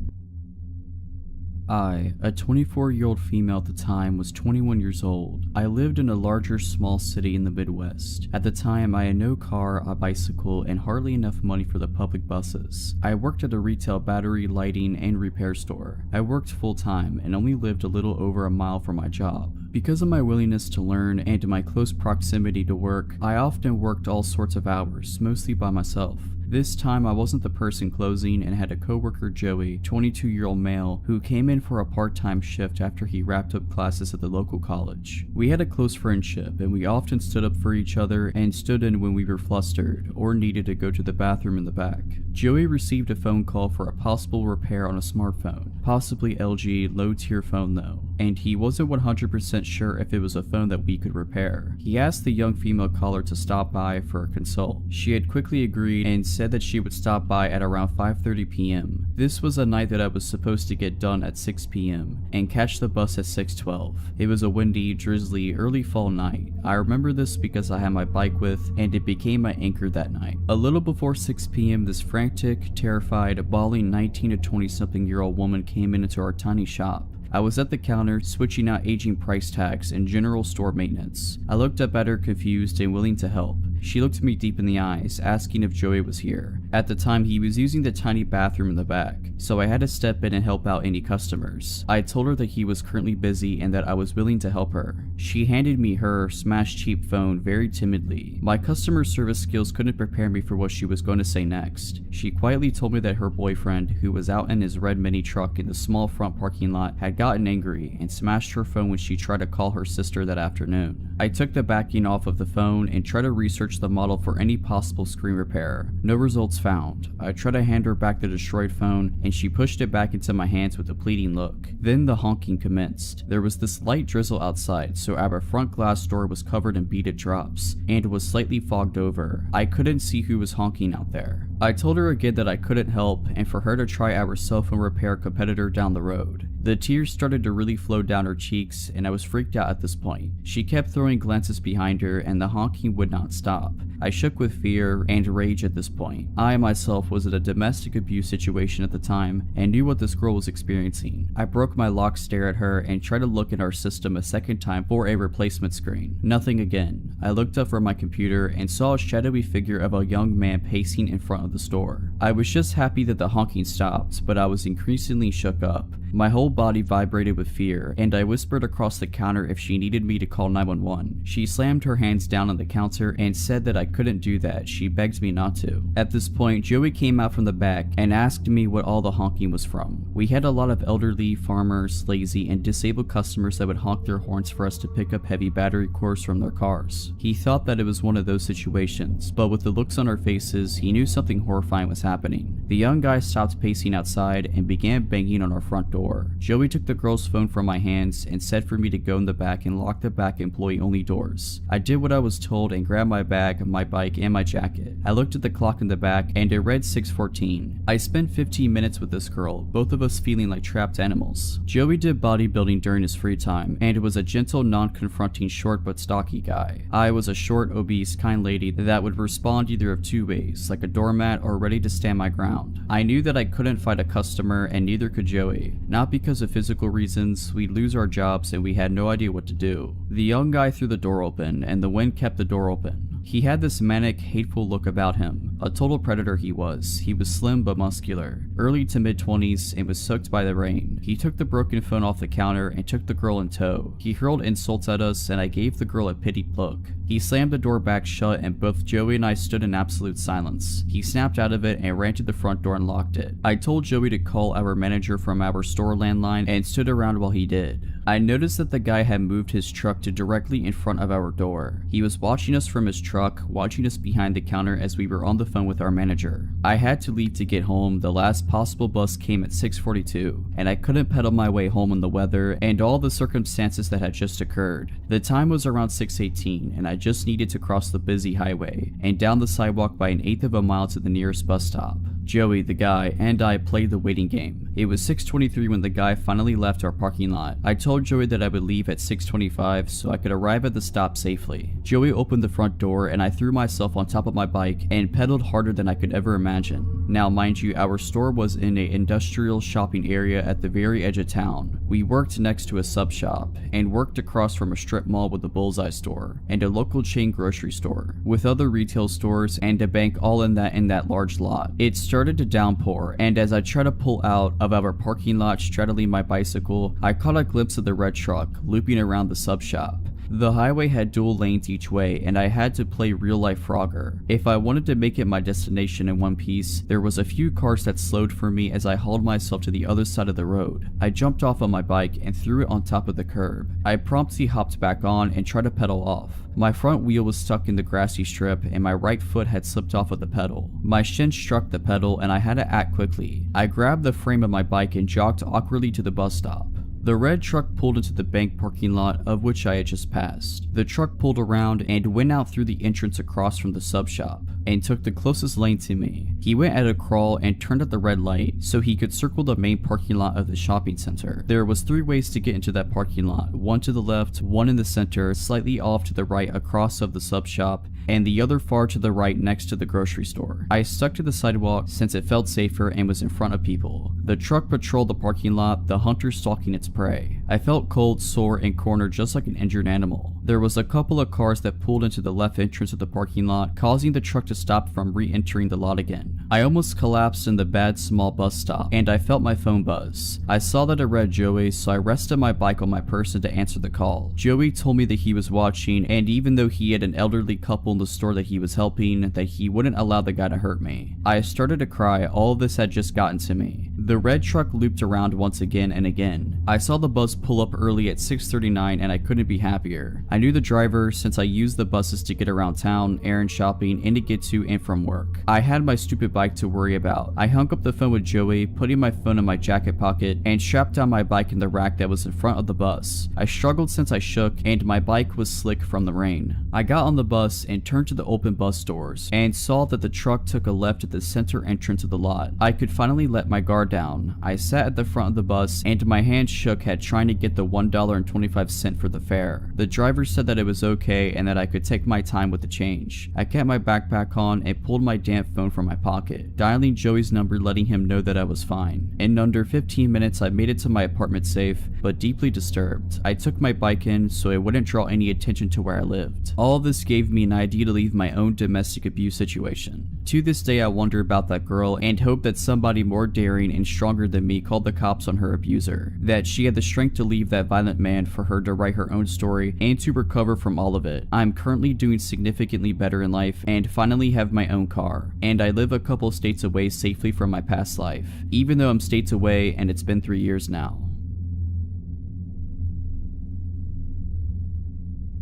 I, a 24-year-old female at the time, was 21 years old. I lived in a larger small city in the Midwest. At the time, I had no car, a bicycle, and hardly enough money for the public buses. I worked at a retail battery, lighting, and repair store. I worked full-time and only lived a little over a mile from my job. Because of my willingness to learn and my close proximity to work, I often worked all sorts of hours, mostly by myself. This time I wasn't the person closing and had a coworker, Joey, 22-year-old male, who came in for a part-time shift after he wrapped up classes at the local college. We had a close friendship and we often stood up for each other and stood in when we were flustered or needed to go to the bathroom in the back. Joey received a phone call for a possible repair on a smartphone, possibly LG low-tier phone though, and he wasn't 100% sure if it was a phone that we could repair. He asked the young female caller to stop by for a consult. She had quickly agreed and said that she would stop by at around 5:30 p.m. This was a night that I was supposed to get done at 6 p.m. and catch the bus at 6:12. It was a windy, drizzly, early fall night. I remember this because I had my bike with, and it became my anchor that night. A little before 6 p.m. this frantic, terrified, bawling 19 to 20 something year old woman came into our tiny shop. I was at the counter switching out aging price tags and general store maintenance. I looked up at her confused and willing to help. She looked me deep in the eyes, asking if Joey was here. At the time, he was using the tiny bathroom in the back, so I had to step in and help out any customers. I told her that he was currently busy and that I was willing to help her. She handed me her smashed cheap phone very timidly. My customer service skills couldn't prepare me for what she was going to say next. She quietly told me that her boyfriend, who was out in his red mini truck in the small front parking lot, had gotten angry and smashed her phone when she tried to call her sister that afternoon. I took the backing off of the phone and tried to research the model for any possible screen repair. No results found. I tried to hand her back the destroyed phone and she pushed it back into my hands with a pleading look. Then the honking commenced. There was this light drizzle outside, so our front glass door was covered in beaded drops and was slightly fogged over. I couldn't see who was honking out there. I told her again that I couldn't help and for her to try our cell phone repair competitor down the road. The tears started to really flow down her cheeks and I was freaked out at this point. She kept throwing glances behind her and the honking would not stop. I shook with fear and rage at this point. I myself was in a domestic abuse situation at the time and knew what this girl was experiencing. I broke my lock stare at her and tried to look in our system a second time for a replacement screen. Nothing again. I looked up from my computer and saw a shadowy figure of a young man pacing in front of the store. I was just happy that the honking stopped, but I was increasingly shook up. My whole body vibrated with fear, and I whispered across the counter if she needed me to call 911. She slammed her hands down on the counter and said that I couldn't do that. She begged me not to. At this point, Joey came out from the back and asked me what all the honking was from. We had a lot of elderly, farmers, lazy, and disabled customers that would honk their horns for us to pick up heavy battery cores from their cars. He thought that it was one of those situations, but with the looks on our faces, he knew something horrifying was happening. The young guy stopped pacing outside and began banging on our front door. Joey took the girl's phone from my hands and said for me to go in the back and lock the back employee-only doors. I did what I was told and grabbed my bag, my bike, and my jacket. I looked at the clock in the back and it read 6:14. I spent 15 minutes with this girl, both of us feeling like trapped animals. Joey did bodybuilding during his free time and was a gentle, non-confronting, short but stocky guy. I was a short, obese, kind lady that would respond either of two ways, like a doormat or ready to stand my ground. I knew that I couldn't fight a customer and neither could Joey. Not because of physical reasons, we'd lose our jobs and we had no idea what to do. The young guy threw the door open and the wind kept the door open. He had this manic, hateful look about him. A total predator he was. He was slim but muscular, early to mid-20s, and was soaked by the rain. He took the broken phone off the counter and took the girl in tow. He hurled insults at us and I gave the girl a pitied look. He slammed the door back shut and both Joey and I stood in absolute silence. He snapped out of it and ran to the front door and locked it. I told Joey to call our manager from our store landline and stood around while he did. I noticed that the guy had moved his truck to directly in front of our door. He was watching us from his truck, watching us behind the counter as we were on the phone with our manager. I had to leave to get home. The last possible bus came at 6:42, and I couldn't pedal my way home in the weather and all the circumstances that had just occurred. The time was around 6:18, and I just needed to cross the busy highway and down the sidewalk by 1/8 of a mile to the nearest bus stop. Joey, the guy, and I played the waiting game. It was 6:23 when the guy finally left our parking lot. I told Joey that I would leave at 6:25 so I could arrive at the stop safely. Joey opened the front door and I threw myself on top of my bike and pedaled harder than I could ever imagine. Now mind you, our store was in an industrial shopping area at the very edge of town. We worked next to a sub shop and worked across from a strip mall with a Bullseye store and a local chain grocery store with other retail stores and a bank all in that large lot. It started to downpour, and as I tried to pull out of our parking lot straddling my bicycle, I caught a glimpse of the red truck looping around the sub shop. The highway had dual lanes each way, and I had to play real-life Frogger. If I wanted to make it my destination in one piece, there was a few cars that slowed for me as I hauled myself to the other side of the road. I jumped off on my bike and threw it on top of the curb. I promptly hopped back on and tried to pedal off. My front wheel was stuck in the grassy strip and my right foot had slipped off of the pedal. My shin struck the pedal and I had to act quickly. I grabbed the frame of my bike and jogged awkwardly to the bus stop. The red truck pulled into the bank parking lot of which I had just passed. The truck pulled around and went out through the entrance across from the sub shop and took the closest lane to me. He went at a crawl and turned at the red light so he could circle the main parking lot of the shopping center. There was 3 ways to get into that parking lot, one to the left, one in the center, slightly off to the right across of the sub shop, and the other far to the right next to the grocery store. I stuck to the sidewalk since it felt safer and was in front of people. The truck patrolled the parking lot, the hunter stalking its prey. I felt cold, sore, and cornered just like an injured animal. There was a couple of cars that pulled into the left entrance of the parking lot, causing the truck to stop from re-entering the lot again. I almost collapsed in the bad small bus stop, and I felt my phone buzz. I saw that it read Joey, so I rested my bike on my person to answer the call. Joey told me that he was watching, and even though he had an elderly couple in the store that he was helping, that he wouldn't allow the guy to hurt me. I started to cry. All of this had just gotten to me. The red truck looped around once again and again. I saw the bus pull up early at 6:39 and I couldn't be happier. I knew the driver since I used the buses to get around town, errand shopping, and to get to and from work. I had my stupid bike to worry about. I hung up the phone with Joey, putting my phone in my jacket pocket, and strapped down my bike in the rack that was in front of the bus. I struggled since I shook, and my bike was slick from the rain. I got on the bus and turned to the open bus doors, and saw that the truck took a left at the center entrance of the lot. I could finally let my guard down. I sat at the front of the bus, and my hand shook at trying to get the $1.25 for the fare. The driver said that it was okay and that I could take my time with the change. I kept my backpack on and pulled my damn phone from my pocket, dialing Joey's number, letting him know that I was fine. In under 15 minutes, I made it to my apartment safe, but deeply disturbed. I took my bike in so it wouldn't draw any attention to where I lived. All of this gave me an idea to leave my own domestic abuse situation. To this day, I wonder about that girl and hope that somebody more daring and stronger than me called the cops on her abuser, that she had the strength to leave that violent man for her to write her own story and to recover from all of it. I'm currently doing significantly better in life and finally have my own car, and I live a couple states away safely from my past life, even though I'm states away and it's been 3 years now.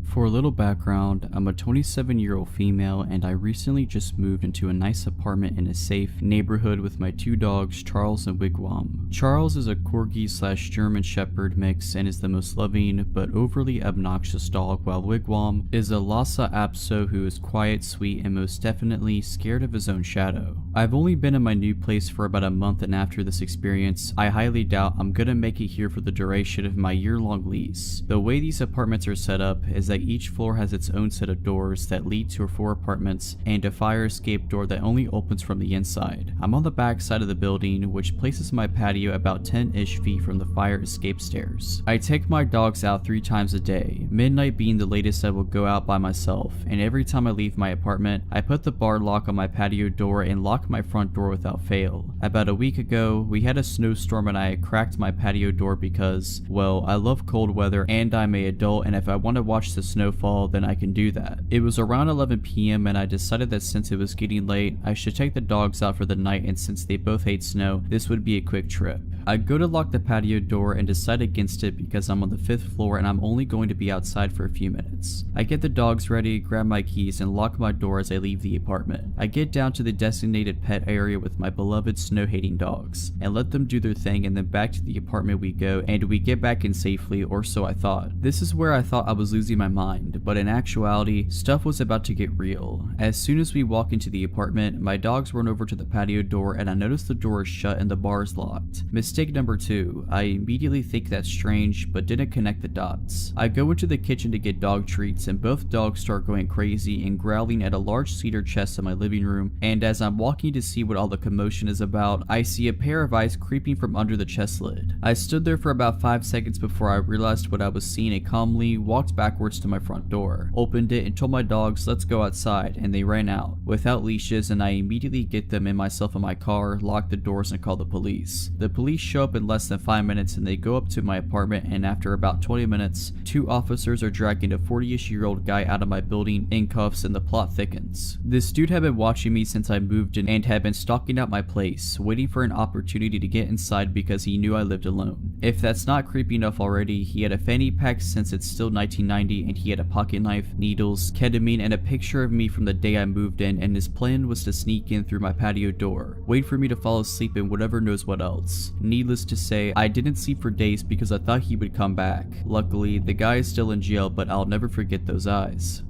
For a little background, I'm a 27-year-old female and I recently just moved into a nice apartment in a safe neighborhood with my 2 dogs, Charles and Wigwam. Charles is a Corgi/German Shepherd mix and is the most loving but overly obnoxious dog, while Wigwam is a Lhasa Apso who is quiet, sweet, and most definitely scared of his own shadow. I've only been in my new place for about a month, and after this experience, I highly doubt I'm gonna make it here for the duration of my year-long lease. The way these apartments are set up is that each floor has its own set of doors that lead to 4 apartments and a fire escape door that only opens from the inside. I'm on the back side of the building, which places my patio about 10-ish feet from the fire escape stairs. I take my dogs out 3 times a day, midnight being the latest I will go out by myself, and every time I leave my apartment, I put the bar lock on my patio door and lock my front door without fail. About a week ago, we had a snowstorm and I cracked my patio door because, well, I love cold weather and I'm an adult, and if I want to watch the snowfall, then I can do that. It was around 11 p.m. and I decided that since it was getting late, I should take the dogs out for the night, and since they both hate snow, this would be a quick trip. I go to lock the patio door and decide against it because I'm on the 5th floor and I'm only going to be outside for a few minutes. I get the dogs ready, grab my keys, and lock my door as I leave the apartment. I get down to the designated pet area with my beloved snow-hating dogs and let them do their thing, and then back to the apartment we go, and we get back in safely, or so I thought. This is where I thought I was losing my mind, but in actuality, stuff was about to get real. As soon as we walk into the apartment, my dogs run over to the patio door and I notice the door is shut and the bar is locked. Mistake number 2, I immediately think that's strange, but didn't connect the dots. I go into the kitchen to get dog treats and both dogs start going crazy and growling at a large cedar chest in my living room, and as I'm walking to see what all the commotion is about, I see a pair of eyes creeping from under the chest lid. I stood there for about 5 seconds before I realized what I was seeing and calmly walked backwards to my front door, opened it, and told my dogs let's go outside, and they ran out without leashes, and I immediately get them and myself in my car, lock the doors, and call the police. The police show up in less than 5 minutes and they go up to my apartment, and after about 20 minutes, 2 officers are dragging a 40-ish-year-old guy out of my building in cuffs, and the plot thickens. This dude had been watching me since I moved in and had been stalking out my place, waiting for an opportunity to get inside because he knew I lived alone. If that's not creepy enough already, he had a fanny pack since it's still 1990, and he had a pocket knife, needles, ketamine, and a picture of me from the day I moved in, and his plan was to sneak in through my patio door, wait for me to fall asleep, and whatever knows what else. Needless to say, I didn't sleep for days because I thought he would come back. Luckily, the guy is still in jail, but I'll never forget those eyes.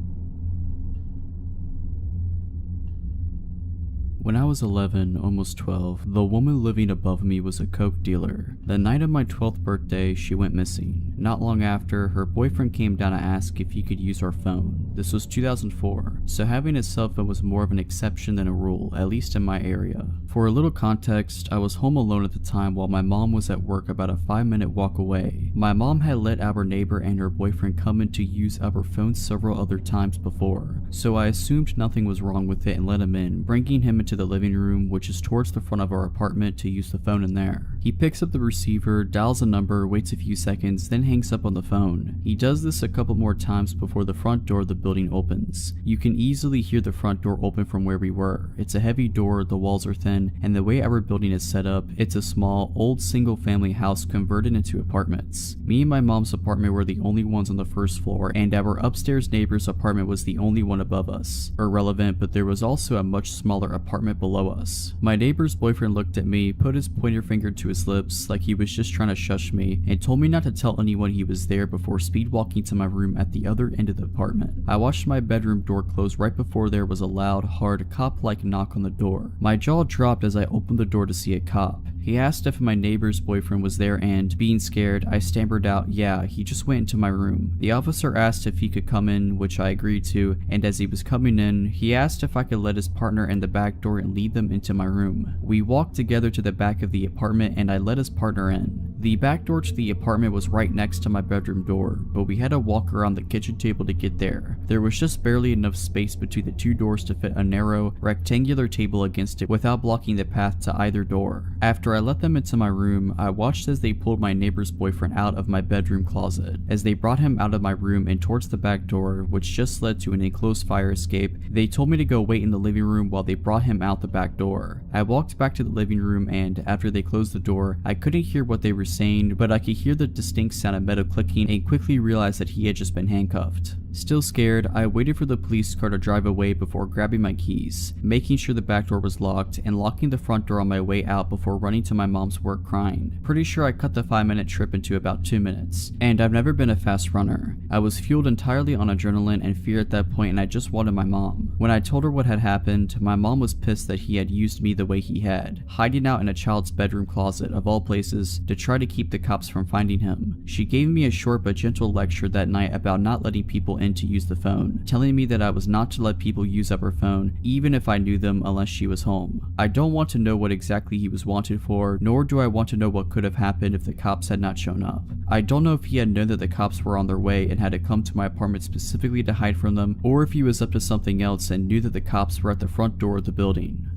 When I was 11, almost 12, the woman living above me was a coke dealer. The night of my 12th birthday, she went missing. Not long after, her boyfriend came down to ask if he could use our phone. This was 2004, so having a cell phone was more of an exception than a rule, at least in my area. For a little context, I was home alone at the time while my mom was at work about a 5-minute walk away. My mom had let our neighbor and her boyfriend come in to use our phone several other times before, so I assumed nothing was wrong with it and let him in, bringing him into the living room, which is towards the front of our apartment, to use the phone in there. He picks up the receiver, dials a number, waits a few seconds, then hangs up on the phone. He does this a couple more times before the front door of the building opens. You can easily hear the front door open from where we were. It's a heavy door, the walls are thin, and the way our building is set up, it's a small, old single-family house converted into apartments. Me and my mom's apartment were the only ones on the first floor, and our upstairs neighbor's apartment was the only one above us. Irrelevant, but there was also a much smaller apartment below us. My neighbor's boyfriend looked at me, put his pointer finger to his lips like he was just trying to shush me, and told me not to tell anyone he was there before speed walking to my room at the other end of the apartment. I watched my bedroom door close right before there was a loud, hard, cop-like knock on the door. My jaw dropped as I opened the door to see a cop. He asked if my neighbor's boyfriend was there, and, being scared, I stammered out, "Yeah, he just went into my room." The officer asked if he could come in, which I agreed to, and as he was coming in, he asked if I could let his partner in the back door and lead them into my room. We walked together to the back of the apartment, and I let his partner in. The back door to the apartment was right next to my bedroom door, but we had to walk around the kitchen table to get there. There was just barely enough space between the two doors to fit a narrow, rectangular table against it without blocking the path to either door. After I let them into my room, I watched as they pulled my neighbor's boyfriend out of my bedroom closet. As they brought him out of my room and towards the back door, which just led to an enclosed fire escape, they told me to go wait in the living room while they brought him out the back door. I walked back to the living room, and after they closed the door, I couldn't hear what they were saying, but I could hear the distinct sound of metal clicking and quickly realized that he had just been handcuffed. Still scared, I waited for the police car to drive away before grabbing my keys, making sure the back door was locked, and locking the front door on my way out before running to my mom's work crying. Pretty sure I cut the 5-minute trip into about 2 minutes, and I've never been a fast runner. I was fueled entirely on adrenaline and fear at that point, and I just wanted my mom. When I told her what had happened, my mom was pissed that he had used me the way he had, hiding out in a child's bedroom closet of all places to try to keep the cops from finding him. She gave me a short but gentle lecture that night about not letting people in to use the phone, telling me that I was not to let people use our phone even if I knew them unless she was home. I don't want to know what exactly he was wanted for, nor do I want to know what could have happened if the cops had not shown up. I don't know if he had known that the cops were on their way and had to come to my apartment specifically to hide from them, or if he was up to something else and knew that the cops were at the front door of the building.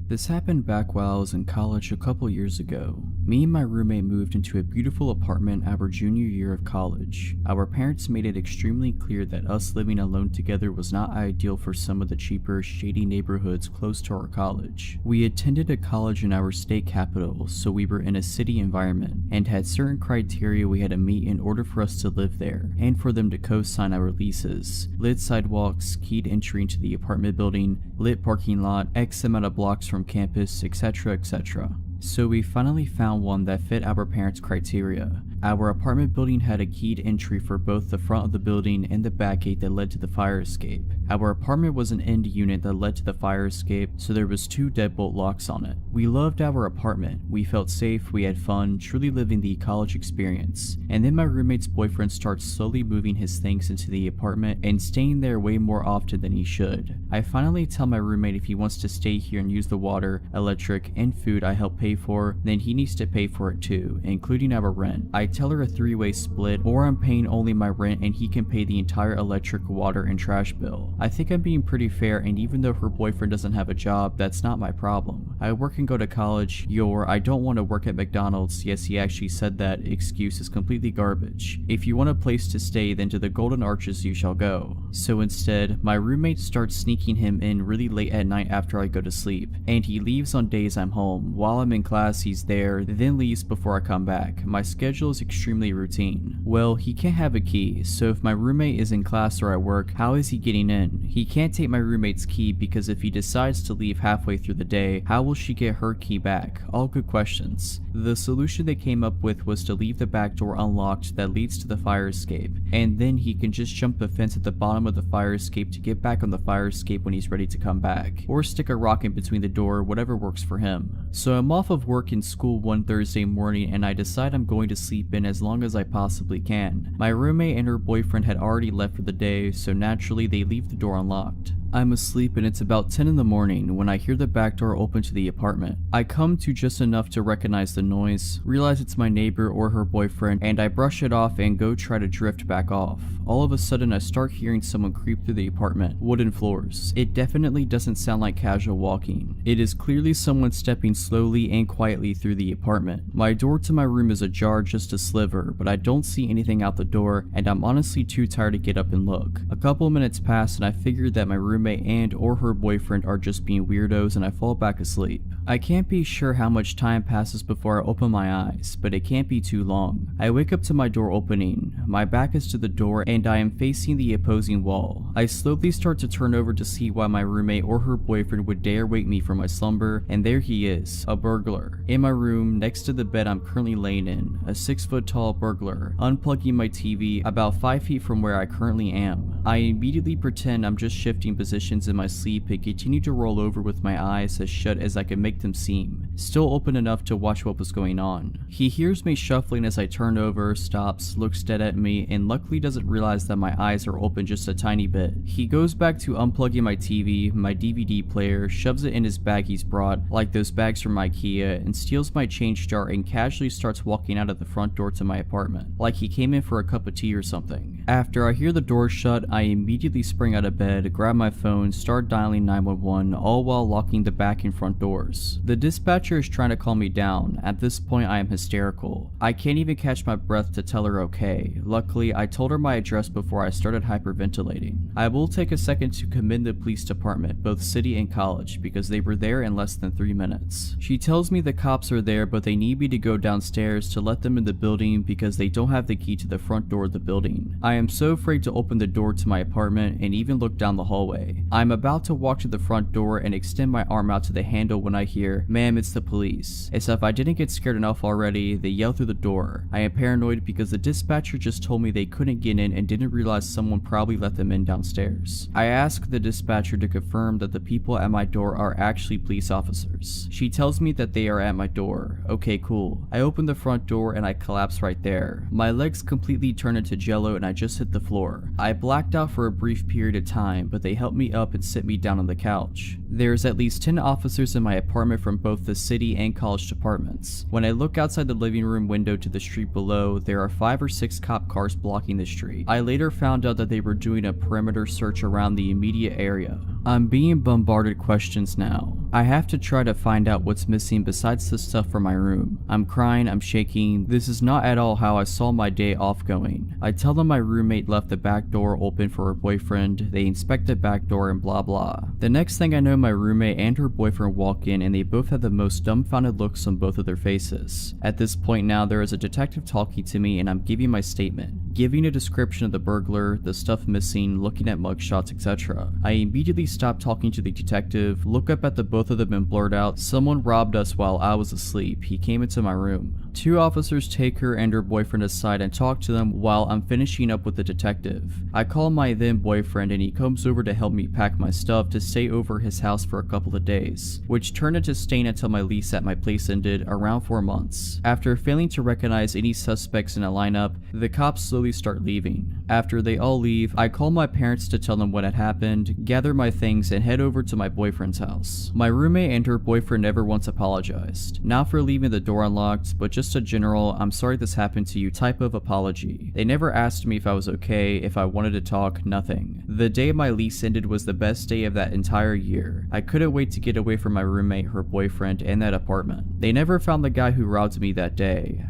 This happened back while I was in college a couple years ago. Me and my roommate moved into a beautiful apartment our junior year of college. Our parents made it extremely clear that us living alone together was not ideal for some of the cheaper, shady neighborhoods close to our college. We attended a college in our state capital, so we were in a city environment, and had certain criteria we had to meet in order for us to live there, and for them to co-sign our leases. Lit sidewalks, keyed entry into the apartment building, lit parking lot, X amount of blocks from campus, etc., etc. So we finally found one that fit our parents' criteria. Our apartment building had a keyed entry for both the front of the building and the back gate that led to the fire escape. Our apartment was an end unit that led to the fire escape, so there was 2 deadbolt locks on it. We loved our apartment. We felt safe, we had fun, truly living the college experience. And then my roommate's boyfriend starts slowly moving his things into the apartment and staying there way more often than he should. I finally tell my roommate if he wants to stay here and use the water, electric, and food I help pay pay for, then he needs to pay for it too, including our rent. I tell her a three-way split, or I'm paying only my rent and he can pay the entire electric, water, and trash bill. I think I'm being pretty fair, and even though her boyfriend doesn't have a job, that's not my problem. I work and go to college. Your "I don't want to work at McDonald's, yes he actually said that" excuse is completely garbage. If you want a place to stay, then to the Golden Arches you shall go. So instead, my roommate starts sneaking him in really late at night after I go to sleep, and he leaves on days I'm home. While I'm in class he's there, then leaves before I come back. My schedule is extremely routine. Well, he can't have a key, so if my roommate is in class or at work, how is he getting in? He can't take my roommate's key because if he decides to leave halfway through the day, how will she get her key back? All good questions. The solution they came up with was to leave the back door unlocked that leads to the fire escape, and then he can just jump the fence at the bottom of the fire escape to get back on the fire escape when he's ready to come back, or stick a rock in between the door, whatever works for him. So I'm off of work and school one Thursday morning, and I decide I'm going to sleep in as long as I possibly can. My roommate and her boyfriend had already left for the day, so naturally they leave the door unlocked. I'm asleep and it's about 10 in the morning when I hear the back door open to the apartment. I come to just enough to recognize the noise, realize it's my neighbor or her boyfriend, and I brush it off and go try to drift back off. All of a sudden I start hearing someone creep through the apartment. Wooden floors. It definitely doesn't sound like casual walking. It is clearly someone stepping slowly and quietly through the apartment. My door to my room is ajar just a sliver, but I don't see anything out the door, and I'm honestly too tired to get up and look. A couple minutes pass and I figure that my roommate and or her boyfriend are just being weirdos, and I fall back asleep. I can't be sure how much time passes before I open my eyes, but it can't be too long. I wake up to my door opening. My back is to the door and I am facing the opposing wall. I slowly start to turn over to see why my roommate or her boyfriend would dare wake me from my slumber, and there he is, a burglar. In my room, next to the bed I'm currently laying in, a 6-foot tall burglar, unplugging my TV about 5 feet from where I currently am. I immediately pretend I'm just shifting positions in my sleep and continue to roll over with my eyes as shut as I could make them seem, still open enough to watch what was going on. He hears me shuffling as I turn over, stops, looks dead at me, and luckily doesn't realize that my eyes are open just a tiny bit. He goes back to unplugging my TV, my DVD player, shoves it in his bag he's brought, like those bags from IKEA, and steals my change jar and casually starts walking out of the front door to my apartment, like he came in for a cup of tea or something. After I hear the door shut, I immediately spring out of bed, grab my phone, start dialing 911, all while locking the back and front doors. The dispatcher is trying to calm me down. At this point I am hysterical. I can't even catch my breath to tell her okay. Luckily, I told her my address before I started hyperventilating. I will take a second to commend the police department, both city and college, because they were there in less than 3 minutes. She tells me the cops are there, but they need me to go downstairs to let them in the building because they don't have the key to the front door of the building. I am so afraid to open the door to my apartment and even look down the hallway. I'm about to walk to the front door and extend my arm out to the handle when I hear, "Ma'am, it's the police." As if I didn't get scared enough already, they yell through the door. I am paranoid because the dispatcher just told me they couldn't get in and didn't realize someone probably let them in downstairs. I ask the dispatcher to confirm that the people at my door are actually police officers. She tells me that they are at my door. Okay, cool. I open the front door and I collapse right there. My legs completely turn into jello and I just hit the floor. I blacked out for a brief period of time, but they helped me up and sit me down on the couch. There's at least 10 officers in my apartment from both the city and college departments. When I look outside the living room window to the street below, there are 5 or 6 cop cars blocking the street. I later found out that they were doing a perimeter search around the immediate area. I'm being bombarded questions now. I have to try to find out what's missing besides the stuff from my room. I'm crying, I'm shaking. This is not at all how I saw my day off going. I tell them my roommate left the back door open for her boyfriend, they inspect the back door and blah blah. The next thing I know, my roommate and her boyfriend walk in and they both have the most dumbfounded looks on both of their faces. At this point now, there is a detective talking to me and I'm giving my statement, giving a description of the burglar, the stuff missing, looking at mugshots, etc. I immediately stop talking to the detective, look up at the both of them and blurt out, "Someone robbed us while I was asleep. He came into my room." 2 officers take her and her boyfriend aside and talk to them while I'm finishing up with the detective. I call my then boyfriend and he comes over to help me pack my stuff to stay over his house for a couple of days, which turned into staying until my lease at my place ended, around 4 months. After failing to recognize any suspects in a lineup, the cops slowly start leaving. After they all leave, I call my parents to tell them what had happened, gather my things, and head over to my boyfriend's house. My roommate and her boyfriend never once apologized. Not for leaving the door unlocked, but just a general "I'm sorry this happened to you" type of apology. They never asked me if I was okay, if I wanted to talk, nothing. The day my lease ended was the best day of that entire year. I couldn't wait to get away from my roommate, her boyfriend, and that apartment. They never found the guy who robbed me that day.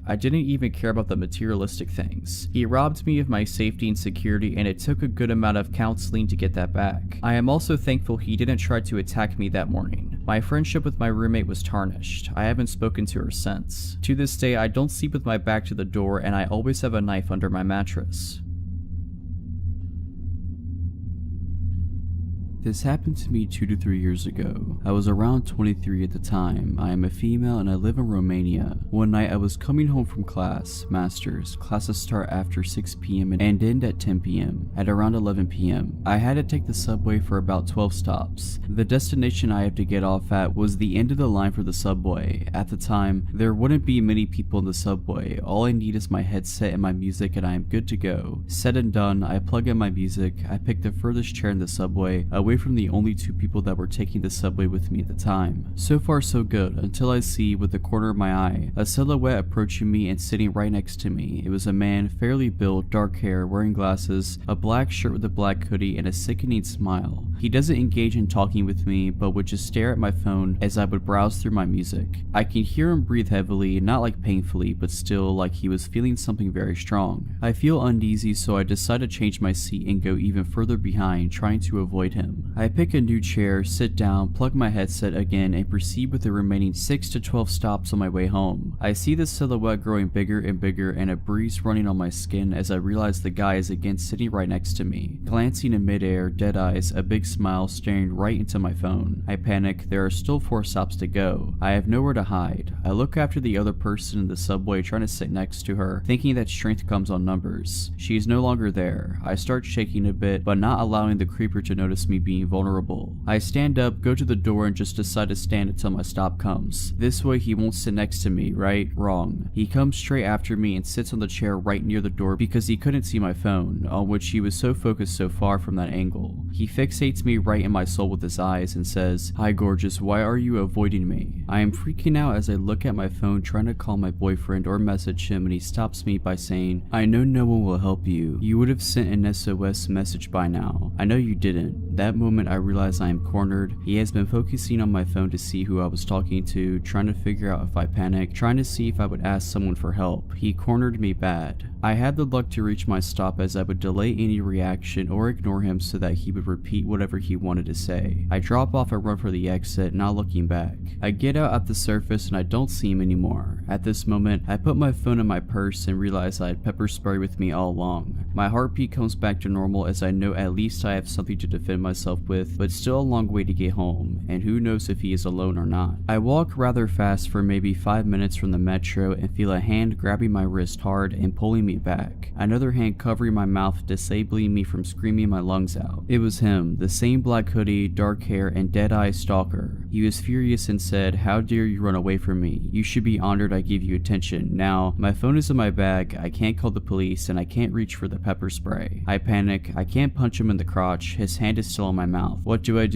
I didn't even care about the materialistic things. He robbed me of my safety and security, and it took a good amount of counseling to get that back. I am also thankful he didn't try to attack me that morning. My friendship with my roommate was tarnished. I haven't spoken to her since. To this day, I don't sleep with my back to the door, and I always have a knife under my mattress. This happened to me 2 to 3 years ago. I was around 23 at the time. I am a female and I live in Romania. One night I was coming home from class, masters. Classes start after 6 p.m. and end at 10 p.m. At around 11 p.m. I had to take the subway for about 12 stops. The destination I have to get off at was the end of the line for the subway. At the time, there wouldn't be many people in the subway. All I need is my headset and my music and I am good to go. Said and done, I plug in my music. I pick the furthest chair in the subway, away from the only 2 people that were taking the subway with me at the time. So far so good, until I see, with the corner of my eye, a silhouette approaching me and sitting right next to me. It was a man, fairly built, dark hair, wearing glasses, a black shirt with a black hoodie, and a sickening smile. He doesn't engage in talking with me, but would just stare at my phone as I would browse through my music. I can hear him breathe heavily, not like painfully, but still like he was feeling something very strong. I feel uneasy, so I decide to change my seat and go even further behind, trying to avoid him. I pick a new chair, sit down, plug my headset again, and proceed with the remaining 6 to 12 stops on my way home. I see the silhouette growing bigger and bigger and a breeze running on my skin as I realize the guy is again sitting right next to me. Glancing in midair, dead eyes, a big smile, staring right into my phone. I panic. There are still 4 stops to go. I have nowhere to hide. I look after the other person in the subway trying to sit next to her, thinking that strength comes on numbers. She is no longer there. I start shaking a bit, but not allowing the creeper to notice me being vulnerable. I stand up, go to the door, and just decide to stand until my stop comes. This way he won't sit next to me, right? Wrong. He comes straight after me and sits on the chair right near the door because he couldn't see my phone, on which he was so focused so far from that angle. He fixates me right in my soul with his eyes and says, "Hi gorgeous, why are you avoiding me?" I am freaking out as I look at my phone trying to call my boyfriend or message him, and he stops me by saying, "I know no one will help you. You would have sent an SOS message by now. I know you didn't." That moment I realize I am cornered. He has been focusing on my phone to see who I was talking to, trying to figure out if I panicked, trying to see if I would ask someone for help. He cornered me bad. I had the luck to reach my stop as I would delay any reaction or ignore him so that he would repeat whatever he wanted to say. I drop off and run for the exit, not looking back. I get out at the surface and I don't see him anymore. At this moment, I put my phone in my purse and realize I had pepper spray with me all along. My heartbeat comes back to normal as I know at least I have something to defend myself with, but still a long way to get home, and who knows if he is alone or not. I walk rather fast for maybe 5 minutes from the metro and feel a hand grabbing my wrist hard and pulling me back. Another hand covering my mouth, disabling me from screaming my lungs out. It was him, the same black hoodie, dark hair, and dead-eyed stalker. He was furious and said, "How dare you run away from me? You should be honored I gave you attention. Now, my phone is in my bag, I can't call the police, and I can't reach for the pepper spray." I panic. I can't punch him in the crotch. His hand is still in my mouth. What do? I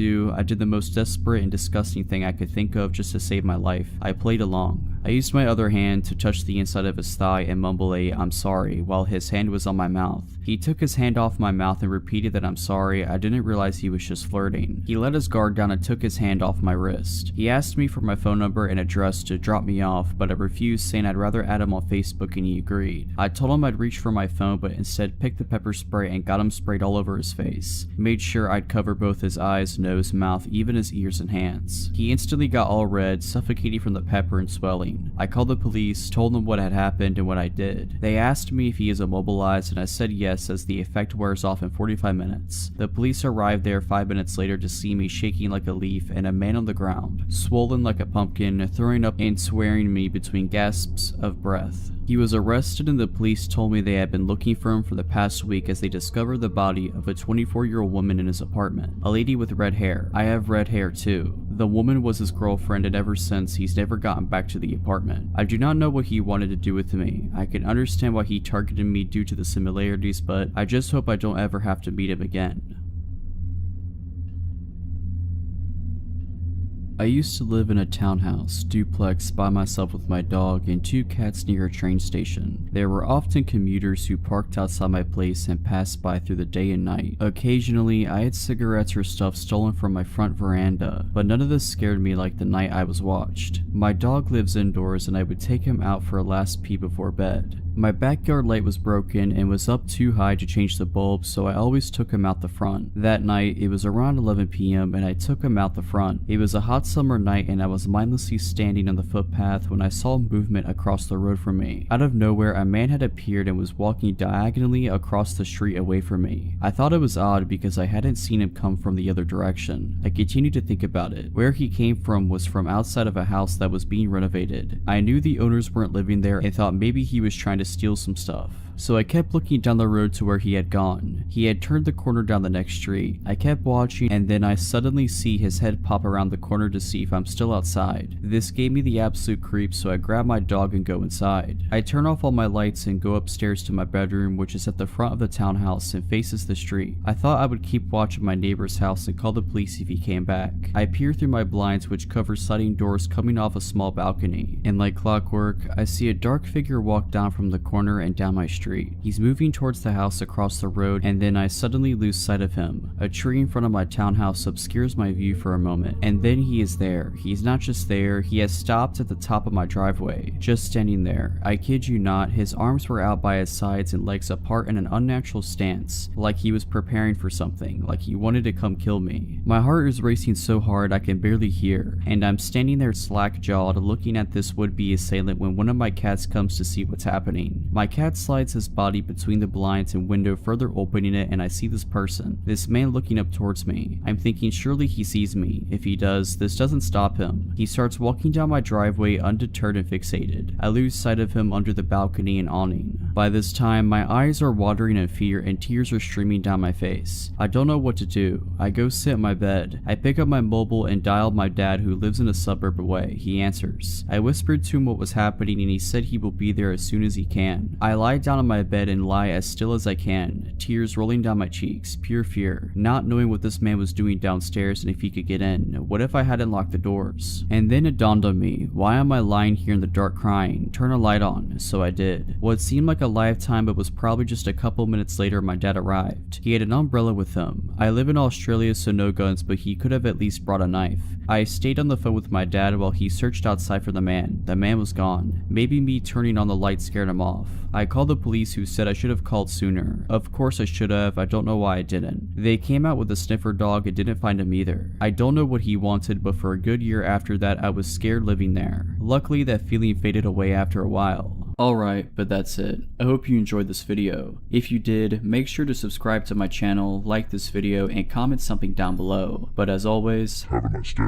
did the most desperate and disgusting thing I could think of just to save my life. I played along. I used my other hand to touch the inside of his thigh and mumble a "I'm sorry" while his hand was on my mouth. He took his hand off my mouth and repeated that I'm sorry. I didn't realize he was just flirting. He let his guard down and took his hand off my wrist. He asked me for my phone number and address to drop me off, but I refused, saying I'd rather add him on Facebook, and he agreed. I told him I'd reach for my phone, but instead picked the pepper spray and got him sprayed all over his face. Made sure I'd cover both his eyes, nose, mouth, even his ears and hands. He instantly got all red, suffocating from the pepper and swelling. I called the police, told them what had happened and what I did. They asked me if he is immobilized, and I said yes, as the effect wears off in 45 minutes. The police arrived there 5 minutes later to see me shaking like a leaf and a man on the ground, swollen like a pumpkin, throwing up and swearing me between gasps of breath. He was arrested and the police told me they had been looking for him for the past week as they discovered the body of a 24-year-old woman in his apartment. A lady with red hair. I have red hair too. The woman was his girlfriend and ever since he's never gotten back to the apartment. I do not know what he wanted to do with me. I can understand why he targeted me due to the similarities, but I just hope I don't ever have to meet him again. I used to live in a townhouse duplex by myself with my dog and 2 cats near a train station. There were often commuters who parked outside my place and passed by through the day and night. Occasionally, I had cigarettes or stuff stolen from my front veranda, but none of this scared me like the night I was watched. My dog lives indoors and I would take him out for a last pee before bed. My backyard light was broken and was up too high to change the bulb, so I always took him out the front. That night, it was around 11 p.m. and I took him out the front. It was a hot summer night and I was mindlessly standing on the footpath when I saw movement across the road from me. Out of nowhere, a man had appeared and was walking diagonally across the street away from me. I thought it was odd because I hadn't seen him come from the other direction. I continued to think about it. Where he came from was from outside of a house that was being renovated. I knew the owners weren't living there and thought maybe he was trying to steal some stuff. So I kept looking down the road to where he had gone. He had turned the corner down the next street. I kept watching and then I suddenly see his head pop around the corner to see if I'm still outside. This gave me the absolute creeps, so I grab my dog and go inside. I turn off all my lights and go upstairs to my bedroom, which is at the front of the townhouse and faces the street. I thought I would keep watch of my neighbor's house and call the police if he came back. I peer through my blinds, which cover sliding doors coming off a small balcony, and like clockwork, I see a dark figure walk down from the corner and down my street. He's moving towards the house across the road and then I suddenly lose sight of him. A tree in front of my townhouse obscures my view for a moment and then he is there. He's not just there, he has stopped at the top of my driveway, just standing there. I kid you not, his arms were out by his sides and legs apart in an unnatural stance, like he was preparing for something, like he wanted to come kill me. My heart is racing so hard I can barely hear, and I'm standing there slack-jawed looking at this would-be assailant when one of my cats comes to see what's happening. My cat slides his body between the blinds and window, further opening it, and I see this person, this man looking up towards me. I'm thinking surely he sees me. If he does, this doesn't stop him. He starts walking down my driveway undeterred and fixated. I lose sight of him under the balcony and awning. By this time, my eyes are watering in fear and tears are streaming down my face. I don't know what to do. I go sit in my bed. I pick up my mobile and dial my dad, who lives in a suburb away. He answers. I whispered to him what was happening and he said he will be there as soon as he can. I lie down on my bed and lie as still as I can, tears rolling down my cheeks, pure fear, not knowing what this man was doing downstairs and if he could get in. What if I hadn't locked the doors? And then it dawned on me, why am I lying here in the dark crying? Turn a light on. So I did. What seemed like a lifetime but was probably just a couple minutes later, my dad arrived. He had an umbrella with him. I live in Australia, so no guns, but he could have at least brought a knife. I stayed on the phone with my dad while he searched outside for the man. The man was gone. Maybe me turning on the light scared him off. I called the police, who said I should have called sooner. Of course I should have, I don't know why I didn't. They came out with a sniffer dog and didn't find him either. I don't know what he wanted, but for a good year after that I was scared living there. Luckily that feeling faded away after a while. Alright, but that's it. I hope you enjoyed this video. If you did, make sure to subscribe to my channel, like this video, and comment something down below. But as always, Have a nice day.